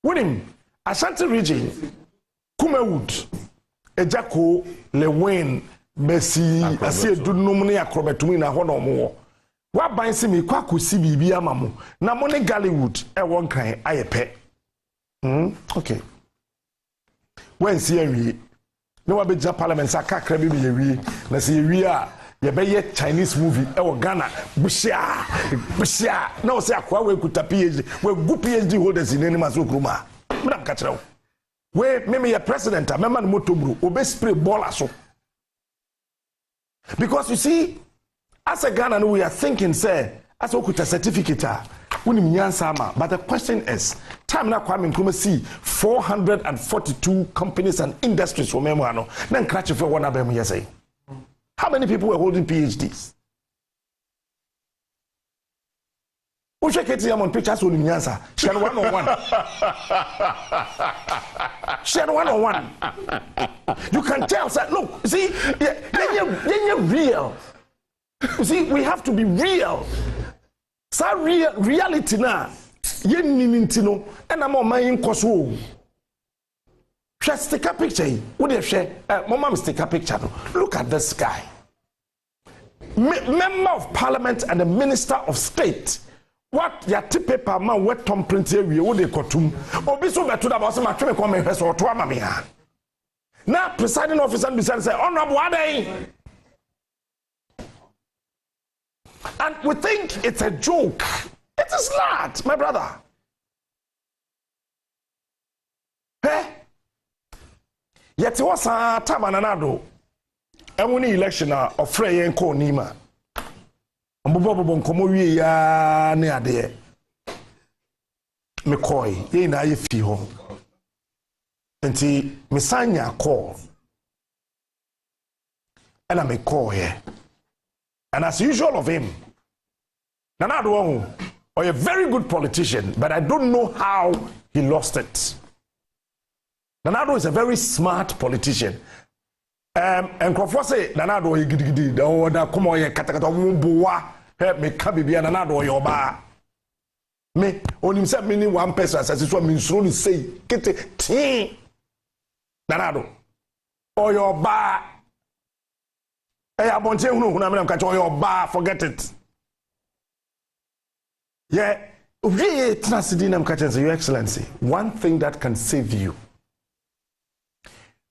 With him, Ashanti region, Kumewood, Ejako, Lewin, Bessie, I see a dunumni acrobetumi na hono mo. Wa ban se me kwa kosi bibi amamu na mo ne Gallywood e won kan ayepe okay when see awie na wa beja parliament sa kakra bi ye wie na se wie a ye be ye Chinese movie e wo Ghana bushia na o se akwa we kuta PhD we gu PhD holders in any maso kruma me na ka kire we maybe a president a member no motobru obe spray ball aso. Because you see, as a Ghana we are thinking say as okuta certificate unim nyansa but the question is time na Kwame Nkrumah see 442 companies and industries for memo ano na nkrache for one abem yesay. How many people were holding PhDs? Who check it on pictures unim nyansa? She had 101. She had 101. You can tell say look, see, you're real. You see, we have to be real. So reality na yen nintino and I'm on my inkoso. Just take a picture. What do share? Mama, take a picture. Look at this guy. Member of Parliament and the Minister of State. What ya paper man wet tom print here we would kotum. Obi so beto da boss ma tweme come hwese oto ama me ha. Na presiding officer be say honorable adai. And we think it's a joke. It is not, my brother. Hey, yet was a tabanado. And when election of Frey and Co Nima. Bobo Komowi ya near there. McCoy, ye na ye fi home. And see, Messanya call. And I call here. And as usual of him, Nanado, or a very good politician, but I don't know how he lost it. Nanado is a very smart politician. And Crawford say, Nanado, he the order, come on, Katakata, Mumboa, help me, Kabi, and Nanado, your bar. Me, on himself, meaning one person, as it's what means, only say, get it, tea. Nanado, or your bar. Hey, I want to catch all your bar, forget it. Yeah, Your Excellency, one thing that can save you,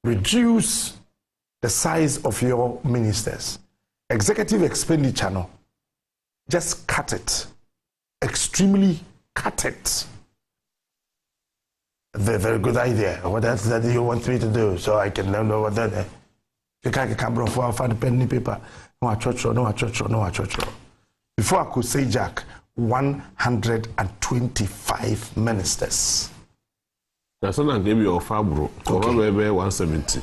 reduce the size of your ministers. Executive expenditure, no, just cut it. Extremely cut it. Very good idea. What else that you want me to do so I can know what that. You can't come for the penny paper. No, church. Before I could say Jack, 125 ministers. That's not gave you a fabro. Okay. 170.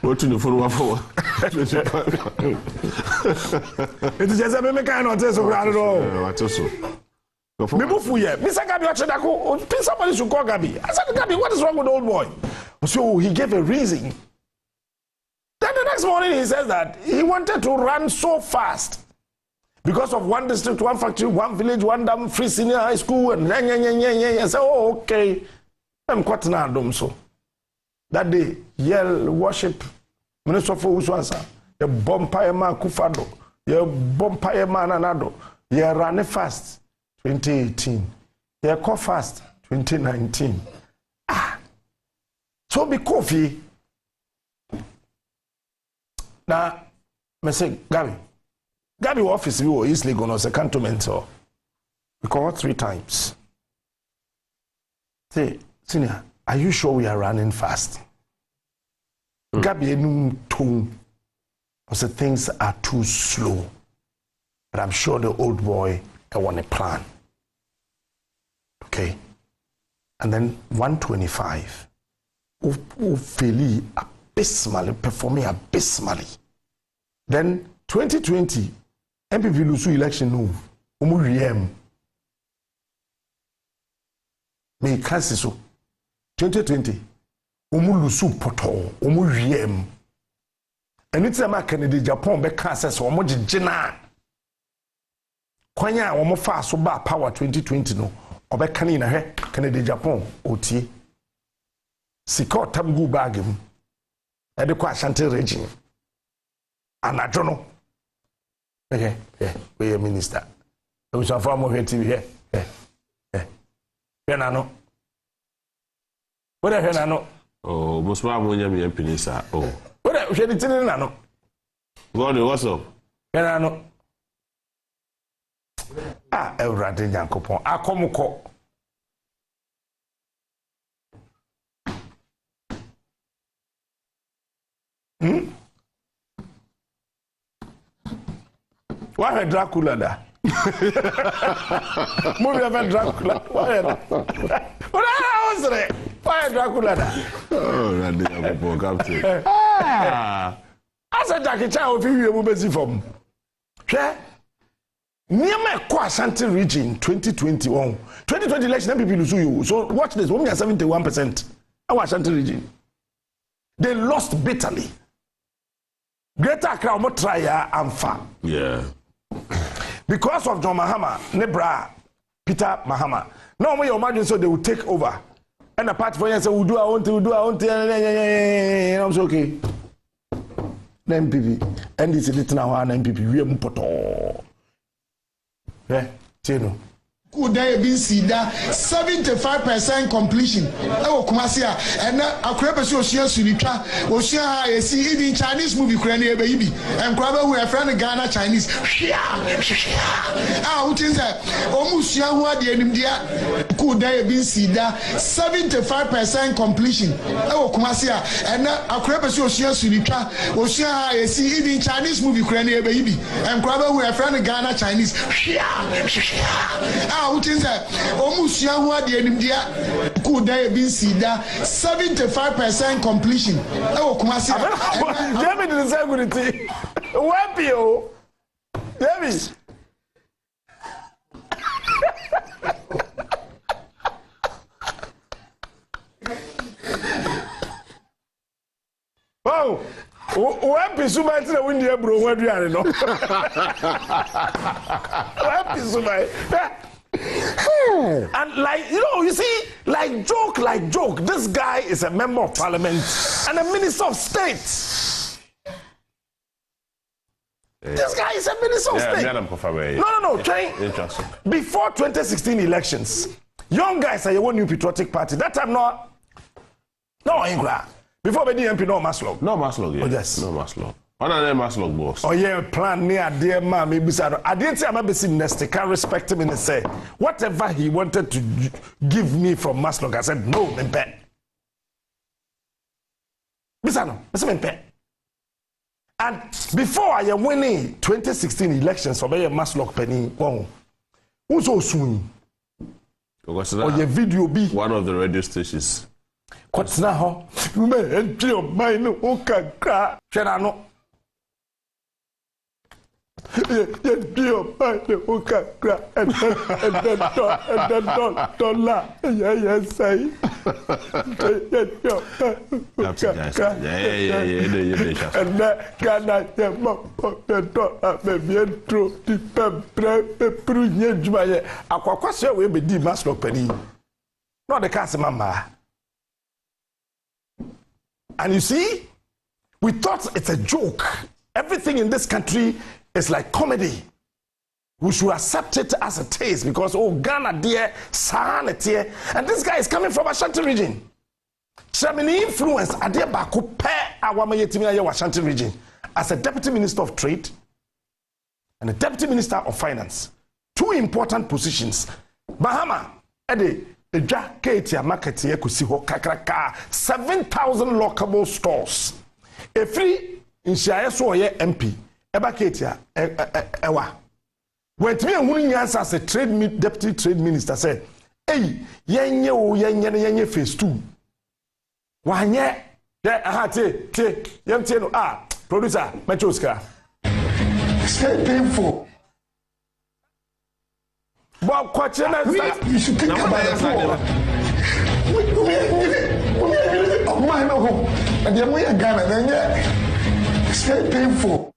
What in the follow for? It is just a mimic kind of test of what also. Mr. Gabi, somebody should call Gabi. I said, Gabi, what is wrong with the old boy? So he gave a reason. Then the next morning he says that he wanted to run so fast because of one district, one factory, one village, one dam, free senior high school, and I said, oh, okay. I'm quite an so. That day, yell worship, Minister for Uswansa, the Bompire man Kufado, your Bompire man Anado, you ran fast 2018, you call fast 2019. So be coffee. Now, I say, Gabi office you easily going to cantonment or we call 3 times. Say, Senior, are you sure we are running fast? Gabi enum tone. I said things are too slow. But I'm sure the old boy want a plan. Okay. And then 125. Who fairly abysmally, performing abysmally. Then 2020, MPP lose election no. Umuriem. Me can't so. 2020. Umulusu poto. Umuriem. And it's a Kennedy Japan be cancer so omo jina. Kwanya omo fa so ba power 2020 no. Obekani na he Kennedy Japan otie. Sika tamgu bagim. Ede kwa Ashanti region. Anajo no. Okay, we are minister. We shall form of TV here. Penano. What the hell? Oh, most probably me MP oh. What the hell? Nano. God, what's up? Penano. Everything Yankopon. Akomuko. Why Dracula da? Movie of Dracula. Why Dracula da? Oh, that day I'm captain. As a Jackie Chan of you will be from. Near my Ashanti region 2021. 2020 election, people lose you. So watch this. Women are 71%. Our Ashanti region. They lost bitterly. Greater Accra mo try amfa. Yeah. Because of John Mahama, Nebra, Peter Mahama. Now when you imagine so they will take over. And the party for you say we do our own thing, I'm so okay. Then MPP. And this is the now MPP. We are mpoto. Yeah, Tino. Could there be 75% completion? Oh, Kumasia, and a crepace Ocean Sulika, Ocean, I see even Chinese movie Crania baby, and Crabber we are friend Ghana Chinese. Ah, what is that? Almost young word the India. Could there be 75% completion? Oh, Kumasia, and a crepace Ocean Sulika, Ocean, I see even Chinese movie Crania baby, and Crabber we are friend Ghana Chinese. What is that? Almost young word the India. Could there be 75% completion? Oh, Kumasi. David is security. Wapio. David. Oh, Wapi Suma to the window, bro. What do you know? Wapi Suma. And like, you know, you see, like joke, this guy is a member of parliament and a minister of state. This guy is a minister of state. No. Interesting. Before 2016 elections, young guys are one new patriotic party. That time, no, Ingla. Before the DMP, no Maslog. No Maslog, yes. Oh, yes. No Maslog. Another Maslog boss. Oh yeah, plan near dear man. Maybe I didn't say I'm a bit nested. Can't respect him and say whatever he wanted to give me from Maslog. I said no, Mpe. Bisano, Mpe. And before I am winning 2016 elections for my Maslog penny, who's so soon? Because or your video be one of the radio stations. What's now? You may enter your mind. Okay, Shenano. And then dollar. Yes, say. And that Ghana, not the cast mama. And you see, we thought it's a joke. Everything in this country is like comedy. We should accept it as it is because, oh, Ghana dear, Sahana dear. And this guy is coming from Ashanti region. Shamini influence Adia Baku pe Awamayetimi Ashanti region as a deputy minister of trade and a deputy minister of finance. Two important positions. Bahama, Ede. Eja Ketia market here kusi ho kakraka 7,000 lockable stores. A free in Shia so ye MP. Eba Ketia ewa. When to me who as a deputy trade minister said, hey, yenye phase 2. Wanye producer Mechoska. It's very painful. But you should think about it. It's very painful.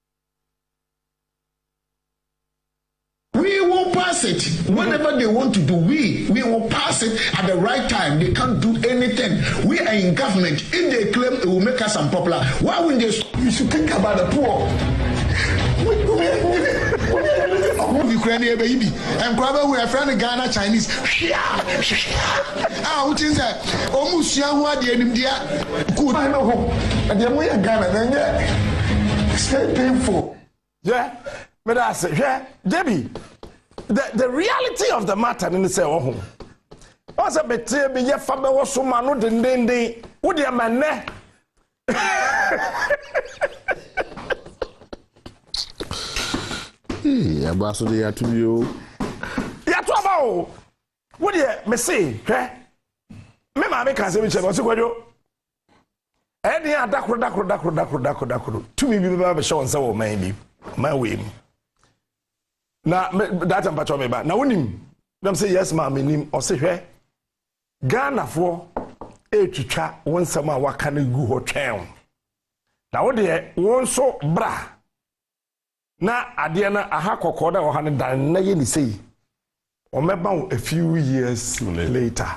We will pass it whenever they want to do. We will pass it at the right time. They can't do anything. We are in government. If they claim it will make us unpopular, why wouldn't they? You should think about the poor. Ukrainian baby and probably we are friend Ghana Chinese. Ah, what is that? Almost young what the India could I know. And then we are Ghana, then it's very painful. Yeah, but I say, yeah, Debbie, the reality of the matter in the say, oh, what's a bit be your father was so man, no, then, would your man, Hey, abaso de yatu bio. Yatu aba what ye me say, me ma me kan se me che bo se kwadwo. Eni adakro. Tumi bi ba be show nsa wo man bi. Man we mu. Na that am pacho me ba. Na wonim. Dem say yes ma me nim o se hwe. Ghana fo etwitwa wonsam a waka na gu ho twɛn. Na wo de won so bra. Na ade na aha kokɔ da wo ha ne dan na ye ni sei. O meba a few years later.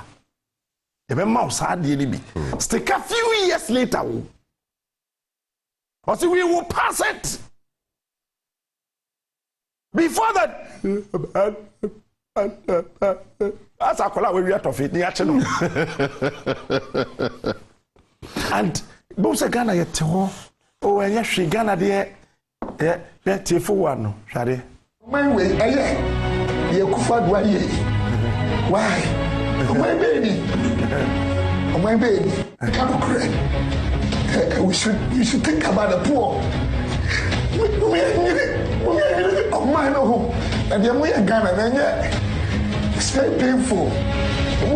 Ebe ma sa ade ni bi. Stick a few years later. Or see we will pass it. Before that as I call we out of it, and both Ghana yet oh and yes, Ghana there, yeah, for one, Shade. My way, you could why? My baby, my baby, come cry. You should think about the poor. Of mine, and then we are Ghana, and yet it's very painful.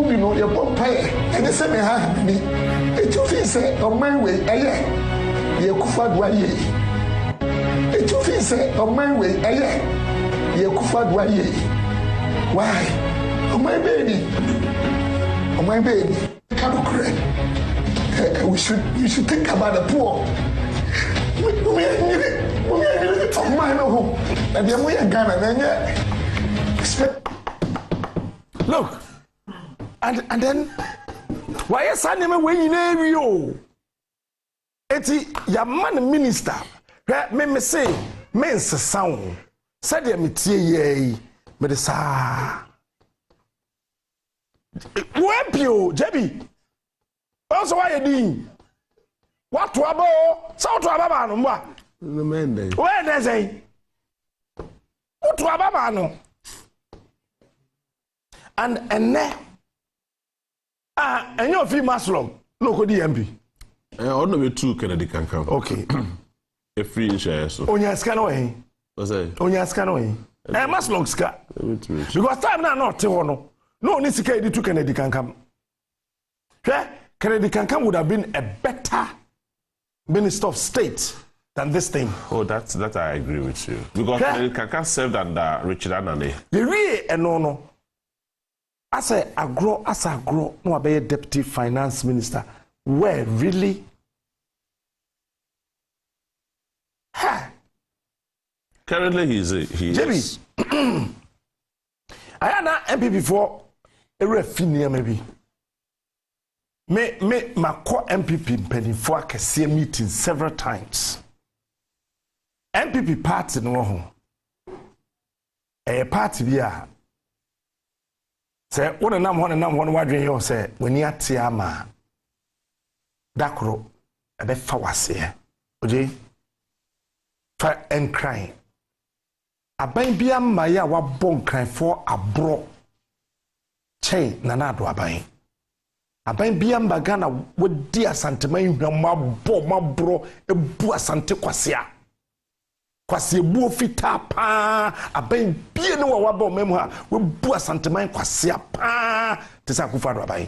You know, your poor pay, and the same hand me. It you say, on my way, you could why ye. It you say, on my way, you could why ye. Why? Oh, my baby, come cry. You should think about the poor. Of mine, and then we are Ghana, and yet look, and then why is I never when you name you? Eti your man minister, me say, men's sound, said ya metie ye, me de sa. Wempio, Jebi. Also, why you doing? What to abo? So to ababa no mba. No mende. Where they say? What to ababa no? And ne and your fee maslong no ko DMP. On number 2 Kennedy can come. Okay. A free share so. Onya ska no he. What's that? Onya ska no he. Maslong ska. Because time na not te no. No ni sika edi 2 Kennedy can come. Kennedy can come would have been a better Minister of State than this thing. Oh, that I agree with you. Because Kennedy Kankan served under Richard Anane. The real no. As I grow, no be a deputy finance minister. Where really? Currently, he is. Jimmy, I had an MP before a refinery maybe. Me my core MPP penny for a meeting several times. MPP party no home. A party here. Say one and one wondering you say when you tiama dakro a bit fawase. Oje try and crying. A baby maya wa bon cry for a bro chain nanado abain. Aban biamba Ghana would dear Santaman mabro a bua sante kwasia. Kwasia buofita pa aban biano wabo memoir would bua Santaman kwasia pa Tisakufa Rabai.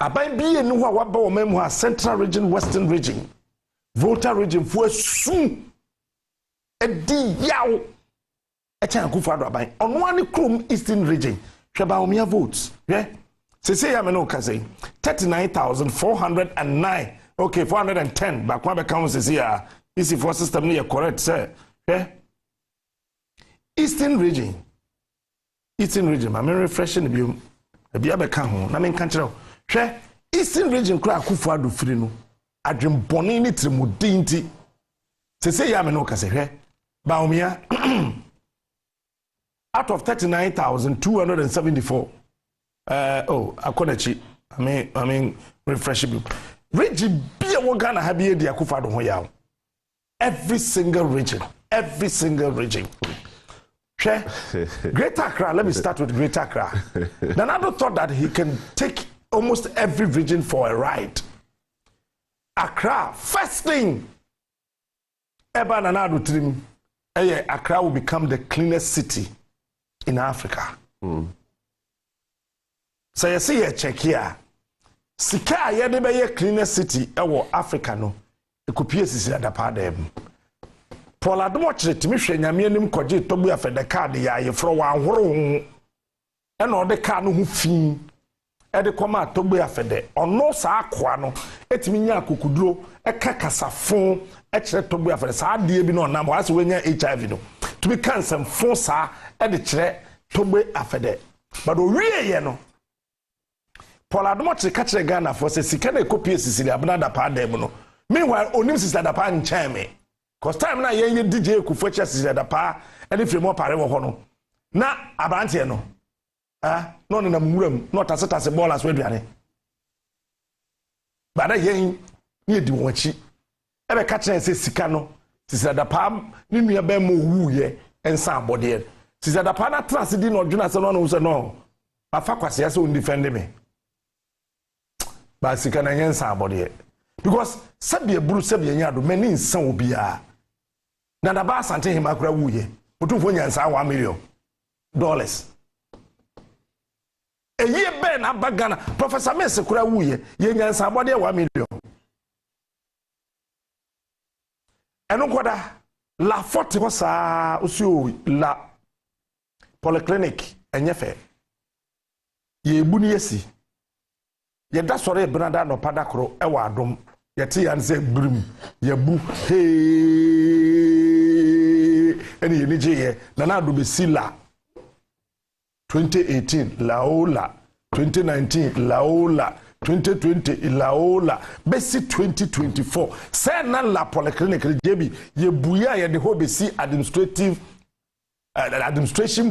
Aban biano wabo memoir Central Region, Western Region, Volta Region for soon a di yaw a Tisakufa Rabai. On one chrome Eastern Region, Shabaumia votes, yeah. Say I'm no say 39,409. Okay, 410. But when becomes is here, easy for system near correct, sir. Yeah. Eastern region. I'm refreshing the Biabe Kaho. I mean, country. Eastern region crack Kufuadu Frino. I dream bonini trimudinti. Say I'm no say. Baumia out of 39,274. Akonachi. I mean, refreshing. Region be a Ghana have the Akufado Hoyao. Every single region. Greater Accra, let me start with Greater Accra. Nanado thought that he can take almost every region for a ride. Accra, first thing. Eba Nanado trim. Accra will become the cleanest city in Africa. So you see a check here. Sika ye de be cleanest city ewo Africa no. Ekopie sisi adapa dem. Paul Adomochire timi hwe nyame anim koje tobu afede card ya ye fro wa ahoro ho. E na ode card no hu fi. E de koma tobu afede. Ono sa akoa no etimi nya akokuduro e ka kasafon e kire tobu afede sa de bi no na mo ase wenya HIV no. To be cancer fon sa e de kire tobu afede. But o wie ye no Paul Adomochire ka kire Ghana for se sika na ekopie sisi abna da pa dem no. Meanwhile, onim sisi da pa nchen me. Cause time na ye DJ Kufuor sisi da pa e de fremo pare wo ho no. Na abante no. No na muram, no taseta ball so aduane. Bada ye ni edi won chi. E be ka kire se sika no. Sisi da pa ni nua ba mo wu ye ensa abode. Sisi da pa na trans di no dwuna se no so no. Afa kwase ya se on defend me. Ba sika na yensa abode. Because sabia buru sabia nyado mani nsan obia na da ba asante him akura wuye otumfo nyansa $1 million eye be na bagana Professor Mese kura wuye ye nyansa abode $1 million eno koda la forte ho sa osio la polyclinic enyefe ye ebu ni yesi ye da sore brada no padakro e wa adom yeti yan se brim ye bu he eni ni je ye na do be sila 2018 laola 2019 laola 2020 laola besi 2024 say na la polyclinic jebi ye buya ye de ho be si administration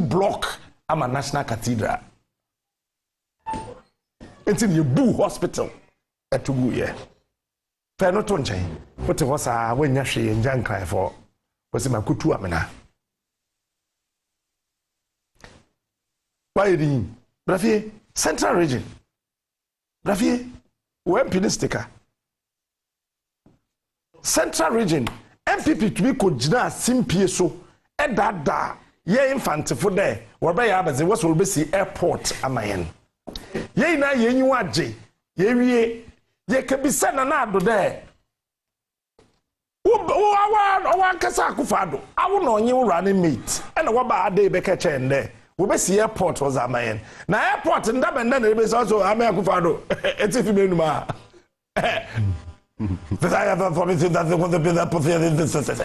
block ama National Cathedral until you boo hospital etugu ye fe no to nchen wote ho sa wanya hwe njan kan for wose makutu amena why brafie central region brafie we sticker central region MPP to be kojina simpie so edada ye infant for there wo be ya abaze wo so be si airport amayen ye na ye nyu age ye wie ye kabisa na ado de wa kasa akufado awu na onye running mate e na wo ba ade be ka chen de wo be si airport was amayen na airport ndaba na be so ame akufado etifi menu ma this I have for me that the be that this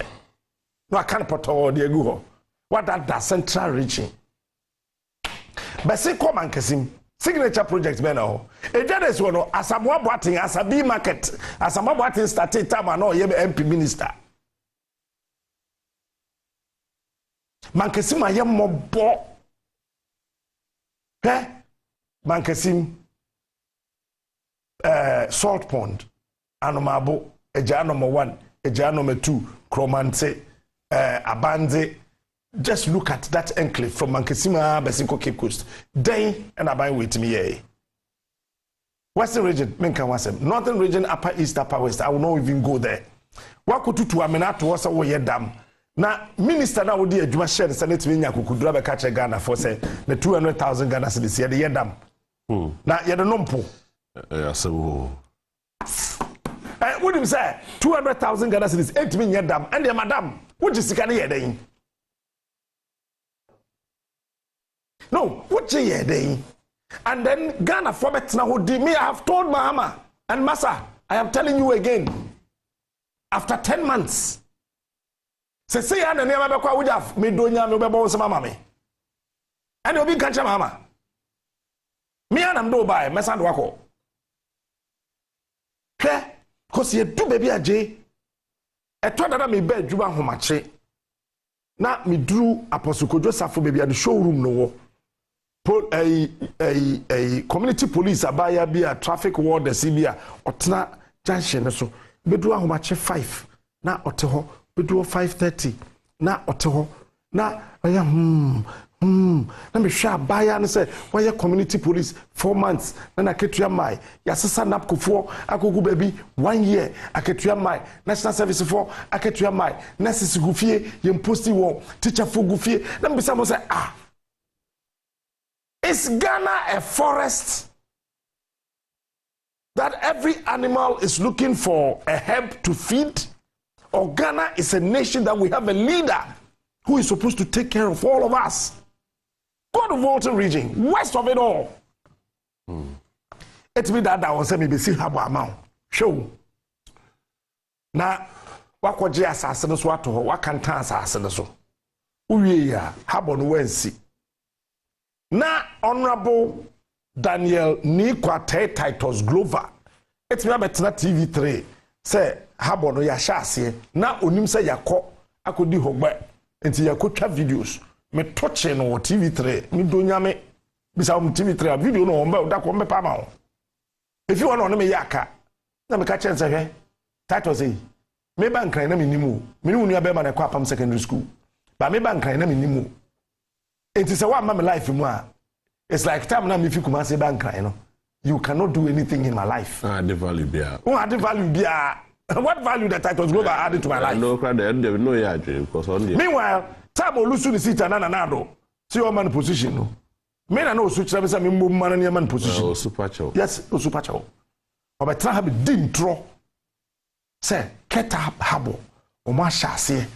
no I can't put all the egu ho what that central region but say come and kasim signature project be na ho ejades wo no Asamoah Boateng Asabi market Asamoah Boateng started time na ye MP minister mankasim aye mobo mankasim salt pond anomabo eja number 1 eja number 2 Kromante Abande. Just look at that enclave from Mankesima Besinko Cape Coast. Then and I with me here. Western region, Northern region, Upper East, Upper West. I will not even go there. What could to amena to us away dam? Now, Minister now would be a Juma share the Senate Minya could drive a catch a Ghana for say the 200,000 Ghana cities here, the year dam. Now, you're the numpo. What do you say? 200,000 Ghana cities, 8 million dam, and the madam, what is the Canadian? No, what you day? And then Ghana format now who did me. I have told Mahama and Massa, I am telling you again. After 10 months, say and never be kwa ujaf me donya me bebo sama mama. And you be kancha mama. Me and am do by mesa do wako. Ke, cause ye do baby aje. E to dada me be adwuma homache. Na me duru Apostle Kojo Safo baby at the showroom no wo. A community police abaya be a traffic ward the CBA otna junction so bedu ahomache 5 na oteho bedu 5:30 na oteho na na me hwa abaya no say why community police 4 months na ketua mai ya sesa napkofo akogu baby 1 year aketua mai national service for aketua mai nurses gufie yem posti wo teacher for gufie na me say is Ghana a forest that every animal is looking for a herb to feed, or Ghana is a nation that we have a leader who is supposed to take care of all of us? Go to Volta region, west of it all. It's me that was saying me see how amount. Show. Now, what could you assassin us what to what can assassin us? We are Habon Wensi. Now, Honorable Daniel Nikwate Titus Glover. It's me about TV3. Say Habon ya shasi. Na onim say yako akodi hogbe. Enti yakotwa videos. Me touching on TV3. Me do nyame bisa TV3 video no omba da ko mbepa ma. If you want me yaka. Na me ka chense hwe. Titus say me bank na me nimu. Me nu nua be ma na kwa pam secondary school. Ba me bank na me nimu. Enti say wa ma me life mu a. It's like time na me fi kuma say bank no. You cannot do anything in my life. The value bia. The value bia. What value that Titus Global added to my life? No, no, yeah, because on the. Meanwhile, time Olusu the seat and anado. See your man position. No, men I know switch them say me man and man position. Oh, super chow. Yes, oh super chow. But try have dintro. Say keta habo. O ma shase.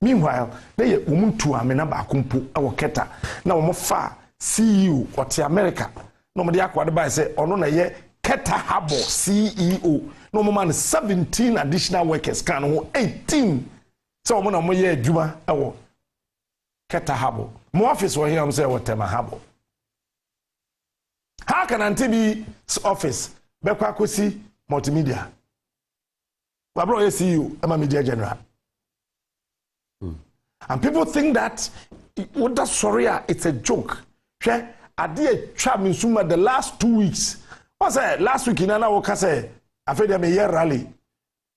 Meanwhile, they woman to amena ba kumpo awo keta. Na wo fa CEO of America. No me dey akwade by say ono na ye Keta Habo CEO. No man 17 additional workers can 18. So mo na mo ye adwuma ewo Keta Habo. Mo office wo here am say what Tema Habo. How can Antibi office be kwa kosi multimedia? Babro ye CEO Emma Media General. And people think that what that sorry it's a joke. Ade twa me suma the last 2 weeks. What say last week in ana wo ka say afede me year rally.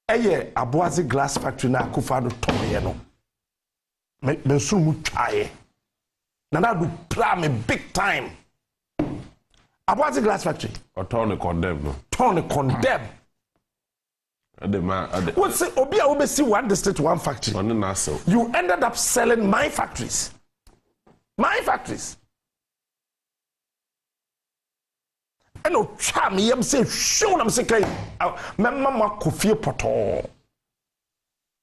Eye Aboazi glass factory na Akufo-Addo toye no. Me sumu twaye. Na na do pra me big time. Aboazi glass factory. Or turn condemn no. Turn condemn. What say obi a we see one district one factory. You ended up selling my factories. My factories. And no charm, yam say, show them say, Mamma Kofi Poto.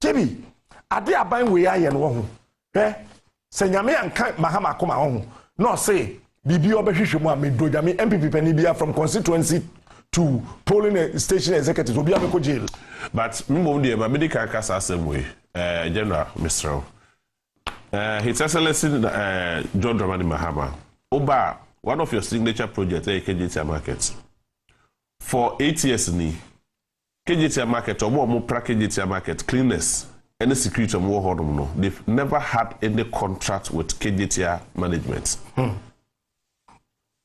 Jebi, are they buying we are and one? Eh? Say, Yame and Mahama come on. No, say, Bibi Obeshishima, me do Yami MPP Penibia from constituency to polling station executives will be able to jail. But Mumbo, my medical cast the same way, General Mr. His Excellency John Dramani Mahama. Oba. One of your signature projects is KJT Market. For 8 years, KJT Market, or more KJT Market, cleaners, any security of more no. They've never had any contract with KJT management.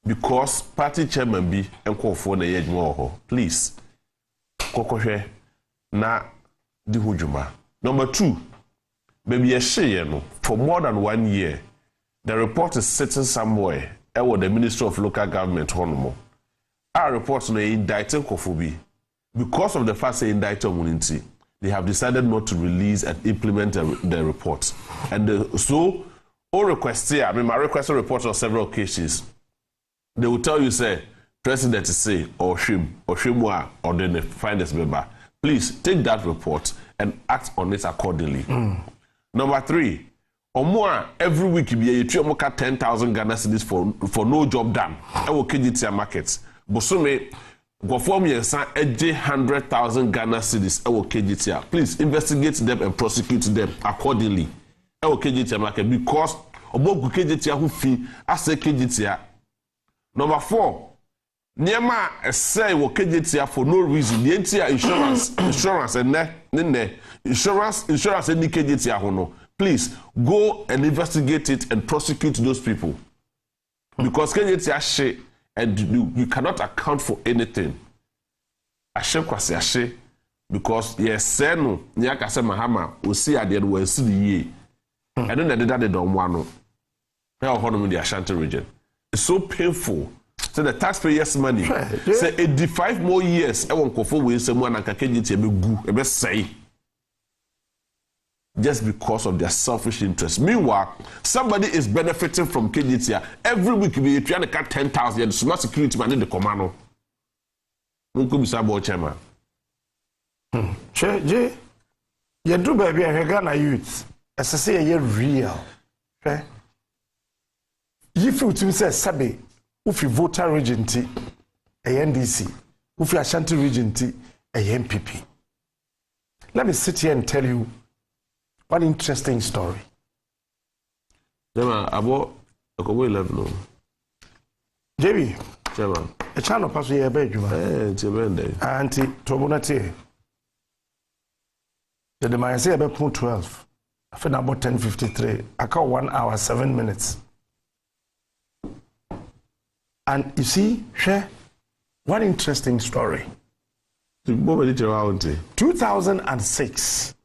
Because party chairman be and call for the edge more. Please, Kokoshe na di hujuma. Number 2, baby a share no for more than 1 year. The report is sitting somewhere. The Ministry of Local Government Honomo. Our reports no indicting Kofobi. Because of the fact they indicted Muninti, they have decided not to release and implement the report. And so, all requests here, my request reports on several occasions. They will tell you, say, President say, or Shimwa, or then the finance member. Please take that report and act on it accordingly. Number 3, or more every week you be 10,000 Ghana cedis for no job done. I will KJT markets. Bosume go form yensa eje 100,000 Ghana cedis. I will KJT. Please investigate them and prosecute them accordingly. I will KJT market because obo KJT who fee as a KJT. Number 4, Niema say will KJT for no reason. The entire insurance and insurance any KJT hono. Please go and investigate it and prosecute those people. Because KJT ashe and you cannot account for anything. Ashe kwasi because yes, no, Nyaka se Mahama will see at the end when see the year. And then they did on one. The Ashanti region. It's so painful. So the taxpayers' money. Say 85 more years. I won't go for with someone and can say. Just because of their selfish interest. Meanwhile, somebody is benefiting from KGT. Every week, we try to cut 10,000. So not security man in the commando. No could be some chairman. Che, you do baby and Ghana youth. As I say, you're real. You feel to say, Sabi, if you voter region T, a NDC, if you Ashanti region T, a MPP. Let me sit here and tell you one interesting story. Chairman, about a couple level. JB, Chairman, a channel pass here, baby. It's a Monday. Auntie Tobonati. The demand say about 12. I feel about 10:53. I call 1 hour 7 minutes. And you see, share one interesting story. 2006.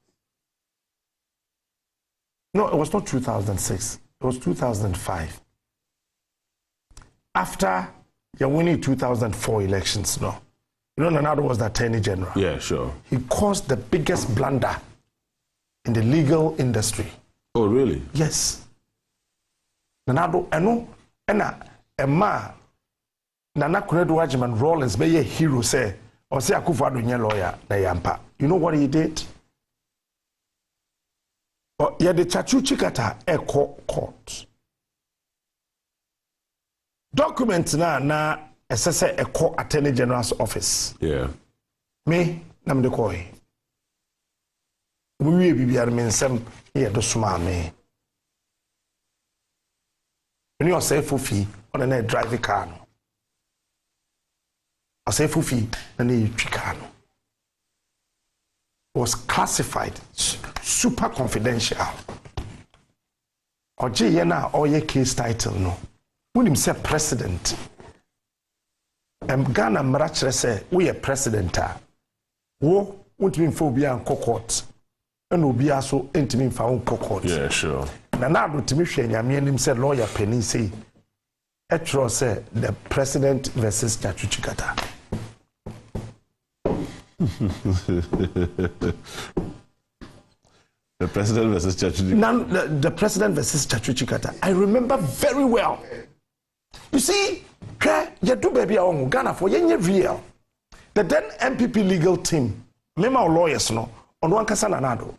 No, it was not 2006. It was 2005. After you're winning 2004 elections, no. You know, Nanado was the Attorney General. Yeah, sure. He caused the biggest blunder in the legal industry. Oh, really? Yes. Nanado, I know, Emma, Nana Kunedu Wajiman Rollins, be a hero, say, or say Akufo-Addo nye lawyer, na yampa. You know what he did? Yeah, the Chachu Chikata court. Documents na SSA Eco Attorney General's office. Yeah. Me, nam de koi. We be some here to smile me. When you say fufi on a drive the car. I say fufi and a car. Was classified super confidential. Or Jena or your case title no. When him say president. Ghana Mrachere say we a president. Wo won't mean phobia and court. And obi also intimate found court. Yeah, sure. Nanado Timisha and him said lawyer Penny say Etro say the president versus Chachu Chikata. The president versus Chachu Chikata. The president versus Chachu Chikata. I remember very well. You see, you do baby on Ghana for yenye real. The then MPP legal team, mema lawyers no, on one kasa Nanado.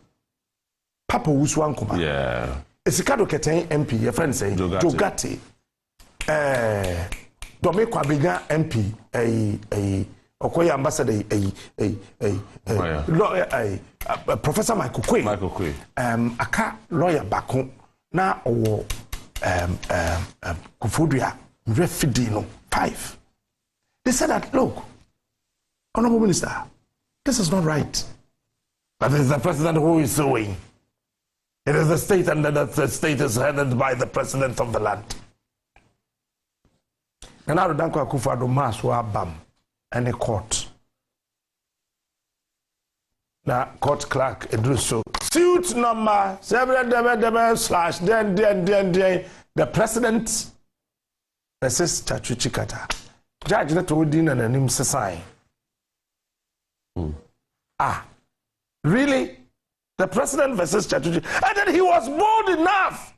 Papa Wuswankuma. Yeah. Esikado Keten MP, your friend say, Jogati. Domeko Abiga MP, Okoye ambassador, Professor Michael Kwe. Aka lawyer Bako, na owo Kufudria, Refidino, 5. They said that, look, Honorable Minister, this is not right. But it is the president who is suing. It is the state, and the state is headed by the president of the land. And now the Danko Akufo-Addo mass wa bam and a court. Now court clerk Edruso suit number 7// the president versus Chachu Chikata. Judge that would in an name sign. Really? The president versus Chachu Chikata. And then he was bold enough.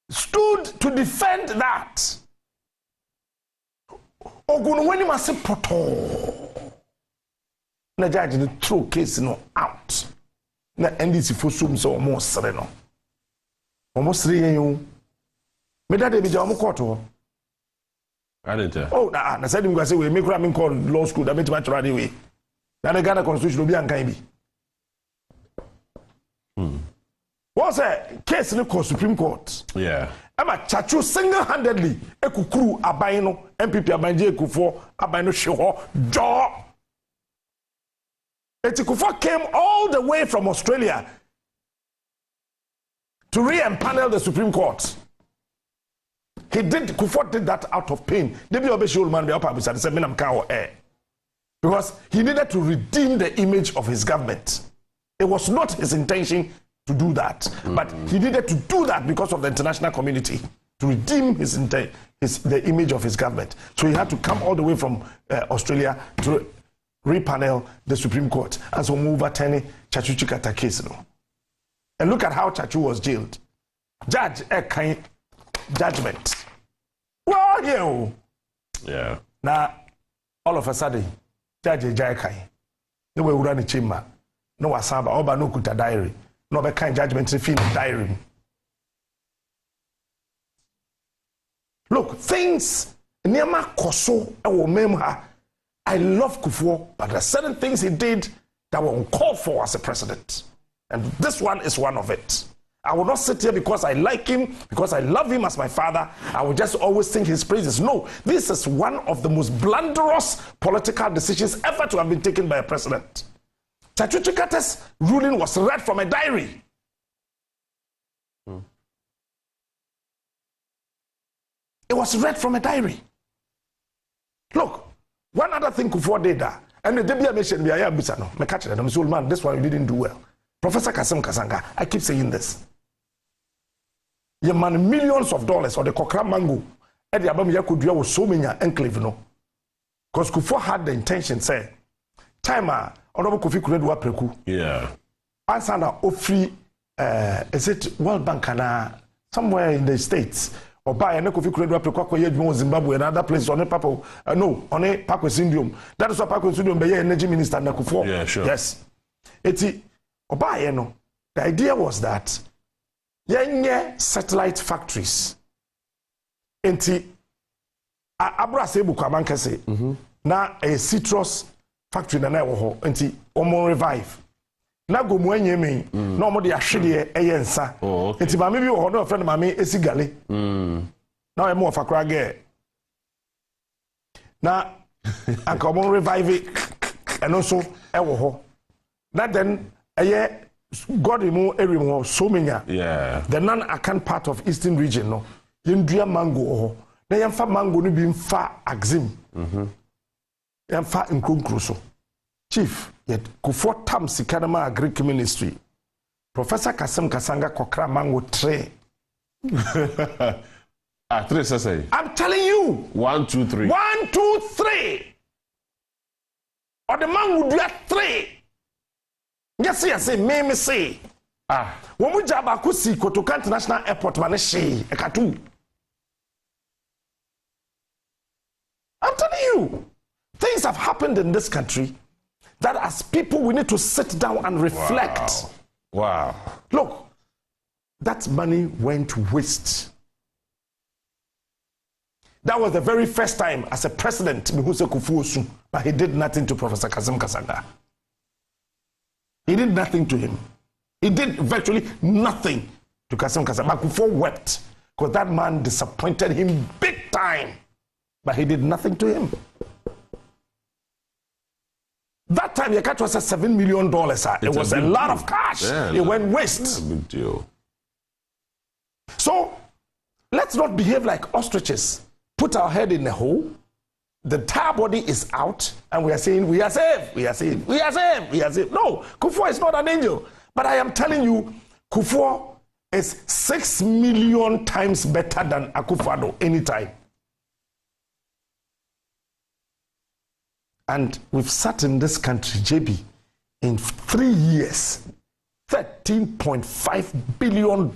Stood to defend that. Ogunweni must say proto. Na judge the true case no out. Na NDC for sum so almost sereno. Almost 3 years. Me that be jamu court. I didn't. Oh, na said him go say we make ramen call law school that make much right away. Na the Ghana constitution will be ankai bi. What's a case in the Supreme Court? Yeah. I'm a Chachu single-handedly. Ekukuru abayno MPP abanje Ekufo abayno sheho jaw. Ekufo came all the way from Australia to re-empanel the Supreme Court. Kufo did that out of pain. Debi obeshi old man be up abisa say menam ka o air. Because he needed to redeem the image of his government. It was not his intention to do that. But he needed to do that because of the international community to redeem the image of his government. So he had to come all the way from Australia to repanel the Supreme Court and so move overturning Chachu Chikata case. And look at how Chachu was jailed. Judge Ekai judgment. Well, yeah. Now, all of a sudden, Judge Ekai, they were running chamber. No wasaba, oba no kuta diary. No be kind judgment in the diary. Look, things Nema Koso ewo memha. I love Kufuor, but there are certain things he did that were uncalled for as a president. And this one is one of it. I will not sit here because I like him, because I love him as my father. I will just always sing his praises. No, this is one of the most blunderous political decisions ever to have been taken by a president. Chachu Chikata's ruling was read from a diary. It was read from a diary. Look, one other thing Kufuor did that, and the Debia mentioned me, I am Bisano, me catch it, I'm man, this one you didn't do well. Professor Kasem Kasanga, I keep saying this. You man millions of dollars or the Kokra Mango, and the Abam Yakudia was so many enclave, no. Because Kufuor had the intention, say, timer, Honorable Kofi Kuredu Apreku. Yeah. Answer free, is it World Bank somewhere in the States? Or buy a Kofi Kuredu Apreku, Zimbabwe, and other places on a papa, no, on a Paco Syndrome. That is what Paco Syndrome, the energy minister, Kufuor. Yeah, sure. Yes. It's the idea was that yenye satellite factories enti abra sebu kwa mankase na a citrus factory na ewo ho enti omo revive na gomu anyeme na omo de ahwede eyensa enti mame bi wo ho na friend mame esigale na emo ofakra ge na anka omo revive eno so ewo ho na then God remove so many. Yeah. The non-Akan part of Eastern region, no. Yendria mango. Na yamfa mango ni bimfa axim. Yamfa nkonkruso. Chief, yet Kufuor tam sikanama Greek ministry. Professor Kasem Kasanga kokra mango tray. 3 say. I'm telling you. 1, 2, 3. 1, 2, 3. Or the mango do 3. Yes, me say. When we jab akusi Kotoka International Airport maneshi ekatu. I'm telling you, things have happened in this country that as people we need to sit down and reflect. Wow. Look, that money went to waste. That was the very first time as a president, Mihuse Kufuor, but he did nothing to Professor Kasem Kasanga. He did nothing to him. He did virtually nothing to Kasem Kasanga. Kufuor wept because that man disappointed him big time. But he did nothing to him. That time, your catch was $7 million. It was a lot of cash. Yeah, it went waste. Big deal. So, let's not behave like ostriches. Put our head in the hole. The entire body is out, and we are saying, we are safe, we are safe, we are safe, we are safe. No, Kufuor is not an angel. But I am telling you, Kufuor is 6 million times better than Akufo-Addo anytime. And we've sat in this country, JB, in 3 years, $13.5 billion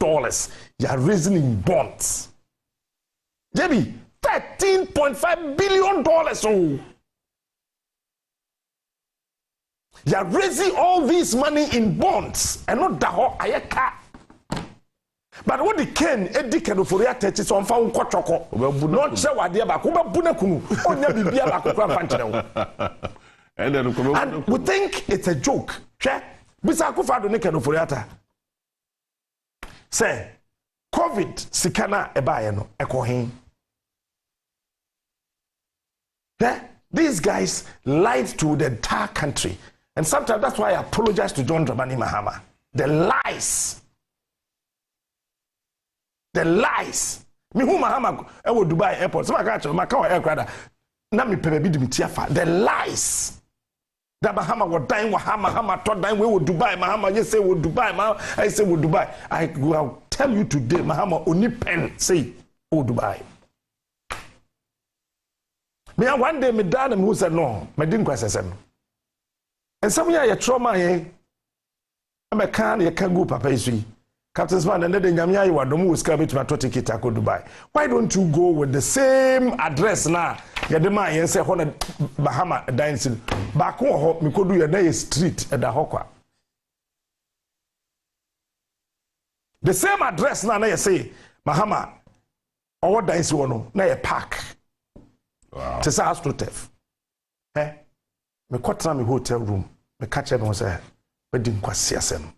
you are raising in bonds. JB, $13.5 billion. Oh. You are raising all this money in bonds and not daho ayeka. But what the Ken Eddie Kenoforia touches on found Kochoko. Not sure what they are back. And we think it's a joke. Bisa Akufo-Addo ne Kenoforiata. Say, COVID sikana ebaye no ekohin. These guys lied to the entire country. And sometimes that's why I apologize to John Dramani Mahama. The lies. The lies. Me who Mahama ewo Dubai airport. So I catch Macau aircraft. Na me pebe bi dimitiafa. The lies. that Mahama was dying, Mahama thought dying, we would Dubai, Mahama, yes, say, would Dubai, I say, would Dubai. I will tell you today, Mahama, only pen say, oh, Dubai. Me, one day, me dad, who said, no, my didn't question. And some year, your trauma, I'm a can, you can go, Papa, you Captain Sman, and then Yamia, you are the most scabbard to ticket to Dubai. Why don't you go with the same address now? Yadema, and say, Honor Bahama dancing. Back home, we could do a day street at the Hokwa. The same address now, I say, Mahama, or what dance you know, now a park. Wow. To say, house to Tef. Eh? Me quarter me hotel room, me catch everyone say, we didn't quite see them.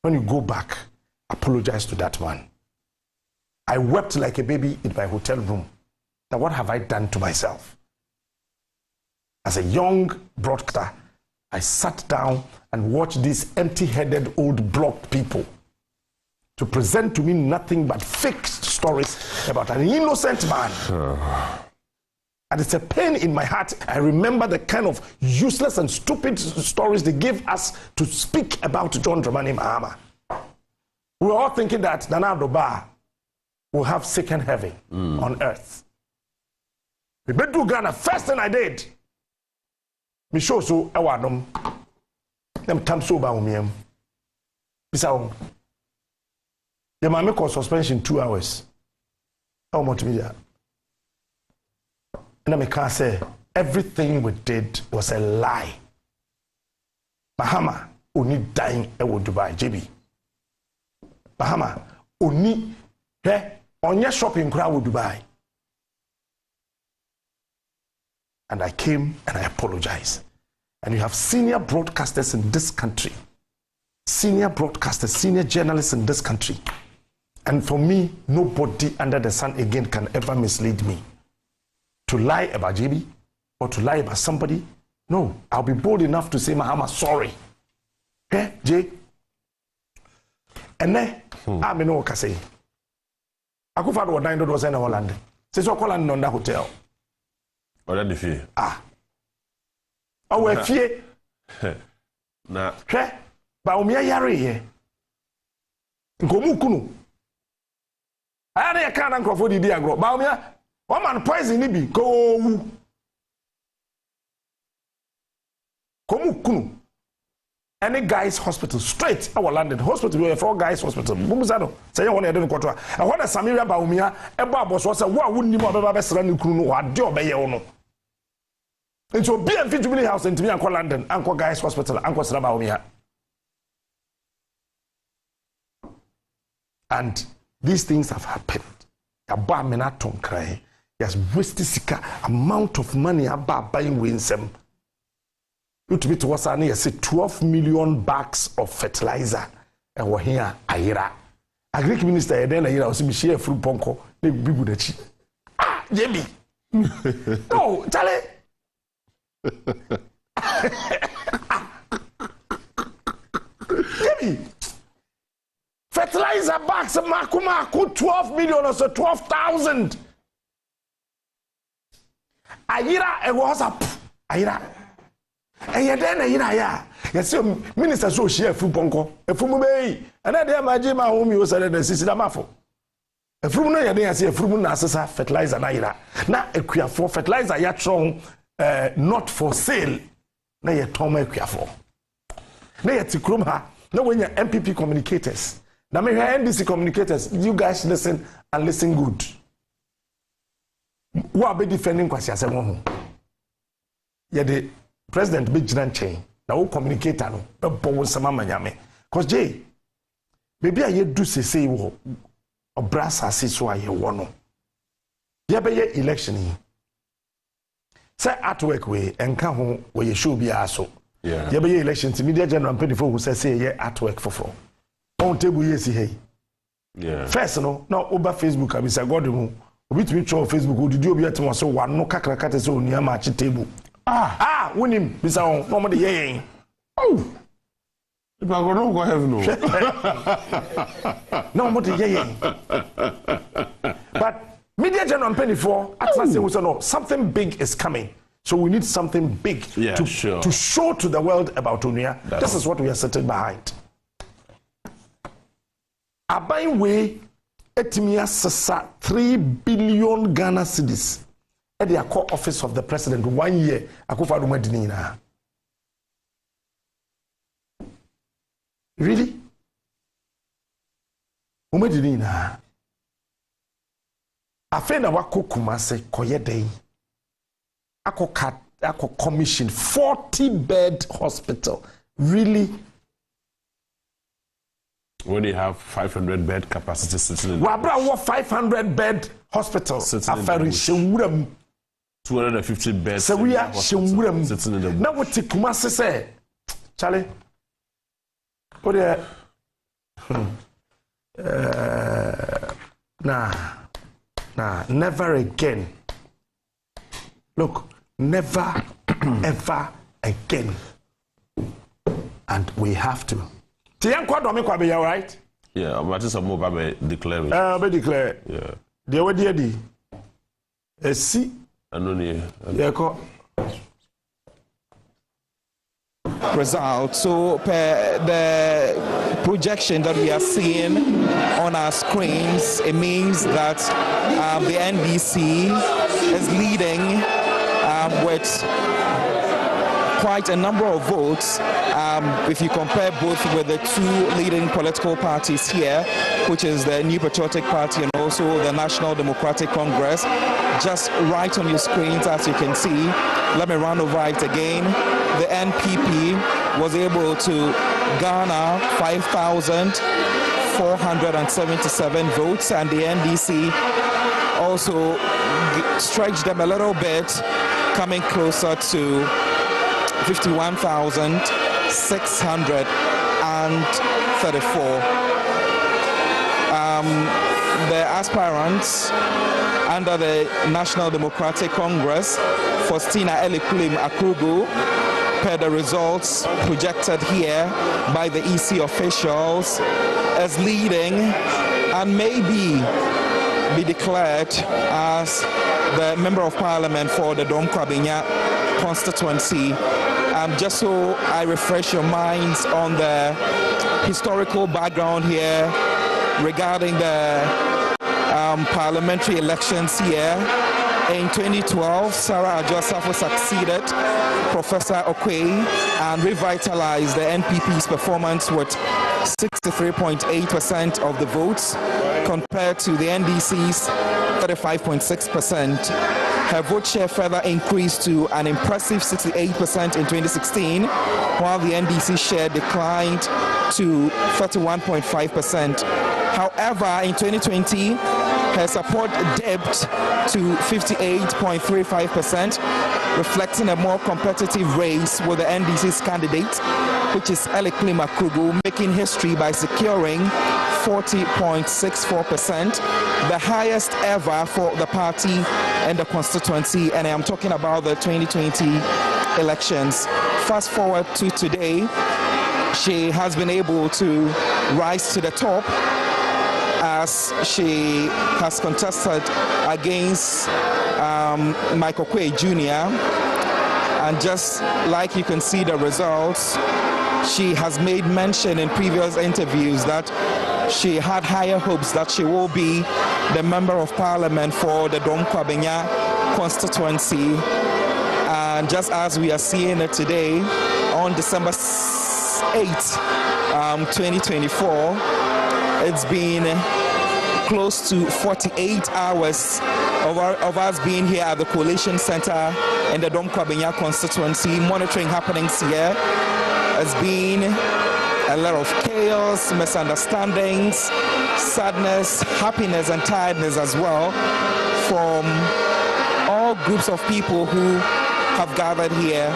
When you go back, apologize to that man. I wept like a baby in my hotel room. Now, what have I done to myself? As a young broadcaster, I sat down and watched these empty-headed old blocked people to present to me nothing but fake stories about an innocent man. And it's a pain in my heart. I remember the kind of useless and stupid stories they gave us to speak about John Dramani Mahama. We were all thinking that Nana Doba will have second heaven on earth. We went to Ghana. First thing I did, me show so awadom. Them tam so ba umiem. Bisa the mama called suspension 2 hours. How much media? And I can't say everything we did was a lie. Mahama only dying ewo Dubai, JB. Mahama only on your shopping crowd with Dubai. And I came and I apologized. And you have senior broadcasters in this country, senior broadcasters, senior journalists in this country. And for me, nobody under the sun again can ever mislead me. To lie about JB or to lie about somebody, no. I'll be bold enough to say, Mahama, sorry. Okay, Jay? And then, I mean, what I say. I could find what $9 in Holland. Since you're calling on that hotel. Or that the fear. Oh, we're fear. Nah. Okay? But I'm here here. Nkunu. I had a can of food, the agro. Baumia. One man poison ibi go Komukunu. Any guys hospital straight our landed hospital we 4 guys hospital. Bumuzano say you want to do kwatwa. I want Samiria Baumia ebo aboso say wo wonni mo beba besra ne kunu no wade obeye wo no. Into BMF Jubilee House into me anko London anko guys hospital anko Sra Baumia. And these things have happened. Aba mena ton cry. Yes, wasted sika amount of money about buying winsem. You to be to us and say 12 million bags of fertilizer. And we're here, Ayira. Agric minister, then Ayira was me share fruit ponko, they be good at Jimmy. No, Charlie. Jimmy. Fertilizer bags, Makuma, 12 million or so, 12,000. Ayira e WhatsApp Ayira e yeden Ayira ya yes minister so share fu bonko e fu mu be and na dey maji ma ho mi o sare na sisi da mafo e fu mu no yeden ya se e fu mu na asesa fertilizer na Ayira na ekuafo fertilizer ya tron not for sale na ye ton ma ekuafo na ye tikrom ha na when your MPP communicators na me NDC communicators you guys listen and listen good. Who are be defending Kwasi Asemo ho? Yeah, the president be jiran chain. Na wo communicator no be bowo sama manyame. Cause Jay, baby aye do say wo obrasa se so aye wo no. Ye be ye election yi. Say artwork we enka ho we ye show bia so. Yeah. Ye be ye election ti media general mpedifo who say ye artwork foforo. On table ye si hey. Yeah. First no, now over Facebook abisa God mu. Obi to me on Facebook, did you be at one so one no kakrakate so near match table? Win him, Bisa on, no more the oh, if I go have no. No more the but media general penny for at last no something big is coming. So we need something big to show to the world about Onua. This is what we are sitting behind. Aban way etimia sesa 3 billion Ghana cedis at the core office of the president 1 year. Akufo-Addo Madinina. Really? Umadinina. Afena wako Kumase koyedei. Ako commission 40-bed hospital. Really? When you have 500-bed capacity sitting in the Wabra 500-bed hospital. Afari Shewuram. 250 beds. Sewia Shewuram. Sitting in the now what Kumase say? Charlie. Put it. Nah, never again. Look, never, ever again. And we have to. Right? Yeah, but it's a move by declaring. Be declare. Yeah. The way they did. See. Yeah, result. So the projection that we are seeing on our screens, it means that the NDC is leading with quite a number of votes. If you compare both with the two leading political parties here, which is the New Patriotic Party and also the National Democratic Congress, just right on your screens, as you can see. Let me run over it again. The NPP was able to garner 5,477 votes, and the NDC also stretched them a little bit, coming closer to 51,634. The aspirants under the National Democratic Congress, Faustina Elikulim Akrugu, per the results projected here by the EC officials, is leading and maybe be declared as the Member of Parliament for the Dom Kwabinya constituency. Just so I refresh your minds on the historical background here regarding the parliamentary elections here. In 2012, Sarah Adjosafo succeeded Professor Okwei and revitalized the NPP's performance with 63.8% of the votes compared to the NDC's 35.6%. Her vote share further increased to an impressive 68% in 2016, while the NDC share declined to 31.5%. However, in 2020, her support dipped to 58.35%, reflecting a more competitive race with the NDC's candidate, which is Elikulim Akrugu, making history by securing 40.64%, the highest ever for the party and the constituency, and I am talking about the 2020 elections. Fast forward to today, she has been able to rise to the top as she has contested against Mike Okwei Jr. And just like you can see the results, she has made mention in previous interviews that she had higher hopes that she will be the Member of Parliament for the Dom Kwabinya constituency. And just as we are seeing it today, on December 8, 2024, it's been close to 48 hours of us being here at the Coalition Center in the Dom Kwabinya constituency, monitoring happenings here. It's been a lot of chaos, misunderstandings, sadness, happiness, and tiredness as well from all groups of people who have gathered here.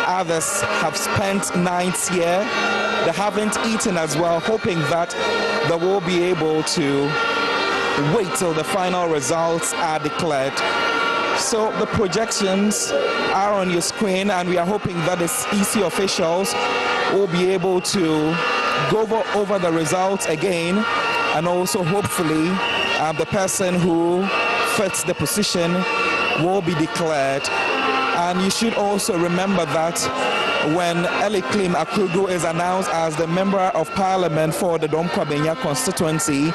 Others have spent nights here. They haven't eaten as well, hoping that they will be able to wait till the final results are declared. So the projections are on your screen, and we are hoping that the EC officials will be able to go over the results again, and also hopefully the person who fits the position will be declared. And you should also remember that when Eliklim Akrugu is announced as the Member of Parliament for the Domkwabenya constituency,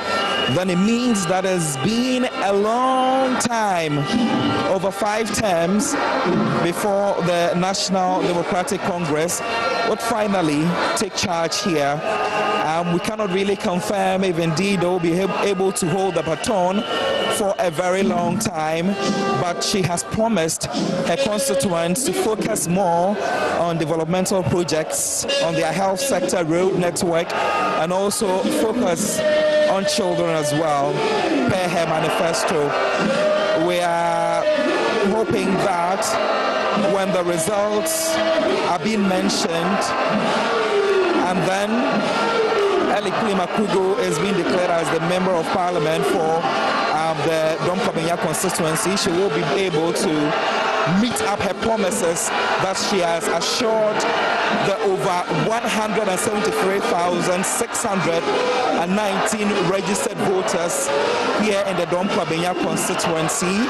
then it means that it's been a long time, over 5 terms, before the National Democratic Congress would finally take charge here. We cannot really confirm if indeed they will be able to hold the baton for a very long time, but she has promised her constituents to focus more on developmental projects, on their health sector, road network, and also focus on children as well, per her manifesto. We are hoping that when the results are being mentioned, and then Eliklim Akrugu is being declared as the Member of Parliament for the Domkwabenya constituency, she will be able to meet up her promises that she has assured the over 173,619 registered voters here in the Domkwabenya constituency,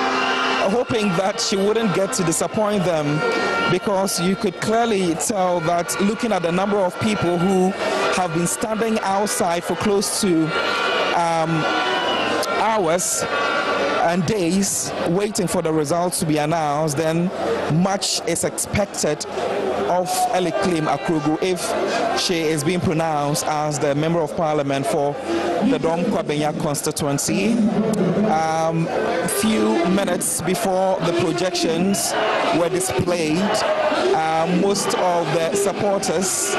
hoping that she wouldn't get to disappoint them, because you could clearly tell that looking at the number of people who have been standing outside for close to hours and days waiting for the results to be announced, then much is expected of Eliklim Akrugu if she is being pronounced as the Member of Parliament for the Domkwabenya constituency. Few minutes before the projections were displayed, most of the supporters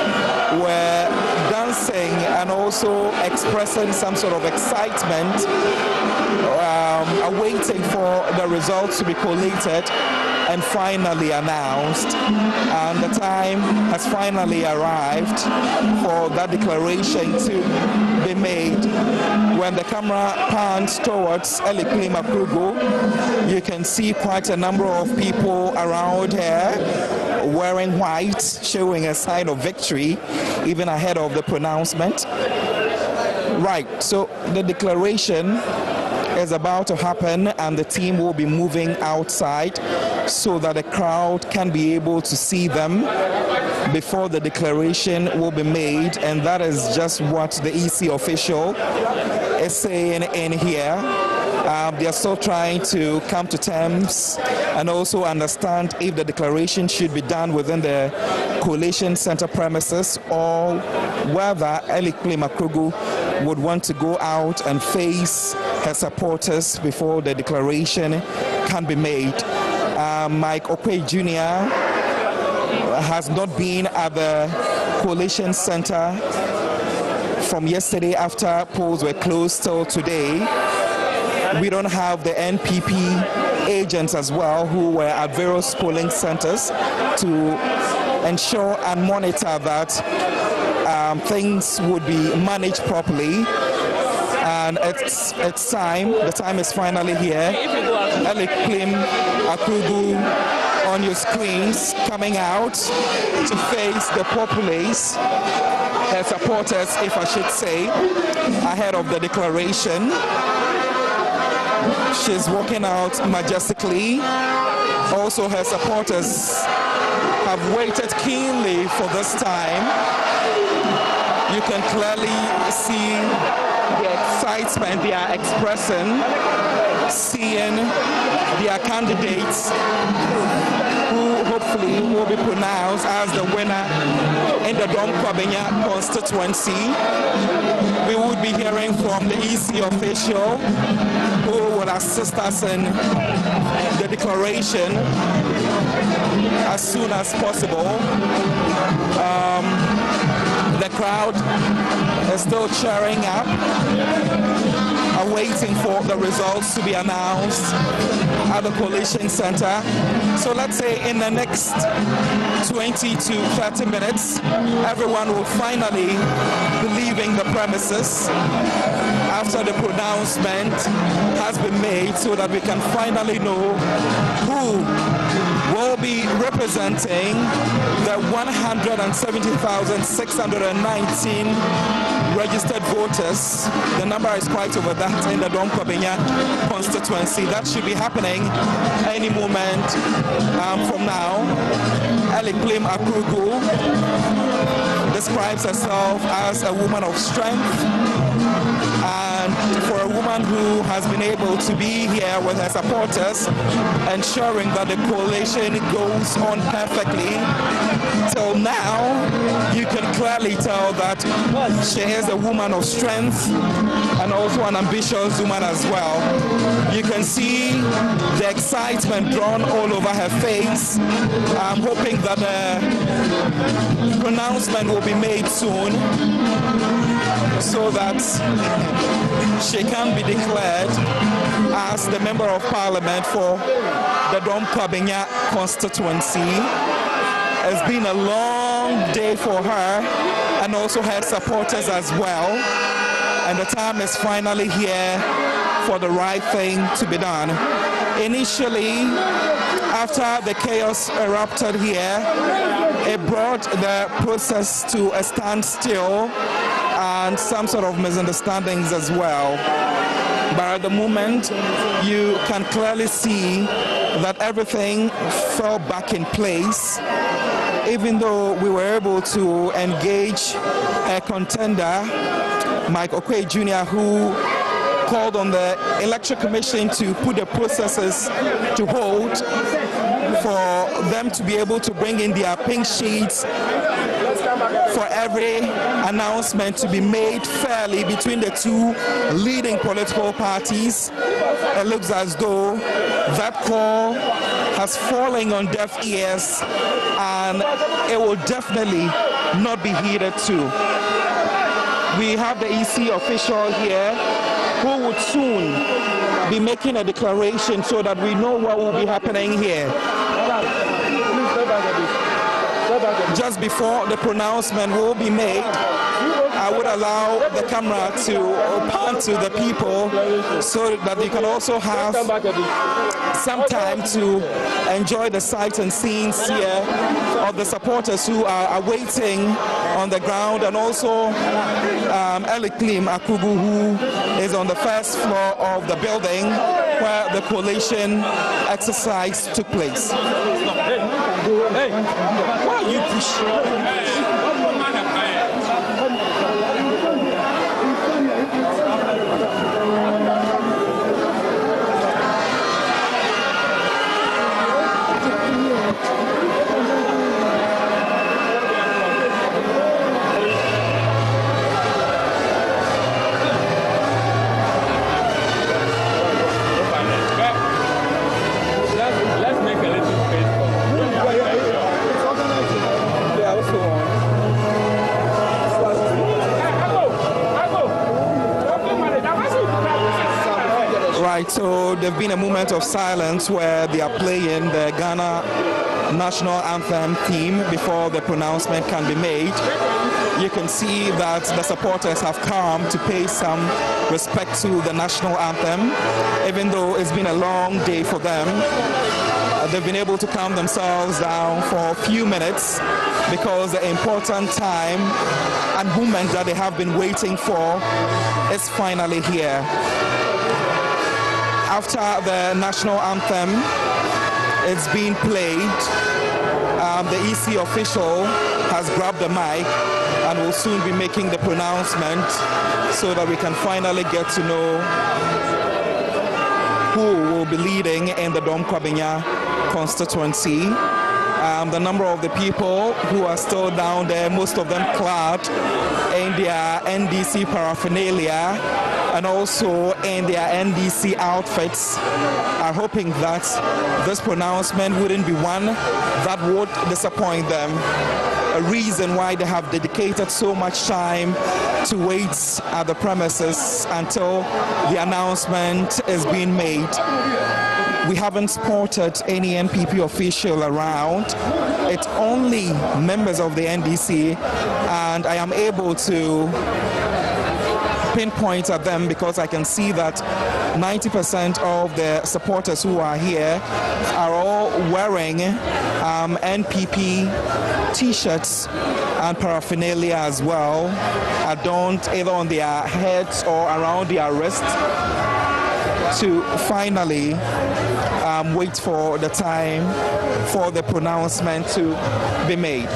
were dancing and also expressing some sort of excitement, awaiting for the results to be collated and finally announced. And the time has finally arrived for that declaration to be made. When the camera pans towards Eliklim Akrugu, you can see quite a number of people around her wearing white, showing a sign of victory even ahead of the pronouncement. Right, so the declaration is about to happen, and the team will be moving outside so that the crowd can be able to see them before the declaration will be made. And that is just what the EC official is saying in here. They are still trying to come to terms and also understand if the declaration should be done within the Coalition Center premises or whether Eliklim Akrugu would want to go out and face her supporters before the declaration can be made. Mike Okwe Jr. has not been at the Coalition Center from yesterday after polls were closed till today. We don't have the NPP agents as well who were at various polling centers to ensure and monitor that things would be managed properly. And it's time, the time is finally here. Eliklim Akrugu on your screens coming out to face the populace, her supporters, if I should say, ahead of the declaration. She's walking out majestically. Also, her supporters have waited keenly for this time. You can clearly see the excitement they are expressing, seeing their candidates who hopefully will be pronounced as the winner in the Domkwabenya constituency. We would be hearing from the EC official who will assist us in the declaration as soon as possible. The crowd is still cheering up, awaiting for the results to be announced at the Coalition Center. So let's say in the next 20 to 30 minutes, everyone will finally be leaving the premises after the pronouncement has been made, so that we can finally know who will be representing the 170,619 registered voters. The number is quite over that in the Dom Kwabenya constituency. That should be happening any moment from now. Declear Akugu describes herself as a woman of strength, and for a woman who has been able to be here with her supporters, ensuring that the coalition goes on perfectly. Till now, you can clearly tell that she is a woman of strength and also an ambitious woman as well. You can see the excitement drawn all over her face. I'm hoping that the pronouncement will be made soon so that she can be declared as the Member of Parliament for the Dom Kwabenya constituency. It's been a long day for her and also her supporters as well. And the time is finally here for the right thing to be done. Initially, after the chaos erupted here, it brought the process to a standstill and some sort of misunderstandings as well. But at the moment, you can clearly see that everything fell back in place, even though we were able to engage a contender, Mike Okwei Jr., who called on the Election Commission to put the processes to hold for them to be able to bring in their pink sheets for every announcement to be made fairly between the two leading political parties. It looks as though that call has fallen on deaf ears, and it will definitely not be heeded to. We have the EC official here who would soon be making a declaration so that we know what will be happening here. Just before the pronouncement will be made, I would allow the camera to pan to the people so that they can also have some time to enjoy the sights and scenes here of the supporters who are waiting on the ground, and also Declear Akugu, who is on the first floor of the building where the coalition exercise took place. Hey, why are you pushing? So there's been a moment of silence where they are playing the Ghana national anthem theme before the pronouncement can be made. You can see that the supporters have come to pay some respect to the national anthem, even though it's been a long day for them. They've been able to calm themselves down for a few minutes because the important time and moment that they have been waiting for is finally here. After the national anthem is being played, the EC official has grabbed the mic and will soon be making the pronouncement so that we can finally get to know who will be leading in the Dom Kwabenya constituency. The number of the people who are still down there, most of them clad in their NDC paraphernalia and also in their NDC outfits, are hoping that this pronouncement wouldn't be one that would disappoint them. A reason why they have dedicated so much time to wait at the premises until the announcement is being made. We haven't spotted any NPP official around. It's only members of the NDC, and I am able to pinpoint at them because I can see that 90% of the supporters who are here are all wearing NPP T-shirts and paraphernalia as well, adorned either on their heads or around their wrists, to finally wait for the time for the pronouncement to be made.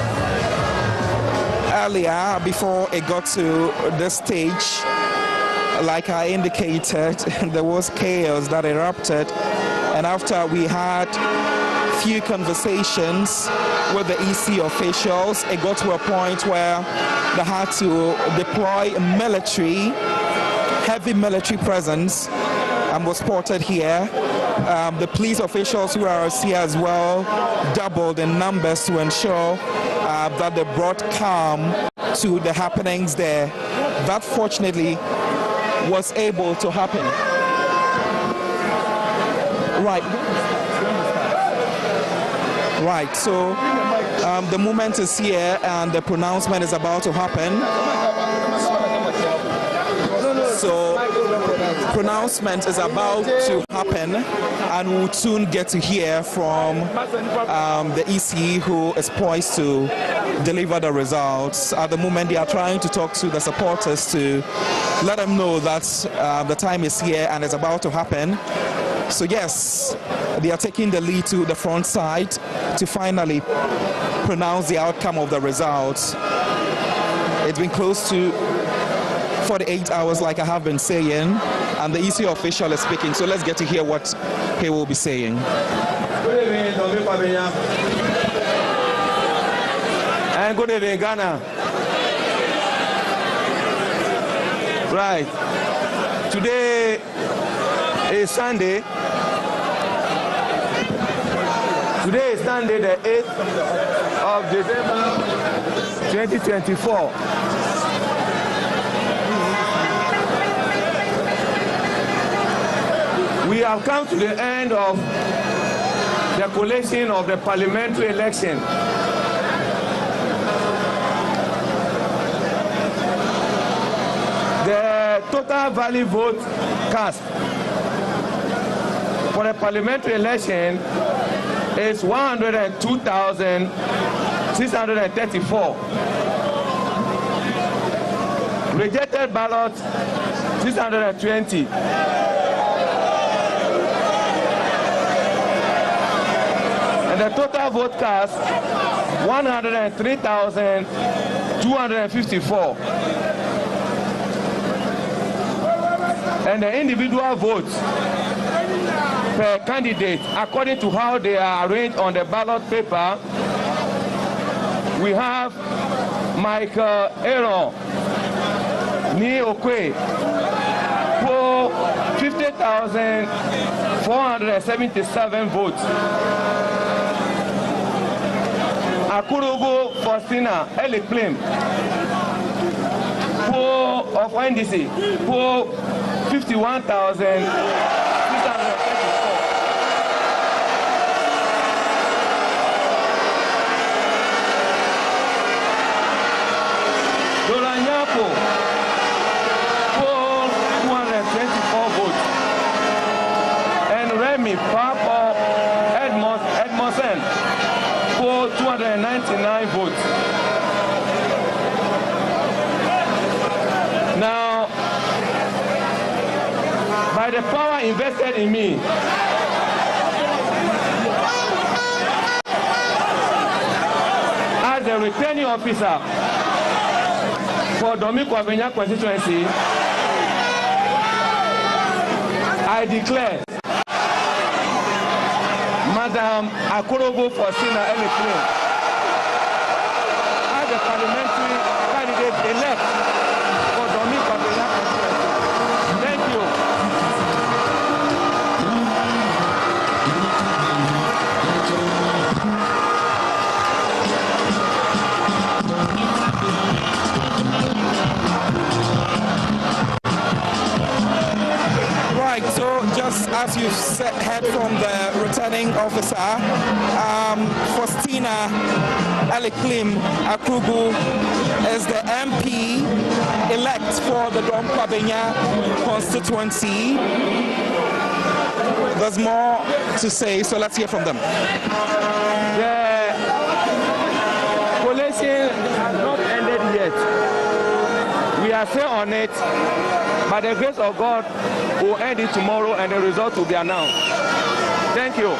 Earlier, before it got to this stage, like I indicated, there was chaos that erupted, and after we had few conversations with the EC officials, it got to a point where they had to deploy heavy military presence, and was spotted here. The police officials who are here as well doubled in numbers to ensure that they brought calm to the happenings there. That fortunately was able to happen. Right, so the moment is here and the pronouncement is about to happen. So pronouncement is about to happen, and we'll soon get to hear from the EC, who is poised to deliver the results. At the moment, they are trying to talk to the supporters to let them know that the time is here and it's about to happen. So yes, they are taking the lead to the front side to finally pronounce the outcome of the results. It's been close to 48 hours, like I have been saying, and the EC official is speaking. So let's get to hear what he will be saying. Good evening, Domi Pabenya. And good evening, Ghana. Right. Today is Sunday. Today is Sunday, the 8th of December, 2024. We have come to the end of the collation of the parliamentary election. The total valid vote cast for the parliamentary election is 102,634. Rejected ballots 620. And the total vote cast 103,254. And the individual votes per candidate, according to how they are arranged on the ballot paper, we have Michael Aaron Ni Okwe for 50,477 votes. Akurugu Faustina Eliklim of NDC for 51,634. Dolanyapo for 224 votes. And Remy Papa Edmondson for 299 votes. Now, by the power invested in me, as the returning officer for Domi Kwabenya constituency, I declare Madam Akurobo Faustina Eliklim as the parliamentary candidate elect for Domi Kwabenya constituency. Thank you. Right, so just course, as you've heard from the returning officer, Faustina Eliklim Akrugu is the MP elect for the Dom Kwabenya constituency. There's more to say, so let's hear from them. The coalition has not ended yet. We are still on it. By the grace of God, we'll end it tomorrow and the result will be announced. Thank you.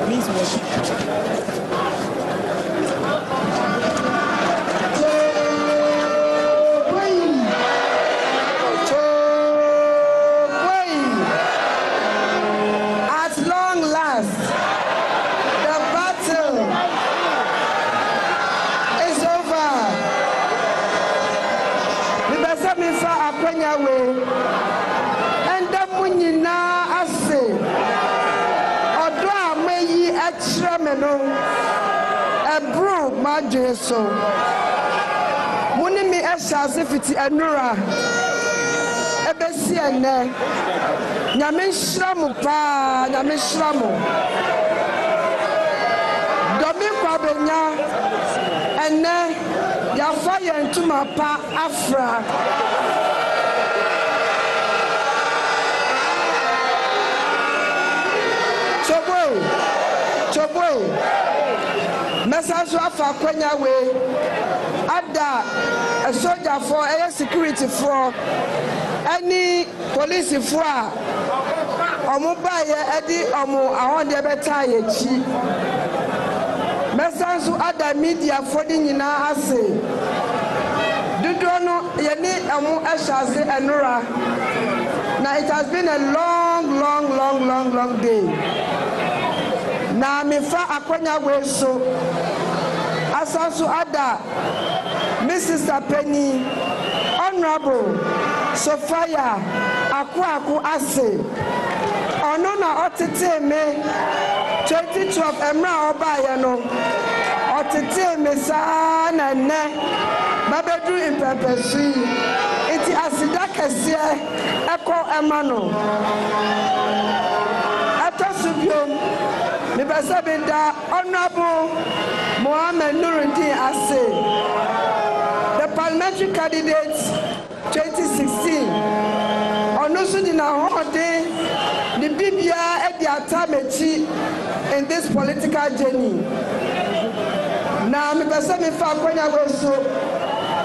Please watch. So, Munimi Esasifiti Anura Ebesiane Nyamishramu pa Nyamishramu Domi Kwabenya Ene Yafaya Ntuma pa Afra Chobwe Message afa kwenya we ada a soldier for a security for any police for omo baye edi omo ahon de beta ye chi message ada media for the nyina ase dudu no ye ni omo ehase enura. Now it has been a long day. Na me fa akwanya we so asanso ada Mrs. Penny Honorable Sophia Akwaku ase ono na otete me 2012 emra obaye no otete me sa na ne babedu impepesi iti asida kese eko emano atosubio Mibasabinda Honorable Mohammed Nuruddin Ase, the parliamentary candidate 2016. Onusudina Hode, the Bibia Ediatamechi in this political journey. Now, Mibasabinda Kwenya Weso,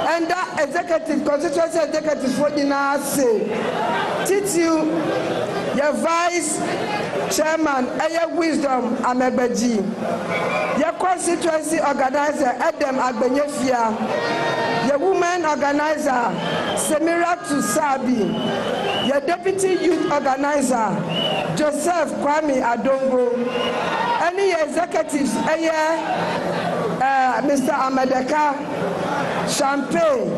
and that executive, constituency executive for the Ase, Titu, your vice chairman, Aya Wisdom Amebeji, your constituency organizer, Adam Agbenyefia, your woman organizer, Semira Tusabi, your deputy youth organizer, Joseph Kwame Adongo, any executives, Mr. Amadeka, Champagne,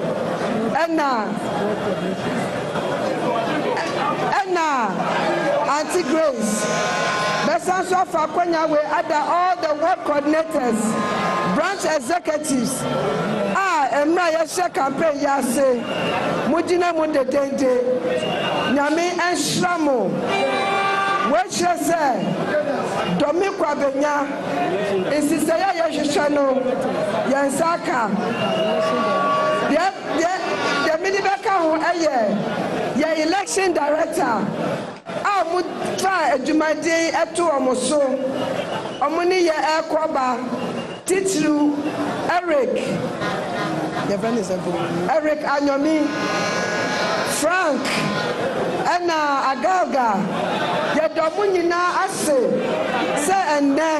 Anna, Auntie Grace, Bessanso Fakwenya, we other all the work coordinators, branch executives. Emra Yasha campaign Yase, Mujina Munde Dente, Nyame Enshramo, which say, Domi Kwabenya, Insisaya Yashano, Yansaka, the Minibeka who your election director, I would try a Jumade at 2 Omoso, Omuni ya Airquaba, Titru, Eric Anyomi, Frank, Anna Agalga, Yadomunina Ase, Se and Ne,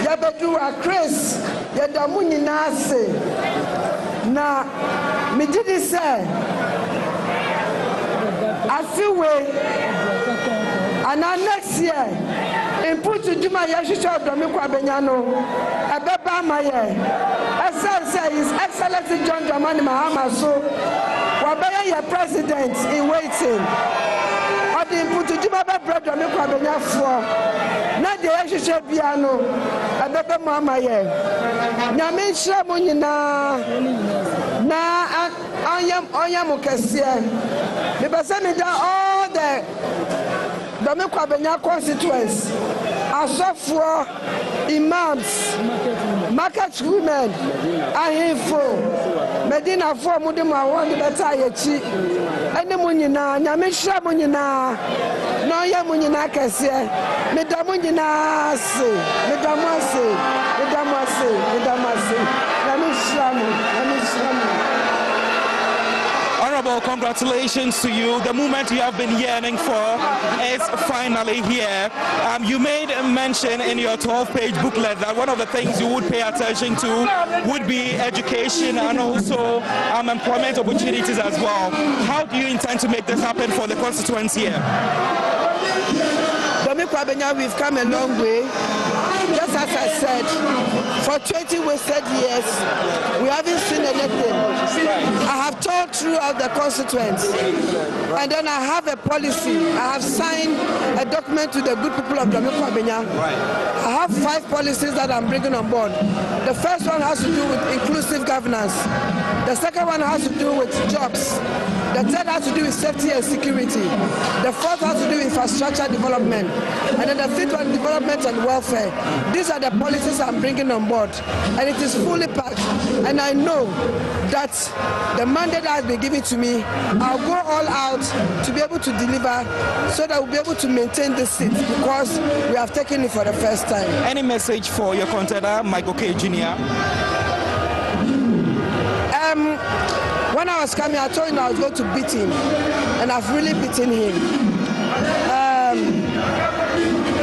Yabadua Chris, Yadomunina Ase. Na me did say I feel way and next year input to Juma Yashisha Domi Kwabenyano Abeba Maye say His Excellency John Dramani Mahama so Wabaya your president in waiting or the input to Juma Bread Domi Kwabenya for not the Yashisha Piano Abeba Mamaye Nyamin Shamunina na anya onyam kɛseɛ mebɛsɛ meda all the Dome Kwabenya constituents asɔfoɔ imams market women ahemfo medinafoɔ mode mu awɔ de bɛta ayɛkyi ɛne mu nyinaa nyame hyira mu nyinaa na ɔyɛ mu nyinaa kɛseɛ meda mu nyinaa ase meda mu ase nyame hyira mu Honorable, congratulations to you. The movement you have been yearning for is finally here. You made a mention in your 12-page booklet that one of the things you would pay attention to would be education and also employment opportunities as well. How do you intend to make this happen for the constituency here? Dome Kwabenya, we've come a long way. Just as I said, for 20 wasted years, we haven't seen anything. I have told throughout the constituents, and then I have a policy. I have signed a document to the good people of Dome Kwabenya. I have 5 policies that I'm bringing on board. The first one has to do with inclusive governance. The second one has to do with jobs. The third has to do with safety and security. The fourth has to do with infrastructure development. And then the fifth one, development and welfare. These are the policies I'm bringing on board. And it is fully packed. And I know that the mandate that has been given to me, I'll go all out to be able to deliver so that we'll be able to maintain this seat because we have taken it for the first time. Any message for your contender, Michael K. Jr.? When I was coming, I told him I was going to beat him, and I've really beaten him.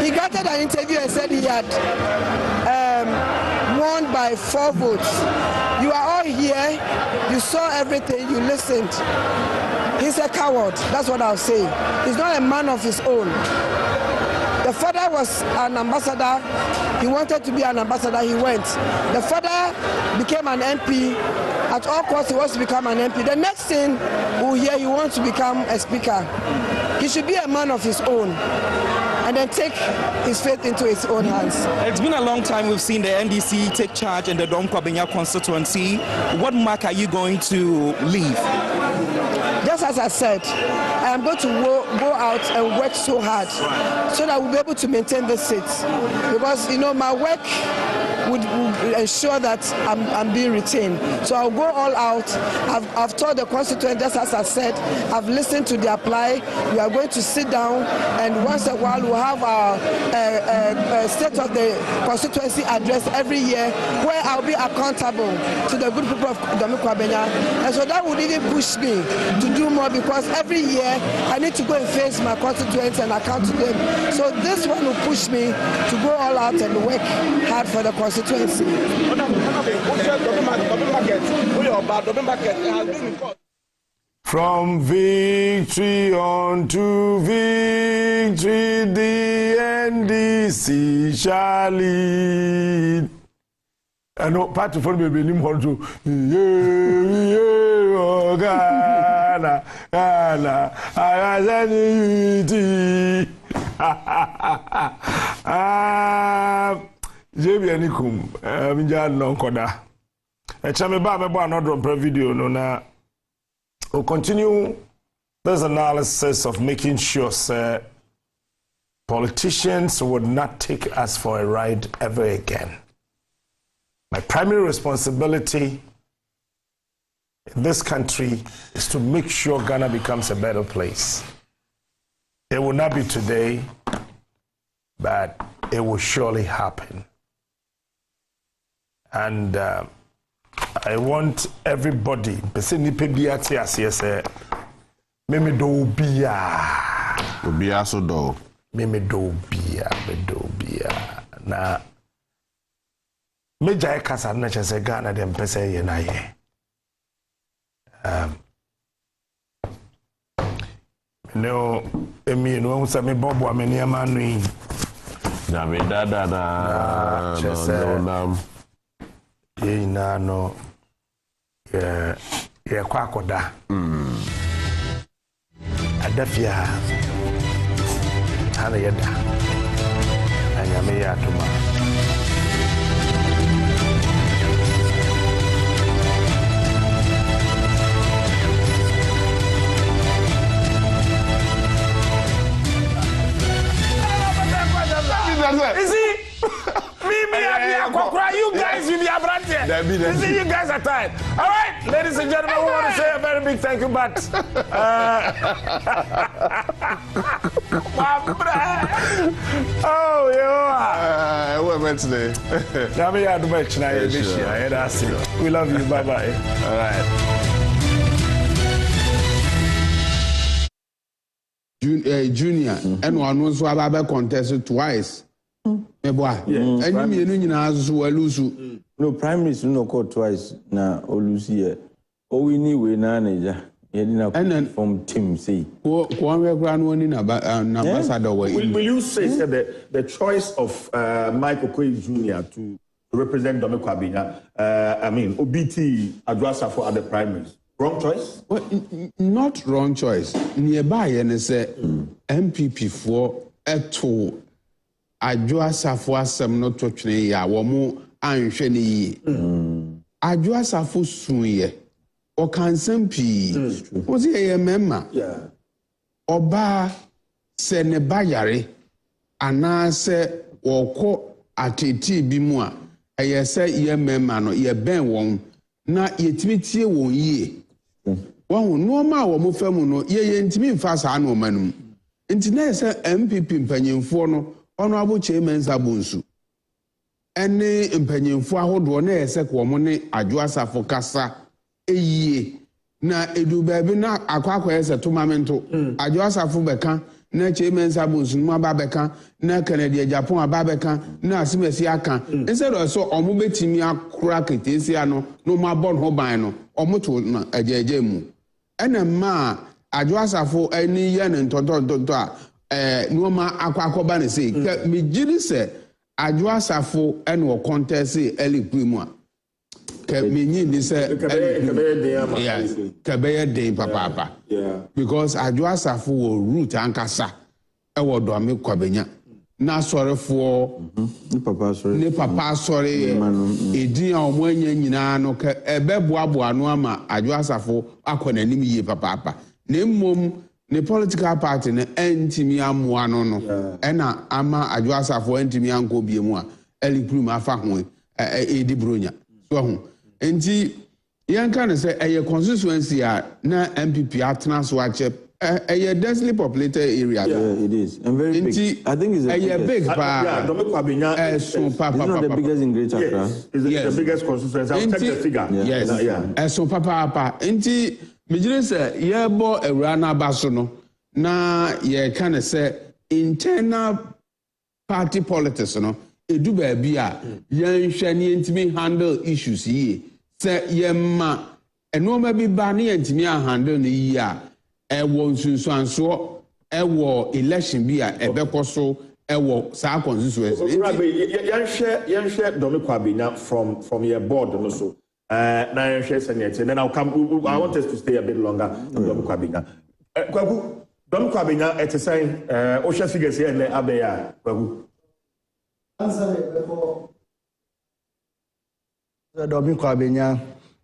He granted an interview and said he had won by 4 votes. You are all here, you saw everything, you listened. He's a coward, that's what I'll say. He's not a man of his own. The father was an ambassador. He wanted to be an ambassador. He went. The father became an MP. At all costs, he wants to become an MP. The next thing we'll hear, he wants to become a speaker. He should be a man of his own and then take his fate into his own hands. It's been a long time we've seen the NDC take charge in the Dome Kwabenya constituency. What mark are you going to leave? Just as I said, I am going to go out and work so hard so that we'll be able to maintain the seats. Because, you know, my work would ensure that I'm being retained. So I'll go all out. I've told the constituent, just as I said, I've listened to their plight. We are going to sit down, and once a while we'll have our state of the constituency address every year where I'll be accountable to the good people of Dome Kwabenya. And so that would even push me to do more because every year I need to go and face my constituents and account to them. So this one will push me to go all out and work hard for the constituency. From victory unto victory, the NDC shall lead. I know part of me be him to oh Ghana, Ghana, I JB Anikum, Minja Nonkoda. A chameba mebo another video no na. We'll continue this analysis of making sure politicians would not take us for a ride ever again. My primary responsibility in this country is to make sure Ghana becomes a better place. It will not be today, but it will surely happen. And I want everybody, Mimi do bia so do. Mimi do bia. Na meja kasa na chese Ghana dem pese ye na ye. No, emi no unsa me bobo ameni amanu yi. Na me dada na no ye na no ye kwa koda. Adafia ana yeda. Anya me ya tuma. See, you guys are tired. All right, ladies and gentlemen, we want to say a very big thank you, but oh, yeah. What about today? We love you. Bye bye. All right. Junior, and one was about contested twice. No, primaries no call twice na Olusi. Oh, we need we na from team say. Ambassador. Will you say that the choice of Michael Okoye Jr. to represent Dominic Kwabena, OBT Adwasa for other primaries? Wrong choice? Well, not wrong choice. Nearby, and say MPP for eto Adwasa for some not touching ya, womo ansheni. Adwasa for sunye. O can sempi. Was he a member? Yeah. Oba se ne bayare ana se woko ateti bi mu a eye se ye member no ye ben won na yetimitie won yie. Wọ́n no ma wo mo famu no ye ntimi mfa saa no manum. Nti na se MPP mpanyimfo no ono aboche mensa bonsu. Ene mpanyimfo ahodo na ese ko mo ne Adwoasafo kasa eyie na edu baabi na akwa ese tomamento Adwoasafo beka na chemensa bonsu no aba beka na Canada Japan aba beka na asimesi aka instead of so omo betimi akura ketesi ano no ma bon ho ban no omo to na ajeje mu ena ma Adwoasafo ani ye ne ntontonto a no ma akwa ne sei me giri se Adwoasafo ene o contest early primo menyi ni se kabeye dey papa because Adwoasafo wo root ankasa e wo do me kwabenya na sorefo ni papa sorry edin a omo anya nyina no ka ebeboaboa no ama Adwoasafo akona nim yie papa na mmom ne political party ne entimi amoa no ena ama Adwoasafo entimi anko biemu a early primo afa ho edi bronya so ho enti yanka ne say eye constituency a na MPP atena so ache eye densely populated area. Yeah, it is. And very big. I think it's a big yeah, Dominic Kwabena it's not the biggest in Greater Accra. Yes, it's the biggest constituency. I'll check the figure. Yes. Yeah. So papa enti me say ye bo ewura na baso no na ye can say internal party politics no edu ba bia yen hwe ne ntimi handle issues yi se ye ma enoma bi ba ne ntimi handle ne yi a ewo nsunsuanso ewo election bi a ebekoso ewo sa constituency yen hwe Dominic Kwabena from your board no so na yen hwe senate then I want us to stay a bit longer on Dominic Kwabena kwaku Dominic Kwabena et say o hwe figures here na abeya kwaku answer before Dominic Kwabena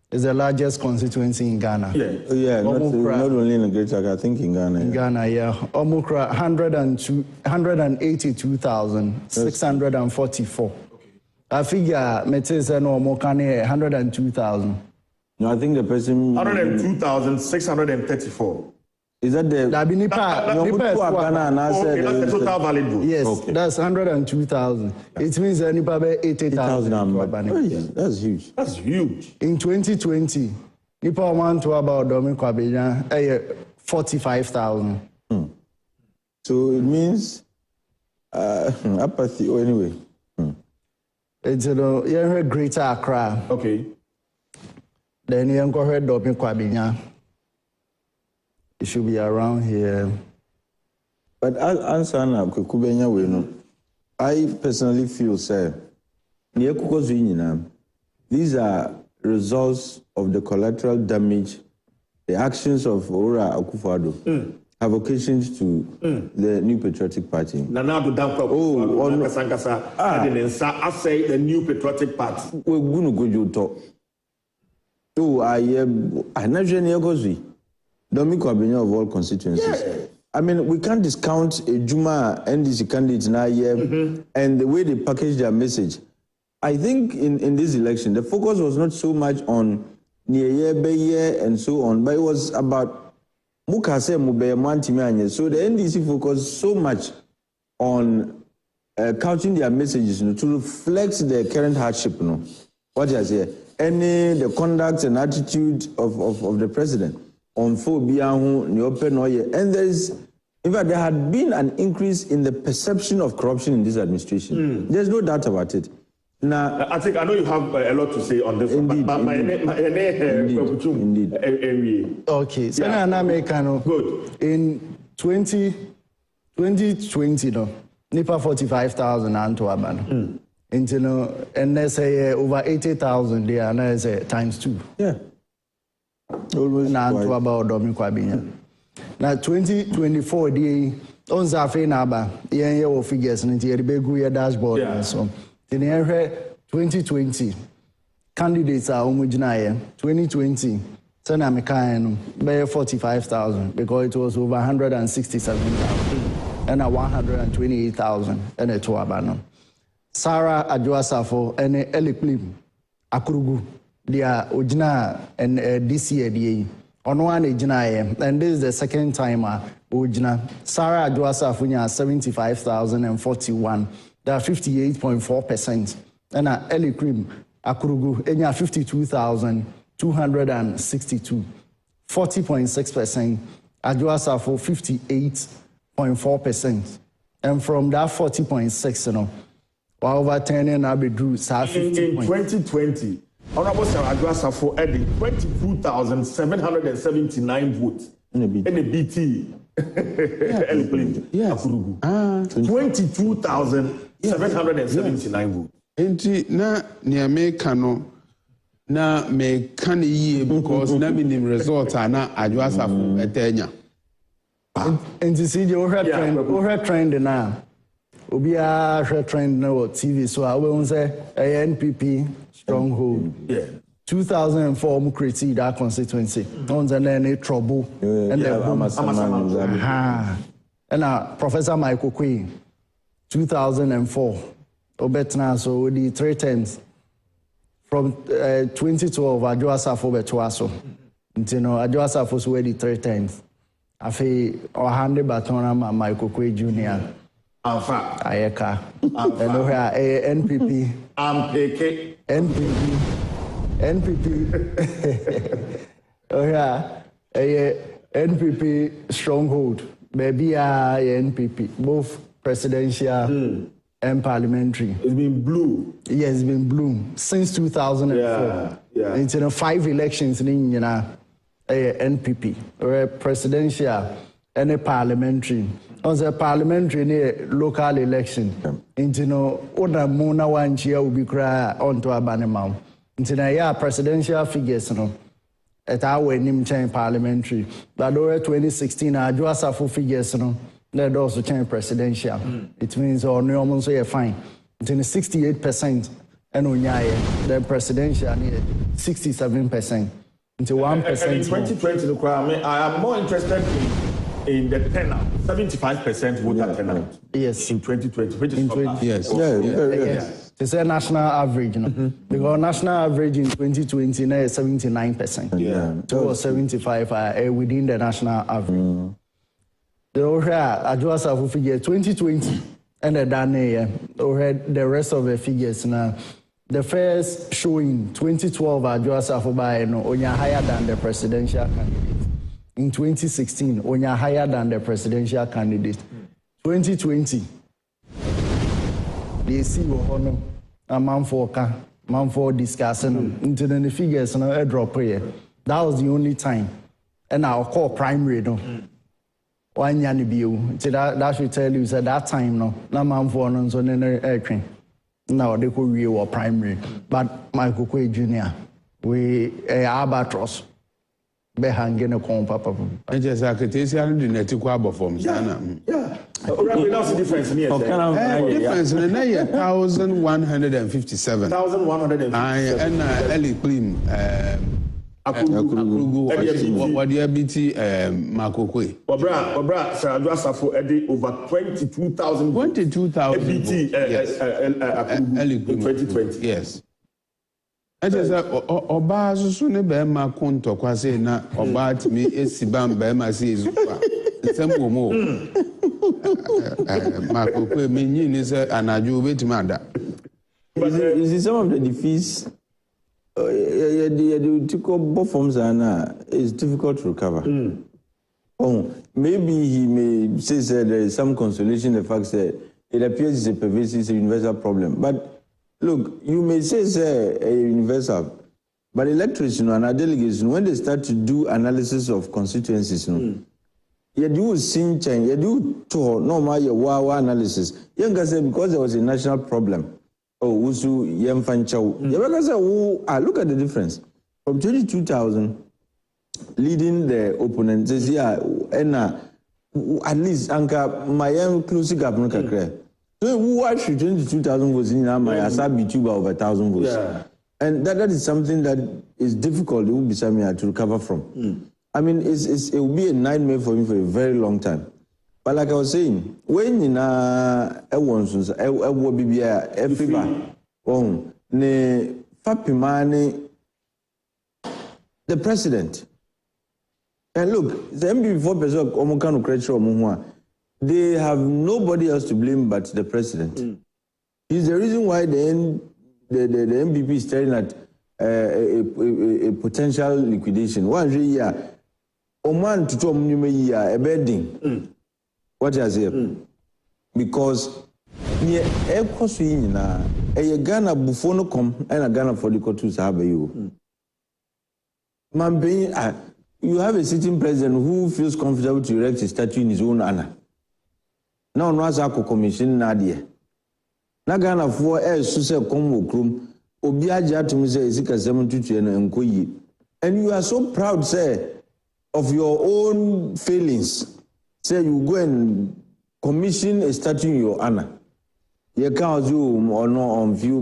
is the largest constituency in Ghana. Yeah, not only in Greater Accra, I think in Ghana. In Ghana, yeah. Omukra 182,644. I figure Metis and Omokane 102,000. No, I think the person 102,634. Is that the Nipa that's the total valid vote? Yes, okay. That's 102,000. It means Nipa 80,000. That's huge. That's huge. In 2020, Nipa want to about Dominic Kwabena 45,000. So it means apathy. Anyway, it's Greater Accra. Okay. Then you go ahead Dominic Kwabena. It should be around here. But answer now, Kubenya we know. I personally feel, sir, these are results of the collateral damage, the actions of Ora Akufo-Addo have occasioned to the New Patriotic Party. The New Patriotic Party. We're going to go to talk. Oh, I never Dominic Kwabena of all constituencies. Yeah. I mean, we can't discount a Juma NDC candidate now here and the way they package their message. I think in this election, the focus was not so much on Niye and so on, but it was about Mukase Mube Mantimianye. So the NDC focused so much on couching their messages to reflect the current hardship. What I say, the conduct and attitude of the president on phobia, and in fact, there had been an increase in the perception of corruption in this administration. There's no doubt about it. Now, I think I know you have a lot to say on this. Indeed. Okay, so now good. In 2020, no, Nipa 45,000 Antoabano. And they say over 80,000 there, and they say times 2. Yeah. Always. Now 2024 the on Zafe Naba, the figures and the Rebegu dashboard and so. In 2020 candidates are homogenize. 2020 Senamikayan by 45,000 because it was over 167,000 and 128,000 and a Tuabano. Sarah Adjuasafo and Eliklim Akurugu, they are Ujina and this year. On one ejina, and this is the second time ujina. Sarah Adjuasafo 75,041. They are 58.4%. And Elikrim Akurugu 52,262. 40.6%. Adjuasafo 58.4%. And from that 40.6, while overturning Abidru, 50. In 2020, Honorable Sarah Adjuasafo added 22,779 votes in the BT. Yes. 22,779 votes. Enti na niameka no na me kan yie because na minim result na Adjuasafo etenya. Enti see the trend na Obia trend no TV so I will say NPP stronghold. Yeah. 2004 we created that constituency. On the any trouble and Professor Michael Queen 2004 Obetna so the 3 terms from 2012 Adjuasafo betwaso. Adjuasafo so the 3 terms. Afi or hand baton Michael Queen Jr. Alpha Ayeka and NPP NPP NPP stronghold baby NPP both presidential and parliamentary. It's been blue. Yes, it's been blue since 2004. Yeah. It's 5 elections in NPP presidential and a parliamentary. On the parliamentary local election, Oda Mona one cheer will be cry onto a banner. Into presidential figures, at our name change parliamentary. But over 2016, Adjuasafo figures, let also change presidential. It means or no one say fine. It's 68% and then presidential 67%. Into 1%. In 2020, I am more interested in the turnout, 75% voter turnout. Yes. In 2020, which is yes. It's a national average, because national average in 2020 now is 79%. Yeah. So 75 within the national average. The Adjuasafo figure 2020 and the rest of the figures now. The first showing 2012 Adjuasafo by higher than the presidential candidate. In 2016, Onya higher than the presidential candidate. 2020, they see a man for discussing into the figures and a drop here. That was the only time. And I'll call primary. One year that should tell you at that time, no man for no so airtrain. Now they could real primary. But Michael Quay Jr., we albatross. Be hanging a papa. And just I could tell you the network form. Yeah. What's the difference in here? Difference in 1,157. 1,157. And Ellie Klim Akurugu. What do you BT Makokwe? Obra Saradu Asafo Edi over 22,000. 22,000 BT in 2020. Yes. I just Oba Susune Bema Konto Kwase na Oba Timi Esibam Bema says Sembo Mo. Makokwe Mini is an adjuvant mother. You see some of the defeats. Both forms it's difficult to recover. Oh, maybe he may say that there is some consolation in the fact that it appears it's a pervasive, it's a universal problem. But look, you may say a universal, but electors, and our delegates, when they start to do analysis of constituencies, you do change, you do normal wow analysis. Younger say because there was a national problem. Oh, Usu Yemfanchau. Look at the difference. From 22,000 leading the opponent, this year, and at least Anka Mayam closely government kakre. So who actually 22,000 votes in my Asabi Tuba over 1,000 votes. And that is something that is difficult, it will be something to recover from. I mean, it will be a nightmare for me for a very long time. But like I was saying, when you na everyone's the president. And look, the MP4 they have nobody else to blame but the president. He's the reason why the MPP is staring at a potential liquidation. One year, Oman to Tom Numeya, a bedding. What is here? Because near a Ghana Buffon come and a Ghana for the courts have you. You have a sitting president who feels comfortable to erect a statue in his own honor. Now, Razako Commission Nadia. Nagana for a Susa Combo Krum, Obiaja to me say Zika 72 and Koyi. And you are so proud, sir, of your own failings. Say you go and commission a statue in your honor. You can't do or no on view.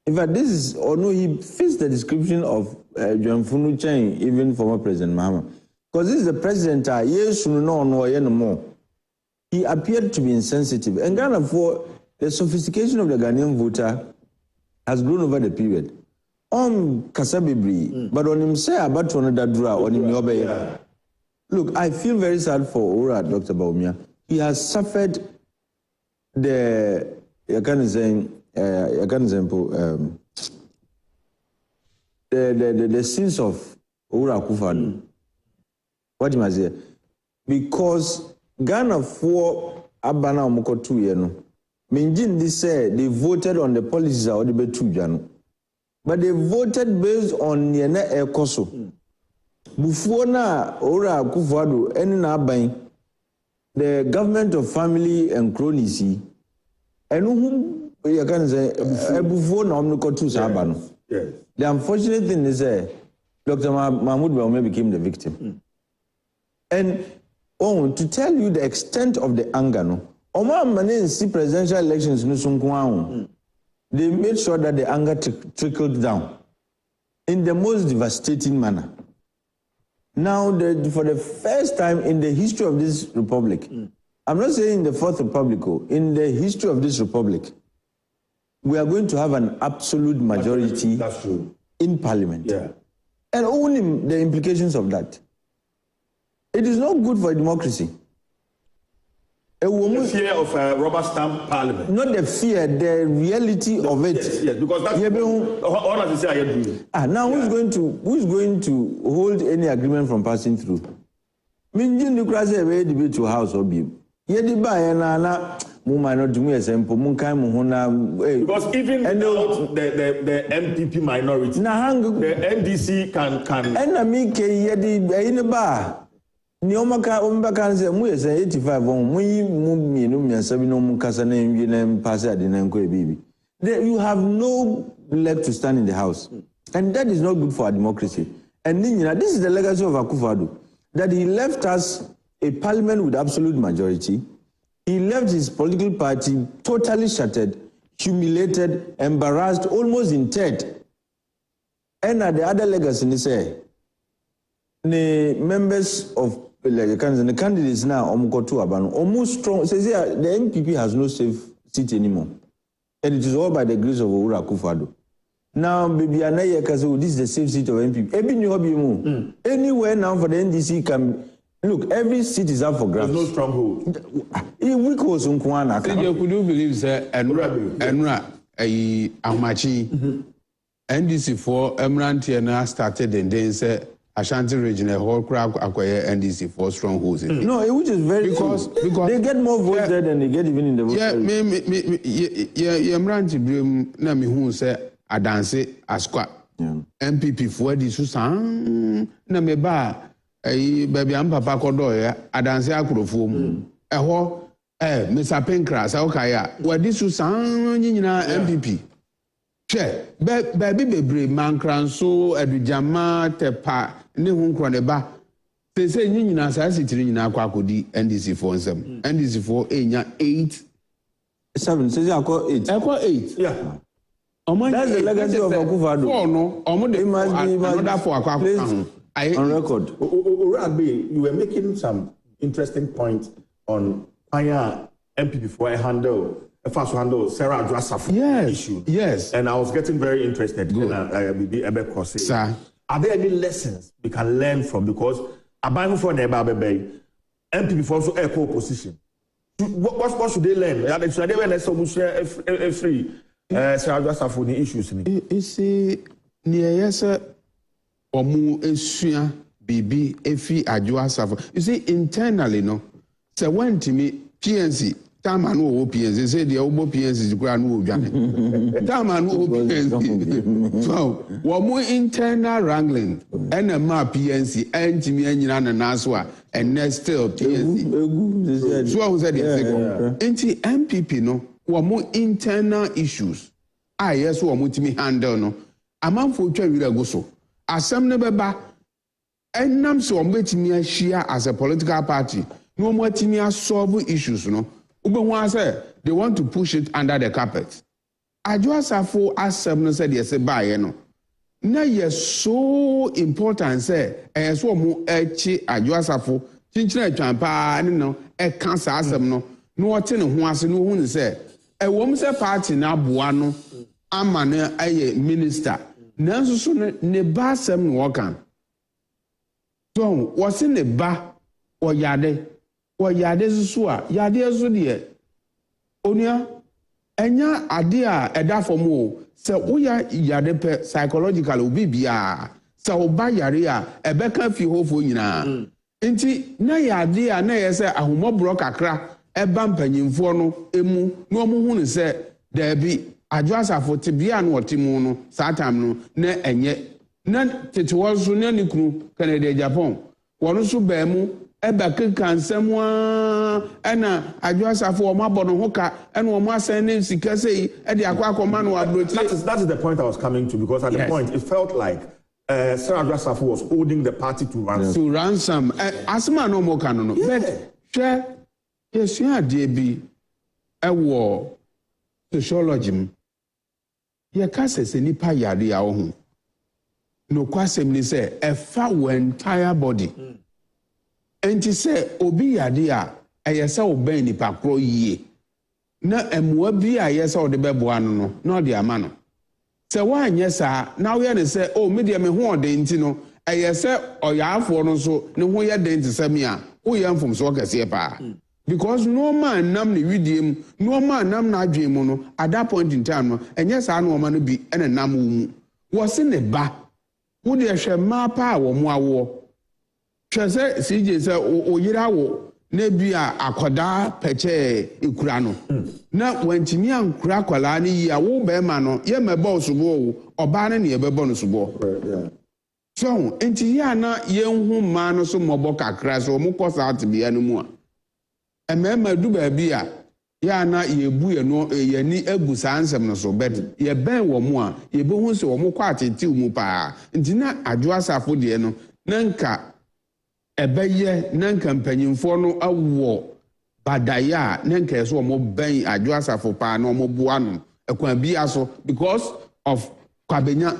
In fact, this is or no, he fits the description of John Funu Chang, even former President Mahama. Because this is the president, yes, no more. He appeared to be insensitive. And Ghana, for the sophistication of the Ghanaian voter has grown over the period. Kasabibri, but on him say about another draw on him. Look, I feel very sad for Ora, Dr. Baumia. He has suffered the sins of Ora Kufadu. What am I say? Because Ghana for Abana Omoko 2 years. Minjin this said they voted on the policies of the Betu Jano. But they voted based on Yene Ekoso. Before na Ora Kufadu any na buying the government of family and cronies and whom you can say before na omniko 2 sabano. The unfortunate thing is Dr. Mahmoud Baume became the victim. And to tell you the extent of the anger, no, see presidential elections, they made sure that the anger trickled down in the most devastating manner. Now, for the first time in the history of this republic, I'm not saying in the Fourth Republic, in the history of this republic, we are going to have an absolute majority in parliament. And only the implications of that. It is not good for democracy. The fear of a rubber stamp parliament. Not the fear, the reality of it. Yes, because that's all I say I do. Now who's going to hold any agreement from passing through? Minjin the crase away debate to house or be. Yedi ba na might do me a simple because even without the MPP minority, the NDC can and I mean yedi in a bar. Niomaka Umbakanze, Mues 85 on Mumi, 7 Casane, and Passa, baby. You have no leg to stand in the house. And that is not good for our democracy. And this is the legacy of Akufo-Addo, that he left us a parliament with absolute majority. He left his political party totally shattered, humiliated, embarrassed, almost interred. And the other legacy ni say the members of like the candidates now omukotu abano almost strong says the NPP has no safe seat anymore. And it is all by the grace of Owura Akufo-Addo. Now, baby, this is the safe seat of NPP. Anywhere now for the NDC can look. Every seat is up for grabs. There's no stronghold. We call some Kwana. Could you believe that Enra Ahmachi NDC for Emrantiana started and then said Ashanti region a whole crowd acquire NDC for strongholds. No, which is very because they get more votes there than they get even in the vote. Yeah, Emranti Brim Nami who said Adanse Asqua MPP for the Susan Nameba baby am papa kodo Adanse Akurofo eho Mr. Penkras Okaya where this Susan nyina MPP che baby bebre mankranso edujama tepa ne hu nkroneba se nyina sa sitiri nyina akodi NDC for nsem NDC for enya 8 7 say akọ 8 yeah. That's the legacy of Akufo-Addo. Oh no, another for Akufo-Addo. On record. You were making some interesting points on why MPP before I first handle Sarah Adrasafo issue. Yes. And I was getting very interested. Good. Sir. Are there any lessons we can learn from? Because Aban for MPP before also echo opposition. What should they learn? Should they learn so much free? Sarah Adrasafo the issues. You see, near omu esua bibi efi Adrasafo. You see, internally, no. So when to me PNC. Time and no PNC say the obo PNC is grand no dwane. Time and no PNC. So, what more internal wrangling and a PNC and Jimmy Anyana and Naswa and next still PNC. So I was at the anti MPP no, what more internal issues. Yes, what more to me handle no. A man for try with a go so. As some never back and nam so wait me share as a political party. No more to me solve issues no. They want to push it under the carpet. Adrasafo asem said yes buy no. Na yes so important say so mo echi Adrasafo chinchina twampa no e cancer asem no no wote ne ho ase no hu say e wom say party na boa no ama na aye minister nanso so ne ba asem no wokan. So wose ne ba oyade yade so a yade so de onia enya ade a eda fom o se woya yade pe psychological obi bia se oba yare a ebeka fi hofo nyina enti na yade a na yese ahomobro kakra eba mpanyimfo no emu no mo hu ne se da bi Adrasafo te bia no otimu no satam no na enye na tete wozo na nikunu Canada Japan wono so ba mu eba kansamwa ena Adrasafo o mabono hoka ena o masan ne sika sei e de akwa no abrochi. That is the point I was coming to, because at the point it felt like Sarah Adrasafo was holding the party to ransom. Asma no mo kan no. But she yes ya de bi e wo sociology ye ka se nipa yare a wo hu no kwasem ni say e fa wo entire body. Enti se obi yade a ayesa oban nipa kro yie na emua bi a ayesa ode beboa no na ode ama no se wa anye sa na wo ye ne se o me de me ho ode nti no ayesa oyaafo no so ne ho ye de nti sami a wo ye mfom so kase pa because no man nam ne widiem no man nam na adwen mu no at that point in time no enye sa no ma no bi ene nam wo mu wo se ne ba wo de hwe ma pa wo mu awo Chese CJ say oyira wo na bia akoda peche ikura no na wantimi ankura kwala ne yi a wo be ma no ye mebo sobo wo oba ne ne bebo no sobo so enti ya na ye hu ma no so mobo kakra so mo kosa atbia no mu a emema du ba bia ya na ye bu ye no ye ni agu sansem no so bet ye ben wo mu a ye be hu se wo mo kwa atenti mu pa enti na Adrasafo de no nanka ebeye nanka mpanyimfo no awo badaya nanka eso mo ben Adrasafo pa na mo boa no ekwan bia so because of kwabenya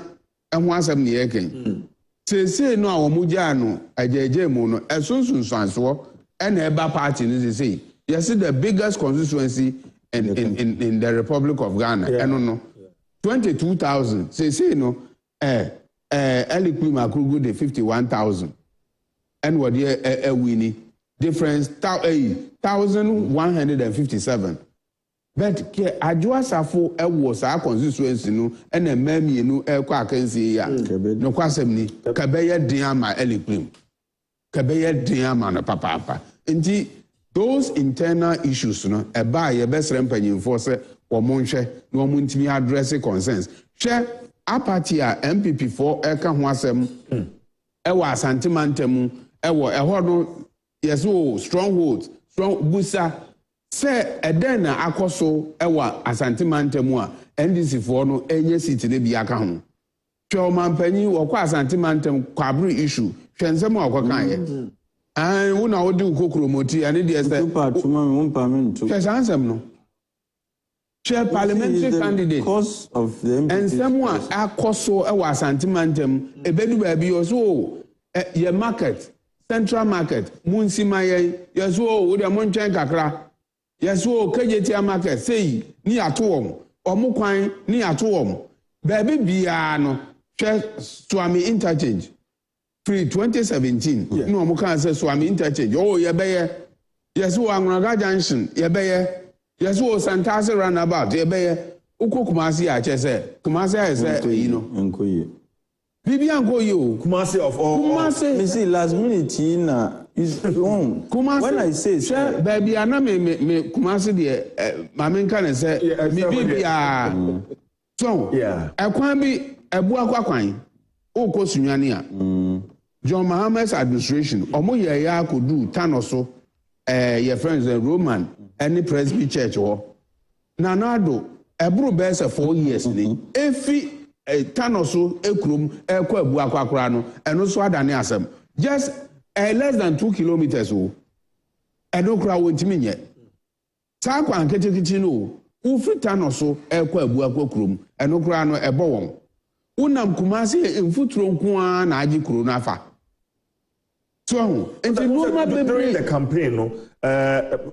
ɛho asɛm ne yɛken sesei no a wɔn gyaa no agyaagyaa mu no ɛsonsunsuansoɔ ɛna ɛba party no sesei yɛsi the biggest constituency in the Republic of Ghana ɛno no 22,000 sesei no Elikwi Makrugu de 51,000 ɛna wɔde ɛwini difference 1,157 but ke adwoa safo ɛwɔ saa constituency no ɛna mmienu ɛkɔ akansie ya no kwasɛm ni kabɛyɛ den ama Elikwi kabɛyɛ den ama no papa nti those internal issues no ɛba yɛbɛsrɛ mpanyinfoɔ sɛ wɔn nhwɛ na wɔn ntumi address concerns hwɛ apathy a MPP for ɛka ho asɛm ɛwɔ asantemantam ɛwɔ ɛhɔ no yɛso stronghold strong busa sɛ ɛdɛn na akɔ so ɛwɔ asantemantam a NDC for no ɛnyɛ seat ne bi aka ho hwɛ ɔmanpanyin wɔkɔ asantemantam kwabere issue hwɛ nsɛm a ɔkɔ kan yɛ wo na wode wo kokromoti ane deɛ sɛ hwɛ saa nsɛm no hwɛ parliamentary candidate nsɛm a akɔ so ɛwɔ asantemantam ɛbɛdu baabi yɛ so yɛ market central market munsima yɛn yɛ so wode mo ntwɛn kakra yɛ so kagyetia market sei ni ato wɔm ɔmo kwan ni ato wɔm baabi biara no hwɛ Swami interchange free 2017 no ɔmo kan sɛ Swami interchange yɛbɛyɛ yɛ so Angonaga junction yɛbɛyɛ yɛ so Santase roundabout yɛbɛyɛ ukɔ Kumasi a kyɛ sɛ Kumasi ayɛ sɛ yi no Bibi anko yo Kumasi of all Kumasi me see last minute na is Kumasi when I say baby ana me Kumasi de maame nka ne sɛ bibi a so ekwan bi ebu akwan okɔ sunwani a John Mahama's administration omo ye ya akodu tano so your friends Roman any Presby church ho nanado eburu be se 4 years ni efi tano so ekrom ekɔ abu akwa no eno so adane asem just less than 2 kilometers o eno kra wontimi nye saa kwa nketekiti no ufi tano so ekɔ abu akwa eno kra no ebo won unam Kumasi mfuturo nko a na agi kuro na afa during the campaign,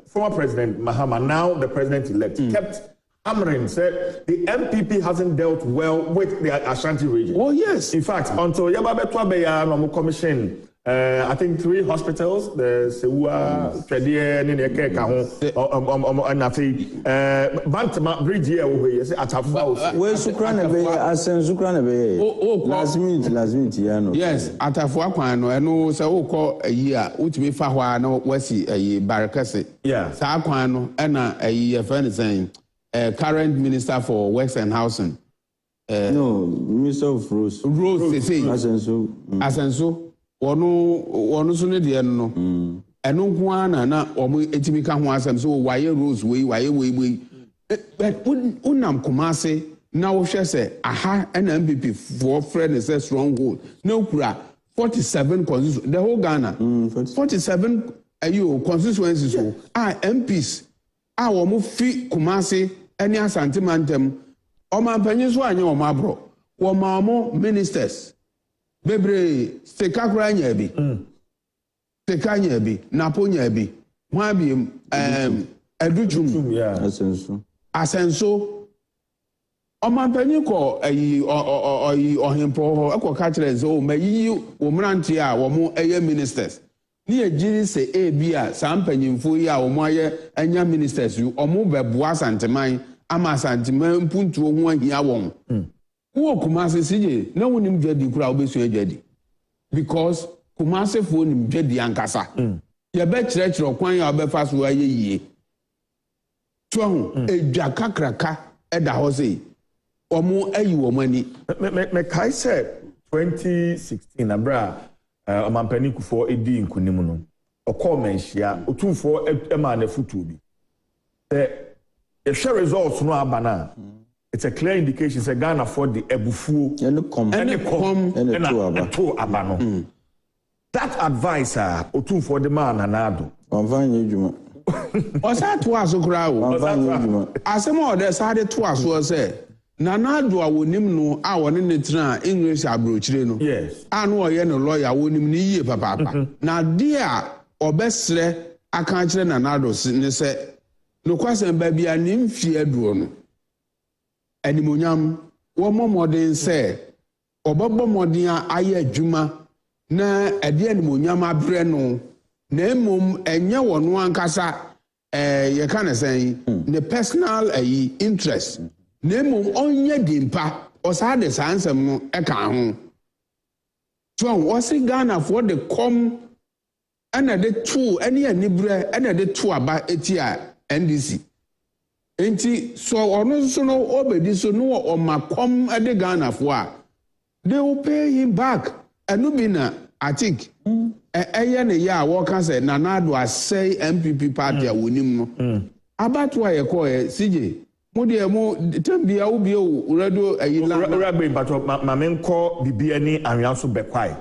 former President Mahama, now the president-elect, kept hammering, said the MPP hasn't dealt well with the Ashanti region. Oh, yes. In fact, until Yababetwa Beya Nomu Commission, I think 3 hospitals, the Sewa, Fedie, Nineke, Bantama Bridge here, we say at Afwa. Where Sukranabe, Asen Sukranabe. Last minute, yeah, no. Yes, at Afwa, and no, so call a year, which me Fahwa, no, Wessi, a Barakasi. Yeah. Saquano, and a friend saying, current minister for Works and Housing. No, Minister of Rose. Rose, they say. Asenso. Ono so ne de no eno nko ana na omo etimi ka ho asem so waye Rose we but unam Kumasi na wo hwe se aha na MPP for friend say stronghold na okura 47 constituencies the whole Ghana 47 constituencies so MPs wo mo fi Kumasi eni Asante Mantem o man panyin so anya o mabro wo ma mo ministers bebre steka kura nya bi steka nya bi napo nya bi ho abiem adutrum asenso omanpanyi ko ayi ohempo ho ekoka kire zo mayi wo mrantie a wo mo eye ministers ni ejiri se ebia sampanyimfo yi a wo mo aye anya ministers yu omo beboa santeman ama santeman mpuntuo ho ahia won wo Kumasi sije na wonim dwadi kura obesu adwadi because Kumasi fo nim dwadi ankasa ye be kyerɛkyerɛ kwan ya obefa so aye yie to ho edwa kakraka ɛda hɔ sei omo ayi wo mani me kai said 2016 abra omampani kufo edi nkunim no okɔ manhia otumfo ema na futu bi the share results no abana it's a clear indication say Ghana for the ebufuo and to abano. That advisor otum for the man anado. Onvanye djuma. Osa to aso kra o. Onvanye djuma. Asemo o de sa de to aso say Nanado a wonim no a wone ne tena English abrochire no. Yes. A no oye no lawyer wonim ne yie papa. Na de a obesre aka kire Nanado ne se no kwasem ba bia ne mfie aduo no. Animonyam wo momoden se obabo moden aye adwuma na ade animonyam abre no na emom enye wono ankasa ye kan say the personal interest na emom onye dimpa osa de sansem no e kan ho so wasi Ghana for the come ana de two any anibre ana de two aba etia NDC enti so ono so no obedi so no o makom ade Ghana for a they will pay him back anubina I think ne ya work say Nanado asay MPP party a wonim no about why you call CJ mo de mo tambia wo bio radio ayila rabe but ma menko bibia ni anwiaso bekwai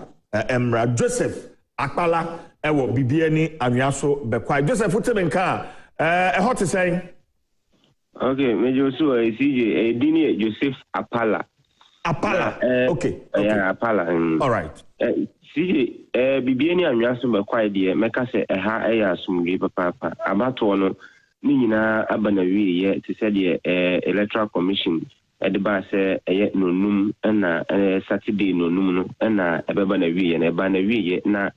emra Joseph Akpala ewo bibia ni anwiaso bekwai Joseph utebenka hot say okay mejo so CJ dini Joseph Apala okay yeah Apala all right CJ bibia ni anwiaso bekwai de meka se ha asumdwe papa abato no ni nyina abanawi ye te se de electoral commission de ba se nonum na Saturday nonum no na ebeba na wi ye na eba na wi ye na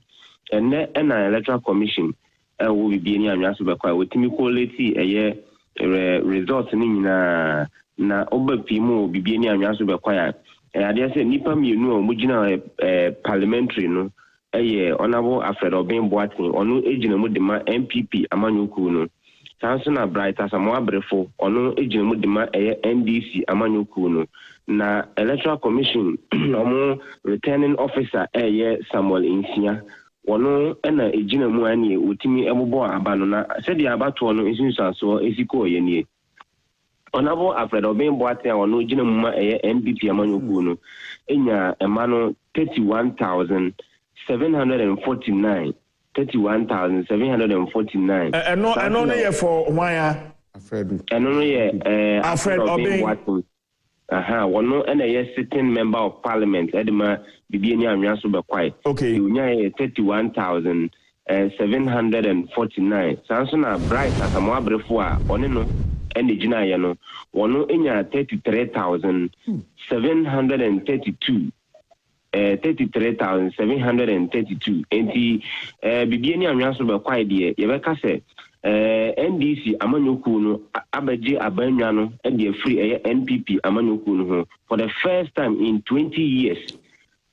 na electoral commission wo bibia ni anwiaso bekwai wotimi quality result ni nyina na obapimu bibia ni anwiaso bekwai ade se nipa mienu o mugina parliamentary no honorable Alfred Obin Boatin onu ejina mu de ma MPP amanyoku no sanso na bright asamo abrefo onu ejina mu de ma NDC amanyoku no na electoral commission omo returning officer Samuel Insia onu na ejina mu ani otimi ebobo abano na sedi abato no esunsanso esiko yenie Honorable Alfred Obin Boatin onu ejina mu ma MPP amanyoku no enya emano 31,749 no ye for why Alfred Obin Boatin wono na ye sitting member of parliament edema bibia ni anwiaso bekwai okay unya 31,749 sanso na bright asamo abrefo a one no ene gina ye no wono enya 33,732 33,732 enti bibia ni anwaso bekwai de ye beka se NDC amanyoku no abaji abanwa no de free NPP amanyoku no ho for the first time in 20 years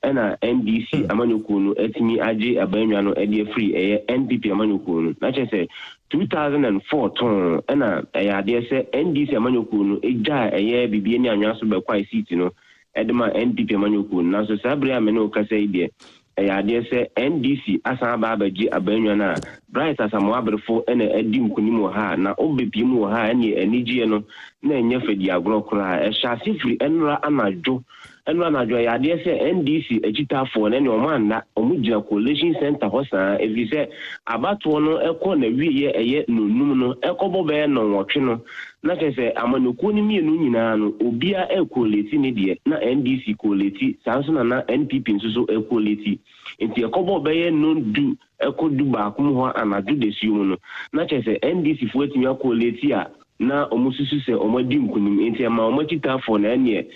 na NDC amanyoku no etimi aji abanwa no de free NPP amanyoku no na che se 2004 ton na ade se NDC amanyoku no eja bibia ni anwaso bekwai seat no edema NPP amanyoku na so sabre amene o kasa ide ade se NDC asan ba abaji abanwa na bright asamo abrefo ene edi nkunimo ha na obepimu ha ene enigye no na enye fedi agro kra sha sifri enra anajo ade se NDC ejitafo na ne omanda omugina coalition center hosa evise abato no ekọ na wiye nonum no ekobo be no nwotwe no na kese amanoku ni mienu nyina no obia equality ni de na NDC quality sanso na NPP nso equality enti ekobo be no du ekodu ba kum ho anadu de siu no na kese NDC fo etimi quality a na omususu se omadi nkunim enti ama omachitafo na ene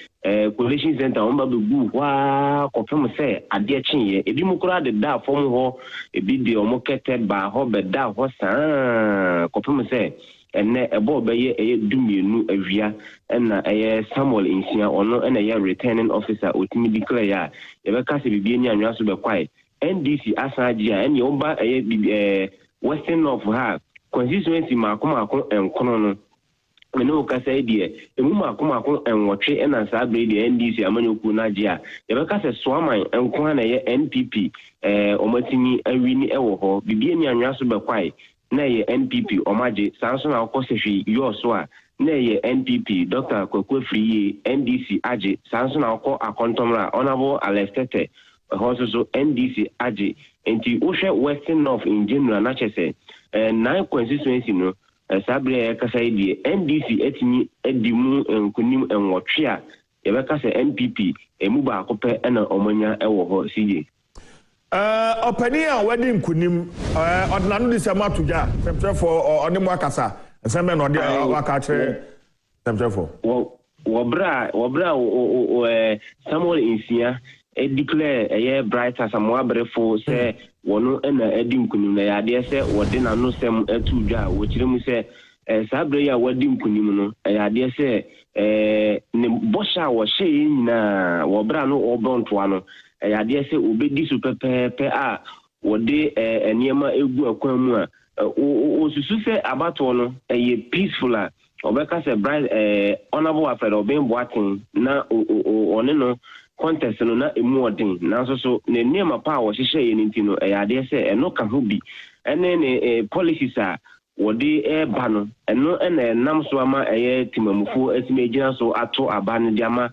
coalition center on babu wa kopem se ade chinye ebi mukura de da fom ho ebi de omoketed ba ho be da ho sa kopem se enne ebo beye dumienu awia na Samuel Insia ono na returning officer otimi declare ya ebeka se bibie ni anwaso be kwai NDC asaji a ene oba western of her constituency makomako enkono no mene o kasa idie emu makomako enwotwe na sa brede NDC amanyoku na gia ebeka se soaman enko na NPP omatimi awini ewo ho bibie ni anwaso be kwai na NPP omaje sanso na okosehwi yoso a na NPP Dr. Kwakwefriye NDC aje sanso na okọ akontomra honorable Alestete hoso NDC aje enti ohwe Western North in general na chese nine constituency no sabre kasa die NDC etini edimu nkunim enwotwe a yebeka se NPP emu ba akopɛ na omanya ɛwɔ hɔ CJ opani a wedding nkunim ordinary disema toja for onimo akasa sembe no de waka kire for wobra Samuel Insia Declear bright as a brefo say wono na edim kunim na yade se wode na no sem atudwa wo kire mu se sabre ya wadim kunim no yade se ne bosha wo hye nyina wobra no obrontoa no yade se obedi su pepepe a wode eniema egu akwan mu a osusu se abato no peaceful a obeka se bright honorable afred obin boatin na one no contest no na emu odin na so ne niema pa wo hihye ye nintino yade se eno ka ho bi ene ne policies a wode ba no eno ene nam so ama timamufu atime gina so ato aba ne diama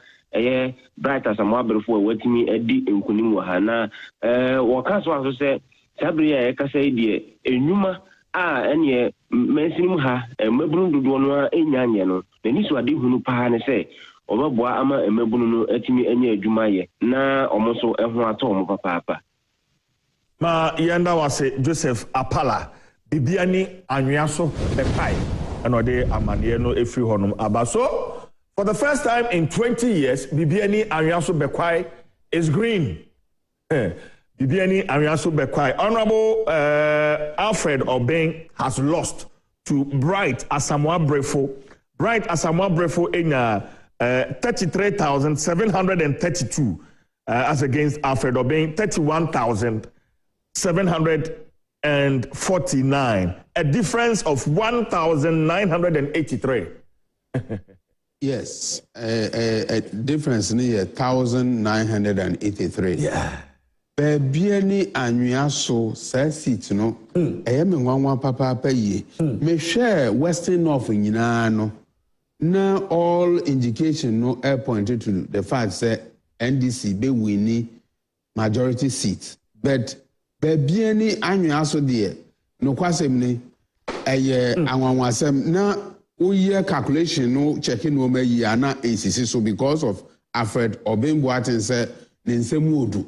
bright as amabrefo watimi adi nkunim wa ha na wo ka so se sabre ya kasa die enwuma a ene mensinim ha mabunu dodo no enyanye no nani so ade hunu pa ne se obaboa ama emabunu no atimi anya adwuma ye na omoso eho ato omo papa ma yanda wase Joseph Apala bibiani anwiaso bepai enode amane no efri honum abaso for the first time in 20 years bibiani anwiaso bekwai is green bibiani anwiaso bekwai honorable Alfred Obeng has lost to Bright Asamoah Brefo enya 33,732 as against Alfred Obeng 31,749, a difference of 1,983. Yes, a difference near 1,983. Yeah. Baby annuaso sa seat no me nwanwa papa ye me share western north nyina no na all indication no pointed to the fact say NDC be winning majority seats, but baby any annuaso there no kwasem ni anwanwasem na oye calculation no checking no me yi ana ACC so because of Alfred Obeng Boateng say ne nsemu odu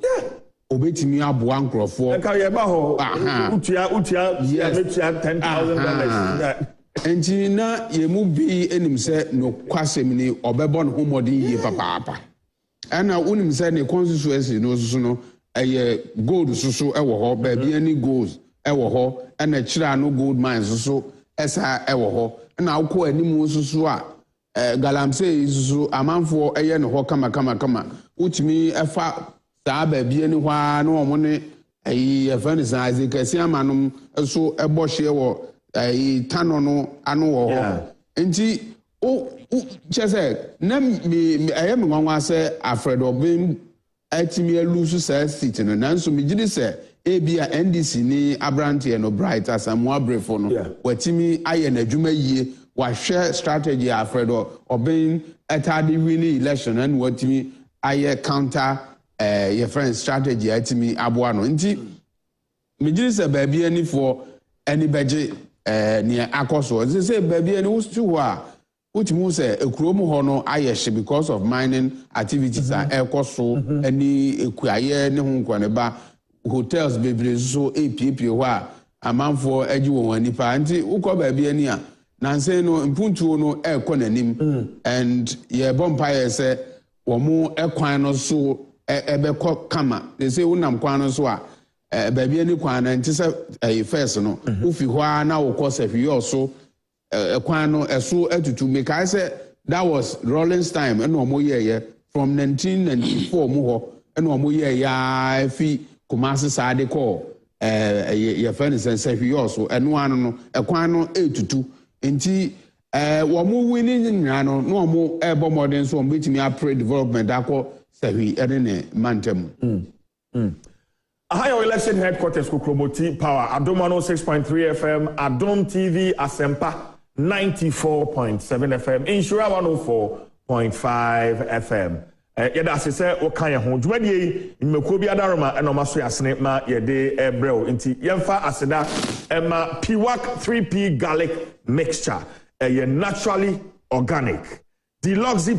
obetimi aboa nkrofo ka ye ba ho utia betia $10,000 enti na ye mu bi enim se no kwasem ni obebo no homodin ye papa ana unim se ne constituency no so no gold so ewo ho ba bi ani gold ewo ho ana kira no gold mines so esa ewo ho na akọ animu so a galamsey so amanfo ne ho kama utimi efa saa ba bi ani hwa na omo ne efan size kasi amanom so ebo hye wo tano no ano wo ho enti chese na me nwanwa se Alfred Obeng atimi alusu sa seat no nanso me gidi se ebia NDC ni Abrante no Bright Asamoah Brefo no watimi aye na dwuma yie wa hwe strategy Alfred Obeng atade winning election and watimi aye counter your friend strategy atimi aboa no nti me gidi se ba bia ni for any beje ni akoso say ba bia ni wustu a utimi se ekuro mu ho no aye hye because of mining activities ekoso ani ekuaye ne ho nkwane ba hotels bebre so APP ho a amanfo agi won anipa nti ukọ ba bia ni a nanse no mpuntuo no ekọ nanim and ye bompire se wo mu ekwan no so ebekọ kama they say unam kwan no so a ba bia ni kwan na nti se first no ufi ho a na wo kọ sefio so ekwan no eso atutu me kai say that was Rollins time and omo ye from 1994 mu ho and omo ye ya fi Kumasi Sade call your friends and say you also and one no equano etutu nti wo mu winning no no mo ebo modern so mbeti me apre development akọ sahi ene mantem Ohio election headquarters Kukromoti Power Adom 106.3 FM Adom TV Asempa 94.7 FM Insura 104.5 FM yɛda ase sɛ woka yɛ ho dwumadie nnwumakuo bi adaroma ɛna ɔma so yɛ asene ma yɛde ɛbrɛw nti yɛmfa aseda ɛma PWAC 3P garlic mixture ɛyɛ naturally organic deluxe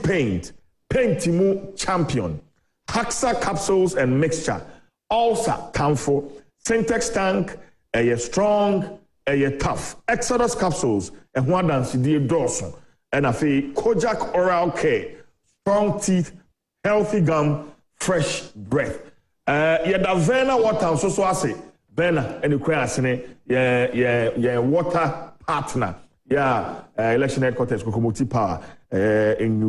paint mu champion Haxa capsules and mixture ulcer kamfo syntax tank ɛyɛ strong ɛyɛ tough Exodus capsules ɛho adansedie dɔɔso ɛna afei Kojak oral care strong teeth healthy gum, fresh breath. Yada Vena water so ase. Vena any kwasene ye water partner. Election headquarters Kokomuti power. In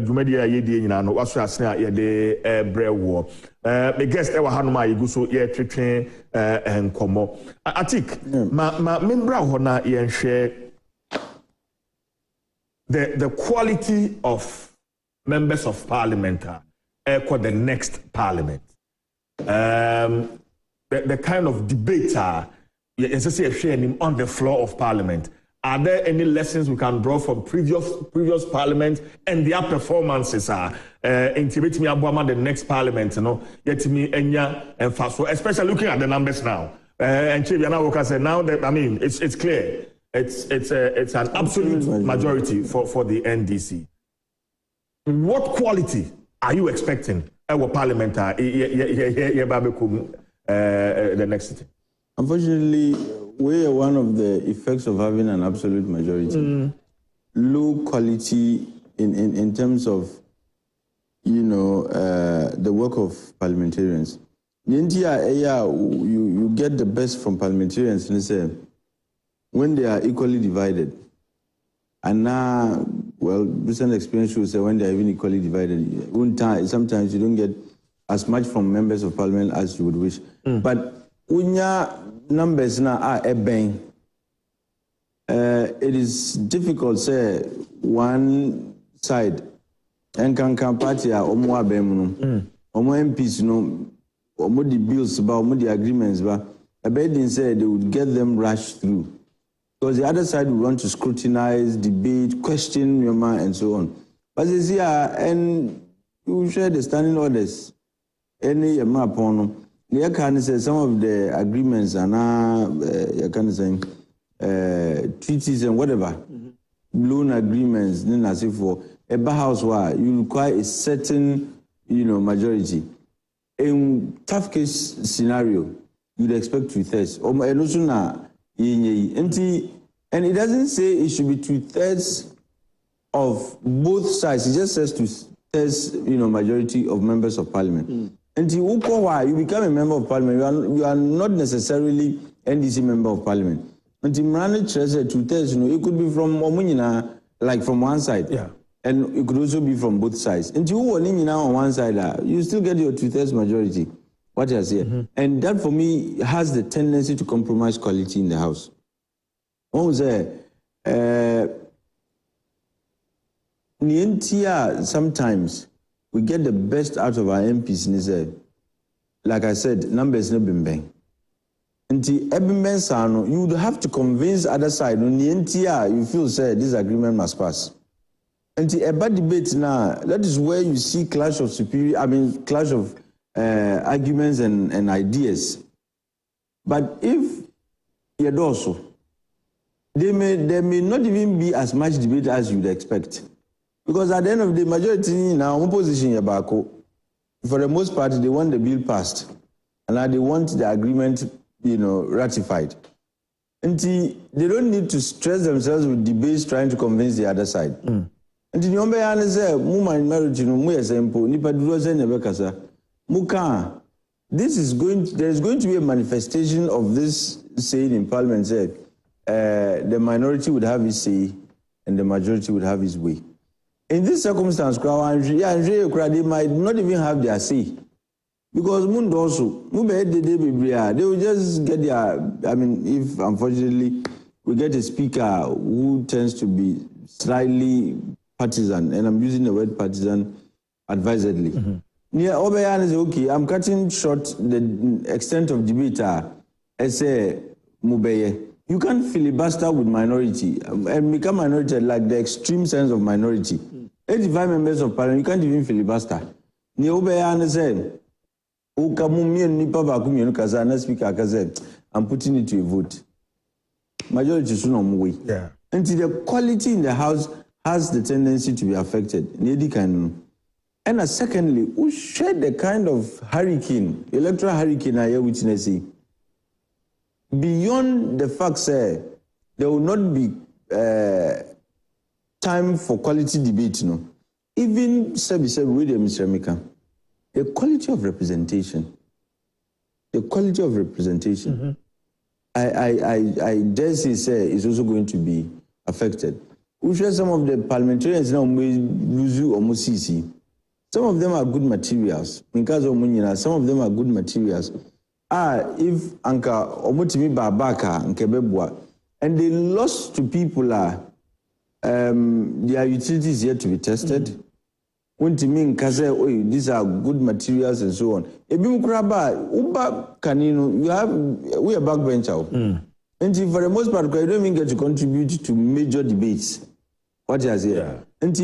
Jumedia yedi nyina no waso asene ye de brewo. The guest ewa hanuma yigu so ye twetwe enkomo. Atik ma membra ho na ye share the quality of members of parliament for the next parliament. The kind of debate on the floor of parliament. Are there any lessons we can draw from previous parliament and their performances? Intimate me about the next parliament, yet me enya and fast. Especially looking at the numbers now. And Chiviana said now that it's clear. It's an absolute majority for the NDC. What quality are you expecting our parliament the next city? Unfortunately, we are one of the effects of having an absolute majority. Low quality in terms of, the work of parliamentarians. In India, you get the best from parliamentarians when they are equally divided. And now, recent experience shows that when they are even equally divided, sometimes you don't get as much from members of parliament as you would wish. But when your numbers now are ebeng, it is difficult, say, one side, and can party or more MPs, or the bills, about the agreements, but I bet they said they would get them rushed through. Because the other side will want to scrutinize, debate, question your mind, and so on. But you see, and you share the standing orders. Any map on the can say some of the agreements are now you can say treaties and whatever, loan agreements. Then as if for a house where you require a certain majority. In tough case scenario, you'd expect 2/3. And also now. And it doesn't say it should be 2/3 of both sides. It just says 2/3, majority of members of parliament. And you become a member of parliament. You are not necessarily NDC member of parliament. And it says 2/3. It could be from like from one side, and it could also be from both sides. And you on one side, you still get your 2/3 majority. What you say, and that for me has the tendency to compromise quality in the house. One was sometimes we get the best out of our MPs. Like I said, numbers no bang. And you would have to convince other side. You feel this agreement must pass. And a bad debate now. That is where you see clash of arguments and ideas. But if you also, there may not even be as much debate as you'd expect. Because at the end of the majority now, opposition, for the most part, they want the bill passed. And now they want the agreement, ratified. And they don't need to stress themselves with debates trying to convince the other side. And there is going to be a manifestation of this saying in parliament, the minority would have its say and the majority would have its way. In this circumstance, they might not even have their say. Because they will just get their, if unfortunately we get a speaker who tends to be slightly partisan, and I'm using the word partisan advisedly. Obayan is okay. I'm cutting short the extent of debate. You can't filibuster with minority and become minority like the extreme sense of minority. 85 members of parliament, you can't even filibuster. Ni obeya ne say ukamumie nipa ba kumienu kaza na speaker kaza I'm putting it to a vote. Majority is no way. Yeah. Until the quality in the house has the tendency to be affected. Nedi can. And secondly, we share the kind of hurricane, electoral hurricane I witnessing. Beyond the fact that there will not be time for quality debate, no. Even William Mr. The quality of representation. Mm-hmm. I dare say is also going to be affected. We share some of the parliamentarians now lose almost easy. Some of them are good materials. Some of them are good materials. If Anka Omutimi Babaka and Kebebwa, and they lost to people their utilities yet to be tested. When to mean Kaze, these are good materials and so on. Ebim Kraba, Uba Kanino, we are backbencher. And for the most part, I don't even get to contribute to major debates. What is here? And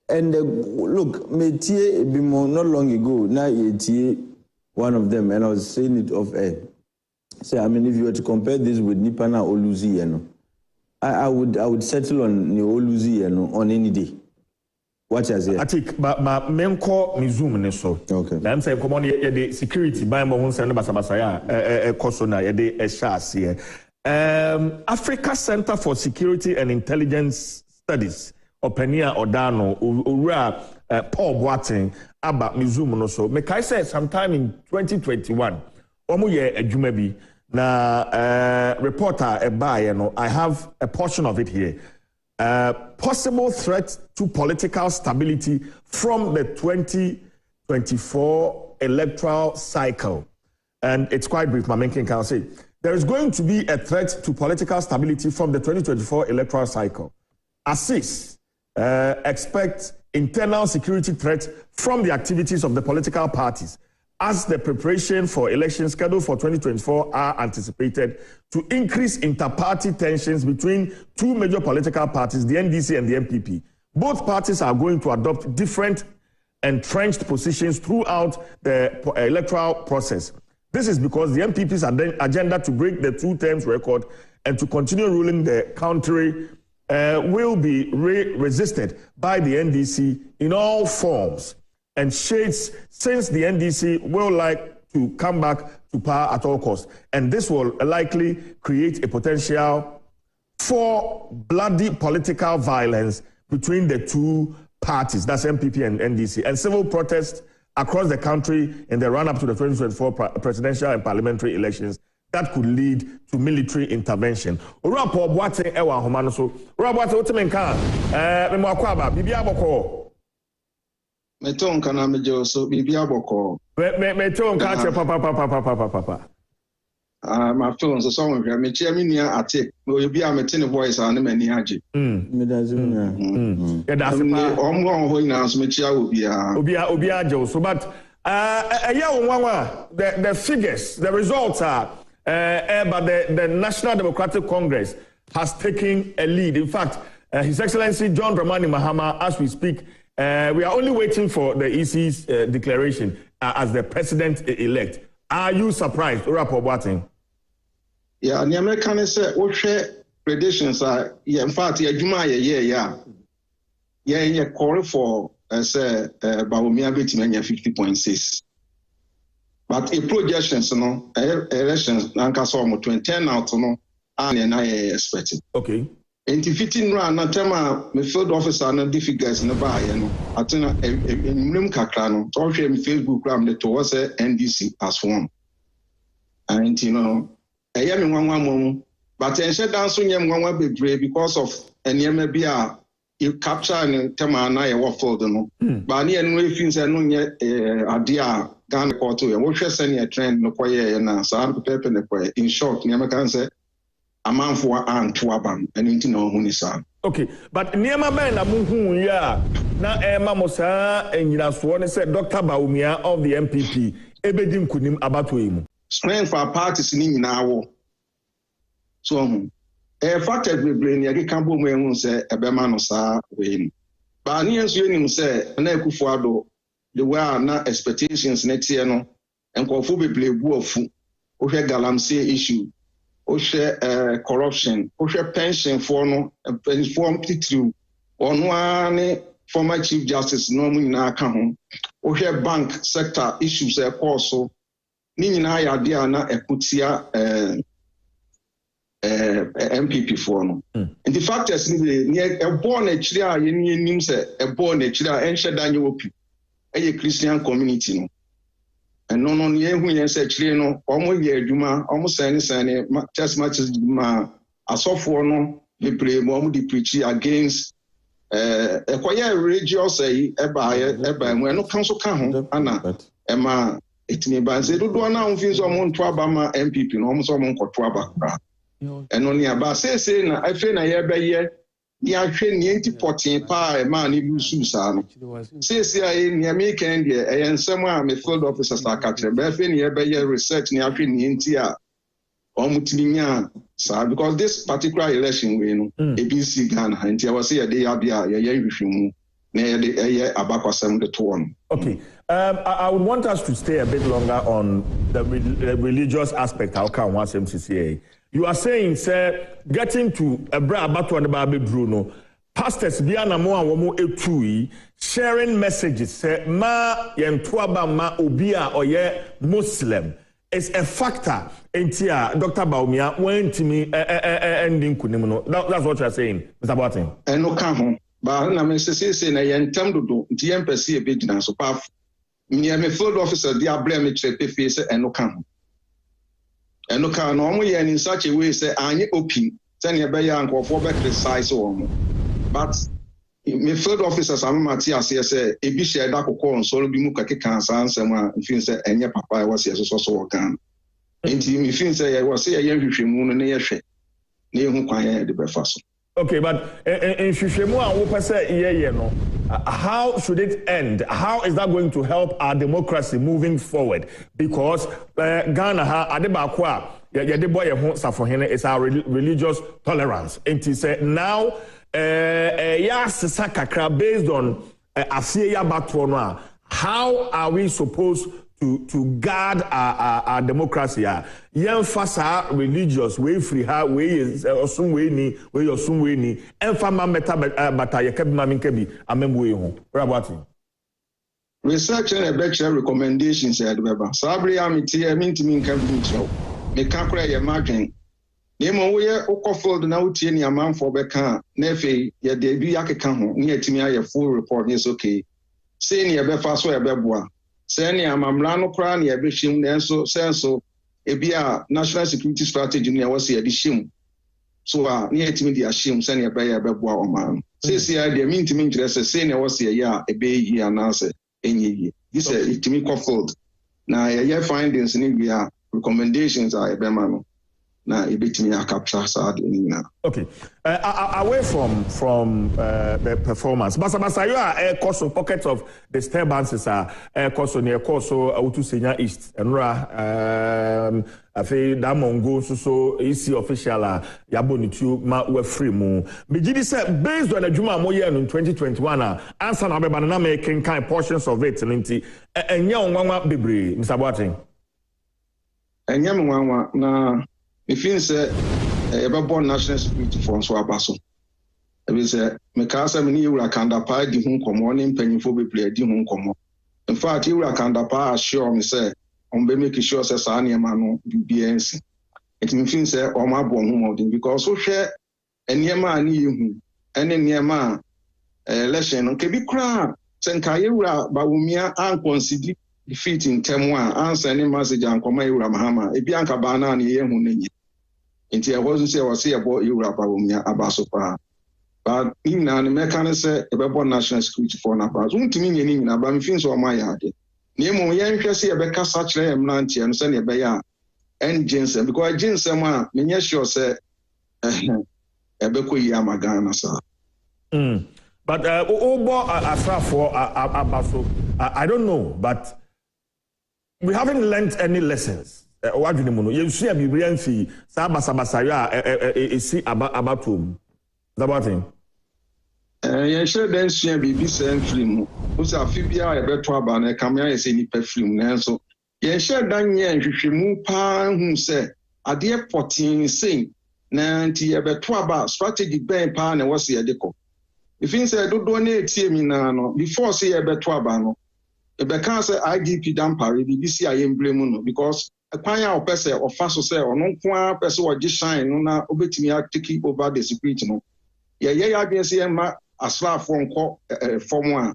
look, Metie Ebimo not long ago, now Etie, one of them, and I was saying it off air. So I mean, if you were to compare this with Nipana Oluzi, I would settle on Oluzi on any day. What is it? I think ma menko mizum ne so. Okay. I'm saying come on the security by mo hunse no basabasa ya koso na ye de ehya Africa Center for Security and Intelligence Studies Openia Odano Ura Paul Boateng aba mizum no so. Make I say sometime in 2021 omo ye adwuma bi na reporter I have a portion of it here. Possible threat to political stability from the 2024 electoral cycle. And it's quite brief, my main can say. There is going to be a threat to political stability from the 2024 electoral cycle. Assist, expect internal security threats from the activities of the political parties as the preparation for elections scheduled for 2024 are anticipated to increase inter-party tensions between two major political parties, the NDC and the MPP. Both parties are going to adopt different entrenched positions throughout the electoral process. This is because the MPP's agenda to break the two-terms record and to continue ruling the country will be resisted by the NDC in all forms and shades, since the NDC will like to come back to power at all costs. And this will likely create a potential for bloody political violence between the two parties, that's MPP and NDC, and civil protests across the country in the run-up to the 2024 presidential and parliamentary elections that could lead to military intervention. Urapo Boateng ewa homano so. Urapo Boateng otemenka memo akwaba bibia boko. Meton kana mejo so bibia boko. Meton ka che papa. My phone so someone me chia me nia ate no bia mete voice an me ni age. Me da zuna. Yeah, that's it. Omgo ho ina so me chia obia jo so but the figures, the results are but the National Democratic Congress has taken a lead. In fact, His Excellency John Dramani Mahama, as we speak, we are only waiting for the EC's declaration as the president-elect. Are you surprised, Urapo Boateng? Yeah, the American say, "What predictions are? In fact, yeah, call for say Bawumia between 50.6." But a projections, elections, Nanka almost 2010 out, and I expected. Okay. And if 15 run, not tema, my field officer, and the figures in the bar, I think in Kakrano, or Facebook gram that was NDC as one. And I am in one, but I said down soon, one be brave because of any MBA. You capture and tema and I waffle them. But near no things I know yet idea. Ghana court to what you're sending a trend no quiet and so I'm prepared in short, never can say a man for and to abam and into no hunisa. Okay, but near my man, Amuhu, yeah, now Emma Mosa and you said Dr. Bawumia of the MPP, Ebedim Kunim Abatuim. Strength for parties in now. So, a factor we bring Yagi Campo Moon say a Bemano sa win. But near you say, an Ekufuado. the way na expectations next year no nkofo beble bu afu o hwe galamsey issue o hwe corruption o hwe pension for no pension titru ono ane former chief justice no mu nyina aka ho o hwe bank sector issues e course ni nyina ya dia na ekutia MPP for no and the fact is ni e born a chiri a yeni nim se e born a chiri a enhye danye opi e Christian community no and no ye hu yen se chiri no omo ye adwuma omo sane church matches ma asofo no be pray mo di preach against ekoye religious e ba mu no kan so ka ho ana e ma etimi banze dodo na onfin so mo nto aba ma MPP no omo so mo nkoto aba kra eno ni aba sese na afi na ye be ye ni ahwe ni antipotin pa e ma ni lusu sa no sese aye ni American de e ensem a me field officers aka kire be afi ni ye be ye research ni ahwe ni anti a omutiminya sa because this particular election we no ABC Ghana anti I was say dey abia ye hwehwemu na ye abakwasem de to one. Okay. I would want us to stay a bit longer on the religious aspect. How can one MCCA? You are saying, sir, getting to a bra about to the Bruno, pastors biana mo awomo etui sharing messages. Say ma yentuaba ma obia or ye Muslim is a factor. Entia Dr. Baumia went to me ending kunimono. That's what you are saying, Mr. Barton. And no come but na me say na yentam dodo ntiem pese e begina so paf. Me field officer they are blame me chepe face and no come. And no can no mo in such a way say anye open say ne be ya nkofo be criticize wo but me field officers am Matias say e bi share da kokko nsoro bi mu kakeka ansem a mfin say enye papa e was yeso so organ enti me fin say e was say ye hwehwemu no ne ye hwe na ehu kwan ye de be fa so. Okay, but in hwehwemu a wo pese ye no how should it end? How is that going to help our democracy moving forward? Because Ghana ha adebako a ye de boy ho safohene is our religious tolerance. And he said now ya sisa kakra based on asie ya batwo no a how are we supposed to guard our democracy? Yemfasa religious way free ha way is osum way ni way osum way ni emfama meta bata yekabi maminkebi amemwe ho rabati research and better recommendations at beba sabri amiti amintimi nkabi ncho me kakra ye madwen nemo we okofold na utie ni amanfo beka na efe ye de bi yakeka ho ni atimi aye full report is okay say ni ebe fa so ebe boa say ni amamra no kra ni ebe hwim nenso senso ebia national security strategy ni was here the shim so ni etimi di ashim say ni ebe ya ebe boa o man say the mintimi interest say ni was here ya ebe yi anase enyi yi this etimi kofold na ye findings ni bia recommendations are ebe man na ebetimi capture sad na. Okay, away from the performance, basa you are cause pockets of disturbances are cause near cause Autu Senior East and afi da mongo so isi official yabonitu ma we free mu begidi say based on adwuma moye in 2021 answer na beba na making kind portions of it nti enye onwanwa bebre Mr. Boateng enye onwanwa na if you say about national security for so abaso e say me ka say me ni ewura kanda pa di hu komo ni mpanyimfo be play di hu komo in fact ewura kanda pa assure me say on be make sure say sa na ma no BNC it me feel say o ma bo hu modin because so hwe eniema ani yehu ene niema election no ke bi kra senka ewura bawumia an consider defeat in term one answer any message and come ewura mahama e bi anka ba na ye hu nenye nti e was say was say about ewura bawumia abaso pa but in na me kan say e be born national security for na ba untimi nye ni na ba me fin so ma ya de na emo ye nhwe say e be kasa kire em na ntia no say na e be ya engines because engines ma me nye sure say e be ko yi amagana sa but obo asrafo abaso I don't know but we haven't learned any lessons. What do you know? You see a Biblian fee, Sabasabasaya, see about him. About him. Yɛnhyɛ da nsua biribi sɛ mfiri mu. Wosi afe biara yɛbɛto aba na ɛka mea yɛ sɛ nnipa firi mu. Nanso, yɛnhyɛ da nyɛ nhwehwɛmu paa hu sɛ adeɛ pɔtee sei na nti yɛbɛto aba strategy bɛn paa na ɛwɔ sɛ yɛde kɔ. Ɛfiri sɛ dodoɔ no ɛtie mi naa no, before sɛ yɛbɛto aba no, yɛbɛka sɛ IDP dampare biribi si a yɛmbrɛ mu no because kwan a ɔpɛ sɛ ɔfa so sɛ ɔno nko ara pɛ sɛ ɔgye shine no na obɛtumi atake over the security no. Yɛyɛ adwene sɛ yɛma asraafoɔ nkɔ fam a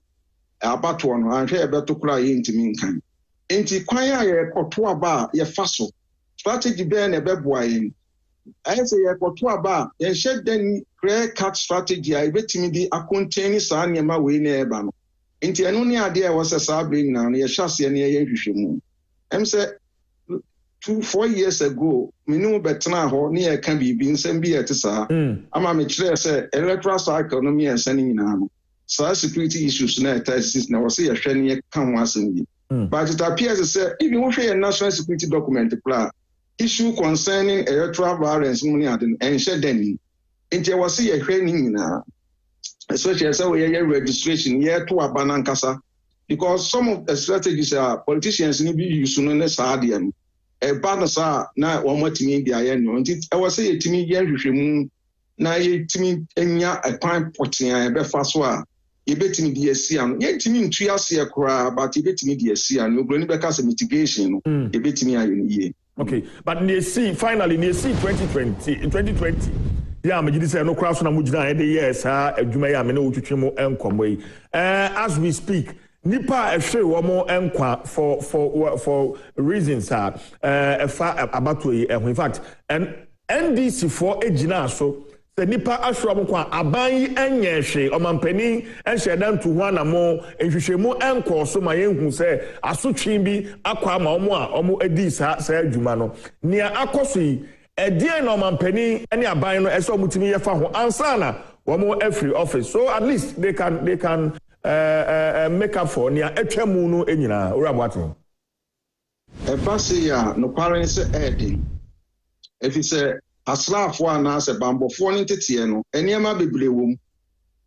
abatoɔ no anhwɛ yɛbɛto koraa yɛntumi nkan. Enti kwan a yɛkɔto aba a yɛfa so strategy bɛn na ɛbɛboa yɛn. Ayɛ sɛ yɛkɔto aba a yɛnhyɛ dan clear cut strategy a yɛbɛtumi de akɔntɛni saa nneɛma wei na ɛba no. Enti ɛno ne adeɛ a ɛwɔ sɛ saa bere nyinaa no yɛhyɛ aseɛ ne yɛyɛ nhwehwɛmu. Ɛm sɛ 4 years ago, me no betena hɔ ne yɛka biribi nsɛm bi yɛte saa. Ama mekyerɛ sɛ electoral cycle no mmiɛnsa no nyinaa no. Saa security issues na ɛtasis na wɔsɛ yɛhwɛ ne yɛka ho asɛm bi. But it appears sɛ even wohwɛ yɛ national security document kora issue concerning electoral violence mu ne ade no ɛnhyɛ da ni. Nti ɛwɔ sɛ yɛhwɛ ne nyinaa. Especially sɛ wɔyɛ registration yɛto aba nankasa. Because some of the strategies are politicians no bi use no ne saa adeɛ no. Ɛba no saa na wɔn atumi di ayɛ no nti ɛwɔ sɛ yɛtumi yɛ nhwehwɛmu na yɛtumi anya ɛkwan pɔtee a yɛbɛfa so a yɛbɛtumi de asi ano yɛntumi ntu aseɛ koraa but yɛbɛtumi de asi ano oburoni bɛka sɛ mitigation no yɛbɛtumi ayɛ no yie. Okay, but finally 2020 yeah, me say no cross na mujina e de yes ha adwuma ya me na wotwetwe mu enkomo yi as we speak nipa ehwe wo mo enkwa for reasons efa abato yi in fact and NDC for ejina so the nipa ahwe mo kwa aban yi enye hwe omampani enhye dan to ho na mo ehwehwemu enko so ma yenhu se asotwe bi akwa ma omo edi sa adwuma no nia akoso yi edie na omampani ene aban no eso mutimi ye fa ho ansana womo every office so at least they can make up for nia etwamu no enyina urabwato ebase ya no parents edi efi se asrafo ana se bambofo no tete no eniema bebre wom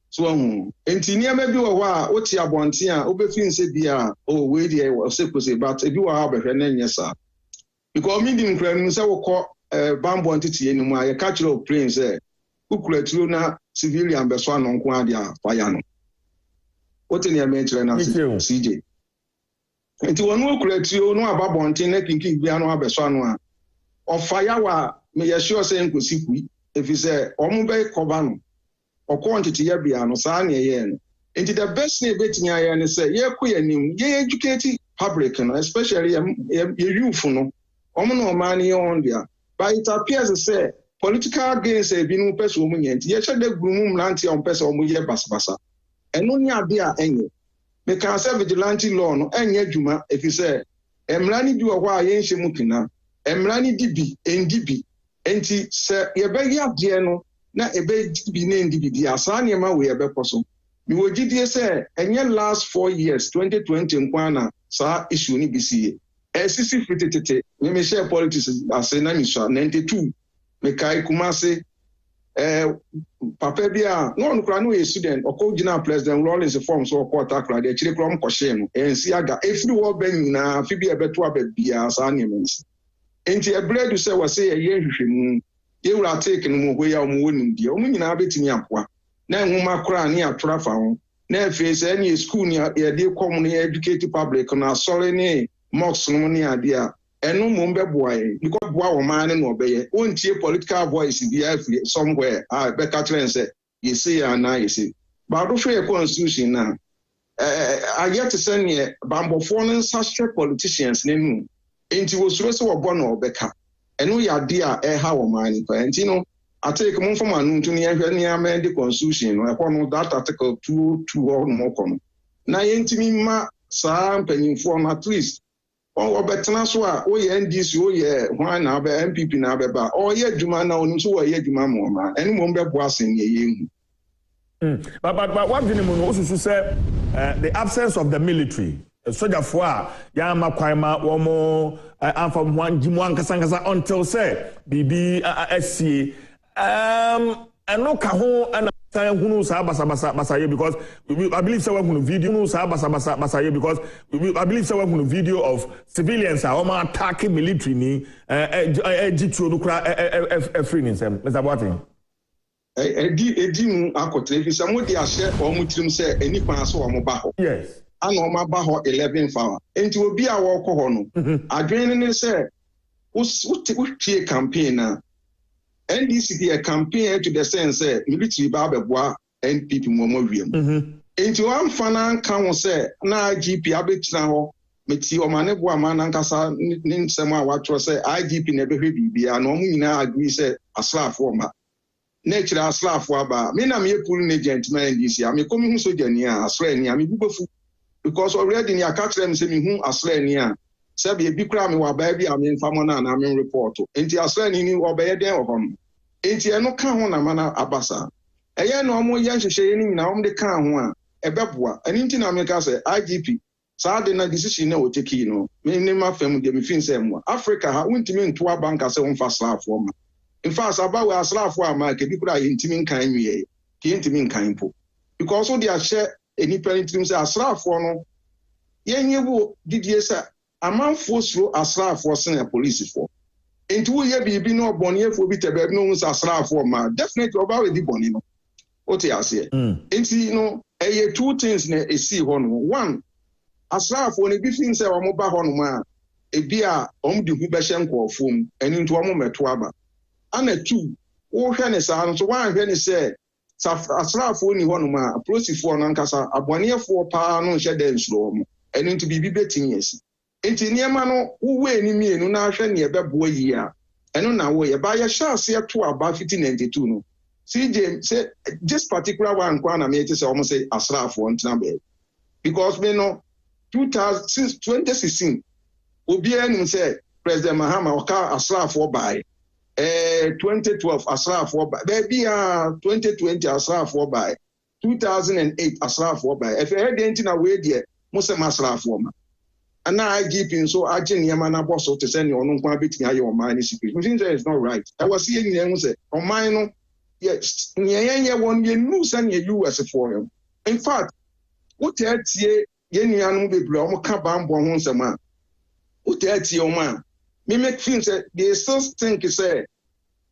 so hu enti niema bi wo a oti abonte a obefi nse bia o we die o se kose but ebi wo ha behwe na nyesa because me dim kran nse wo ko bambo ntete ni mu a ye ka kire o prince ukulatiro na civilian beso ano nko ade a fire no wote ne me kire na CJ enti wonu ukulatiro no ababonte na kinkin bia no abeso ano a of fire wa me yesure say nkosi kui efi say omu be koba no okọ ntete ya bia no saa ne ye no enti the best ne betimi aye ne say ye ko yanim ye educate public no especially ye youth no omu no man ye on dia but it appears say political gains e bi no person omu nyenti ye hye da gurum mlanti on person omu ye basabasa eno ni ade a enye me kan say vigilante law no enye adwuma efi say emrani bi wo hɔ a ye nhye mu kina emrani dibi endibi enti se yebɛyɛ adeɛ no na ɛbɛdibi na endibi di asa ne ma we yɛbɛkɔ so mi wogidie sɛ enye last 4 years 2020 nkwana saa issue ni bisiye esisi fititete me share politics ase na mi sha 92 me kai kumase papa bia no nkura no ye student okọ gina president Rollins form so okọ takra de chire krom kɔhye no ensi aga efiri wo ba nyina fi bia beto ababia saa ne mensi enti ebredu se wase ye hwehwemu ye wura take no mo hoya mo wonim die o nyina betimi apoa na nhoma kora ne atora fa ho na efe se ne school ne ye de kom ne educate public na sorry ne mocks no ne ade a eno mo mbeboa ye because boa wo man ne no obeye ontie political voice bi afiri somewhere be ka tren se ye say ya na ye say ba do hwe constitution na ayet se ne bambofo no nsastre politicians ne nu enti wo suro se wo bɔ no obeka eno ya de a ɛha wo man ni pa enti no atake mo fam anu ntu ne yɛhwɛ ne amend the constitution no ɛkɔ no that article 2 no mo kɔ no na yɛntimi ma saa mpanyimfo no at least o betena so a o ye NDC o ye hwan na be MPP na be ba o ye adwuma na onu so wo ye adwuma mo ma ene mo be boa sen ye yehu but what did mo no so say the absence of the military soldier for ya makwan ma wo mo amfam hwan gimu ankasa until say bibi asie eno ka ho ana Because I believe someone video because I believe someone video of civilians are attacking military ni Mr. Boateng. Edi mu akotre fi samodi ahye omutirim se enipa so omoba. Yes. Ana omaba ho 11 hour. Enti obi a wo kɔ ho no. Adwene ne se wo campaign na NDC the campaign to the sense military ba beboa NPP momo wiem. Enti wan fana kan ho se na IGP abetina ho meti o mane boa ma na nkasa ne nsɛm a watro se IGP na behwe bibia na omu nyina agree se asrafo ma. Nature asrafo aba me na me pulling agent na NDC am komi hu soja ni a asra ni am bubefu because already ni aka kire me se me hu asra ni a se be bi kra me wa ba bi am infamo na na me report enti asra ni ni obaye den o hom enti eno ka ho na mana abasa eye na omo ye nhwehwe ni na omo de ka ho a ebeboa ani nti na me ka se IGP saa de na decision na o take no me ni ma fam de me fin se mo Africa ha untimi nto abanka se won fa asrafo ma. In fact, about we asrafo ama ke bi kura intimi nkan nwie ke intimi nkan po because so they are share any parenting say asrafo no yenyebu didie say amanfo sro asrafo sen police for enti wo ye bibi no obonefo bi tebe no say asrafo ma definitely oba we di boni no o te ase enti no two things na esi ho no one asrafo no bi fin say omo ba ho no ma ebi a omo di hu be hye nkofo mu eni nto omo meto aba ana two wo hwe ne sa so wan hwe ne se asrafo ni hono ma prosifo no nkasa abonefo pa no hye den suro mo eni nto bibi betin yesi enti niema no wo eni mienu na hwe ne ebebo yi a eno na wo ye ba ye chance ye to aba 1592 no CJ say this particular one kwa na me say almost say asrafo ntina be because me no 2000 since 2016 obi enu say President Mahama waka asrafo bai 2012 asrafo by baby 2020 asrafo by 2008 asrafo by if head na we there musa asrafo ma ana IGP so agin yama na boss to say ne onu nkwa betimi aye o man secret we think that is not right I was seeing them say o man no yes nyenye won ye nu say ne US for him in fact what tie ye nuanu bebre o ka bambo ho nsem a what tie o man me make things that they still think is a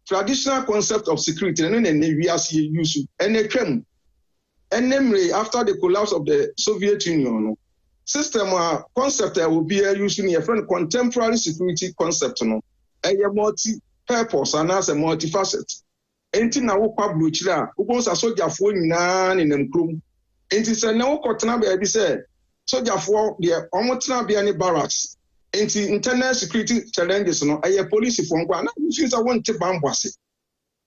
traditional concept of security and then we are use and they came and namely after the collapse of the Soviet Union system concept will be using a friend contemporary security concept no a multi-purpose and as a multifaceted enti na wo pablo chira wo bon sa sojafo nyina ne nam krom enti se na wo kotena ba bi se sojafo de omotena bia ne barracks enti internal security challenges no aye police for nkwa na you say won te bambwase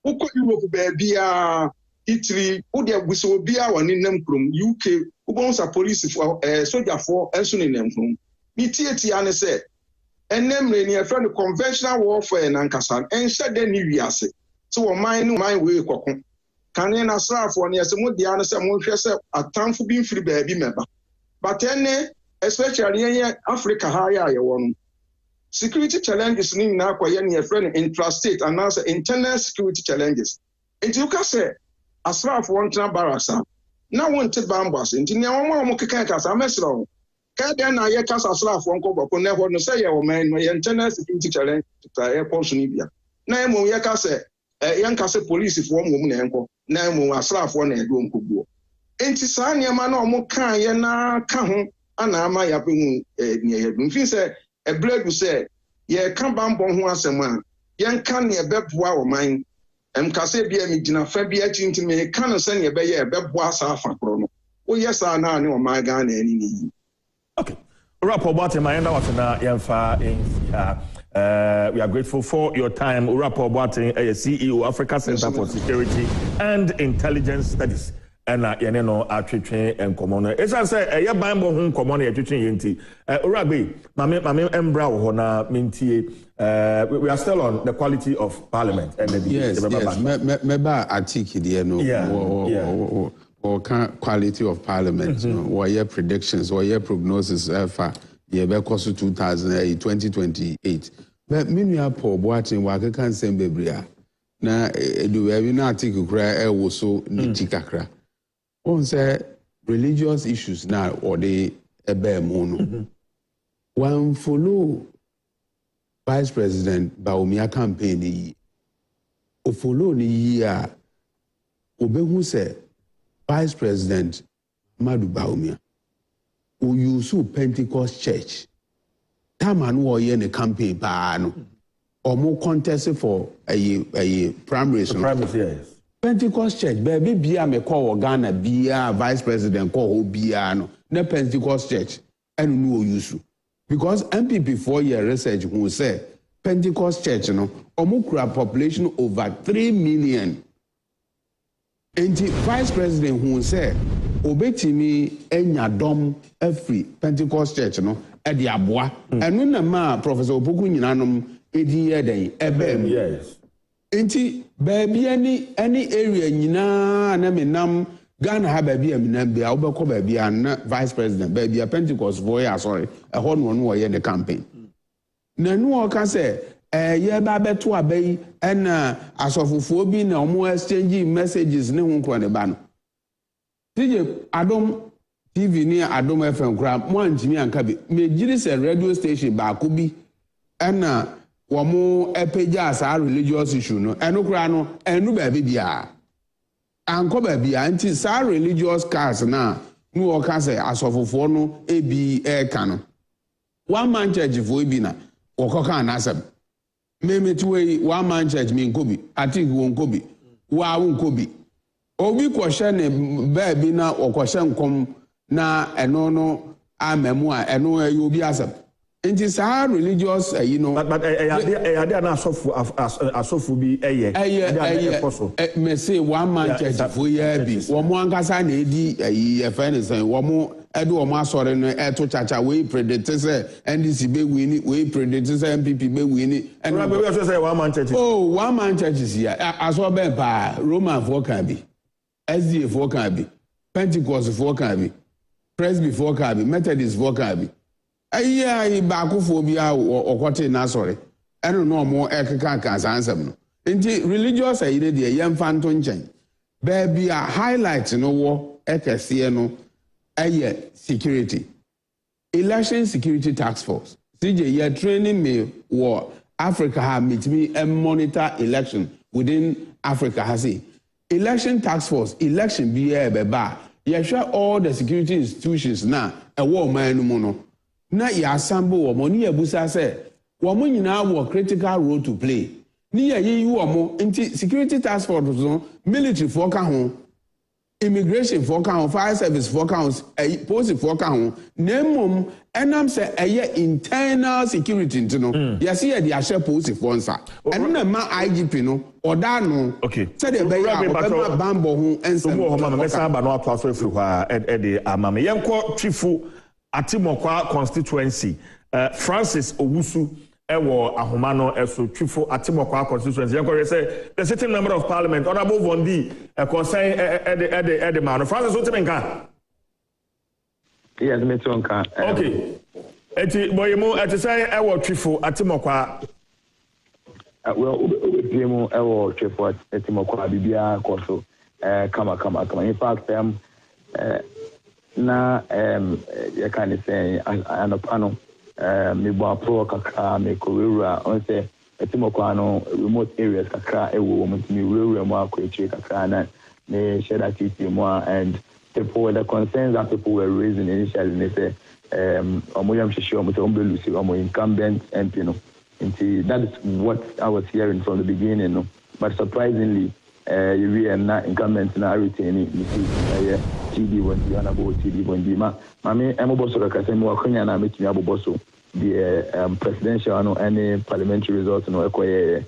wo ko Europe ba bia Italy wo de buso bia woni nam krom UK wo bon sa police for sojafo enso ne nam krom mi tietia ne se enemre ne friend conventional warfare na nkasa enhye de ni wiase so o man no man we kokko kan na srafo ne yese mo dia no se mo hwe se atamfo bi mfiri ba bi meba but ene especially in Africa higher ye won security challenges ni na akwa ye ne friend intrastate and also internal security challenges enti you can say asrafo won tran barasa na won te bambas enti ne won mo keka kasa mesro ka den na ye kasa asrafo nko boko na ho no say ye o man no ye internal security challenge ta ye ponso ni bia na mo ye kasa yan kasa police fo mo na enko na mo asrafo na edo nkobuo enti sa ne ma na o mo kan ye na ka ho ana ama ya be hu ne ye dum fin say e blade say ye kan bambo ho asem a ye kan ne be boa o man kase bia mi gina fa bia tinti me kan se ne be ye be boa sa afa kro no o yes na ne o man ga na ani ni okay wrap about my end out na yemfa we are grateful for your time Urapo Boateng CEO Africa Center for Security and Intelligence Studies and yene no atwetwe enkomo no esa say ye ban bo hu enkomo no yetwetwe yenti Uragbe mame embra wo na mentie we are still on the quality of parliament and the yes meba article there no or quality of parliament or your predictions or your prognosis for ye be cost 2028 but minu Paul Boateng wa kan sem bebria na do we na article kra e wo so ni tikakra on say religious issues na or the ebe mu no one follow Vice President Bawumia campaign yi o follow ni yi a obehu say Vice President Madu Bawumia o use Pentecost Church taman wo ye ne campaign pa no omo contest for a primaries no yes. Pentecost Church baby bia me call Ghana bia Vice President call ho bia no na Pentecost Church enu no use because MPP 4-year research who say Pentecost Church no omukura population over 3 million. And the Vice President who say obetimi enya dom every Pentecost Church no e di aboa enu na ma Professor Opoku nyinanom edi eden ebem yes. Enti baby any area nyina na menam Ghana ha baby am bia obekọ baby an Vice President baby a Pentecost boy sorry e ho no ye the campaign na nu o ka say ye ba beto abai na asofofuo bi na omo exchange messages ne hu kro ne ba no DJ Adom TV ni Adom FM kra mo antimi anka bi me giri se radio station ba ko bi na womo epeja sa religious issue no enu kra no enu ba bia anko ba bia anti sa religious cars na nu o ka say asofofo no ebi e ka no one man church fo bi na okoka na asem me tuwe one man church me nkobi ati wo nkobi wa wo nkobi obi kwhye ne ba bi na okohye nkom na eno no amemu a eno ayi obi asem nti sa religious you know but ade na asofu bi me say one man church for year bi wo mo ankasa na edi e fene say wo mo edu wo mo asore no eto chacha we predict say NDC be win we predict say MPP be win and we say one man church one man church is here aso be pa Roman for kan bi SDA for kan bi Pentecost for kan bi Presby for kan bi Methodist for kan bi ayi baakofo bi a okote na sorry eno no mo ekeka kan sansem no nti religious ayi ne de yemfa nto nchen baby a highlight no wo ekese no aye security election security task force CJ you training me wo Africa ha meet me and monitor election within Africa has it election task force election bi e be ba you sure all the security institutions na e wo man no no na ya sambo wo mo ni abusa say wo mo nyina wo critical role to play ni ya yi wo mo nti security task force no military for ka ho immigration for ka ho fire service for ka ho police for ka ho na mom enam say eye internal security ntino ya see ya di ahye police for nsa eno na ma IGP no oda no okay say the be ya o bambo ho ensa mo ho ma me sa ba no ato aso efiri ha e de amame yenko twifu Atimokwa constituency Francis Owusu ewo ahomano eso twifo Atimokwa constituency yenko say the sitting member of parliament honorable Vondi concern ede man Francis Otimenka yes me tonka okay eti boyemu eti say ewo twifo Atimokwa well obepemu ewo twifo Atimokwa bibia koso kama in fact na you can say anopano me bo pro kakra me korura on say Atimokwa no remote areas kakra ewo mo me rura mo akwachi kakra na me share that with you and people the concerns that people were raising initially they say omoyam sheshe omo lucy omo incumbent MP no that is what I was hearing from the beginning no but surprisingly you really not incumbent na retaining TD1 honorable TD1 mami emoboso ka say mo akonya na metumi aboboso the presidential no any parliamentary results no ekoye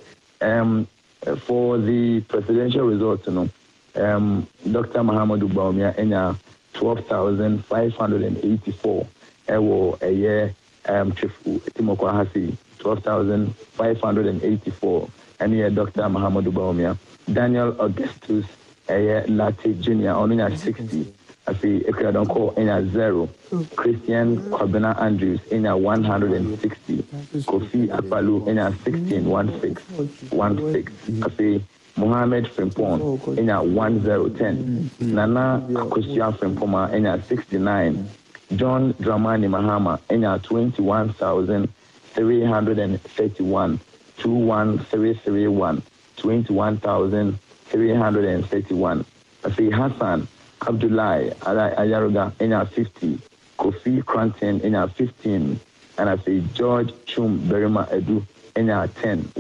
for the presidential results no Dr. Mahamudu Bawumia enya 12,584 ewo a year chifu Atimokwa hasi 12,584 and Dr. Mahamudu Bawumia Daniel Augustus Latte Jr. only at 60. I see if you don't call in 0. Christian Kwabena Andrews in 160. Kofi Akpalu in 16. 16. I see Mohammed Frimpong enya 1010. Nana Akosia Frimpoma enya 69. John Dramani Mahama enya 21,331. 21331. 21,331. I say Hassan Abdullahi Ayaruga enya 50. Kofi Cranton enya 15. And I say George Chum Berima Edu enya 10.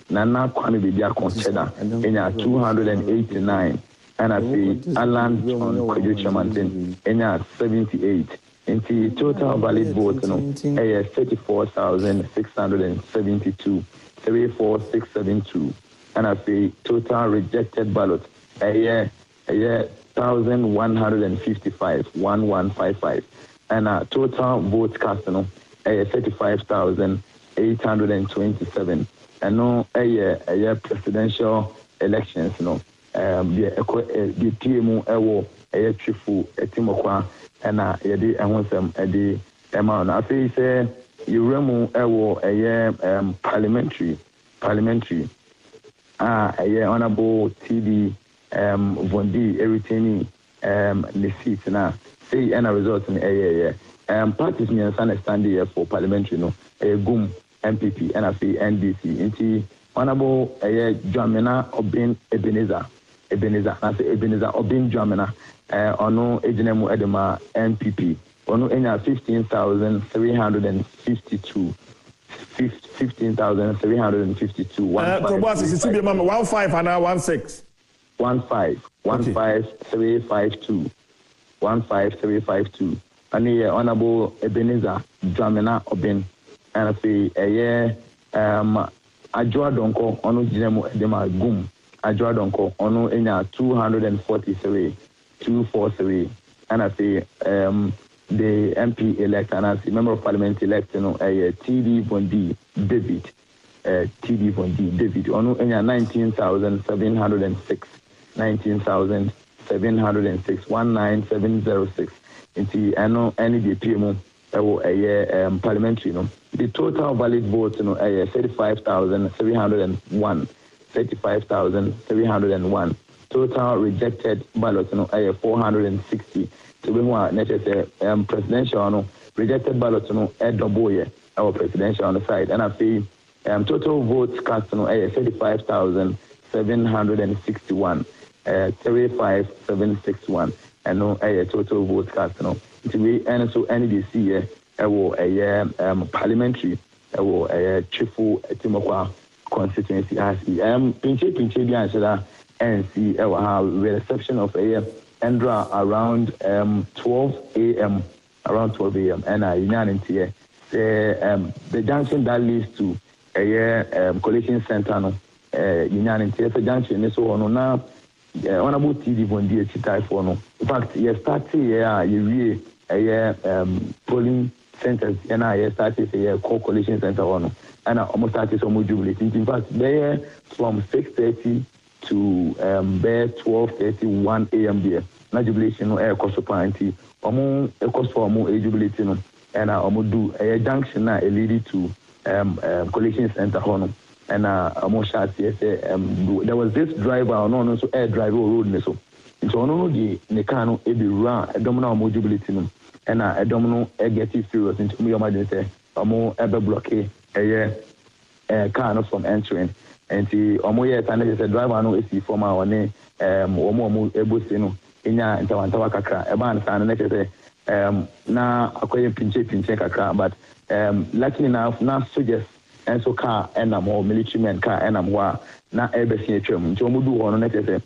Nana Kwame Bibia Concheda enya 289. And I say Alan John Kojo Chamantin enya 78. Into total valid votes, 34,672, 34672. And I say total rejected ballots, 1,155, 1155. And total votes cast, 35,827. And no, presidential elections, the TMO Ewo, Chifu, Timokwa. And yedi ehonsem edi ema na afi say yuremu ewo parliamentary honorable TD Vondi everything the seat na say any result in parties me understand here for parliamentary no gum MPP and afi NDC inti honorable Jamina Obin Ebenezer na say Ebenezer Obin Jamina ono ejinemu edema NPP ono enya 15,352 Kobasi sisi bi mama 15 and 16 15352 ani honorable Ebenezer Dramina Obin and say Ajwa Donko ono ejinemu edema gum Ajwa Donko ono enya 243 and I say the MP elect and I say member of parliament elect TD Bondi David ono enya 19,706 19706 inti ano any the PMO parliamentary no the total valid votes 35,301 total rejected ballots 460 to be more necessary presidential rejected ballots double our presidential on the side and I feel total votes cast 35,761 35761 and total votes cast to be and so NDC parliamentary chifu Timokwa constituency as pinche bi answer and see our reception of Endra around 12 a.m. and unanimity the junction that leads to collection center no unanimity the junction is so on now honorable TD Bondi Chitai for no in fact you start here you polling centers and I started a collection center on and I almost started some jubilating in fact there from 6:30 to 12:31 a.m. there. Na jubilation no air cost party. Omo cost for omo jubilation no and omo do a junction na lead to collection center hono and omo share say there was this driver no so air driver road ne so. So no the ne car no e be run edom na omo jubilation no and edom no get serious into me imagine say omo e be block car no from entering. And the Omoye Tana said driver no is for my one Omo Ebusino in ya Tawantawa Kaka, a man and next say na akoye pinche kakra but luckily enough now suggest and so car and more military men car and wa na ebesi atwam nti omo du ho no next say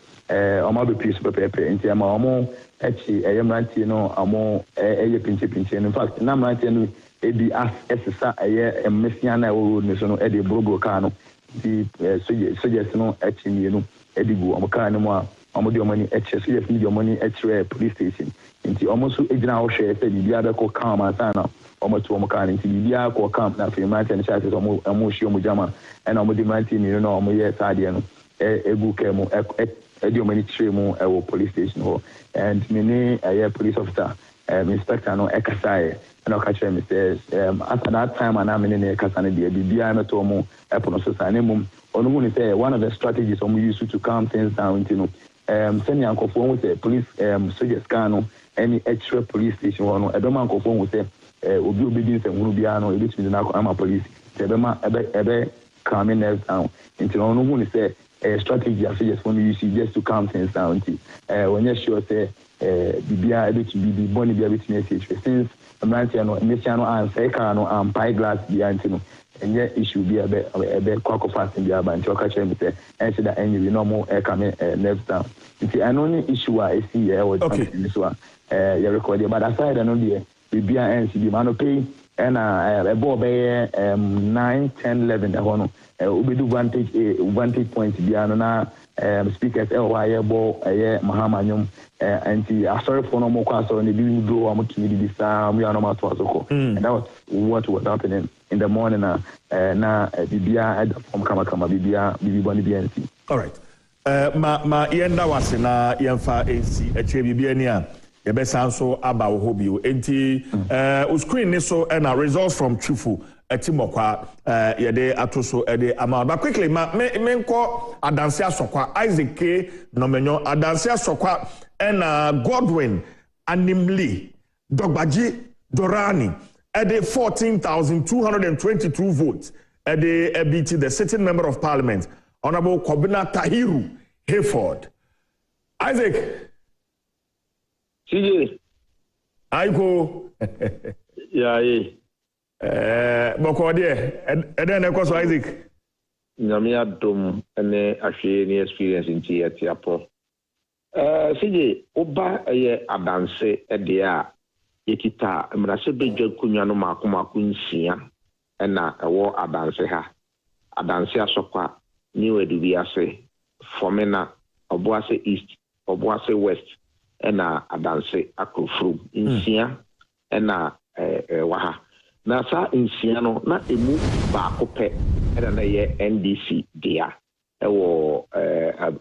omo be peace pepe nti ama omo echi eyemranti no omo eye pinche in fact na mranti no ebi as esesa eye emmesia na road ne so no e de brogo car no the suggest no actually you know edigu amaka no mo amodi omani HS suggest need your money at police station nti almost ejina ho share say bibia be ko calm asana omoto omaka nti bibia ko calm na fe man ten chat so mo shi omo jama and omodi manti ni no omo ye sade no egu kemo edi omani tre mo e police station ho and me ni police officer inspector no ekasai and okache me says after that time and I'm in the kasane de bibia me to mo epono so sane mum onu mu ni say one of the strategies we use to calm things down send yankofo with the police soldiers can any extra police station one e do man kofo with say obi din say hunu bia no e betimi na ama police say ebe calming nerves down onu mu ni say strategy as just when you see just to calm things down when you sure say bibia ebe to be boni bia betimi since American no mesiano answer ka no pie glass bia ntino enye issue bia ebe kwako fast bia ba nti okache me say ense da enye we no more calming nerves down nti anoni issue a esi ye was this one you record but aside no dey bibia ense bi ma no pay na ebo be 9 10 11 e ho no obedu vantage point bia no na speakers why bo mahamanyum anti sorry for no more so ne bi do am to be sam we are no matter so and that was what was happening in the morning na bibia from kama bibia boni BNC. All right ma yenda wase na yemfa AC eche bibia ni a yebesa so aba wo bio enti screen ni so na results from Chufu etimokwa yede atoso ede ama but quickly me nko adanse asokwa Isaac K nomenyo adanse asokwa na Godwin Animli Dogbaji Dorani ede 14,222 votes ede EBT the sitting member of parliament Honorable Kobina Tahiru Hayford. Isaac CJ Aiko boko de eden e koso Isaac nyame adom ene ahwe ni experience nti atiapo CJ oba eye adanse ede a yekita mrase bedwa kunwa no makomako nsia ena ewo adanse ha adanse asokwa ni wedu bi ase fomena oboase east oboase west ena adanse akofru nsia ena waha na sa nsia no na emu ba kope ena na ye NDC dia ewo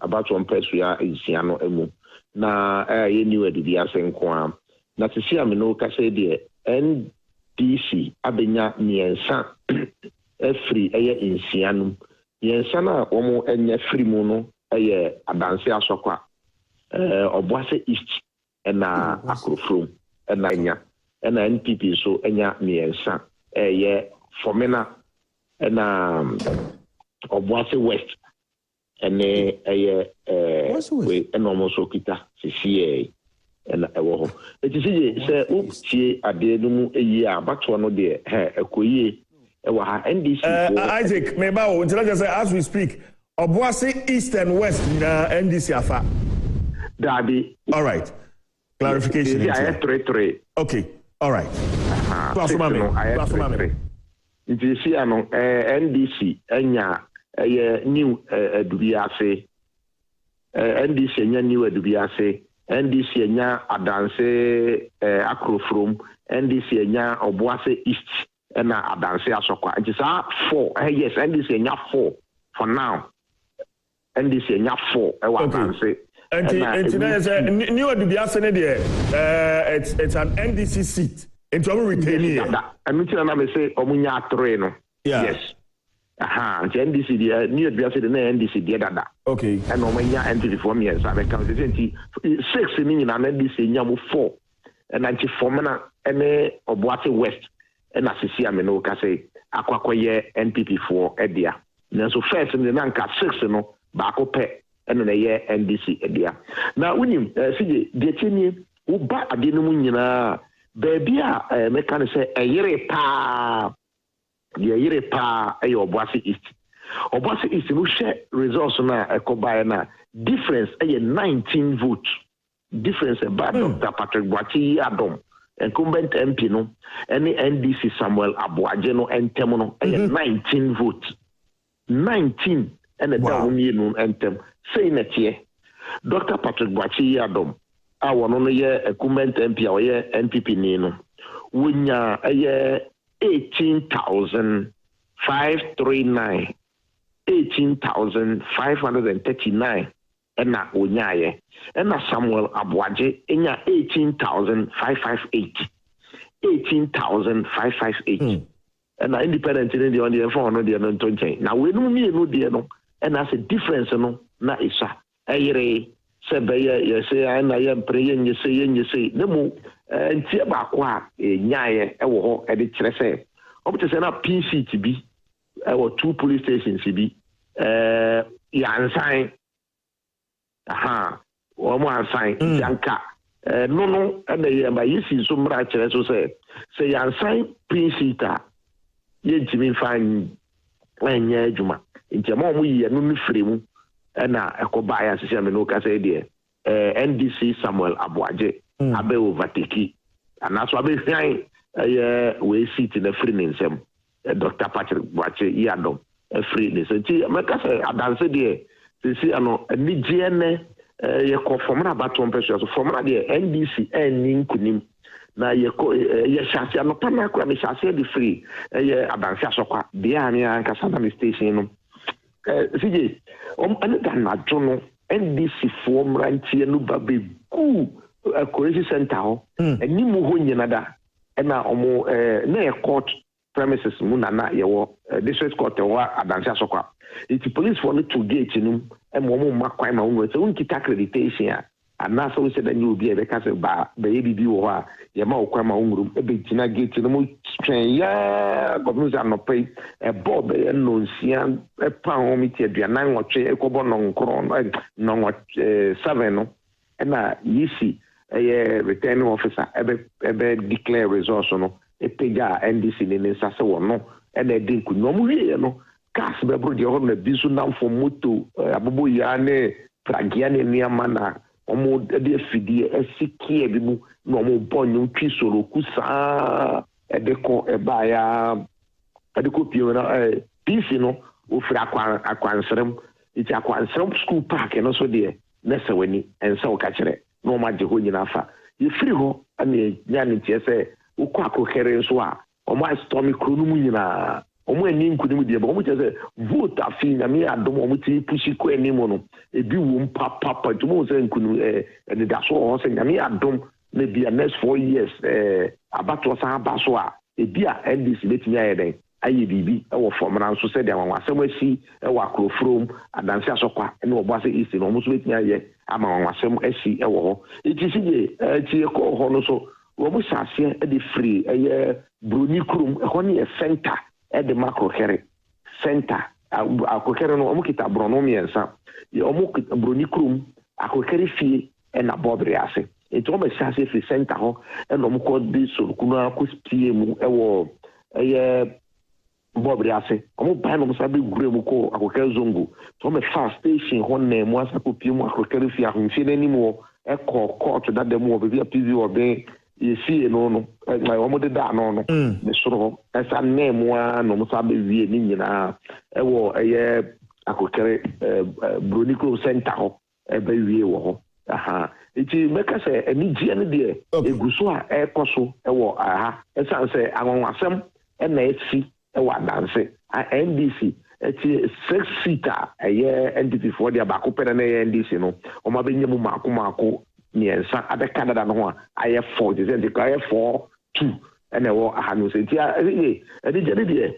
about one person ya nsia no emu na ye ni wedu bi ase nko na tisi amino ka se de NDC abenya miensa efri eye nsia no yensa na omo enya free mu no eye adanse asokwa oboase east ena akrofrom ena nya ena NPP so enya miensa eye fomena ena oboase west ene eye we ena omo so kita CCA ena ewo ho etisi se optie ade no mu eyi abato no de ekoyie NDC Isaac Mebao, as we speak, Obuasi East and West in NDC afa. Daddy. All right. Clarification. Yeah, 3-3. Okay. All right. If you see NDC enya new edubiase NDC enya new edubiase NDC enya adanse akrofrom NDC enya Obuasi East na adanse asokwa it is 4 yes NDC enya 4 for now NDC enya 4 e wa adanse and new adubiase ne there it's an NDC seat into our retaining and me na me say omunya 3 no yes NDC the new adubiase the NDC the dada okay and omunya NDC for me so I can say 6 ni na NDC enya mo 4 and anti formana ene Obuasi West na sisi ameno ka say akwakoye NPP for edia na so first ni na nka 6 no ba ko pe ene na ye NDC edia na unim sije de tini wo ba ade no nyina ba bia meka ne say eyire pa ayo Obuasi East no share results na ekobae na difference aye 19 votes difference about Dr. Patrick Boachi Adom incumbent MP no any NDC Samuel Abuaje no entem no 19 votes 19 and the down no entem say na tie Dr. Patrick Boachi Adom a wono no ye incumbent MP a ye NPP ni no wonya 18,539 18,539 ɛna onyaayɛ ɛna Samuel Aboagye enya 18,558 18,558 ɛna independent ne deɛ on the phone no deɛ no ntonkyɛn na wenum mienu deɛ no ɛna sɛ difference no na isa ɛyere sɛ bɛyɛ yɛsɛ ɛna yɛ mpere yɛnyɛ ne mu ntie baako a nyaayɛ ɛwɔ hɔ ɛde kyerɛ sɛ ɔbɛte sɛ na PCT bi ɛwɔ 2 police stations bi yansan wɔn ansan yanka no ɛna yɛ ma yɛsi so mmara kyerɛ so sɛ yansan PCT a yɛntumi mfa nyɛ adwuma nti ma ɔmo yɛ no firi mu ɛna ɛkɔbaa yɛ asese me no kasa deɛ NDC Samuel Aboagye abe overtake anaso abɛhwan ɛyɛ we seat na firi ne nsɛm Dr. Patrick Boakye Yadom free ne nsɛm nti mɛka sɛ adanse deɛ sisi ano anigyeɛ ne yɛkɔ fɔmra batom pɛsua so fɔmra deɛ NDC ɛnni nkunim na yɛ hyase anɔpa no akora me hyase de free ɛyɛ adanse asɔkwa deɛ a me ankasa na me station no sige ɛne da nadwo no NDC foɔ mmeranteɛ no ba bɛgu Correction Center hɔ anim hɔ nyina da ɛna ɔmo na yɛ court premises mu na yɛwɔ district court ɛwɔ adanse asɔkwa iti police foɔ no to gate no ɛma ɔmo mma kwan ma wɔn sɛ wonkita accreditation a anaasɛ wo sɛ da nyɛ obi a ɛbɛka sɛ bɛyɛ biribi wɔ hɔ a yɛma wo kwan ma wo nwurom ɛbɛgyina gate no mu twɛn yɛa gɔbno sɛ anɔpa yi ɛbɔɔ bɛyɛ nnɔnsia ɛpa ho meti aduanan wɔtwe ɛkɔbɔ nɔnkorɔ 7 no ɛna yisi ɛyɛ returning officer ɛbɛ declare results no ɛpagya a NDC ne ne nsa sɛ wɔ no ɛna ɛde nkunyɔ ɔmo wieɛ no cars bɛboro deɛ hɔ no na bi so namfo moto abobɔ yia ne pragia ne nneɛma na ɔmo de afidie asikia bi mu na ɔmo bɔ nnwom twi soroku saa ɛde kɔ ɛbaaya ɛde kɔ pie na PC no ofiri akwansrem nti akwansrem school park no so deɛ nɛsɛ wani ɛnsa wo ka kyerɛ na ɔmo agye hɔ nyina fa yɛfiri hɔ ɛne nya ne ntiɛ sɛ wokɔ akɔkɛre nso a ɔmo astormi kuro no mu nyinaa ɔmo ani nkunim deɛ ɔmo kyerɛ sɛ vote afi nyame adom ɔmo ti pushi kɔ anim no ebi wɔ papa tumo sɛ nkunim ɛnidaso wɔ sɛ nyame adom na bia next 4 years abatoɔ san aba so a ebi a NDC betumi ayɛ dɛn ayɛ biribi ɛwɔ fɔmra nso sɛ deɛ wɔn asi ɛwɔ akorofrom adanse asɔkwa ɛne ɔbɔ ase east na ɔmo nso betumi ayɛ ama wɔn asɛm asi ɛwɔ hɔ eti si deɛ ɛti ɛkɔ hɔ no so wɔn hyɛ aseɛ ɛde firi ɛyɛ broni kurom ɛhɔ ne yɛ center ɛde makrohɛre center akokɛre no ɔmo kita brono mmiɛnsa ɔmo kita broni kurom akokɛre fie ɛna bɔbere ase nti ɔmo hyɛ aseɛ firi center hɔ ɛna ɔmo kɔ de sorokunu akɔ pie mu ɛwɔ ɛyɛ bɔbere ase ɔmo ban na ɔmo sa bɛgure mu kɔ akokɛre zongo nti ɔmo fa station hɔ na mu asa kɔ pie mu akokɛre fie ahomfie n'anim wɔ ɛkɔ court dada mu wɔ baabi a PV wɔ bɛn yɛsie no wɔn de da ano no ne soro hɔ ɛsa nnan mu a na wɔn sa bɛwie ne nyinaa ɛwɔ ɛyɛ akokere broni kurom center hɔ ɛbɛwie wɔ hɔ nti mɛka sɛ anigyeɛ no deɛ egu so a ɛkɔ so ɛwɔ ɛsan sɛ anwanwasɛm ɛna esi ɛwɔ adanse NDC ɛti 6 seat a ɛyɛ NDP foɔ deɛ baako pɛ na ɛyɛ NDC no wɔn abɛnya mu maako mmiɛnsa abɛka dada no ho a ayɛ 4 te sɛ nti ayɛ 4-2 ɛna ɛwɔ ahanu sɛ nti ɛdigye ne deɛ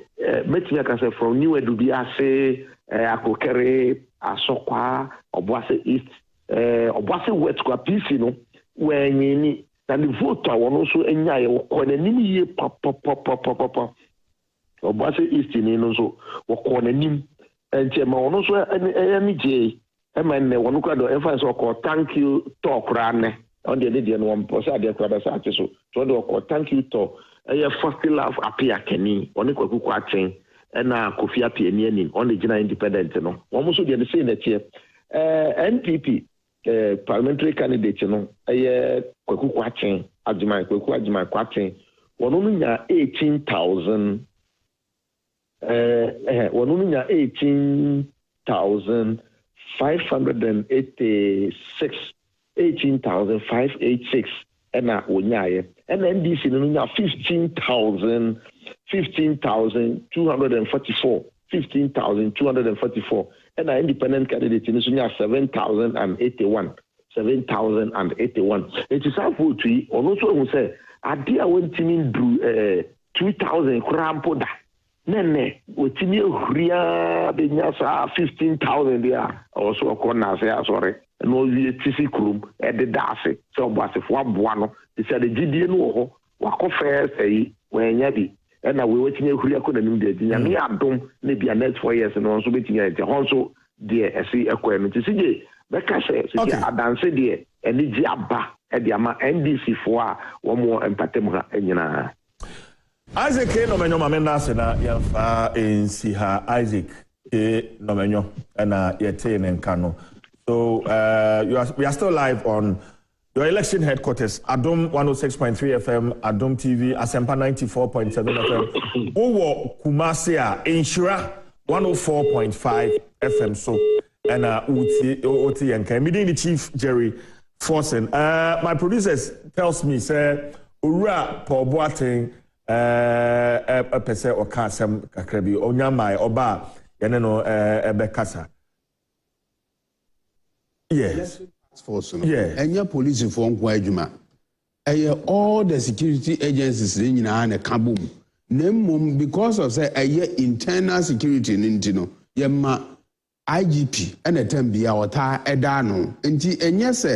mɛtumi aka sɛ from new edu bi ase akokere asɔkwa ɔboase east ɔboase west kwa PC no wɔanyini na ne vote a wɔn nso anya yɛ wɔkɔ n'anim yie papapapapapa ɔboase east ni no nso wɔkɔ n'anim nti ɛma wɔn nso ɛyɛ ne gye ɛma nne wɔn kora do ɛfa sɛ ɔkɔ thank you talk kora ne ɔde ne deɛ no wɔn pɔ sɛ adeɛ kora bɛsa ate so so ɔde ɔkɔ thank you talk ɛyɛ first love apia kani ɔne kwaku kɔ atwen ɛna kofi apia ni anim ɔne gyina independent no wɔn nso deɛ ne sei n'akyiɛ NPP parliamentary candidate no ɛyɛ kwaku kɔ atwen kwaku agyeman kɔ atwen wɔn no nya 18,000 wɔn no nya 18,586 ɛna wonyaayɛ ɛna NDC no nya 15,244 and an independent candidate in Sunya 7,081. 7,081. It is a full tree, or also who say, I dear when Timmy drew 2,000 crampoda. Nene, with Timmy Ria, Benyasa 15,000 there, also a corner, sorry, and all the TC Krum at the Darcy. So, was if one buano, he said, the GDN, walk off fair, say, when Yabi. And now we're waiting here, couldn't do the Yami maybe a net 4 years and also waiting at the also, dear, I see a quaint to see. Because I dance there, and it's Jabba at the NDC for one more and Patemra and Isaac Nomenyo Mamena Sena Yafa in Siha Isaac Nomenyo and Yetain and Kano. So we are still live on your election headquarters, Adom 106.3 FM, Adom TV, Asempa 94.7 FM, Owo Kumasia, Inshura 104.5 FM. So and OT and meeting the Chief Jerry Forsen. My producers tells me say Ura Paul Boateng a pese or kasem kakrebi onyamai oba yeneno ebekasa. Yes. And your police inform Kwajuma. All the security agencies in a kaboom. Name because of say internal security in Intino. Yema IGP and a tembi our ta edano. And yes,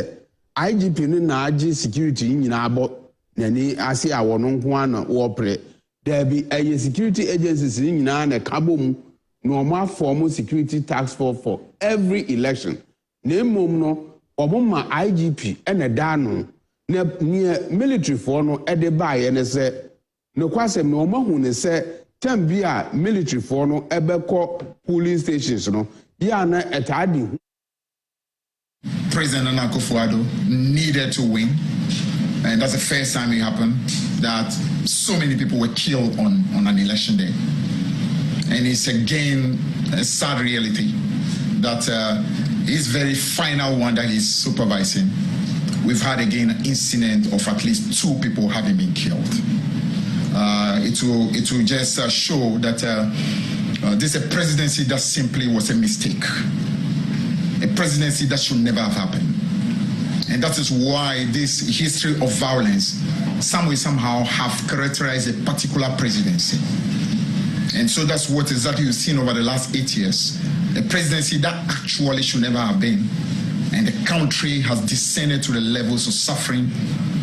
IGP na security in abo. Nani asi our non one or pre. There be a security agencies in a kaboom. Normal formal security task force for every election. Name no. Obama IGP and a dano near military for no edeby and say no kwasem no mahune say tambia military for no ebeko police stations no yana etadi. President Nana Akufo-Addo needed to win, and that's the first time it happened that so many people were killed on an election day. And it's again a sad reality that his very final one that he's supervising, we've had again an incident of at least 2 people having been killed. It will just show that this is a presidency that simply was a mistake. A presidency that should never have happened. And that is why this history of violence, some way, somehow, have characterized a particular presidency. And so that's what exactly you've seen over the last 8 years. A presidency that actually should never have been. And the country has descended to the levels of suffering,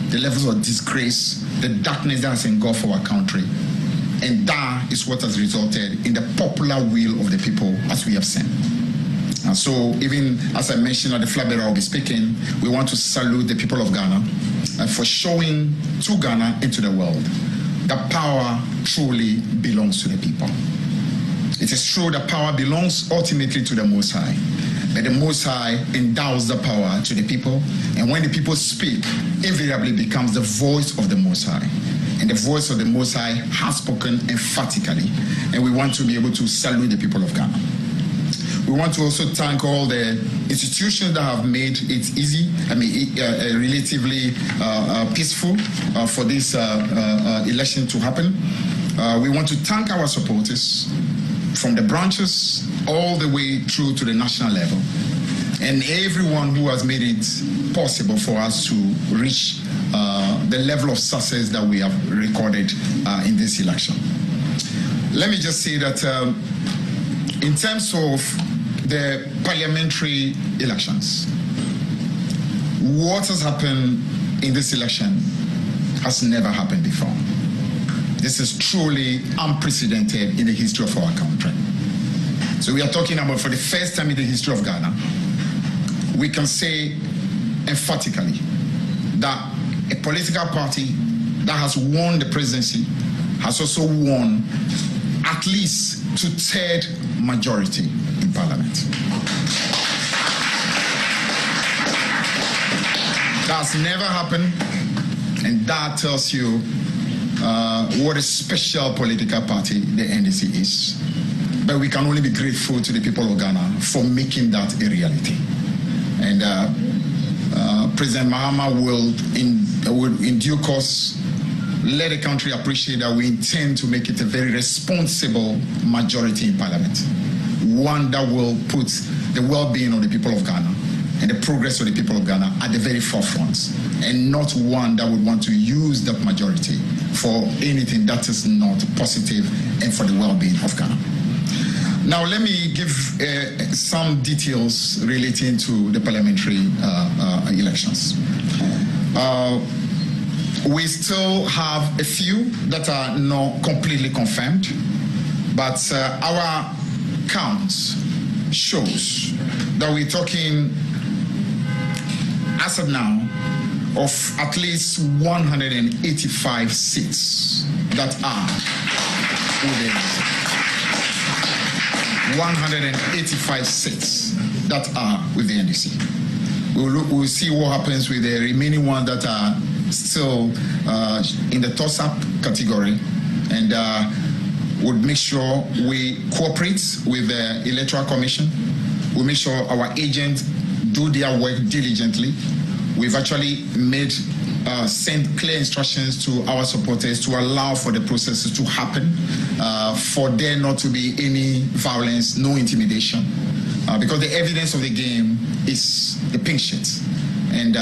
the levels of disgrace, the darkness that has engulfed our country. And that is what has resulted in the popular will of the people, as we have seen. And so even as I mentioned at the flag bearer will be speaking, we want to salute the people of Ghana for showing to Ghana and to the world that power truly belongs to the people. It is true that power belongs ultimately to the Most High, but the Most High endows the power to the people, and when the people speak, invariably becomes the voice of the Most High. And the voice of the Most High has spoken emphatically, and we want to be able to salute the people of Ghana. We want to also thank all the institutions that have made it easy, relatively peaceful for this election to happen. We want to thank our supporters from the branches all the way through to the national level, and everyone who has made it possible for us to reach the level of success that we have recorded in this election. Let me just say that in terms of the parliamentary elections, what has happened in this election has never happened before. This is truly unprecedented in the history of our country. So we are talking about, for the first time in the history of Ghana, we can say emphatically that a political party that has won the presidency has also won at least 2/3 majority in parliament. That's never happened, and that tells you what a special political party the NDC is. But we can only be grateful to the people of Ghana for making that a reality. And President Mahama will in due course let the country appreciate that we intend to make it a very responsible majority in parliament. one that will put the well-being of the people of Ghana and the progress of the people of Ghana at the very forefront, and not one that would want to use that majority for anything that is not positive and for the well-being of Ghana. Now, let me give some details relating to the parliamentary elections. We still have a few that are not completely confirmed, but our count shows that we're talking, as of now, of at least 185 seats that are within 185 seats that are with the NDC. We'll see what happens with the remaining ones that are still in the toss-up category, and would make sure we cooperate with the Electoral Commission. We'll make sure our agents do their work diligently. We've actually sent clear instructions to our supporters to allow for the processes to happen, for there not to be any violence, no intimidation, because the evidence of the game is the pink sheet. And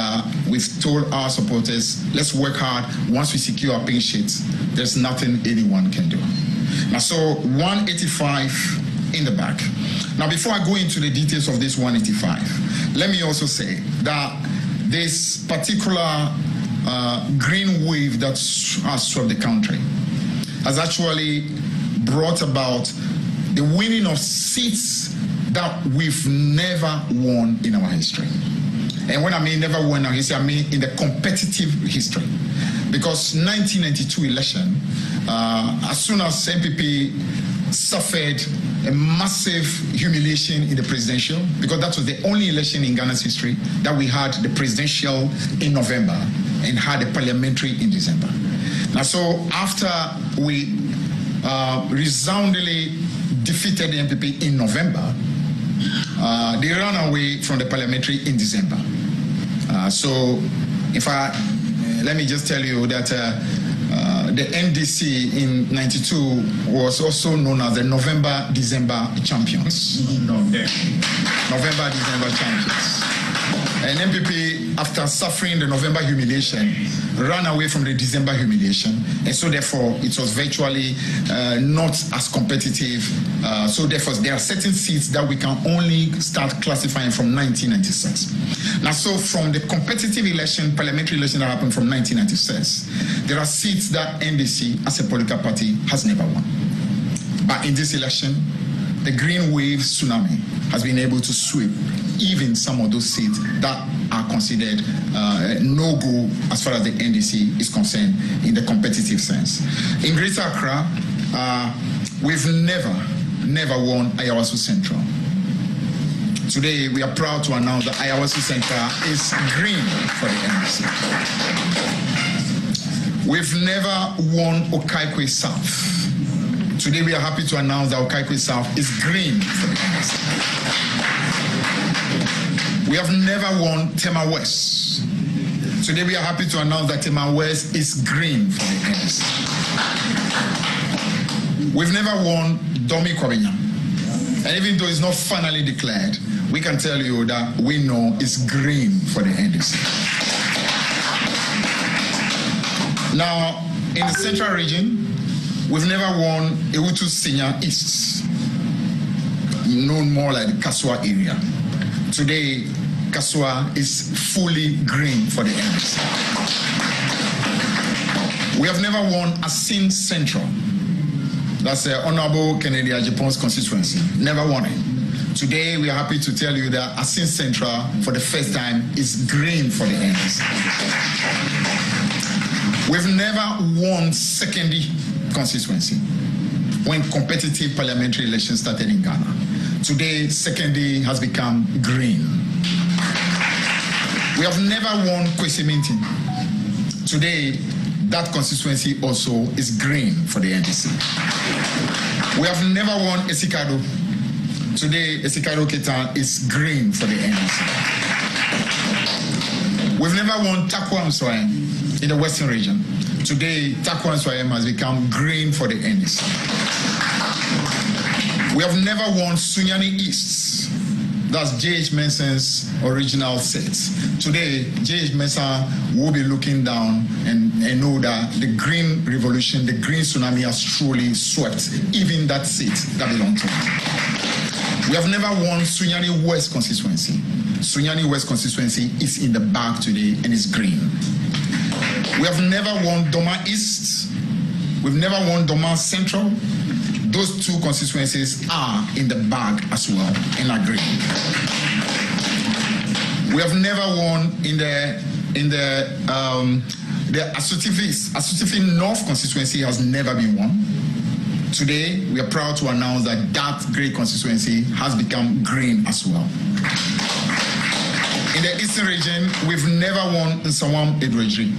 we've told our supporters, let's work hard. Once we secure our pink sheets, there's nothing anyone can do. Now, so 185 in the back. Now, before I go into the details of this 185, let me also say that this particular green wave that has swept the country has actually brought about the winning of seats that we've never won in our history. And when I mean never won in our history, I mean in the competitive history. Because 1992 election, as soon as MPP suffered a massive humiliation in the presidential, because that was the only election in Ghana's history that we had the presidential in November and had the parliamentary in December. Now, so after we resoundingly defeated the MPP in November, they ran away from the parliamentary in December. So if let me just tell you that the NDC in 92 was also known as the November-December champions. November-December champions. And MPP, after suffering the November humiliation, ran away from the December humiliation. And so therefore, it was virtually not as competitive. So therefore, there are certain seats that we can only start classifying from 1996. Now, so from the competitive election, parliamentary election that happened from 1996, there are seats that NDC, as a political party, has never won. But in this election, the green wave tsunami has been able to sweep even some of those seats that are considered no-go as far as the NDC is concerned in the competitive sense. In Greater Accra, we've never won Ayawaso Central. Today, we are proud to announce that Ayawaso Central is green for the NDC. We've never won Okaikwe South. Today, we are happy to announce that Okaikwe South is green for the NDC. We have never won Tema West. Today, we are happy to announce that Tema West is green for the NDC. We've never won Domi Kwabenya. And even though it's not finally declared, we can tell you that we know it's green for the NDC. Now, in the central region, we've never won Ewutu Senior East, known more like the Kasua area. Today, Kasua is fully green for the NDC. We have never won Asin Central. That's the Honorable Kennedy Ajipon's constituency. Never won it. Today, we are happy to tell you that Asin Central, for the first time, is green for the NDC. We've never won Sekondi constituency when competitive parliamentary elections started in Ghana. Today, Sekondi has become green. We have never won Kwesi-Mintin. Today, that constituency also is green for the NDC. We have never won Esikado. Today, Esikado Ketan is green for the NDC. We've never won Takwa Mswayem in the Western region. Today, Takwa Mswayem has become green for the NDC. We have never won Sunyani East. That's J.H. Mensah's original set. Today, J.H. Mensah will be looking down and know that the green revolution, the green tsunami has truly swept even that seat that belonged to him. We have never won Sunyani West constituency. Sunyani West constituency is in the bag today and is green. We have never won Doma East. We've never won Doma Central. Those two constituencies are in the bag as well and are green. We have never won in the Asutifi North constituency has never been won. Today, we are proud to announce that that great constituency has become green as well. In the Eastern region, we've never won in Sawam Edwardri.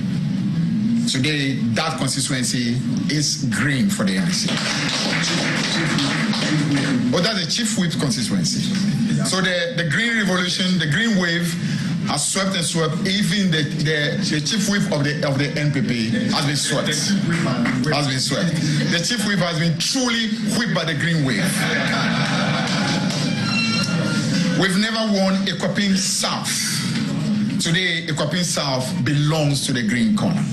Today, that constituency is green for the NDC. But that's the Chief Whip constituency. So the green revolution, the green wave has swept and swept. Even the Chief Whip of the NPP has been swept. The Chief Whip has been truly whipped by the green wave. We've never won Ekwapim South. Today, Ekwapim South belongs to the green corner.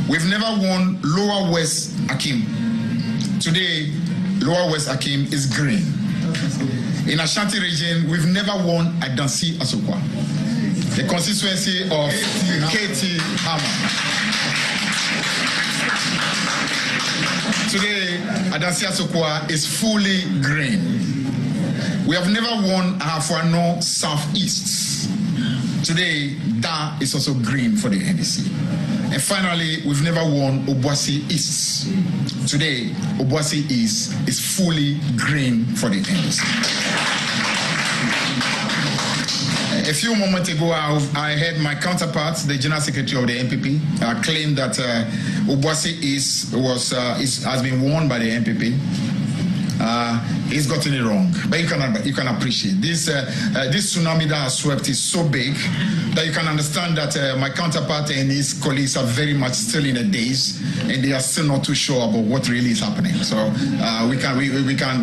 We've never won Lower West Akim. Today, Lower West Akim is green. In Ashanti region, we've never won Adansi Asokwa, the constituency of Katie Hammer. Today, Adansi Asokwa is fully green. We have never won Ahafuano Southeast. Today, that is also green for the NDC. And finally, we've never won Obuasi East. Today, Obuasi East is fully green for the NDC. A few moments ago, I heard my counterpart, the General Secretary of the NPP, claim that Obuasi East has been won by the NPP. He's gotten it wrong, but you can appreciate this. This tsunami that has swept is so big that you can understand that my counterpart and his colleagues are very much still in the daze, and they are still not too sure about what really is happening. So we can.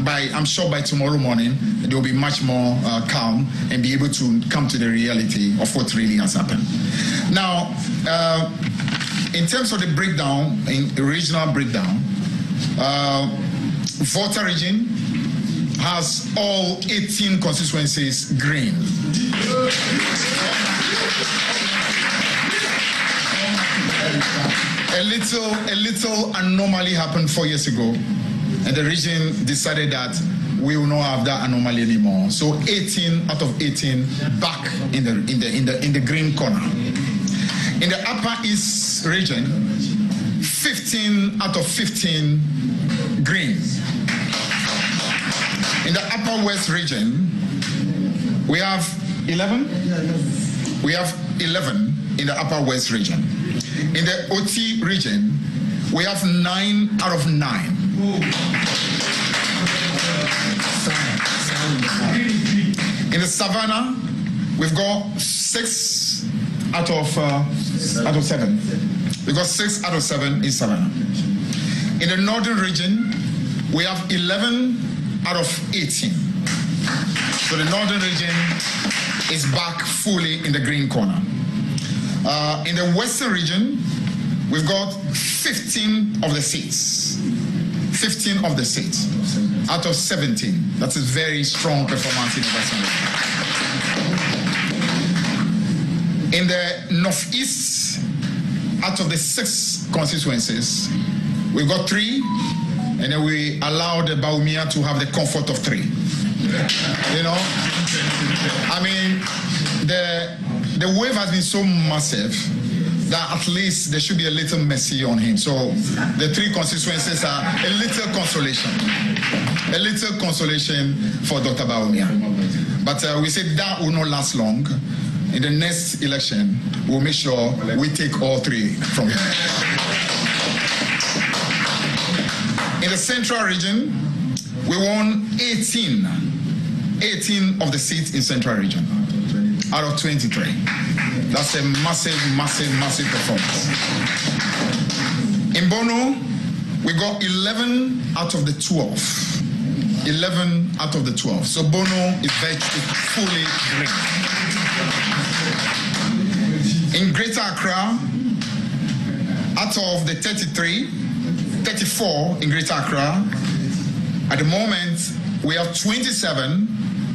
I'm sure by tomorrow morning they will be much more calm and be able to come to the reality of what really has happened. Now, in terms of the breakdown, in the regional breakdown. Volta region has all 18 constituencies green. A little anomaly happened 4 years ago, and the region decided that we will not have that anomaly anymore. So 18 out of 18 back in the green corner. In the Upper East region, 15 out of 15 green. In the Upper West region, we have 11. We have 11 in the Upper West region. In the OT region, we have 9 out of 9. In the Savannah, we've got 6 out of 7. We've got 6 out of 7 in Savannah. In the Northern region, we have 11 out of 18. So the Northern region is back fully in the green corner. In the Western region, we've got 15 of the seats. 15 of the seats out of 17. That's a very strong performance in the Western region. In the Northeast, out of the 6 constituencies, we've got 3, and then we allowed Baumia to have the comfort of 3. You know, I mean, the wave has been so massive that at least there should be a little mercy on him. So the 3 constituencies are a little consolation for Dr. Baumia. But we said that will not last long. In the next election, we'll make sure we take all 3 from him. In the Central region, we won 18 of the seats in Central region out of 23. That's a massive performance. In Bono, we got 11 out of the 12. 11 out of the 12. So Bono is fully green. In Greater Accra, out of the 34 in Greater Accra, at the moment we have 27,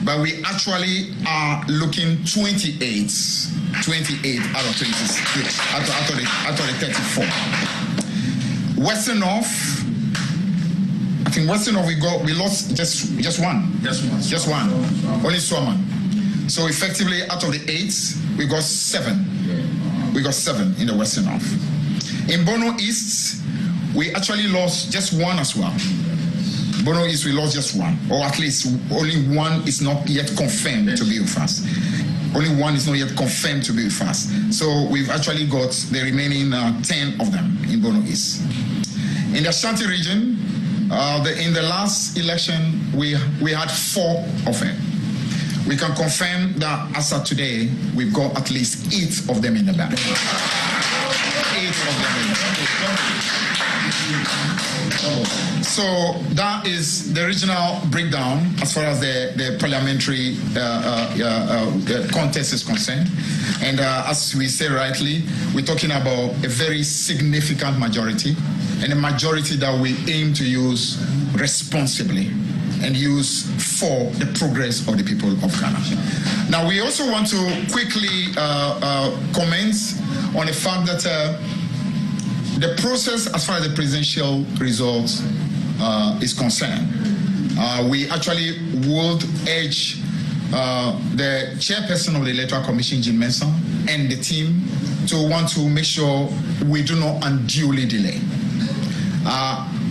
but we actually are looking 28 out of 26, out of the 34. Western North, I think Western North we lost just one. Just one. Only Swaman. So effectively out of the 8, we got 7. We got 7 in the Western North. In Bono East, we actually lost just one as well. Bono East, we lost just one, or at least only one is not yet confirmed to be with us. Only one is not yet confirmed to be with us. So we've actually got the remaining 10 of them in Bono East. In the Ashanti region, in the last election, we had 4 of them. We can confirm that as of today, we've got at least 8 of them in the bag. 8 of them in the bag. So that is the regional breakdown as far as the parliamentary contest is concerned. And as we say rightly, we're talking about a very significant majority, and a majority that we aim to use responsibly and use for the progress of the people of Ghana. Now, we also want to quickly comment on the fact that the process as far as the presidential results is concerned, we actually would urge the chairperson of the Electoral Commission, Jim Mensah, and the team to want to make sure we do not unduly delay.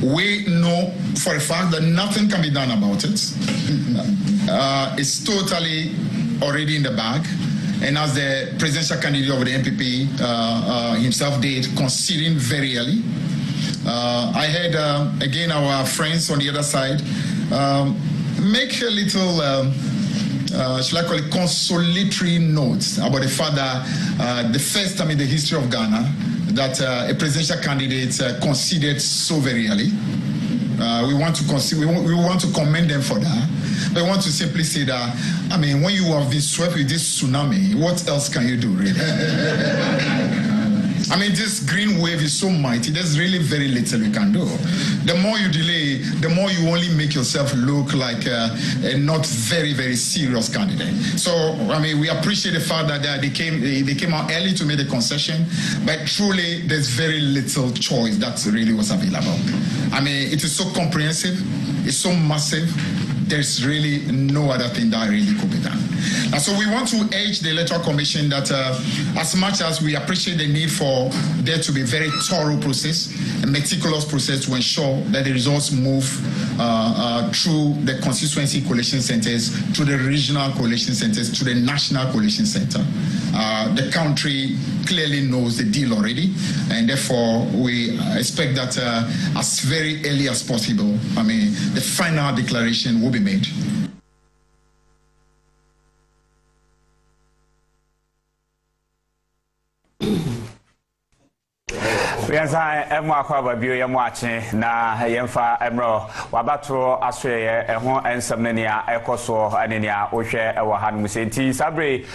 We know for a fact that nothing can be done about it. It's totally already in the bag. And as the presidential candidate of the NPP himself did, conceding very early. I heard, again, our friends on the other side make a little, shall I call it, consolatory notes about the fact that the first time in the history of Ghana that a presidential candidate conceded so very early. We want to commend them for that. But I want to simply say that, I mean, when you have been swept with this tsunami, what else can you do, really? I mean, this green wave is so mighty, there's really very little you can do. The more you delay, the more you only make yourself look like a not very, very serious candidate. So, I mean, we appreciate the fact that they came out early to make the concession, but truly, there's very little choice that really was available. I mean, it is so comprehensive, it's so massive, there's really no other thing that really could be done. And so we want to urge the Electoral Commission that as much as we appreciate the need for there to be a very thorough process, a meticulous process to ensure that the results move through the constituency coalition centers, to the regional coalition centers, to the national coalition center. The country clearly knows the deal already, and therefore we expect that as very early as possible, I mean, the final declaration will be made. Yes, I am Wakaba Biamuachi, na Yemfa Emro, Wabatro, Australia, and some Nenia, Ecoso, Anenia, Oshe, Ewahan Musenti, Sabre,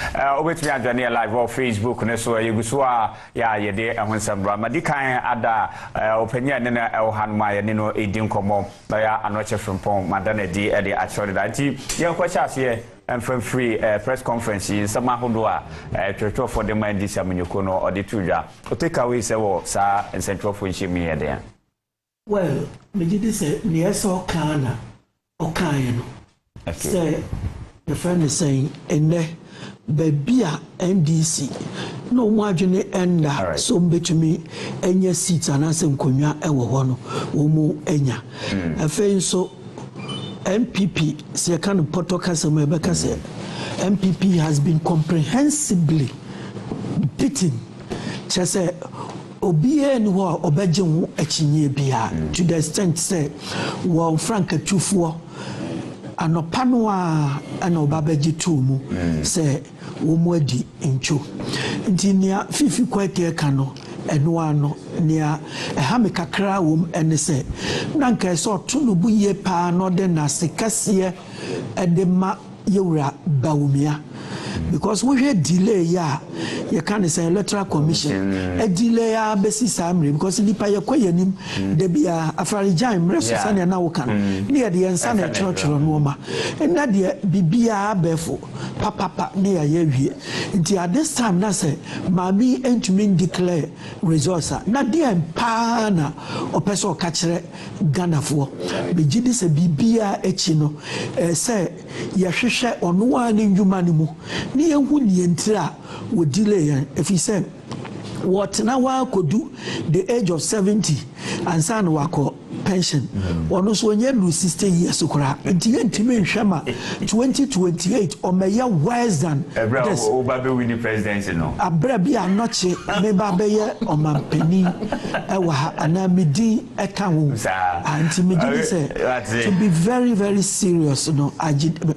with me at live or Facebook, Neso, Yugusua, Yede, and some Ramadika, Ada, Opinion, and Ewahan Maya, Nino, Edin Como, Baya, and Roger from Pom, Madame D. Eddie, actually, that young questions here. And from free press conference in Samahudua, to for the mind this Aminukono or the Tuja. To take away Sewo, Sir, and Central Funchimia there. Well, Majidi said, yes, or Kana, or Kayan. Say, the friend is saying, and there, Babia NDC, no margin and some between me, and your seats and as in Kunya, Ewa, Umu, Enya. A fain so. MPP, say kind of Potokasa Mebeka said, MPP has been comprehensively beaten. She said, Obie and war obejin echinye bia to the extent say, well, Frank Chufo, and Opanoa and Obabeji Tumu, say, Womwedi in Chu. Intinia, Fifi quite cano, and one nia ha me kakra wom ene se na nka so to no bu ye pa no de na sekase e de ma yewura bawumia because we had delay ya you can say electoral commission a delay ya besi samre because nipa ye kwayanim de bia afarijan mreso sane na wo kan ne de yensa na churchro no ma na de bibia befo papa ne ya wie nti at this time na say mami entumi declare results na de empa na opeso ka kire ganafo be gidi se bibia echi no say ye hwehwe ono ani ndwuma ne mu ni enhu ni entira wo delay if he said what now kodu the age of 70 and son wako pension ono so onye lu 60 years okura ntime nhwema 2028 o meya worse than this obabe win presidency no abra bia anoche me ba be ye omampani ewa ana medi eka wo anti medi say to be very very serious no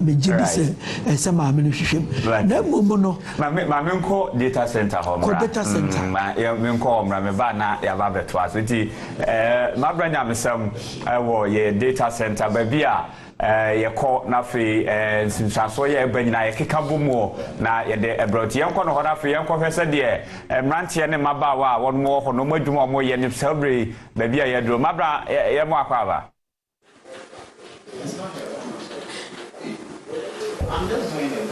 medi say ese ma me no hwehwem na mumu no ma me nko data center ho mra data center ma me nko mra me ba na ya ba beto asoti ma branya mesem wo ye data center ba bia ye ko na fe nsinsaso ye banyina ye keka bomo na ye de ebroti ye nko no ho na fe ye nko hwese de mrantie ne mabawa won mo ho no madwuma mo ye ne celebrate ba bia ye dro mabra ye mo akwa ba I'm just doing it.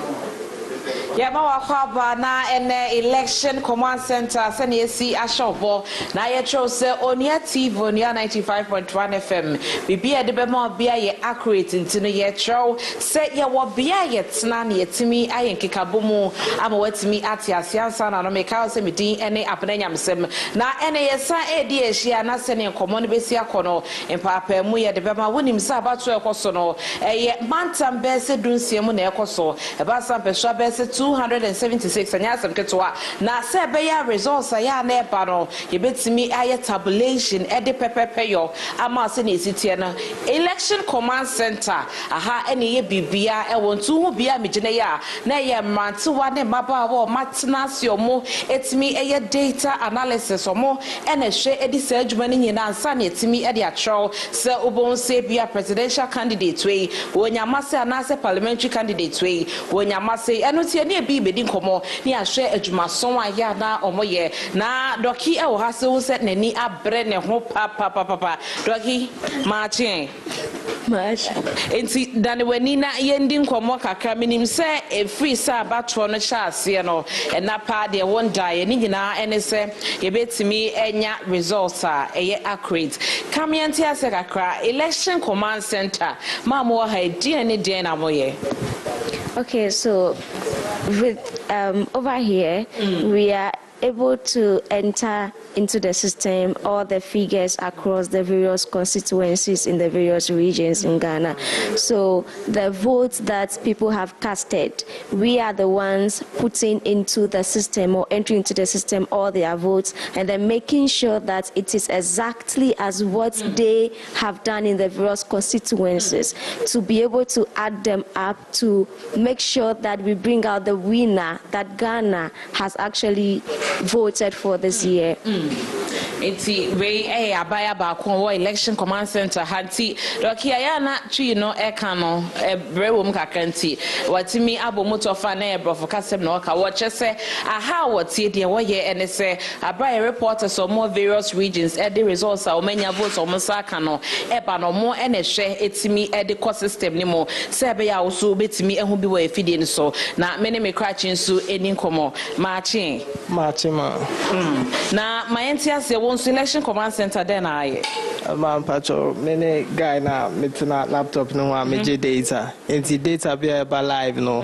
Yama wakwaba na ene election command center sene yesi ashobo na ye tro se onia TV onia 95.1 FM bibia de bema bia ye accurate ntino ye tro se ye wo bia ye tena na yetimi ayenkekabomu ama watimi ati asiansa na no meka se medin ene apnanya mesem na ene yesa edi ehia na sene komo ne besi akono empapa mu ye de bema wonim sa abato ekoso no ye mantam bese dunsiemu na ekoso eba sampeswa bese 276 anyasem ketwa na se be ya results ya na eba no ye betimi aye tabulation ede pepepeyo ama se na esitie na election command center aha ene ye bibia e wontu hu bia megene ya na ye mantewa ne mabawo matnasio mo etimi eye data analysis omo ene hwe edi se adwuma ni nyina ansa na etimi ede atro se obon se bia presidential candidate we wonyamase anase parliamentary candidate we wonyamase eno tie ne bi bedi nkomo ni ahwe adwumason aya na omoye na doki e wo hase wo se nani abre ne ho papa doki machi enti dane wani na yendi nkomo kakra minim se free sa abato no chaase no na pa de wonda ye ni nyina ene se ye betimi enya results a eye accurate kamianti ase kakra election command center mamo ha die na moye. Okay, so with over here we are able to enter into the system all the figures across the various constituencies in the various regions in Ghana. So the votes that people have casted, we are the ones putting into the system or entering into the system all their votes and then making sure that it is exactly as what they have done in the various constituencies to be able to add them up to make sure that we bring out the winner that Ghana has actually voted for this year. Enti we abaya ba kon election command center hanti doki aya na twi no eka no brewom kakranti watimi abomoto fa na ebrofo kasem na oka wo chese aha wotie de wo ye ene se abaya reporters of more various regions e the results a omanya votes omsaka no eba no mo ene hwe etimi e the cost system ni mo se be ya wo so betimi ehu bi wo efide ni so na mene me krachi nso eni nkomo maachi ma na mayentia se won selection command center then aye man pacho many guy na metina laptop no wa meje data enti data be ba live no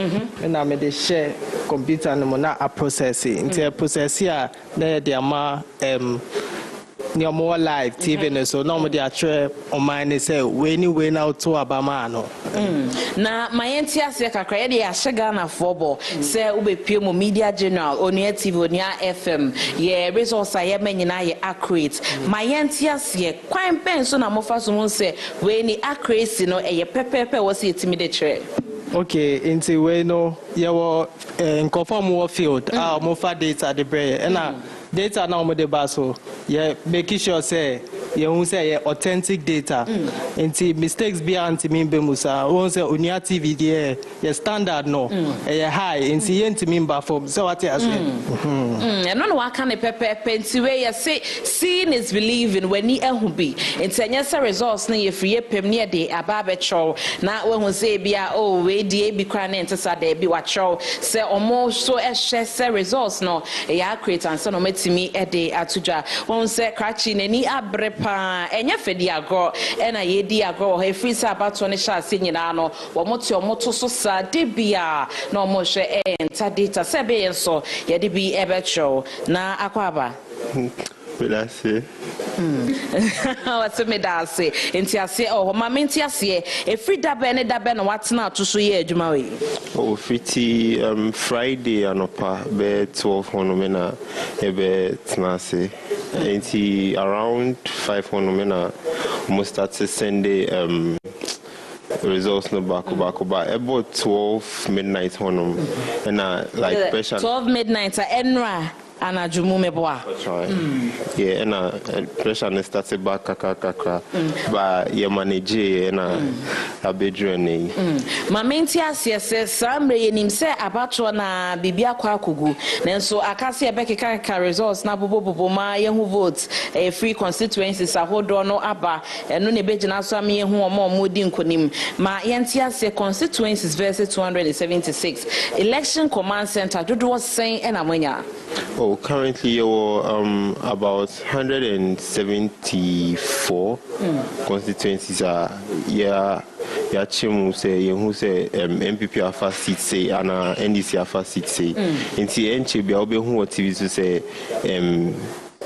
na me dey share computer no na a process enti process here na dey ama ni more live TV no so no mo dey atre on mine say we now to abama no na mayentia se kakra ye dey ahega na football say ubepie mo media general onia TV onia FM ye results aye manyina ye accurate mayentia se kwan pen so na mo fa so mo say we ni accuracy no eye pepepe wo se etimi de kire. Okay, into we no ye wo conform war field mo fa data de bre na data na mo de ba so yeah, making sure say you say authentic data. Inti mistakes be anti mimbe musa. Won say unia TVGH yeah standard no. High inti yenti mimba form. So what you say? And no one can pepe pensiwe say seeing is believing when ni ehubi. Inti nyesa results na ye free pem near de ababe chow. Na when we say bia oh we di be kran ente sa de bi wa chow. Say omo so share results no. Ya create and so no metimi e de atuja. Won say krachi nani abrepa enya fedi agro ena yedi agro he free sa abato ne sha se nyina no wo moto so sa de bia na omo hwe enta data se be yenso ye de bi ebecho na akwaba Medase. What's a medase? Entiase or Mamentiase, a free dabene dabene, what's not to see Jumawi? Oh, fiti Friday and upper bed 12 honomena, a bed nase. Ain't around 5 honomena, almost start to send the results no back about 12 midnight honum and like pressure 12 midnight enra. Ana jumume boa. That's right. Yeah, and pressure ne started back kakaka. But you manage and a bedroom. Mamenti asiese samre yenim se abato na bibia kwa kugu. Nenso akase ebeke kaka results na bobo ma yehu votes free constituencies ahodo no aba eno ne begina so am yehu omo modi nkonim. Ma yenti ase constituencies versus 276. Election Command Center dodo was saying and amanya. Oh, currently you're about 174 constituencies are chimu say who say MPP afa seat say and NDC afa seat say in the NC be obe who TV to say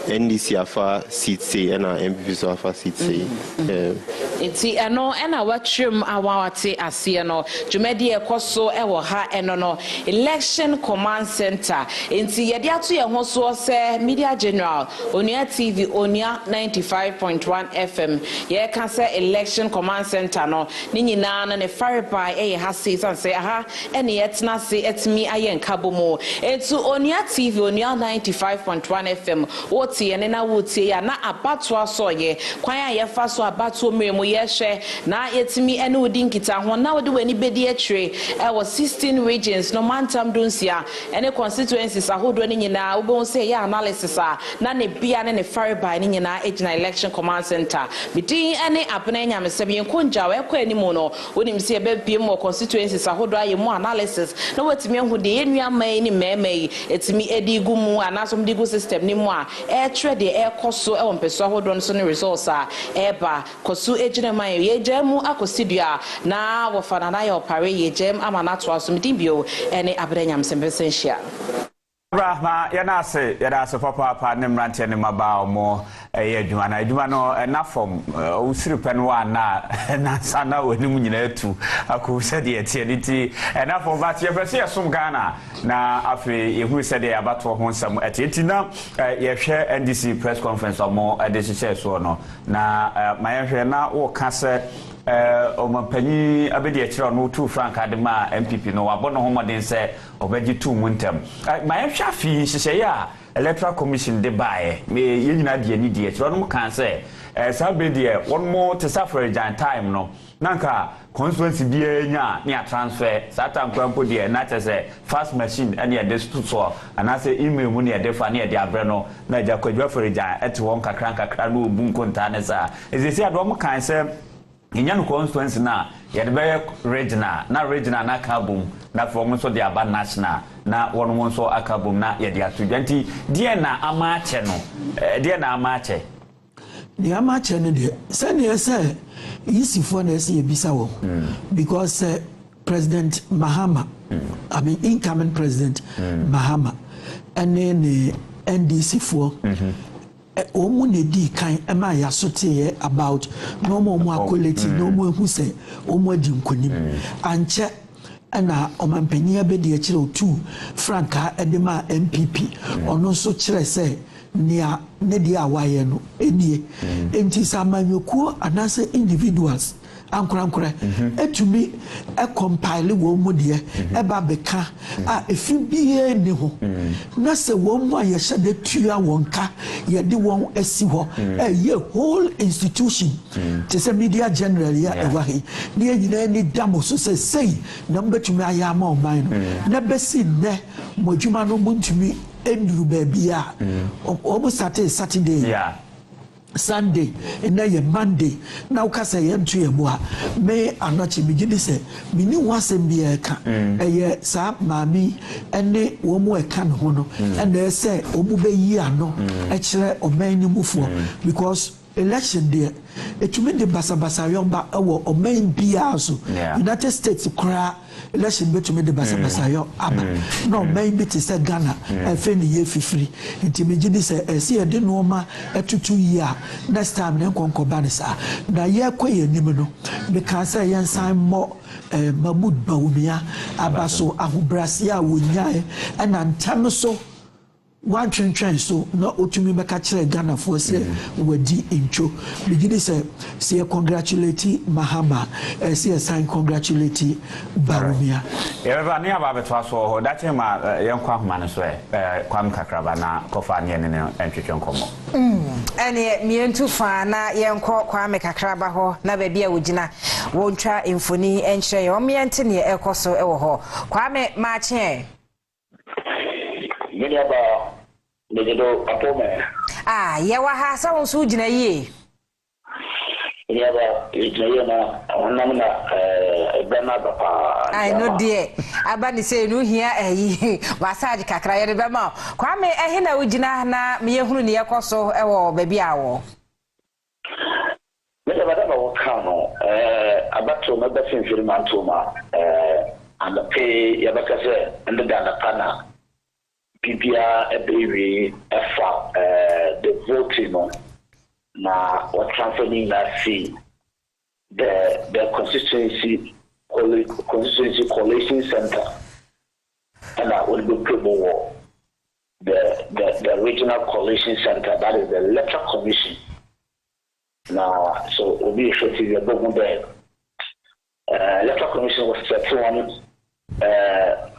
NDC afa seat say and MPP afa seat say enti eno ena watwem awawate ase no jumedi ekoso ewo ha eno no election command center enti yede ato ye ho so se media general Onua TV Onua 95.1 FM ye ka se election command center no ni nyina na ne faribai ha se say aha ene yetna se etimi ayen kabomo etu Onua TV Onua 95.1 FM wotie ene na wotie ya na abato aso ye kwan ya ye fa so abato mremu yeshe na yetimi ene odi nkita ho na wode wani bedi atire e was 16 regions no mantam donsia ene constituencies ahodo ni nyina wo bon say ya analysis na ne bia ne faribai ni nyina ejina election command center bidin ene apena nya mesebi nkonja we kwa animu no wonim se be biem mo constituencies ahodo aye mo analysis na wetimi hu de enua mai ni memei etimi edi gumu anasom digu system ni mo a e tre de e koso e wonpeso ahodo no so ne results eba koso ejina mai ye jemu akosidua na wofana na yo pare ye jem amana to asomdibio ene abranyam sembesensia Brahma yanase papa ne mrante ne maba omo ye adwuma na adwuma no na form usiri penwa na sana wanimu nyina atu akose de etie niti na form ba tie pese yesom Ghana na afi yehu se de abato ho nsam eti na ye hwe NDC press conference omo de hye so no na mayehwe na wo ka se omampanyi abedi akira no 2 franc adema MPP no wabono ho moden se obeji 2 muntem mayehwe afi hye ya electoral commission de bae me yenyina de ani de akira no kan se sabedi one more to suffer time no nanka constituency bia nya na transfer satan kwampo de na tese fast machine and ya desto so anase email mu ne de fa na de abre no na ja kwadwa forijan ete won kakra no obu nkonta ne sa ezesi adom kan se Inyan constituency na yede be regional na kabum na for so de aba national na won so akabum na yede atudenti die na amache no die na amache the amache no de say yisifo na say ebisa wo because President Mahama I mean incoming President Mahama and then NDC for omu ne di kan ema ya sote about no more quality no more who say omu adi nkonim anche na omampania be de akire 2 franka edema MPP ono so kire say nia ne dia waye no enie enti samanyokuo anase individuals ankura etumi e compile wo mu de e ba beka a efi biye ni ho na se wo mu aye hye de tua wonka ye de won asi ho ye whole institution te se media general ya e wa he ne nyina ni damo so se sei na mbetumi aya ma oman no na besi ne modwuma no muntumi enduru ba bia o Saturday Sunday and then Monday now kasa yentu yebua me anochi bigini se mini wasem bia eka eye sa mami ene wo mu eka ne ho no and they say obu be yi ano e kire oman ni mufuo because election there etumi de basabasa yomba ewo oman bia so United States kra election betumi de basabasa yo aba no man bit say Ghana e fe ni ye fifiri ntimi gidi say e se de no ma etutu yi a next time ne konkoba ne sa na ye kwaye nim no me kan say yen san mo Mahmoud Bawumia abaso ahobrase a wonyae na ntam so one train so no otumi beka kire Ghana for say wadi intro begini say congratulate Mahama say sign congratulate Bawumia eba ne aba betwa so ho that time yenkwa homa ne so kwam kakraba na kofa ne ne entwetwe nkomo ene mientu fa na yenkwa kwam kakraba ho na ba bia wogina wontwa emfoni enhye yo miente ne ekoso ewo ho kwame maache Many about Megido Atome. Yawa ha sa wonso gina yie. Yaba ijina onamna bana papa. No die aba ni say no hia massage kakra ye be ma. Kwa me na wogina na me yehunu ne yekoso ewo ba bia wo. Me ba da wo ka no abato me ba finfiri mantoma and pay yabaka se and da pana. Bibia ebewe efa the voting on na what transferring that see the constituency coalition center and that will be people the regional coalition center, that is the electoral commission now so obi shoti the bogun there electoral commission was set on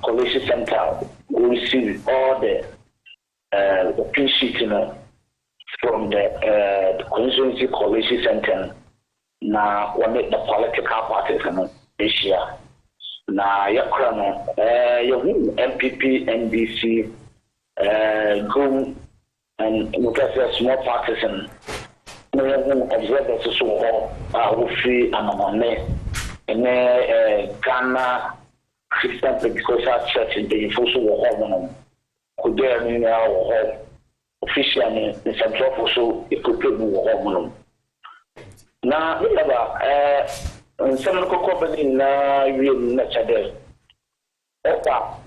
coalition center we receive all the pin sheet from the constituency coalition center now one of the political parties this year now yakra MPP NDC GUM and small parties and observers so who free amamane and Ghana Christian Pentecostal Church in the Fosu Wohomo, could there mean our officially in Central Fosu, it could be Wohomo. Now, we have some local company now, we nature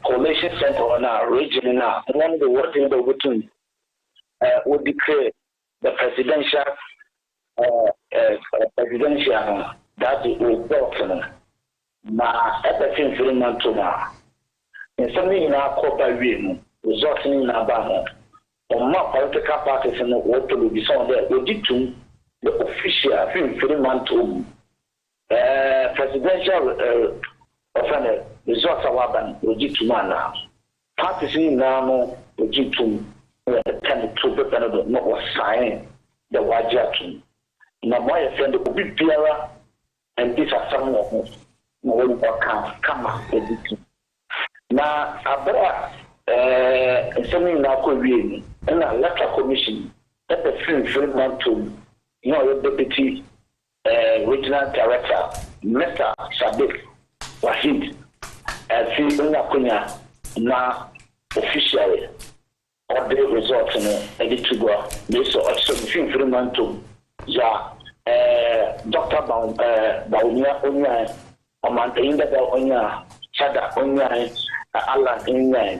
coalition center on our region now, one of the words in the written would declare the presidential that it will go na everything very mantoma in something in our corporate realm resulting in about on more political parties and what to be some there we did to the official film very mantoma presidential offender results our ban we did to man now parties in now we did to the 10 to the not was sign the wajatu na my friend will be clearer and these are some of them no kama editi na abra something na ko wie na electoral commission at the film mantum your deputy regional director Mr. Sadiq Wahid fi na kunya na officially or the results no edit to go this so film mantum ya Dr. Bawumia Onya Omantainda Onya Chada Onya Allah Onya.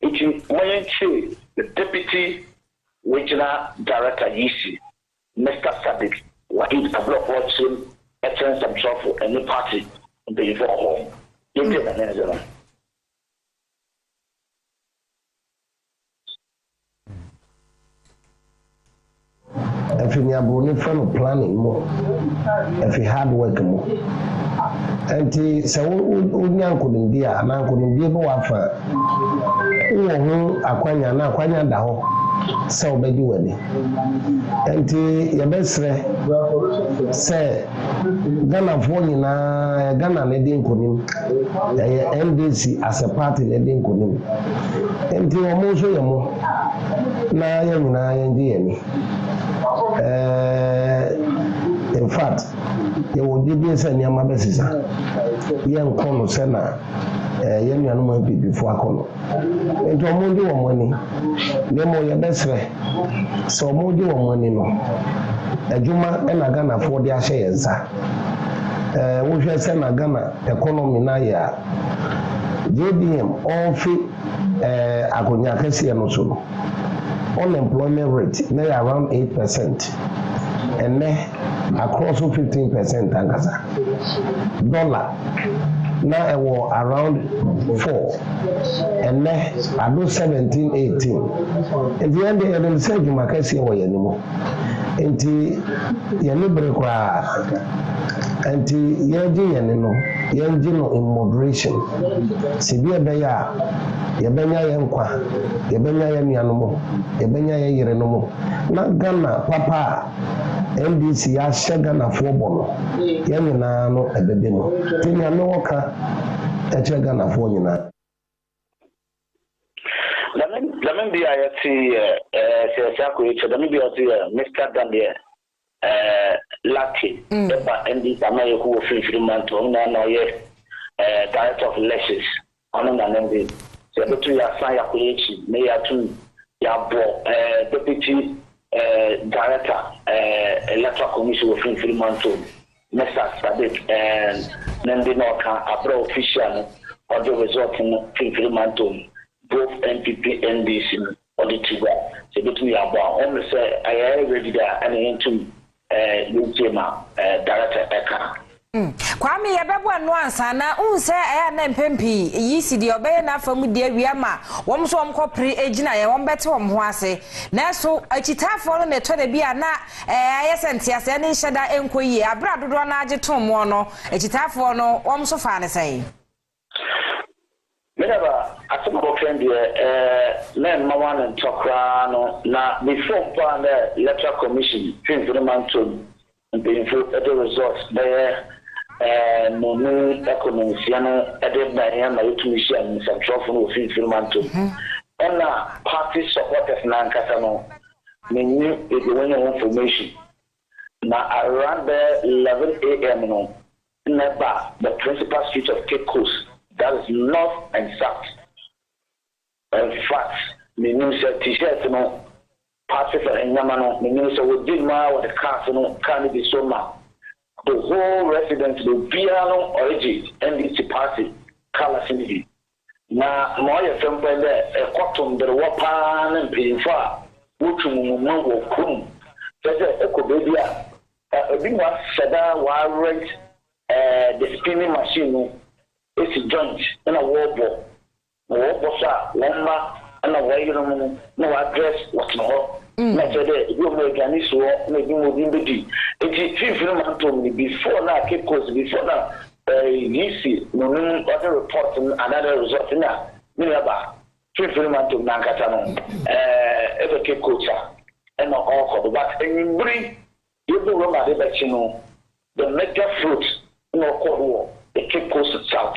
It is when the deputy regional director Yisi, Mr. Sadiq, Wahid Abdul Watson, attends himself for any party in the home. if you have only from planning more, if you hard work more. And so couldn't be a man couldn't be able to offer. Aquanya na Aquanya daho. So be doing it. And your best say Ghana for you na Ghana leading kunim. NDC as a party leading kunim. And you almost yamo na yemi. In fact, you will give me a near my basis. Young Kono Sena, young man before Kono. And to Mondi or money, no more your best friend. So Mondi or money no. A Juma and a Ghana for their shares. We shall send a Ghana economy na JDM all fit Agonia Kessia no solo. Unemployment rate may around 8%. And across 15% Angasa. Dollar now around 4. And I do 17, 18. And the end of the say you make see why anymore. And the Yanibra and the Yanjino in moderation. Sibia Baya, Yabenya Yankwa, Yabenya Yanianomo, Yabenya Yerenomo. Not Ghana, Papa. NDC ya shega na fobono yemi na no ebedemo tini ano ka echega na fo nyina lamen bi ayati se akoye cheda mi bi oti Mr. Daniel Lucky eba NDC amaye ku ofiri manto na na ye director of elections ono na nembe se betu ya san yakoye chi me ya tu ya bo deputy director electoral commission of Fremantle Mr. Sadik and Nandinoka Abra official of the result in Fremantle both NPP NDC or the Tiba so between about almost I already there and into Yujema director Eka Kwame yebebo anu ansa na unse na mpempi yisi de obeye na afamu de awiama wom so wom kopre egina ye wom bete wom ho ase na so achitafo no ne to de bia na ayesente ase ne hyeda enkoyi abra dodo na agetom mo no achitafo no wom so fa ne sai Menaba atumo friend na mama na tokra no na before plan the electoral commission Fremantle and the results there no economics yana ade na ya na utumisha ni santrofo no Fremantle and party supporters na nkasa no menu the one information na around 11 a.m. no never the principal street of Cape Coast that is north and south. In fact menu said t-shirt no party for enyamano menu so we did ma with the cars no can be so ma the whole residents the piano origin NDC party colors in it na moya temple there a cotton the wapan and pin for which wo kum so say ekobebia obi wa sada wa rent the spinning machine no is joint in a wall sa lamba and a way no address what no na say you mo organize so na bi mo bimbi enti Fremantle before na Cape Coast before na DC no other report another result na me ba Fremantle na nkata no ebe Cape Coast and all for but in bring you do roma de bechino the mega fruit no ko the Cape Coast south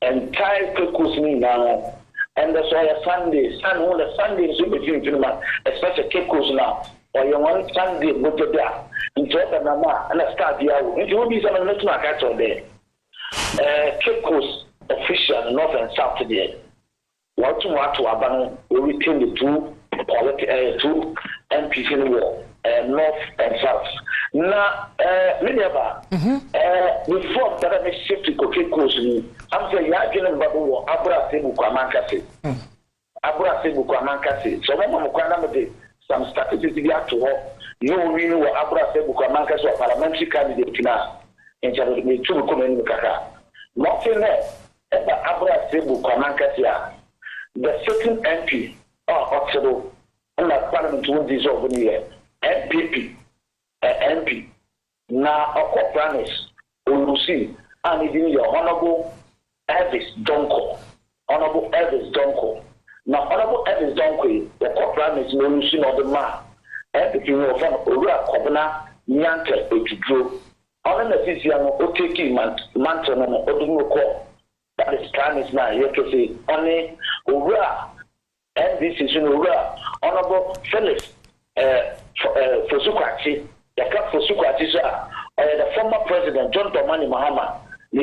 entire Cape Coast ni now. And that's why Sunday is between Finland, especially Cape Coast now. Or you want Sunday go to there. Into the Nama and start the hour. It will be some not my catch on there. Cape Coast official north and south today. What to Abano will retain the two MPs in the war, north and south. Now, many of us, before that I shift to Cape Coast, I'm saying, I didn't know Abra Sebu Kwamankasi. Abra Sebu Kwamankasi. So, when some statistics to work, you really know Abra Sebu Kwamankasi or parliamentary candidate now in charge of the two community Kaka. Nothing less, Abra Sebu Kwamankasi, the certain MP or Oxado, and the parliament won't dissolve in the year. MPP MP na ọkọ promise olusi and it is your honorable Elvis Donko. Honorable Elvis Donko. Now Honorable Elvis Donko, the ọkọ promise olusi na the man. MPP no from Owura Kobna Nyanke Ejudro. Ọno na sisi ano oteki mantle no odum ko. That is promise now. You can say only Owura NDC Owura Honorable Felix Fosukwachi. The former president John Dramani Mahama, the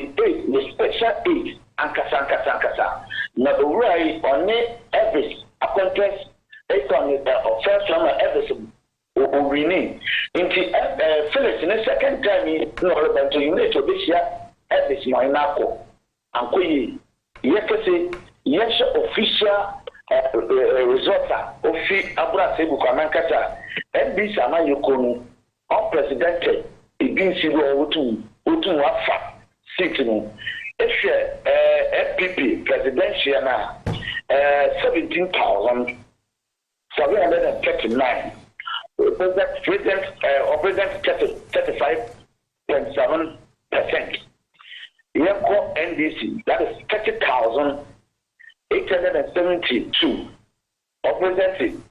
special aid, Ankasa. Now, the right on Elvis appointments based on the first time Elvis will renew. Into Phyllis in the second time, to unite to this year, Elvis Mainako, and Kui, yes, official result of Abra Sebuka NBC Amayukunu. Unprecedented against you to wafa seat no FPP presidential na 17,739 president 35.7%. Yeko NDC that is 30,872 representing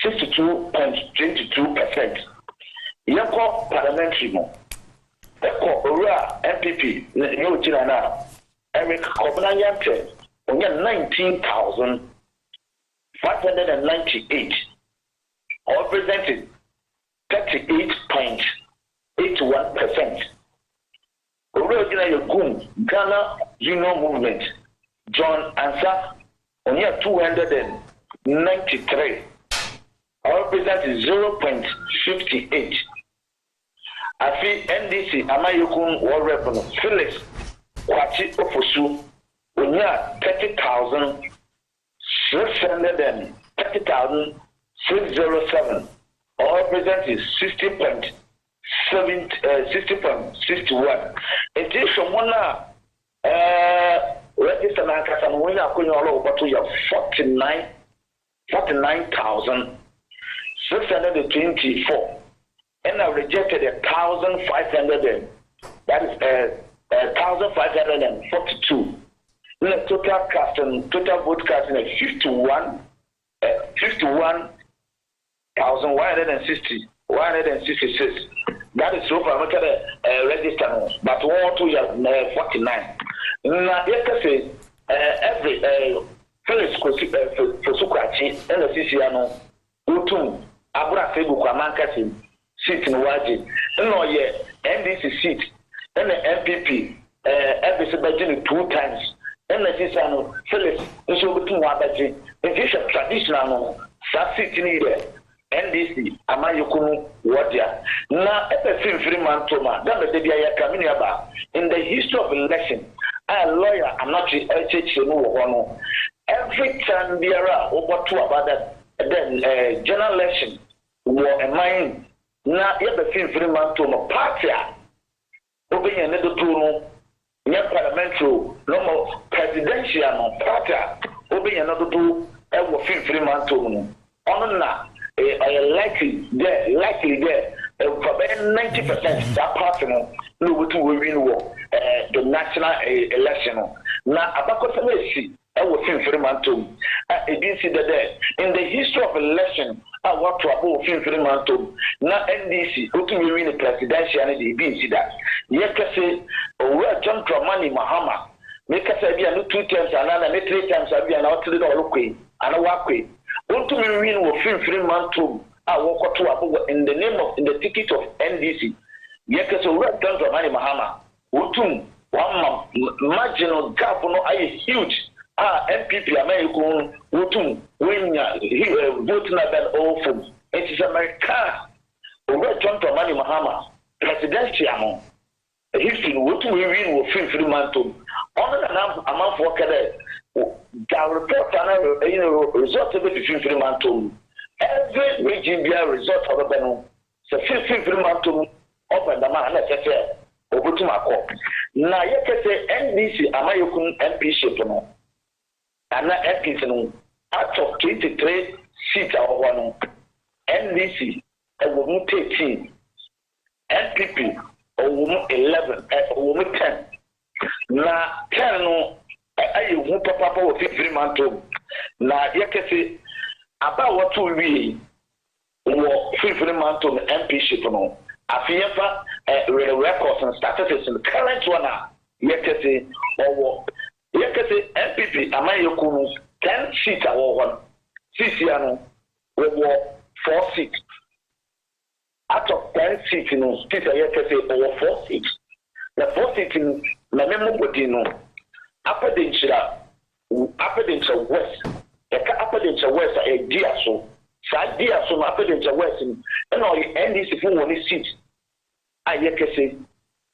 62.22%. Yako parliamentary mo. Eko Owura MPP new China now. Eric Kobna Yante onye 19,598 represented 38.81%. Owura China Yogum Ghana Union Movement John Ansa onye 293 represented 0.58. Afi NDC Amayukun War Revenue Felix Kwachi Ofosu Unya 30,607 or represented 60.61. It is from one register Nankasa Wina Kunya over to your 49,624. And I rejected 1,500. That is 1,542. The total casting, total vote casting is 51,166. That is so far. I'm going to register, but 1,249. Now, you can say every Felix Fosukwachi and the CCNO, Utum, Abra Sebuka Mankasi. Seat in Waji, no, yeah, NDC seat, and the MPP, every 2 times, and the Sisano, Phyllis, and so between Wabaji, it is a traditional seat in here, NDC, Amayukunu, Wadia. Now, every free man Toma, that the Dia Kaminiaba, in the history of election, I'm a lawyer, I'm not a HHN. Every time there are over 2 about that, then general election, war a mind. Na yaba free man to my party obi yen ne do no nya parliamentary no mo presidential no party obi yen no do e wo free man to no ono na likely there for 90% that party no to win wo the national election na abakosa na si e wo free man to e bin see that in the history of election what to about free man to na NDC looking to win the presidential and the bin that yes say Owura John Dramani Mahama make us be 2 times and 3 times be an out to the lokwe and wakwe want to win with free man to walk to about in the name of in the ticket of NDC yes say Owura John Dramani Mahama utum one marginal gap no is huge. MPP American Wutum Winya vote na ben awful. It is America. Over John Dramani Mahama presidential history Wutum we win with free man to on the amount for the report and result of the free man to every region be a result of the Beno. So free man to open the man necessary over to my court. Now you can say NDC American MP ship no. And that MPs out of 23 seats are one NDC ɛwɔ 13 NPP ɔwɔ 11 ɔwɔ 10 na 10 no ayɛ hu papa wɔ fifiri mantom na yɛkɛse aba wɔto wie wɔ fifiri mantom MPship no afiyɛfa records and statistics the current one yɛkɛse ɔwɔ yɛkɛse MPP amayɛku no 10 seats awɔ hɔ seats ya no wɔwɔ 4 seats out of 10 seats no seats yɛkɛse ɔwɔ 4 seats na 4 seats no na memo body no Apadenchira West. Eka Apadenchira West a dia so. Sa dia so na Apadenchira West and all NDC for one seat. Ayekese.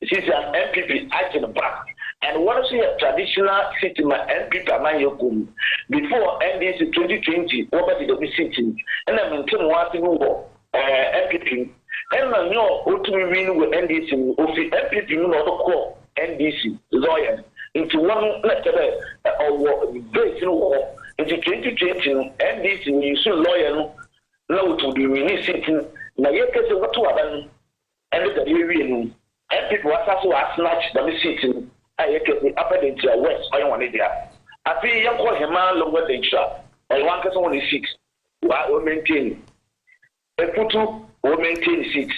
This is an MPP agent back. And what is a traditional seat in my MPP Amayokum before NDC 2020 over the sitting and I maintain one thing MPP. And I know what we win with NDC of the MPP you know the call NDC lawyer. Into one letter or base no into 2020 NDC you see lawyer no to be sitting na yekese what to happen and the area and people was also snatch the sitting ayekese Apadenchira West I want it there I feel you call him lower than shop I want us only 6 we maintain a photo we maintain seats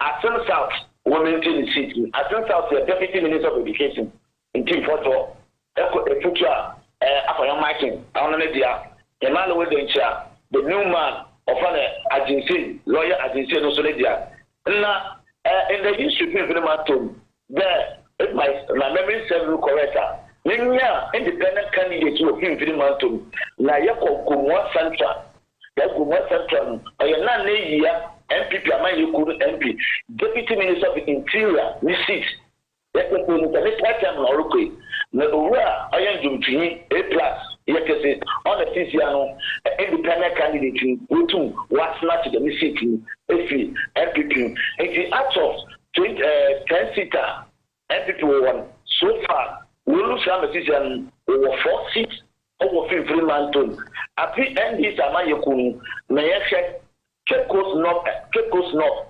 at South we maintain the seat at South the Deputy Minister of Education in team photo a future after marking on the media Emmanuel Dencha the new man of an agency lawyer agency no solidia now in the history of the matter there it might my memory serve correct independent candidate to him for the matter na yako Gumwa Central that Gumwa Central na year MPP Amayoku MP Deputy Minister of Interior we seat the next time Norway, the I am doing A+, on the Tiziano, independent candidate, who was not the city, MPP, and the act of 10-seater, MPP won so far, we lose some decision over 4 seats over 50 Manton. At the end, this Amayakun, Mayasha, Cape Coast North,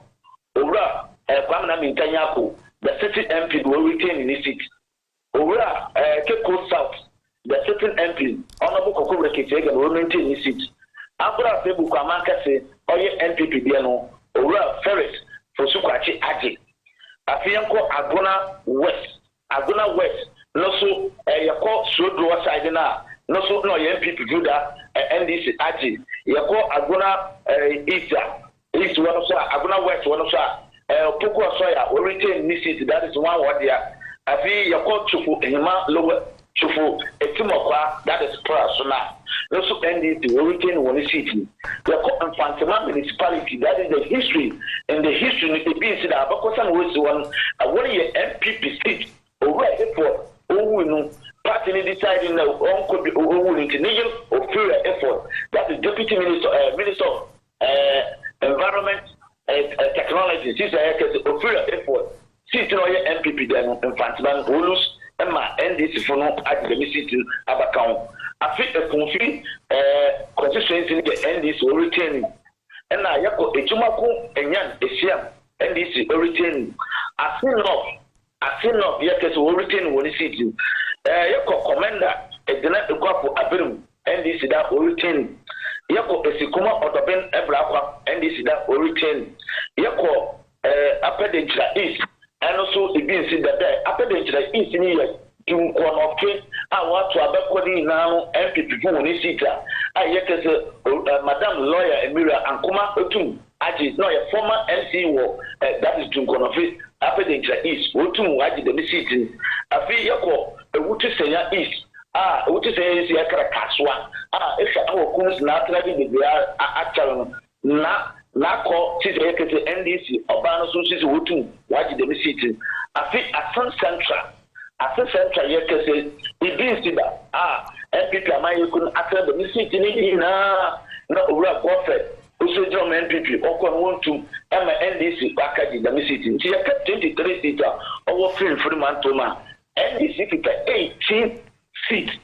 Ora, Kwamna Mintanyako. The certain MP will retain in his seat. Over Cape Coast South, the certain MP, Honorable Kokura Kitega, will maintain his seat. After a people come and say, oh, yeah, MPP, Diano, over Ferris for Sukwachi Aji. Afianko Agona West, no so a call Sudro side now, no so no MPP Judah, NDC Aji, Yako Agona East one of Agona West one of Poko Soya will retain this city. That is one word there. I feel your court Chufu Hima lower Chufu Etimokwa, that is personal. Also NDC will retain one city. The Fantama municipality, that is the history. And the history of the BC that Bakosan was one year MPP seat over effort. Oh, party deciding that one could be over international or pure effort. That is Deputy Minister of Environment. Technology, this is a official effort. See to MPP then in Fantiman, Ulus, and my NDC for no academic Abacount. I think a conflict constituency in the NDC will retain. And now Yako Echumaku and Yan Esiam, NDC will retain. I feel not, Yakas will retain one city. Yako commander, a dinner to go for Abim, NDC that will retain. Yako Esikuma or the Ben Ebrakwa, NDC that will retain. Yako Apadenchira East, and also the being said that Apadenchira East in here, to one of King, I want to Abakodi now, MPP for Nisita. I yet Madame Lawyer Emira and Kuma Otum, Aji, no, a former MC war, that is Junkonofi, Apadenchira East, Otum, Aji, the city. I feel Yako, a Wutisaya East. What is a Kaswa? If our coons not ready, they are actually not called NDC, Obama Susis Wutu, why did they city? I think at some central, Yakase, it means that, MPP, I couldn't attend the city, no, Rock Warfare, also John MPP, or want to NDC, Bakaji, the city. She kept 23 seats over free Mantoma, NDC 18 seats.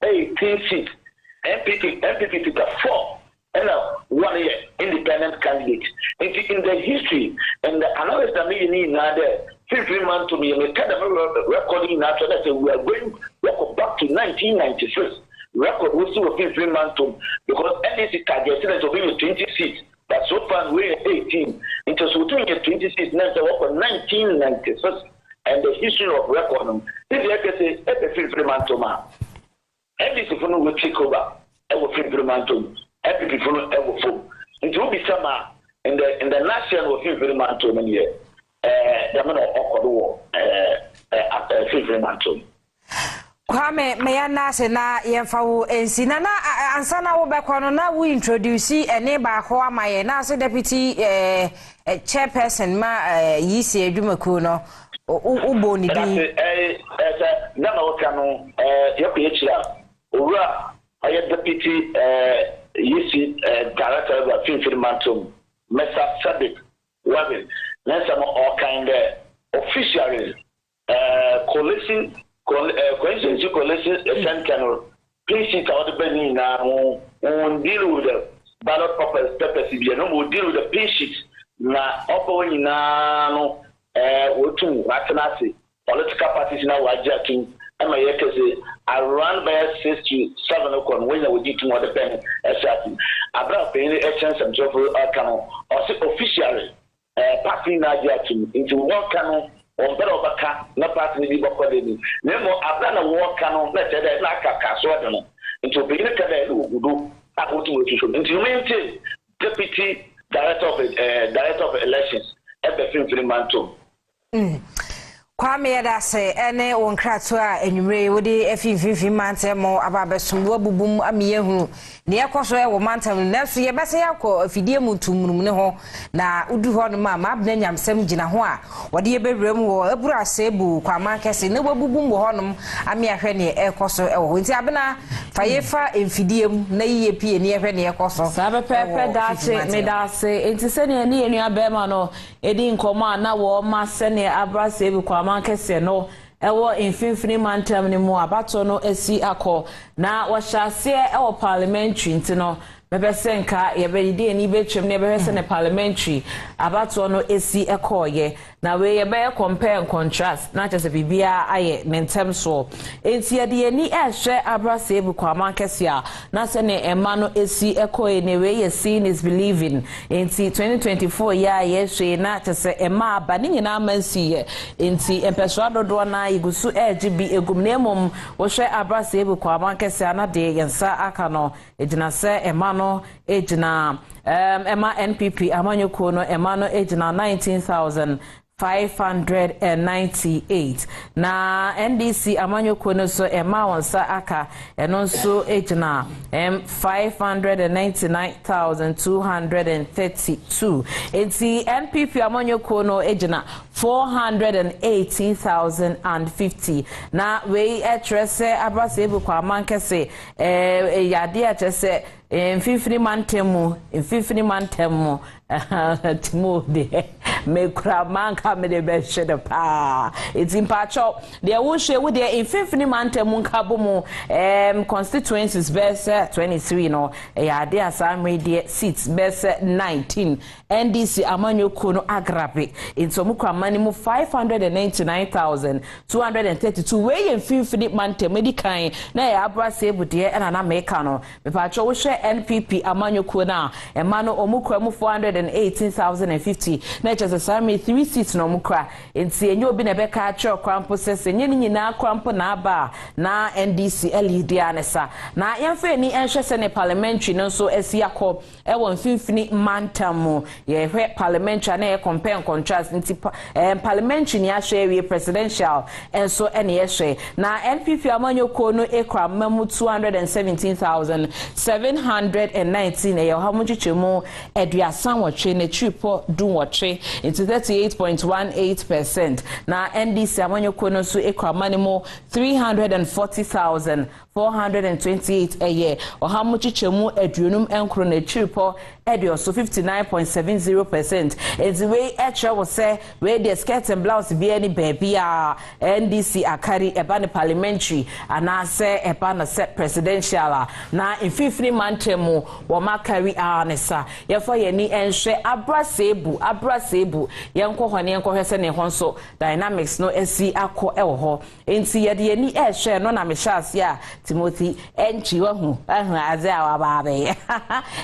MPP took 4 and 1 year independent candidate. in the history and the analysis that we need now there, 15 months to me, and the kind of recording now that we are going back to 1996. Record was still 15 months to because NDC targeted to be 20 seats, but so far we're 18. It was between 20 seats, now to work on 1996 and the history of record. This is a 15 months to man. NDC will take over. Ever 15 months to every people ever full. It will be summer in the national 15 months to many years. The man of the war after 15 months to. Kwame meyana se na yemfawo ensi na ansa na wo bekwono na we introduce ene ba ho amaye na so deputy chairperson ma yisi adwumaku no ubo ni din na na woka no yakuyechira owura aye deputy yisi director of Finfirmantum Mr. Sadik Wabin na some all kind officially coalition coincidence coalition center please it out the Benin now on deal with the ballot papers no will deal with the pin sheet na opo nyina no wotum watenase political parties now wajakin am I say around by 6 to 7 o'clock when we did to the pen exactly about paying a chance and job or officially party na jakin into one canon on better overcome na party ni boko de ni nemo abana wo canon na tede na kaka so de no into be ni kada ugudu akotu wo so into maintain deputy director of elections at the Finfirmantum. Kwame yadase ene wonkrato a enwure wodi Finfirmantum mo ababesum wo bubum amiyehu ne yakoso e wo mantam na so ye bese yakọ afidie mutumrum ne ho na udu ho no ma abna nyamsam gina ho a wode ye bewuram wo abura sebu kwama kese ne wabubum wo honom ame ahwe ne ekoso e wo nti abna fayefa enfidiem na yiye pie ne ehwe ne ekoso sabe pepe dache me dase enti se ne ne enu abema no edi nkoma na wo ma se ne abra sebu kwama kese no ewo Finfirmantum ne mu abato no esi akọ na washase ewo parliamentary ntino bebese nka yebedi ani betwem ne bebese ne parliamentary abato no esi ekoye na we yebe compare and contrast na chese bibia aye nentem so enti yede ani ehwe abrase ebu kwama kesia na se ne ema no esi ekoye ne we ye seeing is believing enti 2024 ya yehwe na chese ema abani nyina mansi ye enti empeso dodo na igusu egb egumnemum wo hwe abrase ebu kwama kesia na de yensa aka no ejina se ema no ejina ema NPP amanyoko no ema no ejina 19,598 na NDC amanyoko no so ema wonsa aka eno so ejina 599,232 enti NPP amanyoko no ejina 418,050 na we etrese abase ebu kwa mankese yade atese Finfirmantum timo de me kra manka me de be hwe de pa eti mpacho de wo hwe wo de Finfirmantum nka bomu constituencies best 23 no yade asamre de seats best 19 NDC amanyoko no agrabe enti omukra mani mu 599,232 we Finfirmantum medikan na ya abrase ebudie ena na meka no mpacho wo hwe NPP amanyoko na emano omukra mu 418,050 na chese sami 3 seats no omukra enti enye obi na beka acho kwampo sese enye nyina kwampo na aba na NDC elidia nesa na yemfe ni enhwe se ne parliamentary no so esiakọ ewo Finfirmantum ye hwe parliamentary na ye compare and contrast nti parliamentary ni ahwe we presidential enso ene ye hwe na NPP amanyoko no ekra mamu 217,719 ye hamuchichemu eduasan woche ne tripo dun woche into 38.18%. Now NDC amanyoko no so ekwa manimo 340,428 a year. Ohamuchichemu eduonum enkro na chiripo so 59.70%. It's the way Etra was say where the skirt and blouse be any baby NDC akari ebane parliamentary and I say ebane set presidential na in 15 months mu wama carry anesa yefo ye ni enhwe abrasebu yenko hone yenko hwese ne honso dynamics no esi akọ ewo ho enti ye de ni ehwe no na me hyase a Timothy enchi wahu aze awabaabe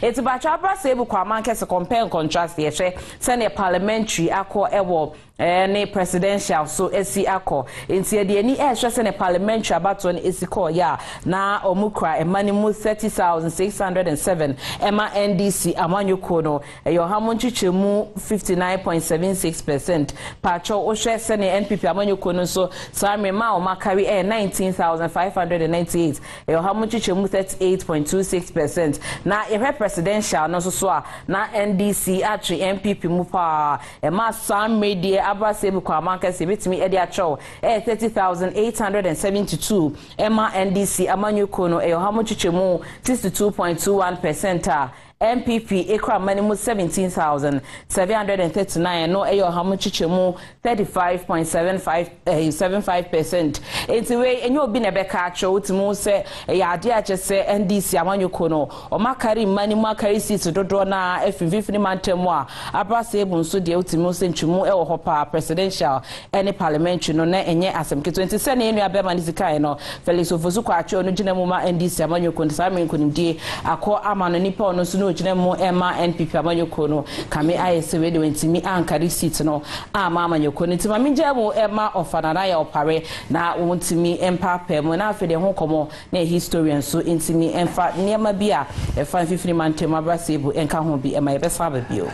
eti ba cha abrasebu kwa mankese compare and contrast ye hwe se ne parliamentary akọ ewo any presidential so esi akọ enti de ni ehwe se ne parliamentary abato ne esi call ya na omukra emanimu 30,607 Emma NDC amanyoko no yohamonchichemu 59.76% pacho ohwe se ne NPP amanyoko no so same ma o makari 19,598 yohamonchichemu 38.26% na ye presidential no so na NDC atri NPP mu pa Emma Sam media abasebu kwa mankase bitimi edi acho 30,872 Emma NDC amanyoko no yohamonchichemu 62.21% MPP ekra manimu 17,739 no eyo hamuchichemu 35.75% enti we enyo obi na beka acho utimu se ya ade ache se NDC amanyoko no o makari manimu akari seat dodo na F15 mantemu a abase ebu nso de utimu se ntwemu ewo hopa presidential any parliamentary no na enye asemke 20 se na enu abema nisikai no Felix Ofosu kwa acho no ginemu ma NDC amanyoko nsame nkonimdie akọ amano nipa ono so Jinemo Emma NPP amanyoko no kame ayese we de wentimi ankari seat no ama amanyoko no ntima minjemo Emma ofanana ya opare na wontimi empa pem na afede ho komo na historian so intimi emfa niema bia e 550 man tema brasebu enka ho bi Emma yebesa ba bio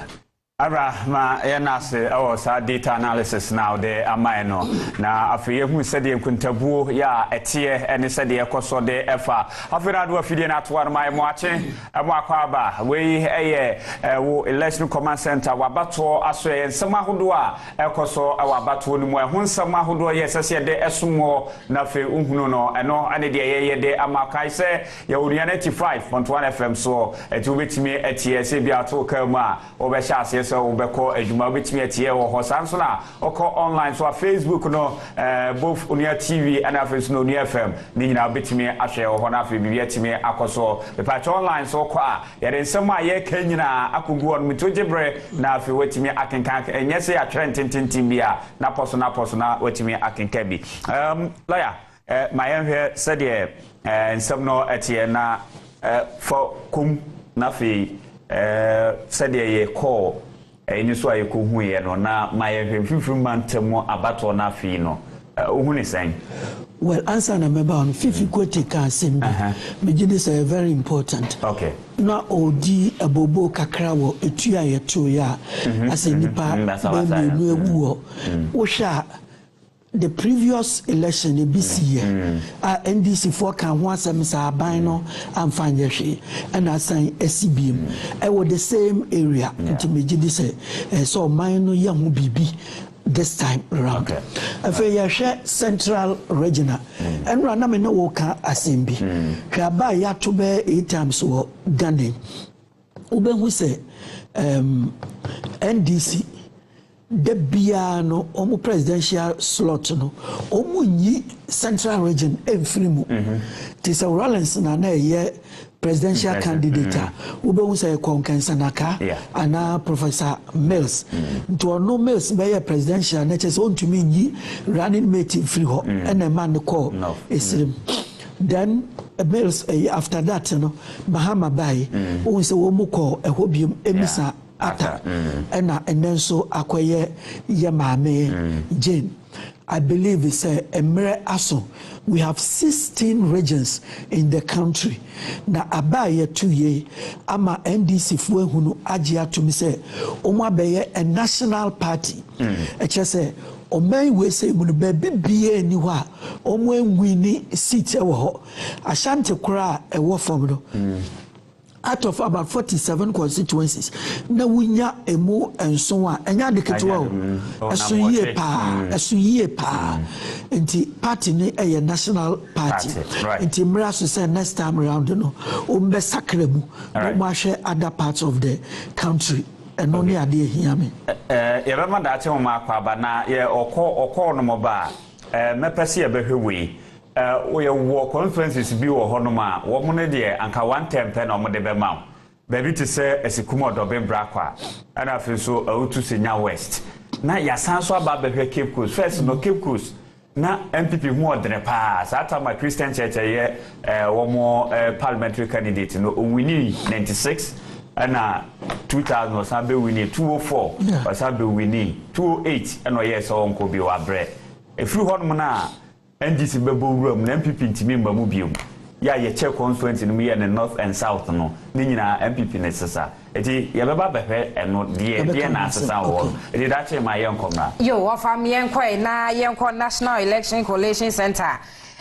Ara ma yenase sa data analysis now de amaino na afiye hu sede nkuntabuo ya etie ene sede ekoso de efa afira do afide na atwar mai mo ache emo akwaba we wo election command center wabato aso ensema hodo a ekoso wabato no mu hu nsema hodo ye sese de esumo na fe uhunu no eno ane de ye de amakai se ya uria 95.1 FM so etu betimi etie se bia to kama obesha ase so ubeko ejuma betimi etie wo ho sanso na oko online so Facebook no both Unia TV and afenso no Unia FM ni nyina betimi ahwe wo ho na afi bibia timi akoso be patch online so kwa ya de nsema ye kanyina akogu on mitojebre na afi wetimi akenkan enye se ya trentintin bia na poso na wetimi akenka bi lawyer my said de nsem no etie na for kum na fi said ye call eni so aye ko hu ye no na my fifiri mantemo abato na fi no ohuni sen. Well, answer na member on fifi kwete ka sembi me say very important. Okay. Na odi abobo kakra wo etua ye to ya ase nipa be me ewu wo sha the previous election this year NDC for can ho asem sa ban no amfanye hwe and assign SCBM I the same area nti me say so man no ye ho bibi this time around. Okay. If you central regional and run me no woka asembi hwaba ya to be 8 times wo Ghana ube hu say NDC the biano omu presidential slot no omu nyi central region enfrimu tisa Rollins na ye presidential candidate ube hu say konkensa naka ana Professor Mills to no Mills be presidential na chese ontumi nyi running mate free ho ene man call esrim then Mills after that no Bahama Bay who say wo mu call ehobiem emisa ata and then so akoye ye mame Jane. I believe it's a mere aso. We have 16 regions in the country. Na abaye 2 ye ama NDC fuwe hunu ajia to me say omwa beye a national party. Say omen we say munu baby biye ni wa omwe wini seat ewo ho. Ashante kura ewo from no. out of about 47 constituencies na wunya emu enso a enya de ketwa o eso yie pa nti party ne national party nti mra so say next time around no o mbe sakra mu no ma hwe other parts of the country and only ade hia me ye be ma da che mo akwa ba na ye okọ no mo ba mepese ye be hwe we war conferences bi wo hono ma wo mo ne de anka one time pe na mo de be ma baby to say esikumo do be brakwa ana afi so awutu senya west na ya san so aba be Cape Coast first no Cape Coast na MPP hu odre pa sata ma Christian Church ye wo mo parliamentary candidate no winning 96 ana 2000 o sabe winning 204 o sabe winning 208 eno yes o nko bi wa bre efiri hono na NDC bebo room na MPP ntimi mba mu biom ya ye check constituency no ye na north and south no ni nyina MPP ne sesa eti ye beba behwe eno de na sesa wo eti da che ma ye nkomna yo wa fam ye nkoi na ye nko National Election Coalition Center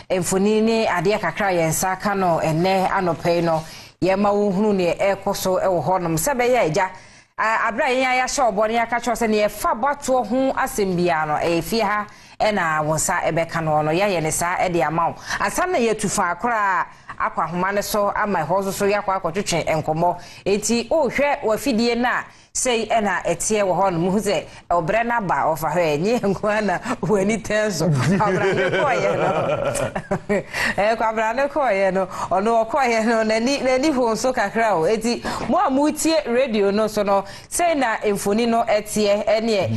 emfuni ni ade kakra ye nsaka no ene anope no ye ma wo hunu ne ekoso e wo honom sebe ye eja abra ye ya hye obone ya ka cho se ne ye fa bato ho asembia no e fie ha ena wonsa ebeka no no ye ne sa e de amaw asam na ye tufa akora akwa homa ne so ama hozo so yakwa akotwetwe enkomo eti o hwe wafidie na sei ena etie wo hon mu ze obre na ba ofa hwe nye nkwana wani tenso abra ne ko ye no ko abra ne ko ye no ono ko ye no nani ho so kakra o eti mo amutie radio no so no sei na emfoni no etie ene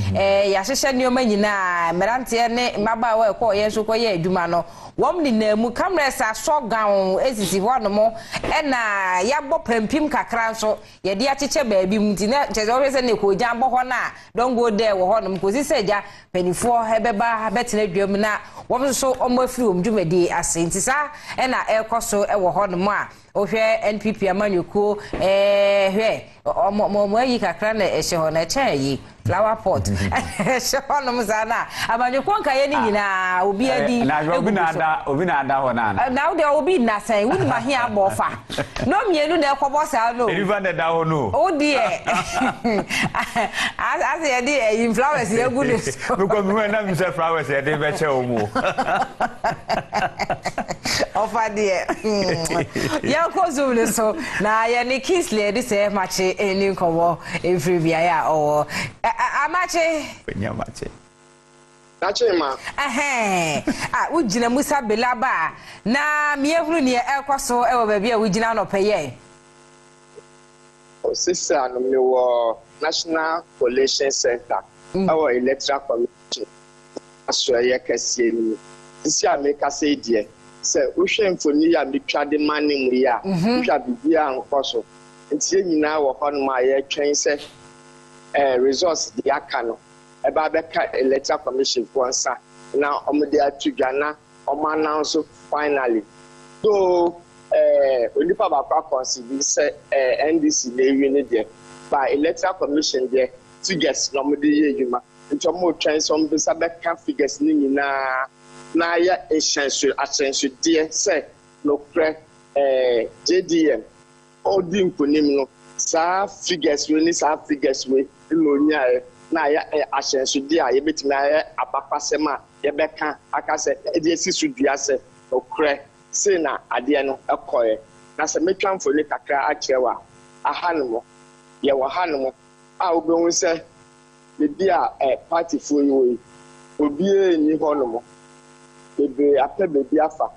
ya hyehye nioma nyina merante ne maba wa ko ye so ko ye adwuma no wom ni na mu cameras asogan ezisi hono mo ena ya bo pampim kakra so ye de acheche baabi mti na chezo se ne ko jambo ho na don go there wo hono mkosi seja penifo hebeba betena dwam na wom so omafiri omdwumadi asentisa ena ekoso e wo hono mo a ohwe NPP amanyuko hwe mo yi kakra na ehye ho na chayi flower pot shono muzana amanyuko nka ye ni nyina obi adi na obi na ada ho na na wo de obi na sai wuni ma hia bofa no mienu na ekobo sa no river na da ho no o die as ye di flowers ye gudu because me na mi say flowers ye de be che o mu ofa die ya ko zumle so na ye ni Kingsley de say machi eni nkowo every bia ya o amache penyamache Nachema ujina Musa Belaba na miehuru ne ekoso ewo baabi a ujina no peye Sisa no me wo National Coalition Center our electoral commission aso ye kasie ni sisi ameka say die se uhwe mfoni ya metwa de mane mu ya uhwa bibia nkoso ntie nyina wo hono ma ye twen se resource de aka no eba beka electoral commission kwansa na omde atudwa na announce finally so onipa ba kwa consider say NDC na win there by electoral commission there figures no omde ye adwuma nti omo twen so mbisa beka figures ni nyina na ya ascension there say no pre JDM odi nkonim no sa figures we lonya na ya ascension there ye betimi ya abapasema ye beka aka say e dey sisudua say no pre say na ade no ekoye na se metwa mfoni kakra akyewa ahanmo ye wo hanmo a obehu say le bia party fo yi obi eni hono bebe apɛ bebe afa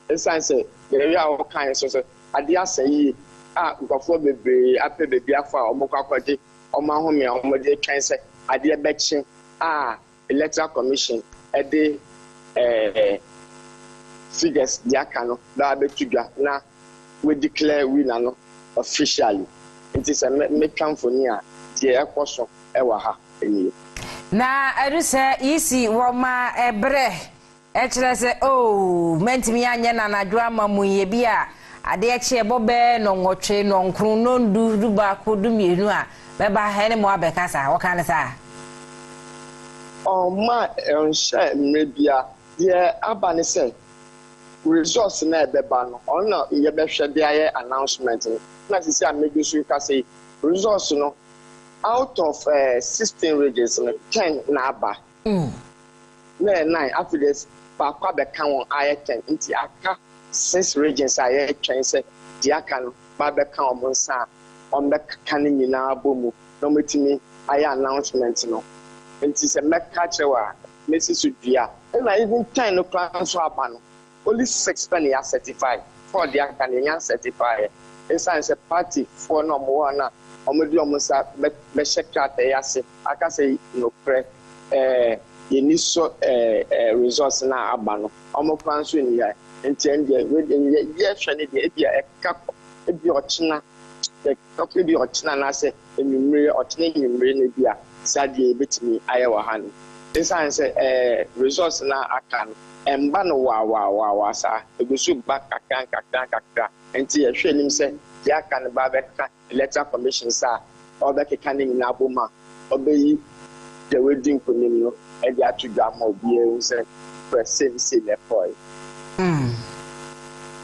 esan sɛ yɛrɛ a ɔkan so sɛ ade asa yi a nkɔfoɔ bebe apɛ bebe afa ɔmo kɔkɔde ɔmo ahome a ɔmo de twɛn sɛ adeɛ bɛkye a electoral commission ɛde figures de aka no bɛɛ abɛtu dwa na we declare winner no officially nti sɛ metwa mfoni a deɛ ɛkɔ so ɛwɔ ha ɛnie na ɛdu sɛ yisi wɔma ɛbrɛ echere se mentimi anya na nadwo amamu ye bia ade eche bobe no nwotwe no nkru no ndu duba ko du mienu a beba he ne mo abekasa wo kan sa ma ensha mebia ye abane se resource na ebeba no ona ye behwe de aye announcement na sisi a mego so ka say results no out of 16 regions 10 na aba na 9 after this ba kwa be kan won aye 10 nti aka 6 regions aye twen say di aka no ba be kan o nsa on be kan ni na abomu no metimi aye announcement no nti se meka chewa mesi so dua na even 10 no plan so aba no only 6 penny are certified for the Canadian certified. It's a party for no more na omosa be check out the I can say no pre you need so resource na abano omo plan so ni ya intend we yes hwe dey e a cap e bi ochina the cap bi ochina na say enumre ochina enumre na bia sadie betimi ayewa ha no say resource na akan emba no wa sa egusu back kakra enti ye hwe nim se ya kan ba be ka electoral commission sa obe ke kan ni na boma obeyi the wedding konim no e dia tudwa ma obi e se press le boy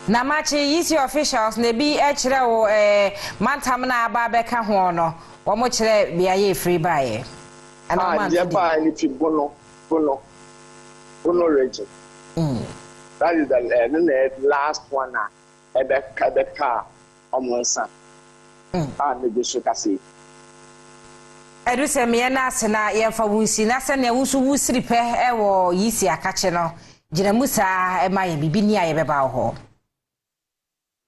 na machi yisi officials na bi e kire wo mantam na aba be ka ho no wo mo kire bia ye free buy and dia buy ni fi bono region. That is the last one. Ebeka almost. Negotiate. Edu se me na ase na ye fa wusi na se na wusu wusiri pe e wo yisi akache no gina musa e ma ye bibi ni aye beba ho.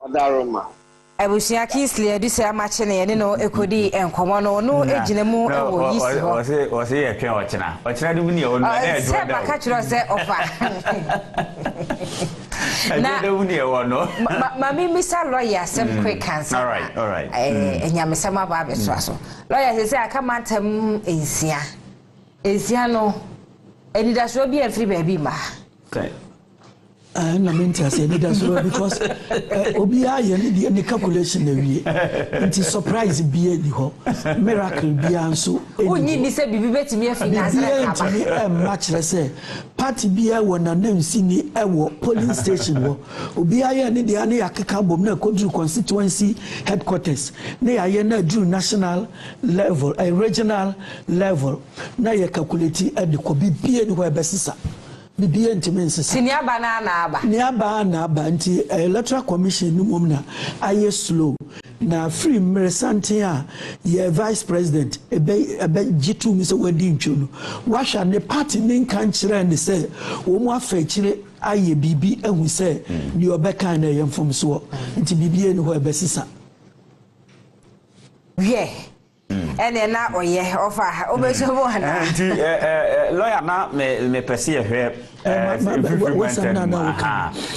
Odaroma. Ebusia Kisle edu se amache na ye ne no ekodi enkomo no ejina mu e wo yisi ho. O se ye twen ochina du ni o no na edu da. Se ba ka chiro se ofa. Na edu ni e wo no. Mami misa lawyer sem quick answer. All right. Enyamesema ba be so aso. Lawyer say aka mantem ensia no enida so bi afri ba bi ma. Okay. Na mentia say enida so because obi aye ni calculation na wie. Nti surprise bi e di ho. Miracle bi anso. Onyi ni se bibi betimi afi na zara ka ba. Match say party bi e wo na nansi ni e wo polling station wo. Obi aye ni dia na yakeka bom na Kodru constituency headquarters. Na aye na dru national level, a regional level. Na ye calculate e di ko bi ni ho e besisa. Bibi entimense senior banana aba nia ba na aba nti electoral commission no mom na aye slow na free meresante a ye vice president ebe G2 mi se wadi ntwo no washa ne party ne kan kire ne se wo mu afa kire aye bibi ehu se ni obeka na ye mfom so nti bibi eni ho ebesisa yeah ene na oye ofa obesobo na nti lawyer na me pese ye hwe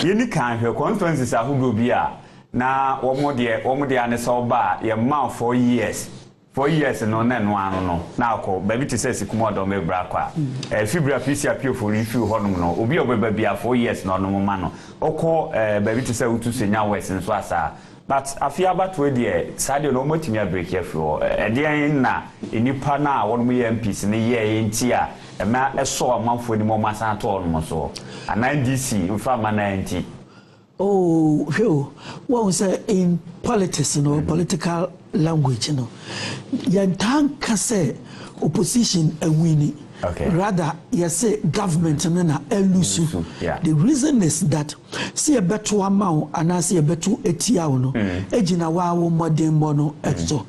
yeni kan hwe conferences ahugo bi a na wo de ane so ba ye ma 4 years no na no anu no na akọ baby ti say sikumo do me bra kwa fibra pc apio for review honum no obi obeba bia 4 years no no ma no okọ baby ti say utu senya west nso asa but afia batwe de sadio no motimi a break afro de na enipa na won mu MPs ne ye enti a ma eso amanfo ni mo masa to no so anan DC mfa ma 90. Oh, what say in politics, political language, Yantanka say opposition and winning. Okay. Rather, you say government and elusu. The reason is that see a better amount and I see a better etiauno. Ejina wa modern mono exo.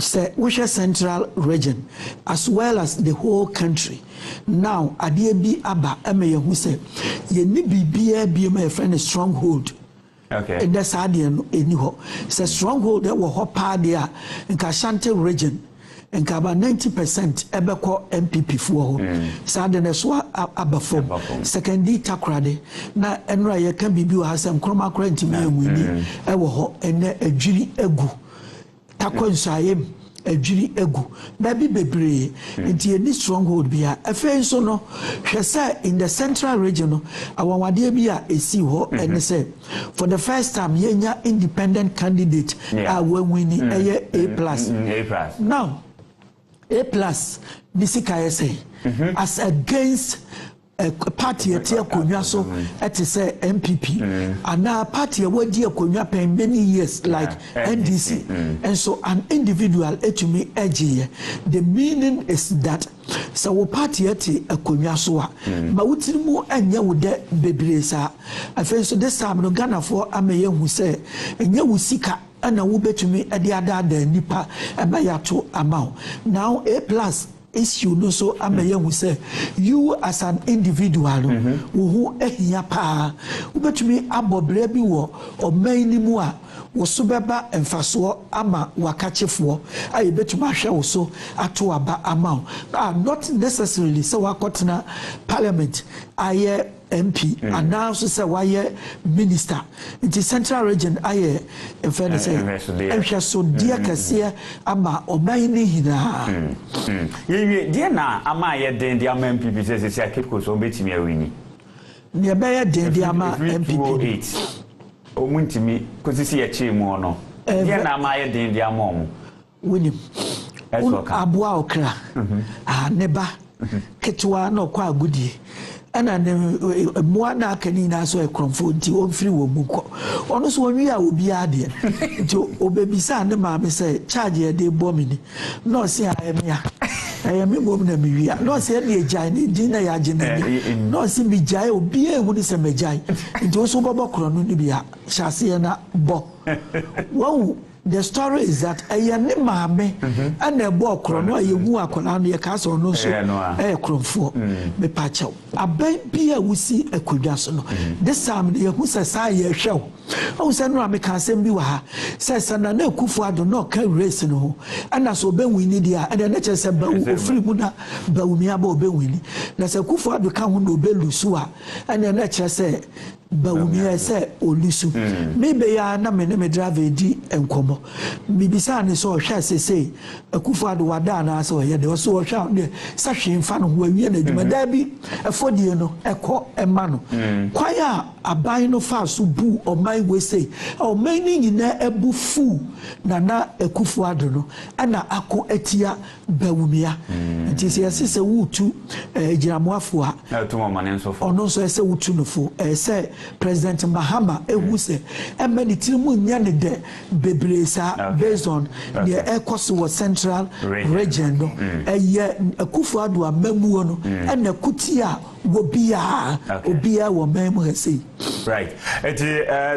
Say which is central region as well as the whole country. Now, Adiebi Abba Emeye who say ye ni bibia be my friend a stronghold. Okay. And that's Adian anyhow. It's a stronghold that will hop there in Kashante region. And about 90% ebeko MPP for sadene so abafom second takrade na enra ye kan bibi ha sem kroma kra ntimi amuni e wo ho ene adwiri egu takonsaye adwiri egu na bi bebre nti any stronghold bia efe so no hwese in the central region no awawade bia esi ho ene say for the first time yenya independent candidate winning A+. Now A+ Nisika say as against party eti akonwa so eti say MPP and now party wadi akonwa pen many years like NDC and so an individual etumi eje the meaning is that so wo party eti akonwa so a ma wutirimu anya wo de bebre sa afen so this time no Ghana for ameye hu say enya wo sika ana wo betumi ede ada nipa eba ya to amount now A+ issue no so ameye hu say you as an individual who ehia pa ubetumi abobre bi wo oman mu a wo so beba emfaso ama wakachefo aye betumi ahwe wo so ato aba amount not necessarily so wakotena parliament aye MP and now so say why minister in the central region aye in fairness say so dear kase ama oman ni hina ye dear na ama ye den dia MPP say akeko so betimi awini ne be ye den dia ama MPP omuntimi kosisi ye chi mu no dear na ama ye den dia ma omu wini abua okra neba ketwa na kwa agudie ana mo na akani na so ekromfo nti o mfiri wo muko ono so wi a obi ade nti obebisa ne ma me say charge e dey bomb ni no se ayemi mom na mi wi no se dey jai ni din na ya jina no se mi jai obi e hu ni se me jai nti o so bobo kro no ni bia hyase na bo wow. The story is that ayane maame and a bo kro no ayehu akola no ye ka so no so kromfo me pa chew aban bia wusi akwadwa so no this time ye hu sa ye hwew o se no me ka asem bi wa ha se na akufo ado no ka race no ana so ben wini dia and na che se ba ofiri mu na ba umi aba oben wini na se akufo ado ka hu no belusu a and na che se ba umi se olusu me be ya na me drive di enkomo bibisa ne so hwa sese akufo ado wada na so ye de so hwa ne sa hwemfa no ho awie na dwuma da bi efodie no ekọ ema no kwaya aban no fa so bu oman we say oman ni nyina ebu fu na akufo ado no ana akọ atia bawumia nti se sese wutu giramoafo a tumo manen so fo ono so ese wutu no fo ese President Mahama ehu se emani tirimu nya ne de bebresa based on the Ecowas Central region no akufo ado amamu no na kutia wobia obia wo memu hese right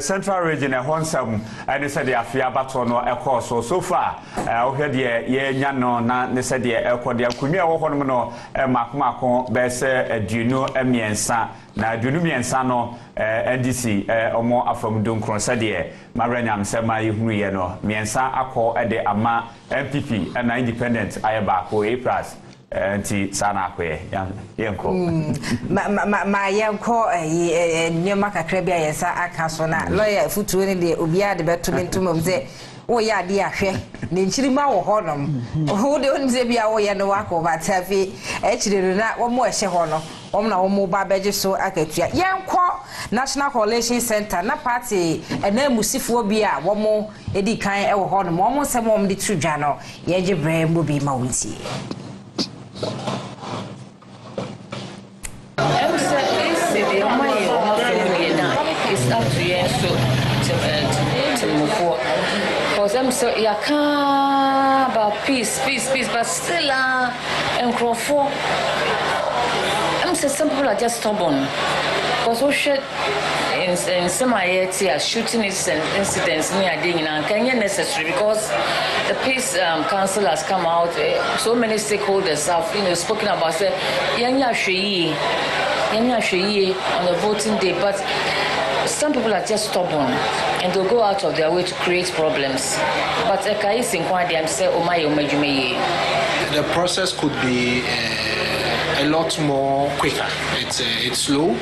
Central region honsam and said the afia bato no ekoso so far ohwe de ye nya no na ne said the ekode akunwa wo hono no makomako be se aduno emiensa na aduno miensa no NDC omo afrom donkron said the maranyam sema yehunu ye no miensa akọ de ama MPP and independent ayeba ko A+ anti sana akwe yenko ma yenko nyoma kakra bia yesa aka so na lawyer futuo ne de obia de beto mentumom ze wo ya de ahwe ne nchirima wo honom wo de onim ze bia wo ye no wako batafi echire na wo mo ehye ho no wo na wo mo ba beje so akatua yenko National Coalition Center na party na musifo bia wo mo edi kan e wo honom wo mo se mo de tudwa no ye je brembo bi ma wonti it's up to you to move forward. Because I'm so about peace, but still and for I'm saying some people are just stubborn. Because we should in some areas shooting incidents near Dingin can be necessary because the peace council has come out. So many stakeholders have spoken about say Yanya Shei on the voting day, but some people are just stubborn and they'll go out of their way to create problems. But the process could be a lot more quicker. It's slow.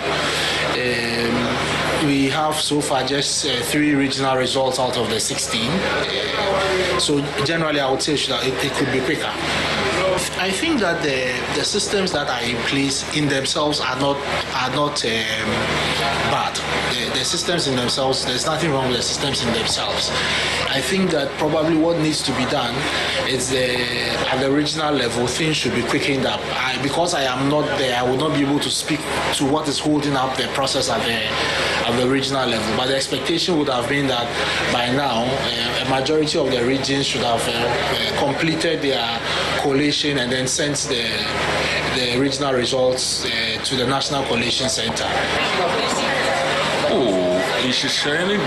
We have so far just 3 regional results out of the 16. So generally, I would say that it could be quicker. I think that the systems that are in place in themselves are not bad. The systems in themselves, there's nothing wrong with the systems in themselves. I think that probably what needs to be done is at the regional level, things should be quickened up. Because I am not there, I will not be able to speak to what is holding up the process at the regional level. But the expectation would have been that by now, a majority of the regions should have completed their collation and then sent the regional results to the National Collation Center. In Shishani,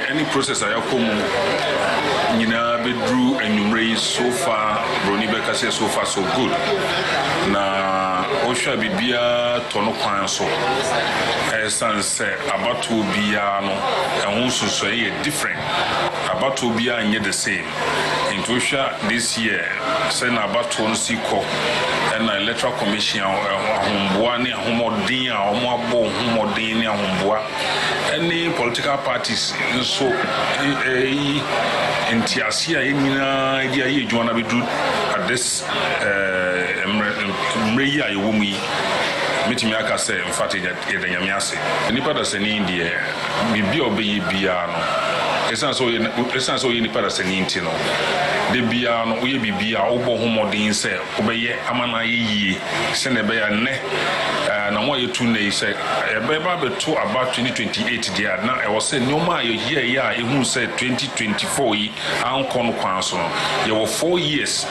any process I have Nina Bedru and Numre so far, Ronnie Becker says so far so good. Na Osha Bibia Tono Kwanso, as say about to be and also say different. About to be and yet the same. In Tosha this year, send about to Siko and electoral commission Humboani, Humodina, Humabo, Humodina, Humboa. Any political parties so in Tiasia idea you wanna be do at this Mreya Yumi Mitimiaka say in fact that Yamiase. Nipa that's in India, be obey Biano. Essence so in Nipa that's in Intino. The Biano, we be Bia, Obo Homodin say, Obey Amana ye, Senebea ne. And I want you to say, about 2028 there. Now I was saying, no more you hear, yeah, who said 2024, I'm con council. You were 4 years.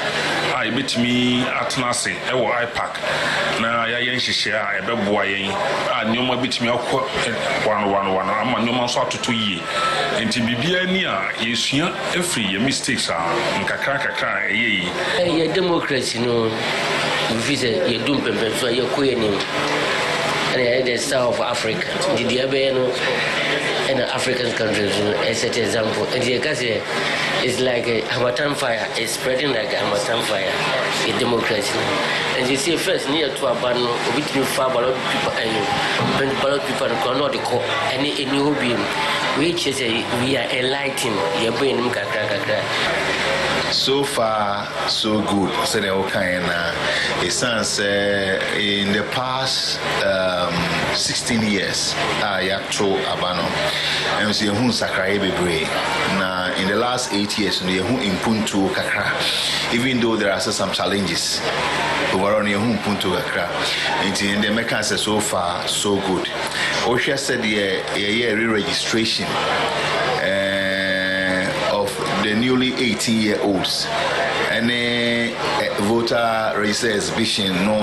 I bet me at Nasi, I will IPAC. Now I ain't share, I bet boy, and no more bit me up 111. I'm a no more sort of 2 years. And to be near, you see, every mistakes are in Kakaka, a democracy, no. Visit your doom so your queen and the south of Africa. Did you ever know in the African countries as an example? And the Gaza is like a Hamatan fire, it's spreading like a Hamatan fire, a democracy. And you see first near to a ban which you far ballot people and ballot people cannot call any being which is we are enlightening your brain. So far, so good. So it sounds in the past 16 years, I have to abano. And see who Sakai Bebre. Now, in the last 8 years, we have Impuntu Kakra. Even though there are some challenges, overall, we have Impuntu Kakra. In the mechanism so far, so good. Osha said a re-registration. The newly 18-year-olds and voter register exhibition no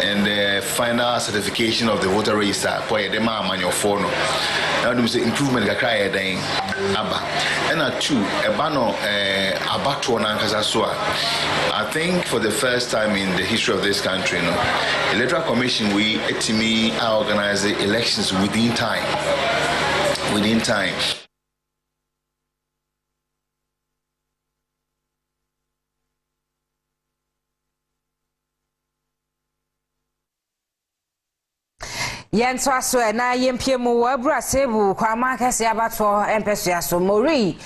and the final certification of the voter register for the man on your phone. Now them say improvement kakra then aba and two ebano abato na nkasa so I think for the first time in the history of this country electoral commission we etimi organize elections within time. Yenso aso na yempie mu wabura sebu kwa makase abato empeso yaso mori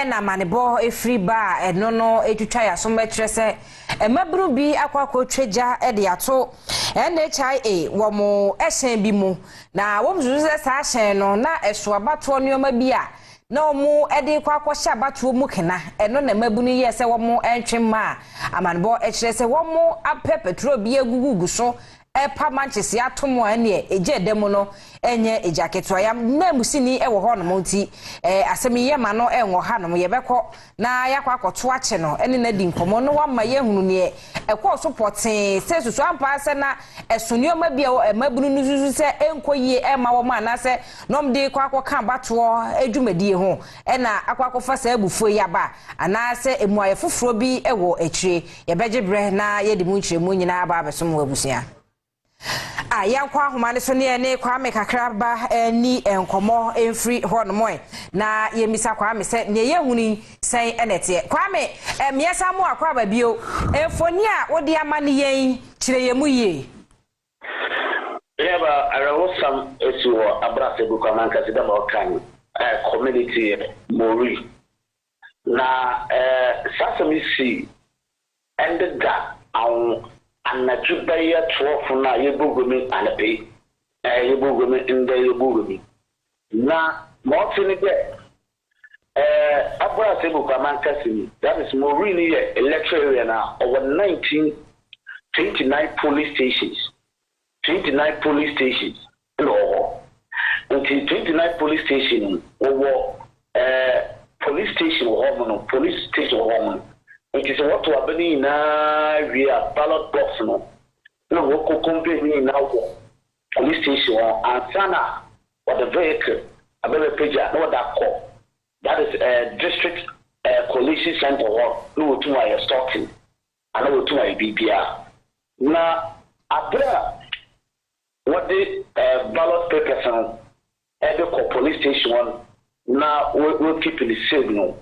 na manebo efri ba eno no etwitwa yaso metre se emaburu bi akwakọ tweja de ato NHIA wo mo ehyen bi mu na wo mzuze sa ahyen no na eso abato nioma bi a na omu ede kwakọ hye abato mu kena eno na mabunu ye se wo mo entwema amanebo ekire se wo mo apɛ petrol bi agugugu so pa Manchester atomo ane eje demo no enye ejaketo ya na musini ewo ho no monti asemi ye ma no enwo ha no ye beko na yakwa akoto ache no ene na di nkomo no wa ma ye hunu ne ekwo supporting se susu ampa se na esonio ma bia emabunu nususu se enkoyie ema wo ma na se nom de kwa akoka bato adwumadie ho ena akwa akofa sa abufuo ya ba ana se emuaye foforo bi ewo ekire ye begebre na ye di mu nkire mu nyina ba abesom wabusia yankwa ahomane so ne kwa me kakraba ni enkomo enfri honomoy na yemisa kwa me se ne yehuni sen enete kwa me miesa mu akwa ba bio enfoni a wodi amane yen kire yemu ye yeba arawosam esiwo abrase bu kwa manka sida mo kan community mori na sasa misi and the gap on Anajubaya 12 na Yebugumi and a pay Yebugumi in the Yebugumi. Now, more there. Abra Sebukaman Cassini, that is more really electoral area now, over 29 police stations. 29 police stations. No. Until 29 police stations over police station police station woman. It is what to happen now via ballot box no. No work company now police station and sana or the vehicle a better page no that call. That is district coalition center one. No to my stalking. I know to my BPR. Now abra what the ballot papers on every police station one now we'll keep it the same no.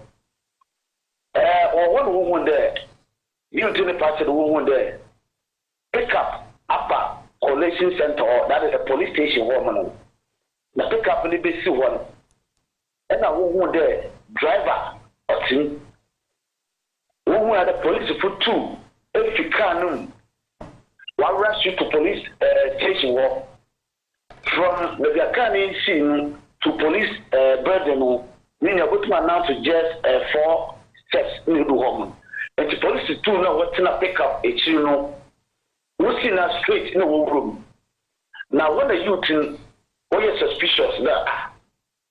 Or one woman there, you to the part of the woman there, pick up upper coalition center or that is a police station woman. Now pick up the basic one. And a woman there, driver or team. Woman at the police for two. If you can't, one rush you to police station walk from the Yakani scene to police burden. Meaning you're going to announce just 4 steps in the home. And the police is two now what's in a pickup a chino. We're seeing us straight in the room. Now when the youth in all you're suspicious that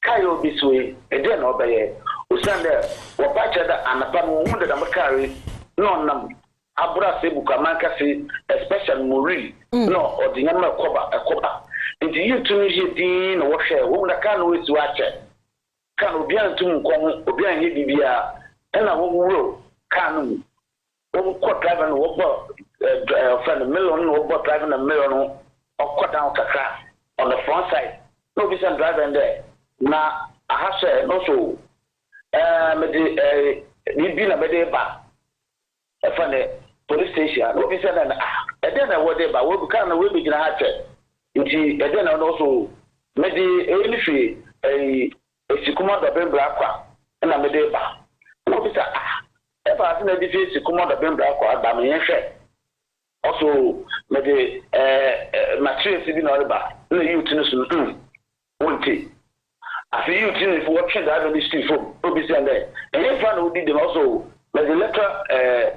Kayo this way, and then obey. We send there, or batch and upon wounded and carry no number. Abra Sebukamanka say, especially Muri, no, or the number of a copa. And the youth to me, Dean or Washer, whom I can't always watch it. Can be on to come, or be on Yibia, and I won't can. What driving over friend a million, or driving a million, or cut down Kaka on the front side. No business driving there. Now, I have said also, you've been a medeba from the police station. No business, and then I was there, but we can't begin at it. And then I also made a Sikuma the Ben Blackwa and a medeba. No business, if I think that Sikuma the Ben Blackwa, but my also made a material civil order. No, you to one thing. I feel you if watching that on the street from Obisian there. And if I would them also, but the letter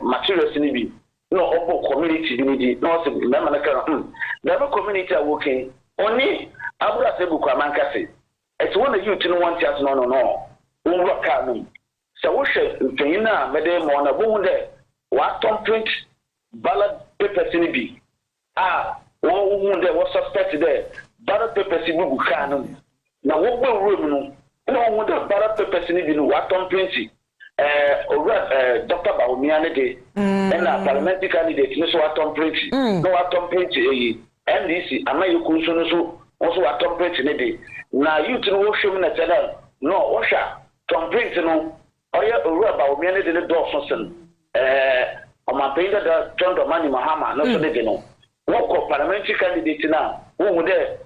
materials in the no open community, no, never community are working. Only Abra Sebukamanka. It's one of you to know one chance, no. Work out. So we should, Pena, Madame, on a woman there. What print ballot papers in the one woman there was suspected there. Ballot papers in Buchanan. Now, what will room? No one the ballot papers in what on plenty. Dr. Baumianade and a parliamentary candidate, no what on plenty. No what on plenty. NDC, am I also what on plenty? Now, you to know show me a channel. No, Washa, Tom Prince, no, or you about me the Dawson. On my painter, the John Domani Mahama, not so they know. What parliamentary candidate now? Who would there?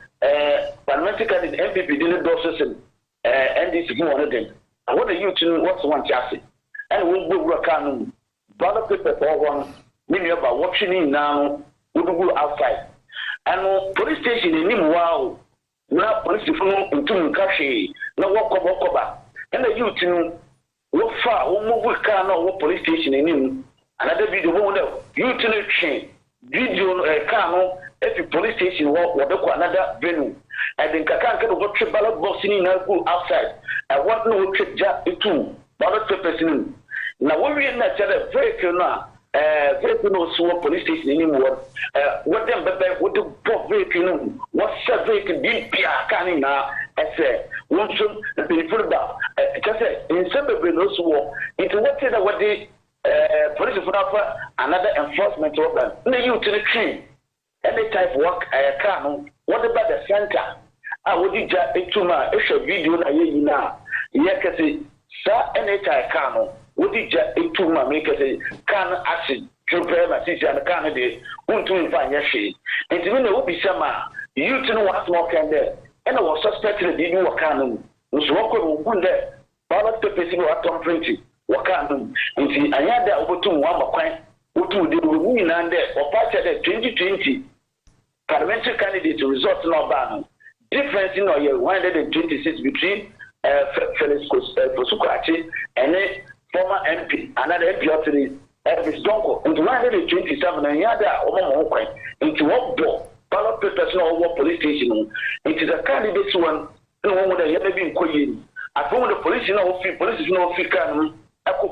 Parliamentary candidate MPP didn't do system NDC one of them. I want you to know what's one chassis. And we'll work on ballot paper for one, maybe about watching in now, we'll go outside. And police station in Nimwao, now police into Kashi, no walk over. And the youth know what far, what move we can know what police station in him. Another video, you to know chain, video car. Every police station walk another venue. And then Kakan can watch a ballot box in go outside. I want no check jack into ballot papers in. Now we are not a vehicle now. Vehicle no small police station anymore. What them what the poor vehicle what set vehicle didn't be a canning now. I say, one should be put about. Just say, in some of those war, it's what the police for another enforcement program. No, you to the train. Any type of work I can. What about the center? I would just to my issue video now. Yakasi, sir, any type can. Would you just to my make a can acid to prepare my sister and candidate? Won't to find your shade. And when there will be some, you to know what's more can there. And I was suspected that you were canon. Was walking there. Ballot papers were Tom Printy. What can and see, I had that over to one more coin. Would to the women and or part of the 2020 parliamentary candidate result no ban. Difference in 126 between Felix Kosukwati and former MP, another MP of the Elvis Donko, into 127 and yada or into what door, ballot papers no police station. It is a candidate one, no one would have been quoting. I found the police police is no fee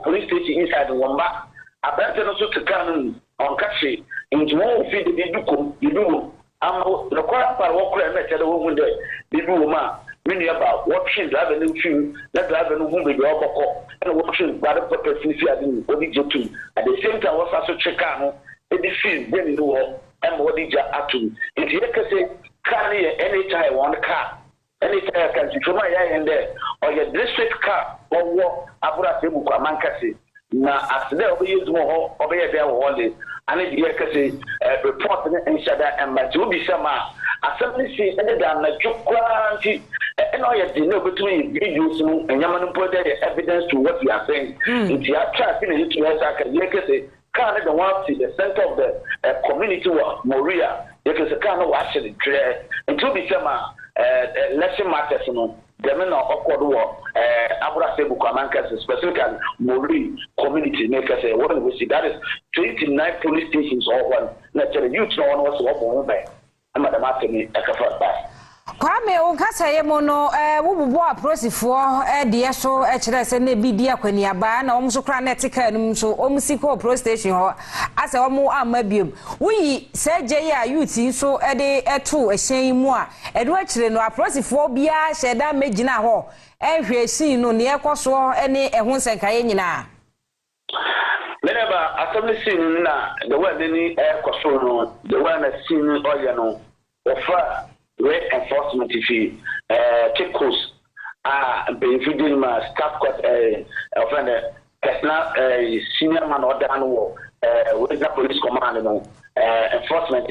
police station inside the Wamba. I better also to come on Kashi into more feed the you the quiet part walk and met the woman there. The woman, many about watching the avenue film, that avenue whom we go and watching by the purpose in the at the same time was also Chicano, in the film, then you know, and what did you atom. If you can say, carry any time one car, any time can you my eye in there, or your district car, or what, Abura Sebuka Mankasi. Now, as there will be more, obey there one day. And if you can report and shut that and but you be some assembly see and then the Jukwanti and all your dinner between videos and Yaman put the evidence to what you are saying. If you are tracking it to us, I can say, kind of the one to the center of the community of Moria, because the kind of actually clear and to be some lesson matters. The men are awkward war, Abra Sebukamankas, specifically Mori community makers. What we see that is 29 police stations or one. Naturally, you know one was one by. I'm at the market, a couple of back. Kwame onkasa ye mono wo aprosifo de so kire se na bi dia kwani aba na omso kra na etika num so omsiko pro station ho ase omo amabiem wuyi se je ya youth so de eto ehyen mu a edo akire no aprosifo bia sheda magina ho ehwe sin no ne ekoso ene ehun senkaye nyina Whenever assembly scene na the one any ekoso no the one na scene oya no offer red enforcement fee check course benefiting my staff court offender personal senior man or down with the police command no enforcement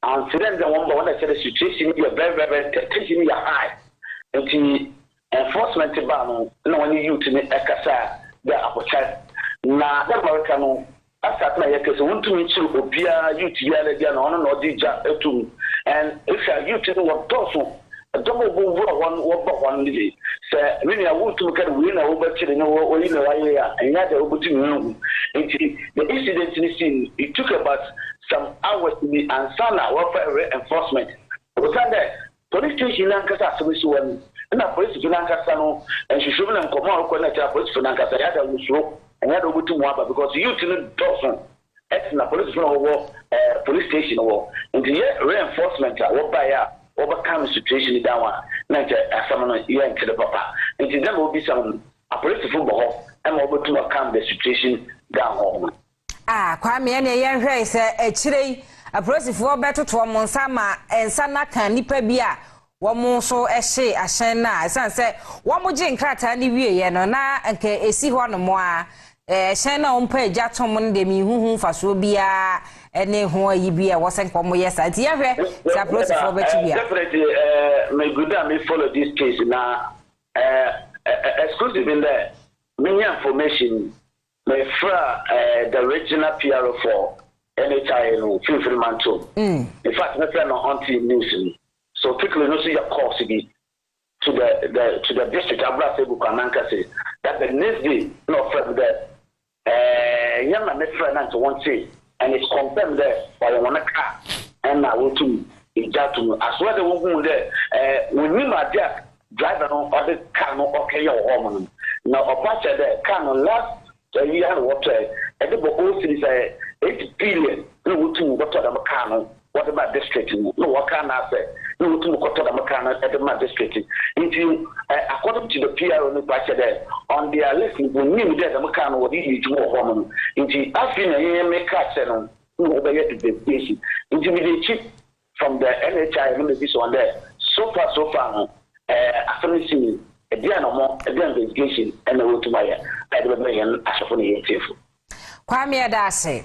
and then the one that said the situation is very tension high and the enforcement ban no one you to make ekasa the appetite na the American asat na yake so wontu mi chiru obia youth ya le dia na ono no dija etum and if a youth no what doso double one day say really I want to can we na over chiri no o yin wa ya and ya the obuti mi the incident in scene it took about some hours to be ansana warfare enforcement because that police station na kasa so so one na police station na kasa no and she should na komo ko na police station na kasa ya da wuso and had over to Mwaba because you to Dawson, ex na police police station war. And the reinforcement what by overcome the situation that one, not someone here into the papa. And then will be some a police football and over to overcome the situation down home. Kwame ene yen hwe se echire apolicefoɔ beto to mo nsama ensana kan nipa bia wɔn so ehye ahyen na sanse wɔn gye nkrata ne wie ye no na nke esi hɔ no mo a ehyen na wɔn pa agya tom no de mi huhu faso bia ene ho ayi bia wɔsen kɔ mo yesa ti yehwe se apolicefoɔ beto bia definitely me good me follow this case na exclusive in there many information me fra the regional PRO for NHI no Filfil Manto. In fact, me friend on TV news. So quickly no see your course to the district Abra Sebuka say that the next day no friend there young man friend and to one say and it's confirmed there by one car and I will to ijatu as well the woman there when you my jack driver on other car no okay your home now apart there car no last you have water and the boss is 8 billion no to what the makano what about district no what can I say no to what the makano at the district into according to the PR on the patch there on their list we knew that the makano what you to home into asking a make catch no obey the basic into the chief from the NHI and this one there so far after seeing a investigation and the to my Kwame Adase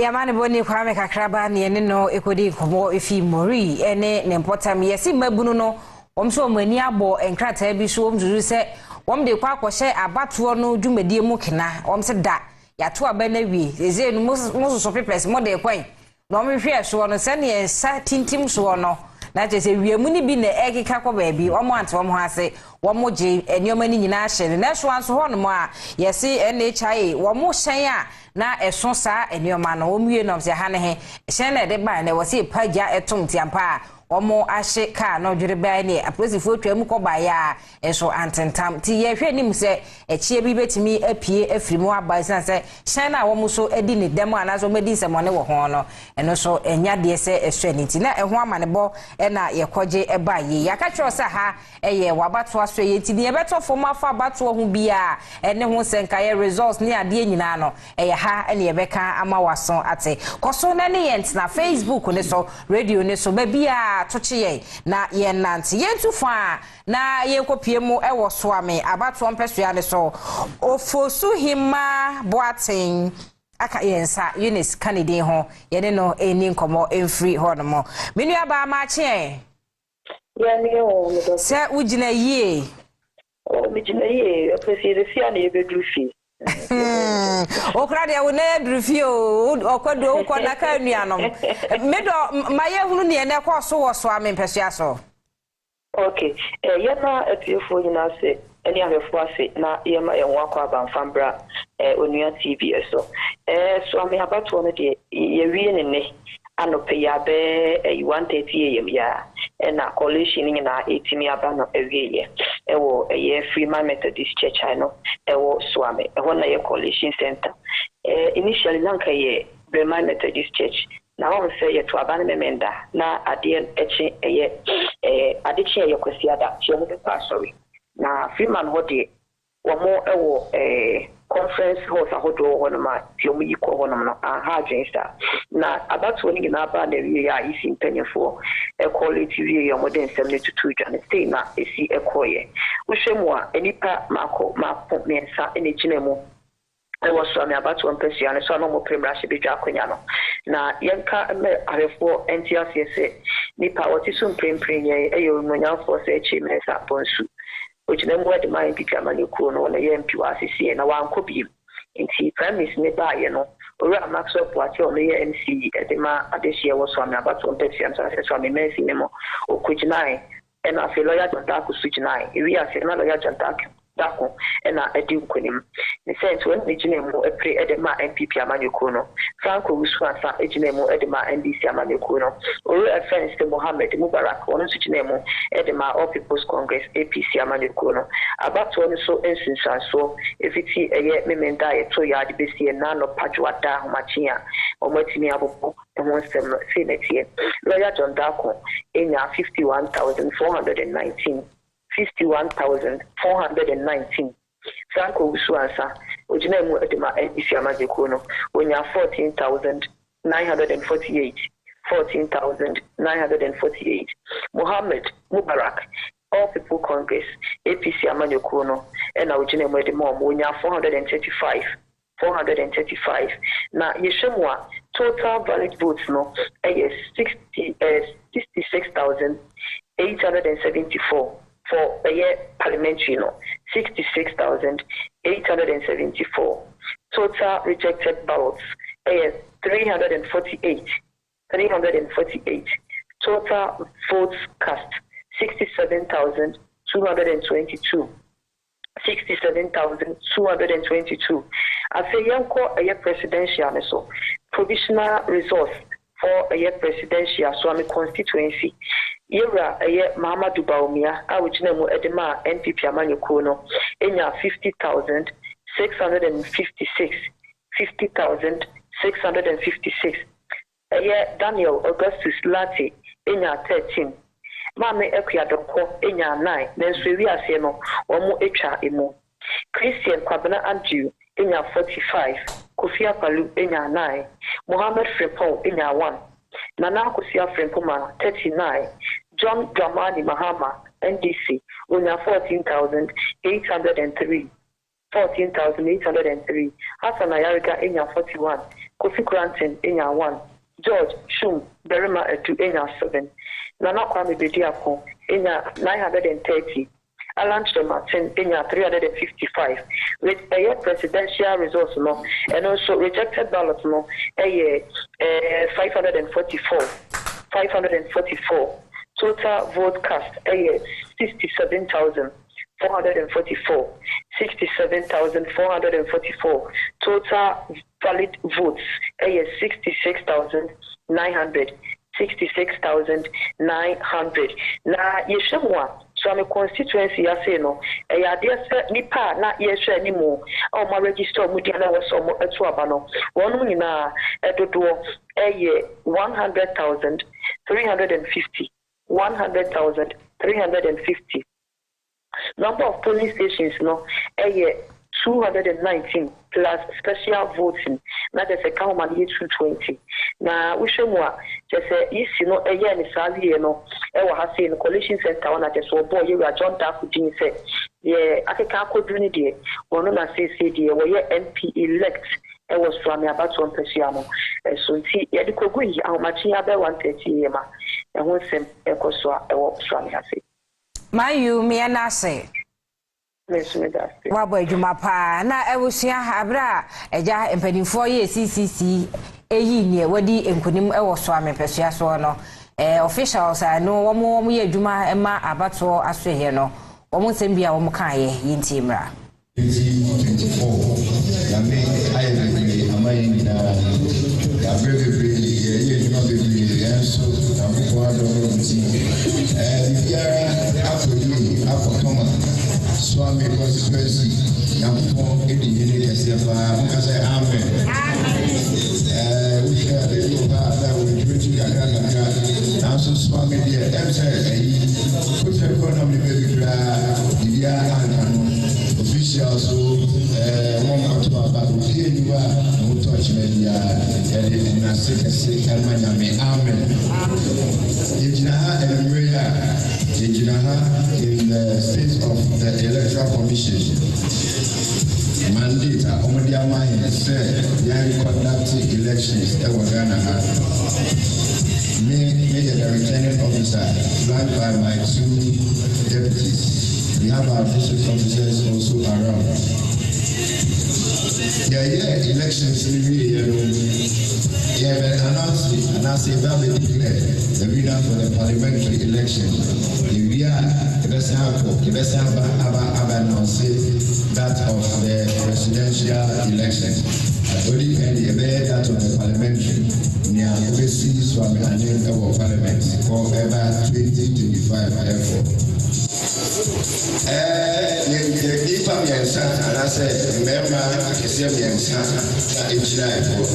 Yamani boni Kwame kakraba ni ene no ekodi komo efi mori ene ne importam yesi mabunu no omso mani abo enkrata bi so omzuzu se omde kwa akɔhye abatoɔ no dwumadie mu kena omse da ya to abana wi eze no mo so papers mo de kwan no me hwe so no se ne sa tintim so no na je se wiemu ni bi na egika ko ba bi omo ante omo ase womo je enioma ni nyina hye na so anso ho no mo a yesi NHI womo hyen a na eso sa enioma no omwie no se ha ne he hyen na de ba na wose pagya etom tiampa omo ahye ka no dwere ba ni apolisifoɔ twam kɔ ba ya eso antentam ti ye hwɛ nim se echie bi betimi apie afirimu aba san se hyen na womo so edi ne dem ana so medi semone wo ho no eno so enya de se ehwɛ ni ti na eho amanebo na ye kɔgye eba ye yaka kyerɛ sa ha eye wabato aso ye ti ne beto fom afa bato ho bia ene ho senka ye results ni ade nyina no eye ha ene ye beka ama waso ate koso na ne yent na Facebook ne so radio ne so ba bia tochie na ye nante ye tufa na ye kopie mu ewo so ame abato mpesua ne so ofosu hima boaten aka yensa Eunice Kennedy ho ye ne no eni nkomo enfree ho no mo menu aba ma che se ujina yie o mi jina yie appreciate fia na ye bedru fi okra de wo na drufi o okodo wo na ka nuanom medo maye hunu ne ne kwa so wo so amempesua so okay ye na atiefo nyina se eni ahefo ase na ye ma ye nwa kwa banfambra onua TVGH so so ame abato no de ye wie ne anope ya be 1:30 am ya na coalition ni na etimi aba no ewie ye ewo ye Freeman Methodist Church no ewo Swame ewo na ye coalition center initially nanka ye Freeman Methodist Church na won say ye to aba na memenda na ade echi ye adechi ye kwasi ada che mo pa sorry na Freeman ho de wo mo ewo conference house ahodo hono ma tiomu yiko hono no aha dwensa na abatu ni na aba na wie ya isi mpanyefo quality wie ya modern 72 dwane stay na esi ekoye wohwemu a enipa mako mensa ene ginemu ewo so ame abatu mpanyefo ne so no mo primra hye bedwa akonya no na yenka me arefo NTRCS nipa wotisu mpremprenye eyo nonyafo se echi mensa bonsu ochina mwa de mai pika manekuo no na ye mpiwa asisi na wankobi nti premise ne ba ye no ora maxo poati o me MC edema adehie wo so na abato mpeti am sa so me mensi ne mo okujinai na afi lawyer jonta ku sujinai ewi afi na lawyer jonta dako na edi nkonim ne sense when the ginemu epre edema MPP amanyekuo no Franco Usuansa ejinemu edema NDC amanyekuo no ora offense to Mohammed Mubarak onu sujinemu edema All People's Congress APC amanyekuo no abato no so ensinsan so efiti eye memenda ye to ya de besi na no padwada homachia omatimi abopo ehon sem senatie lawyer John Dako enya 51,419 51,419 Franco Usuansa ojinemu edema NDC amanyekuo no onya 14,948 Mohammed Mubarak All People Congress APC amanyekuo no ena ojinemu edema onya 435 na yeshemwa total valid votes no is 66,874 for a year parliamentary no 66,874 total rejected ballots 348 total votes cast 67,222 I say yanko a year presidential so provisional resource for a year presidential so I'm a constituency Yera aye Muhammadu Baumia awujinemu edema NPP amanyekuo no enya 50,656 aye Daniel Augustus Lati enya 13 Mame Ekuyadoko enya 9 nenso wi ase no omo etwa emu Christian Kwabena Andrew enya 45 Kofi Apalu enya 9 Mohammed Frepon enya 1 Nana Kosia Frempoma 39 John Dramani Mahama NDC unya 14,803 Hassan Ayariga enya 41 Kofi Granton enya 1 George Shum Berima Etu enya 7 Nana Kwame Bediako enya 930 Alan Martin Enya 355 with a presidential results no and also rejected ballots no 544 total vote cast 67,444 total valid votes 66,900 na yeshemwa so my constituency ya say no e ya de nipa na yehwe animu o ma register mu dia na wo so mo etu aba no wonu nyina edodo 100,350 number of polling stations no 219 plus special voting na de se count man 220 na wishemwa just isi no eye ni salie no e wa ha say no coalition center wana just wo boy you John Dakudin say ye akeka akodu ni de wono na say de wo ye MP elect e was from about one person so nti ye de kogu yi ahomachi abe 130 ye ma e ho sem e koso e wo from ya say mayu me na say wabo adwuma pa na ewusua abra eja empanimfo ye CCC eyi ne wadi enkunim ewo so amepesua so no officials no womo ye adwuma ema abato asohe no womo sembia womo kan ye yinti mra 2024 na me ayi amayi na ya breve ye adwuma bebre enso na ko ado nti biara afodi afotoma Swami constituency Nampo Edini Kesefa Mukase Amen. We share the Yoga that we treat Gagana. Now, so Swami, dear, put your economy baby India and officials who want to about here you are, no touch media, and in a second, Amen. Yejinaha and Maria, Yejinaha in the state of the Electoral Commission. Mandate Omodia Mine said they are conducting elections in Ghana. Me, the returning officer, flanked by my two deputies. We have our district officers also around. Elections in the announced the winner for the parliamentary election. We are the best that of the presidential election. I only the that of the parliamentary. Near overseas Swami and our parliament for ever 2025 therefore.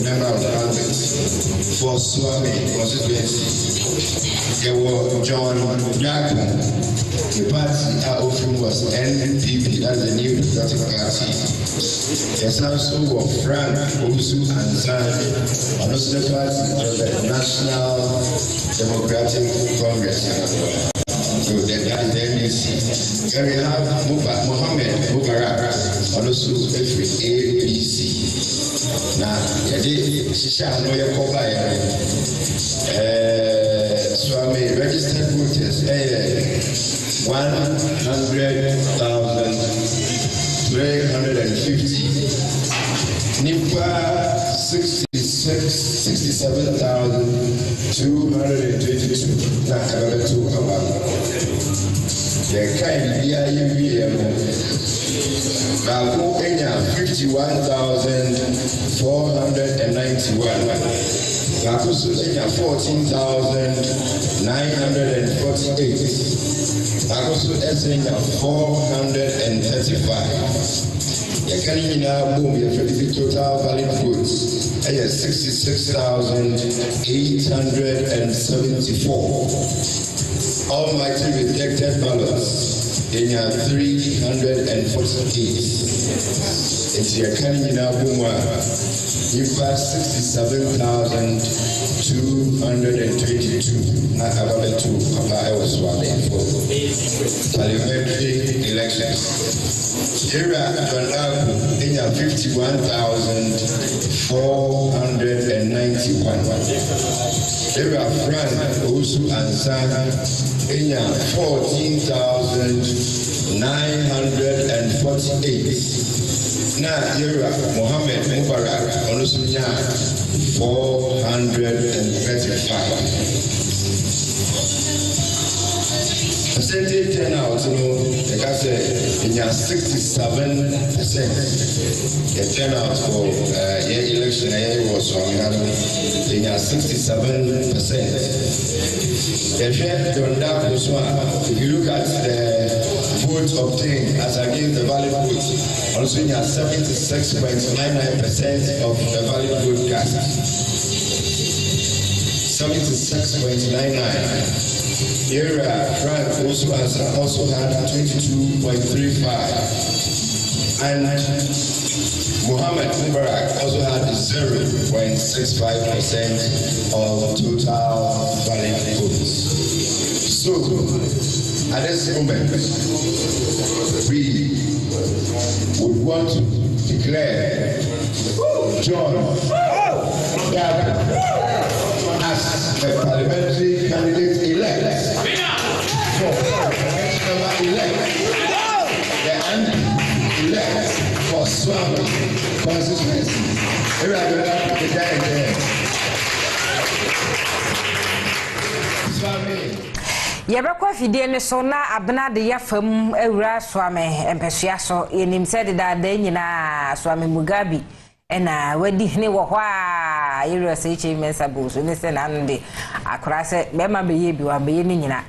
Member of parliament for Swami constituency. There was John Jahbless. The party offering was NPP, that's the New Democratic Party. There's also Frank Osu and Zan, and also the party of the National Democratic Congress. So that is the NDC. Then we have Mohammed Mubarak, and also APC. Now, Shisha Noya Kobaya. Swami registered voters 100,350. Nipa 67,222. Na kabetu ababa. The kind Babu Enya 51,491. Bakusu Enya 14,948. Bakusu Enya 435. Yakanina boom, the total valid votes 66,874. Almighty rejected ballots in 348. It's Yakanina boom, you pass 67,222. Not about the two I was swapping for parliamentary elections. Era John in 51,491. Era Frank Osu and San in 14,000. 948. Now, Yera Mohammed Mubarak, Onusunya, 435. Percentage turnout, like I said, in 67%. The turnout for your election was on in 67%. If you look at the votes obtained as against the valid vote, also in 76.99% of the valid vote cast. 76.99. Era Frank also had 22.35, and Muhammad Mubarak also had 0.65% of total valid votes. So, at this moment, we would want to declare John Jahbless as a parliamentary candidate-elect for member-elect, the elect for Swami constituency. Yɛbɛkɔ fidie ne so na abena de yafam awura Swami empesua so yenim sɛ de da nyina Swami Mugabe ena wadi hne wɔ hɔ a yɛrɛ sɛ eche mensa boso ne sɛ na no de akora sɛ bɛma bɛyɛ bi wa bɛyɛ ne nyina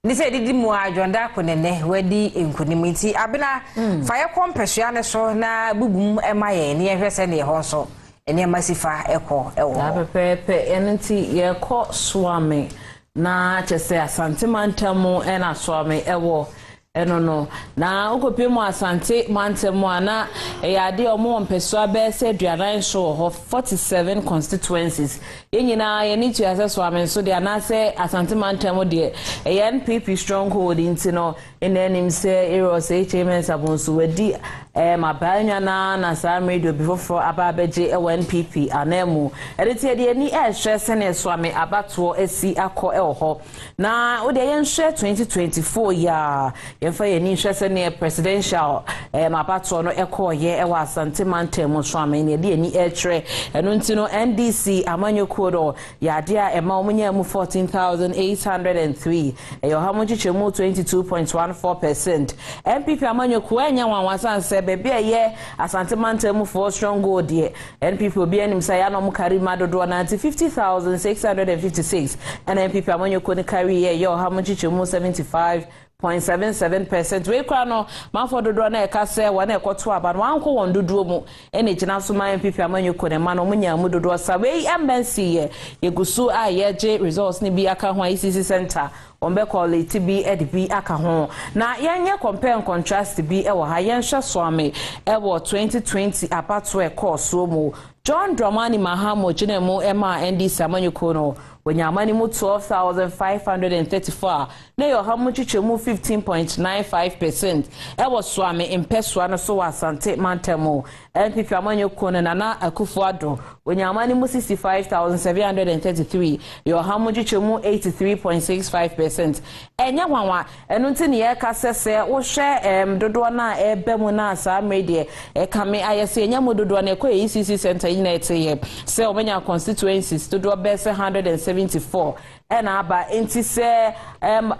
ne sɛ didi mu adwonda konene wadi nkunimiti abena fa yɛ kompesua ne so na bubum ema yɛ ne yɛhwɛ sɛ ne hɔ so ene masifa ɛkɔ ɛwɔ na pepepe enti yɛkɔ Swami na kyese asante mantamu ena Swami ɛwɔ eno no na okope mu asante mantamu ana eyade omo mpesua be se duanan so ho 47 constituencies yenyina ye ni to ase Swami so de anase asante mantamu de NPP stronghold intino enenim se eros HMS abonso wadi mabanya na sam radio before ababeje NPP anemu edete de ni ehwe ne Swami abato esi akọ ho na ode yenhwe 2024 ya yemfa ye ni hwe ne presidential abato no ekoye ewa asante mantamu Swami ne de ni ehwe eno ntino NDC amanyokodo ya de a ema omunya mu 14,803 eyo hamochichemu 22.14%. NPP amanyoko enya wanwasanse bebe ye asante mantamu for stronghold ye NPP obi anim say ya no mu karima dodo na 50,656 and NPP amanyoko ne carry ye yo hamochichemu 75.77%. we kwa no manfo dodo na eka se wana ekoto aba no anko won dodo mu ene gina so man MPP amanyoko ne ma no munya mu dodo sa we embassy ye yegusu a ye je results ni bi aka ho ICC center ombe quality bi edbi aka ho na yenye compare and contrast bi ewo ha yenhwe Swami ewo 2020 apato e course mu John Dramani Mahama Chinemu Emma NDC amanyoko no wanyamani mu 12,534 na yo hamuchichemu 15.95%. ewo Swami impeswa no so asante mantamu NPP amanyoko no Nana Akufo-Addo wanyamani mu 65,733 yo hamuchichemu 83.65%. enya wanwa enu nti ne ye ka sese wo hwe dodo na ebemu na sa medie kame ayese enya mu dodo na ekọ ECC center ina ye se omenya constituencies dodo bese 174 ena aba enti se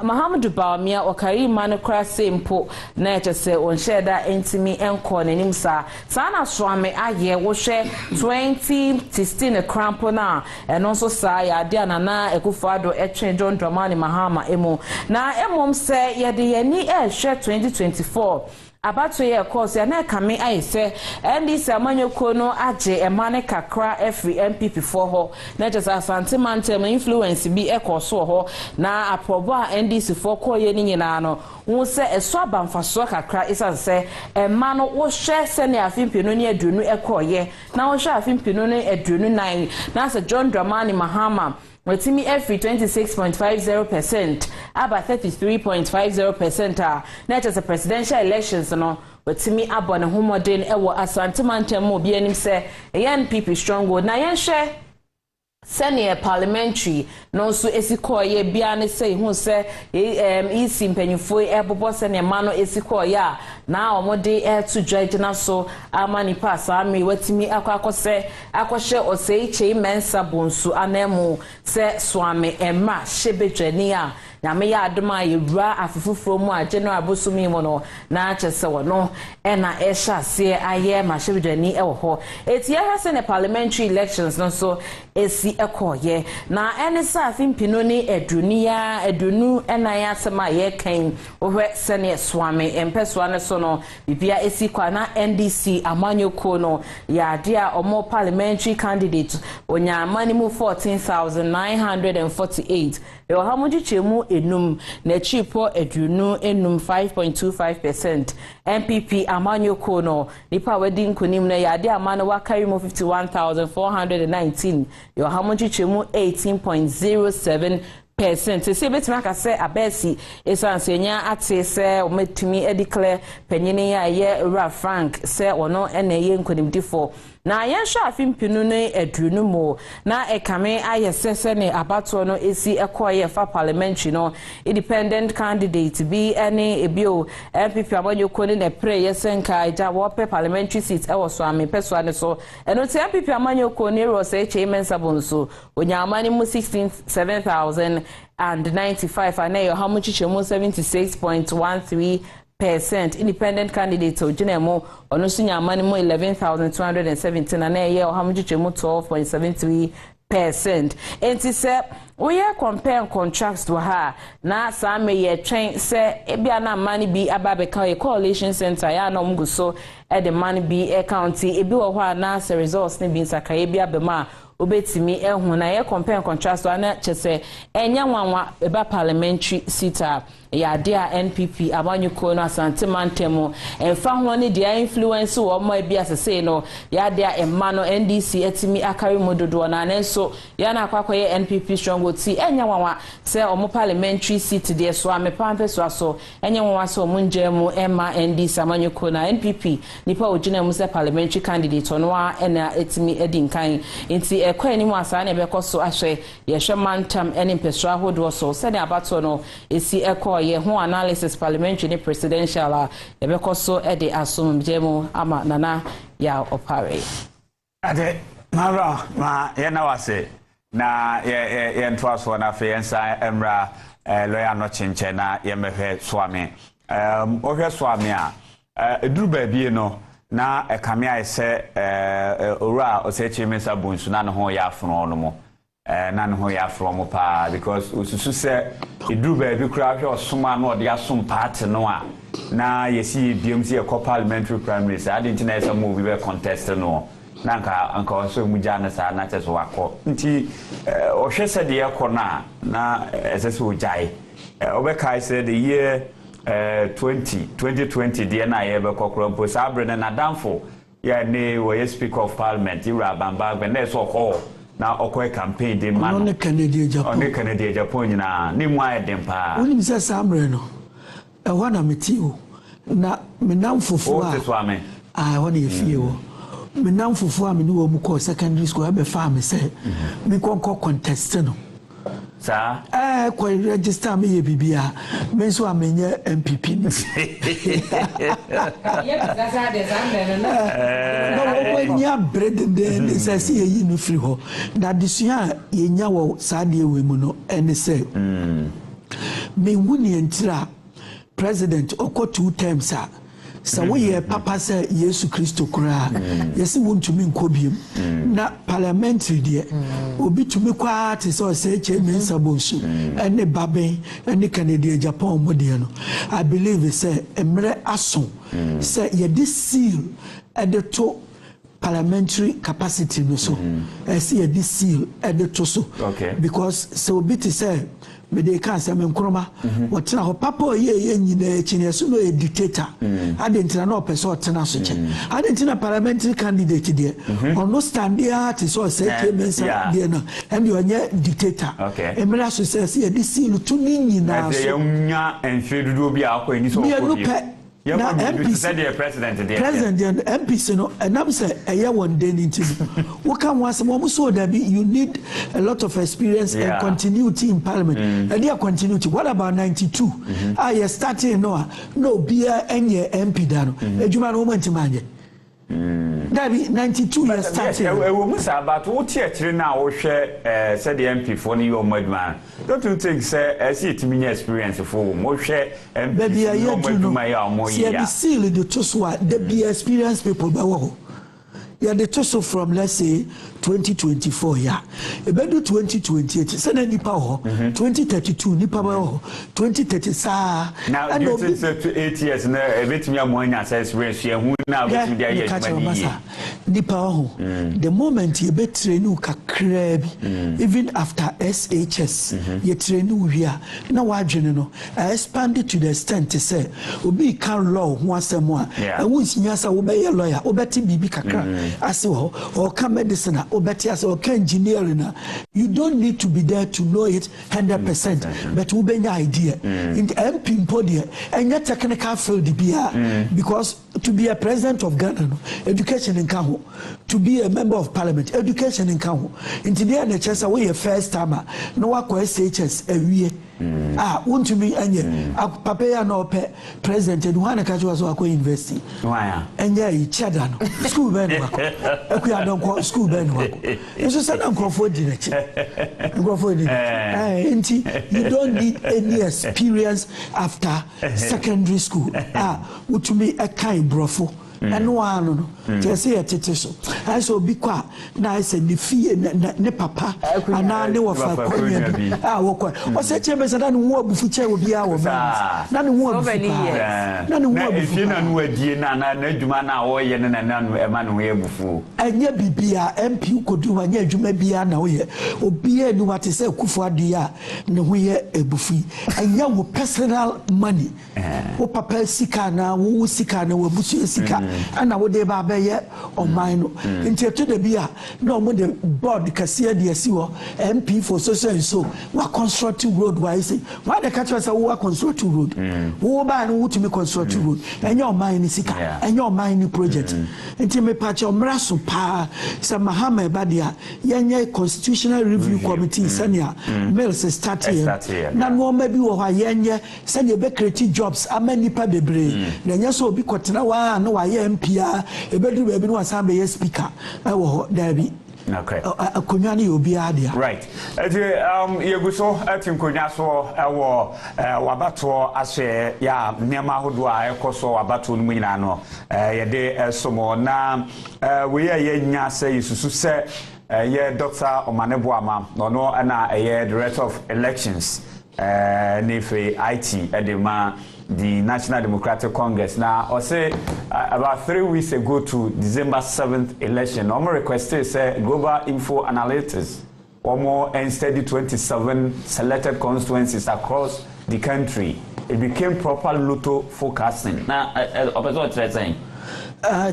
Muhammadu Bawumia okari man kra sempo na echese onsheda entimi enko nanim sa na Swami aye wo hwe 2016 crampo na eno so sa ya de Nana Akufo-Addo etwe John Dramani Mahama emu na emom se yede yani ehwe 2024 abato ye course ya na kame ayese NDC amanyoko no age emane kakra every MPP for ho na just asante mantam influence bi ekoso ho na aprobo a NDC for koye ni nyina no wo se eso abamfaso kakra isanse ema no wo hwe se ne afimpino ne adunu ekoye na wo hwe afimpino ne adunu nan na se John Dramani Mahama wetimi every 26.50% aba 33.50% na just a presidential elections no wetimi abone homodin ewo asante mantam obi anim se NPP stronghold na yenhwe senior parliamentary no so esikoye bia ne say hu se isi mpanyufo ebobo senior mano esikoye a na omode to judge na so amani pass ami watimi akose akoshe oseiche mensa bonsu anemu se swame emma shebedwani a na me ya adoma yewura afufufuro mu a general bosumi mo no na achese wono na esha se aye ma shebedwani ewo ho etie ha se ne parliamentary elections no so esi ekoye na enisa afimpino ni edunu na ya sema ye kan ohwe sene swame empeswa ne so no bibia esi kwa na NDC amanyoko no ya dia omo parliamentary candidate onya amani mu 14,948 yo hamuji chemu enum na chipo edunu enum 5.25%. MPP amanyoko no nipa wedi nkunim na ya dia amano wakari mu 51,419 yo hamuji chemu 18.07%. Se betima ka se abesi esansenya ate se ometumi Declear penyini ya ye Ra Frank se ono ene ye nkonimdifo na yensha afimpinu ne edunu mo na ekame ayesese ne abato no esi ekoye fa parliamentary no independent candidate bi ene ebio MPP abanyoko ne pre yesenka ja wope parliamentary seat e woso ame peso ane so eno te MPP amanyoko ne ro se mensa bonso onyamani mu 16,795 ane how much chemu 76.13%. Independent candidate Ojinemo Onusunya Amani mo 11,217 and a year Hamujichemo 12.73%. Enti se we compare and contrast to her na some ye train se ebia na money be ababeka a coalition center ya no mguso e the money be a county ebi wo hwa na se results ni bin saka ebia bema obetimi ehun na ye compare and contrast na chese enya nwanwa eba parliamentary seat ya dia NPP abanyuko no asante mantemo emfa ho ne dia influence wo mo ebia asese no ya dia emma no NDC etimi akari mododo na nenso ya na akwakoye NPP strong ti enya nwanwa se omo parliamentary seat de so amepampe so enya nwanwa so munjemu emma NDC abanyuko na NPP nipa ogina mu se parliamentary candidate ono a ena etimi edinkan nti ekwa ni mu asa na ebekoso ahwe ye hwemantam ene mpeswa hodo so se ne abato no esi ekwa ye ho analysis parliamentary ni presidential ebekoso ede asomjemu ama nana ya opare ade mara ma ye na wase na ye ntwaso na fe yensa emra lawyer no chenche na ye mehwe swami ohwe swami a eduru ba bie no na ekame aye se ora osechi mensa bunsu na no ho ya afro no mo na no ya from pa because ususu se eduru ba bi kura hwe osoma na ode asom party no a na yesi BMC e parliamentary primaries adinti na esa mo bi be contest no na anka onso mu jana sa na cheso wako nti ohwe se de yakona na esese ojai obeka say the year 2020 de na ye be kokro mpo sabre na damfo ya ne we speaker of parliament Ira Bamba be na so ho na okoe campaign de man on Canada Japan nyina ni mu ayedem pa oni bisa samre no e wana metio na menamfofo a wana efie wo menamfofo a me ni wo mu ko secondary school be fa me say me konko contest no sa ko register me ye bibia me so amenye MPP ni ye gaza de zambe no no wo nya bread de say see ye no free ho na disua ye nya wo sa de we mu no ene say me wuni entira president oko 2 times a sa wo ye papa say Yesu Kristo kura yesi wontumi nkobiem na parliamentary de obi tumi kwa te so say mensa bonsu ene baben ene Canada Japan mo de no I believe say emre aso say ye this seal to parliamentary capacity no so see ye this seal to so because so obi te say me de kan se me nkroma wotena ho papa ye nyina chine so no a dictator adentina no person otena so che adentina parliamentary candidate de ono stand there to so say mensa de na and you are dictator emra so say this seal to ni nyina so ye nya enhwedudu bi akọ ni so ko Now MP said the president there. President and MPs no and I'm say one day into. What can once more so that you need a lot of experience and continuity in parliament. And their continuity. What about 92? I started no beer any MP dano. A human moment man. That be 92 years started. But what here now share said the MP for New York man. Don't you think say I see it mean experience for more share MP baby I see the seal the toswa the be experienced people bawo. Yeah, the toso from let's say 2024 yeah. Ebedu 2028 send any power 2032 ni power 2030 sa. Now you think say 8 years na ebet me amon experience here hu na bet me dey year ni power the moment you bet train you kakra bi even after SHS you train you here na wa dwene no expand it to the extent to say obi can law ho asem a and once you say obe lawyer obeti bibi kakra ase ho or can medicine obeti ase or can engineering you don't need to be there to know it 100% but we be idea in the MP podium and your technical field because to be a president of Ghana education in Kaho to be a member of parliament education in Kaho into the NHS away a first timer no work SHS a want to be papa ya no president and one catch was wako university and yeah chada no school ben wako akuya don ko school ben wako so say na Nkrofo you don't need any experience after secondary school what to be a kind brofo and one no say a so I so be kwa na I say the fee ne papa and na ne wo fa kwanya bi wo kwa o say chembe say na wo abufu che wo bia wo ba na ne wo abufu na ne wo abufu na no adie na adwuma na wo ye ne na no e ma no ye abufu anya bibia MP kodu anya adwuma bia na wo ye obi anu wate say kufu ade a ne ho ye abufu anya wo personal money wo papa sika na wo sika na wo abusu sika ana wo de ba ba ye o man no nti to de bia na mo de board kase de asi wo MP for social and so wa constructive road why say why the catch us wo constructive road wo ba no wo to me constructive road enya o man ni sika enya o man ni project nti me pa che o mra so pa say Mahama ba dia yenye constitutional review committee senior mills start here na no ma bi wo ha yenye senior be create jobs amani pa bebre na nya so obi kotena wa no wa ye MPA ebedu be bi no asan be speaker wo Dabi okay akonya ni obi adia right yeguso atinkonya so ewo wabato ase ya niam ahodo a ekoso wabato no nyina no yede somo na we ye nya se isusu se ye Dr. Omanebo Ama no na ye director of elections nefe IT edema the National Democratic Congress. Now, I say about 3 weeks ago to December 7th election, I'm requested say global info analytics or more and steady 27 selected constituencies across the country. It became proper lotto forecasting. Now, what you're saying?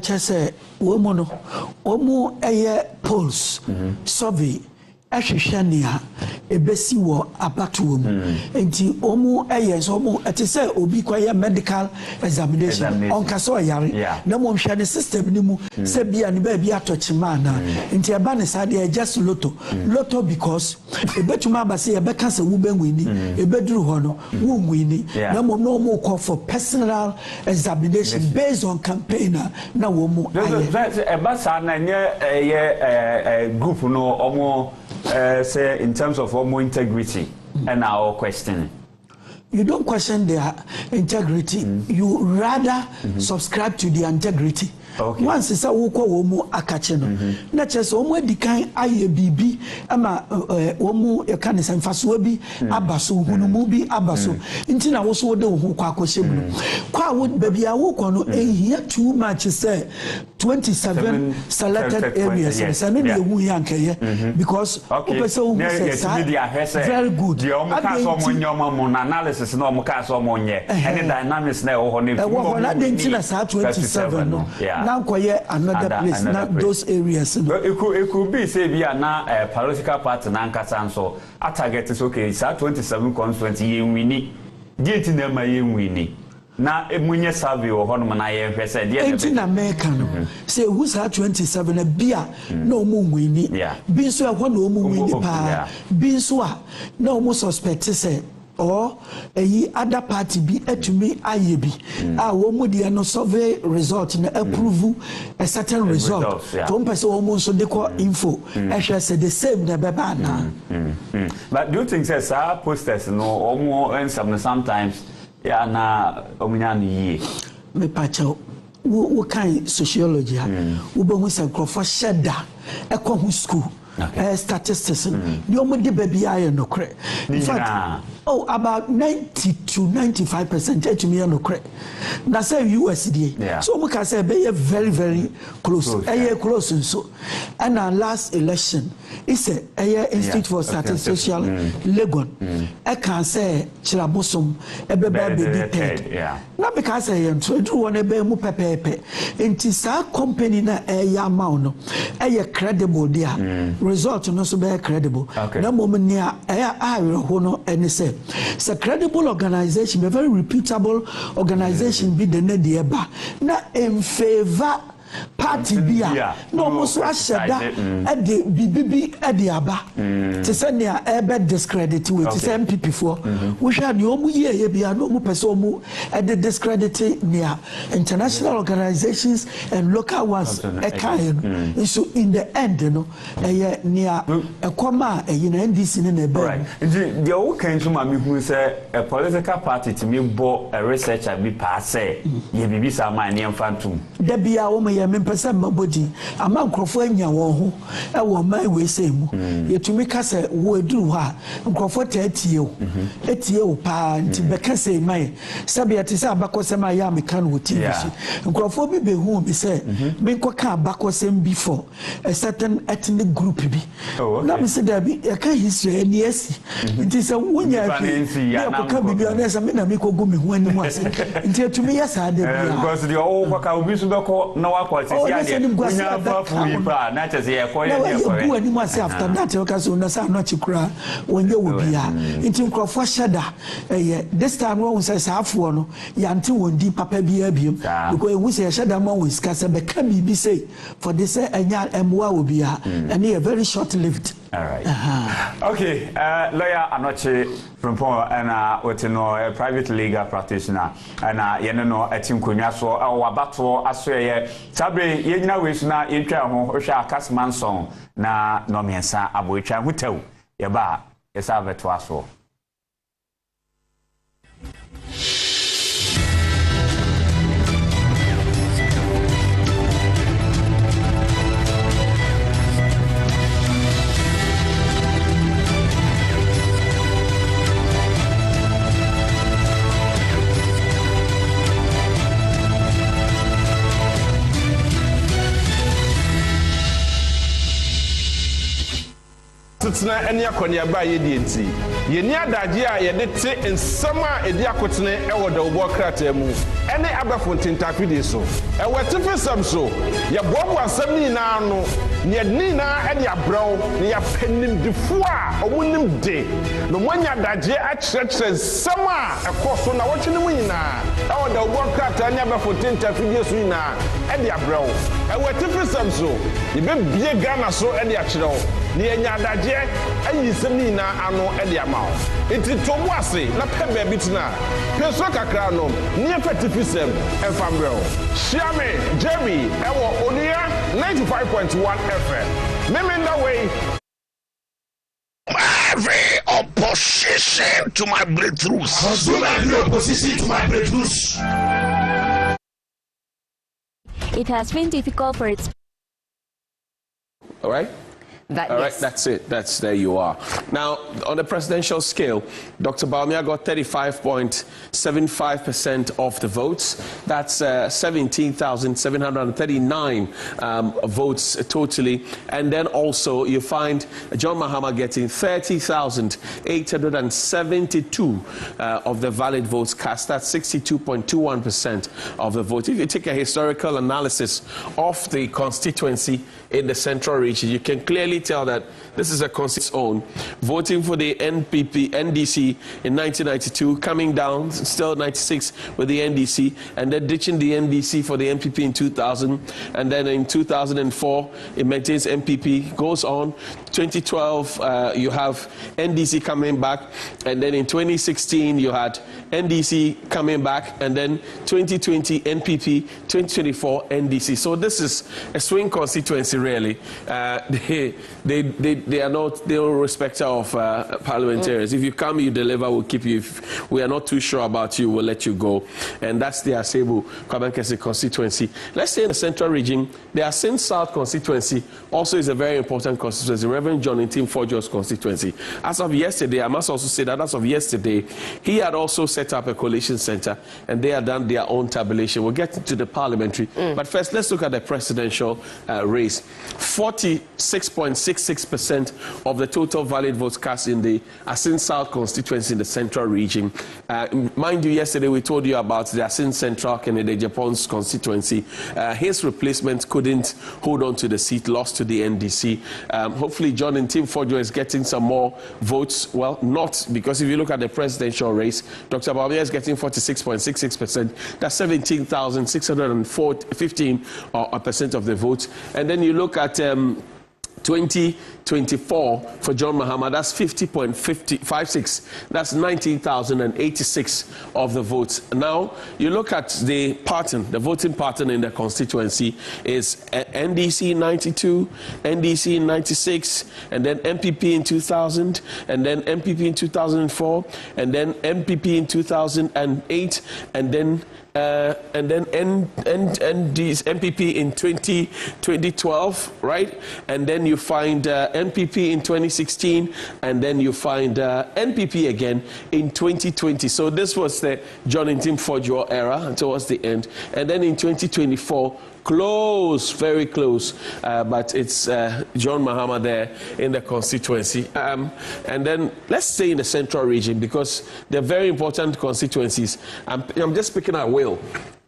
Just say, woman, omo polls survey. Ashishania ebesi wo abatuo mu enti omu so omu etise obi kwaya medical examination on kaso yare na mo hwe ne system ni mu se bia ne ba bia atochima na enti eba ne sade just lotto because ebetuma abase ebeka se wo benwini ebeduru ho no wo nwini na mo no mo call for personal examination based on campaign na wo mu eba sa na nye group no omo say in terms of more integrity and our questioning. You don't question their integrity. You rather subscribe to the integrity. Okay. Once it's a woko womu akacheno. Na chese omu edikan aye bibi ama omu yakane sanfaso bi abaso hunumu bi abaso. Inti na woso wode wo kwa akoshemu. Kwa would baby awoko no here too much say 27 selected areas. And then you yankeye because person who says very good. The analysis no mo ka so mo nye. Any dynamics na wo ho ne. Wo na den tina sa 27 no. Now quiet another place, not those areas. It could be say be na political party na nkasa so a target is okay. It's 27 constituency ye wini. Get in them ye wini. na emunye survey wo hono na ye hwe se de enti na America no say who's 27 a bia na omu nwini bi nso e hono omu nwini pa bi nso a na omu suspect say or other party be etumi aye bi wo mu de no survey result na approve a certain result to mpese wo mu nso de ko info ehwe say the same na beba na but do you think say posters no omo and sometimes ya na omunya no yie me pacho wo kan sociology ha wo be hu say crofo sheda ekọ school statistics the omo de baby aye no kre in fact about 90 to 95% to me no kre na say USD so we can say be very very close close so and our last election is a Institute for Statistics Legon I can say chirabosom e be third na because I do one e be mu pepepe enti sa company na amount no credible there result no so be credible na mom nia ho no any say it's a credible organization, a very reputable organization be the Nedieba. Na in favor party bia no almost ashada at the BBB at the Aba to send their airbed discredit with the MPP for we shall no mu ye bia no mu person at the discredit near international organizations and local ones so in the end no near a comma NDC in a right the old can to me who say a political party to me bo a researcher be passe ye bibi sa man near phantom there be a mempesa mabodi ama nkrofo anya won ho e wo man we say mu yetumi ka se wo eduru ha nkrofo ta etie o pa nti beka se mai sabia te se abakosem aya meka no TV nkrofo bi be hu bi se me nkoka abakosem before a certain ethnic group bi na me se da bi e ka history ni esi nti se wonya fi ya ko bi na se me na me ko gu me hu ani mu ase nti etumi ya sa da bi because the all kwaka obi so be ko na wa after that okaso na sa no chikura wonye wobia nti nkrofo sheda this time won say saafo no yante wondi papa bia biem because we say sheda ma we ska se be ka bibi say for this enya emwa wobia and he very short lived. All right. Okay, lawyer Anoche Frimpong and Otino, a private legal practitioner, and Yenno, a team Kunyaso, our battle, Asway, Sabre, Yena Wisna, Intra, Osha Casman song, na Nomiansa, Abucha, who tell Yaba, is our to us. Tena eni akonia ba ye di enti ye ni adaje a ye de te nsama edi akotene e wo da obo krata mu ene abafo ntintafidi so e wetefe sam so ye bobo asam ni na no ne ni na e de abraw ne ya panim difo a omunim de no monya adaje a kyerɛkyerɛ nsama e koso na wotwe ne mu nyina e wo da obo krata ne abafo ntintafidi so nyina e de abraw e wetefe sam so ye be bie Ghana so e de akyerɛw ni enya adaje ayi semi na ano e dia mawo enti tomu ase na pembe bitina peso kakra no ni efetifisem enfambrel shiame Jerry ewo onia 95.1 FM memenda way every opposition to my breakthroughs every opposition to my breakthroughs. It has been difficult for its all right. That's it. There you are. Now, on the presidential scale, Dr. Bawumia got 35.75% of the votes. That's 17,739 votes totally. And then also you find John Mahama getting 30,872 of the valid votes cast. That's 62.21% of the vote. If you take a historical analysis of the constituency in the central region, you can clearly tell that this is a constituency's own. Voting for the NDC in 1992, coming down, still 96 with the NDC, and then ditching the NDC for the NPP in 2000, and then in 2004 it maintains NPP, goes on. 2012 you have NDC coming back, and then in 2016 you had NDC coming back, and then 2020 NPP, 2024 NDC. So this is a swing constituency really. They are not, they are respecter of parliamentarians. If you come, you deliver, we'll keep you. If we are not too sure about you, we'll let you go. And that's the Asebu Kwabankese constituency. Let's say in the central region, the Asin South constituency also is a very important constituency. Reverend John Intim Forjo's constituency. As of yesterday, I must also say that as of yesterday, he had also set up a coalition center, and they had done their own tabulation. We'll get into the parliamentary. But first, let's look at the presidential race. 46.66% of the total valid votes cast in the Asin South constituency in the central region. Mind you, yesterday we told you about the Asin Central Kennedy Japan's constituency. His replacement couldn't hold on to the seat, lost to the NDC. Hopefully John Intim Forjo is getting some more votes. Well, not, because if you look at the presidential race, Dr. Bawumia is getting 46.66%. That's 17,615% of the votes. And then you look at 2024 for John Mahama, that's 50.56. That's 19,086 of the votes. Now, you look at the pattern, the voting pattern in the constituency is NDC 92, NDC 96, and then MPP in 2000, and then MPP in 2004, and then MPP in 2008, and then MPP in 2012, right? And then you find NPP in 2016, and then you find NPP again in 2020. So this was the John Intim Forjo era towards the end. And then in 2024, close, very close, but it's John Mahama there in the constituency. And then let's stay in the central region, because they're very important constituencies. I'm just picking at will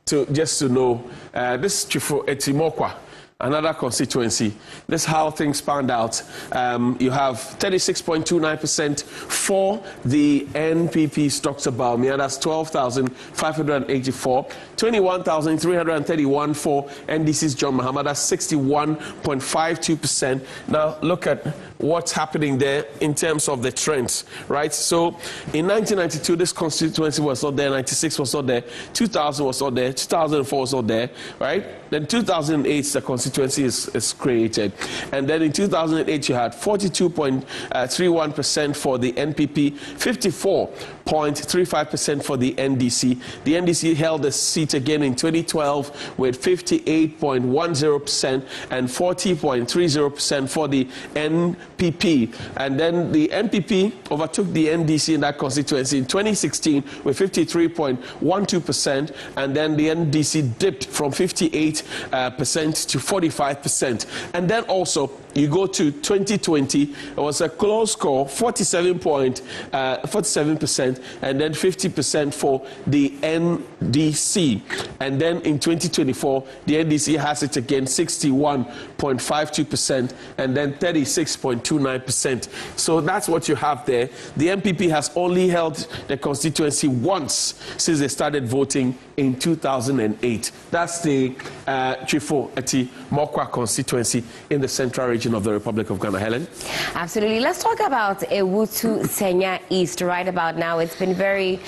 just to know this Chifo Etimokwa, another constituency. This is how things panned out. You have 36.29% for the NPP's Dr. Bawumia. That's 12,584. 21,331 for NDC's John Mahama. That's 61.52%. Now look at what's happening there in terms of the trends, right? So in 1992, this constituency was not there. 96 was not there. 2000 was not there. 2004 was not there, right? Then 2008, the constituency is created. And then in 2008, you had 42.31% for the NPP, 54.35% for the NDC. The NDC held the seat again in 2012 with 58.10% and 40.30% for the NPP. And then the NPP overtook the NDC in that constituency in 2016 with 53.12%, and then the NDC dipped from 58% to 45%. And then also you go to 2020, it was a close score, 47%, and then 50% for the NDC. And then in 2024, the NDC has it again, 61.52%, and then 36.29%. So that's what you have there. The NPP has only held the constituency once since they started voting in 2008. That's the Chifo Eti Mokwa constituency in the central region of the Republic of Ghana. Helen? Absolutely. Let's talk about Ewutu Senya East right about now. It's been very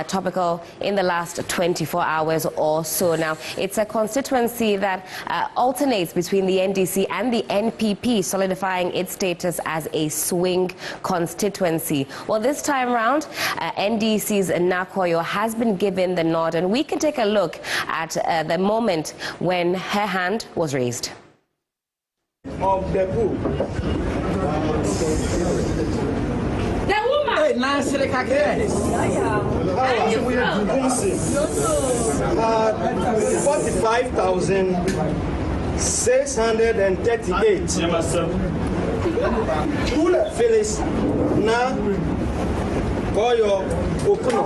topical in the last 24 hours or so now. It's a constituency that alternates between the NDC and the NPP, solidifying its status as a swing constituency. Well, this time around, NDC's Nakoyo has been given the nod, and we can take a look at the moment when her hand was raised. Of the group. The woman. Hey, Nancy, the cactus. 45,638. Phyllis, na Koyo Okuno.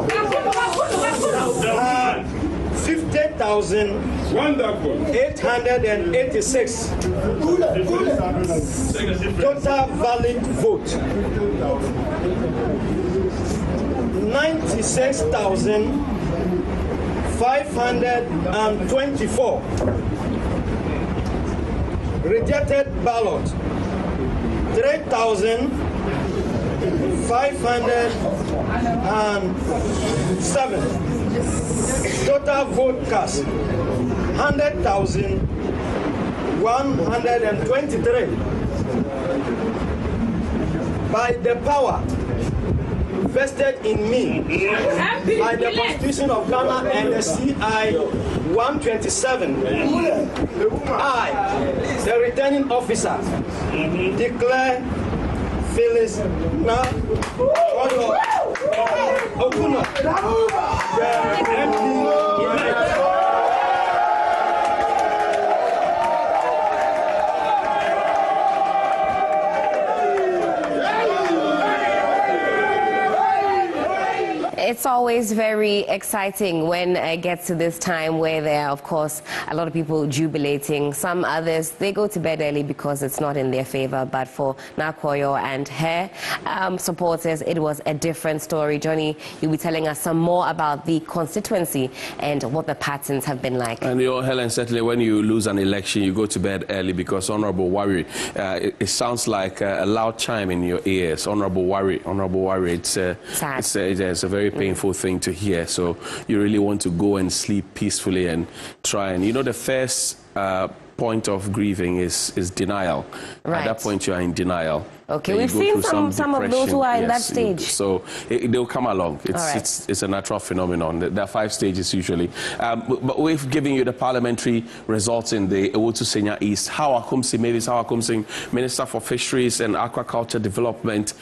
50,886 total valid vote. 96,524 rejected ballot. 3,507 total vote cast. 100,123 by the power vested in me by the Constitution of Ghana and the CI 127. I, the returning officer, declare Phyllis Na Okuno, the MP-elect. It's always very exciting when it gets to this time where there are, of course, a lot of people jubilating. Some others, they go to bed early because it's not in their favor. But for Nakoyo and her supporters, it was a different story. Johnny, you'll be telling us some more about the constituency and what the patterns have been like. And Helen, certainly when you lose an election, you go to bed early because Honorable Worry, it sounds like a loud chime in your ears. Honorable Worry, it's a very painful thing to hear. So you really want to go and sleep peacefully and try. And the first point of grieving is denial. Right. At that point, you are in denial. Okay, we've seen some of those who are in that stage. So they'll come along. It's a natural phenomenon. There are 5 stages usually. But we've given you the parliamentary results in the Ewotu Senya East. Mavis Hawakumsi, Minister for Fisheries and Aquaculture Development,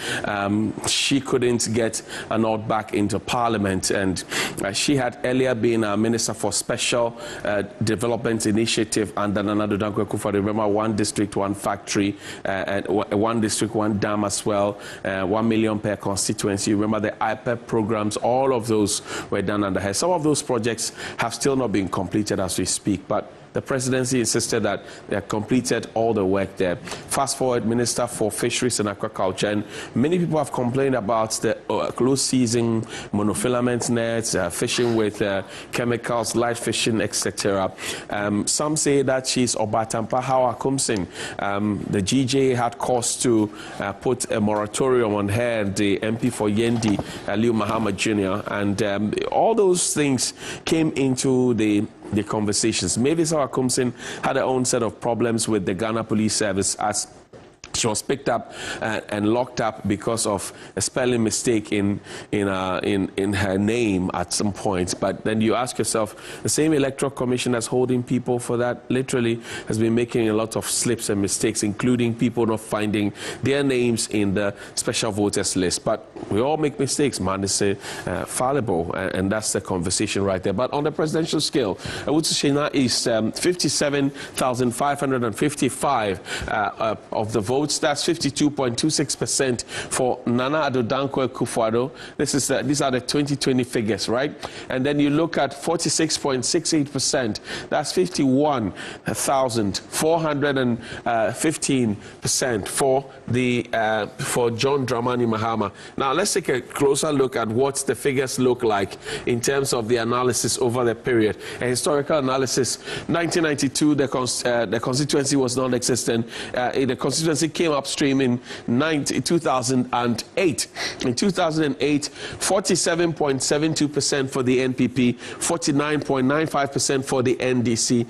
she couldn't get a nod back into Parliament, and she had earlier been a Minister for Special Development Initiative under Nana Addo Dankwa Akufo-Addo. Remember, 1 district, 1 factory, and 1 district, 1 dam as well, 1 million per constituency. Remember the IPEP programs, all of those were done under her. Some of those projects have still not been completed as we speak, but the presidency insisted that they have completed all the work there. Fast forward, Minister for Fisheries and Aquaculture, and many people have complained about the close season, monofilament nets, fishing with chemicals, light fishing, etc. Some say that she's Obatampa Hawakumsi. The GJ had cause to put a moratorium on her and the MP for Yendi, Liu Muhammad Jr., and all those things came into the conversations. Mavis Hawakumsi had her own set of problems with the Ghana Police Service as she was picked up and locked up because of a spelling mistake in her name at some point. But then you ask yourself, the same Electoral Commission that's holding people for that literally has been making a lot of slips and mistakes, including people not finding their names in the special voters list. But we all make mistakes, man. It's fallible, and that's the conversation right there. But on the presidential scale, Ewotu Senya is 57,555 of the votes. That's 52.26% for Nana Addo Dankwa Akufo-Addo. These are the 2020 figures, right? And then you look at 46.68%. That's 51,415% for John Dramani Mahama. Now let's take a closer look at what the figures look like in terms of the analysis over the period. A historical analysis: 1992, the constituency was non-existent. The constituency came upstream in 2008. In 2008, 47.72% for the NPP, 49.95% for the NDC,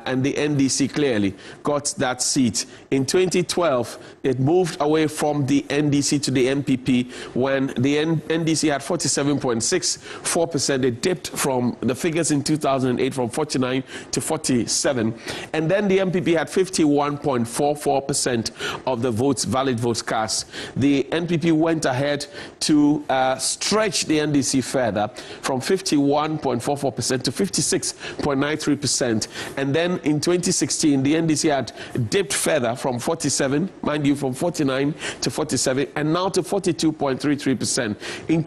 and the NDC clearly got that seat. In 2012, it moved away from the NDC to the NPP when the NDC had 47.64%. It dipped from the figures in 2008 from 49 to 47. And then the NPP had 51.44% of the votes, valid votes cast. The NPP went ahead to stretch the NDC further from 51.44% to 56.93%. And then in 2016, the NDC had dipped further from 47, mind you, from 49 to 47, and now to 42.33%. In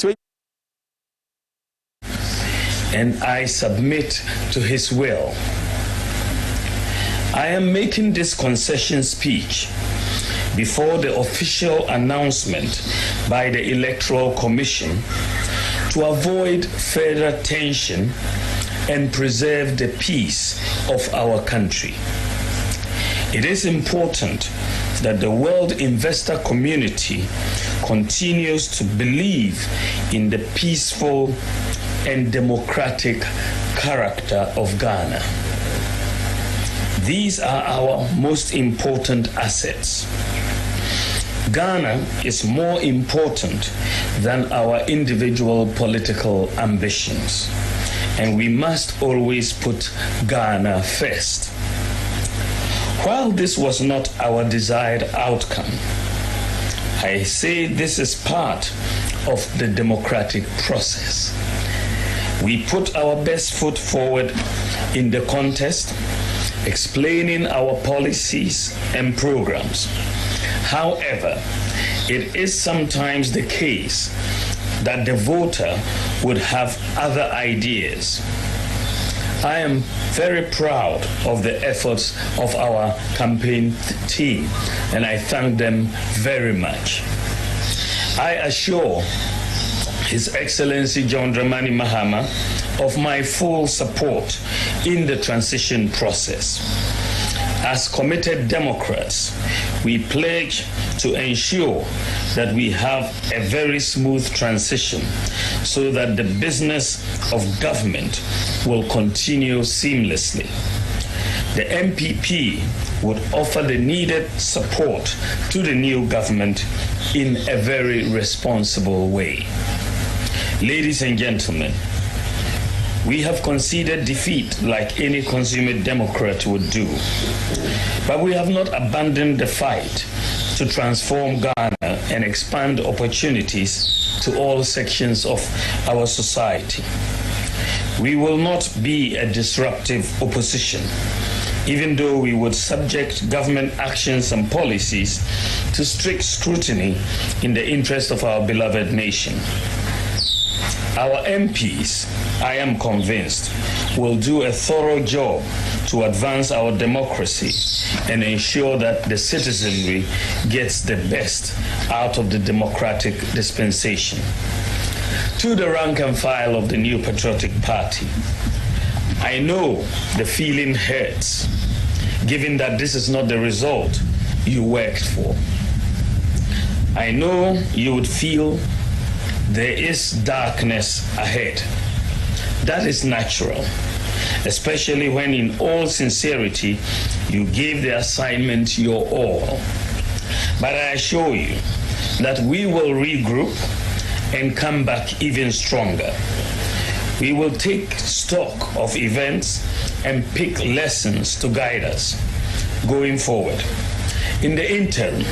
and I submit to his will. I am making this concession speech before the official announcement by the Electoral Commission to avoid further tension and preserve the peace of our country. It is important that the world investor community continues to believe in the peaceful and democratic character of Ghana. These are our most important assets. Ghana is more important than our individual political ambitions, and we must always put Ghana first. While this was not our desired outcome, I say this is part of the democratic process. We put our best foot forward in the contest, explaining our policies and programs. However, it is sometimes the case that the voter would have other ideas. I am very proud of the efforts of our campaign team, and I thank them very much. I assure His Excellency John Dramani Mahama of my full support in the transition process. As committed Democrats, we pledge to ensure that we have a very smooth transition so that the business of government will continue seamlessly. The MPP would offer the needed support to the new government in a very responsible way. Ladies and gentlemen, we have conceded defeat like any consummate Democrat would do, but we have not abandoned the fight to transform Ghana and expand opportunities to all sections of our society. We will not be a disruptive opposition, even though we would subject government actions and policies to strict scrutiny in the interest of our beloved nation. Our MPs, I am convinced, will do a thorough job to advance our democracy and ensure that the citizenry gets the best out of the democratic dispensation. To the rank and file of the New Patriotic Party, I know the feeling hurts, given that this is not the result you worked for. I know you would feel there is darkness ahead. That is natural, especially when in all sincerity you gave the assignment your all. But I assure you that we will regroup and come back even stronger. We will take stock of events and pick lessons to guide us going forward. In the interim,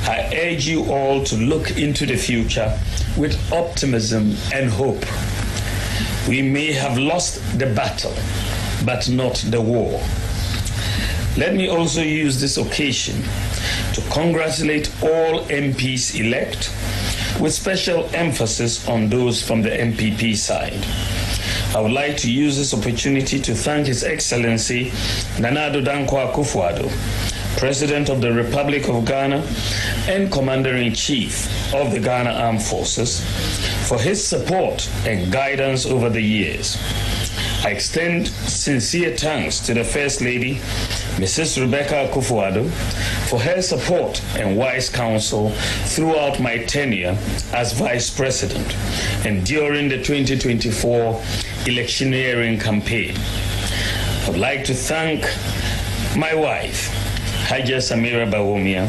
I urge you all to look into the future with optimism and hope. We may have lost the battle, but not the war. Let me also use this occasion to congratulate all MPs elect, with special emphasis on those from the MPP side. I would like to use this opportunity to thank His Excellency Nana Addo Dankwa Akufo-Addo, President of the Republic of Ghana and Commander-in-Chief of the Ghana Armed Forces, for his support and guidance over the years. I extend sincere thanks to the First Lady, Mrs. Rebecca Akufo-Addo, for her support and wise counsel throughout my tenure as Vice President and during the 2024 electioneering campaign. I would like to thank my wife, Haja Samira Bawumia,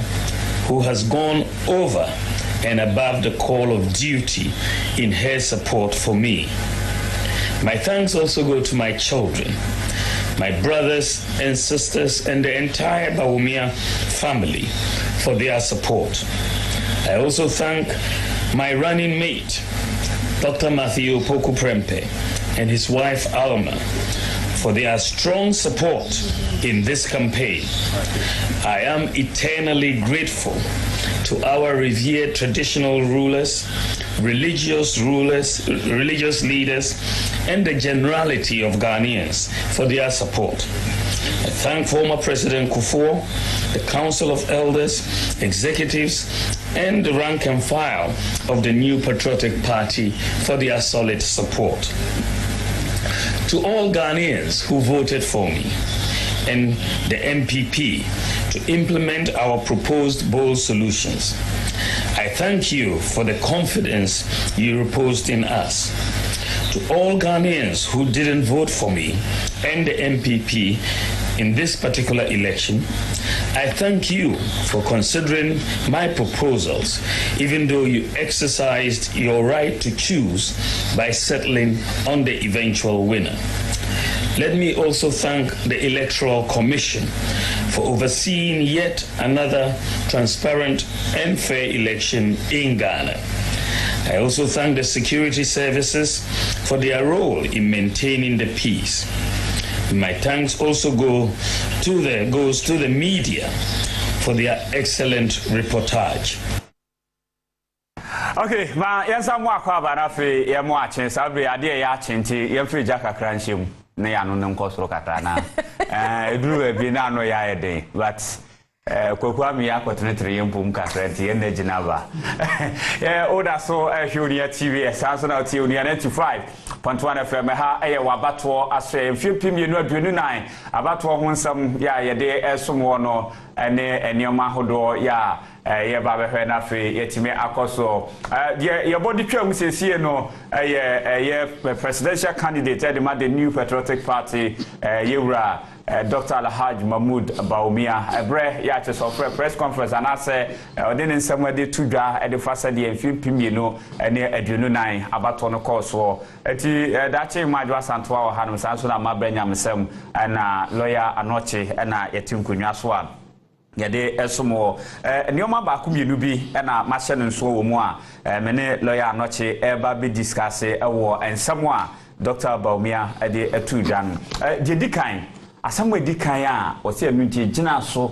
who has gone over and above the call of duty in her support for me. My thanks also go to my children, my brothers and sisters, and the entire Bawumia family for their support. I also thank my running mate, Dr. Matthew Opoku Prempeh, and his wife Alma, for their strong support in this campaign. I am eternally grateful to our revered traditional rulers, religious leaders, and the generality of Ghanaians for their support. I thank former President Kufuor, the Council of Elders, executives, and the rank and file of the New Patriotic Party for their solid support. To all Ghanaians who voted for me and the MPP to implement our proposed bold solutions, I thank you for the confidence you reposed in us. To all Ghanaians who didn't vote for me and the MPP in this particular election, I thank you for considering my proposals, even though you exercised your right to choose by settling on the eventual winner. Let me also thank the Electoral Commission for overseeing yet another transparent and fair election in Ghana. I also thank the security services for their role in maintaining the peace. My thanks also goes to the media for their excellent reportage. Okay, ma yansa mo akwa ba na fe ye mo achen sabre ade ya achenti ye free jaka kranhyem na ya no nkosoro katra na eduru bi na no ya eden but kokwa mi akotenetre yempum kakrenti ye na ginaba oda so Hionia TV sanso na Hionia 95.1 FM ha eye wabato asre mfipim yenu aduonu nan abato ho nsam ya ye de esomo no ene enioma hodo ya ye ba behwe na fe yetime akoso ye body twam sesie no ye presidential candidate at the New Patriotic Party yewura Dr. Alhaj Mahmoud Baumia ebre ya cheso press conference and I say odin nsam de tudwa e de fasa de mfipim yenu ene aduonu nan abato no course eti dache madwa santoa hanum sanso na mabranya mesem na lawyer anoche na yetinkunwa so a yade esomo nioma ba kumienu bi na mahye nso wo mu a mene lawyer anoche eba be discuss ewo ensamo a Dr. Baumia de atudwan jedikan asamwe dikan a o se anunti gina so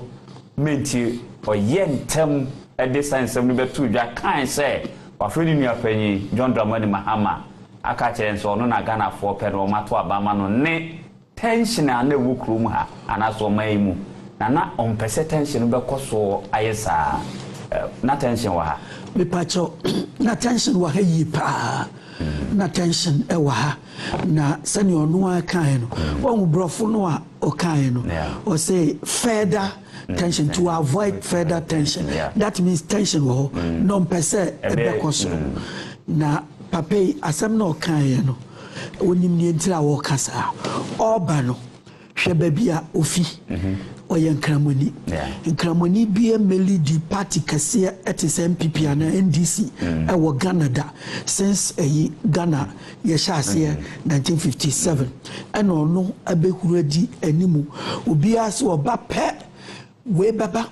menti oyentem de sansem no betudwa kan se wafredi nua panyi John Dramani Mahama aka chenso no na Ghana for pedro mato abama no ne tension na wukrum ha anaso maimu na ompese tension be koso ayesa na tension wa ha me pacho na tension wa ha yi pa na tension e wa ha na sani onu aka no won brofo no a o kan no o say further tension to avoid further tension that means tension wo no ompese e be koso na papai asem na o kan no onim ni entira wo kasa oba no hwe babia ofi oyen nkramoni bia melody party kase etese MPP na NDC e wo Ghana da since Ghana ye shase 1957 eno no abehuradi animu obi ase oba pe we baba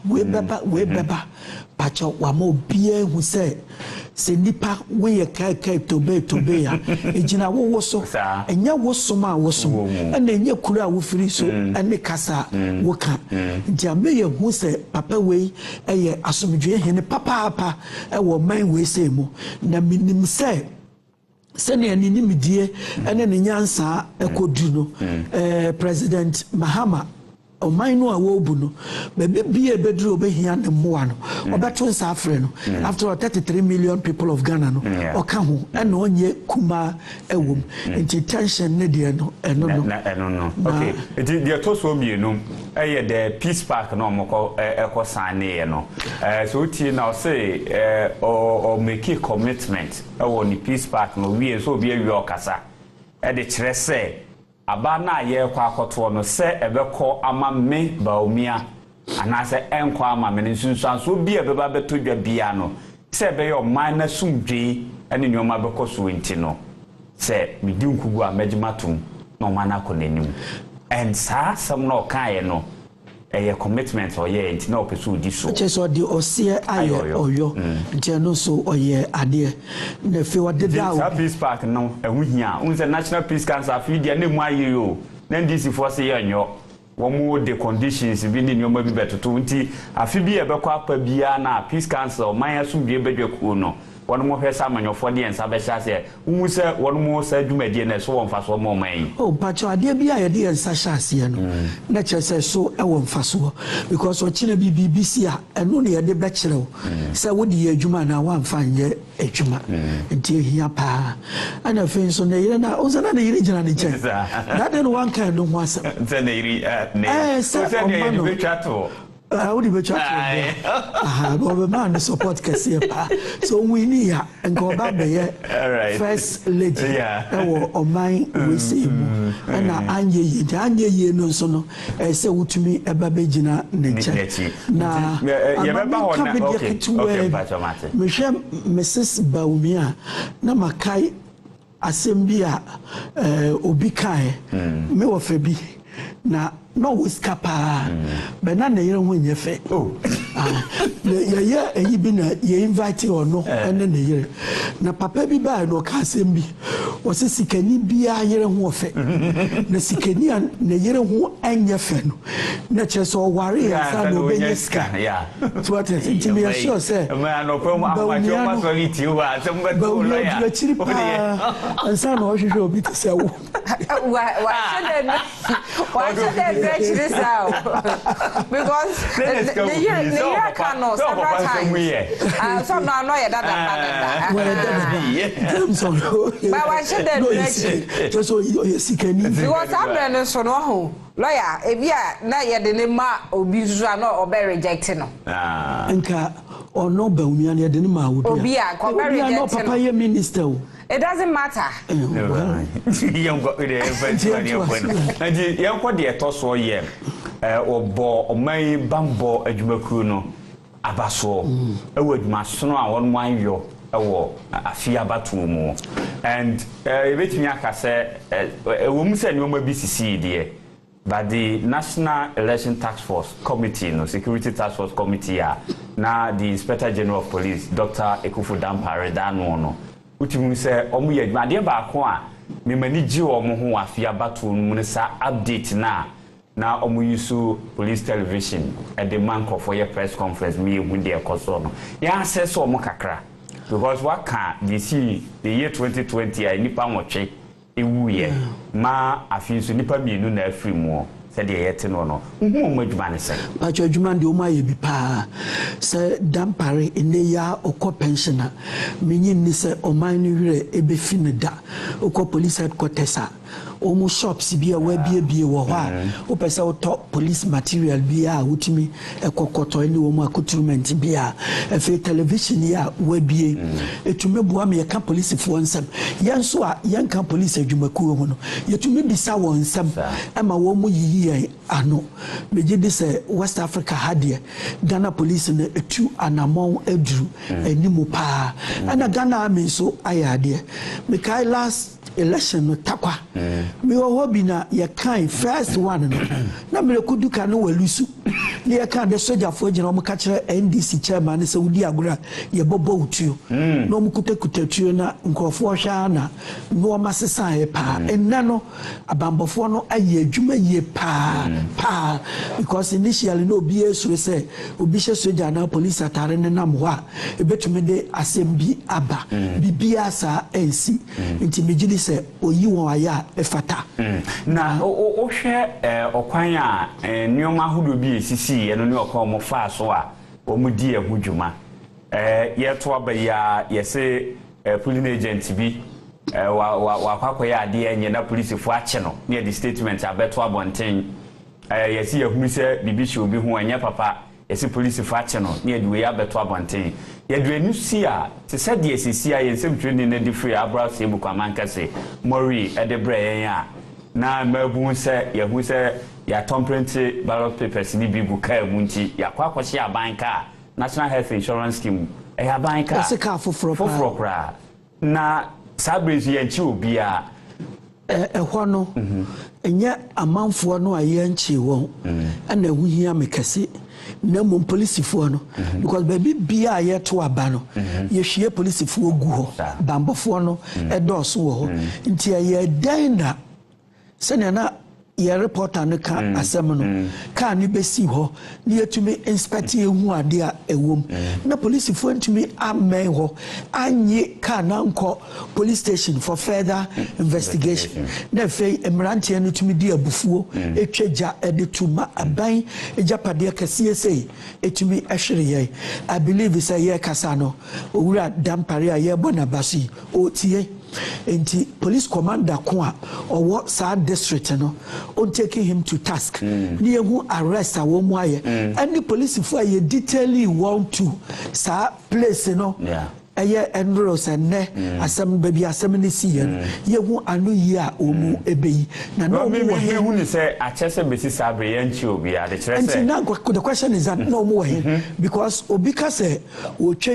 pacho wa mo bia hu se nipa we kai tobe ya ejina wo so enya wo so ma wo so ena enya kura wo firi so ene kasa wo ka ntia me ye hu se papa we eye asomdwe hene papa e wo man we se mu na minim se sene ani nimdie ene ne nyansa ekodu no President Mahama o mainu a wo bu no bebe bie bedru obehia ne moa no obeto nsa afre no after 33 million people of Ghana no o ka ho ena onye kuma ewom nti tension ne de no eno okay enti de to so mienu eye the Peace Park no moko eko sane no so ti na o say o make a commitment ewo ni Peace Park no wie so bi awie okasa e de kire say aba na ye kwa akoto no se ebekọ ama me Baumia anase enkwa ama me nsunsuanso bi ebeba betodwa bia no se ebe yo man na sumdwe ene nyoma bekọ so enti no se medi nkugu a megimatum no man akonanim and sa sam no kan no eye commitment oye enti na opeso di so cheso di osie aye oyo nti no so oye ade na fe wode da o Peace Park no ehunhia unse National Peace Council afi dia na mu aye yo na ndisi for se yenyo wɔn the conditions bi ne nneɛma bi bɛtoto nti afi bi ɛbɛkɔ apa bia na peace council man asum bi bɛdwa kuo no wɔn mo hwɛ sa amanyɔfo de nsa bɛhyɛ sɛ umu sɛ wɔn mo sɛ dwumadie na so wɔn fa so wɔn man yi oh pacho adeɛ bi a yɛde nsa hyɛ aseɛ no na kyerɛ sɛ so ɛwɔ mfa so because ɔkyena bi BBC a ɛno ne yɛde bɛkyerɛw sɛ wode yɛ adwuma na wamfa nyɛ adwuma nti ehia paa ana afei nso na yere na ɔsɛ na yere gyina ne nkyɛn na de no wanka no ho asɛm sɛ na yere sɛ ɔma no would be chatting. But man, support Cassia. So we need and go back there. First lady, or mine, we see. And Anya, no sono, I say to me a babejina nature. Now, Michelle, Mrs. Baumia, Namakai, Assembia, Obikai, Mewafebi. Na no whisker pa but na na yere ho nyefe oh yeah eyi bi na ye invite or no ene na yere na papa bi ba no ka asem bi o se sikani bia yere ho ofe na sikani na yere ho anyefe no na che so ware ya sa no benye ska yeah so what is it me sure say man no pom amacho pasori ti wa se mbeto lo ya ansa no hwehwe obi te se wo why should they stretch this out? Because the year cannot several times. So now no, but why should they stretch it? Just so you see, because I'm running so no lawyer. If you are not yet the name of Bizu, no or be rejected. Nka or no Belmian, the name of Obia, no Papa minister. It doesn't matter. Young got with the young got the toss or yem or ball or may bambo a jumacuno abaso a word masono on one yo a war a fear batu more and Vitiaka said a woman said no more BCC dear. But the National Election Task Force Committee, no Security Task Force Committee, now the Inspector General of Police, Dr. Ekufu Dampare, no. Utimu se omu ye adwuma de ba ko a me mani gi omu ho afia bato mu ne sa update na omu yusu police television at the man for your press conference me hu de ekoso no ya access omu kakra because what can they see the year 2020 a nipa nwotwe ewu ye ma afinso nipa mienu na afiri mu said the yet no omu adwuma ne se ba cho adwuma de omu aye bi pa se Dampare ene ya okọ pensioner menyi ni se oman ni wire ebe fi ne da okọ police headquarters omu shops bi a wa bie wo ho a o pese o to police material bi a wutimi ekokoto ni omu accoutrement bi a efe television ya wa bie etume bua me ka police fo nsam yenso a yenka police adwumaku ho no yetume bisa wo nsam ama wo mu yi ano meje de se West Africa hadie Ghana police na etu anamon edru animu pa ana Ghana army so ayade me kai last election no takwa me wo bi na ye kan first one no na me kuduka no walusu ne ye kan de soldier fo gina mo ka kire NDC chairman se wudi agora ye bobo utuo no mo kutakutatuo na nkrofo hwa na no masesa e pa enna no abambofo no aye adwuma ye pa because initially no be so say obi hye soldier na police atare ne nam ho a ebetume de assembi aba bibia sa ensi nti megidi se oyi won aya efata na o hwe okwan a nneoma hodo bi esisi ye no ne okwa mo fa so a o mu di ehudwuma ye to aba ya ye se police agent bi wa kwakoya ade enye na police fo ache no ne the statement abeto abonten ye se yehunu se bibi obi ho enye papa ye se police fo ache no ne de we abeto abonten ye de enu si a se se de esisi a ye nsem twene ne de free abra se bu kwamanka se mori e de bre yen a na mabu se yehu se ya tomprint ballot papers ni bi bu ka munti ya kwakwose abanka National Health Insurance Scheme abanka se ka foforo kra na sabrezi yanchi obi a ehwo no enye amanfo no ayanchi won ana huhia mekase na mom police fo no because baby bia ye to aba no ye hwie police fo gu ho bambofo no edoso wo ho nti ye dan na se na ye reporter no ka asem no ka ni besi ho ni yetumi inspect ehu ade a ewom na police fo ntumi amen ho anye ka na nko police station for further investigation na fe emrante no tumi di abufuo etwaja ede tuma aban ejapade kase sei etumi ehwere ye I believe say ye kasa no owura dampare a ye bona basi o tie enti police commander ko a owo sa district no on taking him to task ni ehu arrest a wo mu aye any police for ye detailing want to sa place no eye enros enne asem baby asem ni si ye hu anu yi a omu ebeyi na no mu wo he hu ni say achese besi sabre ye nchi obi a de kire say and now the question is that no mu wo he because obi ka say wo twa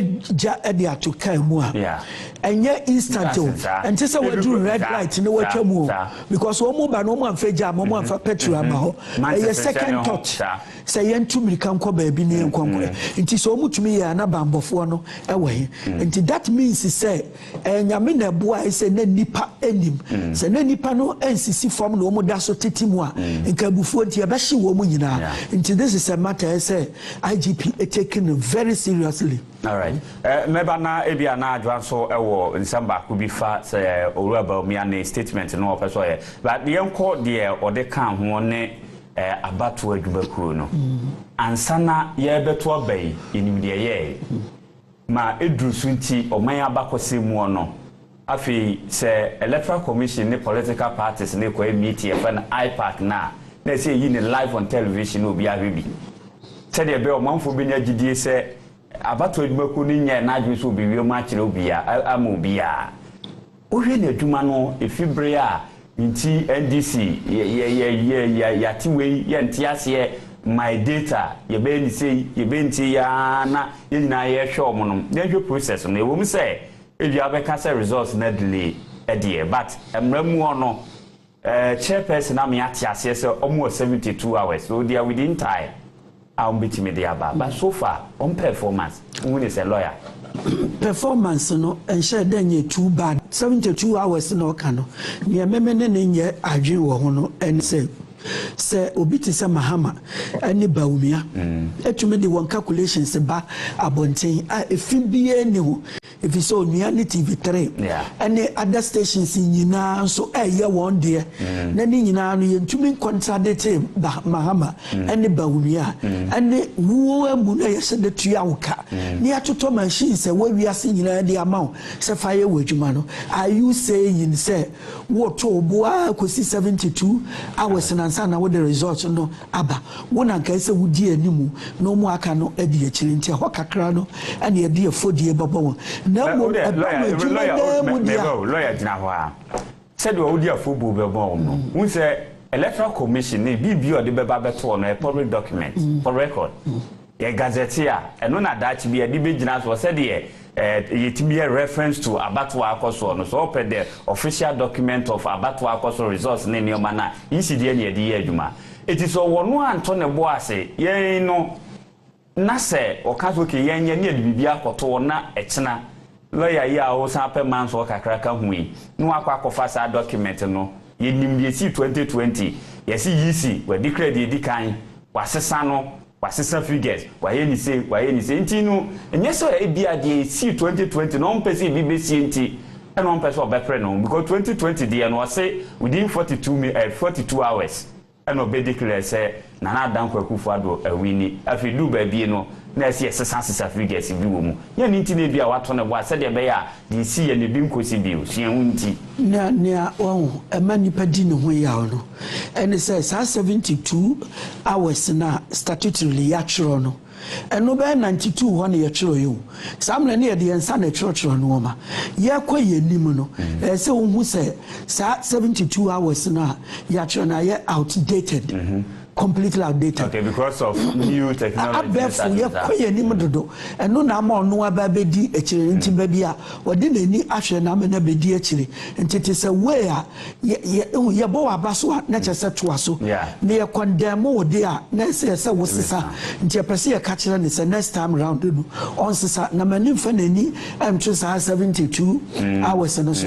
ede atoka mu a enye instant and say we do red light no watwa mu because wo mu ba no mu amfeja mo mu amfa petrol ama ho eye second thought say ye ntu mirika nko ba bi ne nkonko nti so mu tumi ya na bambofo no ewe he that means say nyame na boa say na nipa enim say na nipa no nsisi form no mo da so tetimu a nkabufuo nti e be hye wo mu nyina nti this is a matter say IGP taking it very seriously. All right. Meba na ebia na adwan so ewo nsamba ku bi fa say owura ba mi an statement no opeso ye but the enko de ode kan ho ne abatu adwubakuo no ansana ye beto abai enim de ye ma edru sunti oman abakose mu no afi se electoral commission ne political parties ne ko meet e fa na IPAC na say yi ne live on television obi ahwebi se de be omanfo bi nya gidie se abato adwumaku ni nya na adwe so obi wi ma kire obi a ama obi a ohwe na adwuma no efibre a nti NDC ya tiwe ya ntiase my data ye be ni say ye be nti ya na ye nyina ye hwe omo no ye process no ewom say edu abeka say results na delay edie but emramu ono chairperson am ya tiase say omo 72 hours so they are within time am bitimi dey aba but so far on performance who is a lawyer performance no ensure denye too bad 72 hours no kano ye memene ne nye adwen wo ho no en say obiti se mahama ani baumia etumi de won calculations ba abonten a efin biye ni ho if you saw Nuani TV3 and the other stations in Yina, so a year one day, then in Yina, to me contradict him, Mahama, and the Baumia, and the Woo Muna said the Triauka. Near to Tom and she said, where we are seeing the amount, Sapphire Wejumano. Are you saying, say, what to Boa could see 72 hours and answer what the results no Abba. One I guess would dear Nimu, no more cano, Eddie Chilintia, Wakacrano, and the dear 4 dear Babo. Lawyer Jinawa said we dear football bebon. We say electoral commission ni BB or the beba beto no a public document for record. Ye gazetteer and no na that be a DB Jinas was said here it be a reference to Abattoir Akoso no so open the official document of Abattoir Akoso results in your manner. ECD near the Juma. It is all one Antone Boase, ye no na se okazoke yenye ne bibia koto na echena lawyer ya o san pe man so kakraka hui no akwa sa document no yenim ye si 2020 ye si yisi we declare the edikan wasesa no wasesa figures waye ni se nti no enye so e bia de si 2020 no mpesi BBC nti and one person be no because 2020 the no say within 42 hours and obey declare say nana dan kwakufu ado awini afi du ba bie no na ese sesa figures bi wo mu ya ni ntine bia wato ne bo ase de be ya de si ye ne bi nkosi bi o hia wunti na won emani padi ne ho ya no and say 72 hours na statutorily ya chiro no eno be 92 ho na ye chiro yo samle ne ye de ensa na chiro no ma ye kwaye nim no say wo say 72 hours na ya chiro na ye outdated completely outdated. Okay, because of new technology. Abefu ye kwaye nim dodo eno na ma ono aba bedi echire nti ba bia wodi nani ahwe na ma na bedi echire nti te se way a ye bo abaso na chese toaso na ye condemn wodi a na se wosisa nti pese ye ka kire ne se next time round no on sisa na mani mfa nani am try 72 hours no so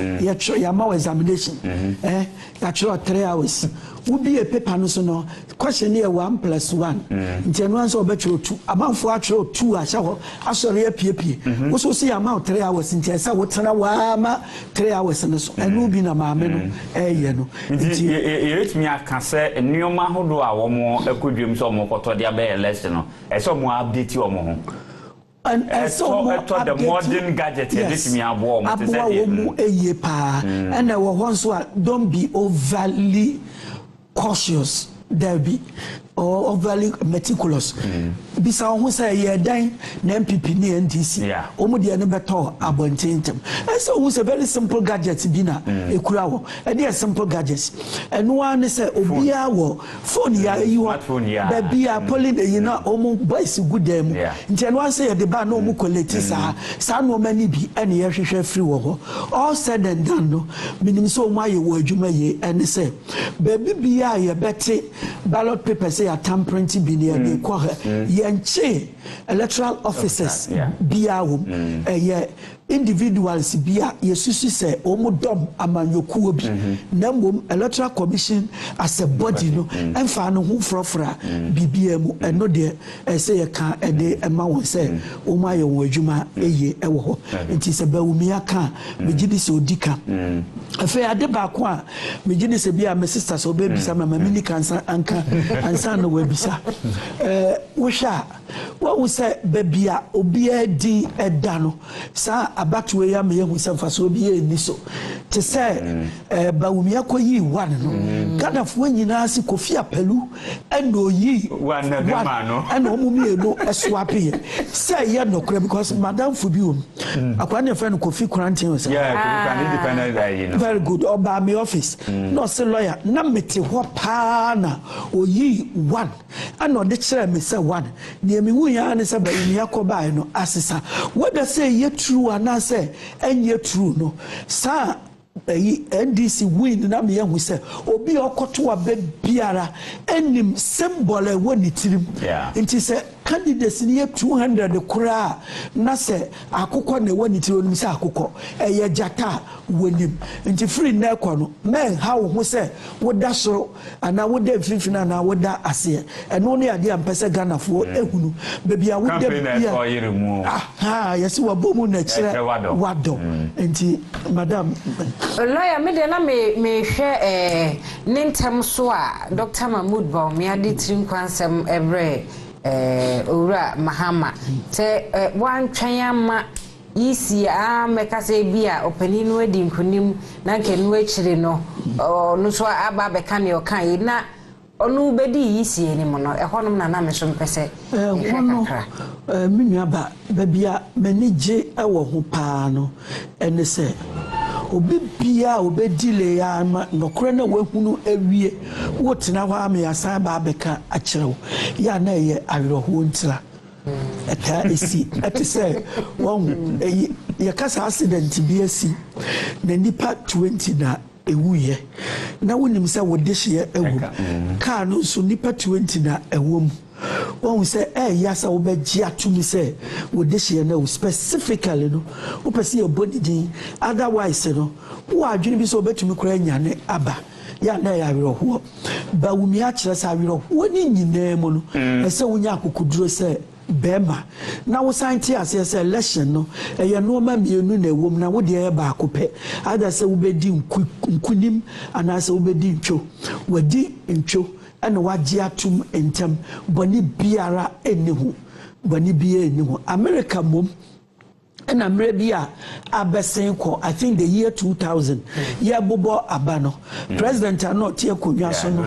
ye ma examination ya try 3 hours would be a paper no so no question here 1+1 nti no answer obetro 2 amanfo atro 2 ashawo asori apiepie wo so see amount 3 hours nti esa wo tena wa ma 3 hours no so enu bi na maame no eye no nti yetimi aka se nneoma hodo a wo mo akodwem so mo koto dia be election no eso mo update wo mo ho and so the modern gadget this me abo mo eye pa and wo ho so don't be overly cautious there be or overly meticulous bisa who say ye dan na MPP ni NDC omo de ne beto abontentem so who say very simple gadget bi na ekura wo e dey simple gadgets eno one say obia wo phone ya yi wo ba bia polling you know omo boys good dem nti eno one say ye de ba na omo collect sa no mani bi ene ye hwehwe free wo all said and done no minim so omo aye wo adwuma ye ene say ba bia ye beti ballot paper say tampering billion de kwa yenche electoral officers bia wo individuals bia yesusu say omodom amanyokuo bi na mom electoral commission as a body no emfa no hu frofra bibia mu eno de say ye kan ede ema won say omaye won adwuma eye ewo ho nti se ba wumi aka megidi se odika afa ade ba ko a megidi se bia my sisters obebisa mama mini kansa anka ansa no wabisa wo sha wo say babia obia di eda no sa abatwe ya me hu se mfa so obia ni so te say ba wumi akoyi wan no kada fo nyina si kofi apelu eno yi wan na de ma no eno mumi eno eswape say ye no kure because madam fubi akwa ne friend kofi quarantine say kofi independent you know very good oba me office no say lawyer na mete ho pa na oyi one ano de kire me say one ne me hu ya ne say ba ni yakoba no asesa whether say ye true and say enye true no sa NDC win na me yahu say obi okoto aba biara enim symbol e woni tirim nti say candidates ni 200 kura na say akukọ na woni tirim onim say akukọ eye jata wonim nti free na ekọ no men how hu say woda soro ana woda frifina na woda ase eno ne ade ampese Ghana fo ehunu bebia woda bia yes wo bomu na kire wado nti madam lawyer me de na me hwe nintem so a Dr. Mahmood Baum ya de trim kwansem ebre owura Mahama te wan twanyama yisi a meka se bia opani no adi nkunim na nkenu akire no no so aba beka ne okan yi na onu bedi yisi ni mo no ehonom na me so mpese wono menua ba bia manije ewo ho pa no ene se obi bia obedile ya nokore na wahunu awie wotena ho ame asan ba beka akyerew ya na ye awerho ntira ata esi ati say won ye kasa accident bi asi na nipa 20 na ewuye na wonim say wodehye ewu car no so nipa 20 na ewom won say yasa wo beji atumi say wodehye na specifically no wo pese your body din otherwise no wo adwene bi so betumi kora nyane aba ya na ya werho ba wumi a kire sa werho ni nyina mu no ese wonya akokuduro say bema na wo santi ase election no eye no ma mienu na ewom na wo de ba akopɛ ada se wo bedi nkunim ana se wo bedi ntwo wadi ntwo ana wagye atum entem boni biara enihu boni biara enihu America mom and America abesen ko I think the year 2000 yeah bobo abano president are not here kunwa so no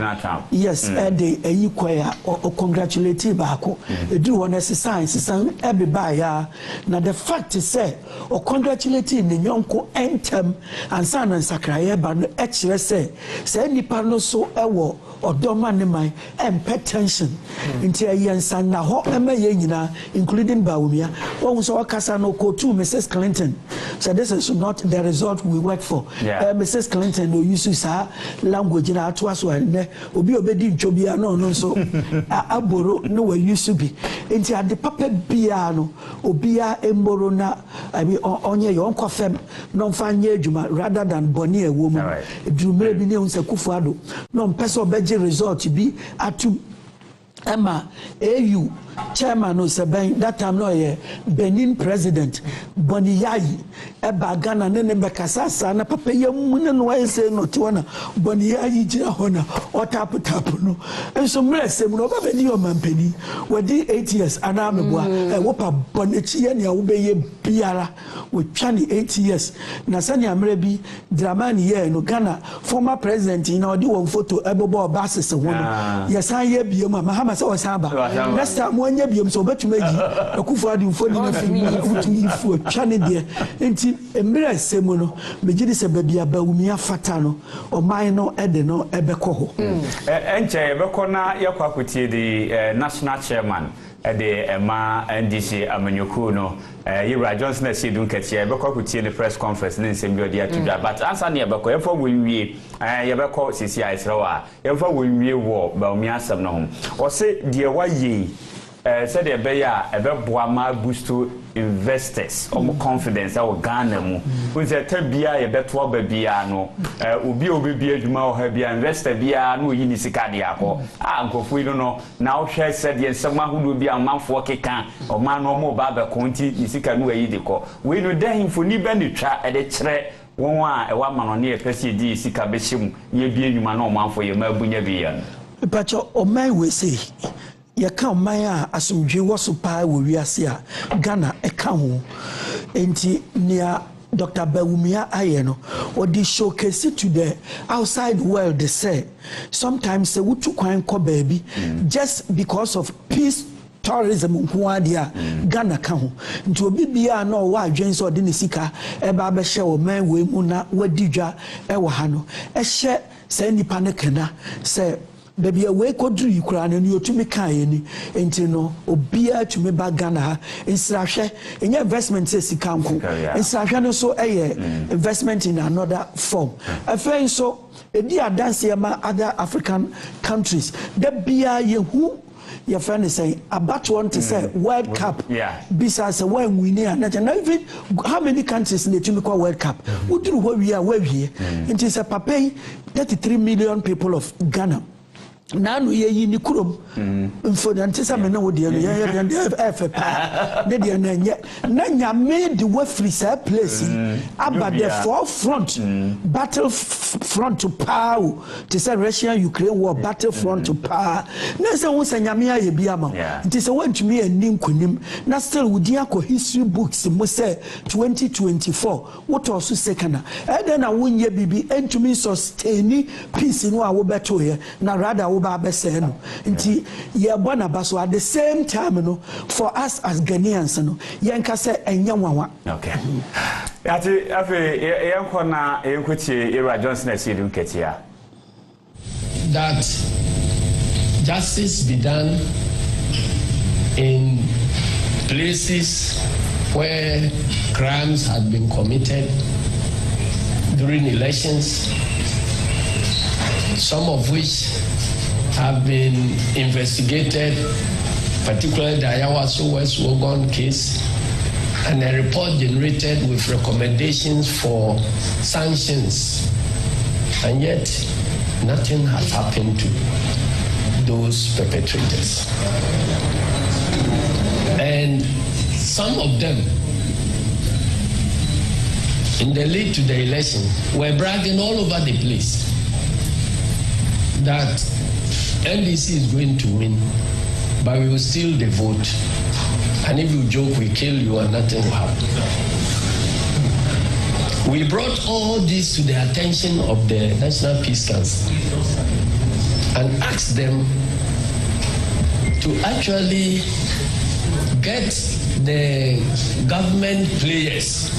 yes and the eyikwaya o congratulate baako edu won exercise san ebe ba ya na the fact is say o congratulate ni nyonko entem ansa na sakraye ba no e kire say nipa no so ewo odoma ne man tension nti ayensan na ho ema ye nyina including Bawumia won so wakasa no ko Mrs. Clinton. So this is not the result we work for. Mrs. Clinton no use sa language na atwa so ne obi obedi ntwobia no so aboro no we used to be. Enti ade papa bia no obia emboro na abi onye yo nkofem no mfanye adwuma rather than boni ewo mu. Edumere bi ne unse kufuado no mpese obeje result bi atum Emma AU chairman no seben that time no ye Benin president Boni Yayi eba Ghana ne bekasa na papa yam ne no way say no tiwana Boni Yayi gira hona o tap no enso mresem no ba beni o mampani wadi 8 years ana meboa wo pa Bonichi ye ne wo be ye biara we twani 8 years na sani amre bi Dramani ye no Ghana former president na odi won photo ebobo obasese ho no yesan ye biam Mahama se osaba next time wanya biam so betumaji akufo mfoni na fimi fu twani de enti emre semu no megidi se babia bawumia fata no oman no ede no ebekọ ho enche ebekọ na yakwa kutie di national chairman de ema NDC amanyoko no Yura Johnson na sidun ketia ebekọ kutie the press conference ne nsem bi odi atudwa but answer na ebekọ yefo wenwie yebekọ sisi aisrawa yefo wenwie wo bawumia asem no ho o se de waye said the beya ebeboa ma boost to investors confidence our Ghana mu we say tabia ye beto babia no obi adwuma o ha bia investor bia no yi ni sika de akọ ankofu yi no na wo hwe said ye nsema hudu bia manfo keka o ma no mo ba ba konti ni sika no yi de kọ we no dan fo ni ba ni twa e de kire won a e wa ma no ne e pese di sika be hyem ye bi adwuma no manfo ye ma bunya bia pacho o mai we say ya ka man asumdwe woso pa wo wiase a Ghana e ka ho enti nia Dr. Bawumia ayeno or the showcase to the outside world they say sometimes say we took kwan ko baby just because of peace tourism nkwaadia Ghana ka ho nti obi bia na o wa adwen so de ne sika e ba be hye o man we mu na wadidwa e wo ha no e hye say nipa ne kana say baby we kodru yikura na ni otumi kan ni enti no obia tumi ba Ghana insrahwe enya investment say sika nko insrahwe no so investment in another form afen so edi adanse ma other African countries the bia yehu your friend is saying about one to say World Cup besides when we near now even how many countries in the Chimical World Cup we do where we are it is a papa 33 million people of Ghana nanu ye ni kurom mfo na ntisa me na wo de no ye FFP de de na nye na nyame de wa free sa place about the forefront battle front to power to say Russia Ukraine war battle front to power na say won sa nyame aye bia ma ntisa wantumi ani nkonim na still wudi akọ history books mo say 2024 what also second e de na wonye bibi entumi sustain peace no a wo beto here na rather ba beseno nti ye bona baso at the same time no for us as Ghanaians no yenka se enya nwanwa okay yati afi yenko na yenkotie Yura Johnson asidun ketia that justice be done in places where crimes had been committed during elections, some of which have been investigated, particularly the Ayawaso West Wogon case, and a report generated with recommendations for sanctions. And yet, nothing has happened to those perpetrators. And some of them, in the lead to the election, were bragging all over the place that NDC is going to win, but we will steal the vote. And if you joke, we kill you and nothing will happen. We brought all this to the attention of the National Peace Council and asked them to actually get the government players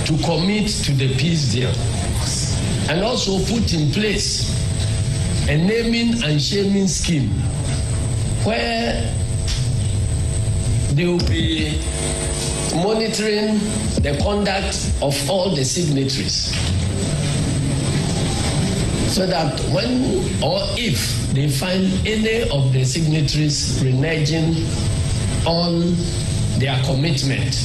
to commit to the peace deal and also put in place a naming and shaming scheme where they will be monitoring the conduct of all the signatories, so that when or if they find any of the signatories reneging on their commitment,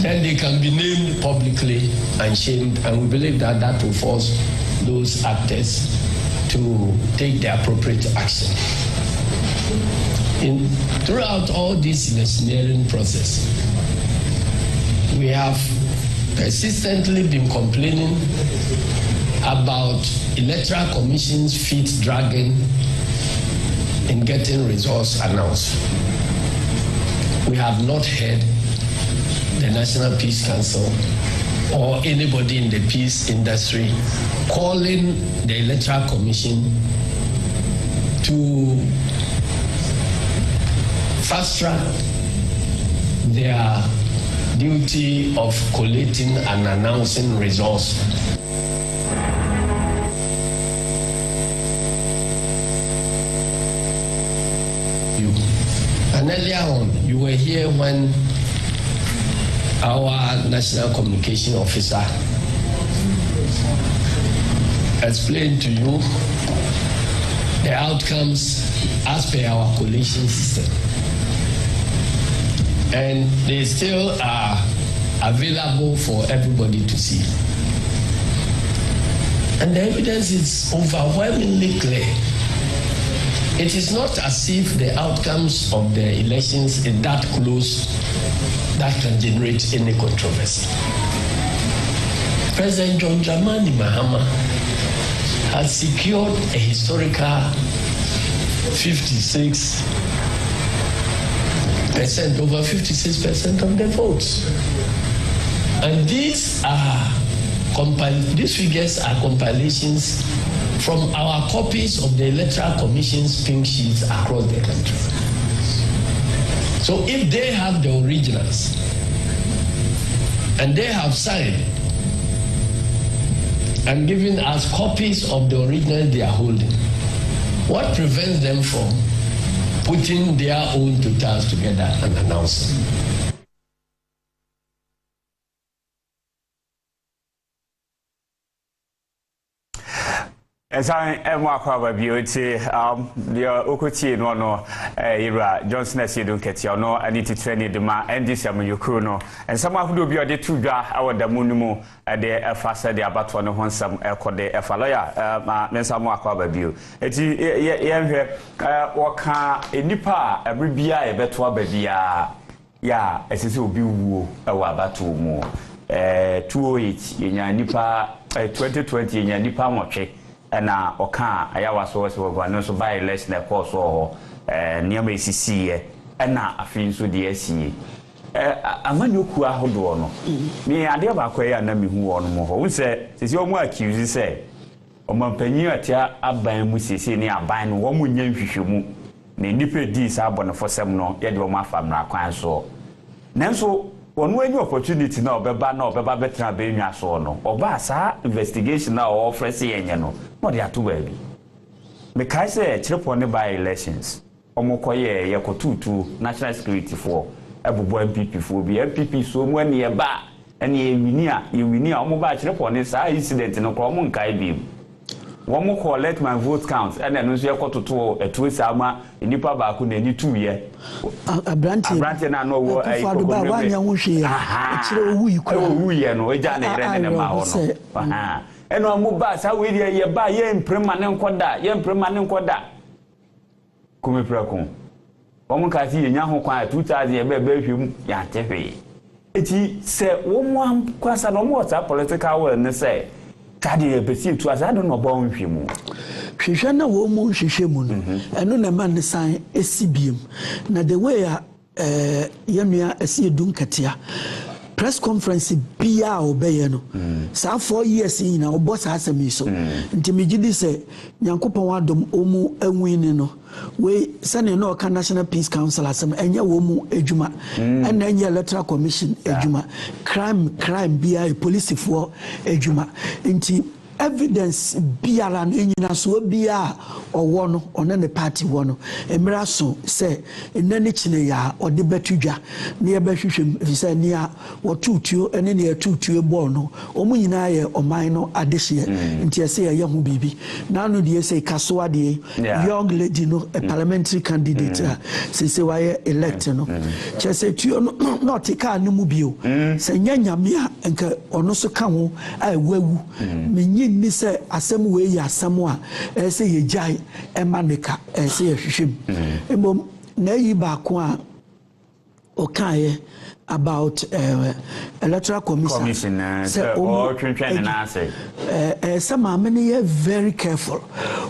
then they can be named publicly and shamed, and we believe that that will force those actors to take the appropriate action. Throughout all this electioneering process, we have persistently been complaining about Electoral Commission's feet dragging in getting results announced. We have not heard the National Peace Council or anybody in the peace industry calling the Electoral Commission to fast track their duty of collating and announcing results. And earlier on, you were here when our National Communication Officer explained to you the outcomes as per our collation system. And they still are available for everybody to see. And the evidence is overwhelmingly clear. It is not as if the outcomes of the elections is that close that can generate any controversy. President John Dramani Mahama has secured a historical 56%, over 56% of the votes. And these figures are compilations from our copies of the Electoral Commission's pink sheets across the country. So if they have the originals and they have signed and given us copies of the originals they are holding, what prevents them from putting their own totals together and announcing? As I am a beauty, the Okuti no era Johnson as you don't get your no, I need to train the man and this Yamukuno, and some of you the two our the Munimu at the faster the about one on some echo de Efalaya, Mensamo view. It's Waka a nipa, a bribia, a betua babia, ya, as it will be woo, a wabatu more. 208 in your nipa 2020 in your nipa moche. Na oka ayawa so gwa so by election e course o niam esisi na afin so de asi amanyoku ahodo no me ade ba kwaya na mehu wo no mo ho se sisi o mu accuse se o mampanyi atia aban mu sisi ni aban no wo mu nya nhwehwemu na nipa di sa abone fosem no ye de o ma famra kwan so nanso wonu any opportunity na obeba betra be nwa so no oba sa investigation na o ofrese yenye no no dey atu baby me kai say chirepo ne by elections omokoye ye kotutu national security for ebubo MPP for bi MPP so mu ane ye ba ane ye wini a omo ba chirepo ne sa incident no ko omo nkai bi one more collect my vote count and then you got to a twist ama nipa ba ku na ni 2 year abranti na no wo ai ko ba wa nya wo hwe ya kire owu yi ko owu ye no eja na ire ne ma ho no aha eno amu ba sa we ye ba ye mprema ne nkoda kumi prako omu ka si ye nya ho kwa 2000 ye ba hwem ya tehwe eti se wo mu kwasa no mo ta political will ne say kadi besi tu azado no ba onhwemu hwehwe na wo mu hwehwemu no eno na man ne san esibiem na the way yamia esi edunkatia press conference bia obeye no sa 4 years yin na obo sa asemi so ntimigidi se nyankopon wadom omu anwini no we sane no ka National Peace Council asem enye wo mu edwuma and enye Electoral Commission edwuma crime bia police for edwuma nti evidence biara no nyina so bia owo no one ne party wo no emra so se enani kine ya ode betudwa ne ye behwehwem se ne a wo tutuo ene ne tutuo ball no omu nyina ye oman no adehye nti ese ye hu bibi na no de say kaso ade young lady no a parliamentary candidate se why elect no che se tuo no not ka ne mu bio se nyanyame a enka ono so ka ho a wawu menyi ni se asem we ya asem a se ye jai emaneka se ye hwehwem emom na yi ba ko a okaye about electoral commission say some are very careful.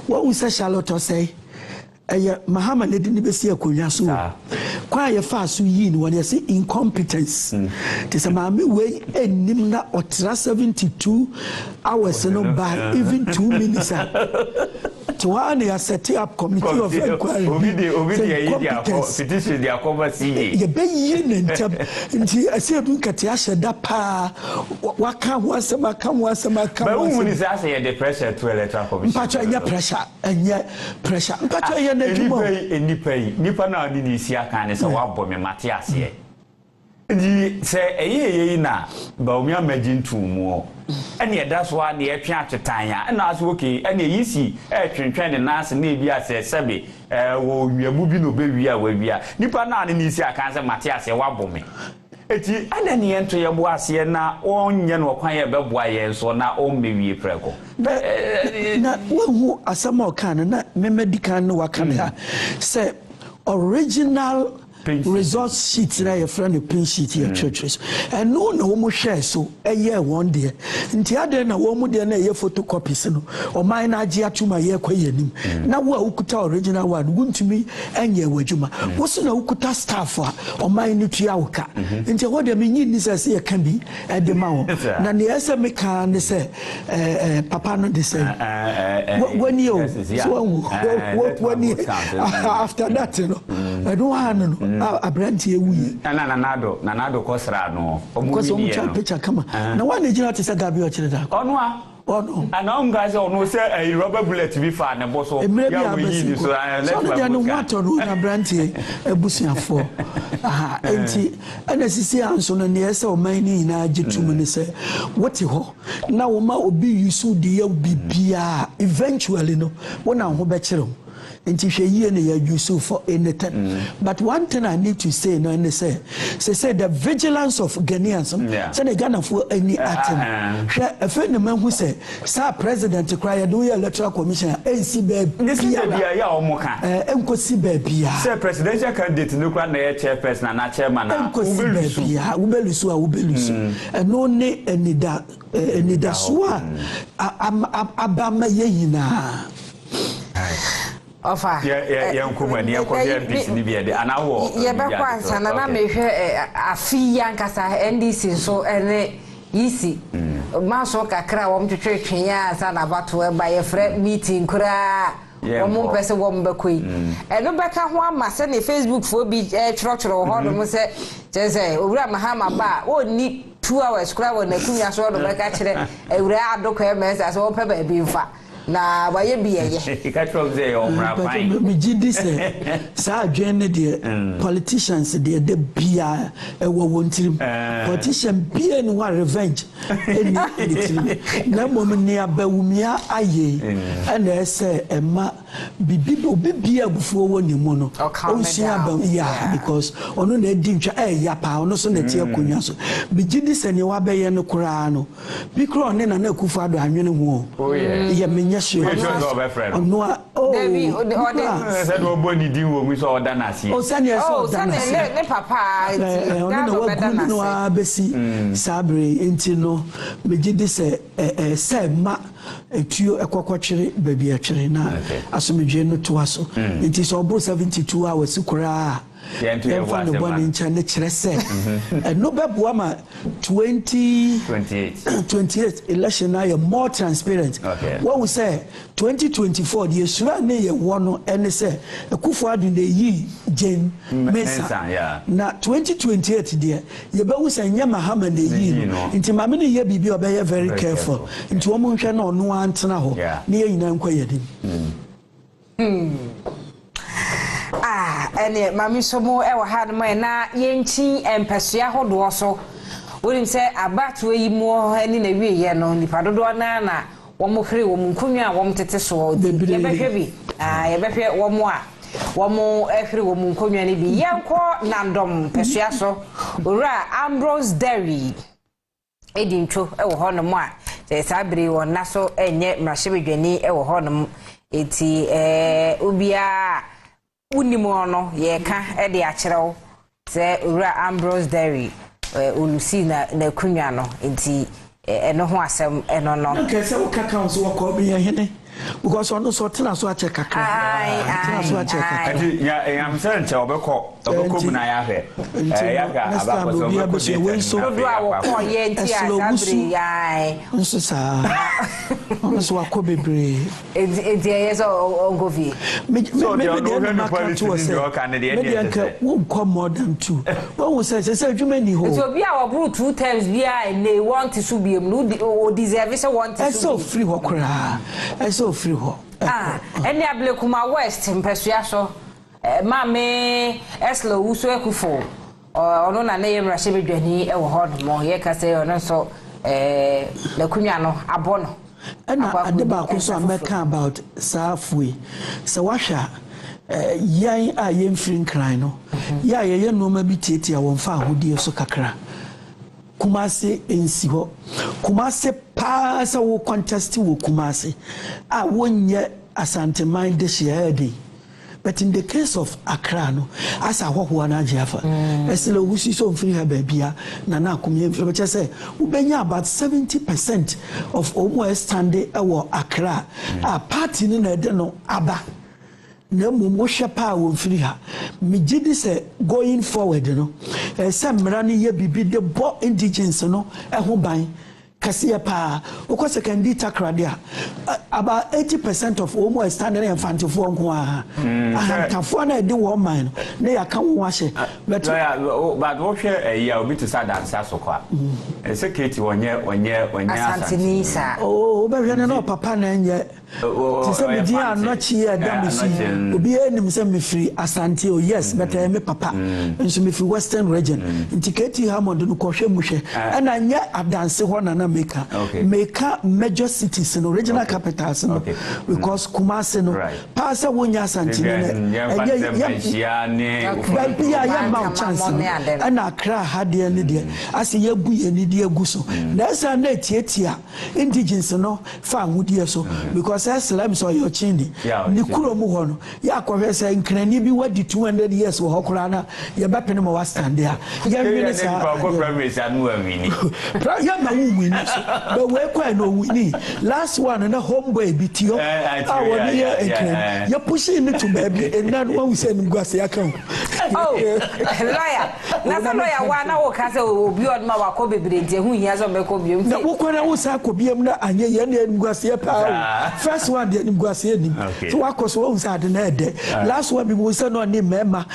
What we say Charlotte say Muhammad didn't be see a kunya so quite fast yin when you say incompetence this a mammy way and nimna or 72 hours no by even 2 minutes to one you set up committee of inquiry petition their conversation you be yin and I say do katia da pa what can once come but who is asking the pressure to electoral commission pressure and yet pressure nipa na odi ni isi aka ne se wabo me Matias ye ndi se eyeye na ba omi amagin tumu ene eda so a ne etwe atwetan a na aso okay ene yisi etwentwen ne nase na ebi ase sebe wo wiamu bi no be wi a wa wi a nipa na ne isi aka se Matias ye wabo me eti ana ne ento ye bo ase na onye no kwan ye beboa ye so na o mewie preko na wo asama okan na memedical no wakana say original results sheet na your friend the pin sheet your churches and no wo share so one day nti ade na wo mu de na ye photocopies no o man na agi atuma ye kwayenim na wo ukuta original one wuntumi enye wadwuma wo so na ukuta staff a o man ni tua woka nti wo de menyi ni se ye kan bi e de ma wo na ne ese me kan ne se papa no de say when you so when after that no I don't want no abranti ewu nanado kosra no omu ni no picture kama na one ejina te say gabi o chire da onu a ana on guys onu say rubber bullet bi fa ne boso ya we yi ni so let me no wato no na abranti ebusuafo enti ana sisi anso no ne say o man ni na agitum ne say what ho na wo ma obi yusu de ya bibia eventually no wona ho be kire and you use for anything. But one thing I need to say, no, and say the vigilance of Ghanaians. Say the Ghana for any atom. A friend of mine who say, "Sir President, to cry do your electoral commission." AC baby, this is ya omoka. Enkosi baby. Sir Presidential candidate, no kwa na chairperson na chairman. Enkosi baby. Ubelusu. And no ne any da swa. Abama yina. Ofa yankumani yakobia NDC ni biede anawo ye be kwansa na mehwe afi yankasa NDC so ene yisi maso kakra wo mtwetwe ya sa na bato e ba ye frɛ meeting kura wo mo pese wo mbekoi eno beka ho ama se ne Facebook fo bi chrochro ho no se jese owura mahama ba oni 2 hours kura wo na kunya so do beka kire ewura adoko e mesa so wo pe ba bi mfa na waye biye ka tro ze o mra fine me gidi se sa adwene de politicians de bia e wo wontirim politician bia no wa revenge eni na mom ne abawumia aye ana ese ema bibia bufuo woni mu no o sia ba ya because ono na edi ntwa ya pa ono so na tie akonwa so me gidi se ne wa beye no kura no bi kro ne na akufu ado anwene ho ya menye sure no Debbie said no boni di wo mi so oda na sie ne papa no abesi sabre enti no me gidi se ma etuo ekwokwotwere baby atwere na asomdwe no to aso enti so obro 72 hours kura yɛmfa no bɔne nkyɛn ne kyerɛ sɛ ɛno bɛboa ma 2028 election na yɛ more transparent wɔn sɛ 2024 deɛ sura ne yɛ wɔ no ɛne sɛ Akufo-Addo na yi Jane Mensah na 2028 deɛ yɛbɛwu sɛ nyɛ Mahama na yi no nti maame ne yɛ biribi ɔbɛyɛ very careful nti wɔn nhwɛ na ɔno antena hɔ ne yɛ nyinaa nkɔ yɛ dim. Ene mami somo e wa ha no na yenchi empesua hodo so wonim se abatu yi mo ani na wiye no nipa dodo na wo mo hre wo mo nkonwa wo mo tete so ye behwe bi ye behwe wo mo a wo mo ehre wo mo nkonwa ni bi yenko nandom pesua so ora Ambrose Derry edintwo e wo ho no mo a se sabere won na so enye mrahye e wo ho no eti obia unimo no ye ka e de akyerew se ura Ambrose Derry olusi na kunwa no enti eno ho asem eno no nke se wo kaka nso wo ko bi hene because ono so tena so ache kaka tena so ache kaka ya am say nche obeko mu na ya hwe ya ga aba ko so do awo ko ye nti asabri ya nso sa ono so akọ bebre enti ye so ongovi so de no hwe no policy ni o kan de de wo come more than two wo say adwuma ni ho so bi a wo bru two times bi a ne want to be no o deserve so want to so free ho kra so free ho eni Ablekuma West mpesua so mame eslo uso ekufo ono na ne yemrahye bedwani e wo ho no mo ye ka say ono so na kunwa no abono na adeba ko so ameka about safwe so wahwa yan a yemfiri nkran no ya ye noma bi tietia won fa ahodie so kakra Kumase ensi ho Kumase pa sa wo contest wo Kumase a wonye Asante Mine this year dey but in the case of Accra no asa hoho na agiafa esele wusi so mfiri ha baabia na akomye mfiri be say ubenya about 70% of omo stande ewo Accra a party ni na de no aba na mo hwepa wo mfiri ha megidi se going forward no se mra ne ye bibi de bo indigenous no ho ban kase pa okọ secondary takradia about 80% of almost standing in front of one kwa ahantafo na de wo man na ya kan wo ahye but wo hwe ya obi to sa dance asokwa security wonye asantini sa be hwe na papa na nye ti se me dia anochi ya damisi obi enim se me free asante o yes but me papa nso me free western region intiketi Hammond no ko hwe mu hwe na nye adanse ho na Meka major cities in regional capitals no because Kumase no pass wonya Asante ne ya ma chance na Accra hade ne de ase yagu ye ne de agu so na esa na tietia indigenous no fa ahudie so because Islam so your chindi ni kuro mu ho no ya akọhwe se nkrani bi wadi 200 years wo hokora na ye bepene mo wa stand there ya wini sa ko premise anu awini ya ma wini but we kwa no wini last one na homeboy bitio woni ya ekran ya push in to baby and then when we say ngwase ya kan lawyer na so lawyer wa na wo ka se obi od ma wa ko bebre ntie hu hia so be ko biom na wo kwa na wo sa ko biom na anye ye na ngwase ya pa first one de ngwase ni so wa ko so wo sa de na de last one bi wo say no ni mema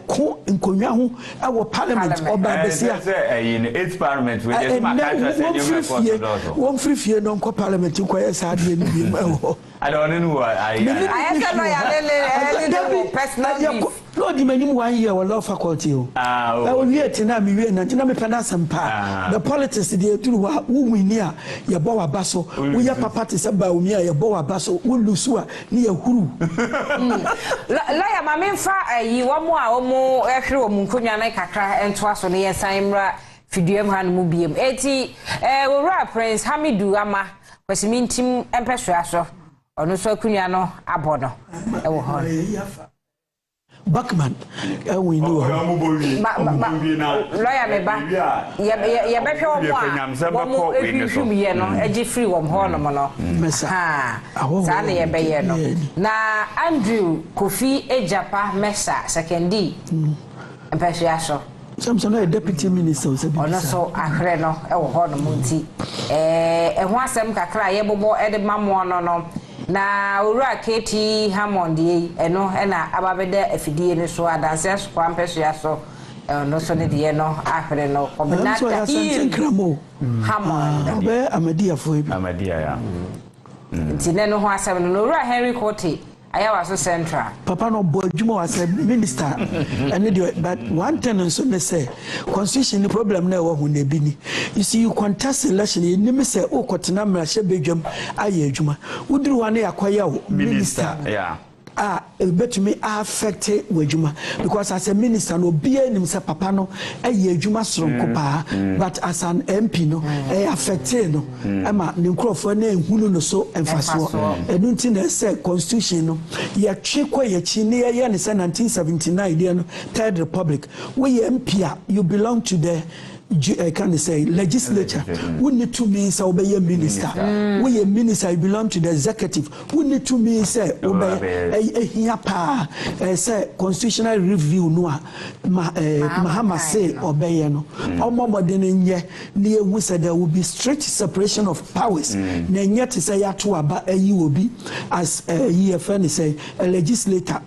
ko nkonwa ho wo parliament oba besia in 8th parliament we just ma ka one free fee no ko parliament ko ya sa de ni bi ma ho I don't know I say lawyer personal no di mani 1 year wa law faculty o we yet na me we na me pena sampa the politics dey duru wa wumini a ye bo wa baso wo ya papa te se ba umi a ye bo wa baso wo lusu a ni ye huru lawyer ma me fa yi wo mo a wo mo ehwe wo munkonwa na kakra ento aso ne ye san mra fiduem han mu biem eti wo ra Prince Hamidu ama kwesimintim empeso aso ono so kunwa no abono e wo ho Backman we know lawyer me ba ye be hwe mo efiri ye no eji free wom ho no mo no ha sa na ye be ye no na Andrew Kofi Ejapa Mesa secondi Mpehwiaso Samson a deputy minister was a bit. Ono so ahre no e wo ho no munti ho asem kakra ye bobo e de mamo no na owura Katie Hammond yi eno na ababede afidie ni so adanse so kwa mpehwiaso no so ne de no ahre no obinata Hammond be Amadia fo bi Amadia ya ntine no ho asem no owura Henry Kote ayawa so central papa no boy djuma was a minister and but one thing so they say constitution the problem na wo hu na bi ni you see you contest election you nim say o kotena mra hye bedwam aye adwuma uduru wa na yakoya minister yeah betumi affect wajuma because as a minister no be nim say papa no aye adwuma soronko pa but as an MP no affect no ama ne nkrofo na ehunu no so emfaso edunti na say constitution no ye twekwa ye chi ne ye ne say 1979 there no third republic we MP you belong to the can they say legislature we need to mean say obey minister we a minister you belong to the executive we need to mean say obey here pa say constitutional review no Mahama say obey no omomode nye na ehu say there will be strict separation of powers na nyet say ya to aba ayi obi as ye friend say a legislator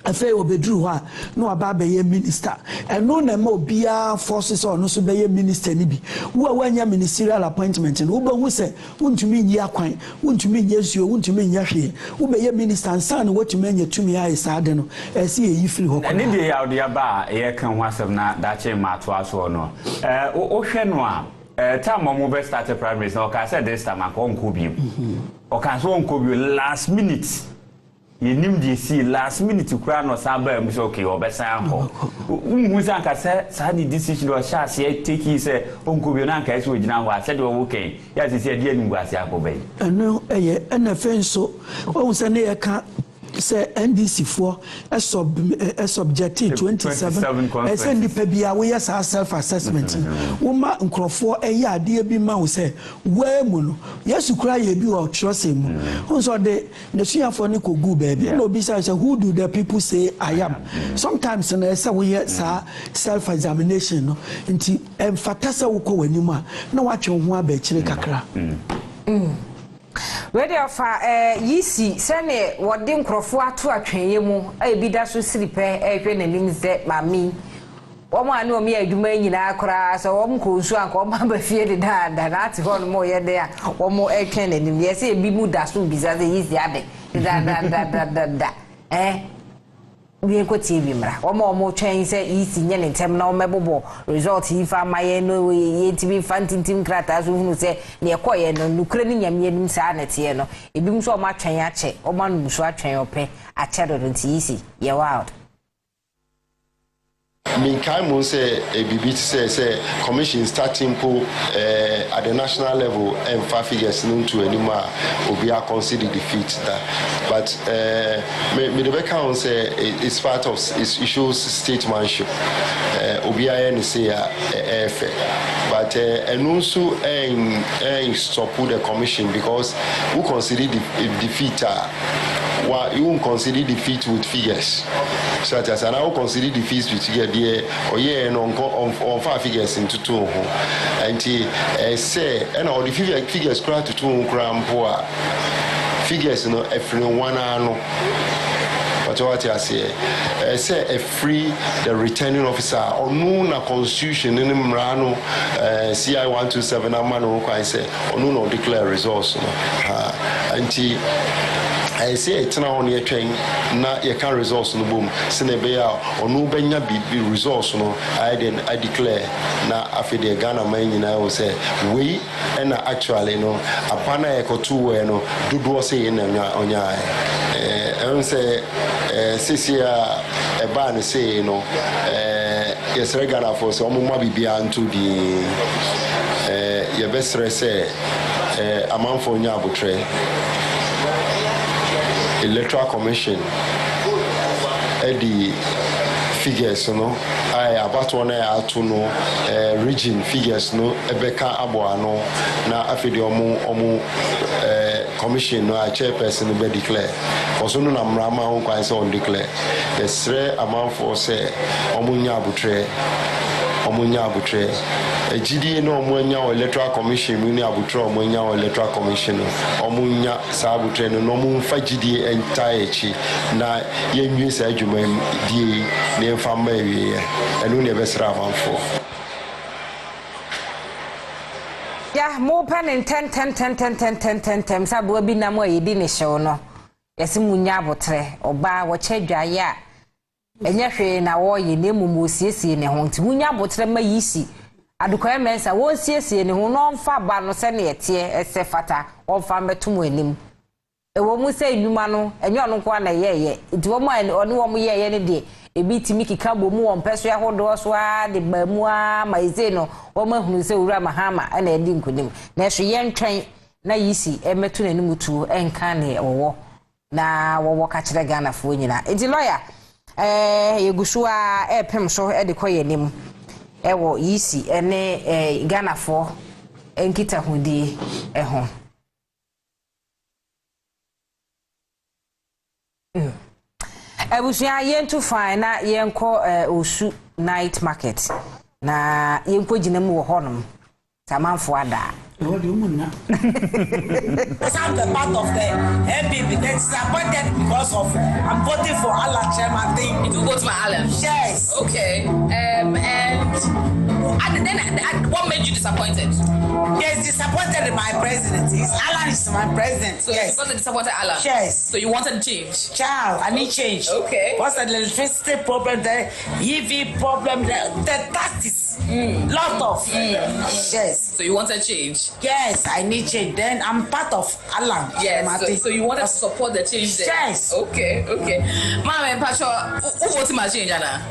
afei obedru ha no aba be ye minister eno na ma obia forces on so be ye minister ni bi wo awanya ministerial appointment no wo hu se untumi nyi akwan untumi nyi suo untumi nyi hwe wo be ye minister ansan no watumi anya tumi ayi saade no esi ye yifiri ho ne de ya ode aba ye kan ho asem na da che ma to aso no o hwe no a time mo be start primaries no ka say this time akon ko bi o kan so on ko bi last minute you nim the see last minute to cry no samba am so okay obesan ho umuza ka say the decision o sha say take he say onko bi na ka so gina ho a say the okay ya say the anu gwase akobai eno eye na fenso o say na ye ka say NDC for a subjective 27 say nipa bia we yes self assessment woma nkrofo ade bi ma wo say we mu no yesu kra ye bi o trust mu so the suafo ne kogu baby no be say who do the people say I am sometimes na say we yes self examination no nti emfata say wo ko wani mu na wa twe ho aba kire kakra radio fa yisi sene wode nkrofo ato atwenye mu bi da so siripe ehwe nanim ze mami wo ma ne o me adwuma nyina akora so wo mko nsu anka o ma ba fie de da na ati ho no mo ye de a wo mo ehwe nanim ye se bi mu da so biza ze yisi ade da we ko TV mra o mo twen se yisi nye ne ntem na o mebobo result ifa maye no ye TV fantintim krata so hunu se ne ekoye no nukre ni nyame nim sa na tie no ebim so o ma twen ache o ma num so atwen ope ache do nti yisi ye wild Meantime, we say a BBT say commission starting at the national level and 5 figures known to anymore will be considered defeat that. But me the background say it's part of it shows statesmanship. OBIN say but and also stop the commission because we consider defeat. You won't consider defeat with figures, such as and I will consider defeat with figures or on 5 figures into 2. And say, and all the figures cry to 2 gram poor figures, every one no. But what I say a free the returning officer or no constitution in Mrano CI 127 amano I say or no declare results and I say it's now on your train, not your can resource no boom, Senebea or no benya be resource no. I declare na after the Ghana man I will say we and actually no upon a echo 2 no do say in on your I say Sisia a ban say no yes Ghana for so be beyond to the your best say a man for Nyabutre. Electoral Commission at the figures no I about one ato no region figures no ebeka aboano na afedi omo commission no a chairperson be declare also no na mrama ho kwan se on declare the sre amount for say omunya abutre ejidi no omunya electoral commission mu ni abutre omunya electoral commission omunya sa abutre no mu fa jidi entire chi na yenwie sa adwuma die ne mfa ma wie enu ne besra amanfo ya mo pen 10 sabo bi na mo yedi ne hyew no yesi munya abutre oba wo chedwaye a enye hwe na wo ye ne mumu osiesie ne ho nti munya abutre ma yisi adukoye mensa wo siesie ne ho no mfa ba no se ne yete ese fata wo mfa metum anim ewo mu se inuma no enye ono kwa na yeye nti wo mu ono wo mu yeye ne de ebi timi kika bo mu wo mpeso ya hodo so a de ba mu a maize no wo mahunu se wura mahama na edi nkonim na hwe ye ntwen na yisi emetu na nimutu enka ne wo na wo ka kire Ghana fo nyina enti lawyer yegusua epem so de koye nim ewo yisi ene Ghana fo enkita hudi eho Abusua yentu fine na yenko osu night market na yenko ginamu wo honom tamanfo ada I'm the part of the MPP that's disappointed because of I'm voting for Alan Chairman thing. You go to my Alan? Yes. Okay. And then what made you disappointed? Yes, disappointed in my president. Alan is my president. So yes. You got disappointed Alan? Yes. So you wanted change? Child, I need change. Okay. What's the electricity problem, the EV problem, the taxes? Lot of. Yes. So you wanted change? Yes, I need change. Then I'm part of Alan. Yes, so you wanted to support the change there? Yes. Okay. Mama, Pacho, who voted my change, Anna?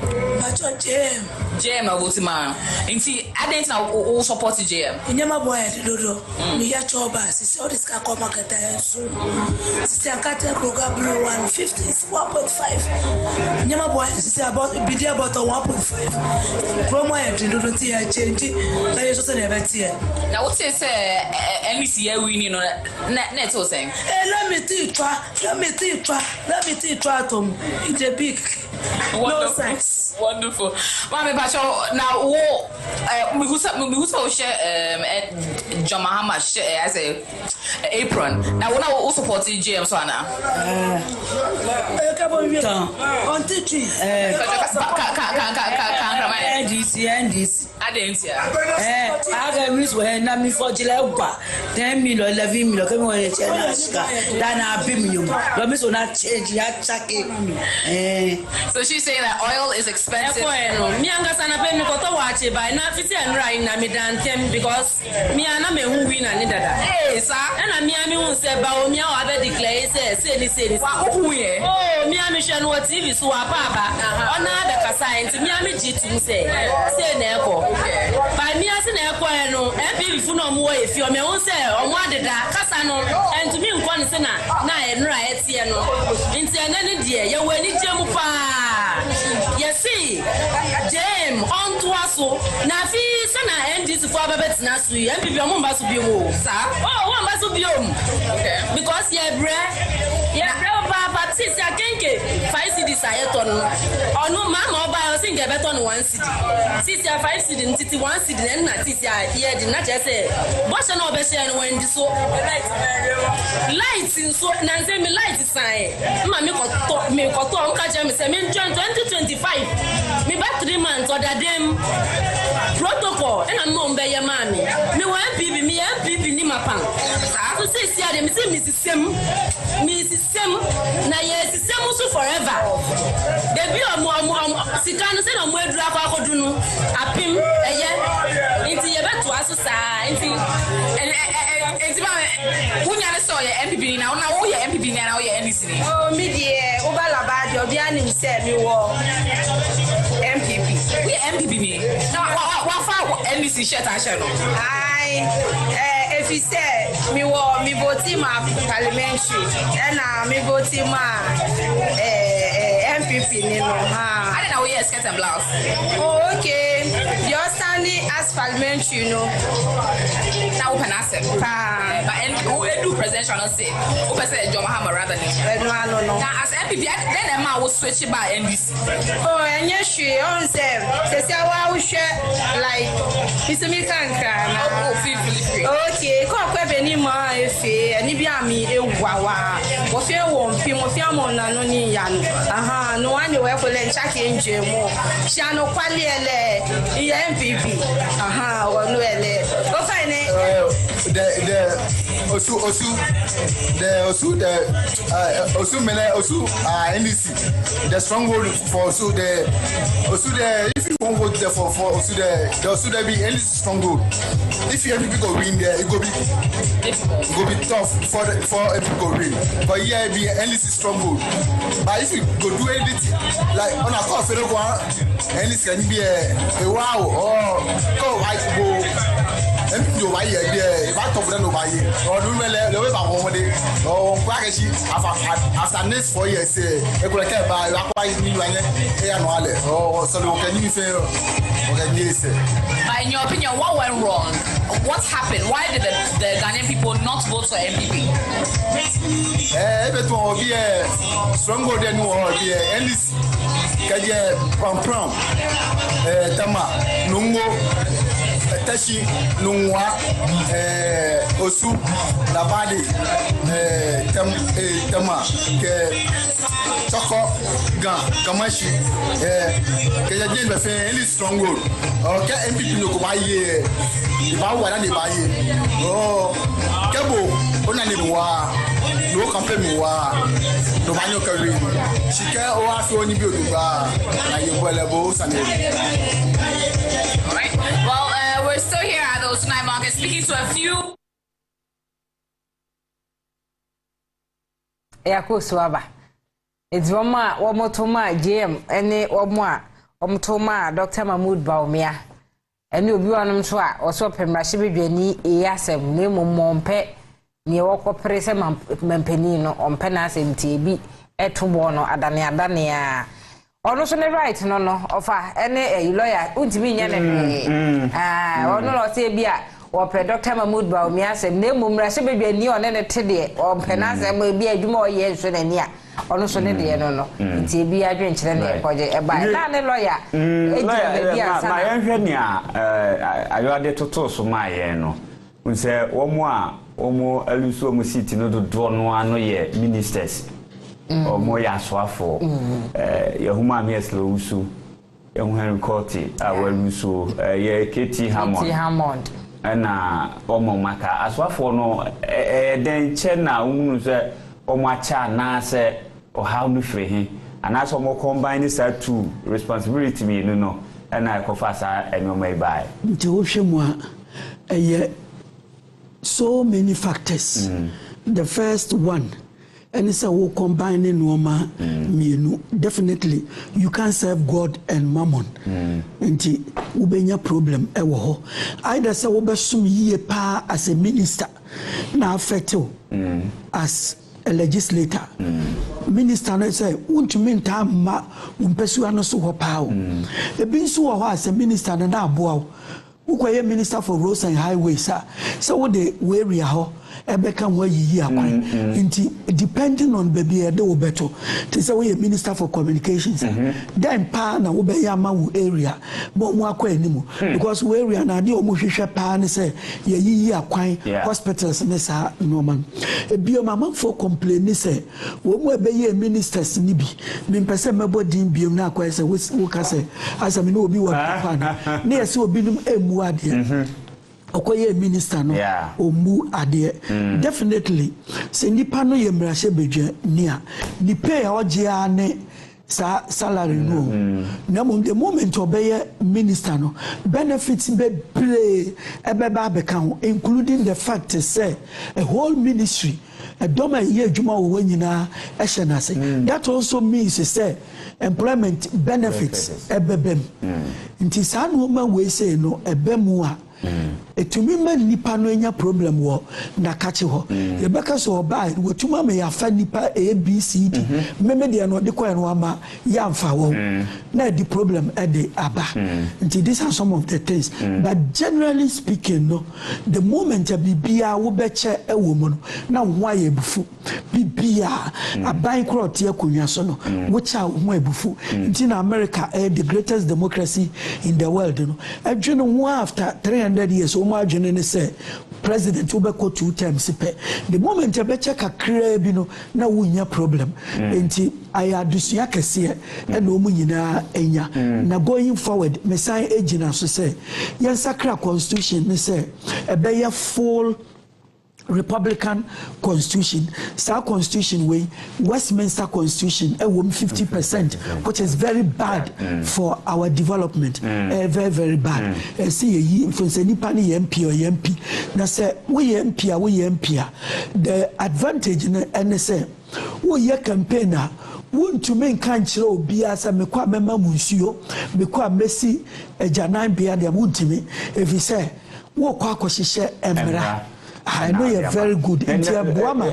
Pacho, JM. JM na voted my. Inti, I didn't know who supported JM. Nyama boy, dodo. Me ya choba. Sisi all this can come akata so. Sisi akata program 150 is 1.5. Nyama boy, sisi about bidi about 1.5. Promo ya dodo ti ya change. Na yeso se na beti. Now what say NBC here winning on net or saying? Let me try Tom. It's a big no sense. Wonderful. Mama Pacho, now who share John Mahama as a apron. Now when I also support James Wana. NDC. I didn't hear. I got miss when I'm for Jilaupa. 10 million, 11 million, come on, then I'll be you. But Miss will not change that. So she's saying that oil is expensive. Me and Gasana pay me to watch it by now. It's and right now, me done because me and I'm a win and that. Hey, sir, and I'm me who said, Bao me, I bet declare, say, who here? Oh, me, I'm Michelle, what TV, so I papa. On other science, me, I'm a G2 say Neko. By me as an airport, no, and people no more if you're my own say, or what did that, Casano, and to me, one sinner, nine riots here, no. Into an idea, you will need Jamupa. You see, Jam on to us, Nafi, Sana, and this for Babette Nasui, and people are must be home, sir. Oh, one must be home. Okay. Because you're bread, Papa, since I can't get 5 cities, I had on. Oh, no, Mamma, I think I bet on 1 city. Since you're 5 cities, 1 city, and not this year, did not just say, what's an obsession when this so lights in so Nancy me lights sign. Mammy got me got on catch me 2025. Me back 3 months or that damn protocol, and I'm on by your mommy. Me want people, me and people in my pants. I have to say, see, I'm Mrs. Sim, now yes, it's so forever. There be a more Sikan said, I'm where drop I could do. A pim, into your bed to us, and who never saw your MPP now, your MPP now, your NDC. Oh, media, Obalabad, your Dianim said you were MPP. We MPP. Now, what for NDC shirt I shall if he said me voting my parliamentary, and me voting my MP MPP ni no ha. I don't know where skirt and blouse. Oh, okay. You're standing as parliamentary, you know. Now open asset. But who do presidential not say? Who say John Mahama rather than no. Now as MPP, then a man will switch by NDC. Oh, and yes, she on say I will share like it's a mikanka. Oh, feel free. Okay, come up with any more if and if you are me a wawa. What you want, people of your mon and only yan. Aha, no one you ever let check in Jemo. Shano Qualiele, MPP. Aha, or no, go find it. NDC, the stronghold for if you won't vote there for there be NDC stronghold. If you MPP go win there, it go be tough for MPP go win. But yeah, be NDC stronghold. But if you go do anything like on a call for NDC can be a wow or go white go. MPP over here, if I talk to them over here, or do the way back home day, or Quackashi after next 4 years, say, I could care by acquiring or so can you say, in your opinion, what went wrong? What happened? Why did the Ghanaian people not vote for MPP? Everything will be stronger than you or be NDC. Kaje pram tama nungo tashi nungwa osu labadi tama ke choko kamashi ke jaje be fe any strong road o ke MPP no ko baye ba wa na ni baye oh kebo ona ni wa no campaign wa no banyo kari shike o afi oni bi odugba na yebole bo sanere. All right. Well, we're still here at the Tonight Market speaking to a few. Swaba. It's Womotoma JM, any Omtoma, Dr. Mahmoud Baumia. And you'll be on them twa, or so Pemrashibi Jenny, Yasem, Nemo Mompe, near Woko Presa Mempenino, on Penas in TB, Etubono, Adania. Also the right no offer any lawyer untimi nya na ono say bia or Dr. Mahmoud Baumia say name mumra se be ni one ne tede o penase e bia adwuma o ye so na nia ono so ne de no nti bia adwenkyere na koje e ba na ne lawyer ma yenhwe nia ayode toto so ma ye no unse omo aluso omo city no do no ano ye ministers or more yaswafo yahuma mieslo usu Henry Cotti awaluso ye Katie Hammond na omo maka aswafo no den che na unu se omo acha na se o how no free hin and so omo combine sa two responsibility me no na ekofasa enoma ibai nti wo hwemu a so many factors. The first one, and it's a whole combining Noma, definitely you can't serve God and Mammon. Nti ubenya problem ewo. Either say obesum ye pa as a minister na affected as a legislator. Minister no say untumi nta ma umpesu ano so ho pa o. Ebi nso wo as a minister na aboa. Ukoye minister for roads and highways so what the area ho ebeka ho yiyi akwan nti depending on baby e de wo beto to say we minister for communications then pa na wo be yama wo area but mo akwa animu because we area na de o mo hwehwe pa ne say ye yiyi akwan hospitals ne sa no man e bio mama for complain ni say wo mo be ye ministers ni bi me pese mebo din bio na akwa say wo ka say asa me no obi wa pa na ne ye say obi num ade okoye minister no omu ade definitely se nipa no ye mrahye bedwa nia ni pay oje ane sa salary no na mo the moment obeye minister no benefits be play ebeba beka ho including the fact say a whole ministry a doma ye adwuma wo nyina e hye na say that also means say employment benefits ebebem nti sa no ma we say no ebemu a etumi ma nipa no enya problem wo na kache ho ye beka so oba wotuma me ya fa nipa ABCD meme de no de koy no ama ya mfa wo na the problem e de aba nti these are some of the things but generally speaking no the moment a bibia wo beche e wo mu no na ho aye bufu bibia aban krot ye konwa so no wo cha ho abufu nti na America the greatest democracy in the world no adwene ho after 300 years o ma adwene ne say president wo be ko 2 terms pe the moment a beche kakra bi no na wo nya problem nti aya dusia kese e na o mu nyina enya na going forward mesan agina so say yen sakra constitution ne say e be ye full Republican constitution, Star Constitution way, Westminster Constitution, 50%, which is very bad for our development. Very, very bad. See, if it's any pani MP or MP, now say we MP. The advantage in NSA, we a campaigner. Want to make country be as a mekwa mema munsio, mekwa mesi janan bia de wuntimi. If he say, wo kwa koshishe emra. I know you're very good in your Buama.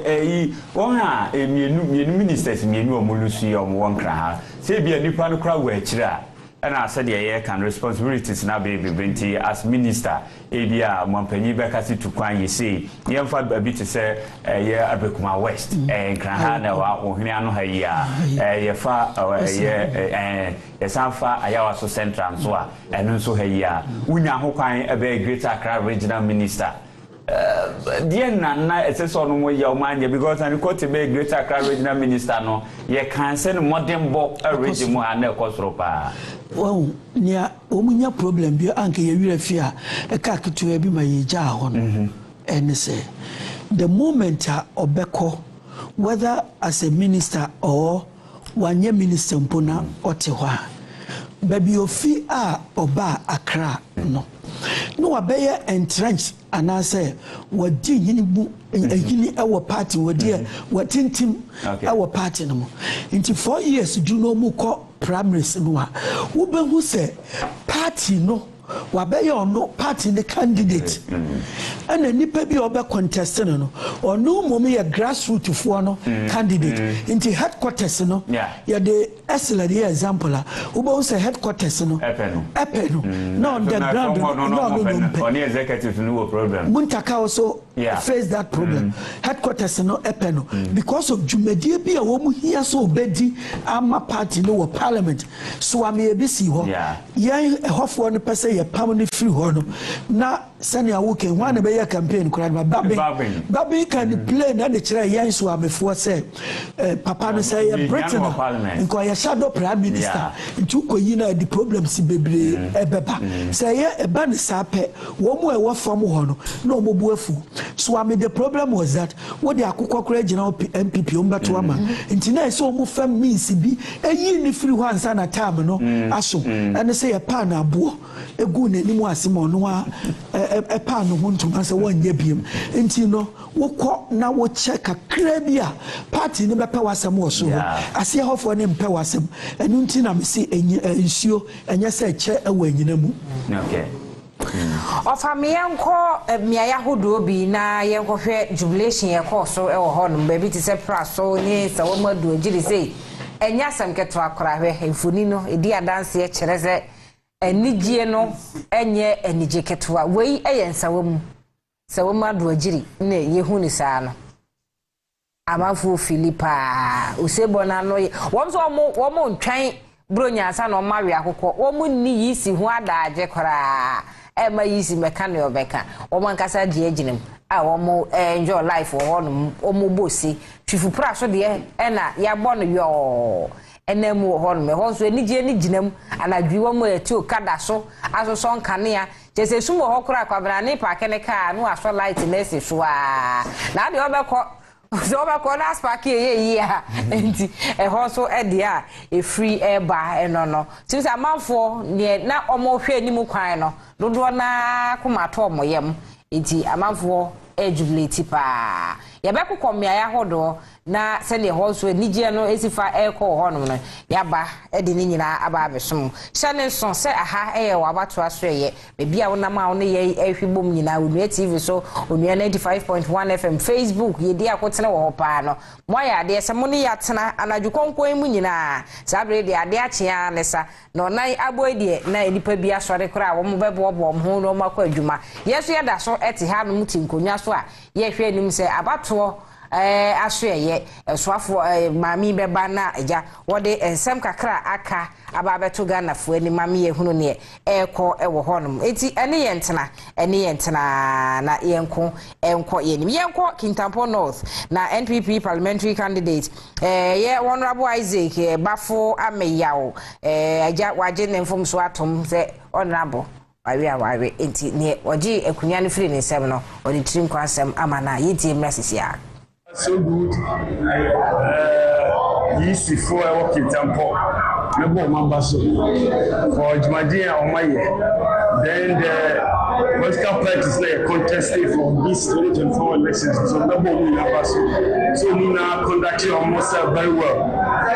One ministers, me no mulusi or one cra. Say be a new pan crowd where chira. And I said, yeah, can responsibilities now be Binti as minister. Abia Montpellier Becassi to Kwan, you see. You have a bit to say, yeah, Abekuma West, and Crahana or Hiano Haya, a far or a year, and a Sanfa, Ayawaso Central, and also Haya. Unya Hokai, a very great Accra regional minister. Dear Nana, it's a son of your mind because I'm quite a very great Accra regional minister. No, you can send modern book a regional and a cosropa. Well, near Omunya problem, be uncle, you fear a cack to be my jahon. And say the moment Obeko, whether as a minister or 1 year minister Mpona or Tewa, baby, your fee are Oba Accra, no. No, I bear entrenched and I say, what did you our party, what dear, what in team our party no more. Into 4 years, do no more call primaries no. Who say party no. Wabeya or no party the candidate and a nipa bi obe contesting no or no mommy a grassroots for no candidate into headquarters no yeah the excellent example ubo say headquarters no epeno no on the ground no on executive no problem muntaka also face that problem headquarters no epeno because of jumedie bi a wo mu hia so obedi ama party no parliament so am e bi si ho yen ehofo no pese permanent free horn na sani awoke wan be your campaign kura babi can play na de kire yan so amefo say papa no say Britain nko ya shadow prime minister ntu koyi na the problems bebre ebeba say e ba ne sape wo mu e wo fam ho no na omobu afu so am the problem was that what the akukwa kura gina MPP ombato ama nti na so omu fam means bi eyi ni free ho ansa na time no aso and say e pa na abo egu n'animu asimo no a pa no ho ntoma se wonye biem enti no wokọ na wo check akra bia party ne bepa wasem wo so ase hofo ne mpa wasem enu nti na me se ensuo enye se che awanyina mu okay Ofamiyanko miaya hodo bi na yenkohwe jubilation ye course e wo ho no baby ti se praso ni se wo madu agiri sei enya sam keto akora hwe enfuni no edi adanse e kyereze enigye no enye enigye keto wei eyensa wo mu madu agiri na yehu ni saa no amafu Philippa osebo na no wo mo ntwan bronya asa no mawe akokọ wo mu ni yisi hu adaaje kora ema yisi meka ne obeka wo man kasa die aginam a wo mo enjoy life wo no wo mo bosi twifu pra so de na ya bo no yo enemu ho no me ho so enigye ni ginam anadwi wo mo eti okada so aso so nkanea jese sumo ho kora kwabra ne pa kene ka no aso light na ese so a na de obekọ so ba ko na spark ye ya enti ho so e dia e free air ba no tin say amanfo ne na omo hwe ni mu kwan no dodo na kuma to omo yem enti amanfo jubilate pa yɛbɛkɔ kɔmmea ya hodo na sɛne hɔ so nigye no esifa ɛkɔ hɔ no no yaba ɛde ne nyina aba abesom hyɛne so sɛ aha ɛyɛ wabato asoɛyɛ baabi a wonam a wone yɛ ɛhwibom nyina Onua TV so Onua 95.1 FM Facebook yɛdi akotene wɔ hɔ paa no moayɛ adeɛ sɛ mo ne yɛatena anadwo kɔnkɔn mu nyina saa bere de ade akyea ne sa na ɔnan aboa die na nipa bi asɔre kora a wɔn bɛboaboa mo ho no makɔ adwuma yɛso yɛda so ɛte ha no muti nkonwa so a yɛhwɛ anim sɛ abatoɔ asoɛyɛ soafo maami bɛba na agya wɔde ensɛm kakra aka aba beto Ghana fo ani maami ye hunu ne ɛkɔ ɛwɔ hɔnom eti ɛne yɛ ntena na yɛnko ɛnkɔ yɛnim yɛnkɔ Kintampo North na NPP parliamentary candidate yɛ Honorable Isaac Bafo Ameyawo agya waje ne mfom so atom sɛ Honorable awe enti ne oji akunya no firi ne nsɛm no ɔde tirim kwansɛm ama na yɛtie mmrasisia. So good. Yisi for a working tempo. Nebo Mambaso for Jumadia or Maya. Then the political parties like contested for this 2024 elections. So Nebo Mambaso. So we now conducting almost very well.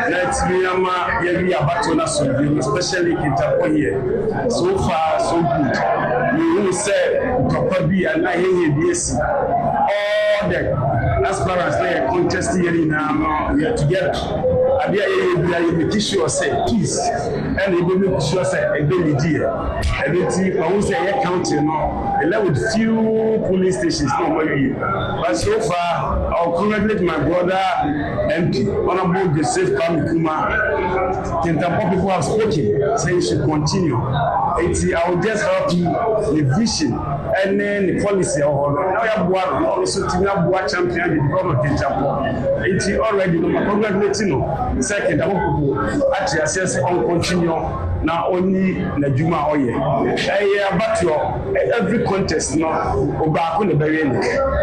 Let's be a battle, especially in Tapo here. So far, so good. We will say, Topabi and I hear this. All the aspirants they contest here now we are together. Abi aye make sure say peace and we make sure say ability everything I will say county no allow with few police stations no way. But so far I'll congratulate my brother MP Honorable Joseph Kamikuma. Kintampo people have spoken saying should continue. I will just help you the vision and then the policy now you have also to champion the development in Kintampo. It's already congratulating you. Second, I hope actually assess on continue now only Najuma Oye. But every contest now Obako the Berry.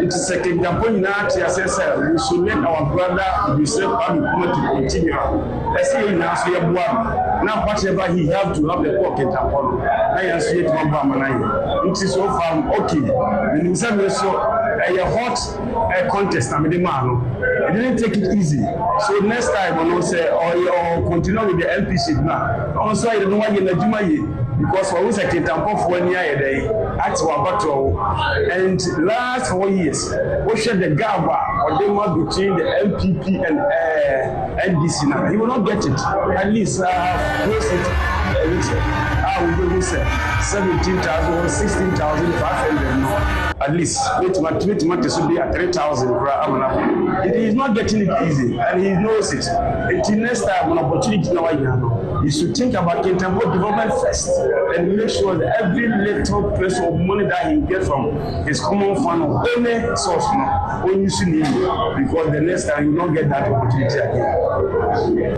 It's second Japan now to assess we should let our brother Joseph Kamikuma to continue. I say now so you now whatever he have to have the work in Japan. I associate one Bama. It is so far okay. And in some way so a hot contest I mean the man. It didn't take it easy. So next time when we say or continue with the LP ship now. Also I don't know why you because for us I can tampo for 1 year a day at our battle. And last 4 years, we share the gap or the mark between the MPP and NDC now. He will not get it. At least close it. I will give you 17,000 or 16,500 at least wait should be at 3,000. It is not getting it easy and he knows it. Until next time an opportunity now you should think about Kintampo development first and make sure that every little piece of money that he get from his common fund or any source only you need because the next time you don't get that opportunity again.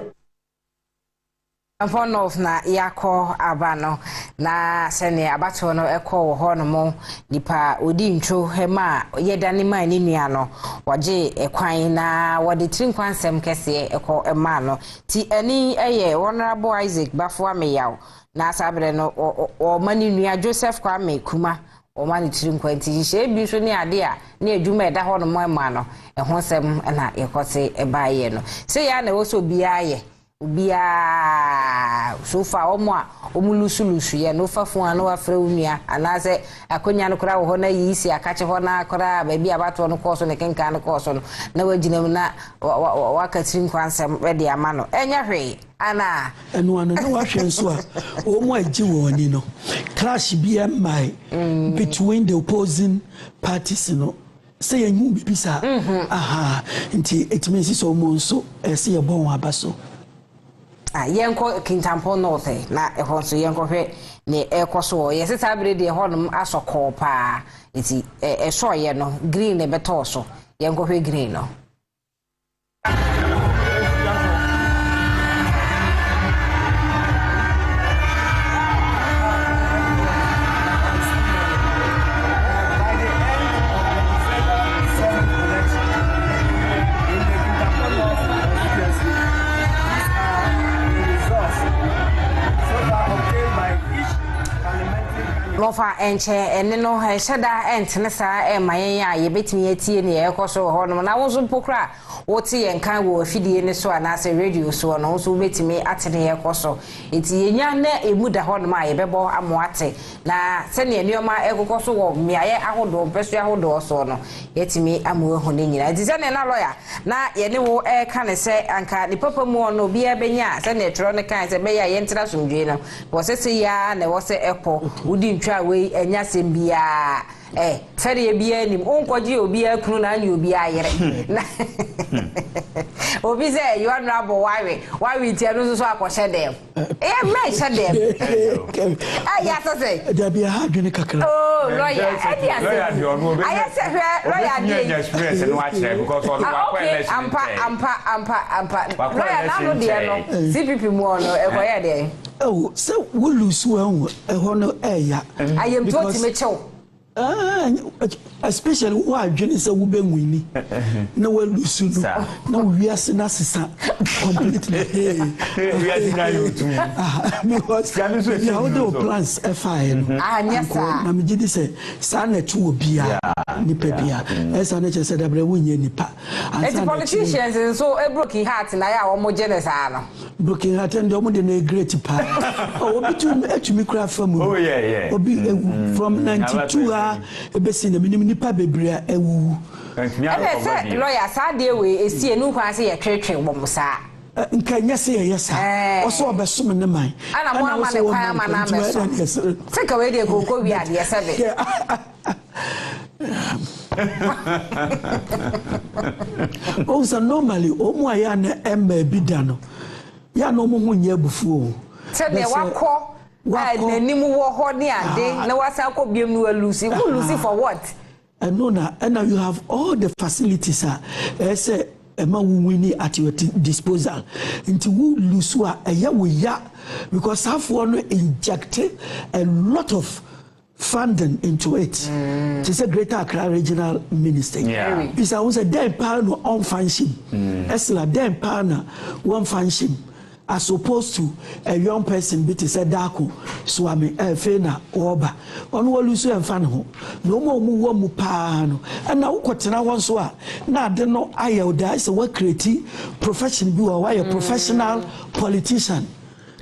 Fond of na yako abano na sene abato no eko wo ho no mo nipa odi ntwo hema yedane man ni nua no waje ekwan na wode trin kwansem kese eko ema no ti ani eye Honorable Isaac Bafo Ameyawo na sabre no o mani nua Joseph Kwame Kuma o mani trin kwanti hye bi so ne ade a na adwuma eda ho no mo ema no ehon sem na yekote ebaaye no se ya na wo so bia ye bia so fa omulusu ye no fa fun anu afra unua anase akonya no kora wo ho na yisi akache ho na kora ba bia bato no koso ne kenka no koso no na waginam na wakatrin kwansem wede ama no enya hwe ana enu anu na wahwe nso a omo agi wo ni no clash bia mai between the opposing parties no say you bibisa aha nti it means so mo nso say ye bon abaso yenko Kintampo North na ehon so yenko hwe ne ekoso ye sesa bere de honum asoko pa enti eso ye no green ne beto so yenko hwe green no mofa enche ene no heda entene saa e mayen a ye betimi atie ne ye koso ho no na wo so pokra wote ye nkan wo afidie ne so ana se radio so no so betimi atene ye koso enti yenya na emuda ho no ma ye bebo amoate na se ne nioma ekokoso wo miaye ahodo beso ahodo so no yetimi amu ho ne nyina enti se ne na lawyer na ye ne wo e ka ne se anka ni papa mu no bia benya se ne tro ne kan se be ya ye ntira somdwe no wo se ya na wo se eko udi ntwa we enya sembia fere bia nim onkoji obi akunu na anya obi ayere obi say you honorable why ti anu so akose dem me se dem ya so say da bia ha dwene kakra lawyer aya se lawyer dey experience no akere because all the election ampa lawyer na no dey no CPP mu ono e koye dey so we lose one no ya I am taught me chow especially why Jenny said we been winning. No one lose no we are sisa completely. We are denying too. Because how the plans fine. Yes sir. Na me gidi say sa na tu obia ni pebia. Esa na che say da bre wunye nipa. And politicians so a broken heart na ya omo jealous ana. Broken heart and omo dey na great pa. Obi tu me cry from. Oh yeah. Obi from 92 ebesi na minim nipa bebrea ewu lawyer sa de we esi enu kwa se ye twetwe bom sa nka nyese ye yesa oso obesom ne man ana mo ama ne kwa ama na meso seka we de kokko wi ade yesebe also normally omo aya na emma bidano ya no mo hu nya bufu se de wakọ na nimu wo ho ni ade na wasa ko biem no alusi who lucy for what no na and now you have all the facilities say ema wini at your disposal into who lose wa eya we ya because half one injected a lot of funding into it. It's a Greater Accra Regional Minister. It's a den partner on function. Esla den partner one function. As opposed to a young person bit is a darko swami fena oba on walusu and fan ho no more mu pano and now kwatina one so na de no ayoda is a work creative profession be why a professional politician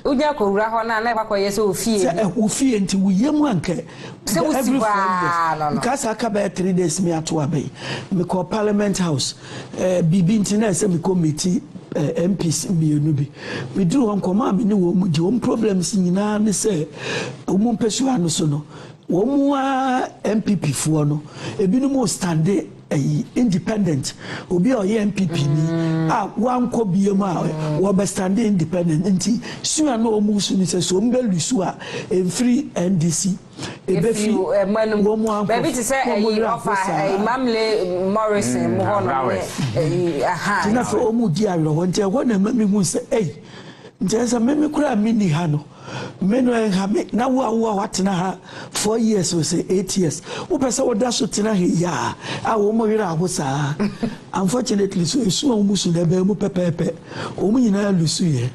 unya ko wura ho na na kwa yeso ofie ofie nti wuyemu anke se wusiba because aka be 3 days me ato abai me call Parliament House bibi nti na se me committee MPs mienu bi we do on command me ni wo mu je problems nyina ne se omu pesu anu so no wo mu MPP fo no ebinu mo stand independent obi o ye MPP ni wan ko biemu wo be stand independent nti su anu omu su ni se so mbe lusu free NDC if you baby to say offer Mamle Morrison mo hono tina for omu di alo wonte wona mami hu se nje sa mami kura mini ha no meno ha me na wo watena ha 4 years or say 8 years wo pesa wo da so tena he ya wo mo wira ahosa unfortunately so esu omu su na be mu pepepe omu nyina lusu ye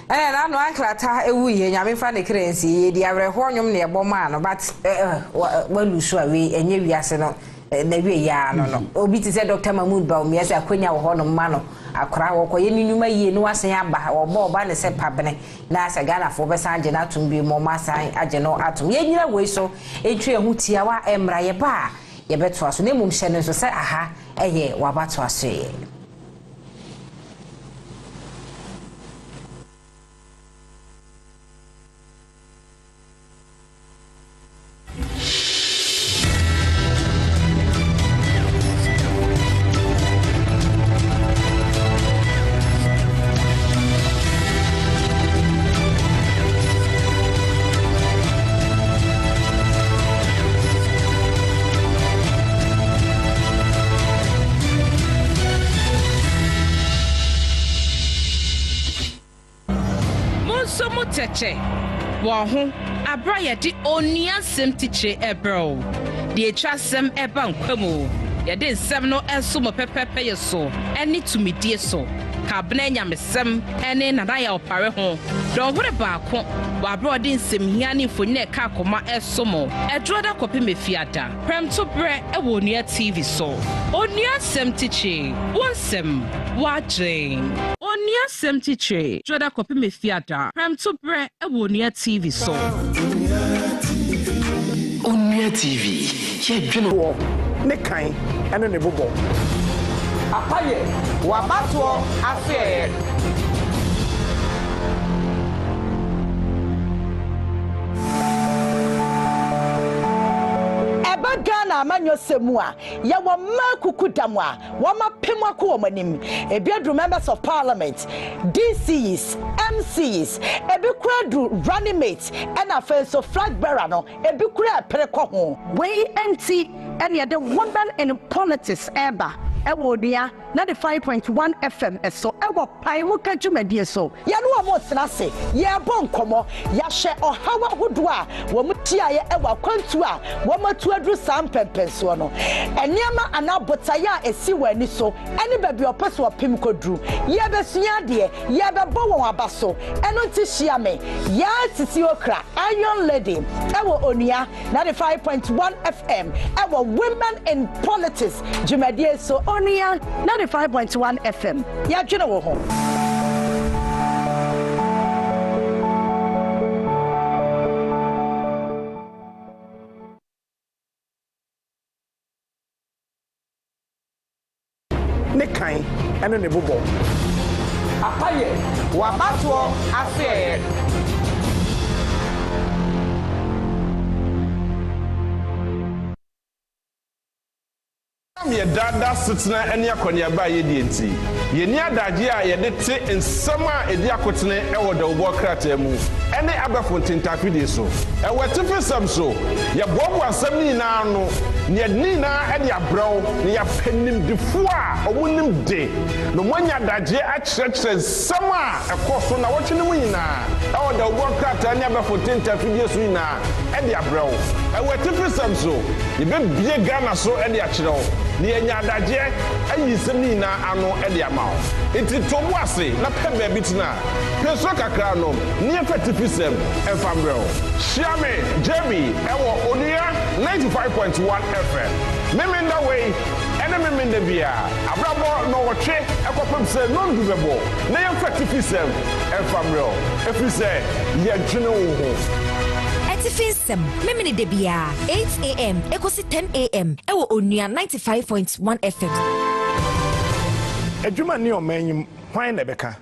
na no anklata ewu ye nyame fa ne krensi ye di awreho nwom ne ebo ma no but walusu awe enye wiase no na wie ya no obi ti se Dr. Mahmood Baum yesa akwanya wo ho no ma no akra wo koye ninuma yie no asen aba oba ne se pabene na asa Ghana fo be sanje na tumbi mo masan age no atum ye nyira we so etwe hu tia wa emra ye ba ye beto aso ne mum hye no so se aha eye wabato aso ye Teche Wahu Abra yadi onia sem tiche ebro. The trasem eban kwemo. yɛde nsɛm no ɛso mo pɛpɛpɛ yɛ so ɛne tumidie so kabena nyamesɛm ɛne nanayɛ ɔpare ho dɔnhwere baako wabere ɔde nsɛmhia ne mfonyin ɛka akoma ɛso mo ɛduro da kɔpɛ mefiada prɛmto berɛ ɛwɔ Onua TV so Onua Sɛm Tikye wonsɛm wagyen Onua Sɛm Tikye duro da kɔpɛ mefiada prɛmto berɛ ɛwɔ Onua TV so Onua TV yɛdwene wɔ ne kan ɛne ne bobɔ apaye wabatoɔ afɛɛ Ghana amanyo semu a ya wo ma kuku dam a wo ma pem akọ wo manim ebiadru members of parliament DCs MCs ebikura running mates and afenso flag bearer no ebikura pereko ho we anti and ya the woman in politics eba Ewodia 95.1 FM eso ewo pai wo ka dwumadie so ya no amo tena se ya bon komo ya hye ohawa hodo a wo mutia ye ewa kwantu a wo matu adru sam pempenso no eniama anabota ya esi wani so eni baby opeso opim kodru ye besua de ye bebo won abaso eno ti hia me ya titi okra iron lady ewo Onua 95.1 FM ewo women in politics dwumadie so Onua 95.1 FM. Ya dwene wo ho. Ne kan ene ne bobɔ. Apaye wabatoɔ afɛɛ Ye dada sitna ene akonia ba ye die nti ye ni adaje a ye de te nsɛm a edi akotene ɛwɔ da obo krata mu ene abɛfo ntintafidi so ɛwɔ tifisɛm so ye bobo asɛm ni na no ne ni na ɛde abrɛw ne ya panim difo a ɔmunim de no monya adaje a kyerɛkyerɛ nsɛm a ɛkɔ so na wɔtwene mu nyina ɛwɔ da obo krata ne abɛfo ntintafidi so nyina ɛde abrɛw ɛwɔ tifisɛm so ye be bie Ghana so ɛde akyerɛw ni enya adaje ayi semi na ano e de ama o enti tomu ase na pe ba bitina peso kakra no ni efetifisem efambrel shiame JB ewo Onua 95.1 FM memenda way ene memenda bia abrabo no wotwe ekopem se no ndu bebo na efetifisem efambrel efise ye dwene wo ho Finsem, Mimini Debia, 8 a.m., Ekosi 10 a.m., Ewo Onua 95.1 FM. Ejuma ni omenyim kwan na beka.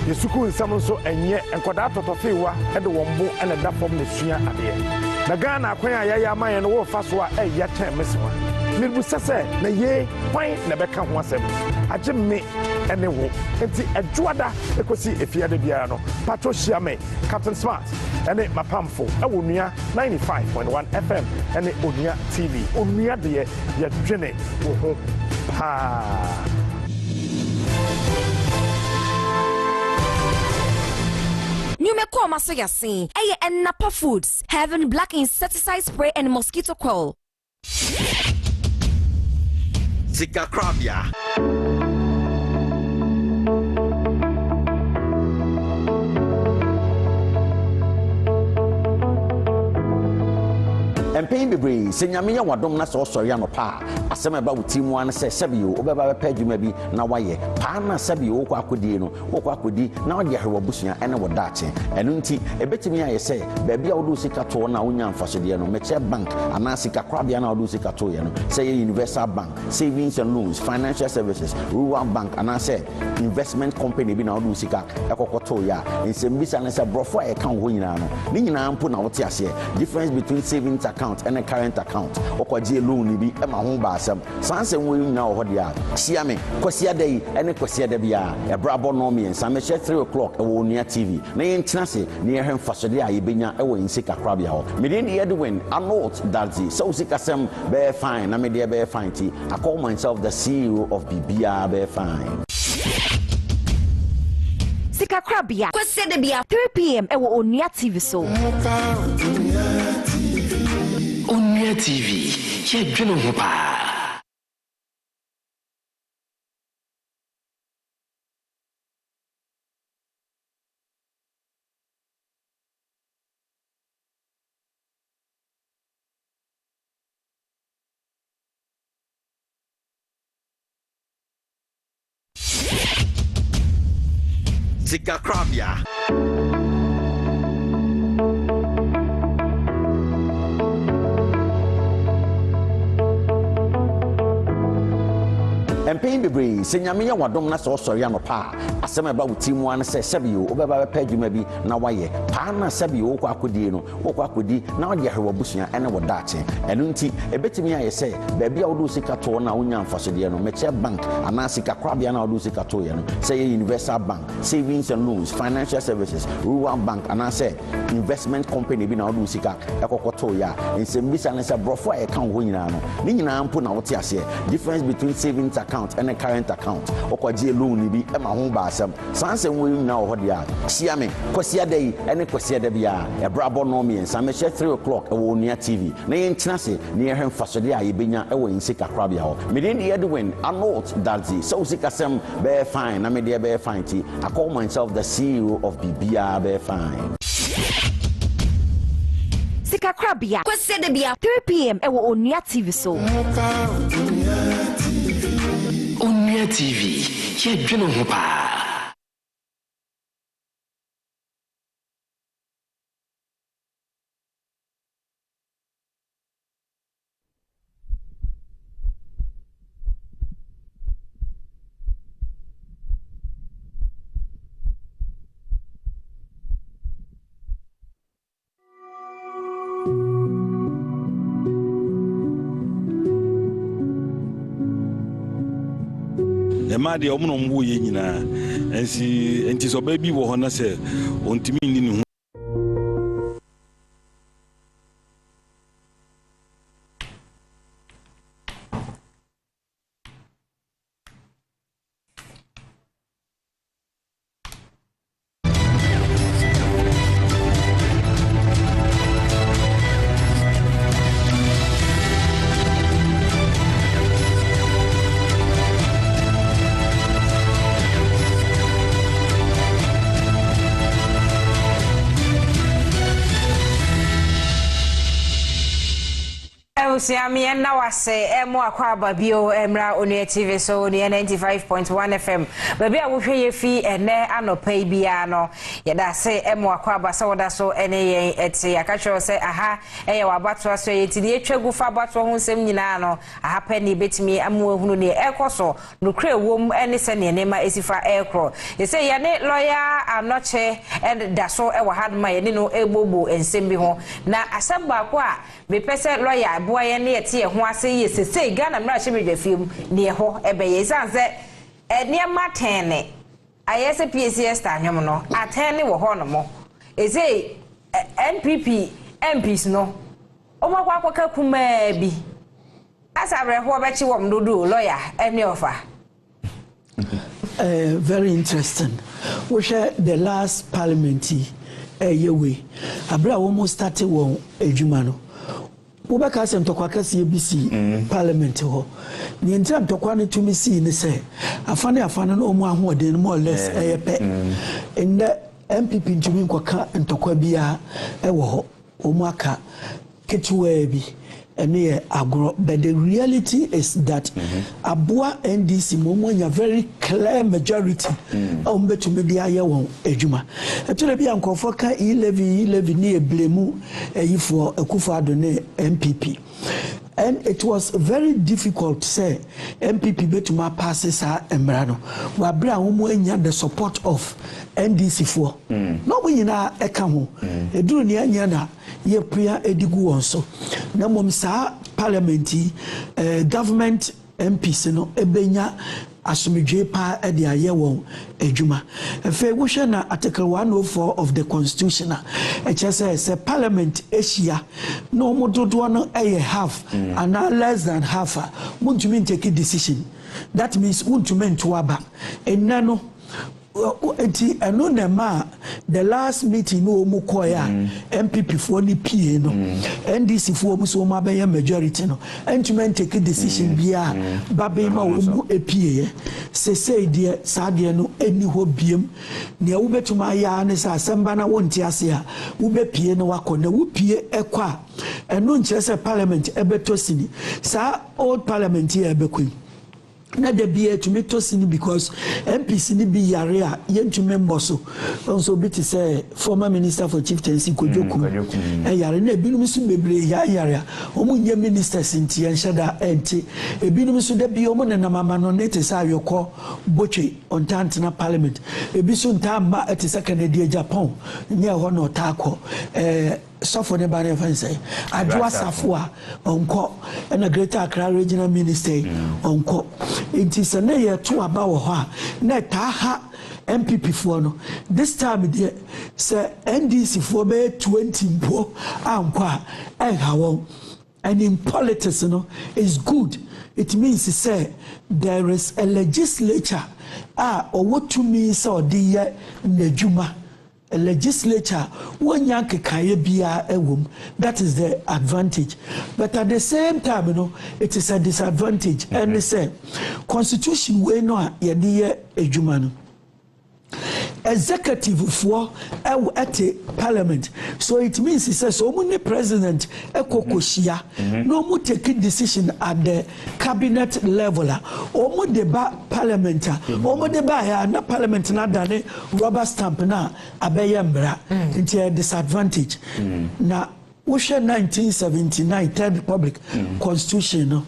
Yesuku nsam nso enye enkoda totofewa ede wombo ene da fom ne sua ade. Na Ghana kwan ayaya aman no wo fa so a eya ten mesewa. Mirbu sese na ye kwan na beka ho asem. Agye me ene wo. Enti ejuada ekosi efiade bia no. Patro Shiame, Captain Smart, ene mapamfo ewo Onua 95.1 FM ene Onua TV. Onua de ye dwene wo ho pa. Nume Koma Soya Sing, Aye and Napa Foods, Heaven Black Insecticide Spray and Mosquito Coil. Zika Crabia. Empaying bebree senyame ya wadom na so sori anopa asem eba wutimu an se sebio obeba be adwuma bi na waye pa na sebio wo akodi no wo akodi na ode ahwe wabusua ene wodache eno nti ebetimi aye se baabi a wodo sika to na wonya mfasode no meche bank ana sika kwabia na wodo sika to ye no say universal bank savings and loans financial services rural bank ana say investment company bi na wodo sika ekokoto ya nsembisa na se brofo a kan ho nyina no ni nyina mpo na wote ase difference between savings account and a current account okwaje loan bi e ma ho ba asem sanse wo nyina wo hode a sia me kwasia dai ene kwasia da bia e brabo no me nsa me she 3 o'clock e wo Onua TV na ye ntina se na ye hwe mfasode a ye benya e wo insika krabia ho me dey the Edwin anot dadzi so sika sem be fine na me dey be fine ti I call myself the CEO of Bibia be fine Sika krabia kwasia da bia 3 p.m. e wo Onua TV so Onua TV, ye dwene ho pa. Sika Krabia. Pain bebree senyame ya wadom na so sori anopa asem ba wuti mu an se sebio obeba pa adwuma bi na waye pa na sebio ko akodi no ko akodi na wode ahwe busua ene wodache eno nti ebetimi aye se baabi a wodo sika to na wonya mfasode no meche bank ana sika Krabia na wodo sika to ye no say universal bank savings and loans financial services rural bank ana say investment company bi na wodo sika ekokoto ya nsembisa na se brofo e kan ho nyina no ni nyina mpo na wote ase difference between savings account and a current account okwaje loan bi e ma ho ba asem sansem we nyina wo hode a sia me kwasia dai ene kwasia da bia e brabo no me ensa me 3 o'clock e wo nia TV na ye ntina se na ye hwen fasode a ye benya e wo Sika Krabia ho me dey Edwin Arnold Dalzi so Sika sem be fine na me dey be fine ti I call myself the CEO of Bibia be fine. Sika Krabia kwasia da bia 3 p.m. e wo Onia TV so Onia TV, ye dwene ho pa. Ema de omo no mwo ye nyina enti so ba bi wo ho na se ontimi ni ne Siami and now I say more aquaba bio emra on your TV so near 95.1 FM. Baby, I will pay your fee and there I no pay biano. Yet I say more aquaba so that's so any say I catch say aha eh wabatwa so yet the echegu fa batwa ho sem nyina I happen ni betimi amu hunu ne ekoso no kre wom any se ne nema esifa ekro. You say ya ne lawyer anoche and da so e wa had my no ebobo ensem bi ho na asem ba ko a me pese lawyer boy ne yete ho ase yesese Ghana mra hwemedwafiem ne ho ebeye sanse niam atene ayese PCS tanwom no atene wo ho no mo eze NPP MPs no omakwa kwaka kuma bi asabre ho bechi wom dodo lawyer any offer. Very interesting. We share the last parliament yewe abra almost started won ejuma no Ubaka se ntokwa kase ABC parliament ho ni ntia ntokwa ne tumi si ne se afane no omu ahoden more or less eyepe in the MPP ntumi nkwaka ntokwa bia ewo ho omu aka ketuwa bi ene agro but the reality is that abua NDC momonya very clear majority betumi dia ye won ejuma etule bia nkofo ka 11 ni eblemu eyifo akufo adone MPP and it was very difficult to say MPP betuma passes her emrano wa bra homo enya the support of NDC for no we nyina eka ho eduru ne anya na ye pria edigu won so na mom sa parliament government MPs no ebenya asumidwe pa e de aye won ejuma efe wo hwe na article 104 of the constitution e chese say parliament asia no mododo no eye half and less than half muntumi take a decision that means muntumi ntwaba enano enti eno na ma the last meeting no mu koya MPP for ni PA no NDC for mu so ma be majority no entiment take decision bia babe ma mu EPA say de saade no eni ho biem ne wo betuma ya ne sa semba na wonti ase a wo be PA no wakọ na wo PA ekwa eno nkyere se parliament ebeto sini sa old parliament here ebekwi na de be to me to sin because MPC ni be yarea yentume mboso also be to say former minister for chieftaincy Kojoku yare na ebinum so bebre yare omu nye ministers nti enhada enti ebinum so de be omu na mama no nete sa yokọ boche ontantena parliament ebi so ntamba eti second Japan nye ho na otako suffer ne bare fancy adwa safua onko na Greater Accra Regional Minister onko it is na ye to aba wo ha na ta ha MPP for no this time there say NDC for be 20 mpo ankwa hawo and in politics is good. It means to say there is a legislature or what to me so the nejuma a legislature one yanke kaye bia ewum. That is the advantage, but at the same time it is a disadvantage. And they say constitution we no yediye ejuma no executive for at parliament, so it means he says so president ekokoshia no mu take decision at the cabinet level or deba parliament or deba ya na parliament na dane rubber stamp na abeyembra into a disadvantage na ushe 1979 Third Republic constitution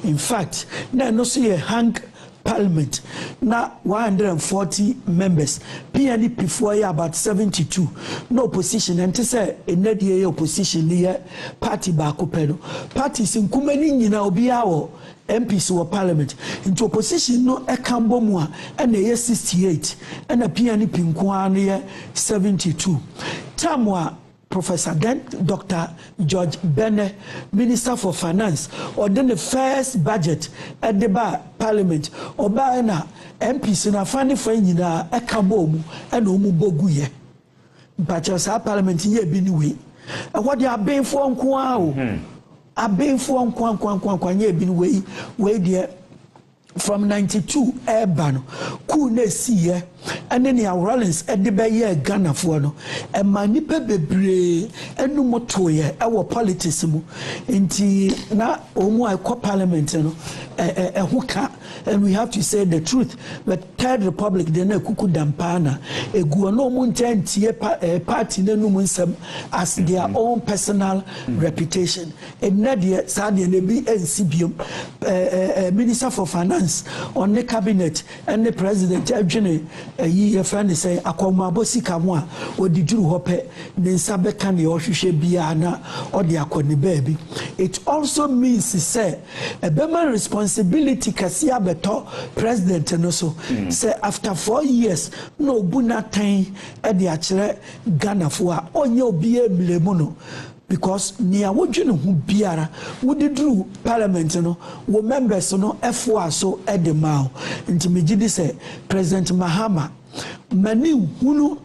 in fact na no see a hang Parliament now 140 members PNP for about 72 no opposition and to say a opposition near party bakopeno parties in kumeni nyina obiawo MPs or parliament into opposition no ekambo mua and a 68 and a PNP nkwani 72 tamwa Professor Dr. George Bene, Minister for Finance, or then the first budget at the Parliament, or by na MPs in a funny friend in a Ekabom and Umuboguye. But as our Parliament here be anyway. And what they are being for Kwao, are being for Kwan ye been way there. From 92 urban cool ne see and then your Rollins at the Bayer Ghana for no and manipe bebre and no motoye our politics inti na omo I parliament no hooker and we have to say the truth but Third Republic de na kuku dampana egu no mo ntie party na no nsem as their own personal reputation and na de sad na bi NCBM Minister for Finance on the cabinet and the president adwene yi friend say akoma bosika mo a odiduru hope ne nsabe kan ye ohwehwe bia na ode akoni baby. It also means say a bema responsibility kasi abeto president no so say after 4 years no buna tan e de akere Ghana fo a onye obi emlemu no because near what you know who biara would drew parliament no wo members no F4 so at the mouth into me say President Mahama mani hunu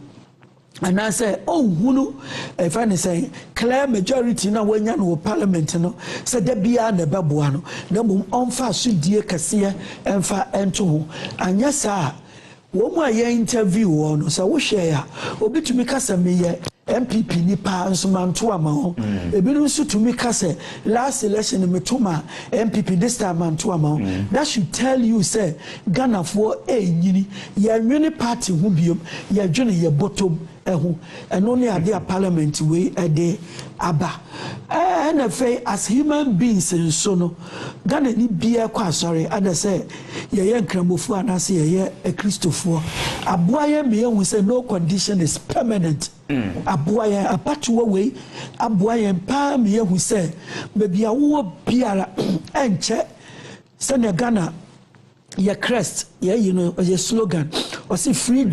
and I say oh hunu if I say clear majority na wanya no parliament no say there bia na beboa no na mum onfa so die kase enfa ento ho anya sa wo mu aye interview wo no say wo share obitumi kasa meye MPP nipa nsomanto ama ho ebinu nso tumi kase last election metuma MPP this time manto ama ho that should tell you say Ghana for enyini ya nwene party hu biom ya dwene ye bottom ehu and only at their parliament we ade aba NFA as human beings in sono Ghana ni bia kwa sorry ada say ye nkramofo anase ye a Christopher aboaye me hu say no condition is permanent aboaye apatuwa we aboaye pa me hu say baby awo biara enche sene Ghana ye crest ye you know ye slogan or see freedom